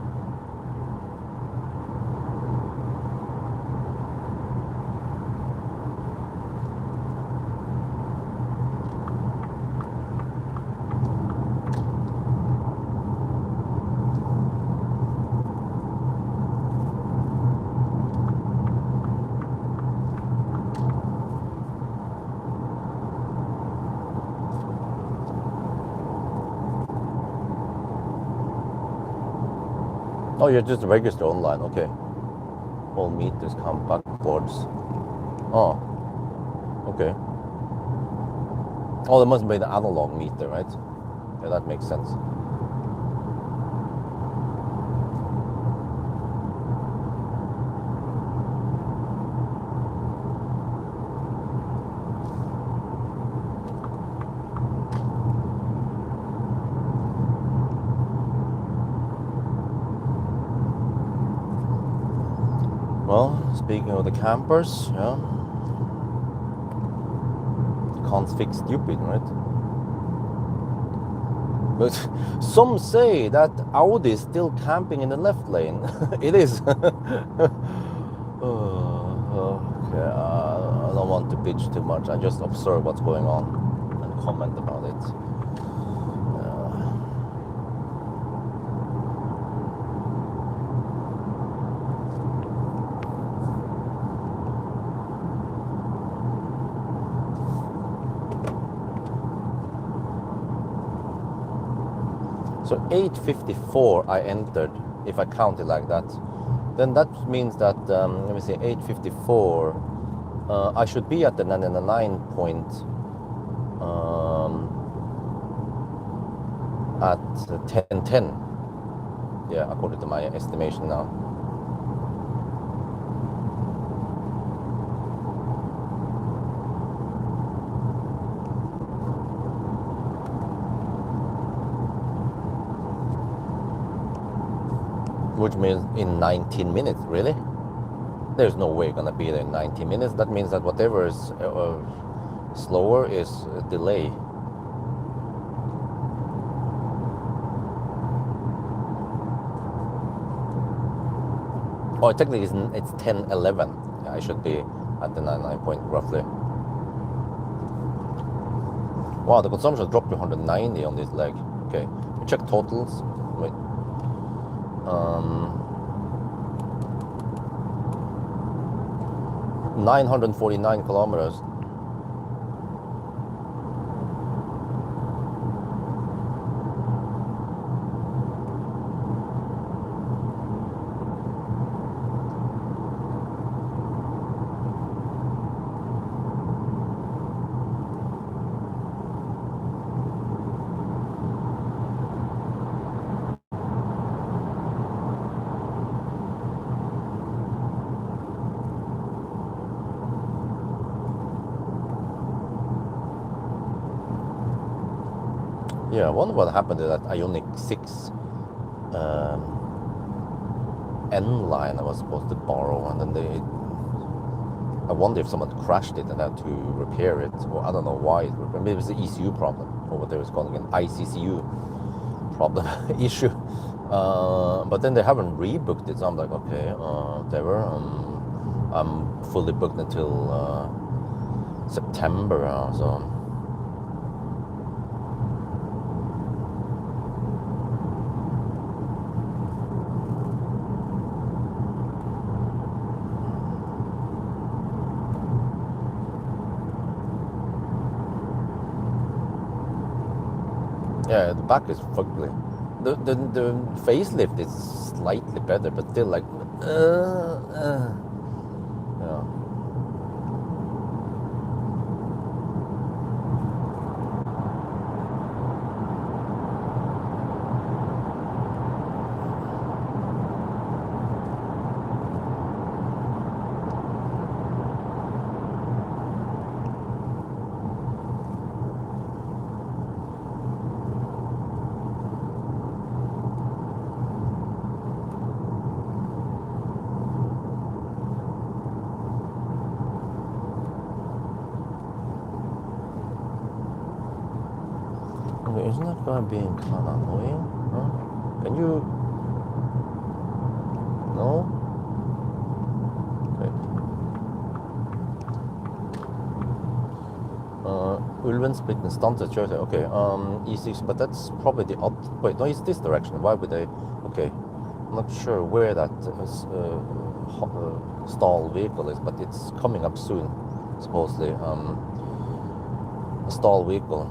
Oh, you just register online, okay. All meters come backwards. Oh, okay. Oh, there must be the analog meter, right? Yeah, that makes sense. Well, speaking of the campers, yeah. You can't fix stupid, right? But some say that Audi is still camping in the left lane. It is. Okay, I don't want to bitch too much. I just observe what's going on and comment about it. So 8:54 I entered, if I count it like that. Then that means that, let me see, 8:54, I should be at the 99 point at 10:10. Yeah, according to my estimation now. Which means in 19 minutes, really? There's no way gonna be there in 19 minutes. That means that whatever is slower is a delay. Oh, technically it's 10:11. I should be at the 99 point roughly. Wow, the consumption dropped to 190 on this leg. Okay, we check totals. Wait. 949 kilometers. Yeah, I wonder what happened to that Ionic 6 N line I was supposed to borrow, and then I wonder if someone crashed it and had to repair it, or I don't know why. Maybe it was an ECU problem, or what they was calling an ICCU problem issue. But then they haven't rebooked it, so I'm like, okay, whatever. I'm fully booked until September, so. Yeah, the back is ugly. The facelift is slightly better, but still like, yeah. Okay, isn't that guy being kind of annoying? Huh? Can you? No? Okay. Ulvensplitten Stantes Church. Okay, E6, but that's probably the odd. Wait, no, it's this direction. Why would they? Okay, I'm not sure where that stall vehicle is, but it's coming up soon, supposedly. A stall vehicle.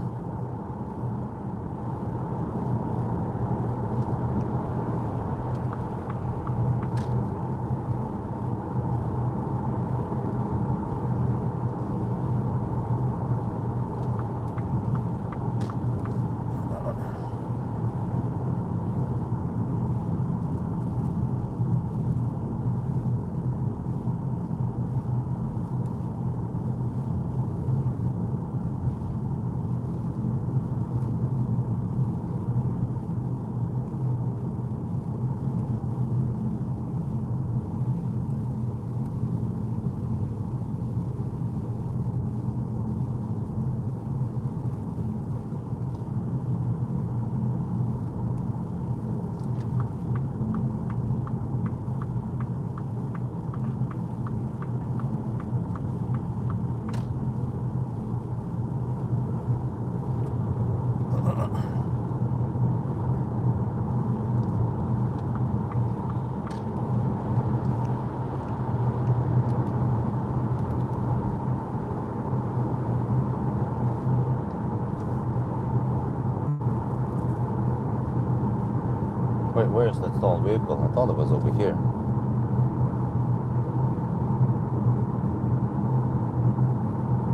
Wait, where's the stalled vehicle? I thought it was over here.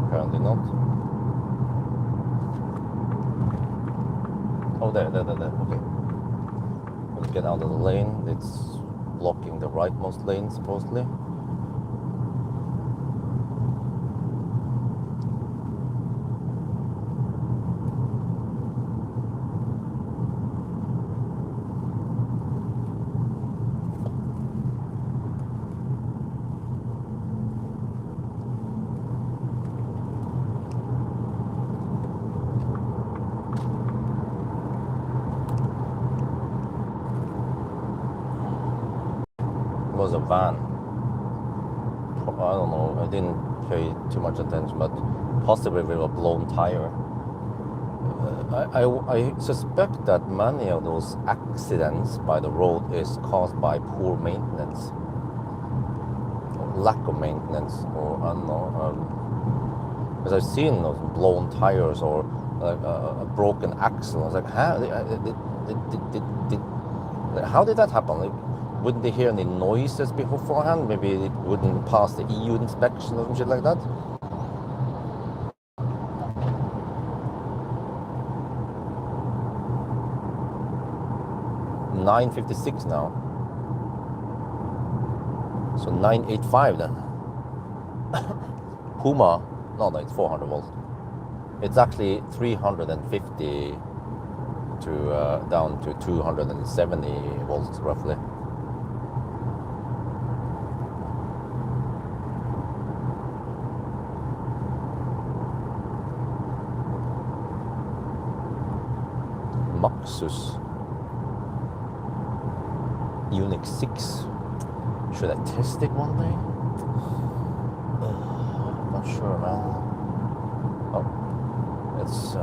Apparently not. Oh, there. Okay. Let's get out of the lane. It's blocking the rightmost lane, supposedly. It was a van. I don't know. I didn't pay too much attention, but possibly with a blown tire. I suspect that many of those accidents by the road is caused by poor maintenance, or lack of maintenance, or I don't know. Because I've seen those blown tires or like a broken axle. I was like, how did that happen? Like, wouldn't they hear any noises beforehand? Maybe it wouldn't pass the EU inspection or some shit like that. $956 now. So 985 then. Puma, no, it's 400 volts. It's actually 350 to down to 270 volts roughly. Maxus Unix 6. Should I test it one day? Not sure, man. Oh, it's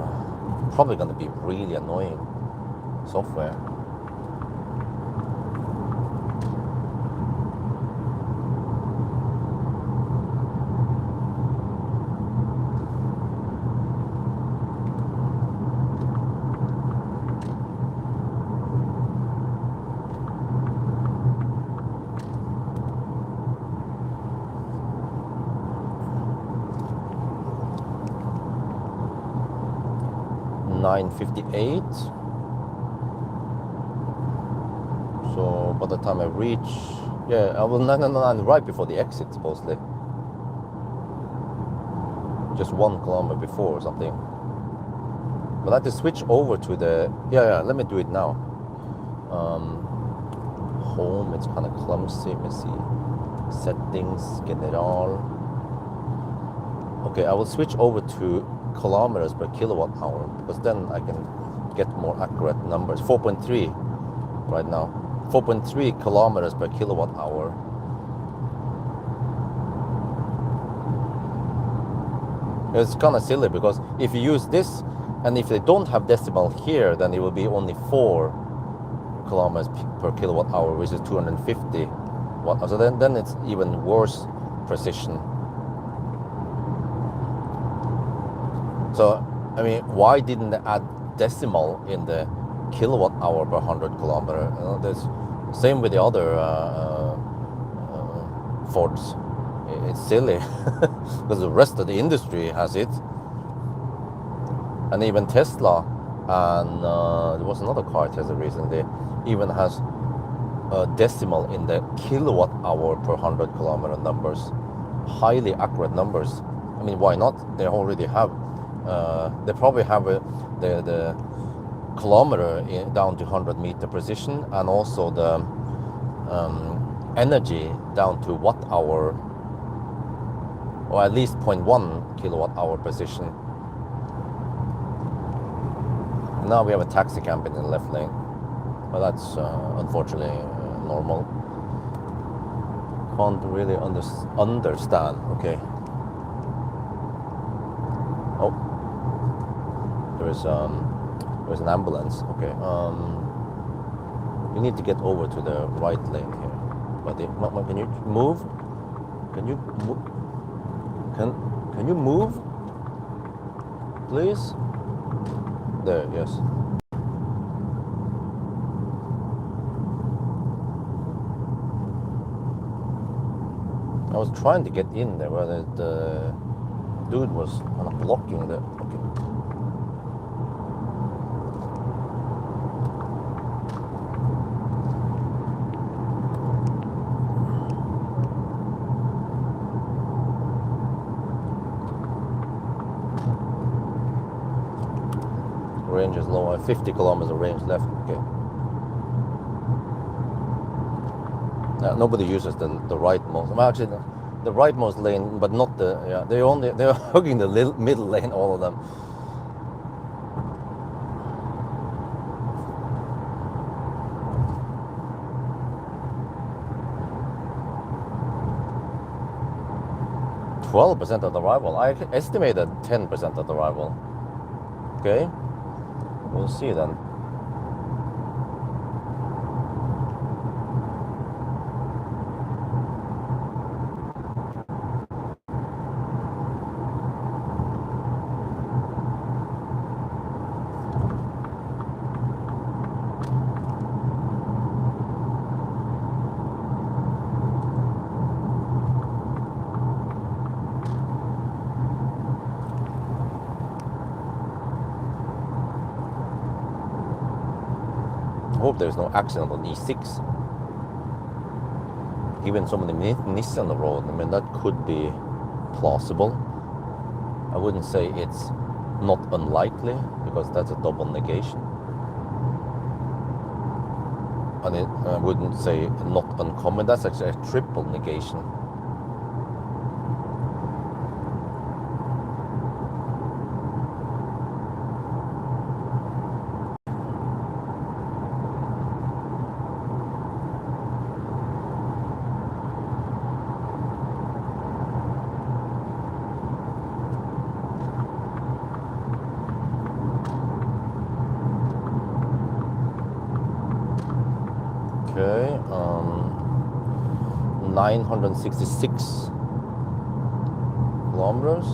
probably gonna be really annoying software. $958. So by the time I reach, yeah, I will 999 right before the exit supposedly. Just 1 kilometer before or something. But I have to switch over to the, yeah, let me do it now. Home, it's kind of clumsy. Let me see. Settings, General. Okay, I will switch over to kilometers per kilowatt hour because then I can get more accurate numbers. 4.3 right now. 4.3 kilometers per kilowatt hour. It's kind of silly because if you use this and if they don't have decimal here, then it will be only 4 kilometers per kilowatt hour, which is 250 watt. So then it's even worse precision. So, I mean, why didn't they add decimal in the kilowatt hour per 100 kilometer? You know, there's same with the other Fords. It's silly because the rest of the industry has it, and even Tesla, and there was another car Tesla recently, even has a decimal in the kilowatt hour per 100 kilometer numbers. Highly accurate numbers. I mean, why not? They already have. They probably have the kilometer down to 100 meter precision, and also the energy down to watt hour, or at least 0.1 kilowatt hour precision. Now we have a taxi cam in the left lane, but that's unfortunately normal. Can't really understand. Okay. Oh, there's an ambulance. Okay. You need to get over to the right lane here. But can you move? Can you move? Can you move? Please. There. Yes. was trying to get in there, where the dude was kind of blocking the. Okay. Range is low. 50 kilometers range left. Okay. Nobody uses the rightmost. Well, actually, the rightmost lane, but not the. Yeah, they're hugging the middle lane. All of them. %12 of the rival. I estimated 10% of the rival. Okay. We'll see then. I hope there's no accident on E6. Given so many Nissan on the road, I mean, that could be plausible. I wouldn't say it's not unlikely, because that's a double negation. And I wouldn't say not uncommon, that's actually a triple negation. Okay, 966 kilometers.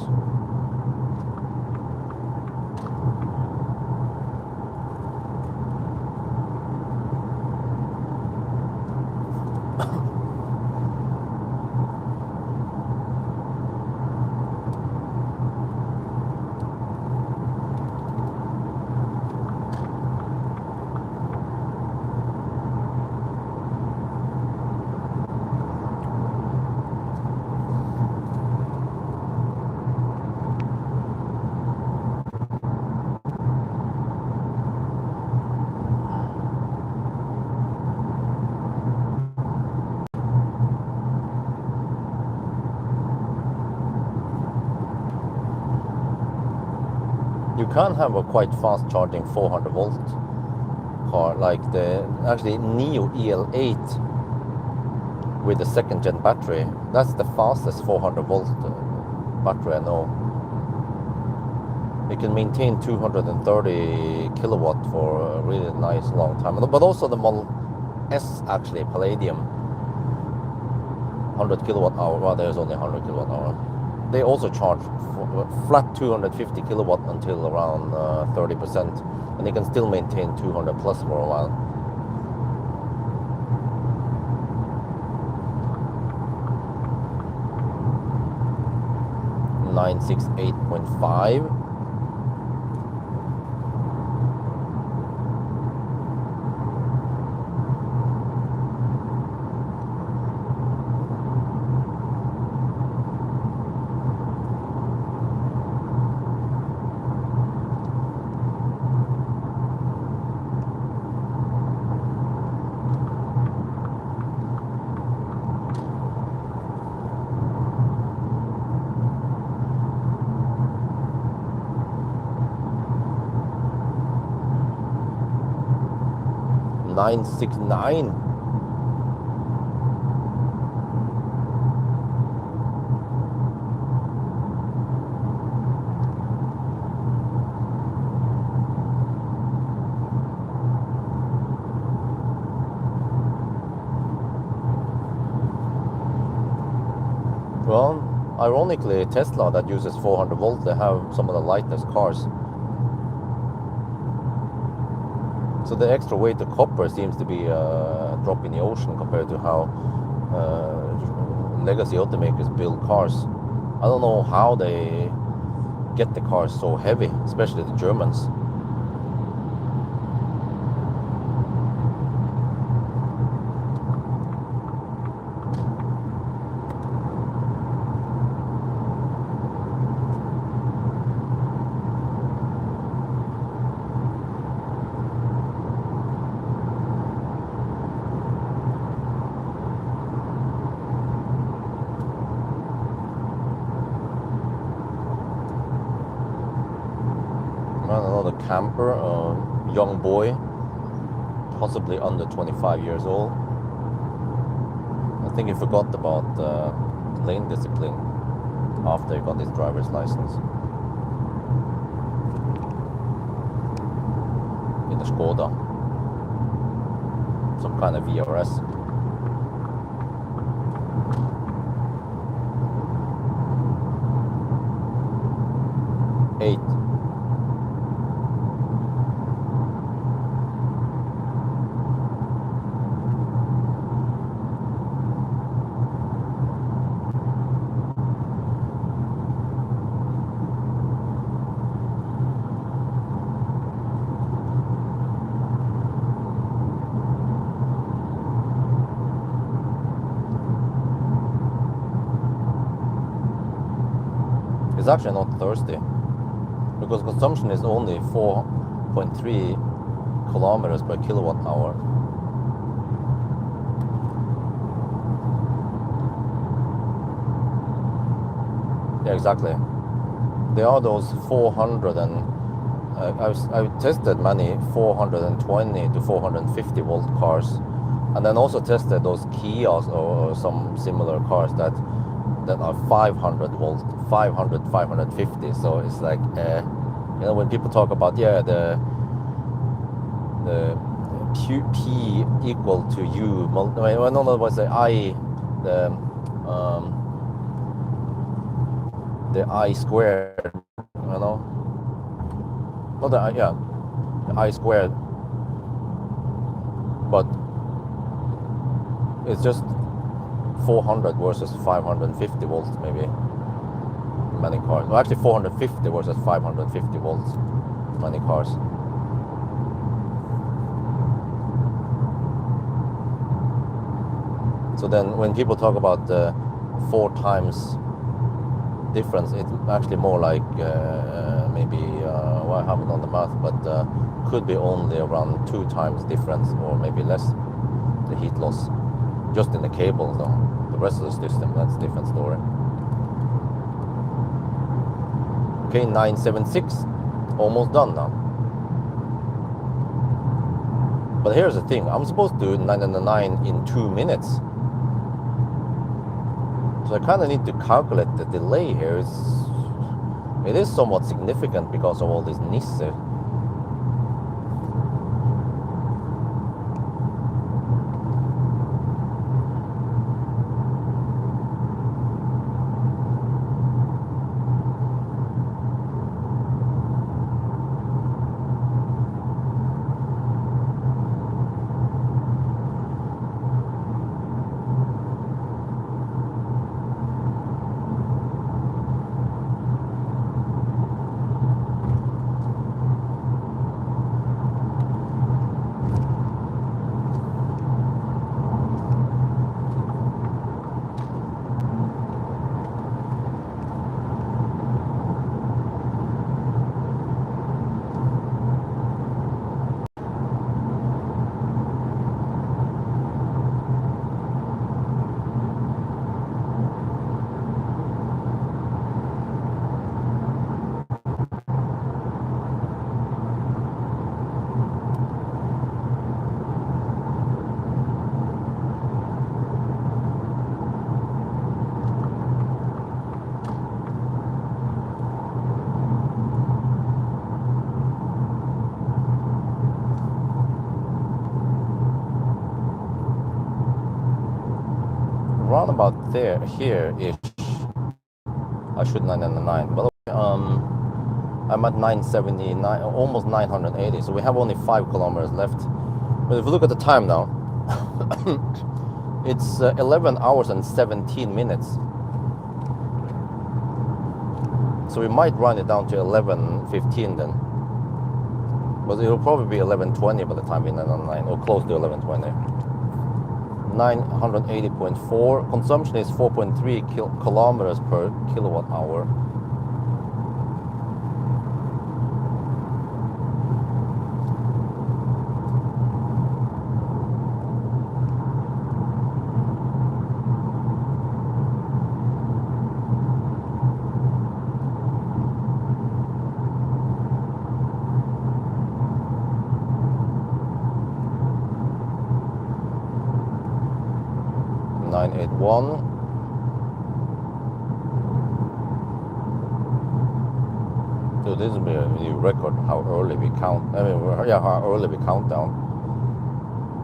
You can have a quite fast charging 400 volt car, like the actually Neo EL8 with the second gen battery. That's the fastest 400 volt battery I know. It can maintain 230 kilowatt for a really nice long time. But also the Model S, actually, Palladium, 100 kilowatt hour. Well, there's only 100 kilowatt hour. They also charge flat 250 kilowatt until around 30%, and they can still maintain 200 plus for a while. $968.5. $969. Well, ironically, Tesla that uses 400 volt, they have some of the lightest cars. So the extra weight of copper seems to be a drop in the ocean compared to how legacy automakers build cars. I don't know how they get the cars so heavy, especially the Germans. Another camper, young boy, possibly under 25 years old. I think he forgot about lane discipline after he got his driver's license. In the Skoda. Some kind of VRS. 8. It's actually not thirsty because consumption is only 4.3 kilometers per kilowatt hour. Yeah, exactly. There are those 400 and I've tested many 420 to 450 volt cars, and then also tested those Kias or some similar cars that are 500 volt, 500, 550. So it's like, when people talk about the P equal to U, what's the I, the I squared, not the I squared, but it's just 400 versus 550 volts maybe. Many cars. Well, actually 450 versus 550 volts. Many cars. So then when people talk about the 4 times difference, it's actually more like maybe, I haven't done the math, but could be only around 2 times difference or maybe less, the heat loss. Just in the cable though. The rest of the system, that's a different story. Okay, 976, almost done now. But here's the thing, I'm supposed to do 999 in 2 minutes. So I kind of need to calculate the delay here. It is somewhat significant because of all these Nisse. Around about there, here-ish. I should 999, but I'm at 979, almost 980, so we have only 5 kilometers left. But if you look at the time now, It's 11 hours and 17 minutes. So we might run it down to 11:15 then. But it'll probably be 11:20 by the time we land online, or close to 11:20. 980.4. Consumption is 4.3 kilometers per kilowatt hour. One. So this will be a new record how early we count. I mean, yeah, how early we count down.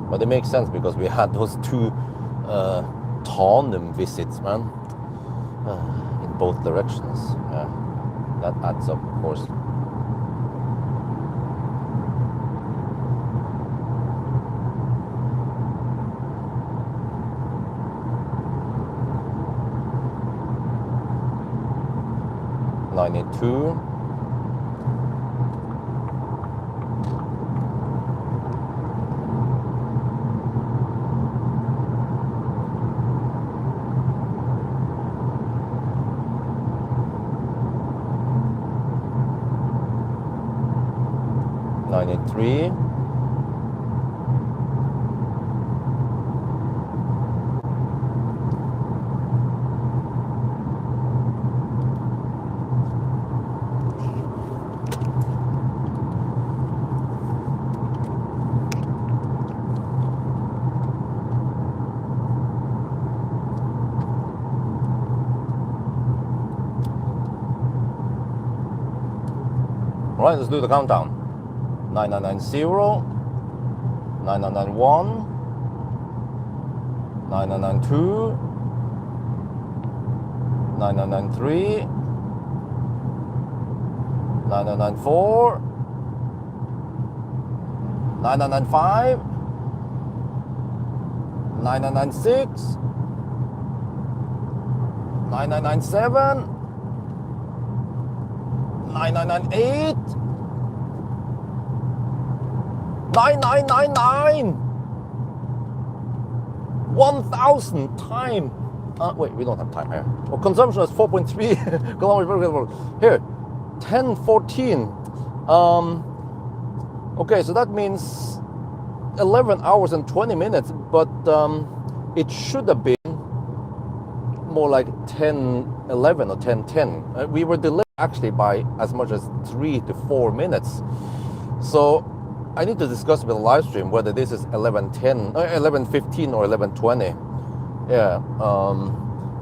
But it makes sense because we had those two tandem visits, man, in both directions. Yeah, that adds up, of course. Two. Three. All right, let's do the countdown. 9990, 9991, 9992, 9993, 9994, 9995, 9996, 9997, 9998, 9999, 1000 time. Wait, we don't have time here. Well, consumption is 4.3 kilometers per kilowatt. Here, 1014. Okay, so that means 11 hours and 20 minutes, but it should have been more like 10:11 or 10:10. We were delayed actually by as much as 3 to 4 minutes. So I need to discuss with the live stream whether this is 11:10, 11:15 or 11:20. Yeah,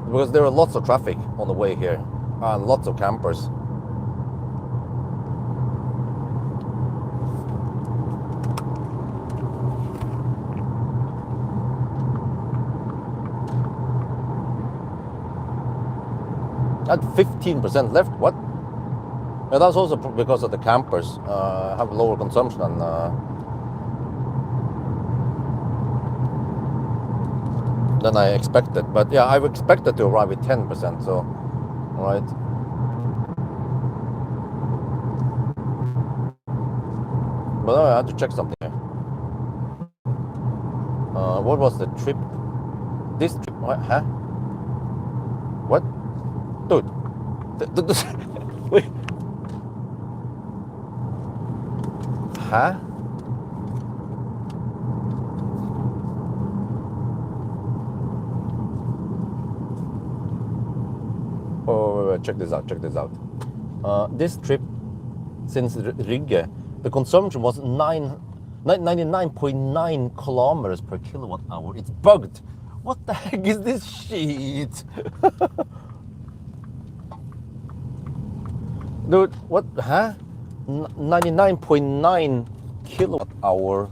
because there are lots of traffic on the way here and lots of campers. At 15% left, what? Yeah, that's also because of the campers have lower consumption than I expected. But yeah, I expected to arrive at 10%, so, all right. But I had to check something here. What was the trip? This trip, what? Huh? What? Dude, wait. Huh? Oh, wait, check this out. This trip, since Rygge, the consumption was 99.9 kilometers per kilowatt hour. It's bugged. What the heck is this shit? Dude, what? Huh? 99.9 kilowatt hour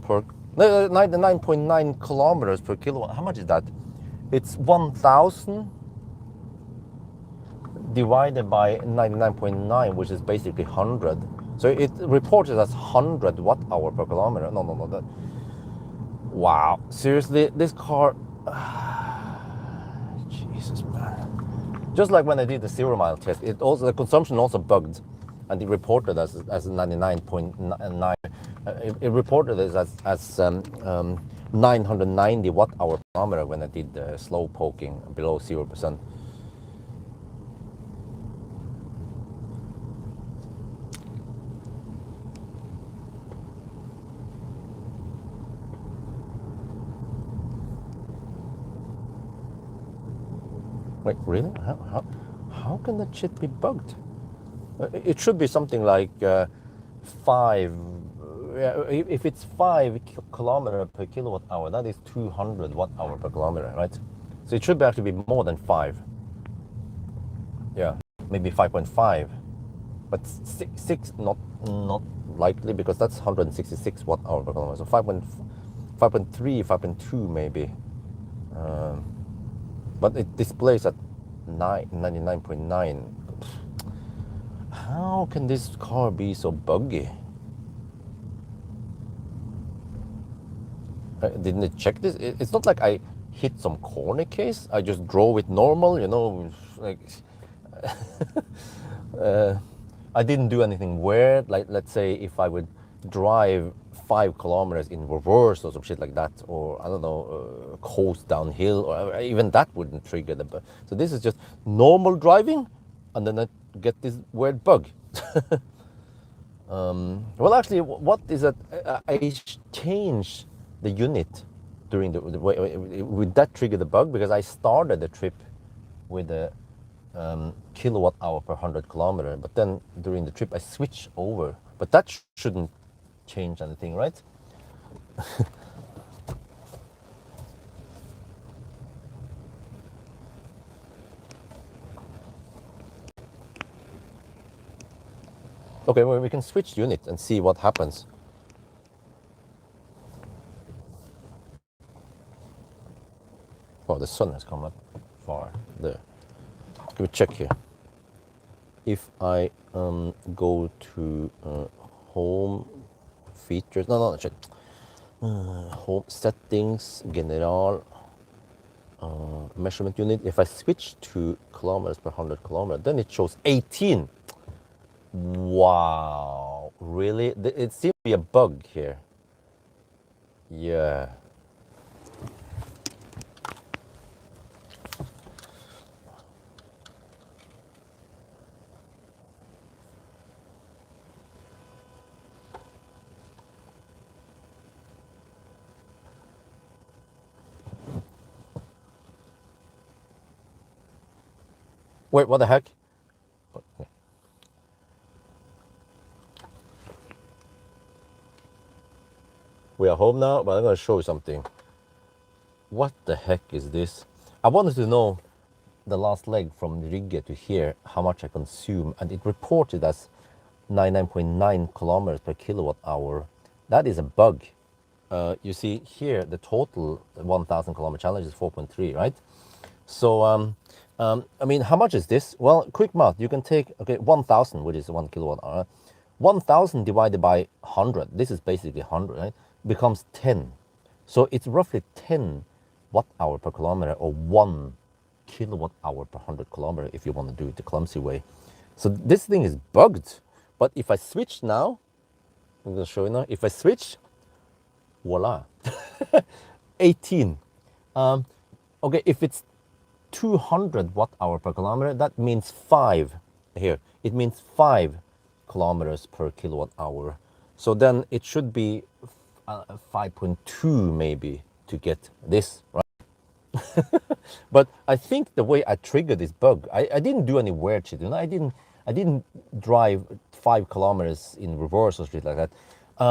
per 99.9 kilometers per kilowatt. How much is that? It's 1,000 divided by 99.9, which is basically 100. So it reported as 100 watt hour per kilometer. No. Wow, seriously, this car. Jesus, man. Just like when I did the 0 mile test, it also the consumption also bugged, and it reported as 99.9. It reported as 990 watt hour per kilometer when I did the slow poking below 0%. Wait, really? How can that shit be bugged? It should be something like 5. If it's 5 kilometer per kilowatt hour, that is 200 watt hour per kilometer, right? So it should actually be more than 5. Yeah, maybe 5.5, but 6 not likely, because that's 166 watt hour per kilometer. So 5.3, 5.2 maybe. Um, but it displays at 99.9. How can this car be so buggy? Didn't it check this? It's not like I hit some corner case. I just drove it normal, like I didn't do anything weird. Like, let's say if I would drive 5 kilometers in reverse or some shit like that, or I don't know, coast downhill, or even that wouldn't trigger the bug. So this is just normal driving, and then I get this weird bug. Well, actually, what is that? I changed the unit during would that trigger the bug? Because I started the trip with a kilowatt hour per 100 kilometer, but then during the trip I switched over. But that shouldn't change anything, right? Okay, well, we can switch unit and see what happens. Oh, the sun has come up far there. Can we check here? If I go to home features, no, check. Home settings, general, measurement unit. If I switch to kilometers per 100 kilometer, then it shows 18. Wow, really? It seems to be a bug here. Yeah. Wait, what the heck? We are home now, but I'm going to show you something. What the heck is this? I wanted to know the last leg from Rygge to here, how much I consume, and it reported as 99.9 kilometers per kilowatt hour. That is a bug. You see here, the total 1,000 kilometer challenge is 4.3, right? So, I mean, how much is this? Well, quick math, you can take, okay, 1,000, which is 1 kilowatt hour. 1,000 divided by 100, this is basically 100, right? Becomes 10. So it's roughly 10 watt hour per kilometer, or 1 kilowatt hour per 100 kilometer, if you want to do it the clumsy way. So this thing is bugged. But if I switch now, I'm going to show you now. If I switch, voila, 18. Okay, if it's 200 watt hour per kilometer, that means 5 here. It means 5 kilometers per kilowatt hour. So then it should be 5.2 maybe to get this, right? But I think the way I triggered this bug, I didn't do any weird shit. I didn't drive 5 kilometers in reverse or shit like that.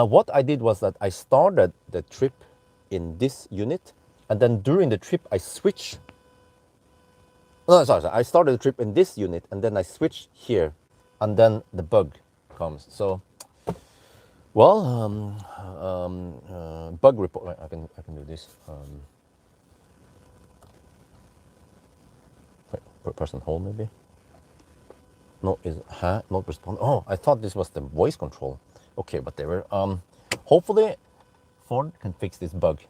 What I did was that I started the trip in this unit, and then during the trip I switched. No, sorry, I started the trip in this unit, and then I switched here, and then the bug comes. So, well, bug report. I can do this. Person hold maybe. No, is not respond. Oh, I thought this was the voice control. Okay, but they were. Hopefully, Ford can fix this bug.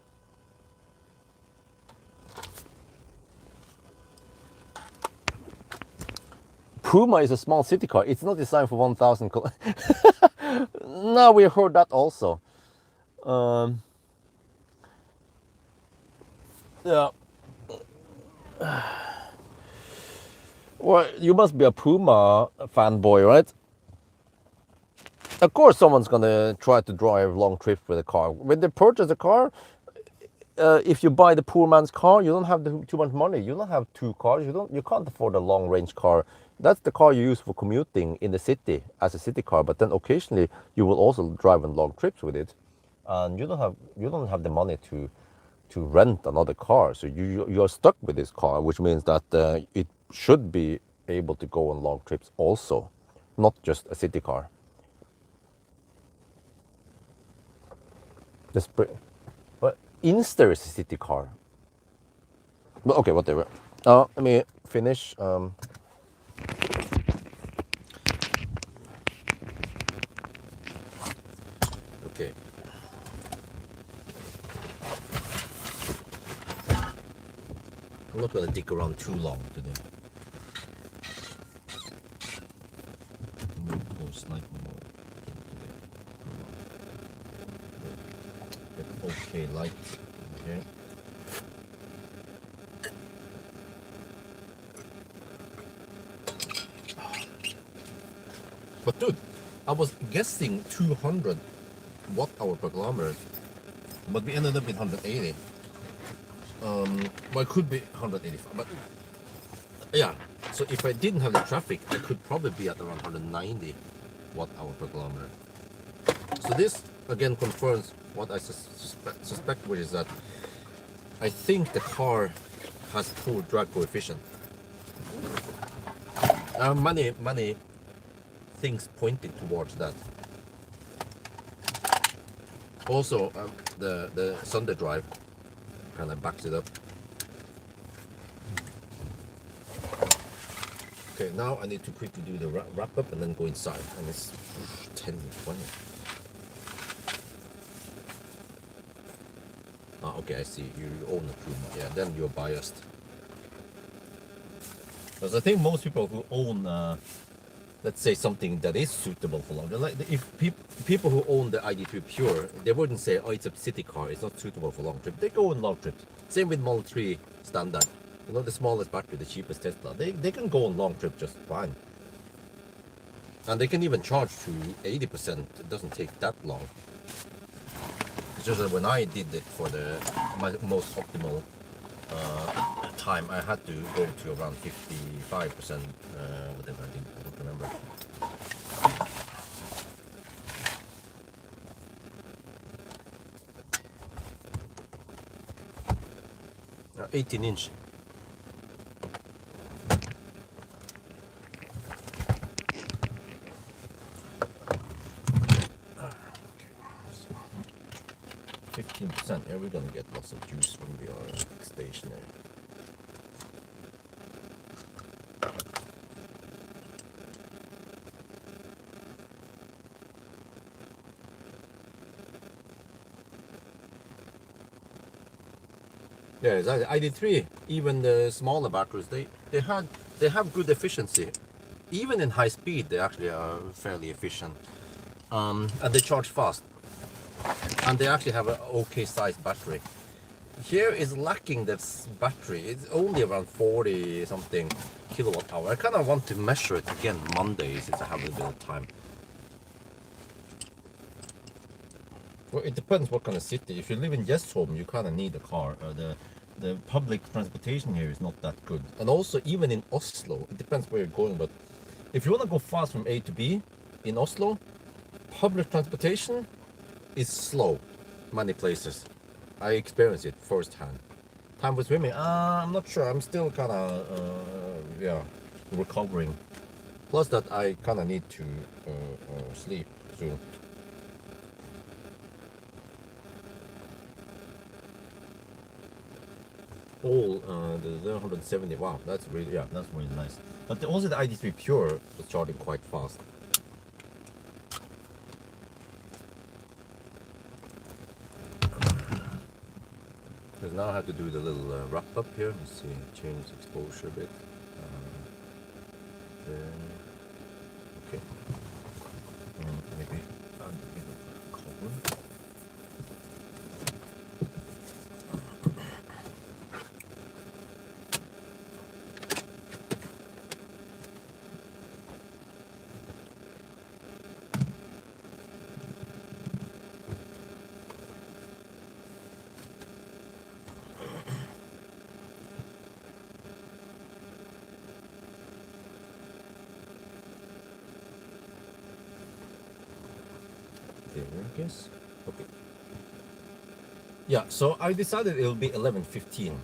Puma is a small city car. It's not designed for 1,000. Now we heard that also. Um, yeah. Well, you must be a Puma fanboy, right? Of course, someone's gonna try to drive long trips with a car. When they purchase a car, if you buy the poor man's car, you don't have too much money. You don't have two cars. You can't afford a long range car. That's the car you use for commuting in the city as a city car. But then occasionally you will also drive on long trips with it, and you don't have the money to rent another car. So you're stuck with this car, which means that it should be able to go on long trips also, not just a city car. But Inster is a city car. But okay, whatever. Let me finish. Okay. I'm not gonna dig around too long today. Go slightly more today. Okay, light. Okay. But dude, I was guessing 200 watt hour per kilometer, but we ended up with 180. Well, it could be 185, but yeah. So if I didn't have the traffic, I could probably be at around 190 watt hour per kilometer. So this again confirms what I suspect, which is that I think the car has poor drag coefficient. Many things pointing towards that. Also, the Sunday drive kind of backs it up. Okay, now I need to quickly do the wrap up and then go inside, and it's 10:20. Okay, I see. You own a Puma. Yeah, then you're biased. Because I think most people who own, let's say, something that is suitable for long, like if people who own the ID3 Pure, they wouldn't say, oh, it's a city car, it's not suitable for long trip. They go on long trips. Same with Model 3 standard. You know, the smallest battery, the cheapest Tesla. They can go on long trip just fine. And they can even charge to 80%. It doesn't take that long. It's just that when I did it for my most optimal time, I had to go to around 55%, whatever I think, I don't remember. 18-inch. Yeah, we're gonna get lots of juice when we are stationary. Yeah, exactly. ID3, even the smaller batteries, they have good efficiency. Even in high speed, they actually are fairly efficient, and they charge fast. And they actually have an okay sized battery. Here is lacking this battery. It's only around 40 something kilowatt hour. I kind of want to measure it again Monday since I have a little bit of time. Well, it depends what kind of city. If you live in Gjesholm, you kind of need a car. The public transportation here is not that good. And also, even in Oslo, it depends where you're going. But if you want to go fast from A to B in Oslo, public transportation is slow. Many places. I experienced it firsthand. Time for swimming? I'm not sure. I'm still kind of recovering. Plus that I kind of need to sleep soon. All the 170. Wow, that's really nice. But also the ID3 Pure was charging quite fast. Because now I have to do the little wrap up here. Let's see, change exposure a bit. Okay. Maybe add a bit of color. There, I guess. Okay. Yeah, so I decided it'll be 11:15.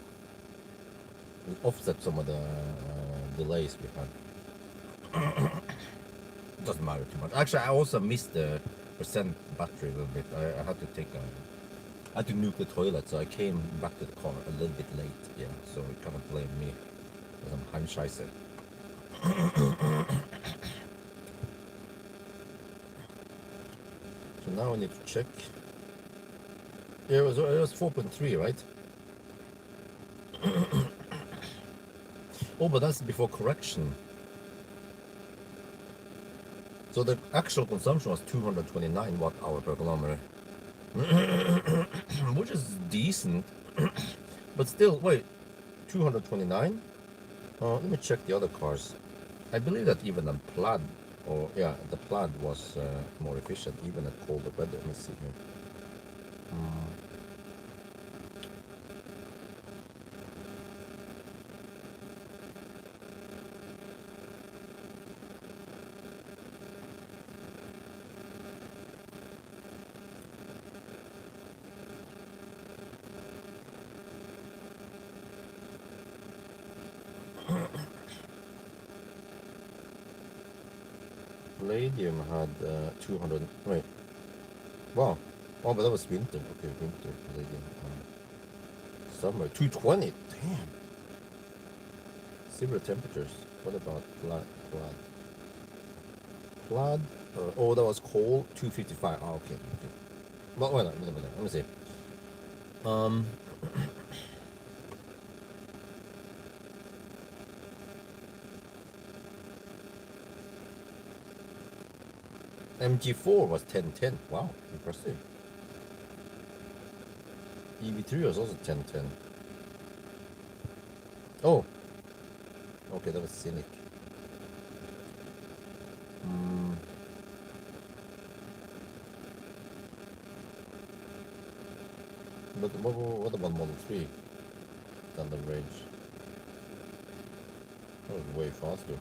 We'll offset some of the delays we had. Doesn't matter too much. Actually, I also missed the percent battery a little bit. I had to I had to nuke the toilet, so I came back to the car a little bit late. Yeah, so you cannot blame me because I'm Heimscheiße. So now I need to check. Yeah, it was 4.3, right? Oh, but that's before correction. So the actual consumption was 229 watt hour per kilometer, which is decent. But still, wait, 229? Let me check the other cars. I believe that even the Plaid, or yeah, the Plaid was more efficient even at colder weather. Let me see here. Palladium had 200. Wait, wow. Oh, but that was winter. Okay, winter. Palladium. Summer 220. Damn. Similar temperatures. What about Plaid? Plaid. Oh, that was cold. 255. Oh, okay. Okay. Well, wait, let me see. Um, MG4 was 1010. Wow, impressive. EV3 was also 1010. Oh, okay, that was Cynic. But what about Model 3? Standard range. That was way faster.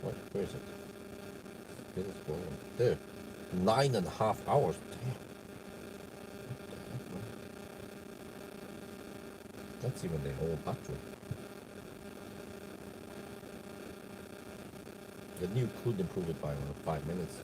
Wait, where is it? It is going. There. 9.5 hours. Damn. What the heck, man? That's even the whole battery. The new could improve it by 5 minutes.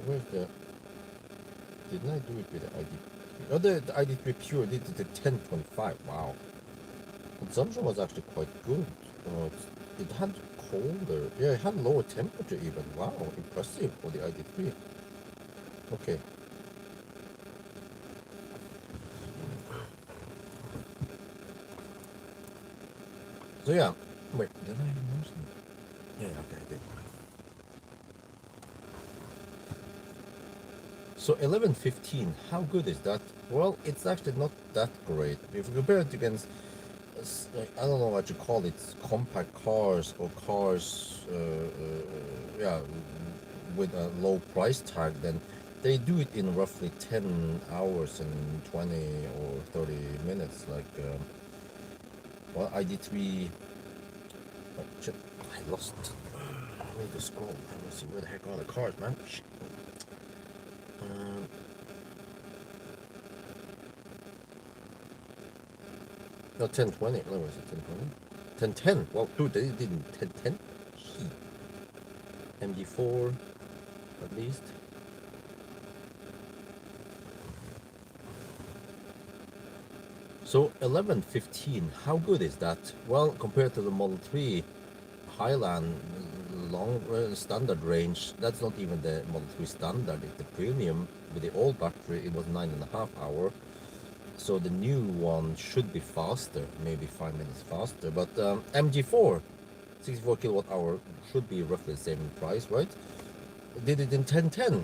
Where's the... Didn't I do it with the ID3? Oh, the ID3 Pure did it at 1025. Wow. Consumption was actually quite good. It had colder. Yeah, it had lower temperature even. Wow, impressive for the ID3. Okay. So yeah. Wait, did I mention it? Yeah, okay, I did. So 11:15, how good is that? Well, it's actually not that great. If you compare it against, I don't know what you call it, compact cars or cars, yeah, with a low price tag, then they do it in roughly 10 hours and 20 or 30 minutes. Like, well, ID3, oh, shit, I lost. I need to scroll. I want to see where the heck are the cars, man. Shit. No, 1020. No, was it 1020? 1010. Well, dude, they didn't 1010. MG4, at least. So 11:15, how good is that? Well, compared to the Model 3 Highland long standard range, that's not even the Model 3 standard. It's the premium. With the old battery, it was 9.5 hours. So the new one should be faster, maybe 5 minutes faster. But MG4, 64 kilowatt hour, should be roughly the same price, right? Did it in 1010.